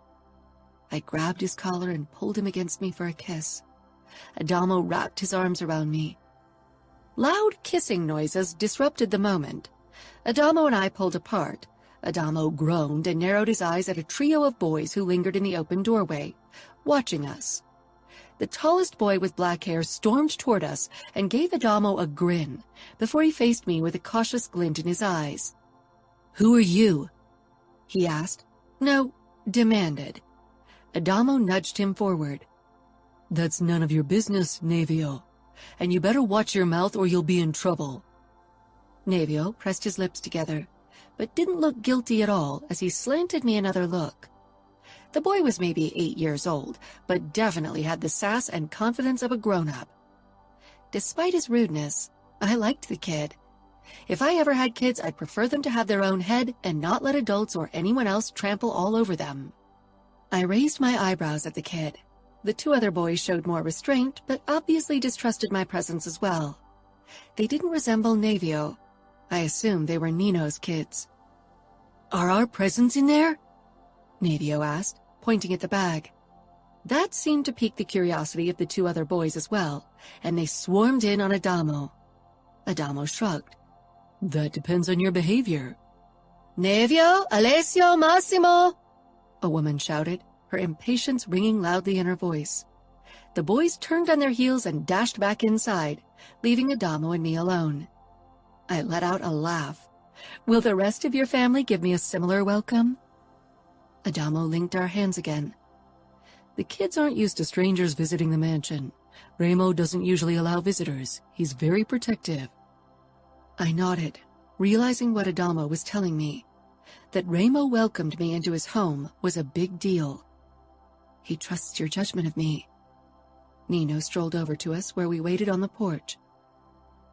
I grabbed his collar and pulled him against me for a kiss. Adamo wrapped his arms around me. Loud kissing noises disrupted the moment. Adamo and I pulled apart. Adamo groaned and narrowed his eyes at a trio of boys who lingered in the open doorway, watching us. The tallest boy with black hair stormed toward us and gave Adamo a grin before he faced me with a cautious glint in his eyes. "Who are you?" he asked. No, demanded. Adamo nudged him forward. "That's none of your business, Navio. And you better watch your mouth or you'll be in trouble." Navio pressed his lips together, but didn't look guilty at all as he slanted me another look. The boy was maybe 8 years old, but definitely had the sass and confidence of a grown-up. Despite his rudeness, I liked the kid. If I ever had kids, I'd prefer them to have their own head and not let adults or anyone else trample all over them. I raised my eyebrows at the kid. The 2 other boys showed more restraint, but obviously distrusted my presence as well. They didn't resemble Navio. I assumed they were Nino's kids. "Are our presents in there?" Navio asked, pointing at the bag. That seemed to pique the curiosity of the 2 other boys as well, and they swarmed in on Adamo. Adamo shrugged. "That depends on your behavior." "Navio, Alessio, Massimo!" a woman shouted, her impatience ringing loudly in her voice. The boys turned on their heels and dashed back inside, leaving Adamo and me alone. I let out a laugh. "Will the rest of your family give me a similar welcome?" Adamo linked our hands again. "The kids aren't used to strangers visiting the mansion. Ramo doesn't usually allow visitors. He's very protective." I nodded, realizing what Adamo was telling me. That Ramo welcomed me into his home was a big deal. He trusts your judgment of me. Nino strolled over to us where we waited on the porch.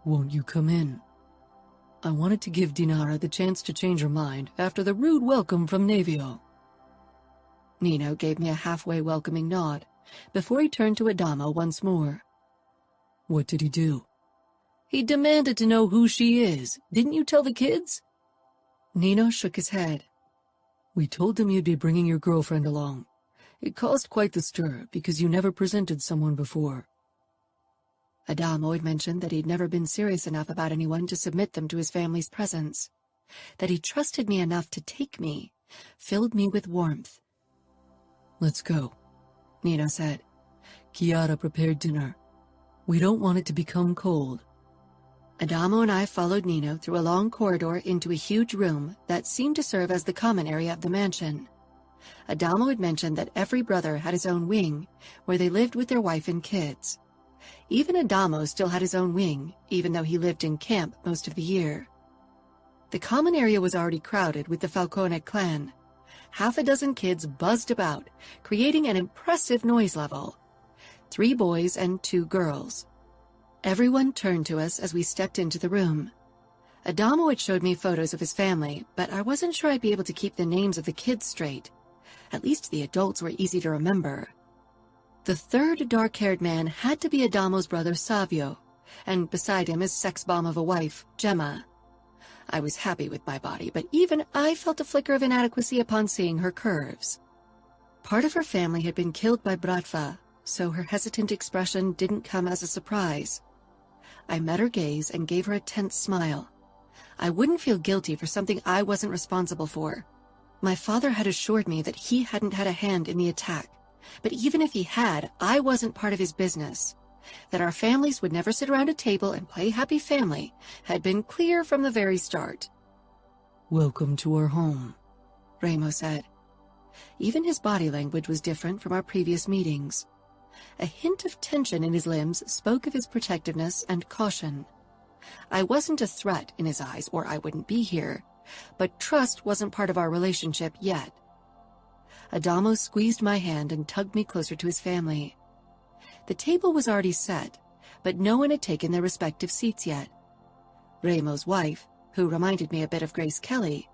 "Won't you come in? I wanted to give Dinara the chance to change her mind after the rude welcome from Navio." Nino gave me a halfway welcoming nod before he turned to Adamo once more. "What did he do?" "He demanded to know who she is. Didn't you tell the kids?" Nino shook his head. "We told them you'd be bringing your girlfriend along. It caused quite the stir because you never presented someone before." Adamo had mentioned that he'd never been serious enough about anyone to submit them to his family's presence. That he trusted me enough to take me filled me with warmth. "Let's go," Nino said. "Chiara prepared dinner. We don't want it to become cold." Adamo and I followed Nino through a long corridor into a huge room that seemed to serve as the common area of the mansion. Adamo had mentioned that every brother had his own wing, where they lived with their wife and kids. Even Adamo still had his own wing, even though he lived in camp most of the year. The common area was already crowded with the Falcone clan. Half a dozen kids buzzed about, creating an impressive noise level. 3 boys and 2 girls. Everyone turned to us as we stepped into the room. Adamo had showed me photos of his family, but I wasn't sure I'd be able to keep the names of the kids straight. At least the adults were easy to remember. The 3rd dark-haired man had to be Adamo's brother Savio, and beside him his sex bomb of a wife, Gemma. I was happy with my body, but even I felt a flicker of inadequacy upon seeing her curves. Part of her family had been killed by Bratva, so her hesitant expression didn't come as a surprise. I met her gaze and gave her a tense smile. I wouldn't feel guilty for something I wasn't responsible for. My father had assured me that he hadn't had a hand in the attack, but even if he had, I wasn't part of his business. That our families would never sit around a table and play happy family had been clear from the very start. "Welcome to our home," Ramo said. Even his body language was different from our previous meetings. A hint of tension in his limbs spoke of his protectiveness and caution. I wasn't a threat in his eyes, or I wouldn't be here, but trust wasn't part of our relationship yet. Adamo squeezed my hand and tugged me closer to his family. The table was already set, but no one had taken their respective seats yet. Raimo's wife, who reminded me a bit of Grace Kelly,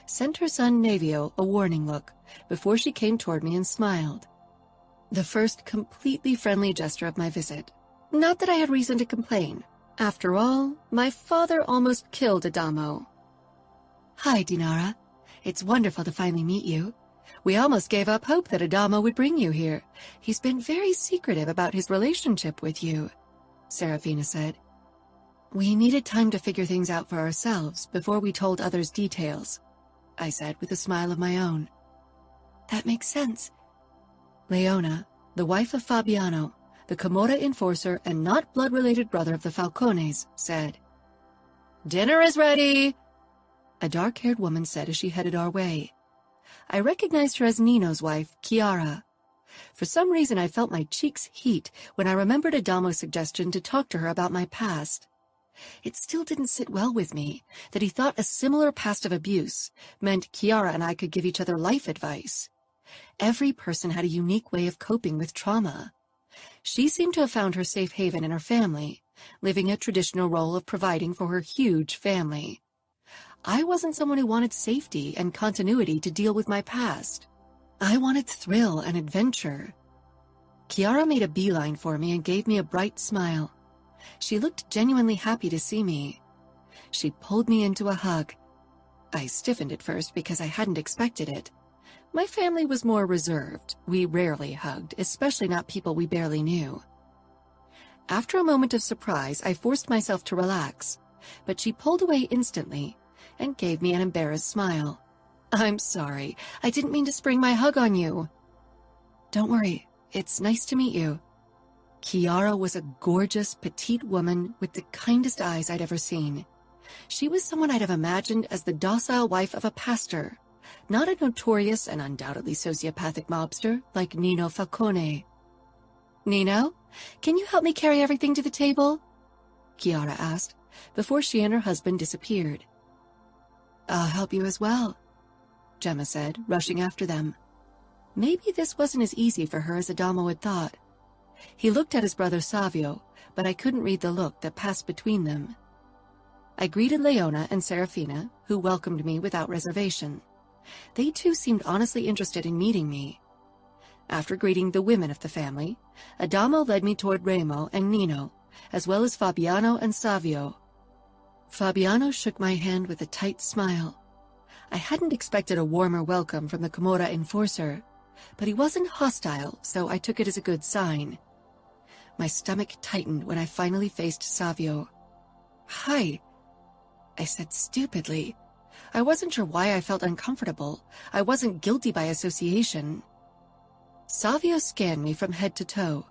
sent her son Navio a warning look before she came toward me and smiled. The first completely friendly gesture of my visit. Not that I had reason to complain. After all, my father almost killed Adamo. Hi, Dinara. It's wonderful to finally meet you. We almost gave up hope that Adamo would bring you here. He's been very secretive about his relationship with you, Serafina said. We needed time to figure things out for ourselves before we told others details, I said with a smile of my own. That makes sense. Leona, the wife of Fabiano, the Camorra enforcer and not blood-related brother of the Falcones, said. Dinner is ready, a dark-haired woman said as she headed our way. I recognized her as Nino's wife, Chiara. For some reason, I felt my cheeks heat when I remembered Adamo's suggestion to talk to her about my past. It still didn't sit well with me that he thought a similar past of abuse meant Chiara and I could give each other life advice. Every person had a unique way of coping with trauma. She seemed to have found her safe haven in her family, living a traditional role of providing for her huge family. I wasn't someone who wanted safety and continuity to deal with my past. I wanted thrill and adventure. Chiara made a beeline for me and gave me a bright smile. She looked genuinely happy to see me. She pulled me into a hug. I stiffened at first because I hadn't expected it. My family was more reserved. We rarely hugged, especially not people we barely knew. After a moment of surprise, I forced myself to relax, but she pulled away instantly and gave me an embarrassed smile. I'm sorry. I didn't mean to spring my hug on you. Don't worry. It's nice to meet you. Chiara was a gorgeous, petite woman with the kindest eyes I'd ever seen. She was someone I'd have imagined as the docile wife of a pastor, not a notorious and undoubtedly sociopathic mobster like Nino Falcone. Nino, can you help me carry everything to the table? Chiara asked, before she and her husband disappeared. I'll help you as well, Gemma said, rushing after them. Maybe this wasn't as easy for her as Adamo had thought. He looked at his brother Savio, but I couldn't read the look that passed between them. I greeted Leona and Serafina, who welcomed me without reservation. They too seemed honestly interested in meeting me. After greeting the women of the family, Adamo led me toward Remo and Nino, as well as Fabiano and Savio. Fabiano shook my hand with a tight smile. I hadn't expected a warmer welcome from the Camorra enforcer, but he wasn't hostile, so I took it as a good sign. My stomach tightened when I finally faced Savio. Hi, I said stupidly. I wasn't sure why I felt uncomfortable. I wasn't guilty by association. Savio scanned me from head to toe.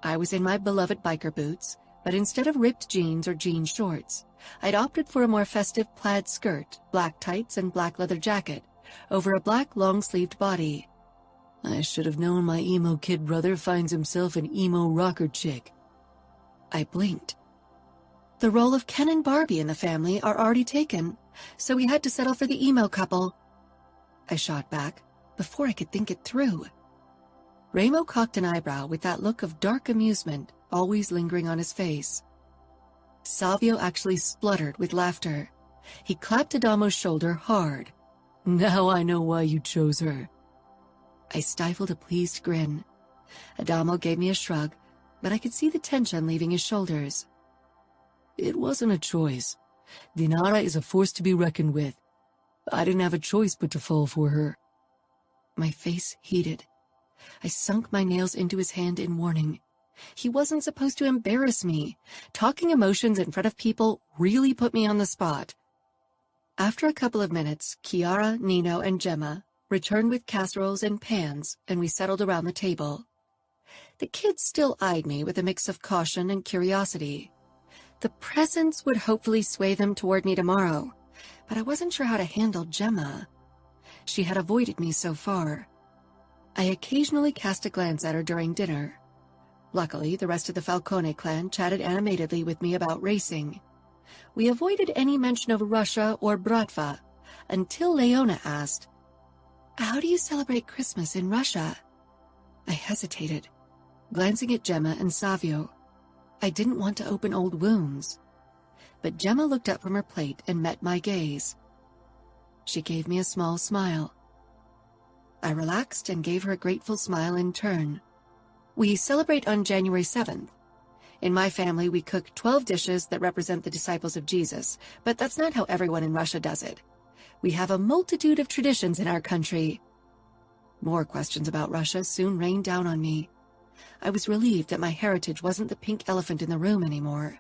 I was in my beloved biker boots, but instead of ripped jeans or jean shorts, I'd opted for a more festive plaid skirt, black tights, and black leather jacket over a black long-sleeved body. I should have known my emo kid brother finds himself an emo rocker chick. I blinked. The role of Ken and Barbie in the family are already taken, so we had to settle for the emo couple. I shot back before I could think it through. Remo cocked an eyebrow with that look of dark amusement always lingering on his face. Savio actually spluttered with laughter. He clapped Adamo's shoulder hard. Now I know why you chose her. I stifled a pleased grin. Adamo gave me a shrug, but I could see the tension leaving his shoulders. It wasn't a choice. Dinara is a force to be reckoned with. I didn't have a choice but to fall for her. My face heated. I sunk my nails into his hand in warning. He wasn't supposed to embarrass me. Talking emotions in front of people really put me on the spot. After a couple of minutes, Chiara, Nino, and Gemma returned with casseroles and pans, and we settled around the table. The kids still eyed me with a mix of caution and curiosity. The presents would hopefully sway them toward me tomorrow, but I wasn't sure how to handle Gemma. She had avoided me so far. I occasionally cast a glance at her during dinner. Luckily, the rest of the Falcone clan chatted animatedly with me about racing. We avoided any mention of Russia or Bratva, until Leona asked, "How do you celebrate Christmas in Russia?" I hesitated. glancing at Gemma and Savio. I didn't want to open old wounds. But Gemma looked up from her plate and met my gaze. She gave me a small smile. I relaxed and gave her a grateful smile in turn. We celebrate on January 7th. In my family, we cook 12 dishes that represent the disciples of Jesus, but that's not how everyone in Russia does it. We have a multitude of traditions in our country. More questions about Russia soon rained down on me. I was relieved that my heritage wasn't the pink elephant in the room anymore.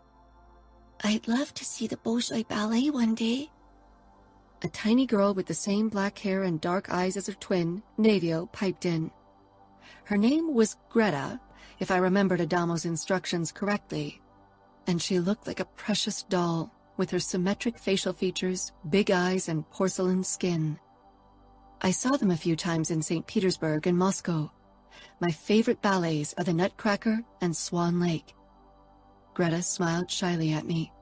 I'd love to see the Bolshoi Ballet one day. A tiny girl with the same black hair and dark eyes as her twin, Navio, piped in. Her name was Greta, if I remembered Adamo's instructions correctly, and she looked like a precious doll with her symmetric facial features, big eyes, and porcelain skin. I saw them a few times in St. Petersburg and Moscow. My favorite ballets are the Nutcracker and Swan Lake. Greta smiled shyly at me,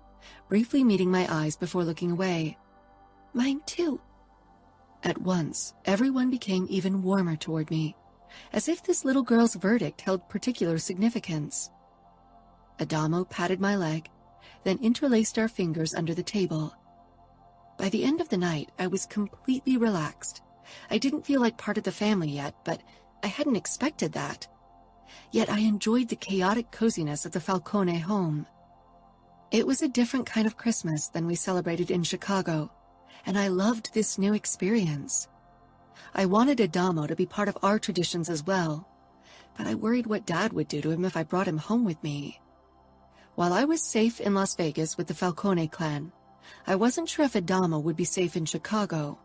briefly meeting my eyes before looking away. Mine too. At once, everyone became even warmer toward me, as if this little girl's verdict held particular significance. Adamo patted my leg, then interlaced our fingers under the table. By the end of the night, I was completely relaxed. I didn't feel like part of the family yet, but I hadn't expected that. Yet I enjoyed the chaotic coziness of the Falcone home. It was a different kind of Christmas than we celebrated in Chicago, and I loved this new experience. I wanted Adamo to be part of our traditions as well, but I worried what Dad would do to him if I brought him home with me. While I was safe in Las Vegas with the Falcone clan, I wasn't sure if Adamo would be safe in Chicago.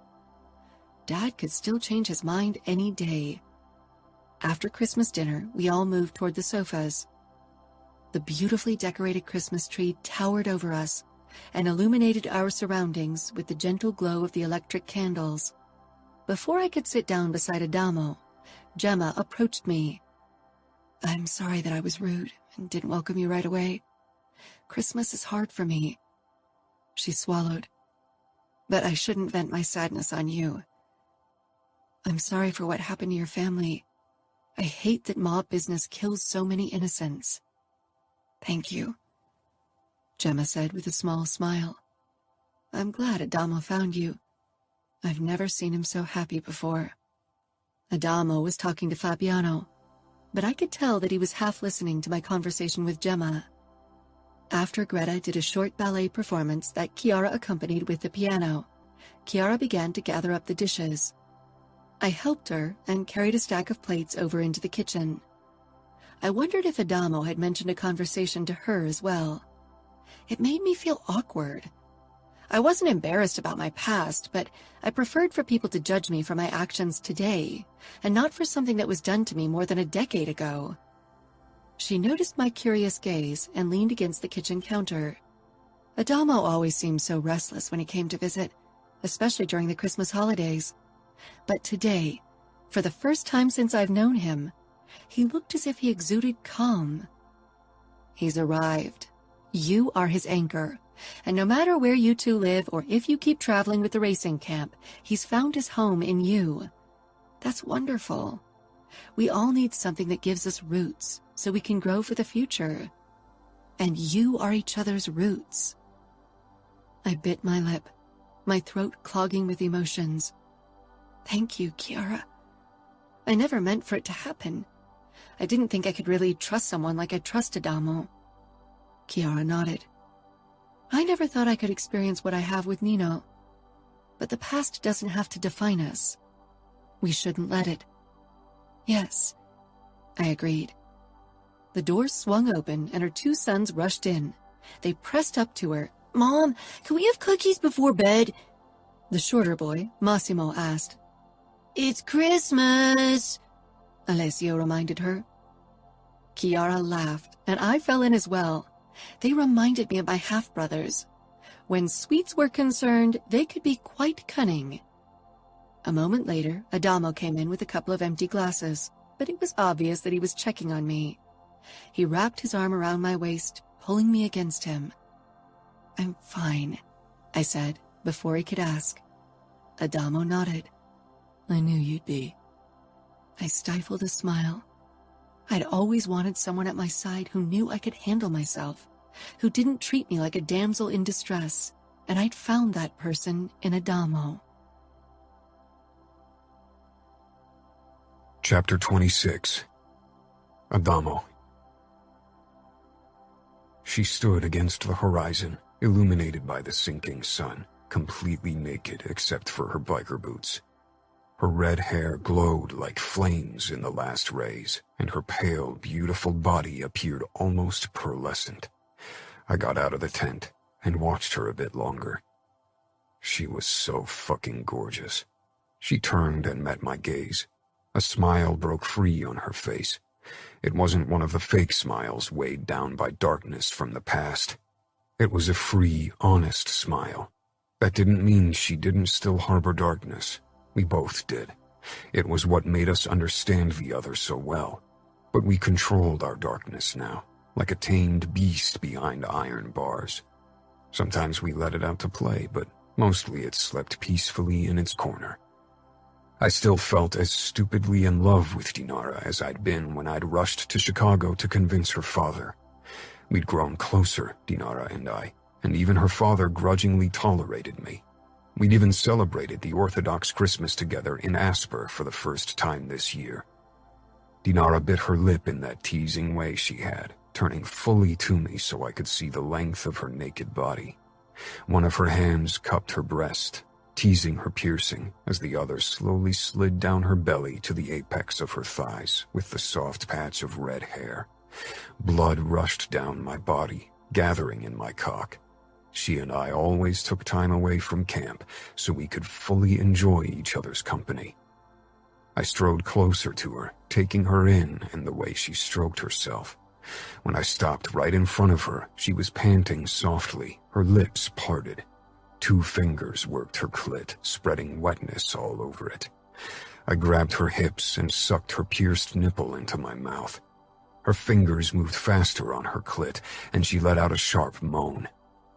Dad could still change his mind any day. After Christmas dinner, we all moved toward the sofas. The beautifully decorated Christmas tree towered over us and illuminated our surroundings with the gentle glow of the electric candles. Before I could sit down beside Adamo, Gemma approached me. "I'm sorry that I was rude and didn't welcome you right away. Christmas is hard for me." She swallowed. "But I shouldn't vent my sadness on you. I'm sorry for what happened to your family. I hate that mob business kills so many innocents." "Thank you," Gemma said with a small smile. "I'm glad Adamo found you. I've never seen him so happy before." Adamo was talking to Fabiano, but I could tell that he was half listening to my conversation with Gemma. After Greta did a short ballet performance that Chiara accompanied with the piano, Chiara began to gather up the dishes. I helped her and carried a stack of plates over into the kitchen. I wondered if Adamo had mentioned a conversation to her as well. It made me feel awkward. I wasn't embarrassed about my past, but I preferred for people to judge me for my actions today, and not for something that was done to me more than a decade ago. She noticed my curious gaze and leaned against the kitchen counter. Adamo always seemed so restless when he came to visit, especially during the Christmas holidays. But today, for the first time since I've known him, he looked as if he exuded calm. "He's arrived. You are his anchor. And no matter where you two live or if you keep traveling with the racing camp, he's found his home in you. That's wonderful. We all need something that gives us roots so we can grow for the future. And you are each other's roots." I bit my lip, my throat clogging with emotions. "Thank you, Chiara. I never meant for it to happen. I didn't think I could really trust someone like I trust Adamo." Chiara nodded. "I never thought I could experience what I have with Nino. But the past doesn't have to define us. We shouldn't let it." "Yes," I agreed. The door swung open and her two sons rushed in. They pressed up to her. "Mom, can we have cookies before bed?" The shorter boy, Massimo, asked. "It's Christmas," Alessio reminded her. Chiara laughed, and I fell in as well. They reminded me of my half-brothers. When sweets were concerned, they could be quite cunning. A moment later, Adamo came in with a couple of empty glasses, but it was obvious that he was checking on me. He wrapped his arm around my waist, pulling me against him. "I'm fine," I said, before he could ask. Adamo nodded. "I knew you'd be." I stifled a smile. I'd always wanted someone at my side who knew I could handle myself, who didn't treat me like a damsel in distress, and I'd found that person in Adamo. Chapter 26. Adamo. She stood against the horizon, illuminated by the sinking sun, completely naked except for her biker boots. Her red hair glowed like flames in the last rays, and her pale, beautiful body appeared almost pearlescent. I got out of the tent and watched her a bit longer. She was so fucking gorgeous. She turned and met my gaze. A smile broke free on her face. It wasn't one of the fake smiles weighed down by darkness from the past. It was a free, honest smile. That didn't mean she didn't still harbor darkness. We both did. It was what made us understand the other so well. But we controlled our darkness now, like a tamed beast behind iron bars. Sometimes we let it out to play, but mostly it slept peacefully in its corner. I still felt as stupidly in love with Dinara as I'd been when I'd rushed to Chicago to convince her father. We'd grown closer, Dinara and I, and even her father grudgingly tolerated me. We'd even celebrated the Orthodox Christmas together in Asper for the first time this year. Dinara bit her lip in that teasing way she had, turning fully to me so I could see the length of her naked body. One of her hands cupped her breast, teasing her piercing, as the other slowly slid down her belly to the apex of her thighs with the soft patch of red hair. Blood rushed down my body, gathering in my cock. She and I always took time away from camp so we could fully enjoy each other's company. I strode closer to her, taking her in and the way she stroked herself. When I stopped right in front of her, she was panting softly, her lips parted. 2 fingers worked her clit, spreading wetness all over it. I grabbed her hips and sucked her pierced nipple into my mouth. Her fingers moved faster on her clit, and she let out a sharp moan.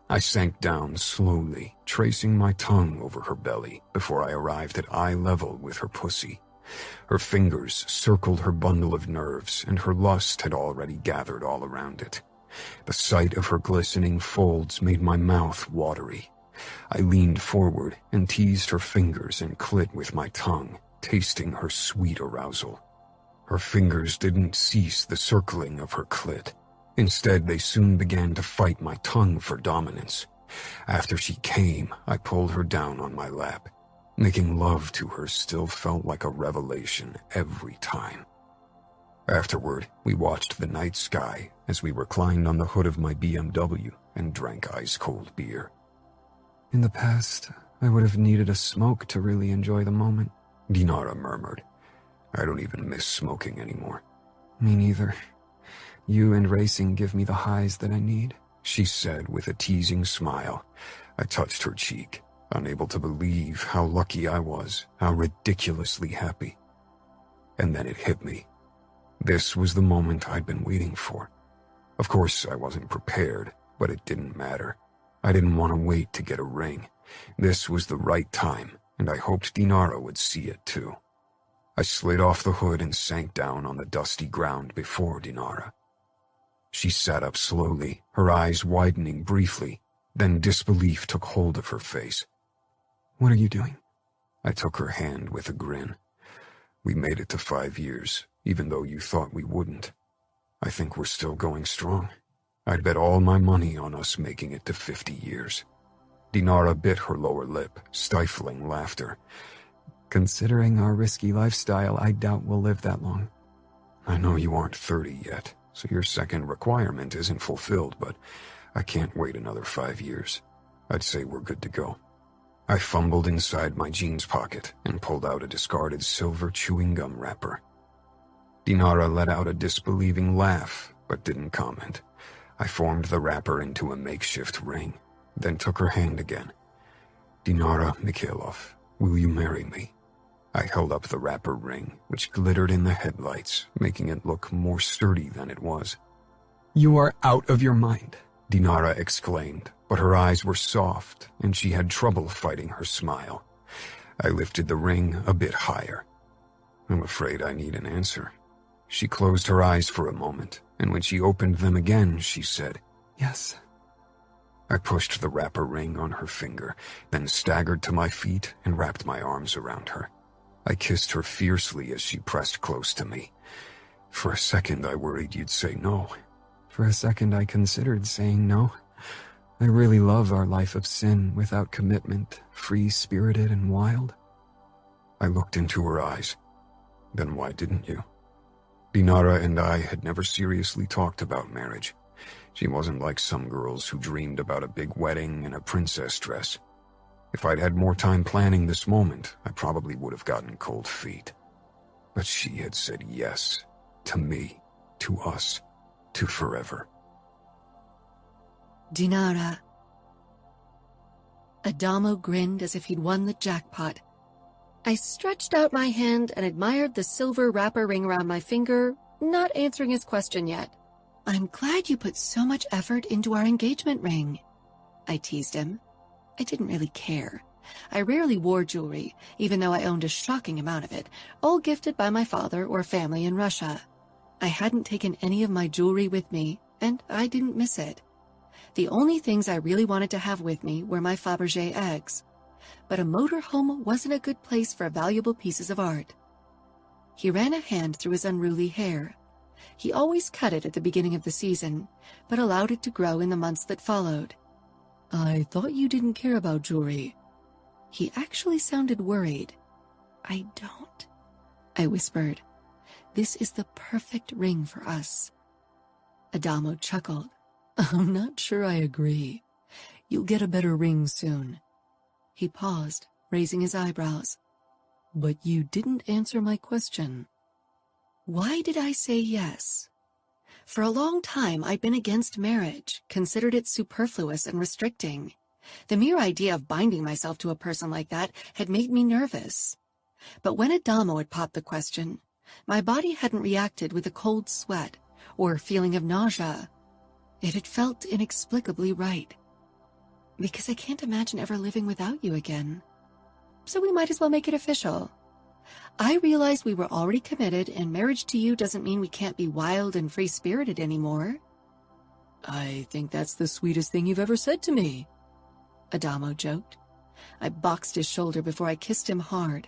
I sank down slowly, tracing my tongue over her belly before I arrived at eye level with her pussy. Her fingers circled her bundle of nerves, and her lust had already gathered all around it. The sight of her glistening folds made my mouth watery. I leaned forward and teased her fingers and clit with my tongue, tasting her sweet arousal. Her fingers didn't cease the circling of her clit. Instead, they soon began to fight my tongue for dominance. After she came, I pulled her down on my lap. Making love to her still felt like a revelation every time. Afterward, we watched the night sky as we reclined on the hood of my BMW and drank ice-cold beer. In the past, I would have needed a smoke to really enjoy the moment, Dinara murmured. I don't even miss smoking anymore. Me neither. You and racing give me the highs that I need, she said with a teasing smile. I touched her cheek, unable to believe how lucky I was, how ridiculously happy. And then it hit me. This was the moment I'd been waiting for. Of course, I wasn't prepared, but it didn't matter. I didn't want to wait to get a ring. This was the right time, and I hoped Dinara would see it too. I slid off the hood and sank down on the dusty ground before Dinara. She sat up slowly, her eyes widening briefly, then disbelief took hold of her face. What are you doing? I took her hand with a grin. We made it to 5 years, even though you thought we wouldn't. I think we're still going strong. I'd bet all my money on us making it to 50 years. Dinara bit her lower lip, stifling laughter. Considering our risky lifestyle, I doubt we'll live that long. I know you aren't 30 yet, so your second requirement isn't fulfilled, but I can't wait another 5 years. I'd say we're good to go. I fumbled inside my jeans pocket and pulled out a discarded silver chewing gum wrapper. Dinara let out a disbelieving laugh, but didn't comment. I formed the wrapper into a makeshift ring, then took her hand again. Dinara Mikhailov, will you marry me? I held up the wrapper ring, which glittered in the headlights, making it look more sturdy than it was. You are out of your mind, Dinara exclaimed, but her eyes were soft, and she had trouble fighting her smile. I lifted the ring a bit higher. I'm afraid I need an answer. She closed her eyes for a moment, and when she opened them again, she said, Yes. I pushed the wrapper ring on her finger, then staggered to my feet and wrapped my arms around her. I kissed her fiercely as she pressed close to me. For a second, I worried you'd say no. For a second, I considered saying no. I really love our life of sin without commitment, free-spirited and wild. I looked into her eyes. Then why didn't you? Dinara and I had never seriously talked about marriage. She wasn't like some girls who dreamed about a big wedding and a princess dress. If I'd had more time planning this moment, I probably would have gotten cold feet. But she had said yes, to me, to us, to forever. Dinara. Adamo grinned as if he'd won the jackpot. I stretched out my hand and admired the silver wrapper ring around my finger, not answering his question yet. I'm glad you put so much effort into our engagement ring. I teased him. I didn't really care. I rarely wore jewelry, even though I owned a shocking amount of it, all gifted by my father or family in Russia. I hadn't taken any of my jewelry with me, and I didn't miss it. The only things I really wanted to have with me were my Fabergé eggs. But a motorhome wasn't a good place for valuable pieces of art. He ran a hand through his unruly hair. He always cut it at the beginning of the season, but allowed it to grow in the months that followed. I thought you didn't care about jewelry. He actually sounded worried. I don't, I whispered. This is the perfect ring for us. Adamo chuckled. I'm not sure I agree. You'll get a better ring soon. He paused, raising his eyebrows. But you didn't answer my question. Why did I say yes? For a long time, I'd been against marriage, considered it superfluous and restricting. The mere idea of binding myself to a person like that had made me nervous. But when Adamo had popped the question, my body hadn't reacted with a cold sweat or feeling of nausea. It had felt inexplicably right. Because I can't imagine ever living without you again. So we might as well make it official. I realized we were already committed, and marriage to you doesn't mean we can't be wild and free-spirited anymore. I think that's the sweetest thing you've ever said to me, Adamo joked. I boxed his shoulder before I kissed him hard.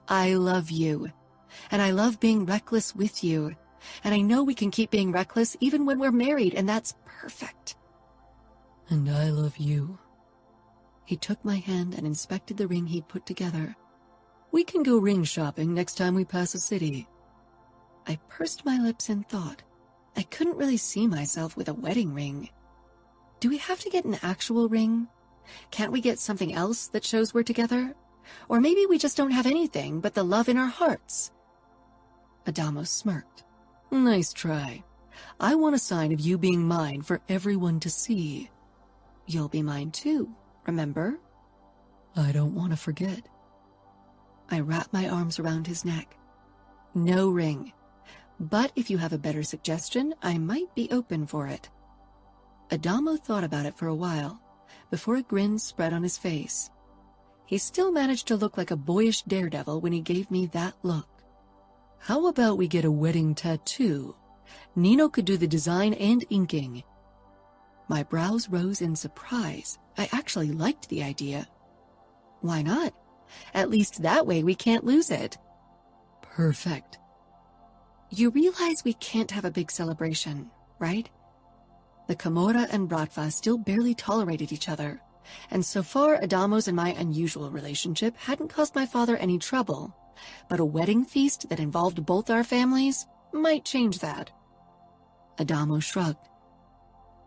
I love you, and I love being reckless with you, and I know we can keep being reckless even when we're married, and that's perfect. And I love you. He took my hand and inspected the ring he'd put together. We can go ring shopping next time we pass a city. I pursed my lips in thought. I couldn't really see myself with a wedding ring. Do we have to get an actual ring? Can't we get something else that shows we're together? Or maybe we just don't have anything but the love in our hearts. Adamo smirked. Nice try. I want a sign of you being mine for everyone to see. You'll be mine too, remember? I don't want to forget. I wrapped my arms around his neck. No ring. But if you have a better suggestion, I might be open for it. Adamo thought about it for a while, before a grin spread on his face. He still managed to look like a boyish daredevil when he gave me that look. How about we get a wedding tattoo? Nino could do the design and inking. My brows rose in surprise. I actually liked the idea. Why not? At least that way we can't lose it. Perfect. You realize we can't have a big celebration, right? The Camorra and Bratva still barely tolerated each other, and so far Adamo's and my unusual relationship hadn't caused my father any trouble, but a wedding feast that involved both our families might change that. Adamo shrugged.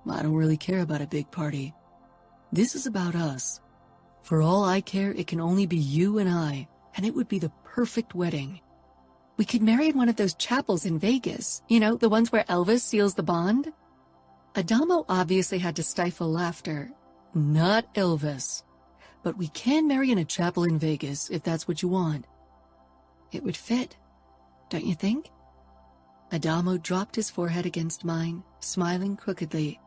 I don't really care about a big party. This is about us. For all I care, it can only be you and I, and it would be the perfect wedding. We could marry in one of those chapels in Vegas, you know, the ones where Elvis seals the bond. Adamo obviously had to stifle laughter. Not Elvis. But we can marry in a chapel in Vegas if that's what you want. It would fit, don't you think? Adamo dropped his forehead against mine, smiling crookedly.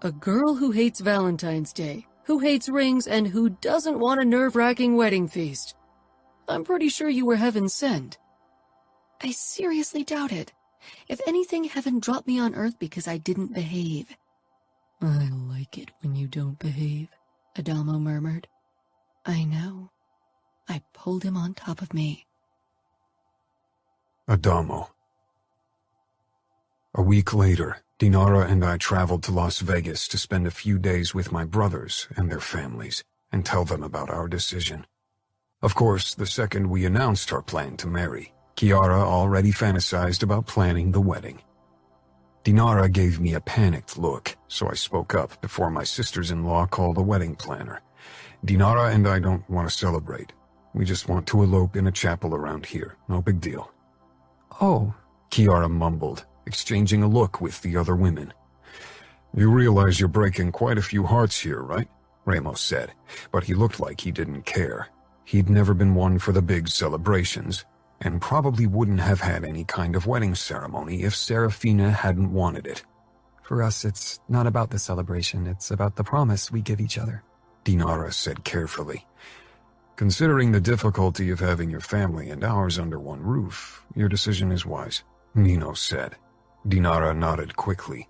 A girl who hates Valentine's Day, who hates rings, and who doesn't want a nerve-wracking wedding feast. I'm pretty sure you were heaven sent. I seriously doubt it. If anything, heaven dropped me on Earth because I didn't behave. I like it when you don't behave, Adamo murmured. I know. I pulled him on top of me. Adamo. A week later, Dinara and I traveled to Las Vegas to spend a few days with my brothers and their families and tell them about our decision. Of course, the second we announced our plan to marry, Chiara already fantasized about planning the wedding. Dinara gave me a panicked look, so I spoke up before my sisters-in-law called a wedding planner. Dinara and I don't want to celebrate. We just want to elope in a chapel around here. No big deal. Oh, Chiara mumbled, exchanging a look with the other women. You realize you're breaking quite a few hearts here, right? Ramos said, but he looked like he didn't care. He'd never been one for the big celebrations, and probably wouldn't have had any kind of wedding ceremony if Serafina hadn't wanted it. For us, it's not about the celebration, it's about the promise we give each other, Dinara said carefully. Considering the difficulty of having your family and ours under one roof, your decision is wise, Nino said. Dinara nodded quickly.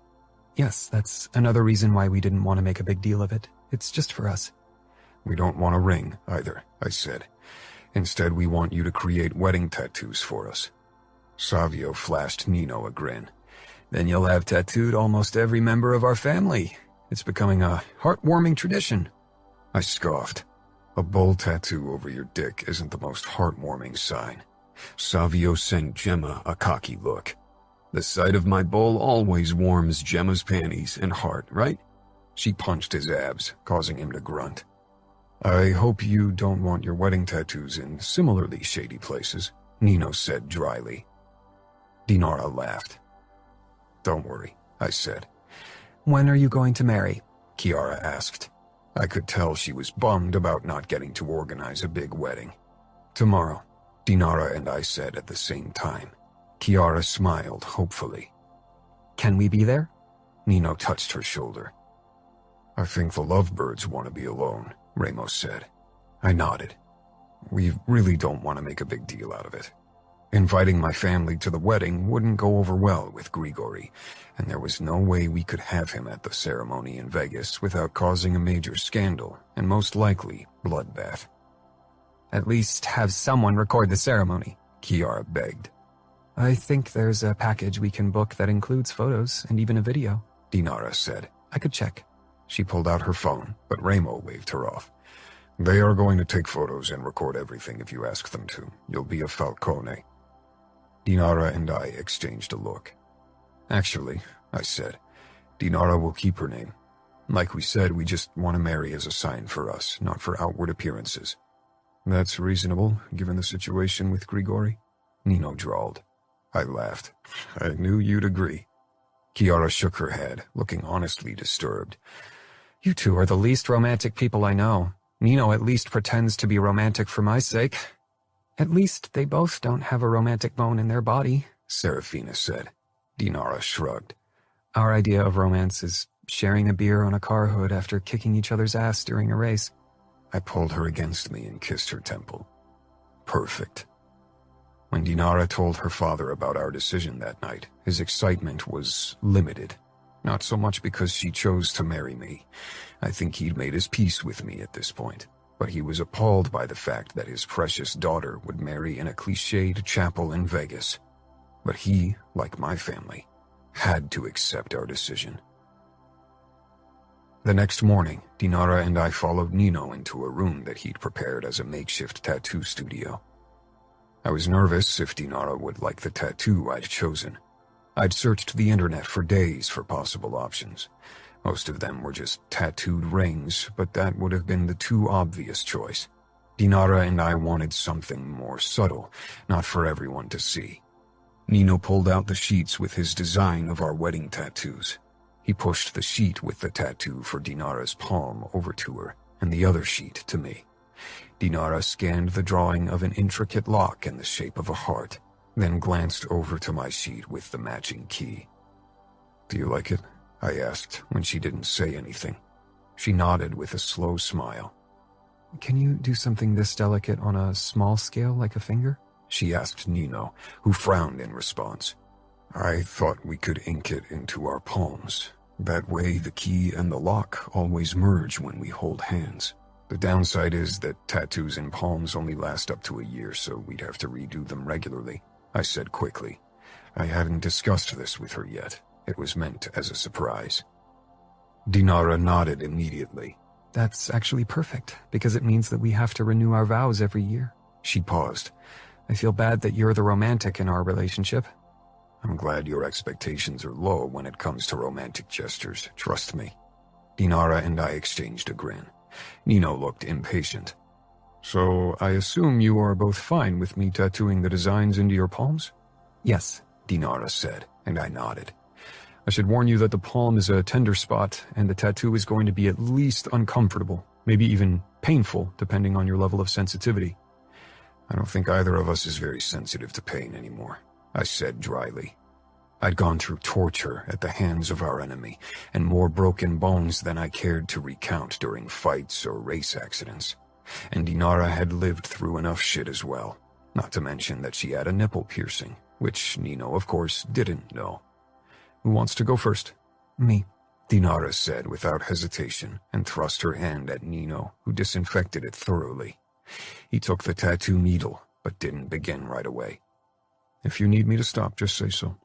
Yes, that's another reason why we didn't want to make a big deal of it. It's just for us. We don't want a ring, either, I said. Instead, we want you to create wedding tattoos for us. Savio flashed Nino a grin. Then you'll have tattooed almost every member of our family. It's becoming a heartwarming tradition. I scoffed. A bull tattoo over your dick isn't the most heartwarming sign. Savio sent Gemma a cocky look. The sight of my bull always warms Gemma's panties and heart, right? She punched his abs, causing him to grunt. I hope you don't want your wedding tattoos in similarly shady places, Nino said dryly. Dinara laughed. Don't worry, I said. When are you going to marry? Chiara asked. I could tell she was bummed about not getting to organize a big wedding. Tomorrow, Dinara and I said at the same time. Chiara smiled hopefully. Can we be there? Nino touched her shoulder. I think the lovebirds want to be alone, Ramos said. I nodded. We really don't want to make a big deal out of it. Inviting my family to the wedding wouldn't go over well with Grigori, and there was no way we could have him at the ceremony in Vegas without causing a major scandal, and most likely, bloodbath. At least have someone record the ceremony, Chiara begged. I think there's a package we can book that includes photos and even a video, Dinara said. I could check. She pulled out her phone, but Ramo waved her off. They are going to take photos and record everything if you ask them to. You'll be a Falcone. Dinara and I exchanged a look. Actually, I said, Dinara will keep her name. Like we said, we just want to marry as a sign for us, not for outward appearances. That's reasonable, given the situation with Grigori, Nino drawled. I laughed. I knew you'd agree. Chiara shook her head, looking honestly disturbed. You two are the least romantic people I know. Nino at least pretends to be romantic for my sake. At least they both don't have a romantic bone in their body, Serafina said. Dinara shrugged. Our idea of romance is sharing a beer on a car hood after kicking each other's ass during a race. I pulled her against me and kissed her temple. Perfect. When Dinara told her father about our decision that night, his excitement was limited. Not so much because she chose to marry me. I think he'd made his peace with me at this point. But he was appalled by the fact that his precious daughter would marry in a cliched chapel in Vegas. But he, like my family, had to accept our decision. The next morning, Dinara and I followed Nino into a room that he'd prepared as a makeshift tattoo studio. I was nervous if Dinara would like the tattoo I'd chosen. I'd searched the internet for days for possible options. Most of them were just tattooed rings, but that would have been the too obvious choice. Dinara and I wanted something more subtle, not for everyone to see. Nino pulled out the sheets with his design of our wedding tattoos. He pushed the sheet with the tattoo for Dinara's palm over to her, and the other sheet to me. Dinara scanned the drawing of an intricate lock in the shape of a heart, then glanced over to my sheet with the matching key. Do you like it? I asked when she didn't say anything. She nodded with a slow smile. Can you do something this delicate on a small scale like a finger? She asked Nino, who frowned in response. I thought we could ink it into our palms. That way the key and the lock always merge when we hold hands. The downside is that tattoos in palms only last up to a year, so we'd have to redo them regularly, I said quickly. I hadn't discussed this with her yet. It was meant as a surprise. Dinara nodded immediately. That's actually perfect, because it means that we have to renew our vows every year. She paused. I feel bad that you're the romantic in our relationship. I'm glad your expectations are low when it comes to romantic gestures, trust me. Dinara and I exchanged a grin. Nino looked impatient. So I assume you are both fine with me tattooing the designs into your palms? Yes, Dinara said, and I nodded. I should warn you that the palm is a tender spot, and the tattoo is going to be at least uncomfortable, maybe even painful, depending on your level of sensitivity. I don't think either of us is very sensitive to pain anymore, I said dryly. I'd gone through torture at the hands of our enemy, and more broken bones than I cared to recount during fights or race accidents. And Dinara had lived through enough shit as well, not to mention that she had a nipple piercing, which Nino, of course, didn't know. Who wants to go first? Me, Dinara said without hesitation, and thrust her hand at Nino, who disinfected it thoroughly. He took the tattoo needle, but didn't begin right away. If you need me to stop, just say so.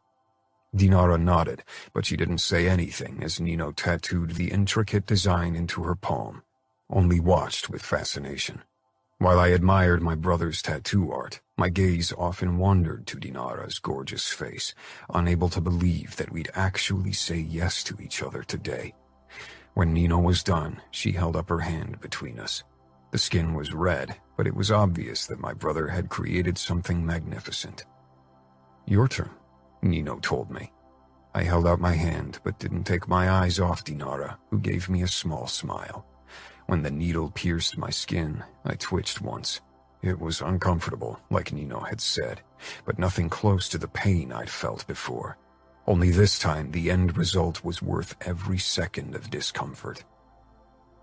Dinara nodded, but she didn't say anything as Nino tattooed the intricate design into her palm, only watched with fascination. While I admired my brother's tattoo art, my gaze often wandered to Dinara's gorgeous face, unable to believe that we'd actually say yes to each other today. When Nino was done, she held up her hand between us. The skin was red, but it was obvious that my brother had created something magnificent. Your turn, Nino told me. I held out my hand, but didn't take my eyes off Dinara, who gave me a small smile. When the needle pierced my skin, I twitched once. It was uncomfortable, like Nino had said, but nothing close to the pain I'd felt before. Only this time, the end result was worth every second of discomfort.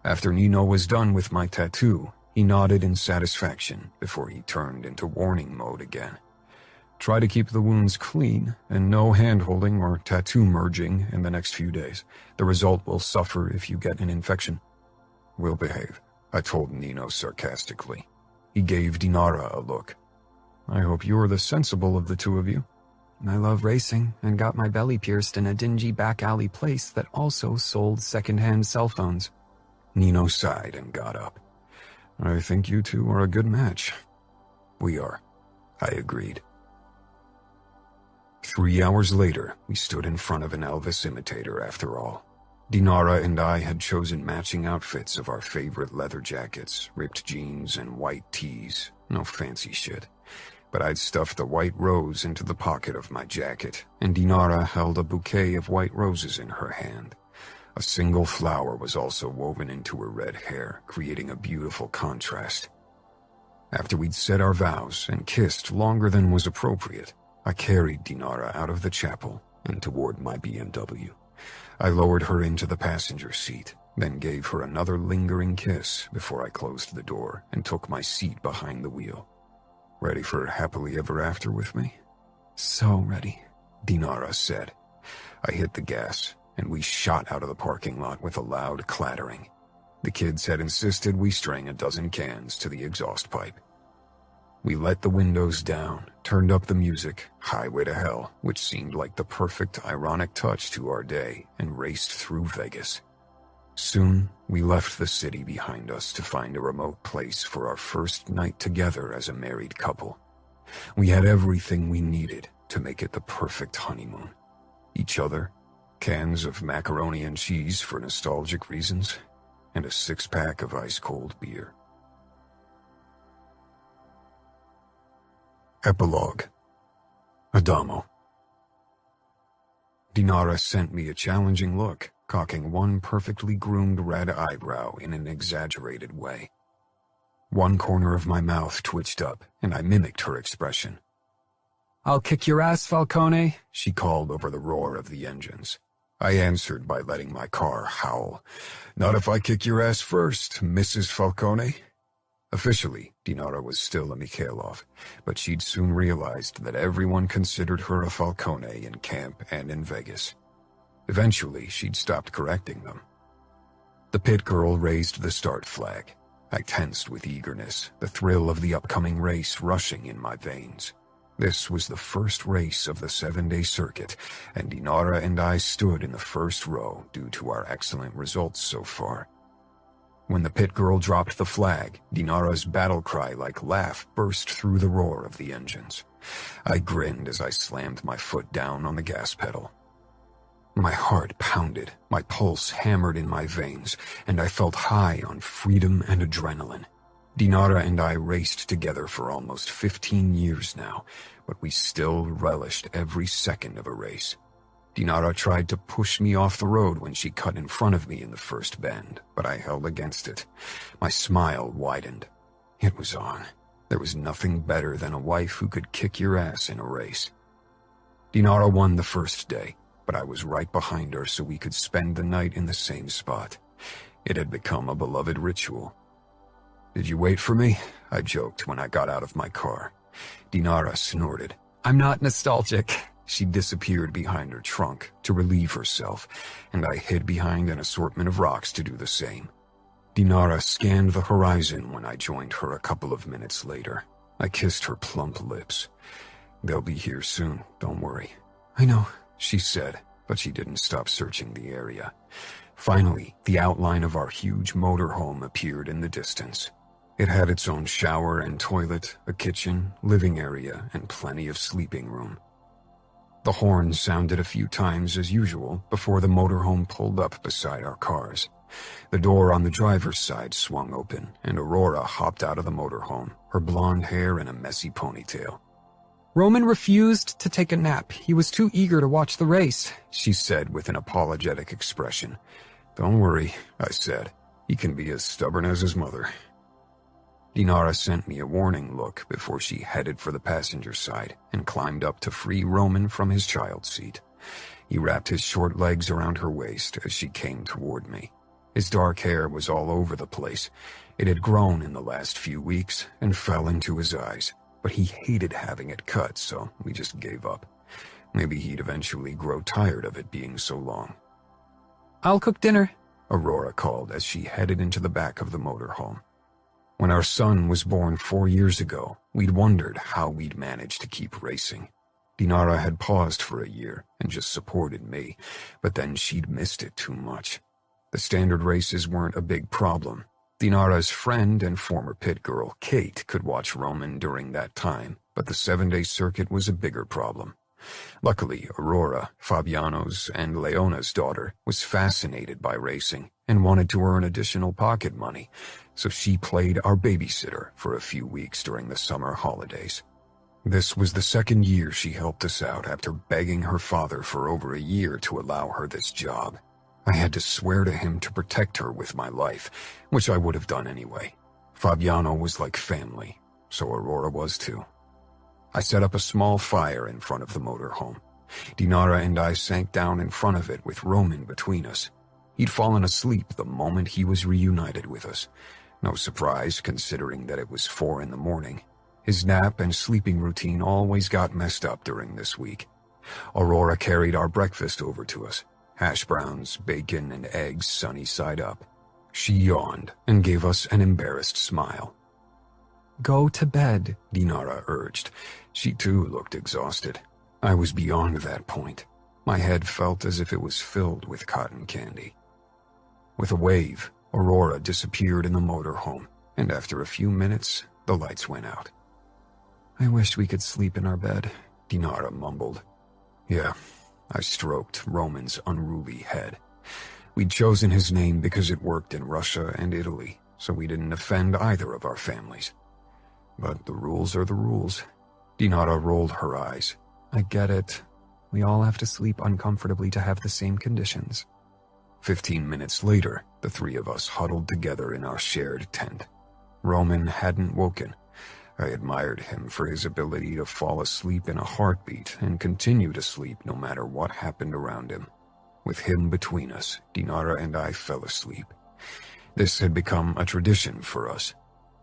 After Nino was done with my tattoo, he nodded in satisfaction before he turned into warning mode again. Try to keep the wounds clean, and no hand-holding or tattoo merging in the next few days. The result will suffer if you get an infection. We'll behave, I told Nino sarcastically. He gave Dinara a look. I hope you're the sensible of the two of you. I love racing, and got my belly pierced in a dingy back alley place that also sold second-hand cell phones. Nino sighed and got up. I think you two are a good match. We are, I agreed. 3 hours later, we stood in front of an Elvis imitator after all. Dinara and I had chosen matching outfits of our favorite leather jackets, ripped jeans, and white tees. No fancy shit. But I'd stuffed a white rose into the pocket of my jacket, and Dinara held a bouquet of white roses in her hand. A single flower was also woven into her red hair, creating a beautiful contrast. After we'd said our vows and kissed longer than was appropriate, I carried Dinara out of the chapel and toward my BMW. I lowered her into the passenger seat, then gave her another lingering kiss before I closed the door and took my seat behind the wheel. Ready for happily ever after with me? So ready, Dinara said. I hit the gas, and we shot out of the parking lot with a loud clattering. The kids had insisted we string a dozen cans to the exhaust pipe. We let the windows down, turned up the music, Highway to Hell, which seemed like the perfect ironic touch to our day, and raced through Vegas. Soon, we left the city behind us to find a remote place for our first night together as a married couple. We had everything we needed to make it the perfect honeymoon. Each other, cans of macaroni and cheese for nostalgic reasons, and a 6-pack of ice-cold beer. Epilogue. Adamo. Dinara sent me a challenging look, cocking one perfectly groomed red eyebrow in an exaggerated way. One corner of my mouth twitched up, and I mimicked her expression. "I'll kick your ass, Falcone," she called over the roar of the engines. I answered by letting my car howl. "Not if I kick your ass first, Mrs. Falcone." Officially, Dinara was still a Mikhailov, but she'd soon realized that everyone considered her a Falcone in camp and in Vegas. Eventually, she'd stopped correcting them. The pit girl raised the start flag. I tensed with eagerness, the thrill of the upcoming race rushing in my veins. This was the first race of the 7-day circuit, and Dinara and I stood in the first row due to our excellent results so far. When the pit girl dropped the flag, Dinara's battle cry-like laugh burst through the roar of the engines. I grinned as I slammed my foot down on the gas pedal. My heart pounded, my pulse hammered in my veins, and I felt high on freedom and adrenaline. Dinara and I raced together for almost 15 years now, but we still relished every second of a race. Dinara tried to push me off the road when she cut in front of me in the first bend, but I held against it. My smile widened. It was on. There was nothing better than a wife who could kick your ass in a race. Dinara won the first day, but I was right behind her so we could spend the night in the same spot. It had become a beloved ritual. "Did you wait for me?" I joked when I got out of my car. Dinara snorted. I'm not nostalgic. She disappeared behind her trunk to relieve herself, and I hid behind an assortment of rocks to do the same. Dinara scanned the horizon when I joined her a couple of minutes later. I kissed her plump lips. "They'll be here soon, don't worry." I know, she said, but she didn't stop searching the area. Finally, the outline of our huge motorhome appeared in the distance. It had its own shower and toilet, a kitchen, living area, and plenty of sleeping room. The horn sounded a few times as usual before the motorhome pulled up beside our cars. The door on the driver's side swung open, and Aurora hopped out of the motorhome, her blonde hair in a messy ponytail. Roman refused to take a nap. He was too eager to watch the race, she said with an apologetic expression. "Don't worry," I said. "He can be as stubborn as his mother." Dinara sent me a warning look before she headed for the passenger side and climbed up to free Roman from his child seat. He wrapped his short legs around her waist as she came toward me. His dark hair was all over the place. It had grown in the last few weeks and fell into his eyes, but he hated having it cut, so we just gave up. Maybe he'd eventually grow tired of it being so long. "I'll cook dinner," Aurora called as she headed into the back of the motorhome. When our son was born 4 years ago, we'd wondered how we'd manage to keep racing. Dinara had paused for a year and just supported me, but then she'd missed it too much. The standard races weren't a big problem. Dinara's friend and former pit girl, Kate, could watch Roman during that time, but the 7-day circuit was a bigger problem. Luckily, Aurora, Fabiano's and Leona's daughter, was fascinated by racing and wanted to earn additional pocket money, so she played our babysitter for a few weeks during the summer holidays. This was the second year she helped us out after begging her father for over a year to allow her this job. I had to swear to him to protect her with my life, which I would have done anyway. Fabiano was like family, so Aurora was too. I set up a small fire in front of the motorhome. Dinara and I sank down in front of it with Roman between us. He'd fallen asleep the moment he was reunited with us. No surprise, considering that it was 4 in the morning. His nap and sleeping routine always got messed up during this week. Aurora carried our breakfast over to us. Hash browns, bacon, and eggs sunny side up. She yawned and gave us an embarrassed smile. "Go to bed," Dinara urged. She too looked exhausted. I was beyond that point. My head felt as if it was filled with cotton candy. With a wave, Aurora disappeared in the motorhome, and after a few minutes, the lights went out. "I wish we could sleep in our bed," Dinara mumbled. Yeah, I stroked Roman's unruly head. We'd chosen his name because it worked in Russia and Italy, so we didn't offend either of our families. But the rules are the rules. Dinara rolled her eyes. "I get it. We all have to sleep uncomfortably to have the same conditions." 15 minutes later, the 3 of us huddled together in our shared tent. Roman hadn't woken. I admired him for his ability to fall asleep in a heartbeat and continue to sleep no matter what happened around him. With him between us, Dinara and I fell asleep. This had become a tradition for us.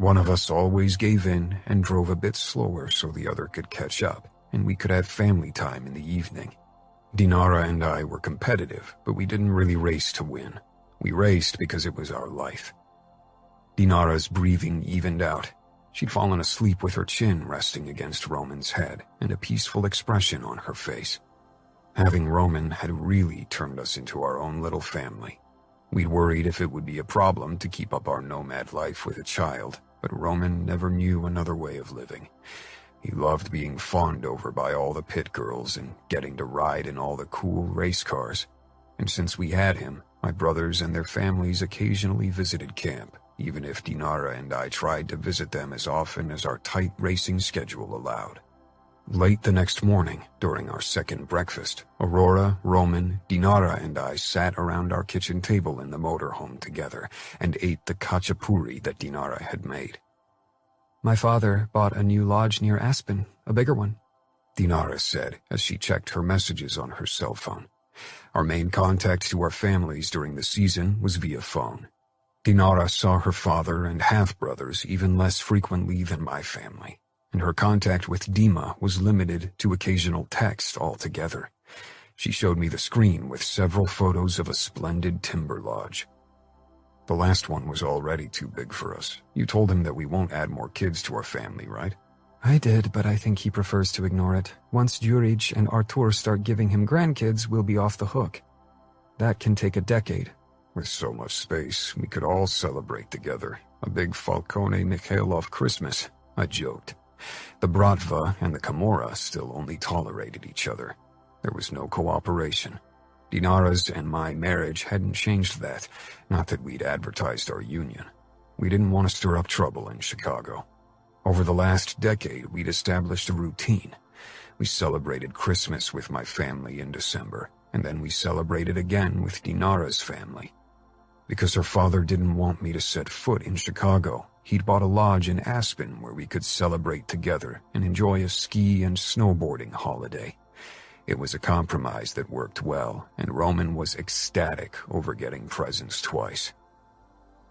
One of us always gave in and drove a bit slower so the other could catch up, and we could have family time in the evening. Dinara and I were competitive, but we didn't really race to win. We raced because it was our life. Dinara's breathing evened out. She'd fallen asleep with her chin resting against Roman's head and a peaceful expression on her face. Having Roman had really turned us into our own little family. We'd worried if it would be a problem to keep up our nomad life with a child, but Roman never knew another way of living. He loved being fawned over by all the pit girls and getting to ride in all the cool race cars. And since we had him, my brothers and their families occasionally visited camp, even if Dinara and I tried to visit them as often as our tight racing schedule allowed. Late the next morning, during our second breakfast, Aurora, Roman, Dinara, and I sat around our kitchen table in the motorhome together and ate the khachapuri that Dinara had made. My father bought a new lodge near Aspen, a bigger one, Dinara said as she checked her messages on her cell phone. Our main contact to our families during the season was via phone. Dinara saw her father and half-brothers even less frequently than my family, and her contact with Dima was limited to occasional text altogether. She showed me the screen with several photos of a splendid timber lodge. The last one was already too big for us. You told him that we won't add more kids to our family, right? I did, but I think he prefers to ignore it. Once Jurij and Artur start giving him grandkids, we'll be off the hook. That can take a decade. With so much space, we could all celebrate together. A big Falcone Mikhailov Christmas, I joked. The Bratva and the Camorra still only tolerated each other. There was no cooperation. Dinara's and my marriage hadn't changed that, not that we'd advertised our union. We didn't want to stir up trouble in Chicago. Over the last decade, we'd established a routine. We celebrated Christmas with my family in December, and then we celebrated again with Dinara's family. Because her father didn't want me to set foot in Chicago, he'd bought a lodge in Aspen where we could celebrate together and enjoy a ski and snowboarding holiday. It was a compromise that worked well, and Roman was ecstatic over getting presents twice.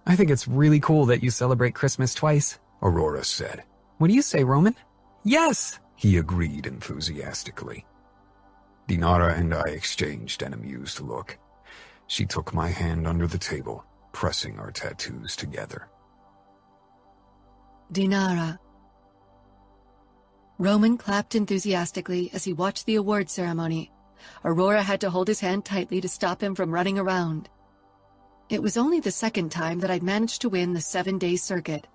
I think it's really cool that you celebrate Christmas twice, Aurora said. What do you say, Roman? Yes! He agreed enthusiastically. Dinara and I exchanged an amused look. She took my hand under the table, pressing our tattoos together. Dinara. Roman clapped enthusiastically as he watched the award ceremony. Aurora had to hold his hand tightly to stop him from running around. It was only the second time that I'd managed to win the 7-day circuit.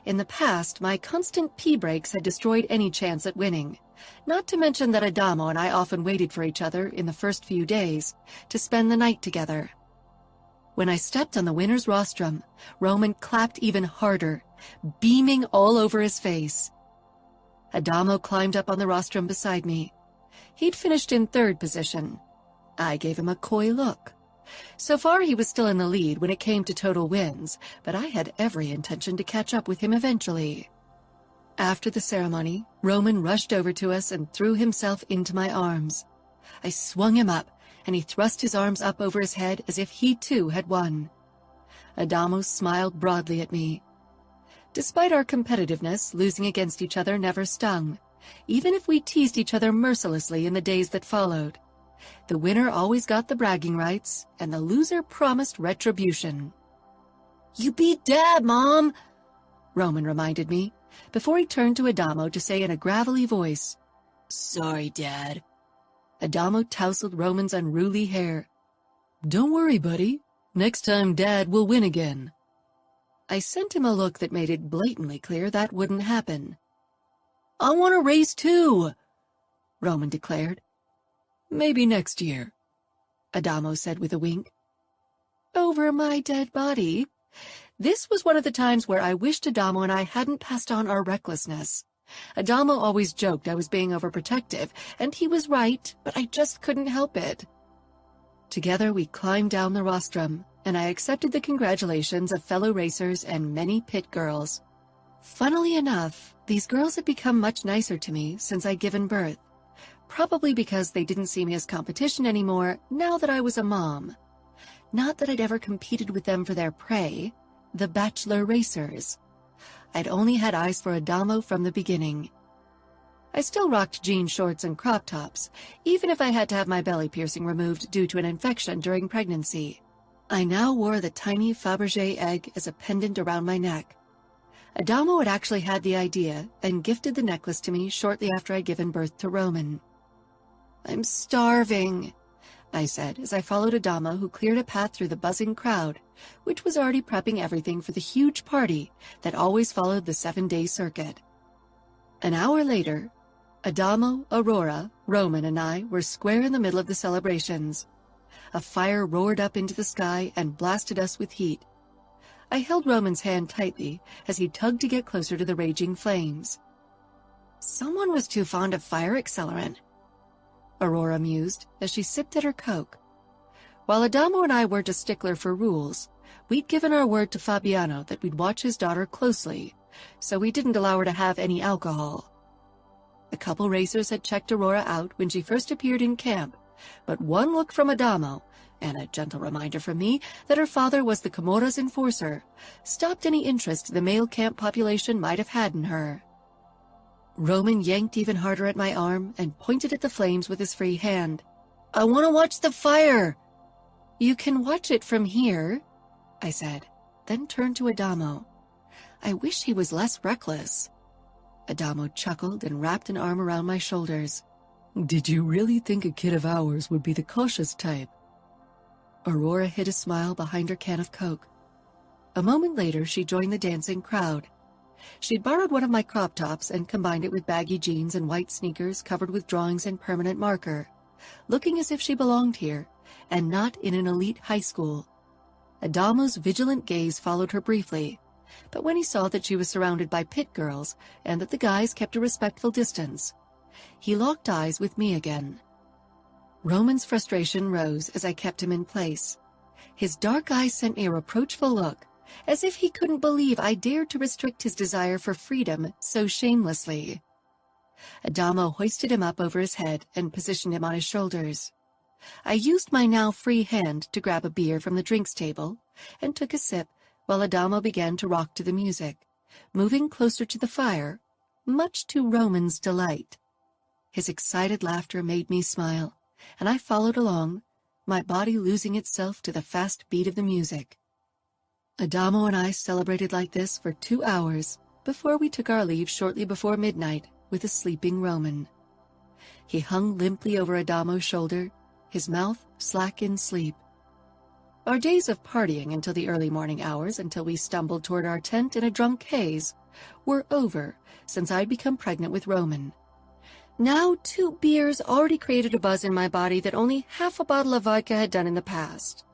In the past, my constant pee breaks had destroyed any chance at winning, not to mention that Adamo and I often waited for each other in the first few days to spend the night together. When I stepped on the winner's rostrum, Roman clapped even harder, beaming all over his face. Adamo climbed up on the rostrum beside me. He'd finished in third position. I gave him a coy look. So far, he was still in the lead when it came to total wins, but I had every intention to catch up with him eventually. After the ceremony, Roman rushed over to us and threw himself into my arms. I swung him up, and he thrust his arms up over his head as if he too had won. Adamo smiled broadly at me. Despite our competitiveness, losing against each other never stung, even if we teased each other mercilessly in the days that followed. The winner always got the bragging rights, and the loser promised retribution. "You beat Dad, Mom," Roman reminded me, before he turned to Adamo to say in a gravelly voice, "Sorry, Dad." Adamo tousled Roman's unruly hair. "Don't worry, buddy. Next time Dad will win again." I sent him a look that made it blatantly clear that wouldn't happen. "I want to race too," Roman declared. "Maybe next year," Adamo said with a wink. Over my dead body. This was one of the times where I wished Adamo and I hadn't passed on our recklessness. Adamo always joked I was being overprotective, and he was right, but I just couldn't help it. Together we climbed down the rostrum, and I accepted the congratulations of fellow racers and many pit girls. Funnily enough, these girls had become much nicer to me since I'd given birth, probably because they didn't see me as competition anymore now that I was a mom. Not that I'd ever competed with them for their prey, the bachelor racers. I'd only had eyes for Adamo from the beginning. I still rocked jean shorts and crop tops, even if I had to have my belly piercing removed due to an infection during pregnancy. I now wore the tiny Fabergé egg as a pendant around my neck. Adamo had actually had the idea and gifted the necklace to me shortly after I'd given birth to Roman. "I'm starving," I said as I followed Adamo, who cleared a path through the buzzing crowd, which was already prepping everything for the huge party that always followed the 7-day circuit. An hour later, Adamo, Aurora, Roman, and I were square in the middle of the celebrations. A fire roared up into the sky and blasted us with heat. I held Roman's hand tightly as he tugged to get closer to the raging flames. "Someone was too fond of fire accelerant," Aurora mused as she sipped at her Coke. While Adamo and I weren't a stickler for rules, we'd given our word to Fabiano that we'd watch his daughter closely, so we didn't allow her to have any alcohol. A couple racers had checked Aurora out when she first appeared in camp, but one look from Adamo, and a gentle reminder from me that her father was the Camorra's enforcer, stopped any interest the male camp population might have had in her. Roman yanked even harder at my arm and pointed at the flames with his free hand. "I want to watch the fire!" "You can watch it from here," I said, then turned to Adamo. "I wish he was less reckless." Adamo chuckled and wrapped an arm around my shoulders. Did you really think a kid of ours would be the cautious type? Aurora hid a smile behind her can of Coke. A moment later, she joined the dancing crowd. She'd borrowed one of my crop tops and combined it with baggy jeans and white sneakers covered with drawings and permanent marker, looking as if she belonged here and not in an elite high school. Adamo's vigilant gaze followed her briefly, but when he saw that she was surrounded by pit girls and that the guys kept a respectful distance, he locked eyes with me again. Roman's frustration rose as I kept him in place. His dark eyes sent me a reproachful look, as if he couldn't believe I dared to restrict his desire for freedom so shamelessly. Adamo hoisted him up over his head and positioned him on his shoulders. I used my now free hand to grab a beer from the drinks table and took a sip while Adamo began to rock to the music, moving closer to the fire, much to Roman's delight. His excited laughter made me smile, and I followed along, my body losing itself to the fast beat of the music. Adamo and I celebrated like this for 2 hours before we took our leave shortly before midnight with a sleeping Roman. He hung limply over Adamo's shoulder, his mouth slack in sleep. Our days of partying until the early morning hours, until we stumbled toward our tent in a drunk haze, were over since I'd become pregnant with Roman. Now 2 beers already created a buzz in my body that only half a bottle of vodka had done in the past.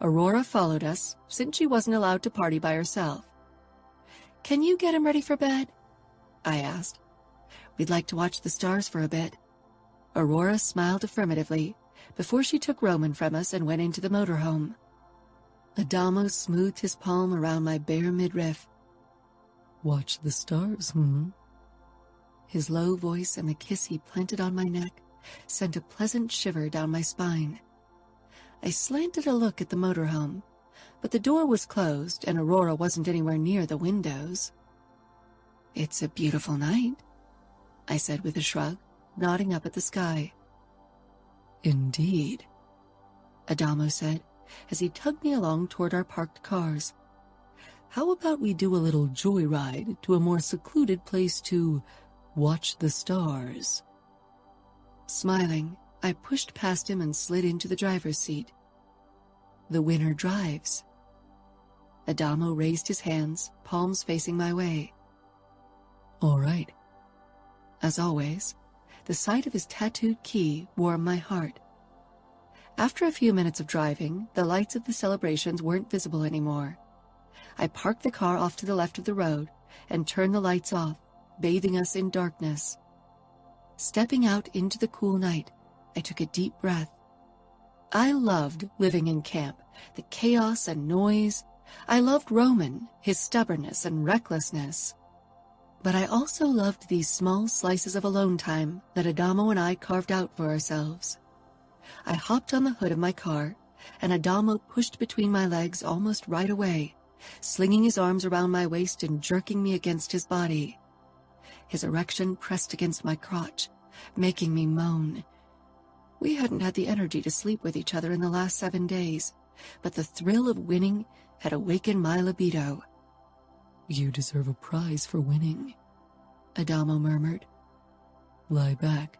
Aurora followed us, since she wasn't allowed to party by herself. "Can you get him ready for bed?" I asked. "We'd like to watch the stars for a bit." Aurora smiled affirmatively before she took Roman from us and went into the motorhome. Adamo smoothed his palm around my bare midriff. "Watch the stars, His low voice and the kiss he planted on my neck sent a pleasant shiver down my spine. I slanted a look at the motorhome, but the door was closed and Aurora wasn't anywhere near the windows. "It's a beautiful night," I said with a shrug, nodding up at the sky. Indeed, Adamo said as he tugged me along toward our parked cars. How about we do a little joyride to a more secluded place to watch the stars? Smiling, I pushed past him and slid into the driver's seat. "The winner drives." Adamo raised his hands, palms facing my way. All right. As always, the sight of his tattooed key warmed my heart. After a few minutes of driving, the lights of the celebrations weren't visible anymore. I parked the car off to the left of the road and turned the lights off, bathing us in darkness. Stepping out into the cool night, I took a deep breath. I loved living in camp, the chaos and noise. I loved Roman, his stubbornness and recklessness. But I also loved these small slices of alone time that Adamo and I carved out for ourselves. I hopped on the hood of my car, and Adamo pushed between my legs almost right away, slinging his arms around my waist and jerking me against his body. His erection pressed against my crotch, making me moan. We hadn't had the energy to sleep with each other in the last 7 days, but the thrill of winning had awakened my libido. You deserve a prize for winning, Adamo murmured. Lie back.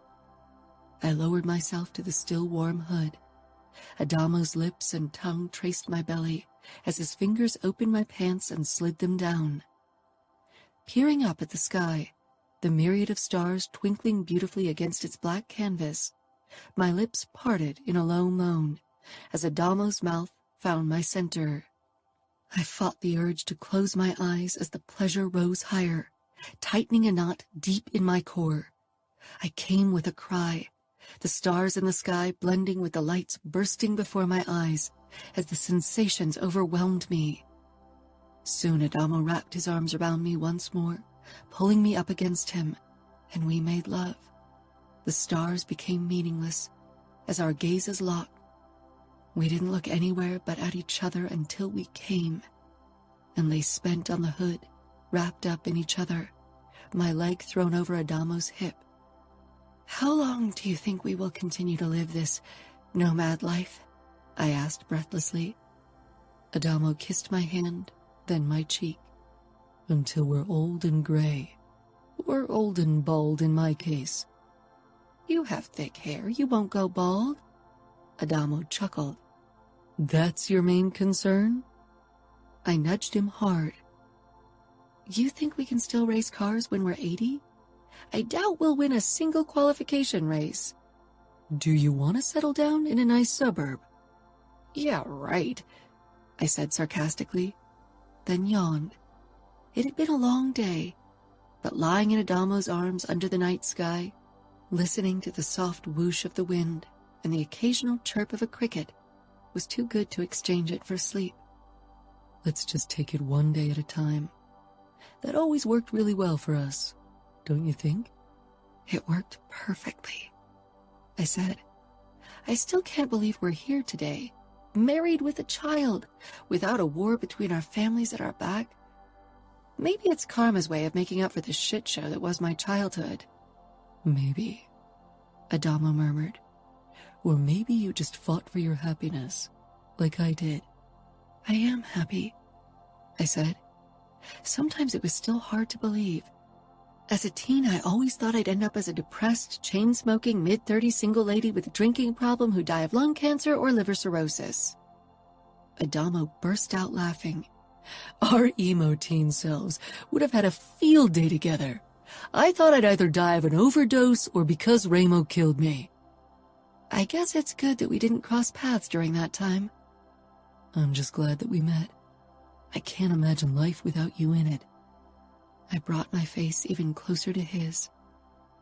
I lowered myself to the still warm hood. Adamo's lips and tongue traced my belly as his fingers opened my pants and slid them down. Peering up at the sky, the myriad of stars twinkling beautifully against its black canvas, my lips parted in a low moan as Adamo's mouth found my center. I fought the urge to close my eyes as the pleasure rose higher, tightening a knot deep in my core. I came with a cry, the stars in the sky blending with the lights bursting before my eyes as the sensations overwhelmed me. Soon Adamo wrapped his arms around me once more, pulling me up against him, and we made love. The stars became meaningless as our gazes locked. We didn't look anywhere but at each other until we came, and lay spent on the hood, wrapped up in each other, my leg thrown over Adamo's hip. How long do you think we will continue to live this nomad life? I asked breathlessly. Adamo kissed my hand, then my cheek. Until we're old and gray, or old and bald in my case. You have thick hair, you won't go bald. Adamo chuckled. That's your main concern? I nudged him hard. You think we can still race cars when we're 80? I doubt we'll win a single qualification race. Do you want to settle down in a nice suburb? Yeah, right, I said sarcastically, then yawned. It had been a long day, but lying in Adamo's arms under the night sky, listening to the soft whoosh of the wind and the occasional chirp of a cricket, was too good to exchange it for sleep. Let's just take it one day at a time. That always worked really well for us, don't you think? It worked perfectly, I said. I still can't believe we're here today, married with a child, without a war between our families at our back. Maybe it's karma's way of making up for the shit show that was my childhood. Maybe, Adamo murmured. Or maybe you just fought for your happiness, like I did. I am happy, I said. Sometimes it was still hard to believe. As a teen, I always thought I'd end up as a depressed, chain-smoking, mid-30s single lady with a drinking problem who'd die of lung cancer or liver cirrhosis. Adamo burst out laughing. Our emo teen selves would have had a field day together. I thought I'd either die of an overdose or because Ramo killed me. I guess it's good that we didn't cross paths during that time. I'm just glad that we met. I can't imagine life without you in it. I brought my face even closer to his.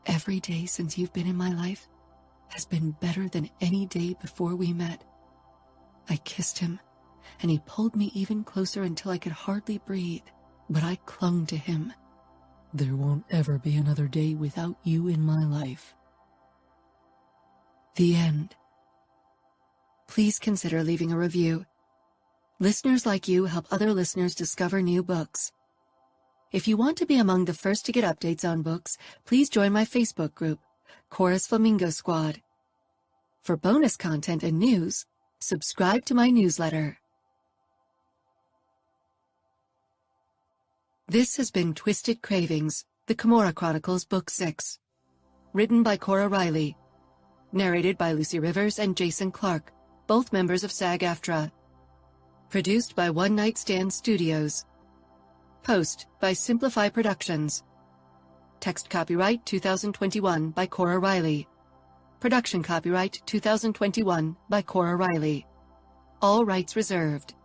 Every day since you've been in my life has been better than any day before we met. I kissed him, and he pulled me even closer until I could hardly breathe, but I clung to him. There won't ever be another day without you in my life. The end. Please consider leaving a review. Listeners like you help other listeners discover new books. If you want to be among the first to get updates on books, please join my Facebook group, Cora's Flamingo Squad. For bonus content and news, subscribe to my newsletter. This has been Twisted Cravings, the Camorra Chronicles, Book 6. Written by Cora Reilly. Narrated by Lucy Rivers and Jason Clark, both members of SAG-AFTRA. Produced by One Night Stand Studios. Post by Simplify Productions. Text copyright 2021 by Cora Reilly. Production copyright 2021 by Cora Reilly. All rights reserved.